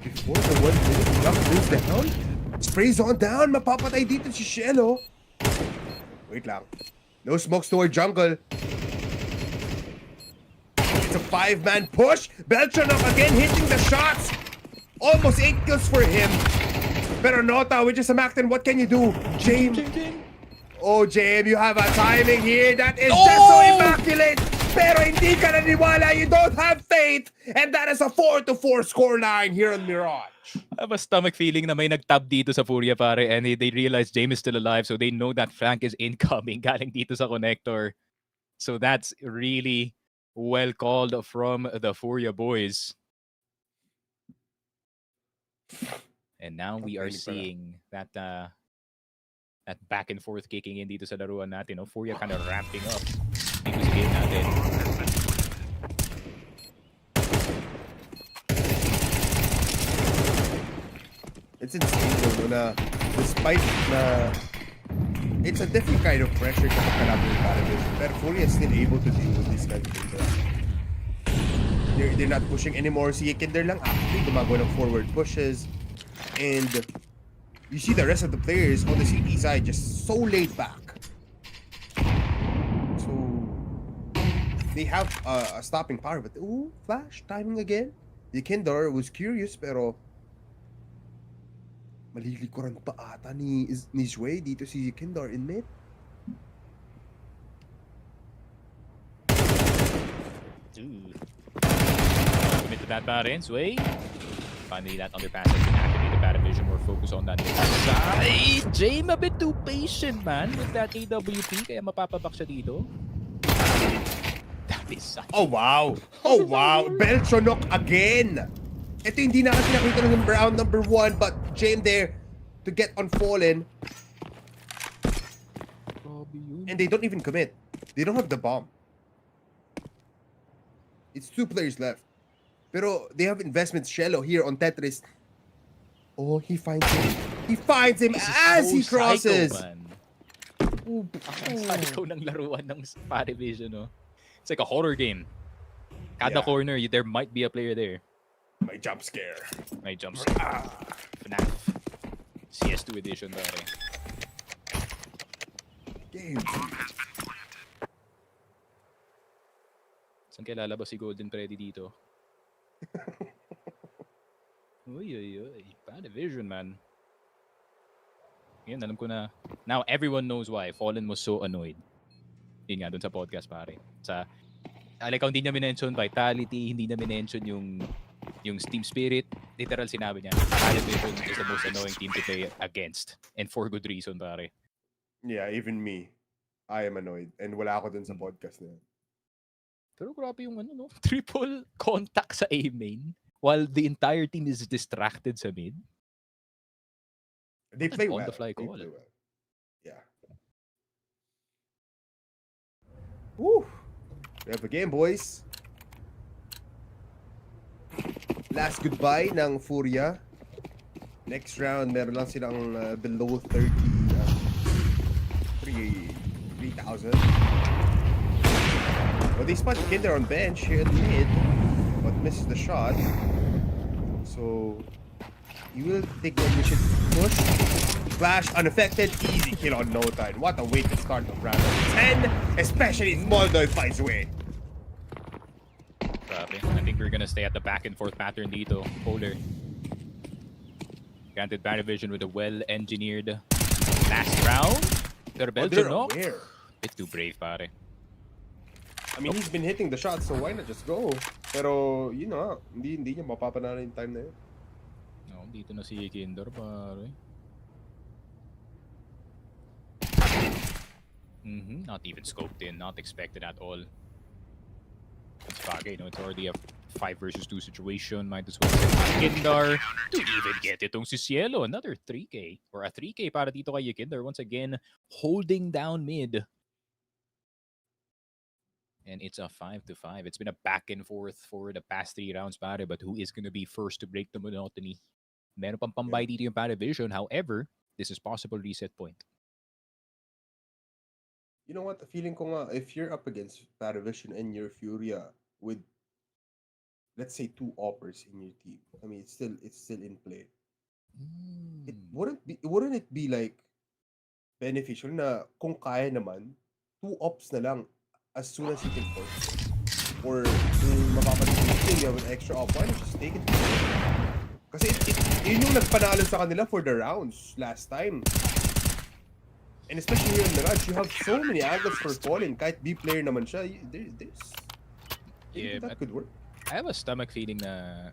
Before the 1 minute clock goes down. Sprays on down. Mapapatay dito si Shelo. Wait lang. No smokes toward jungle. It's a 5-man push. Beltranok again hitting the shots. Almost 8 kills for him. Pero Nota, with just a Macton, what can you do? James. Oh, James, you have a timing here that is just so immaculate. Pero hindi ka naniwala. You don't have faith. And that is a 4-4 scoreline here on Mirage. I have a stomach feeling na may nag-tab dito sa FURIA pare and they realize James is still alive so they know that flank is incoming galing dito sa connector. So that's really well called from the FURIA boys. And now we are seeing that that back and forth kicking in dito sa laruan natin. No? FURIA kind of ramping up dito sa game natin. It's insane though na despite na it's a different kind of pressure to kalap with PARIVISION, but FURIA is still able to deal with this kind of things. They're not pushing anymore. Si Kinder lang actually gumagawa ng forward pushes, and you see the rest of the players on the CT side just so laid back. So they have a stopping power, but flash timing again. The Kinder was curious pero malilikuran pa ata ni Zway dito si Kindar in mid. Commit to that pare, Zway. Finally that underpass has been activated. PARIVISION more focus on that side. Jame a bit too patient man with that AWP kaya mapapaback siya dito. That is such... Oh wow! Oh wow! Beltranok again! Ito hindi na kasi nakita ng round number 1 but Jane there to get on fallen. And they don't even commit. They don't have the bomb. It's 2 players left. Pero they have investments. Shelo here on Tetris. Oh, he finds him. He finds him as he crosses. Ang psycho ng laruan ng PARIVISION, no? It's like a horror game. Kada corner, there might be a player there. My jump scare. My jump scare. FNAF. CS2 edition pare. Game. Saan kaya lalabas si Golden Freddy dito? Uy. PARIVISION, man. Yan, alam ko na. Now, everyone knows why Fallen was so annoyed. Yun nga, dun sa podcast, pare. Hindi niya minention Vitality, hindi niya minention yung Steam Spirit. Literal sinabi niya, PARIVISION is the most annoying team to play against. And for good reason, pare. Yeah, even me. I am annoyed. And wala ako dun sa podcast na yan. Pero grabe yung triple contact sa A main while the entire team is distracted sa mid. They play well. On the fly They call. play well. Yeah. Woo! We have a game, boys. Last goodbye ng FURIA. Next round, meron lang silang below 30, 3,000. Well, they spot Kinder on bench here at mid, but misses the shot. So, you will take the initiative push. Flash unaffected, easy kill on no time. What a way to start the round 10, especially if MongolZ finds a way. Grabe. I think we're gonna stay at the back and forth pattern dito. Polar. Granted PARIVISION with a well-engineered last round. Pero Beltranok, it's too brave, pare. I mean, he's been hitting the shots, so why not just go? Pero, you know, hindi niya mapapanalo yung time na yun. No, dito na si Kinder, pare. Not even scoped in, not expected at all. It's bagay, it's already a 5 versus 2 situation. Might as well get Kinder to even get itong si Cielo. Another 3K or a 3K para dito kay Kinder. Once again, holding down mid And it's a 5-5. It's been a back and forth for the past 3 rounds, pare. But who is gonna be first to break the monotony? Meron pang pambay dito yung PARIVISION. However, this is possible reset point. You know what? Feeling ko nga, if you're up against PARIVISION and your FURIA with, let's say, 2 oppers in your team, I mean, it's still in play. Wouldn't it be like beneficial na kung kaya naman 2 ops na lang as soon as you can force, or kung mapapansin you have an extra op, why not just take it? Kasi yun yung nagpanalo sa kanila for the rounds last time. And especially here in the Raj, you have so many angles for Fallen. Kahit B player naman siya, that could work. I have a stomach feeling na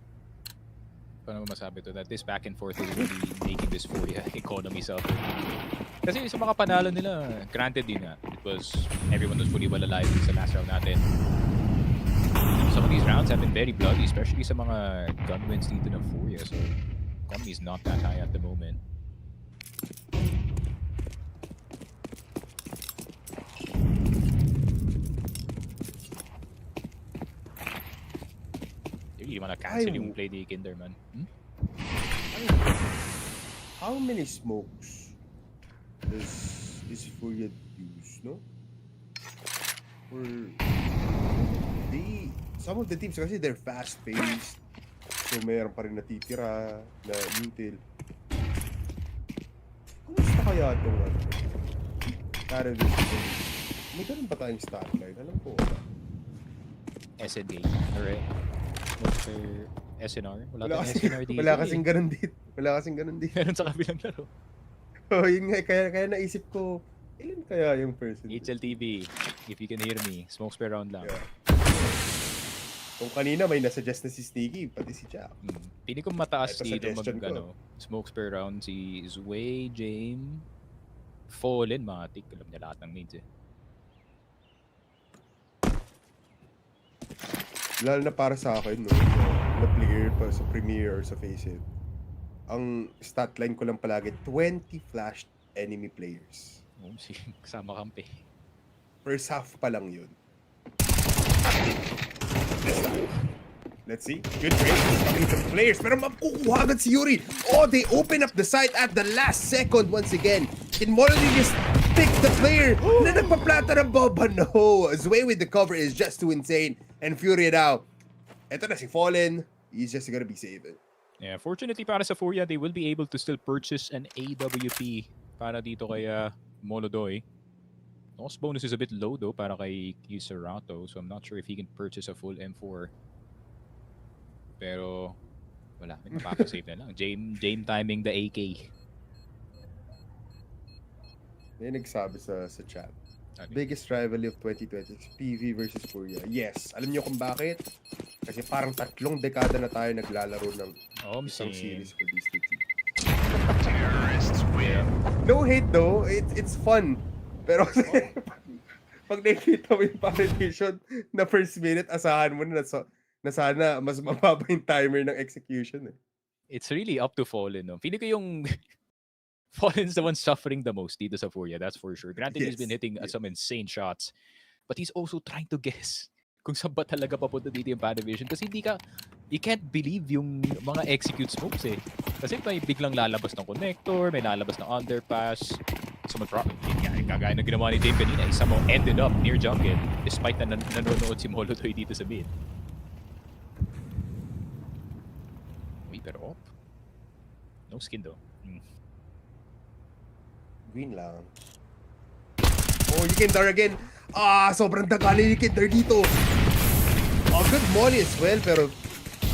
paano masabi to, that this back and forth will be making this FURIA economy suffer. Kasi sa mga panalo nila, granted din nga, it was, everyone was fully well alive sa last round natin. Some of these rounds have been very bloody, especially sa mga gun wins dito ng FURIA. So, economy is not that high at the moment. You wanna cancel yung play ni Kinderman? How many smokes is FURIA use, no? Or some of the teams kasi they're fast-paced, so mayroon pa rin natitira na util. Kumusta kaya itong PARIVISION? May ganun pa tayong stat line? Alam ko wala. SNG, alright. SNR? Wala SNR dito. Wala kasing ganun dito. Meron sa kabilang laro. Oh, yun nga, kaya naisip ko, ilan kaya yung person? HLTV, if you can hear me, smokes per round lang. Yeah. Kung kanina may nasuggest na si Sneaky, pati si Jack. Pili ko mataas Ito dito smokes per round si Zway, James, Fallen, Matic, alam niya lahat ng needs eh. Lalo na para sa akin, no, na player pa sa Premier or sa Faceit, ang stat line ko lang palagi, 20 flashed enemy players. Kasama kampi. First half pa lang yun. Let's see. Good trade. Coming to the players. Pero makukuha agad si Yuri. Oh, they open up the site at the last second once again. Can Molly just pick the player na nagpaplata ng Boba? No. Zway with the cover is just too insane. And FURIA now. Eto na si Fallen. He's just gonna be saving. Yeah, fortunately para sa FURIA, they will be able to still purchase an AWP para dito kay Molodoy. Loss bonus is a bit low though para kay Kisarato, so I'm not sure if he can purchase a full M4. Pero wala, nagpapasave na lang. Jame timing the AK. May nagsabi sa chat. Biggest rivalry of 2020 is PV versus FURIA. Yes. Alam niyo kung bakit? Kasi parang 3 dekada na tayo naglalaro ng isang series for these two teams. Terrorists win. No hate though. It's fun. Pero pag nakikita mo yung PARIVISION na first minute, asahan mo na sana mas mababa yung timer ng execution eh. It's really up to Fallen, no? Feeling ko yung Fallen's the one suffering the most dito sa FURIA, that's for sure. Granted, he's been hitting some insane shots, but he's also trying to guess kung saan ba talaga papunta dito yung PARIVISION kasi you can't believe yung mga execute smokes eh. Kasi may biglang lalabas ng connector, may lalabas ng underpass. Kagaya na ginawa ni Dave kanina, he somehow ended up near jungle despite na nanonood si Molodoy dito sa mid. Uy, pero no skin though. Green lang. Oh, you can dar again. Sobrang dagali ni Kidder dito. Oh, good molly as well, pero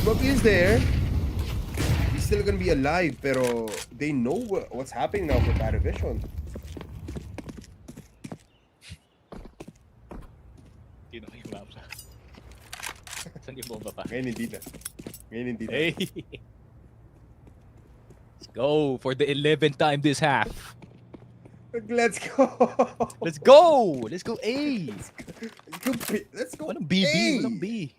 Smoke is there. He's still gonna be alive, pero they know what's happening now for PARIVISION. Hindi na kayo mapsa. Saan yung bomba pa? Ngayon hindi na. Hey! Let's go for the 11th time this half. Let's go! Let's go! Let's go A! Let's go Walang BB, A! walang B.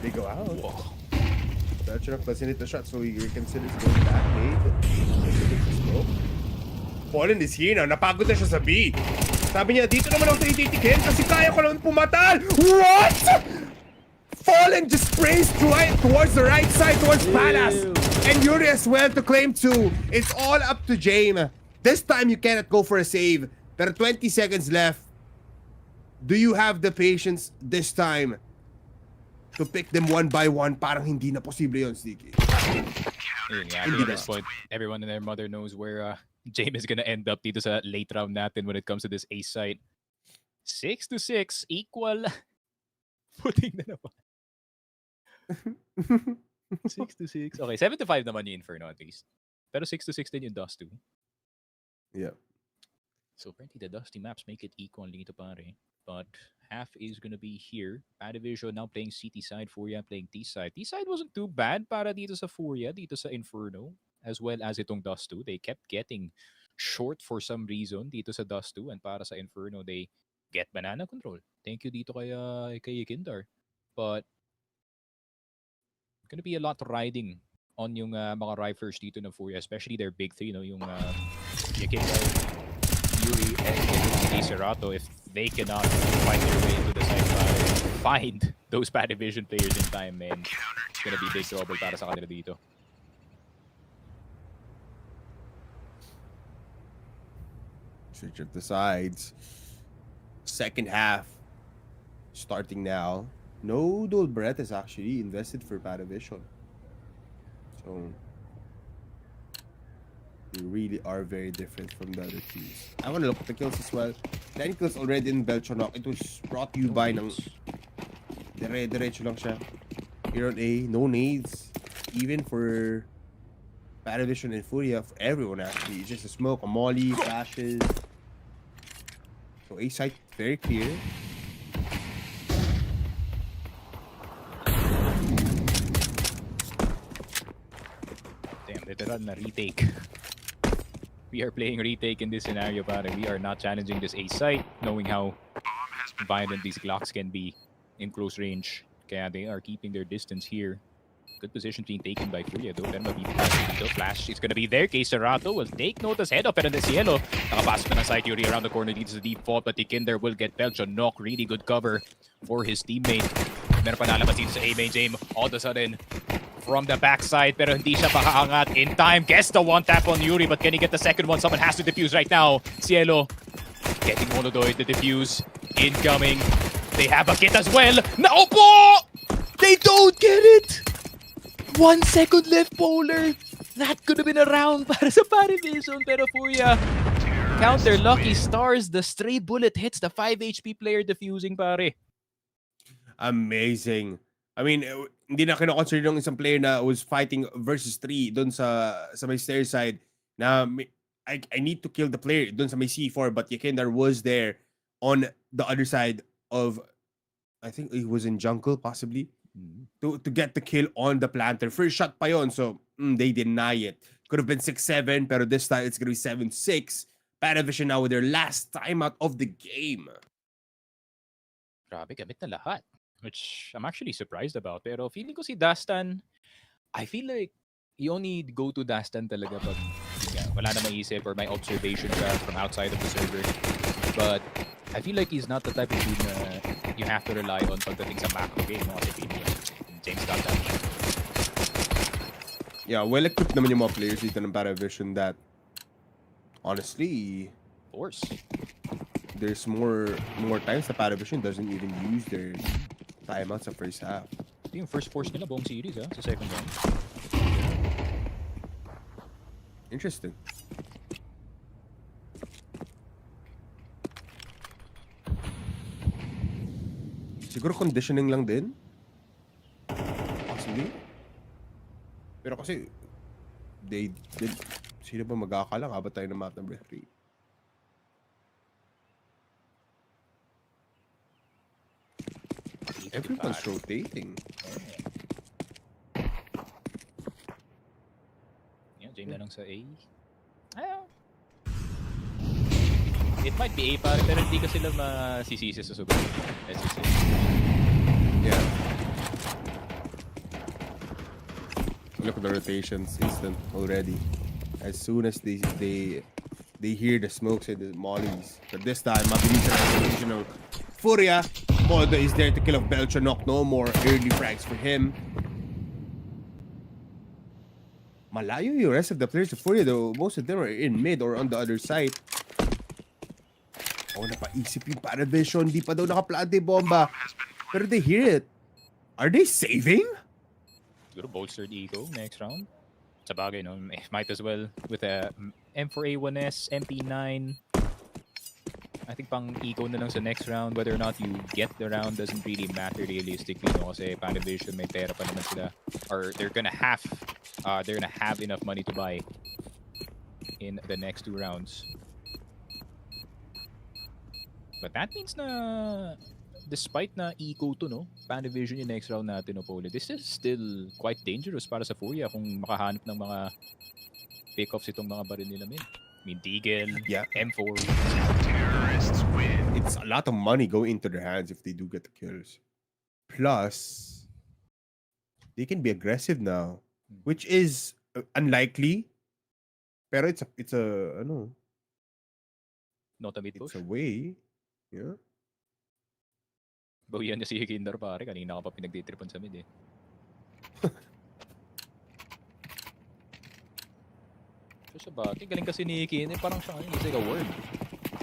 They go out. Fortunate doesn't hit the shot, so he considers going back. Smoke. Fallen is here now. Napagod na siya sa B. Sabi niya, dito naman ako tititikin kasi kaya ko naman pumatal. What? Fallen just sprays towards the right side, towards Palace. And Yuri as well to claim 2. It's all up to Jame. This time you cannot go for a save. Pero 20 seconds left. Do you have the patience this time to pick them one by one? Parang hindi na posible yun, Sticky. Yeah, I think at this point, everyone and their mother knows where James is gonna end up dito sa late round natin when it comes to this ace side. 6-6, equal. Puting na naman. 6-6. Okay, 7-5 naman yung Inferno at least. Pero 6-6 din yung Dust 2. Yeah. So apparently the Dusty maps make it equal dito pare. But half is gonna be here. PARIVISION now playing CT side, FURIA playing T side. T side wasn't too bad para dito sa FURIA, dito sa Inferno, as well as itong Dust 2. They kept getting short for some reason dito sa Dust 2, and para sa Inferno, they get banana control. Thank you dito kay Kindar. But gonna be a lot riding on yung mga riflers dito ng FURIA, especially their big three, no? Yung Kindar, Yuri, and Cerato. If they cannot find their way into the side find those PARIVISION players in time, man, it's gonna be big trouble para sa kanila dito. Switch of the sides. Second half starting now. No dual breath is actually invested for PARIVISION. So they really are very different from the other teams. I want to look at the kills as well. 9 kills already in Belchonok. It was brought to you by ng diretso lang siya. Here on A, no nades. Even for PARIVISION and FURIA, for everyone actually. It's just a smoke, a molly, flashes. So A side very clear. Damn, literal na retake. We are playing retake in this scenario, but we are not challenging this A site, knowing how violent these Glocks can be in close range. Kaya they are keeping their distance here. Good position being taken by FURIA though. Pero the flash is gonna be there. Kay Cerato will take note as head up. Pero the Cielo, nakapasok na ng side Yuri around the corner dito sa default. But the Kinder will get Belchon knock. Really good cover for his teammate. Meron pa nalabas dito sa A-main Jame. All of a sudden, from the backside, pero hindi siya makaangat in time. Gets the one tap on Yuri, but can he get the second one? Someone has to defuse right now. Cielo getting Monodoid, the defuse incoming. They have a kit as well. Naupo! They don't get it! 1 second left, Polar. That could have been a round para sa PARIVISION, pero FURIA counter lucky stars. The stray bullet hits the 5 HP player defusing, pare. Amazing. I mean, hindi na kino-consider ng isang player na was fighting versus 3 doon sa may stair side na I need to kill the player doon sa may C4, but Yakindar was there on the other side of, I think it was in jungle possibly, to get the kill on the planter. First shot pa yon, so they deny it. Could have been 6-7, pero this time it's gonna be 7-6. PARIVISION now with their last timeout of the game. Grabe, gamit na lahat. Which I'm actually surprised about. Pero feeling ko si Dastan, I feel like you only go to Dastan talaga pag wala na maisip or may observation ka from outside of the server. But I feel like he's not the type of dude na you have to rely on pagdating sa macro game. James got that. Yeah, well-equipped naman yung mga players dito ng PARIVISION that honestly, Of course. there's more times that PARIVISION doesn't even use their timeouts sa first half. Ito yung first force nila buong series sa second round. Interesting. Siguro conditioning lang din. Possibly. Pero kasi sino ba magkakalang habang tayo ng map number 3? Everyone's rotating. Yeah, James na lang sa A. It might be A pare, pero hindi ko sila masisisi sa super. Let's just say. Yeah. Look at the rotations, instant already. As soon as they hear the smokes and the mollies. But this time, mabilis na ang original FURIA. MongolZ is there to kill off Belchonok. No more early frags for him. Malayo yung rest of the players of FURIA though. Most of them are in mid or on the other side. Oh, napaisip yung PARIVISION. Di pa daw nakaplante bomba. Pero they hear it. Are they saving? Siguro bolstered eco next round. Sa bagay, no? Might as well with a M4A1S, MP9. I think pang eco na lang sa next round. Whether or not you get the round doesn't really matter realistically, no? Kasi PARIVISION may pera pa naman sila. Or they're gonna have enough money to buy in the next 2 rounds. But that means na despite na eco to, no, PARIVISION yung next round natin, no, Pole, this is still quite dangerous para sa FURIA kung makahanap ng mga pick-offs itong mga baril nila, min. I mean, Deagle, Yeah. M4. It's a lot of money going into their hands if they do get the kills. Plus, they can be aggressive now, which is unlikely. Pero it's a Not a mid push. it's a way. Yeah. Bawian niya si Kinder, pare. Kanina ka pa pinagtitripan sa mid, eh. So sa bagay, galing kasi ni Kinder. Parang siya, it's like a worm.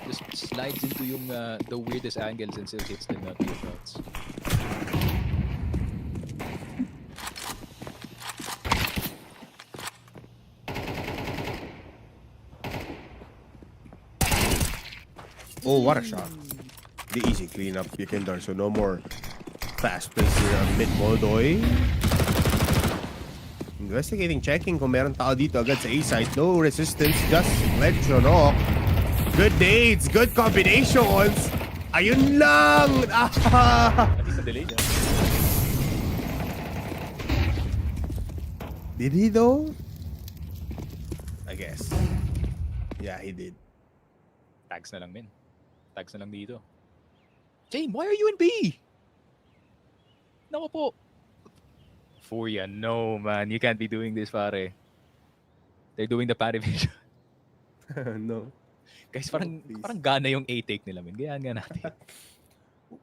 Just slides into yung the weirdest angles and still hits the nutty shots. Oh, what a shot. The easy cleanup, Yekindar. So no more fast plays here on mid MongolZ. Investigating, checking kung meron tao dito agad sa A-side. No resistance, just Belchonok. Good nades, good combinations. Ayun lang! Ah! At least na-delay niya. Did he though? I guess. Yeah, he did. Tags na lang, min. Tags na lang dito. James, why are you in B? Naku po. FURIA, no man. You can't be doing this, pare. They're doing the PARIVISION. No. Guys, parang please. gana yung A-take nila, min. Gayaan nga natin.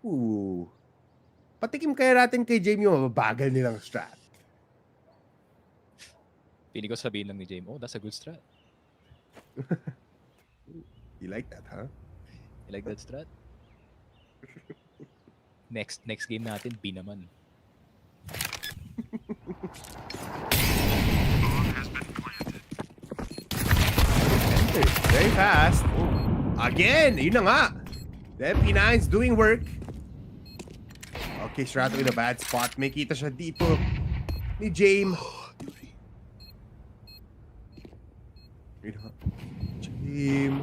Ooh. Patikim kaya natin kay Jamie yung mababagal nilang strat. Pili ko sabihin lang ni James, oh, that's a good strat. You like that, huh? You like that strat? Next game natin, B naman. Very fast. Again, yun na nga. The MP9's doing work. Okay, Strato in a bad spot. May kita siya dito ni James. James.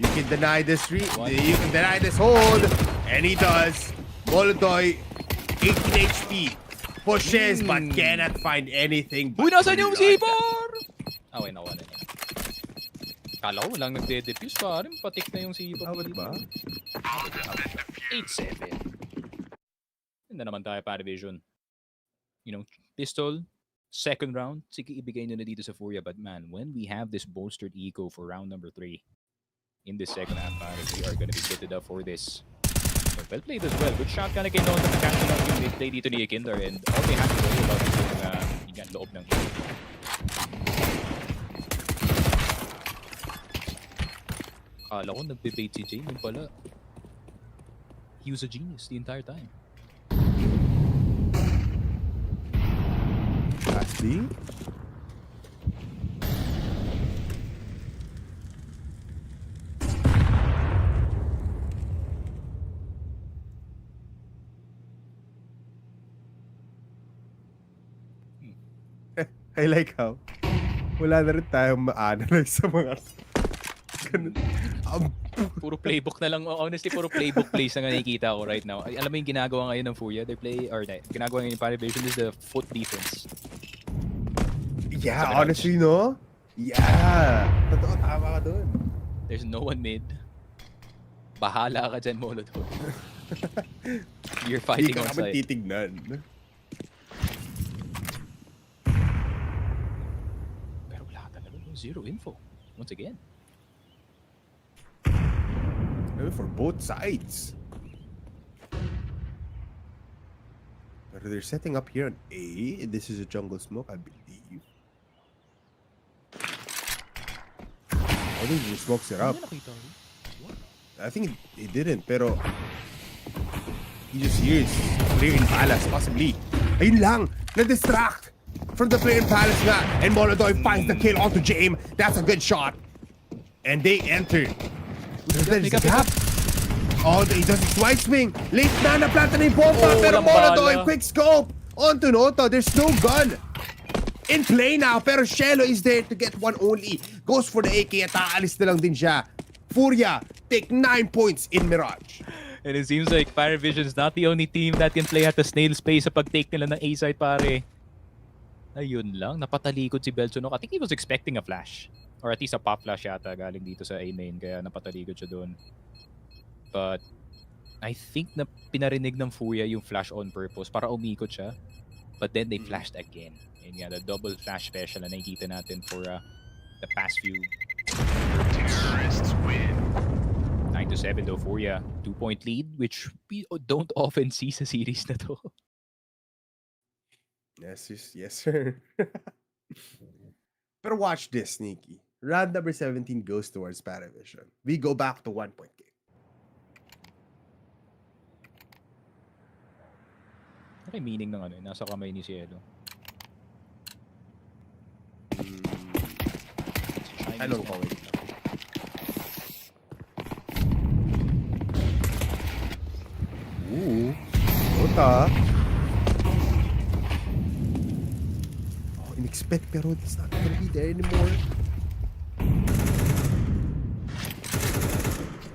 You can deny this you can deny this hold. And he does. MongolZ, 18 HP. Pushes but cannot find anything. Uy, nasa yung C4! Ah, wait, nakuha na niya. Kala ko walang nagde-defuse, parang patik na yung C4. Awat ba? 8-7. Hindi naman tayo, PARIVISION. You know, pistol, second round, sige ibigay nyo na dito sa FURIA. But man, when we have this bolstered eco for round number 3, in this second half, we are gonna be fitted up for this. So, well played as well. Good shot kind of came down to the cancel out yung play dito ni Kinder. And all they have to worry about is yung loob ng game. Akala ko nagbe-bait si Jay. Yung pala, he was a genius the entire time. Lastly. I like how wala na rin tayong ma-analyze sa mga ganun. Puro playbook na lang. Honestly, puro playbook plays na nga nakikita ko right now. Ay, alam mo yung ginagawa ngayon ng FURIA? They play, or ginagawa ngayon yung PARIVISION is the foot defense. Yeah, honestly, no? Yeah. Totoo, tama ka dun. There's no one mid. Bahala ka dyan, MongolZ. You're fighting Hindi on ka naman site. titignan. Zero info. Once again. For both sides. But they're setting up here on A. This is a jungle smoke, I believe. I think he smokes it up. I think it didn't, pero he just hears player in Palace, possibly. Ayun lang, na-distract from the player in Palace nga. And MongolZ finds the kill onto James. That's a good shot. And they enter. There's a gap. Oh, he does his wide swing. Late na, naplanta na yung bomba. Pero MongolZ, quick scope. Onto Noto, there's no gun in play now. Pero Shelo is there to get one only. Goes for the AK at aalis na lang din siya. FURIA take 9 points in Mirage. And it seems like PARIVISION is not the only team that can play at the snail's pace sa pag-take nila ng A-side, pare. Ayun lang, napatalikod si Belchonok. I think he was expecting a flash. Or at least a pop flash yata galing dito sa A-main, kaya napatalikod siya doon. But I think na pinarinig ng FURIA yung flash on purpose para umikot siya. But then they flashed again. And yeah, the double flash special na nakikita natin for the past few. Terrorists win. 9-7 though, FURIA. 2-point lead, which we don't often see sa series na to. Yes, sir. But watch this, Sneaky. Round number 17 goes towards PARIVISION. We go back to 1-point game. Ano yung meaning ng ano? Nasa kamay ni Cielo. I don't know. Ooh. Ota. Oh, in-expect pero it's not gonna be there anymore.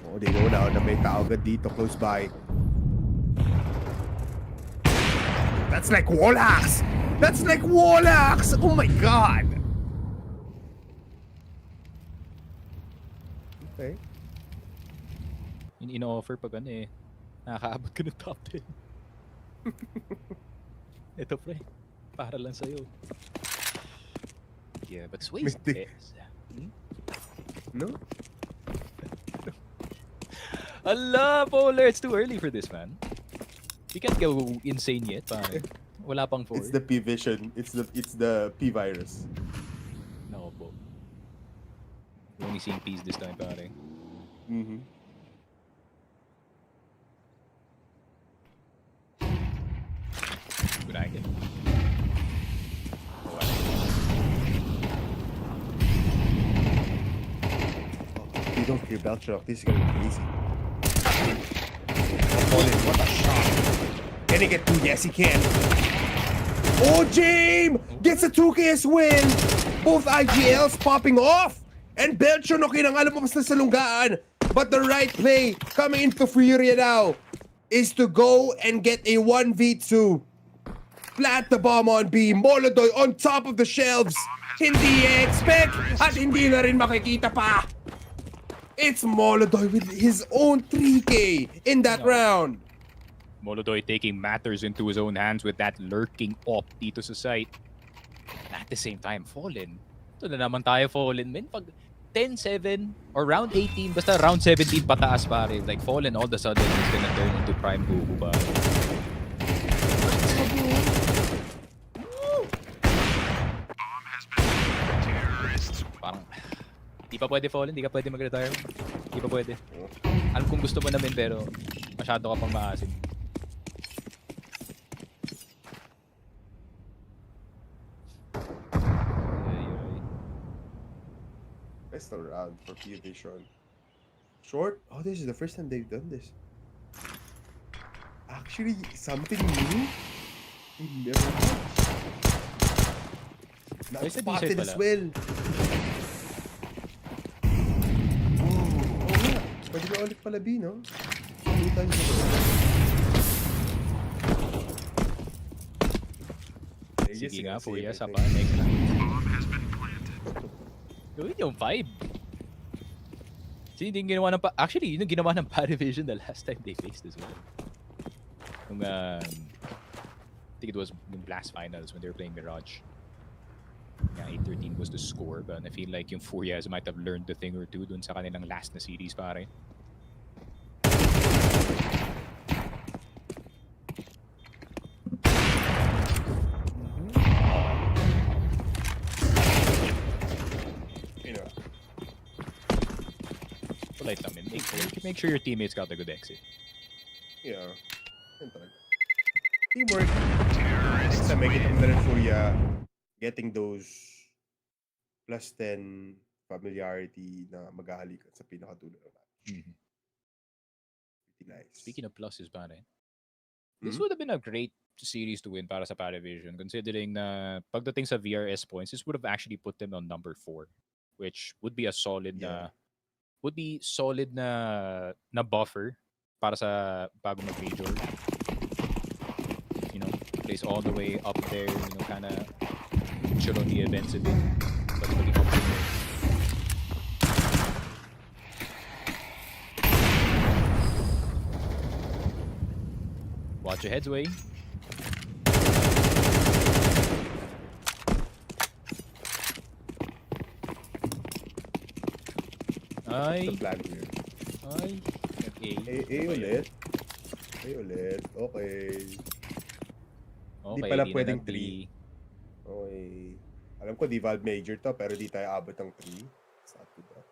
Oh, they know now na may tao agad dito close by. That's like wall-hacks! That's like wall-hacks! Oh my god! Okay. In-offer pag ano eh. Nakakaabot ka ng top 10. Ito pre, para lang sa'yo. Yeah, but Sway's Mystic. No? Allah, Polar, it's too early for this, man. You can't go insane yet, pare. Wala pang 4. It's the P vision. It's the P virus. No, po. We're only seeing P's this time, pare. Mm-hmm. Good idea. You don't hear Belchrock. This is gonna be crazy. Oh, what a shot. Can he get 2? Yes, he can. Oh, James gets a 2K as well. Both IGLs popping off. And Belchrock ang alumabas na sa lunggaan. But the right play coming into FURIA now is to go and get a 1v2. Plant the bomb on B. MongolZ on top of the shelves. Hindi expect at hindi na rin makikita pa. It's MongolZ with his own 3K in that round. MongolZ taking matters into his own hands with that lurking op dito sa site. At the same time, Fallen. Ito na naman tayo, Fallen. Man, pag 10-7 or round 18, basta round 17 pataas pare. Like Fallen all of a sudden is gonna turn into prime Goku pare. Parang, di pa pwede Fallen, di ka pwede mag-retire. Di pa pwede. Alam kong gusto mo namin pero masyado ka pang maasim. Best round for PGL. Short? Oh, this is the first time they've done this. Actually, something new? We've never done. Not Ay, sa spotted D-side as pala. well. Oh, nga. Pwede na ulit pala B, no? 2 times na ulit. Sige nga, FURIA, sa pa. Next lang. Yun yung vibe. Hindi yung ginawa ng actually, yun yung ginawa ng PARIVISION the last time they faced as well. Yung, I think it was yung Blast Finals when they were playing Mirage. Yeah, 8-13 was the score, but I feel like yung Furias might have learned a thing or two dun sa kanilang last na series, pare. You know, Polite lang, man. Make sure your teammates got a good exit. yeah. Yun talaga. Teamwork. Sa may kita mo na rin FURIA getting those plus 10 familiarity na maghahalikan sa pinakadulo ng match. Pretty nice. Speaking of pluses, pare, this Mhm. would have been a great series to win para sa PARIVISION, considering na pagdating sa VRS points, this would have actually put them on number 4, which would be a solid Yeah. na buffer para sa bago mag-major. You know, place all the way up there, you know, kind of chill on the events a bit. But maging optimal. Watch your heads, way. Ay, The plan here. ay. Okay. A ulit. A ulit. Okay. Okay, pala di na pwedeng nag-B. three. Okay. Alam ko, di valve major to, pero di tayo abot ng 3. Sa to that.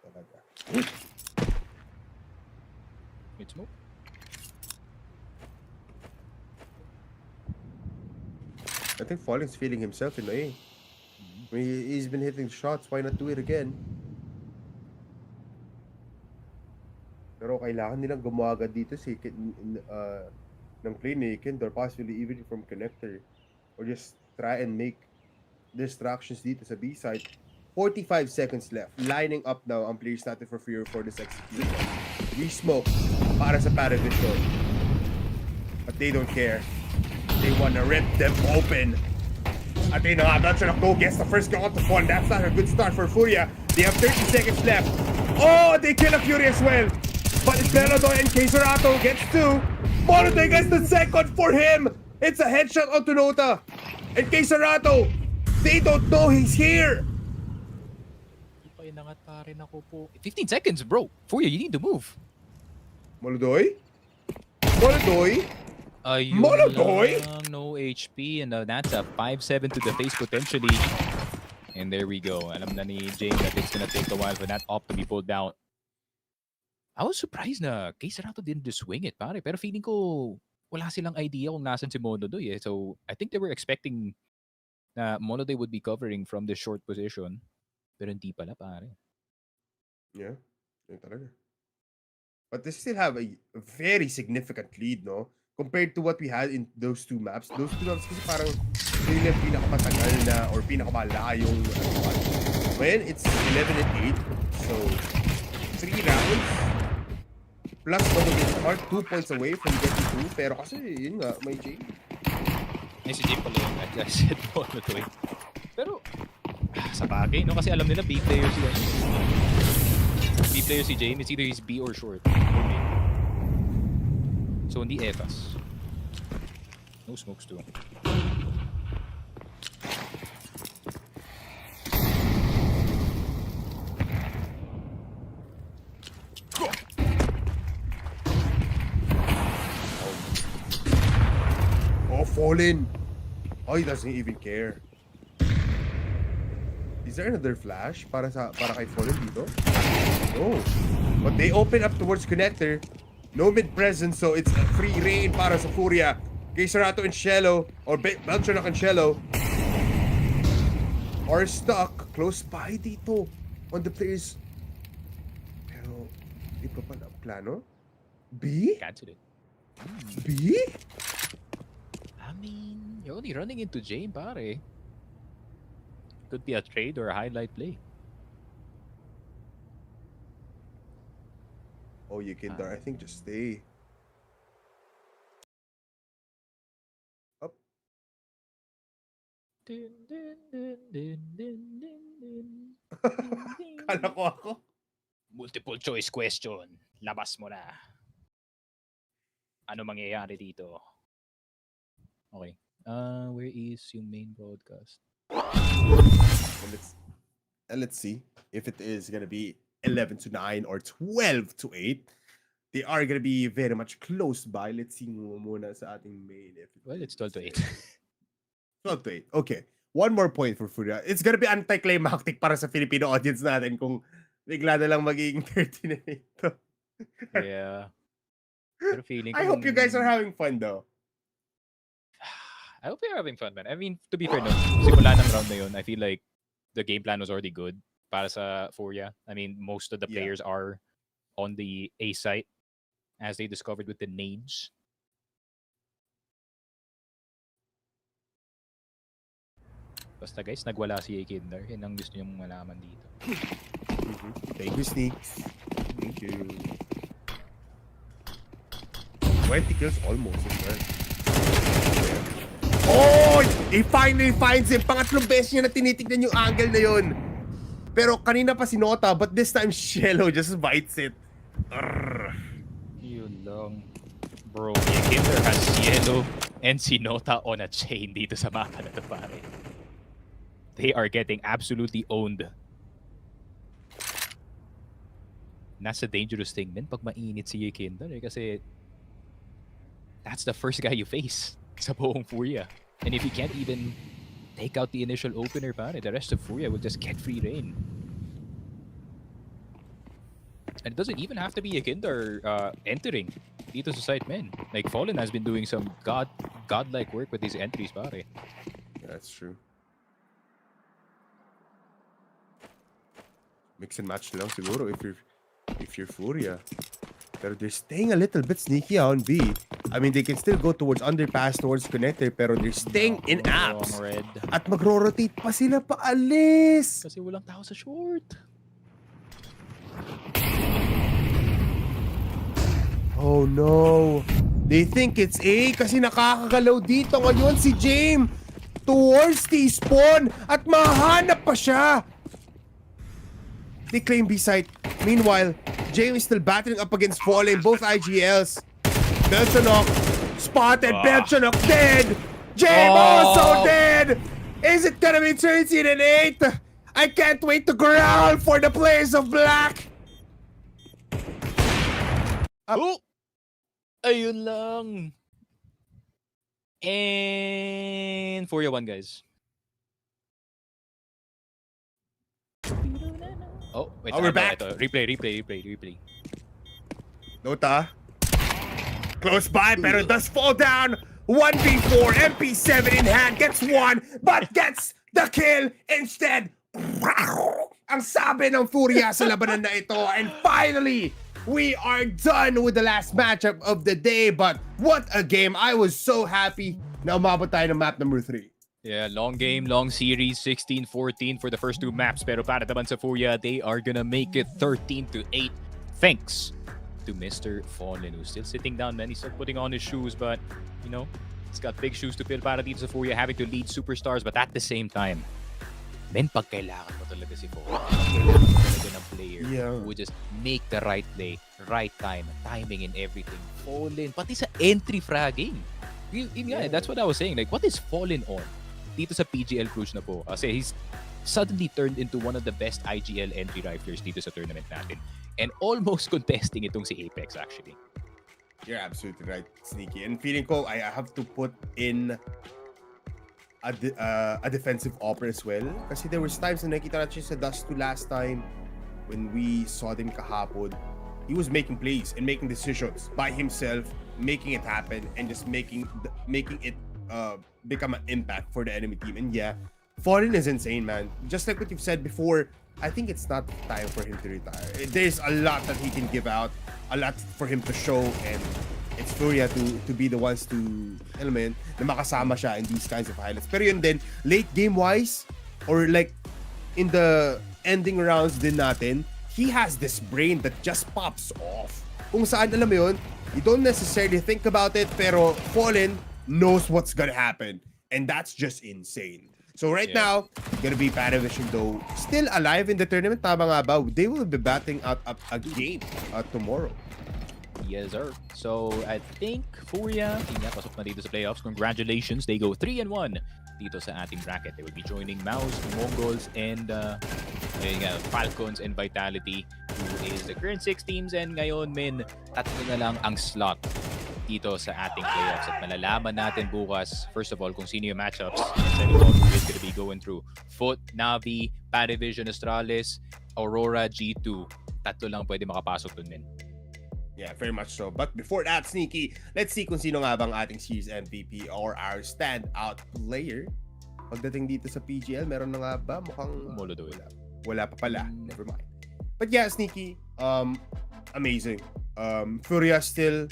Talaga. Mid smoke. I think Falling's feeling himself in A. I mean, he's been hitting shots. Why not do it again? Pero kailangan nilang gumawa agad dito ng play ni Kindor, possibly even from connector. Or just try and make distractions dito sa B side. 45 seconds left. Lining up now ang players natin for FURIA for this execution. Re-smoke para sa PARIVISION. But they don't care. They wanna rip them open. At yun na nga, Go gets the first kill on the fall. That's not a good start for FURIA. They have 30 seconds left. Oh, they kill a FURIA as well. But it's Melodoy and Keserato gets 2. MongolZ gets the second for him. It's a headshot onto Nota. And Keserato, they don't know he's here. Di pa inangat pa rin ako po. 15 seconds, bro. FURIA, you need to move. MongolZ? MongolZ? Ayun MongolZ? lang, no HP, and that's a 5-7 to the face potentially. And there we go. Alam na ni James that it's gonna take a while for that op to be pulled down. I was surprised na Keserato didn't just swing it, pare. Pero feeling ko wala silang idea kung nasan si MongolZ eh. So I think they were expecting na MongolZ would be covering from the short position. Pero hindi pala, pare. Yeah, yun talaga. But they still have a very significant lead, no? Compared to what we had in those two maps. Those two maps kasi parang yun yung pinakamatagal na or pinakamalayong when it's 11 and 8. So 3 rounds plus MongolZ are 2 points away from getting 2. Pero kasi yun nga, may J. May si Jay pala yun. Like I said, MongolZ. Pero sa bagay, no? Kasi alam nila B player sila. B player si James, it's either he's B or short. Or mid. So hindi EFAS. No smokes too. Oh, Fallen! Oh, he doesn't even care. Is there another flash para kay Fallen dito? No. But they open up towards connector. No mid presence, so it's a free reign para sa FURIA. Keserato and Shello, or Belcher and Shello, are stuck close by dito on the players. Pero, di pa pala ang plano? B? Cancel it. B? I mean, you're only running into Jane, pare. Could be a trade or a highlight play. Oh, you can, I think just stay. Up. Kala ko ako. Multiple choice question. Labas mo na. Ano mangyayari dito? Okay. Where is yung main broadcast? And let's see if it is gonna be 11-9 or 12-8. They are gonna be very much close by. Let's see muna sa ating main. Well, it's 12-8. 12-8. Okay. One more point for FURIA. It's gonna be anticlimactic para sa Filipino audience natin kung bigla na lang magiging 13-8 to. Yeah. Pero feeling I hope you guys are having fun though. I hope you're having fun, man. I mean, to be fair, no, simula ng round na yun, I feel like the game plan was already good para sa FURIA. I mean, most of the players are on the A site as they discovered with the nades. Basta guys, nagwala si Kinder. Yan ang gusto niyong malaman dito. Thank you, Sneaks. Thank you. 20 kills almost as well. Oh! He finally finds him. Pangatlong beses niya na tinitignan yung angle na yun. Pero kanina pa si Nota, but this time Shelo just bites it. Yun lang. Bro, Kinder has Cielo and si Nota on a chain dito sa mapa na to, pare. They are getting absolutely owned. Nasa dangerous thing din pag mainit si Kinder kasi that's the first guy you face sa buong FURIA. And if you can't even take out the initial opener, pare, the rest of FURIA will just get free reign. And it doesn't even have to be a Kinder entering dito sa site, man. Like, Fallen has been doing some godlike work with these entries, pare. Yeah, that's true. Mix and match lang siguro if you're FURIA. Pero they're staying a little bit sneaky on B. I mean, they can still go towards underpass, towards connector, pero they're staying in apps. Red. At magro-rotate pa sila paalis. Kasi walang tao sa short. Oh no. They think it's A kasi nakakagalaw dito ngayon si James towards T-spawn at mahanap pa siya. They claim B site. Meanwhile, James is still battling up against Fallen, both IGLs. Belchanok spotted. Belchanok dead. James also dead. Is it gonna be 13-8? I can't wait to growl for the players of Black. Oh! Ayun lang. And FURIA 1, guys. Oh, wait. Oh, we're back. Replay. Nota. Close by, pero does fall down. 1v4, MP7 in hand, gets one, but gets the kill instead. Ang sabi ng FURIA sa labanan na ito. And finally, we are done with the last matchup of the day. But what a game. I was so happy na umabot tayo ng map number 3. Yeah, long game, long series, 16-14 for the first two maps. Pero para naman sa FURIA, they are gonna make it 13-8. Thanks to Mr. Fallen, who's still sitting down, man. He's still putting on his shoes, but, you know, he's got big shoes to fill para dito sa FURIA, having to lead superstars. But at the same time, men, pag kailangan mo talaga si Fallen, kailangan mo talaga ng player who would just make the right play, right time, timing and everything. Fallen, pati sa entry fragging. Yeah, that's what I was saying. Like, what is Fallen on dito sa PGL Cluj Napoca? Kasi he's suddenly turned into one of the best IGL entry riflers dito sa tournament natin. And almost contesting itong si Apex, actually. You're absolutely right, Sneaky. And feeling ko, I have to put in a defensive offer as well. Kasi there was times na nakita natin sa Dust 2 last time when we saw them kahapon. He was making plays and making decisions by himself, making it happen, and just making it become an impact for the enemy team. And yeah, Fallen is insane, man. Just like what you've said before, I think it's not time for him to retire. There's a lot that he can give out, a lot for him to show, and it's FURIA to be the ones to, alam mo yun, na makasama siya in these kinds of highlights. Pero yun din, late game-wise, or like in the ending rounds din natin, he has this brain that just pops off. Kung saan, alam mo yun, you don't necessarily think about it, pero Fallen knows what's gonna happen. And that's just insane. So right now, gonna be PARIVISION though, still alive in the tournament. Tama nga ba? They will be batting out a game tomorrow. Yes, sir. So I think FURIA, pasok na dito sa playoffs. Congratulations, they go 3-1 dito sa ating bracket. They will be joining MOUZ, MongolZ, and Falcons and Vitality, who is the current 6 teams. And ngayon, tatlo na lang ang slot dito sa ating playoffs. At malalaman natin bukas, first of all, kung sino yung matchups. And second of all, who is going to be going through FUT, NAVI, PARIVISION Astralis, Aurora, G2. Tatlo lang pwede makapasok dun, men. Yeah, very much so. But before that, Sneaky, let's see kung sino nga bang ating series MVP or our standout player. Pagdating dito sa PGL, meron na nga ba? Mukhang MongolZ. wala pa pala. Never mind. But yeah, Sneaky, amazing. FURIA still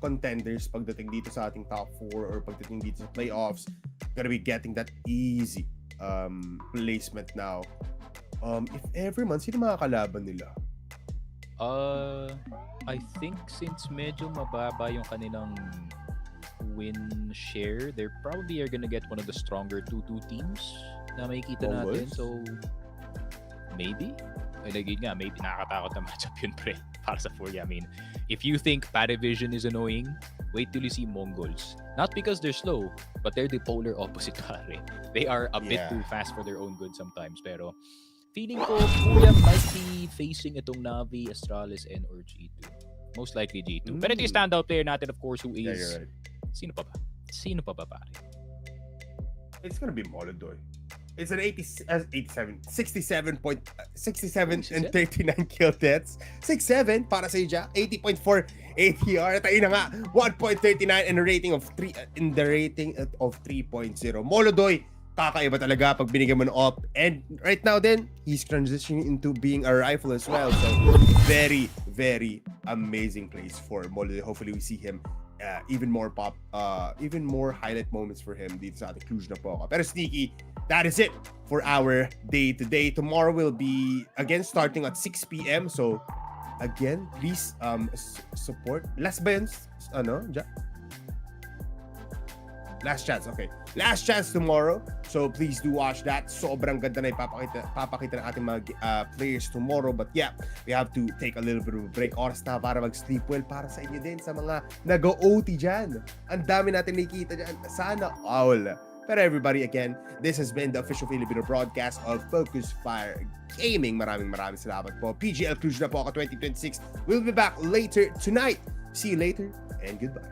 contenders pagdating dito sa ating top 4 or pagdating dito sa playoffs. Gonna be getting that easy placement now. If ever man, sino mga kalaban nila? I think since medyo mababa yung kanilang win share, they probably are gonna get one of the stronger 2-2 teams na makikita natin. So, maybe? Maybe nakakatakot na matchup yun, pre, para sa FURIA. I mean, if you think PARIVISION is annoying, wait till you see MongolZ. Not because they're slow, but they're the polar opposite, pare. They are a bit too fast for their own good sometimes, pero feeling ko, FURIA might be facing itong NAVI, Astralis, and or G2. Most likely G2. Pero ito yung standout player natin, of course, who is... Yeah, you're right. Sino pa ba? Sino pa ba, pare? It's gonna be MongolZ. It's an 67 and 39 kill deaths. 6-7 para sa Ija. 80.4 ATR. Tayo na nga. 1.39 and a rating of 3 in the rating of 3.0. MongolZ, kakaiba talaga pag binigyan mo ng op. And right now then, he's transitioning into being a rifle as well. So, very, very amazing place for MongolZ. Hopefully, we see him even more highlight moments for him dito sa ating Cluj Napoca. Pero Sneaky, that is it for our day today. Tomorrow will be, again, starting at 6 p.m. So, again, please support. Last ba yun? Last chance, okay. Last chance tomorrow. So please do watch that. Sobrang ganda na ipapakita ng ating mga players tomorrow. But yeah, we have to take a little bit of a break. Oras na para mag-sleep well para sa inyo din sa mga nag-OT dyan. Ang dami natin nakikita dyan. Sana all. Pero everybody, again, this has been the official Filipino broadcast of FocusFire Gaming. Maraming salamat po. PGL Cluj Napoca 2026. We'll be back later tonight. See you later and goodbye.